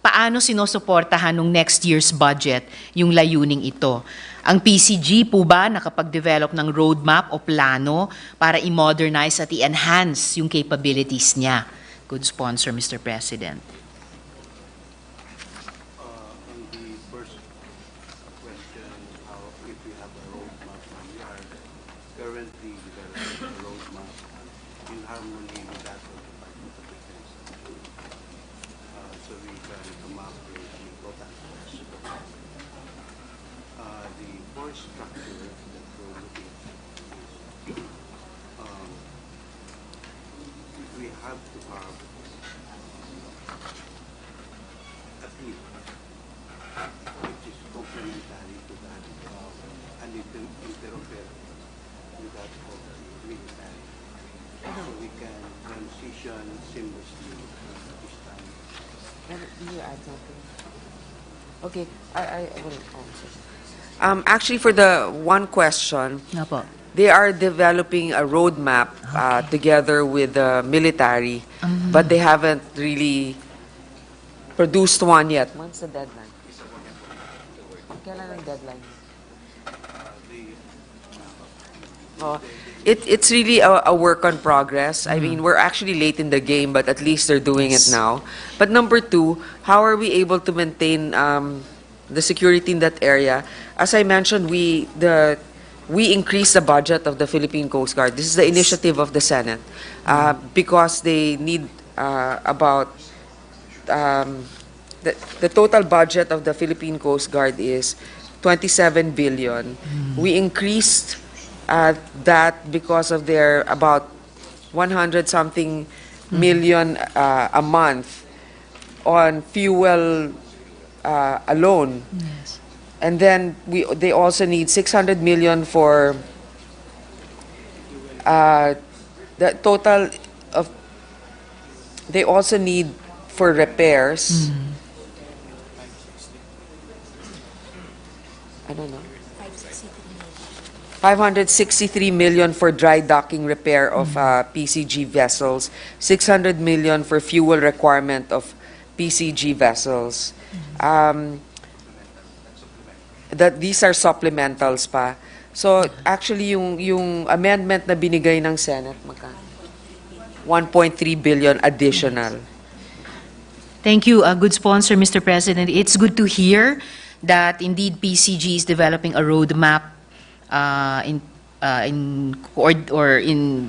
paano sinusuportahan ng next year's budget yung layuning ito? Ang PCG po ba nakapag-develop ng roadmap o plano para i-modernize at i-enhance yung capabilities niya? Good sponsor, Mr. President. On the first question, if we have a roadmap, we are currently developing a roadmap in harmony with that of the Department of Defense. So we can come up with the total cost. The force structure that we're looking at is we have to have a fleet which is complementary to that and it will interoperate with that of the military. So we can transition seamlessly this time. Do you add something? Okay, I will answer. Actually, for the one question, they are developing a roadmap together with the military, but they haven't really produced one yet. When's the deadline? Kailan ang deadline? It's really a work on progress. I mean, we're actually late in the game, but at least they're doing it now. But number 2, how are we able to maintain the security in that area? As I mentioned, we increased the budget of the Philippine Coast Guard. This is the initiative of the Senate because they need about the total budget of the Philippine Coast Guard is 27 billion. We increased that because of their about 100-something million a month on fuel alone. Yes. And then they also need 600 million for the total of, they also need for repairs. I don't know. 563 million for dry docking repair of PCG vessels, 600 million for fuel requirement of PCG vessels. That these are supplementals pa. So actually yung amendment na binigay ng Senate, magkano? 1.3 billion additional. Thank you, good sponsor, Mr. President. It's good to hear that indeed PCG is developing a roadmap in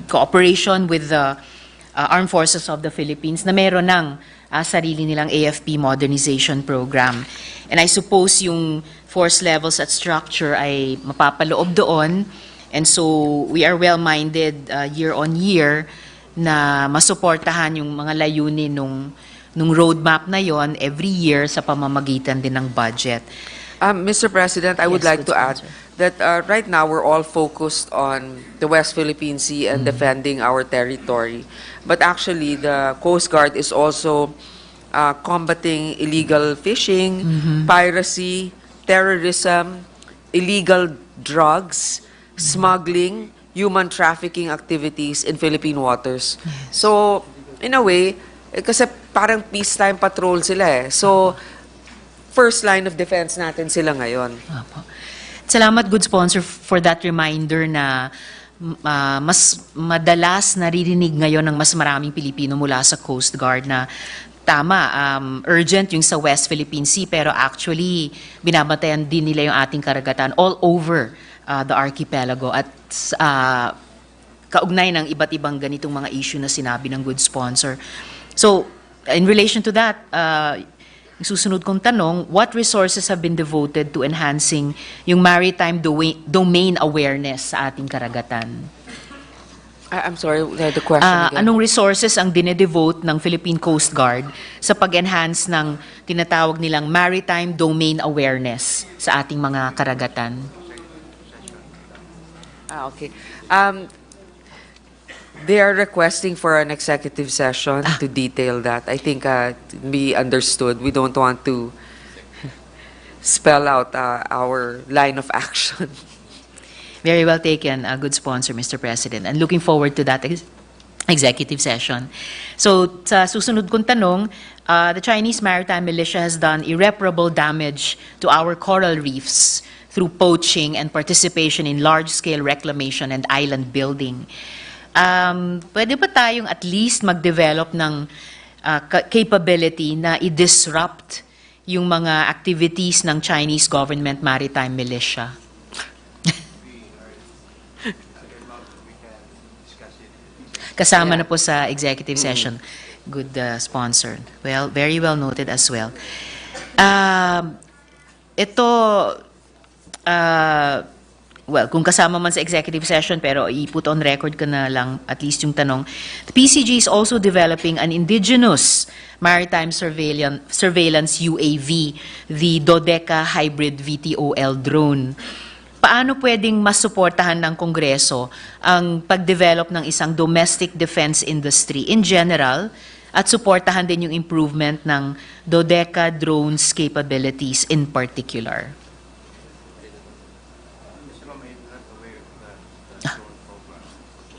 cooperation with the Armed Forces of the Philippines na meron ng sarili nilang AFP modernization program. And I suppose yung force levels at structure ay mapapaloob doon. And so we are well-minded year on year na masuportahan yung mga layunin nung roadmap na yon every year sa pamamagitan din ng budget. Mr. President, I would like to add that right now we're all focused on the West Philippine Sea and defending our territory. But actually, the Coast Guard is also combating illegal fishing, piracy, terrorism, illegal drugs, smuggling, human trafficking activities in Philippine waters. So, in a way, kasi parang peacetime patrol sila eh. So, first line of defense natin sila ngayon. Salamat, good sponsor, for that reminder na mas madalas naririnig ngayon ng mas maraming Pilipino mula sa Coast Guard na tama, urgent yung sa West Philippine Sea, pero actually, binabantayan din nila yung ating karagatan all over the archipelago at kaugnay ng iba't ibang ganitong mga issue na sinabi ng good sponsor. So, in relation to that, yung susunod kong tanong, what resources have been devoted to enhancing yung maritime domain awareness sa ating karagatan? I'm sorry, the question again. Anong resources ang dinedevote ng Philippine Coast Guard sa pag-enhance ng tinatawag nilang maritime domain awareness sa ating mga karagatan? Okay. They are requesting for an executive session to detail that. I think we understood. We don't want to spell out our line of action. Very well taken, good sponsor, Mr. President. And looking forward to that executive session. So, sa susunod kong tanong, the Chinese maritime militia has done irreparable damage to our coral reefs through poaching and participation in large-scale reclamation and island building. Pwede ba tayong at least mag-develop ng capability na i-disrupt yung mga activities ng Chinese government maritime militia? Kasama na po sa executive session. Good sponsor. Well, very well noted as well. Well, kung kasama man sa executive session, pero i-put on record ka na lang at least yung tanong. The PCG is also developing an indigenous maritime surveillance UAV, the Dodeca Hybrid VTOL drone. Paano pwedeng masuportahan ng Kongreso ang pag-develop ng isang domestic defense industry in general at suportahan din yung improvement ng Dodeca drones capabilities in particular?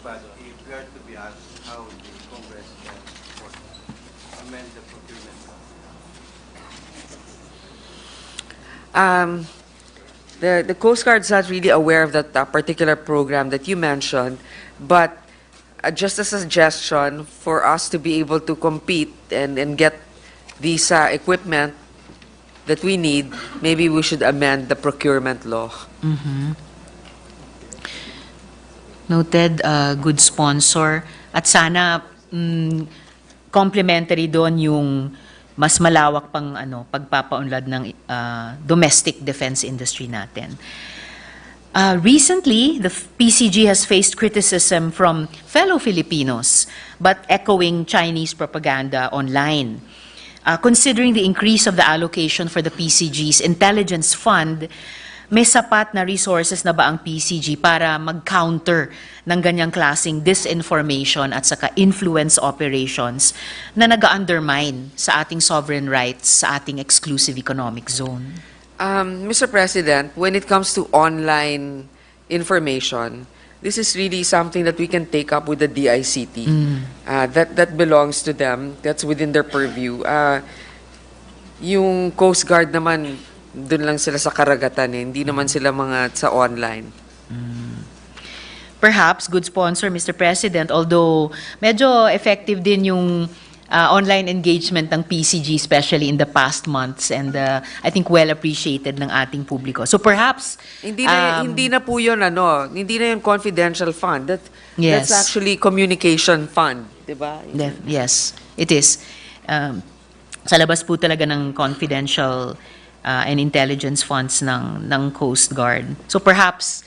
But if we are to be asked how the Congress can amend the procurement law. The Coast Guard is not really aware of that particular program that you mentioned, but just a suggestion for us to be able to compete and get these equipment that we need, maybe we should amend the procurement law. Noted, good sponsor. At sana complementary doon yung mas malawak pang pagpapaunlad ng domestic defense industry natin. Recently, the PCG has faced criticism from fellow Filipinos, but echoing Chinese propaganda online. Considering the increase of the allocation for the PCG's intelligence fund, may sapat na resources na ba ang PCG para mag-counter ng ganyang klaseng disinformation at saka influence operations na nag-undermine sa ating sovereign rights sa ating exclusive economic zone? Mr. President, when it comes to online information, this is really something that we can take up with the DICT. That belongs to them. That's within their purview. Yung Coast Guard naman, doon lang sila sa karagatan hindi naman sila mga sa online. Perhaps, good sponsor, Mr. President, although medyo effective din yung online engagement ng PCG, especially in the past months, and I think well appreciated ng ating publiko. So perhaps hindi na po 'yon hindi na yung confidential fund. Yes. That's actually communication fund, 'di ba? Yes, it is. Sa labas po talaga ng confidential and intelligence funds ng Coast Guard. So perhaps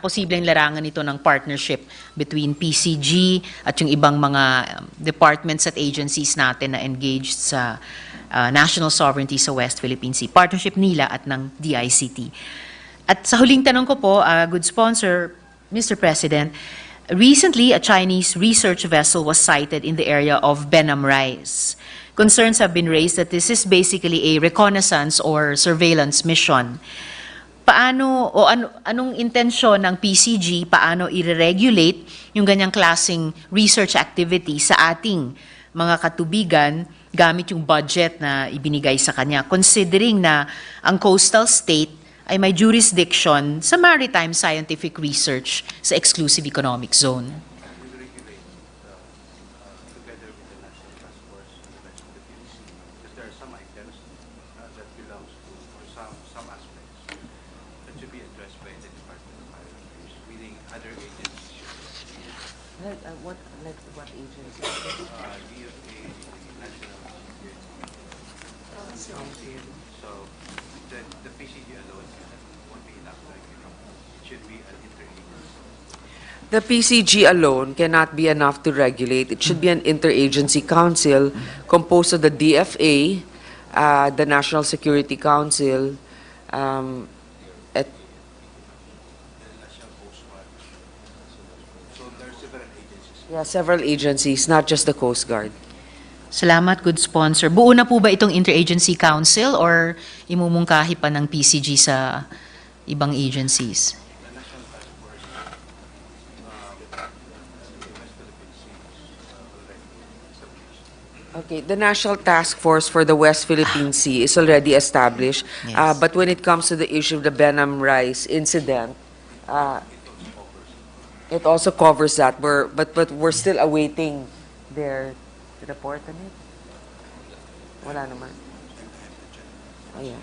posibleng larangan ito ng partnership between PCG at yung ibang mga departments at agencies natin na engaged sa national sovereignty sa West Philippine Sea. Partnership nila at ng DICT. At sa huling tanong ko po, good sponsor, Mr. President, recently a Chinese research vessel was sighted in the area of Benam Rise. Concerns have been raised that this is basically a reconnaissance or surveillance mission. Anong intensyon ng PCG, paano i-regulate yung ganyang klaseng research activity sa ating mga katubigan gamit yung budget na ibinigay sa kanya, considering na ang coastal state ay may jurisdiction sa maritime scientific research sa exclusive economic zone? What agency? So the PCG alone won't be enough. It should be an interagency. The PCG alone cannot be enough to regulate. It should be an interagency council composed of the DFA, the National Security Council, at several agencies, not just the Coast Guard. Salamat, good sponsor. Buo na po ba itong Interagency Council or imumungkahi pa ng PCG sa ibang agencies? Okay, the National Task Force for the West Philippine Sea is already established. Yes. But when it comes to the issue of the Benham Rice incident, it also covers that. But we're still awaiting their report on it. Wala naman. Oh, yeah.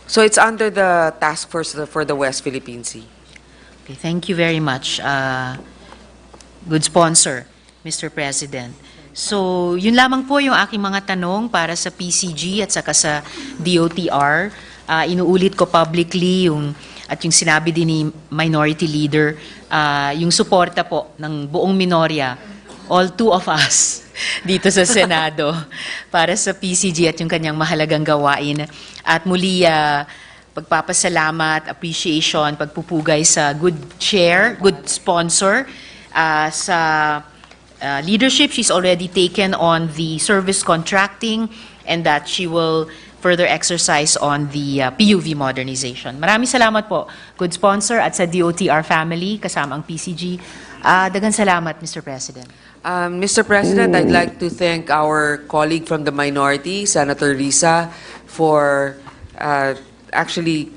So it's under the Task Force for the West Philippine Sea. Okay, thank you very much. Good sponsor, Mr. President. So, yun lamang po yung aking mga tanong para sa PCG at saka sa DOTR. Inuulit ko publicly yung sinabi din ni Minority Leader, yung suporta po ng buong minorya, all two of us, dito sa Senado para sa PCG at yung kanyang mahalagang gawain. At muli, pagpapasalamat, appreciation, pagpupugay sa good chair, good sponsor, sa leadership. She's already taken on the service contracting and that she will further exercise on the PUV modernization. Maraming salamat po, good sponsor, at sa DOTR family, kasama ang PCG. Daghang salamat, Mr. President. Mr. President, I'd like to thank our colleague from the minority, Senator Risa, for actually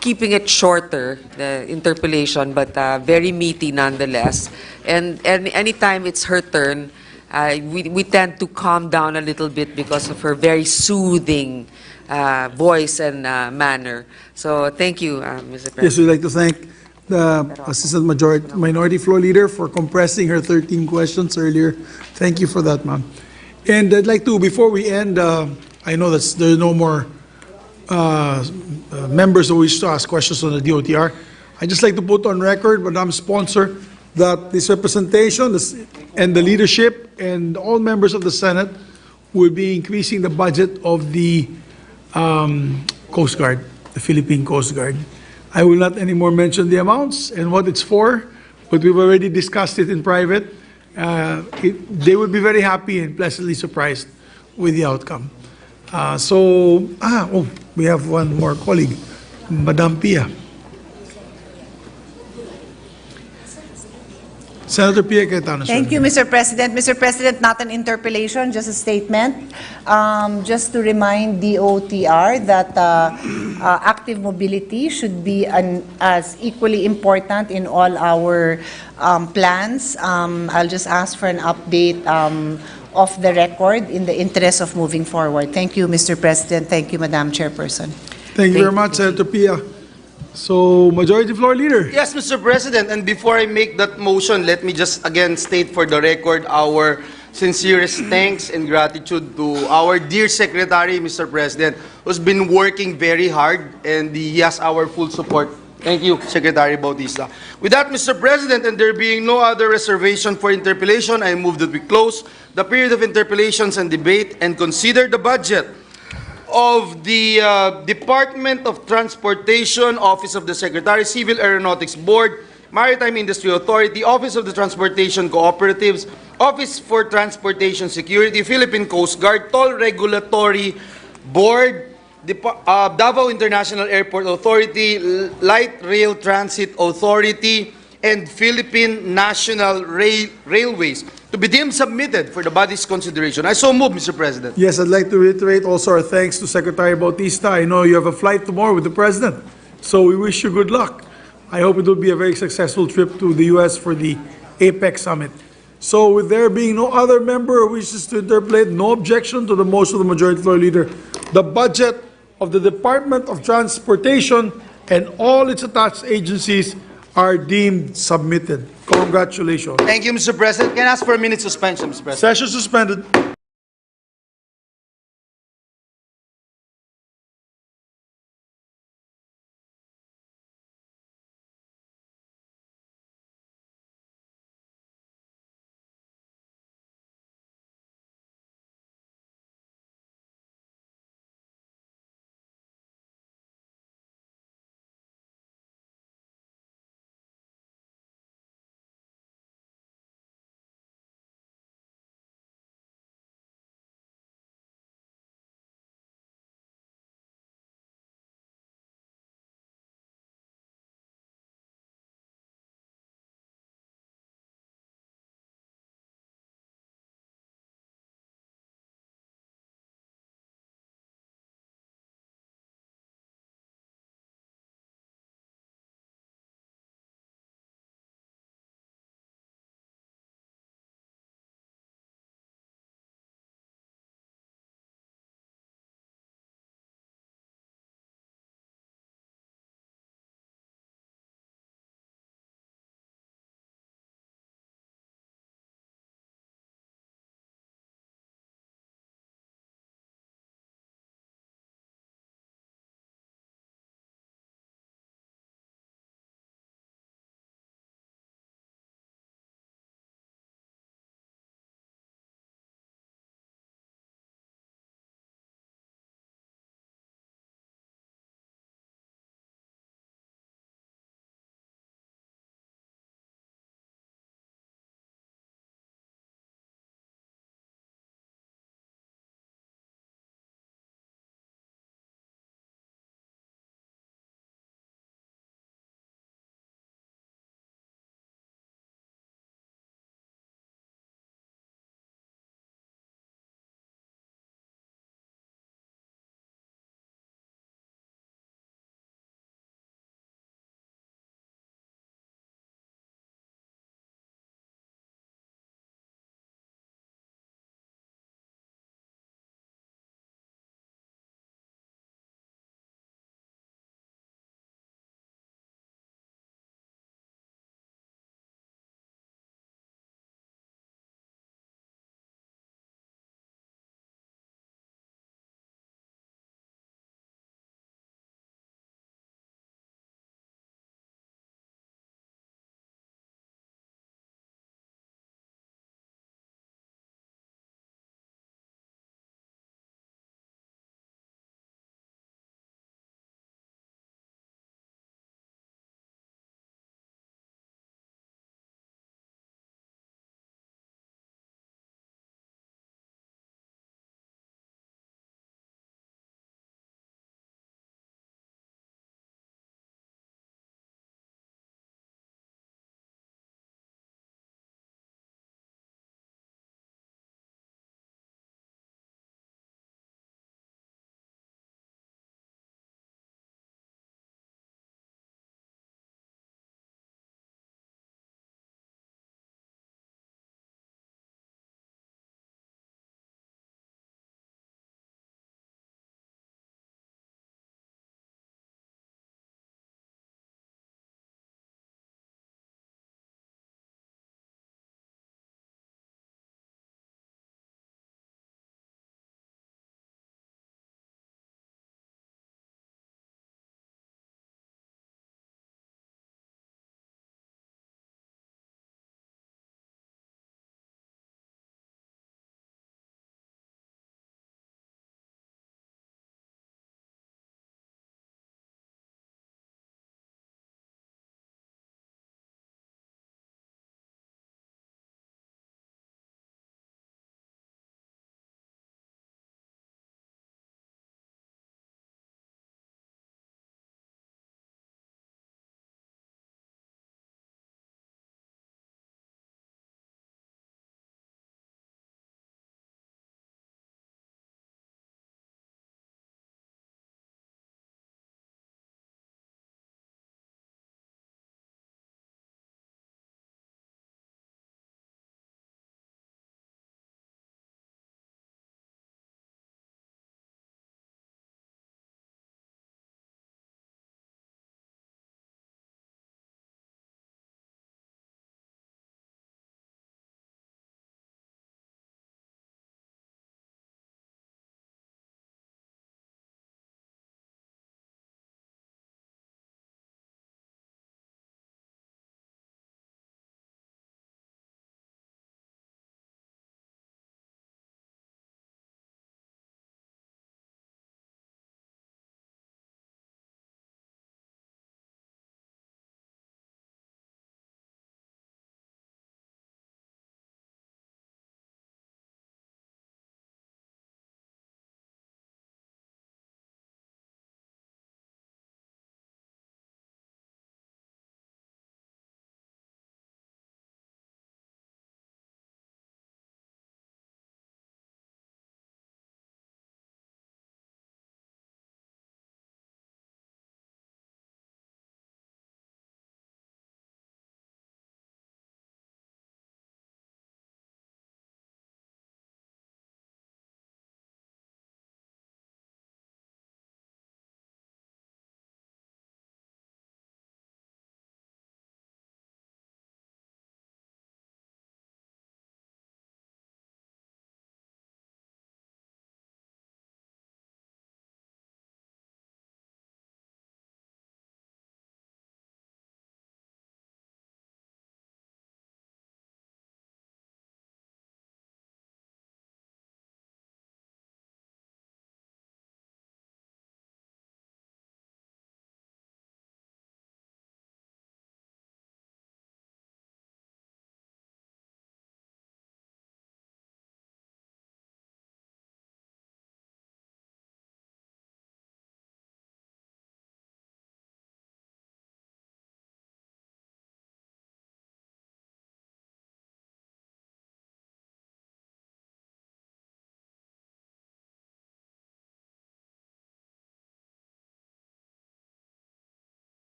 keeping it shorter, the interpellation, but very meaty nonetheless. And anytime it's her turn, we tend to calm down a little bit because of her very soothing voice and manner. So thank you, Mr. President. Yes, we'd like to thank the Assistant Minority Floor Leader for compressing her 13 questions earlier. Thank you for that, ma'am. And I'd like to, before we end, I know that there are no more members who wish to ask questions on the DOTR. I'd just like to put on record, Madam Sponsor, that this representation and the leadership and all members of the Senate will be increasing the budget of the Coast Guard, the Philippine Coast Guard. I will not anymore mention the amounts and what it's for, but we've already discussed it in private. They will be very happy and pleasantly surprised with the outcome. We have one more colleague, Madam Pia. Senator Pia Cayetano. Thank you, Mr. President. Mr. President, not an interpellation, just a statement. Just to remind DOTR that active mobility should be as equally important in all our plans. I'll just ask for an update of the record in the interest of moving forward. Thank you, Mr. President. Thank you, Madam Chairperson. Thank you very much, Senator Pia. So, Majority Floor Leader. Yes, Mr. President, and before I make that motion, let me just again state for the record our sincerest thanks and gratitude to our dear Secretary, Mr. President, who's been working very hard, and he has our full support. Thank you, Secretary Bautista. With that, Mr. President, and there being no other reservation for interpellation, I move that we close the period of interpellations and debate and consider the budget of the Department of Transportation, Office of the Secretary, Civil Aeronautics Board, Maritime Industry Authority, Office of the Transportation Cooperatives, Office for Transportation Security, Philippine Coast Guard, Toll Regulatory Board, Davao International Airport Authority, Light Rail Transit Authority, and Philippine National Railways to be deemed submitted for the body's consideration. I so move, Mr. President. Yes, I'd like to reiterate also our thanks to Secretary Bautista. I know you have a flight tomorrow with the President, so we wish you good luck. I hope it will be a very successful trip to the U.S. for the APEC Summit. So with there being no other member who wishes to interpolate, no objection to the motion of the Majority Floor Leader, the budget of the Department of Transportation and all its attached agencies are deemed submitted. Congratulations. Thank you, Mr. President. Can I ask for a minute suspension, Mr. President? Session suspended.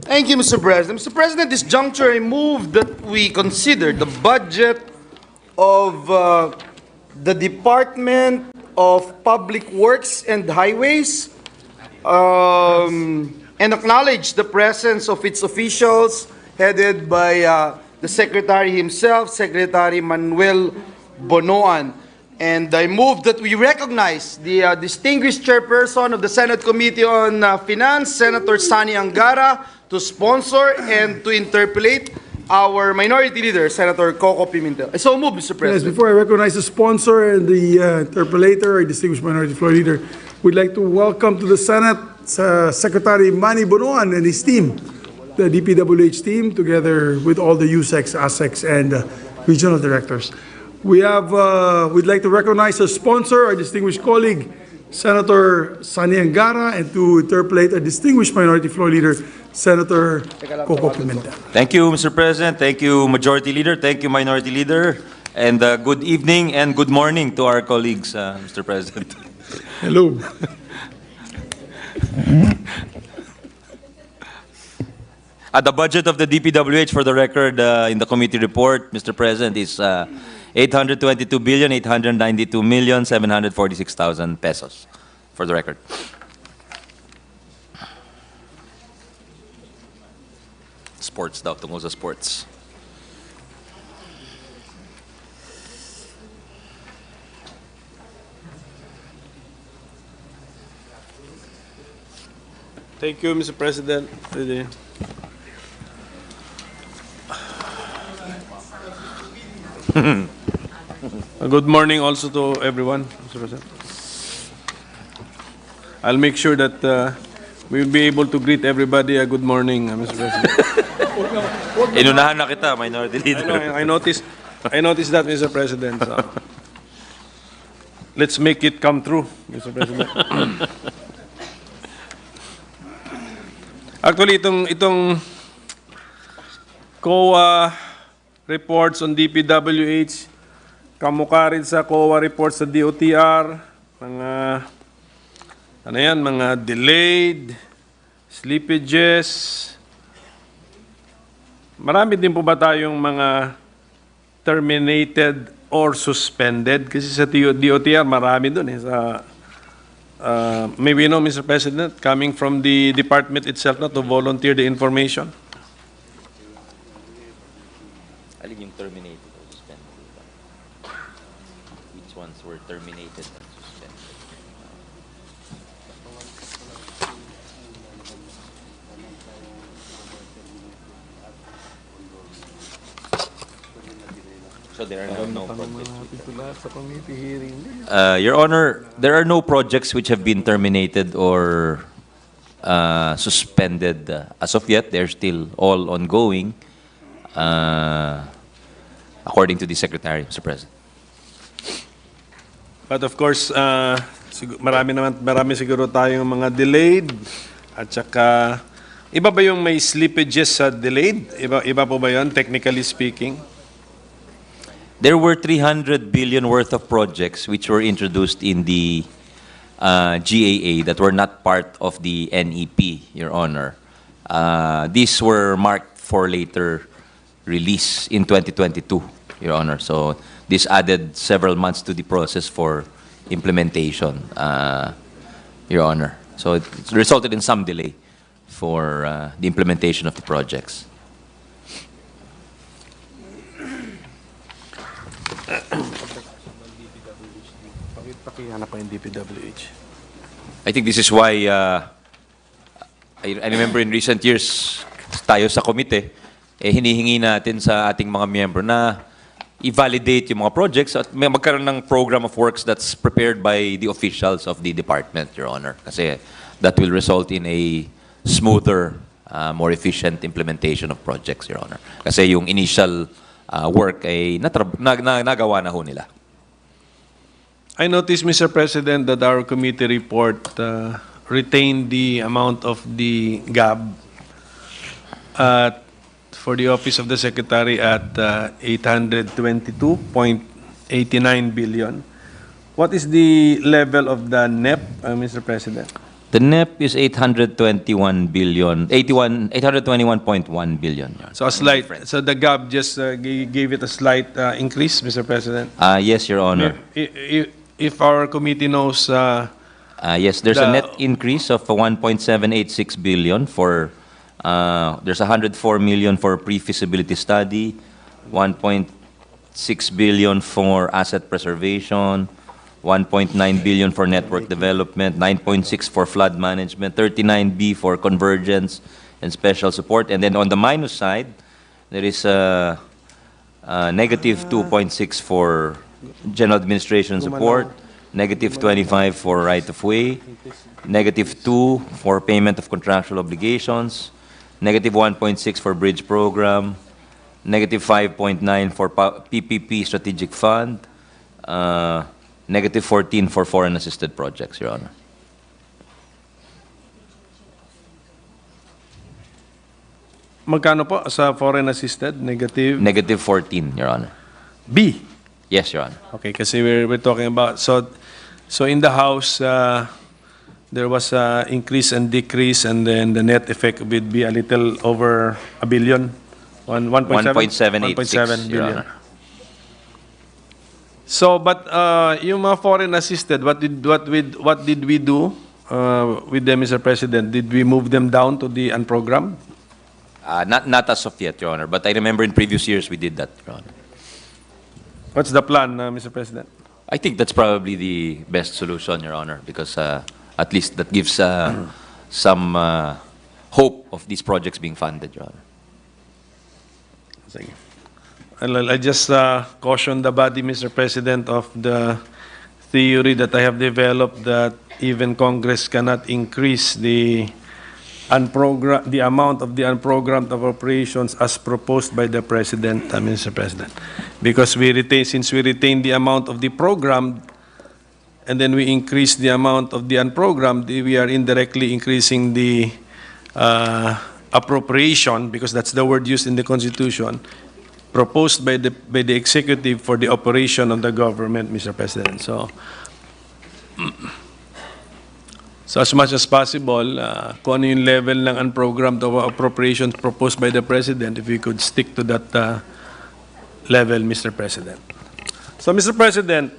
Thank you, Mr. President. Mr. President, this juncture, I move that we consider the budget of the Department of Public Works and Highways and acknowledge the presence of its officials headed by the Secretary himself, Secretary Manuel Bonoan. And I move that we recognize the distinguished chairperson of the Senate Committee on Finance, Senator Sani Angara, to sponsor and to interpolate our Minority Leader, Senator Coco Pimentel. I so move, Mr. Yes, President. before I recognize the sponsor and the interpolator, our distinguished Minority Floor Leader, we'd like to welcome to the Senate Secretary Manny Bonoan and his team, the DPWH team, together with all the USECs, ASECs, and regional directors. We'd like to recognize our sponsor, our distinguished colleague, Senator Sani Angara, and to interpolate our distinguished Minority Floor Leader, Senator Coco Pimentel. Thank you, Mr. President. Thank you, Majority Leader. Thank you, Minority Leader. And good evening and good morning to our colleagues, Mr. President. Hello. The budget of the DPWH, for the record, in the committee report, Mr. President, is 822,892,746,000 pesos, for the record. Sports daw, tungkol sa sports. Thank you, Mr. President. Good morning also to everyone, Mr. President. I'll make sure that we will be able to greet everybody a good morning, Mr. President. Inunahan na kita, Minority Leader. I noticed that, Mr. President. So, let's make it come true, Mr. President. Actually, itong COA reports on DPWH, kamukha rin sa COA reports sa DOTR, mga delayed, slippages. Marami din po ba tayong mga terminated or suspended? Kasi sa DOTR, marami dun eh. Maybe you know, Mr. President, coming from the department itself na to volunteer the information. Alin yung terminated or suspended? Which ones were terminated and suspended? So there are no projects. Your Honor, there are no projects which have been terminated or suspended as of yet. They're still all ongoing, according to the Secretary, Mr. President. But of course, marami siguro tayong mga delayed at saka iba ba yung may slippages sa delayed? Iba po ba yun, technically speaking? There were 300 billion worth of projects which were introduced in the GAA that were not part of the NEP, Your Honor. These were marked for later release in 2022, Your Honor. So this added several months to the process for implementation, Your Honor. So it resulted in some delay for the implementation of the projects. I think this is why I remember in recent years tayo sa komite hinihingi natin sa ating mga miyembro na i-validate yung mga projects at may magkaroon ng program of works that's prepared by the officials of the department, Your Honor. Kasi that will result in a smoother, more efficient implementation of projects, Your Honor. Kasi yung initial work ay nagawa na ho nila. I noticed, Mr. President, that our committee report retained the amount of the GAB for the Office of the Secretary at 822.89 billion. What is the level of the NEP, Mr. President? The NEP is 821 billion, 821.1 billion. Your Honor. So a slight, so the gap just gave it a slight increase, Mr. President? Yes, Your Honor. If our committee knows, Yes, there's a net increase of 1.786 billion for, there's 104 million for pre-feasibility study, 1.6 billion for asset preservation, 1.9 billion for network development, 9.6 for flood management, 39B for convergence and special support. And then on the minus side, there is a negative 2.6 for general administration support, negative 25 for right-of-way, negative 2 for payment of contractual obligations, negative 1.6 for bridge program, negative 5.9 for PPP strategic fund, negative 14 for foreign assisted projects, Your Honor. magkano po sa foreign assisted? Negative? Negative 14, Your Honor. B? Yes, Your Honor. Okay, kasi we're talking about, so in the House, there was a increase and decrease, and then the net effect would be a little over a billion, 1.7? 1.786, Your Honor. So, but yung mga foreign assisted, what did we do with them, Mr. President? Did we move them down to the unprogrammed? Not as of yet, Your Honor, but I remember in previous years we did that, Your Honor. What's the plan, Mr. President? I think that's probably the best solution, Your Honor, because at least that gives some hope of these projects being funded, Your Honor. Sige. I just caution the body, Mr. President, of the theory that I have developed that even Congress cannot increase the amount of the unprogrammed appropriations as proposed by the President, Mr. President. Because since we retain the amount of the programmed, and then we increase the amount of the unprogrammed, we are indirectly increasing the appropriation, because that's the word used in the Constitution, proposed by the executive for the operation of the government, Mr. President. So as much as possible, kung ano yung level ng unprogrammed appropriations proposed by the President, if we could stick to that level, Mr. President. So, Mr. President,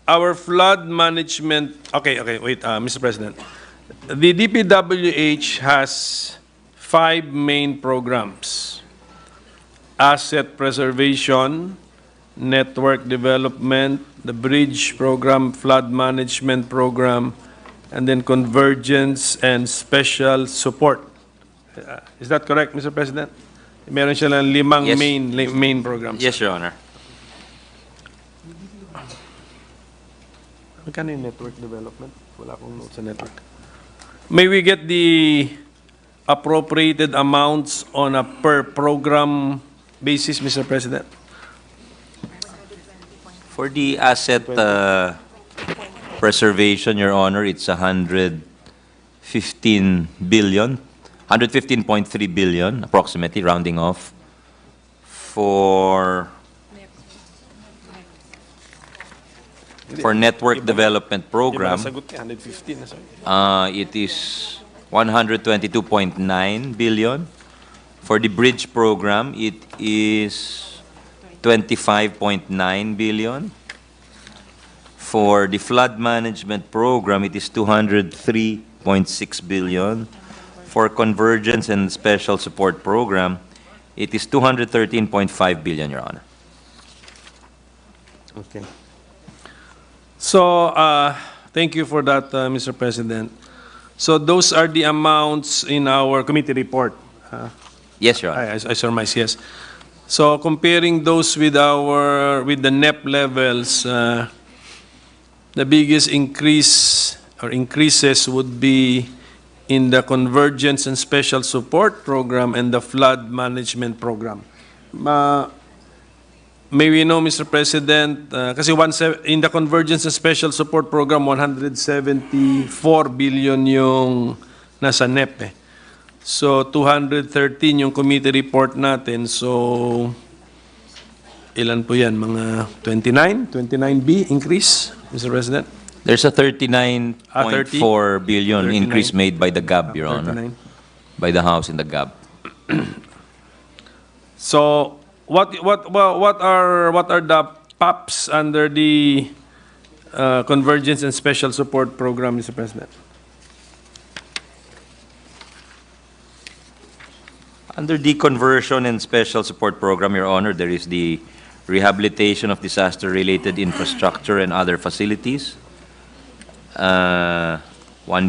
our flood management, Mr. President. The DPWH has 5 main programs: asset preservation, network development, the bridge program, flood management program, and then convergence and special support. Is that correct, Mr. President? Meron siya lang 5 Yes. main programs. Yes, Your Honor. Magkano yung network development? Wala akong notes sa network. May we get the appropriated amounts on a per program basis, Mr. President? For the asset preservation, Your Honor, it's 115 billion, 115.3 billion, approximately, rounding off. For network development program, it is 122.9 billion. For the bridge program, it is 25.9 billion. For the flood management program, it is 203.6 billion. For convergence and special support program, it is 213.5 billion, Your Honor. Okay. So, thank you for that, Mr. President. So, those are the amounts in our committee report. Yes, Your Honor. I surmise, yes. So, comparing those with the NEP levels, the biggest increase or increases would be in the convergence and special support program and the flood management program. May we know, Mr. President, kasi in the convergence and special support program, 174 billion yung nasa NEP eh. So, 213 yung committee report natin. So, Ilan po yan? Mga 29B increase, Mr. President? There's a 39.4 billion 39. increase made by the GAB, Your Honor, 39. by the House in the GAB. So, what are the PAPs under the Convergence and Special Support Program, Mr. President? Under the Conversion and Special Support Program, Your Honor, there is the rehabilitation of disaster-related infrastructure and other facilities. 1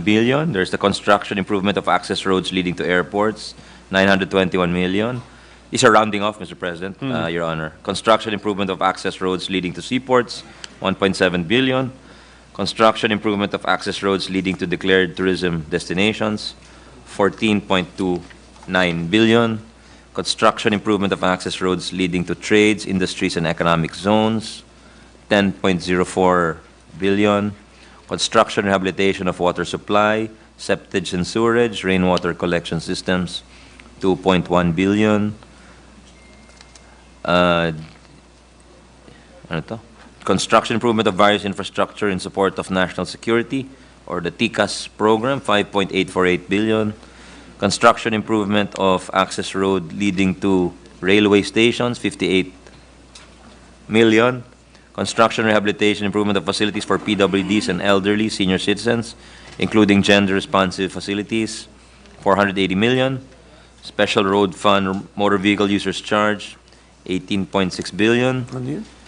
billion. There's the construction improvement of access roads leading to airports, 921 million. These are rounding off, Mr. President, Your Honor. Construction improvement of access roads leading to seaports, 1.7 billion. Construction improvement of access roads leading to declared tourism destinations, 14.29 billion. Construction improvement of access roads leading to trades, industries, and economic zones, 10.04 billion. Construction rehabilitation of water supply, septage and sewerage, rainwater collection systems, 2.1 billion. Ano to? Construction improvement of various infrastructure in support of national security, or the TICAS program, 5.848 billion. Construction improvement of access road leading to railway stations, 58 million. Construction rehabilitation improvement of facilities for PWDs and elderly senior citizens, including gender-responsive facilities, 480 million. Special road fund motor vehicle users charge, 18.6 billion.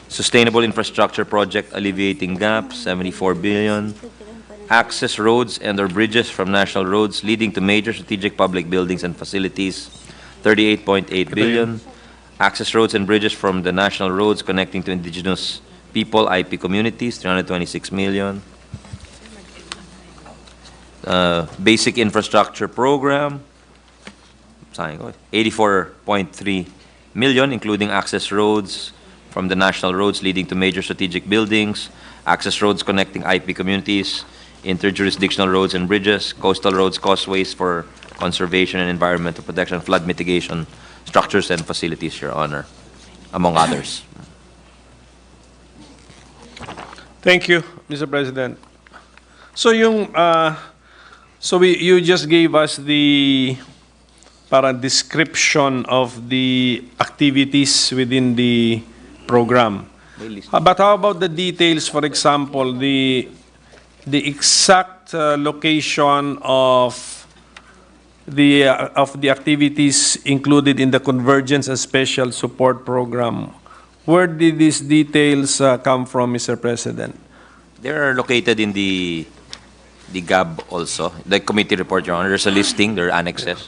Sustainable infrastructure project alleviating gaps, 74 billion. Access roads and or bridges from national roads leading to major strategic public buildings and facilities, 38.8 billion. Access roads and bridges from the national roads connecting to indigenous people, IP communities, 326 million. Basic infrastructure program, 84.3 million, including access roads from the national roads leading to major strategic buildings, access roads connecting IP communities, interjurisdictional roads and bridges, coastal roads, causeways for conservation and environmental protection, flood mitigation, structures and facilities, Your Honor, among others. Thank you, Mr. President. So you just gave us the description of the activities within the program. But how about the details, for example, the exact location of the activities included in the Convergence and Special Support Program? Where did these details come from, Mr. President? They are located in the GAB also, the committee report, Your Honor. There's a listing, there are annexes.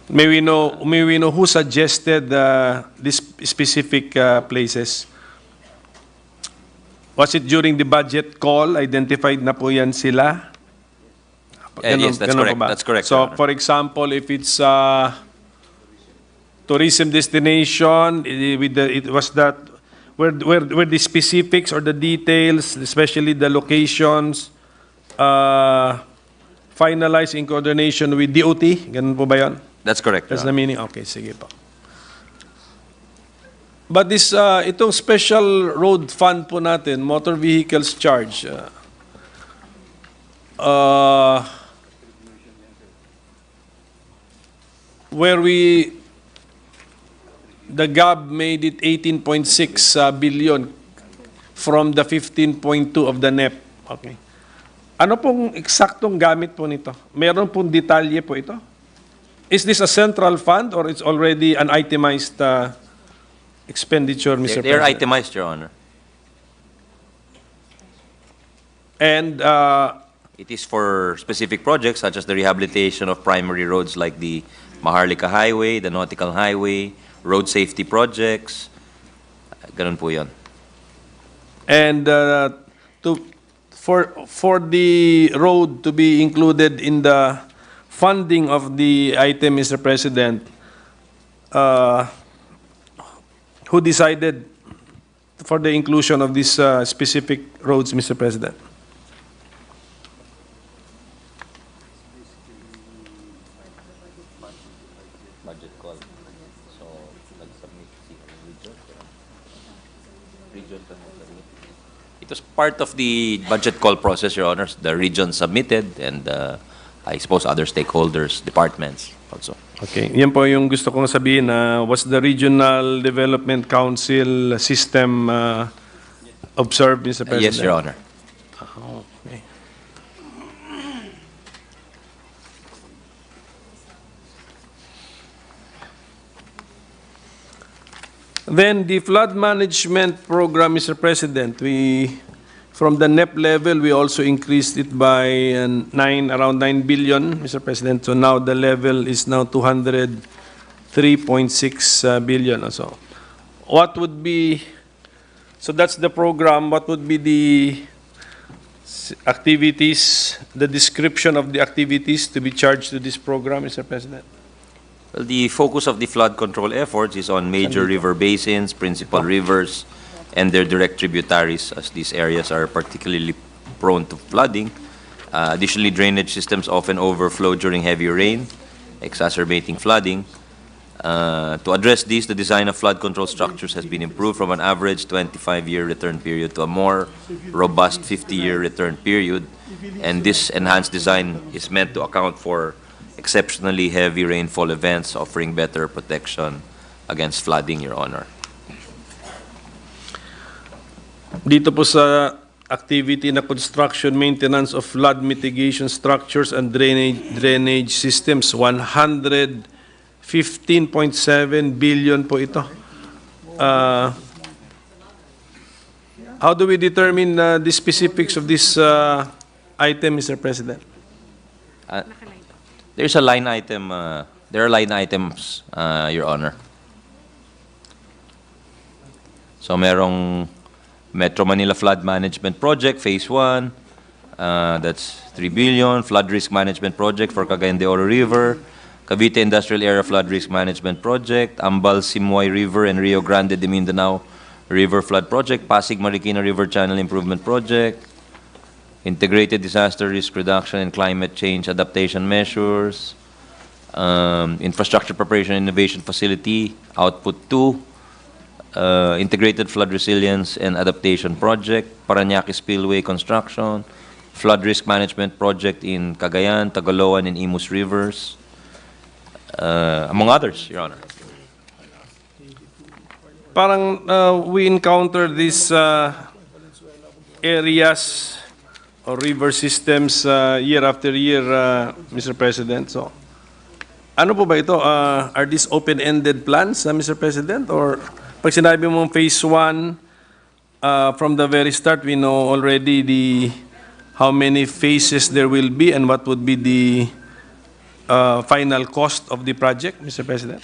May we know who suggested these specific places? Was it during the budget call? Identified na po yan sila? Yes, that's correct. That's correct. Your So, Honor. for example, if it's tourism destination, were the specifics or the details, especially the locations, finalized in coordination with DOT? Ganun po ba yan? That's correct, Your That's the Honor. meaning? Okay, sige po. But this, itong special road fund po natin, motor vehicles charge, where the GAB made it 18.6 billion from the 15.2 of the NEP. Okay. Ano pong eksaktong gamit po nito? Meron pong detalye po ito? Is this a central fund or it's already an itemized expenditure, Mr. They're President? itemized, Your Honor. And It is for specific projects such as the rehabilitation of primary roads like the Maharlika Highway, the Nautical Highway, road safety projects. Ganun po yun. And for the road to be included in the funding of the item, Mr. President, who decided for the inclusion of these specific roads, Mr. President? Budget call. So, nag-submit si Richard. It was part of the budget call process, Your Honors. The region submitted and I suppose other stakeholders, departments also. Okay, yan po yung gusto kong sabihin na was the Regional Development Council system observed, Mr. President? Yes, Your Honor. Okay. Then the flood management program, Mr. President, from the NEP level, we also increased it by around 9 billion, Mr. President. So now the level is now 203.6 billion or so. What would be, so that's the program, what would be the activities, the description of the activities to be charged to this program, Mr. President? Well, the focus of the flood control efforts is on major river basins, principal rivers, and their direct tributaries, as these areas are particularly prone to flooding. Additionally, drainage systems often overflow during heavy rain, exacerbating flooding. To address these, the design of flood control structures has been improved from an average 25-year return period to a more robust 50-year return period. And this enhanced design is meant to account for exceptionally heavy rainfall events, offering better protection against flooding, Your Honor. Dito po sa activity na construction, maintenance of flood mitigation structures and drainage systems, 115.7 billion po ito. How do we determine the specifics of this item, Mr. President? There's a line item, there are line items, Your Honor. So merong Metro Manila Flood Management Project, Phase 1, that's 3 billion. Flood Risk Management Project for Cagayan de Oro River. Cavite Industrial Area Flood Risk Management Project. Ambal Simoy River and Rio Grande de Mindanao River Flood Project. Pasig Marikina River Channel Improvement Project. Integrated Disaster Risk Reduction and Climate Change Adaptation Measures. Infrastructure Preparation and Innovation Facility, Output 2. Integrated Flood Resilience and Adaptation Project, Parañaque Spillway Construction, Flood Risk Management Project in Cagayan, Tagoloan, and Imus Rivers, among others, Your Honor. Parang we encounter these areas or river systems year after year, Mr. President. So, ano po ba ito? Are these open-ended plans, Mr. President? Or pag sinabi mong phase 1, from the very start, we know already how many phases there will be and what would be the final cost of the project, Mr. President?